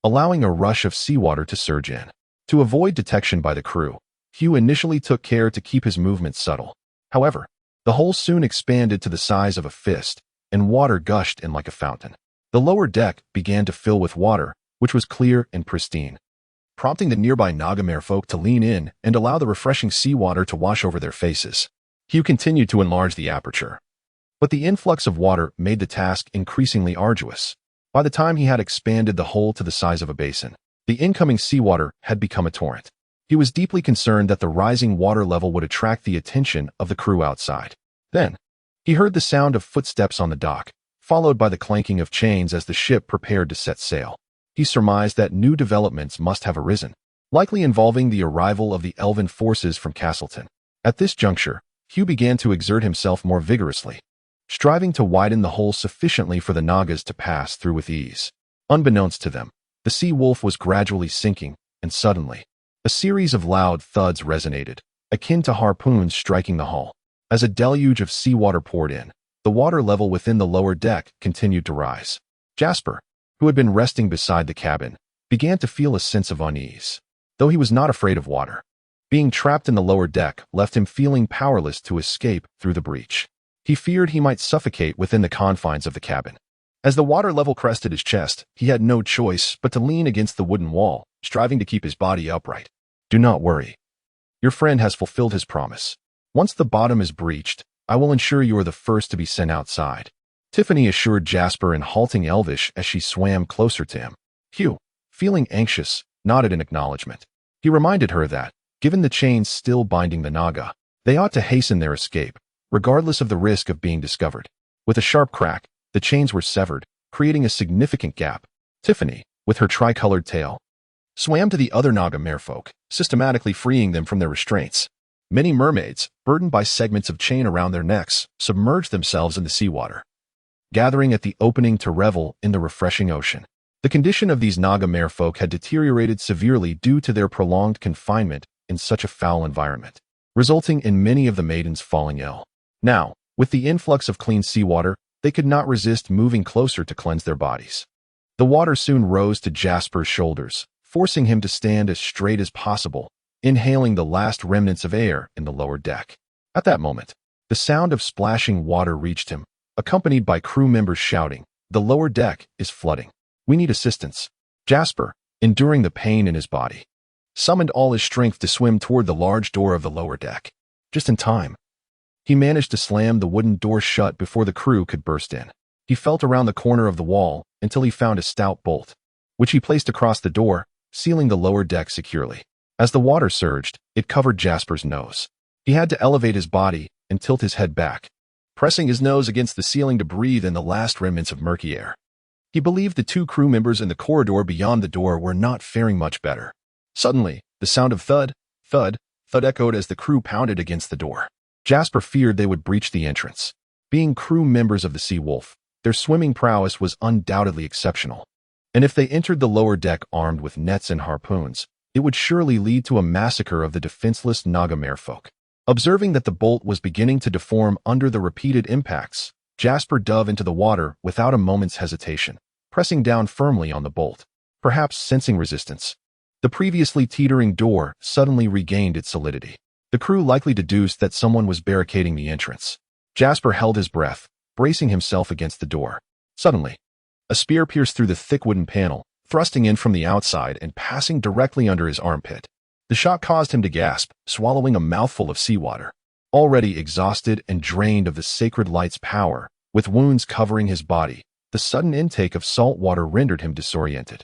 allowing a rush of seawater to surge in. To avoid detection by the crew, Hugh initially took care to keep his movements subtle. However, the hole soon expanded to the size of a fist, and water gushed in like a fountain. The lower deck began to fill with water, which was clear and pristine, prompting the nearby Naga merfolk to lean in and allow the refreshing seawater to wash over their faces. Hugh continued to enlarge the aperture, But the influx of water made the task increasingly arduous. By the time he had expanded the hole to the size of a basin, the incoming seawater had become a torrent. He was deeply concerned that the rising water level would attract the attention of the crew outside. Then, he heard the sound of footsteps on the dock, followed by the clanking of chains as the ship prepared to set sail. He surmised that new developments must have arisen, likely involving the arrival of the elven forces from Castleton. At this juncture, Hugh began to exert himself more vigorously, striving to widen the hole sufficiently for the Nagas to pass through with ease. Unbeknownst to them, the sea wolf was gradually sinking, and suddenly, a series of loud thuds resonated, akin to harpoons striking the hull. As a deluge of seawater poured in, the water level within the lower deck continued to rise. Jasper, who had been resting beside the cabin, began to feel a sense of unease. Though he was not afraid of water, being trapped in the lower deck left him feeling powerless to escape through the breach. He feared he might suffocate within the confines of the cabin. As the water level crested his chest, he had no choice but to lean against the wooden wall, striving to keep his body upright. Do not worry. Your friend has fulfilled his promise. Once the bottom is breached, I will ensure you are the first to be sent outside. Tiffany assured Jasper in halting Elvish as she swam closer to him. Hugh, feeling anxious, nodded in acknowledgement. He reminded her that, given the chains still binding the Naga, they ought to hasten their escape, regardless of the risk of being discovered. With a sharp crack, the chains were severed, creating a significant gap. Tiffany, with her tricolored tail, swam to the other Naga merfolk, systematically freeing them from their restraints. Many mermaids, burdened by segments of chain around their necks, submerged themselves in the seawater, gathering at the opening to revel in the refreshing ocean. The condition of these Naga merfolk had deteriorated severely due to their prolonged confinement in such a foul environment, resulting in many of the maidens falling ill. Now, with the influx of clean seawater, they could not resist moving closer to cleanse their bodies. The water soon rose to Jasper's shoulders, forcing him to stand as straight as possible, inhaling the last remnants of air in the lower deck. At that moment, the sound of splashing water reached him, accompanied by crew members shouting, "The lower deck is flooding. We need assistance." Jasper, enduring the pain in his body, summoned all his strength to swim toward the large door of the lower deck. Just in time, he managed to slam the wooden door shut before the crew could burst in. He felt around the corner of the wall until he found a stout bolt, which he placed across the door, sealing the lower deck securely. As the water surged, it covered Jasper's nose. He had to elevate his body and tilt his head back, pressing his nose against the ceiling to breathe in the last remnants of murky air. He believed the two crew members in the corridor beyond the door were not faring much better. Suddenly, the sound of thud, thud, thud echoed as the crew pounded against the door. Jasper feared they would breach the entrance. Being crew members of the Sea Wolf, their swimming prowess was undoubtedly exceptional. And if they entered the lower deck armed with nets and harpoons, it would surely lead to a massacre of the defenseless Naga merfolk. Observing that the bolt was beginning to deform under the repeated impacts, Jasper dove into the water without a moment's hesitation, pressing down firmly on the bolt, perhaps sensing resistance. The previously teetering door suddenly regained its solidity. The crew likely deduced that someone was barricading the entrance. Jasper held his breath, bracing himself against the door. Suddenly, a spear pierced through the thick wooden panel, thrusting in from the outside and passing directly under his armpit. The shock caused him to gasp, swallowing a mouthful of seawater. Already exhausted and drained of the sacred light's power, with wounds covering his body, the sudden intake of salt water rendered him disoriented,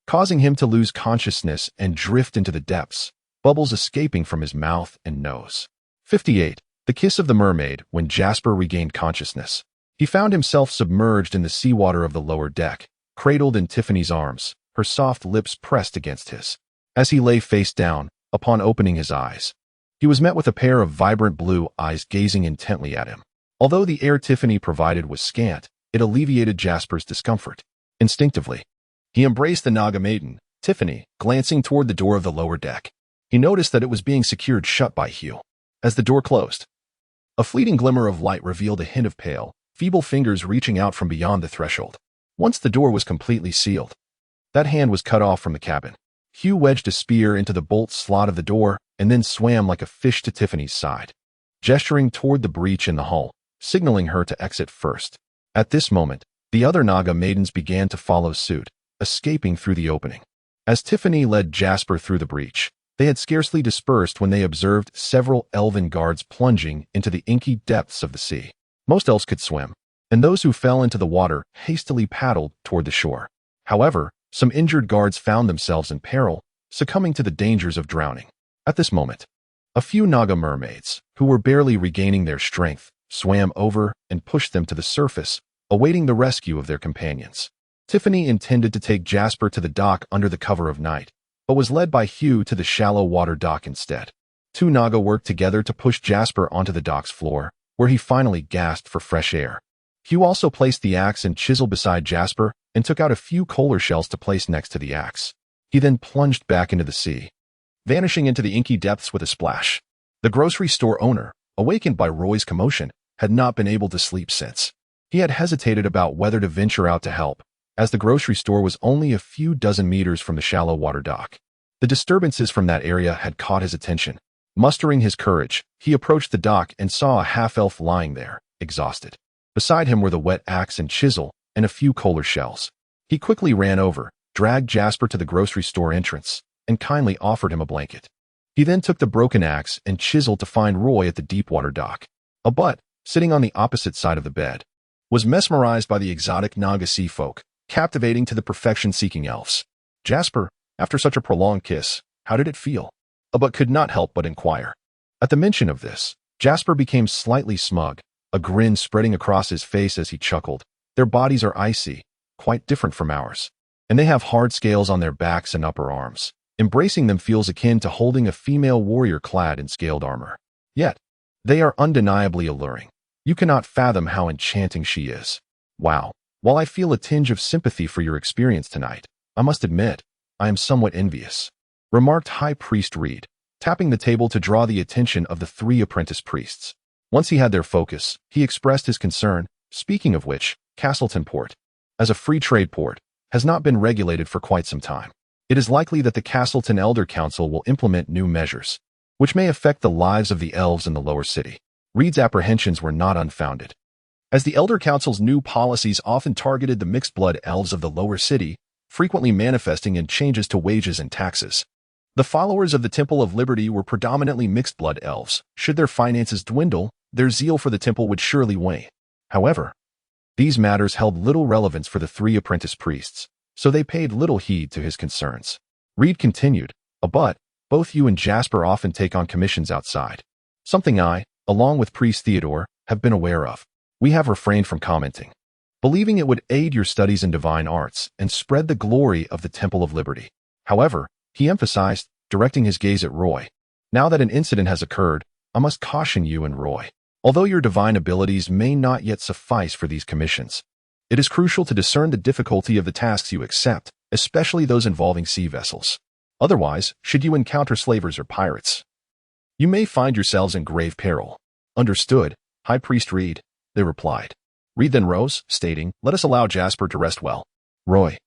causing him to lose consciousness and drift into the depths, bubbles escaping from his mouth and nose. 58. The Kiss of the Mermaid. When Jasper regained consciousness, he found himself submerged in the seawater of the lower deck, cradled in Tiffany's arms, her soft lips pressed against his. As he lay face down, upon opening his eyes, he was met with a pair of vibrant blue eyes gazing intently at him. Although the air Tiffany provided was scant, it alleviated Jasper's discomfort. Instinctively, he embraced the Naga maiden, Tiffany, glancing toward the door of the lower deck. He noticed that it was being secured shut by Hugh. As the door closed, a fleeting glimmer of light revealed a hint of pale, feeble fingers reaching out from beyond the threshold. Once the door was completely sealed, that hand was cut off from the cabin. Hugh wedged a spear into the bolt slot of the door and then swam like a fish to Tiffany's side, gesturing toward the breach in the hull, signaling her to exit first. At this moment, the other Naga maidens began to follow suit, escaping through the opening. As Tiffany led Jasper through the breach, they had scarcely dispersed when they observed several elven guards plunging into the inky depths of the sea. Most elves could swim, and those who fell into the water hastily paddled toward the shore. However, some injured guards found themselves in peril, succumbing to the dangers of drowning. At this moment, a few Naga mermaids, who were barely regaining their strength, swam over and pushed them to the surface, awaiting the rescue of their companions. Tiffany intended to take Jasper to the dock under the cover of night, but was led by Hugh to the shallow water dock instead. Two Naga worked together to push Jasper onto the dock's floor, where he finally gasped for fresh air. Hugh also placed the axe and chisel beside Jasper and took out a few kohler shells to place next to the axe. He then plunged back into the sea, vanishing into the inky depths with a splash. The grocery store owner, awakened by Roy's commotion, had not been able to sleep since. He had hesitated about whether to venture out to help, as the grocery store was only a few dozen meters from the shallow water dock. The disturbances from that area had caught his attention. Mustering his courage, he approached the dock and saw a half-elf lying there, exhausted. Beside him were the wet axe and chisel and a few kohler shells. He quickly ran over, dragged Jasper to the grocery store entrance, and kindly offered him a blanket. He then took the broken axe and chisel to find Roy at the deep water dock. A butt, sitting on the opposite side of the bed, was mesmerized by the exotic Naga sea folk, captivating to the perfection-seeking elves. Jasper, after such a prolonged kiss, how did it feel? But could not help but inquire. At the mention of this, Jasper became slightly smug, a grin spreading across his face as he chuckled. Their bodies are icy, quite different from ours, and they have hard scales on their backs and upper arms. Embracing them feels akin to holding a female warrior clad in scaled armor. Yet, they are undeniably alluring. You cannot fathom how enchanting she is. Wow. While I feel a tinge of sympathy for your experience tonight, I must admit, I am somewhat envious, remarked High Priest Reed, tapping the table to draw the attention of the three apprentice priests. Once he had their focus, he expressed his concern, speaking of which, Castleton Port, as a free trade port, has not been regulated for quite some time. It is likely that the Castleton Elder Council will implement new measures, which may affect the lives of the elves in the lower city. Reed's apprehensions were not unfounded, as the Elder Council's new policies often targeted the mixed-blood elves of the lower city, frequently manifesting in changes to wages and taxes. The followers of the Temple of Liberty were predominantly mixed-blood elves. Should their finances dwindle, their zeal for the temple would surely wane. However, these matters held little relevance for the three apprentice priests, so they paid little heed to his concerns. Reed continued, but both you and Jasper often take on commissions outside. Something I, along with Priest Theodore, have been aware of. We have refrained from commenting, believing it would aid your studies in divine arts and spread the glory of the Temple of Liberty. However, he emphasized, directing his gaze at Roy, now that an incident has occurred, I must caution you and Roy. Although your divine abilities may not yet suffice for these commissions, it is crucial to discern the difficulty of the tasks you accept, especially those involving sea vessels. Otherwise, should you encounter slavers or pirates, you may find yourselves in grave peril. Understood, High Priest Reed, they replied. Reed then rose, stating, let us allow Jasper to rest well. Roy,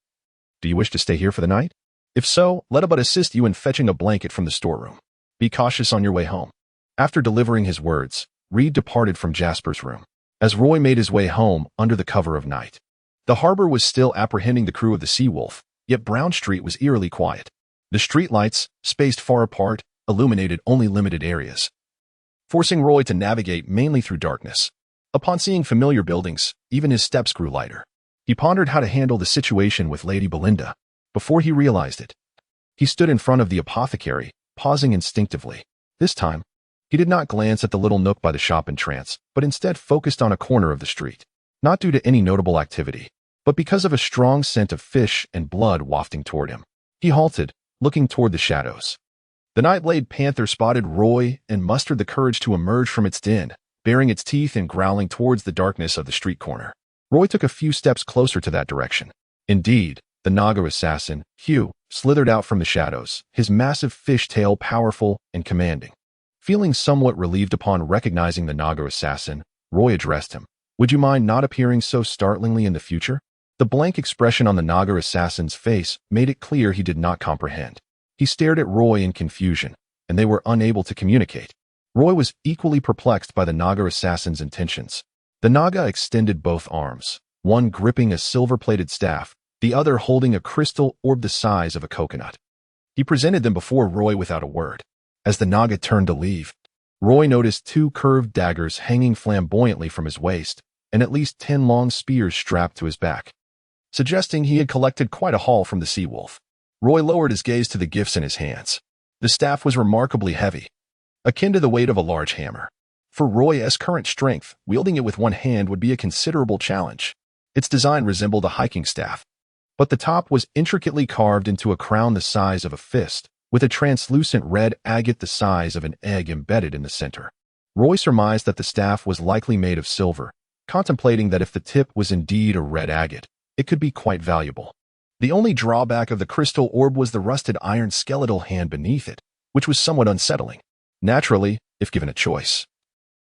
do you wish to stay here for the night? If so, let a but assist you in fetching a blanket from the storeroom. Be cautious on your way home. After delivering his words, Reed departed from Jasper's room. As Roy made his way home under the cover of night, the harbor was still apprehending the crew of the Seawolf, yet Brown Street was eerily quiet. The streetlights, spaced far apart, illuminated only limited areas, forcing Roy to navigate mainly through darkness. Upon seeing familiar buildings, even his steps grew lighter. He pondered how to handle the situation with Lady Belinda. Before he realized it, he stood in front of the apothecary, pausing instinctively. This time, he did not glance at the little nook by the shop entrance, but instead focused on a corner of the street. Not due to any notable activity, but because of a strong scent of fish and blood wafting toward him. He halted, looking toward the shadows. The night-blade panther spotted Roy and mustered the courage to emerge from its den, baring its teeth and growling towards the darkness of the street corner. Roy took a few steps closer to that direction. Indeed, the Naga assassin, Hugh, slithered out from the shadows, his massive fish tail powerful and commanding. Feeling somewhat relieved upon recognizing the Naga assassin, Roy addressed him. Would you mind not appearing so startlingly in the future? The blank expression on the Naga assassin's face made it clear he did not comprehend. He stared at Roy in confusion, and they were unable to communicate. Roy was equally perplexed by the Naga assassin's intentions. The Naga extended both arms, one gripping a silver-plated staff, the other holding a crystal orb the size of a coconut. He presented them before Roy without a word. As the Naga turned to leave, Roy noticed 2 curved daggers hanging flamboyantly from his waist, and at least 10 long spears strapped to his back, suggesting he had collected quite a haul from the sea wolf. Roy lowered his gaze to the gifts in his hands. The staff was remarkably heavy, akin to the weight of a large hammer. For Roy's current strength, wielding it with one hand would be a considerable challenge. Its design resembled a hiking staff, but the top was intricately carved into a crown the size of a fist, with a translucent red agate the size of an egg embedded in the center. Roy surmised that the staff was likely made of silver, contemplating that if the tip was indeed a red agate, it could be quite valuable. The only drawback of the crystal orb was the rusted iron skeletal hand beneath it, which was somewhat unsettling. Naturally, if given a choice,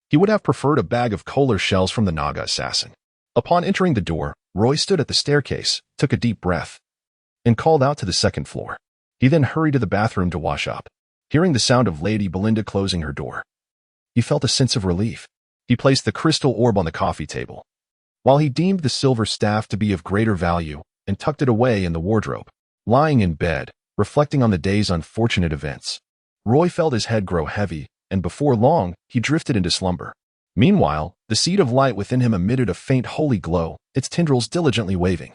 he would have preferred a bag of kohler shells from the Naga assassin. Upon entering the door, Roy stood at the staircase, took a deep breath, and called out to the second floor. He then hurried to the bathroom to wash up. Hearing the sound of Lady Belinda closing her door, he felt a sense of relief. He placed the crystal orb on the coffee table, while he deemed the silver staff to be of greater value, and tucked it away in the wardrobe. Lying in bed, reflecting on the day's unfortunate events, Roy felt his head grow heavy, and before long, he drifted into slumber. Meanwhile, the seed of light within him emitted a faint holy glow, its tendrils diligently waving,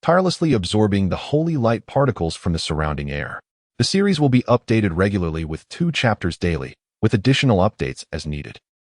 tirelessly absorbing the holy light particles from the surrounding air. The series will be updated regularly with 2 chapters daily, with additional updates as needed.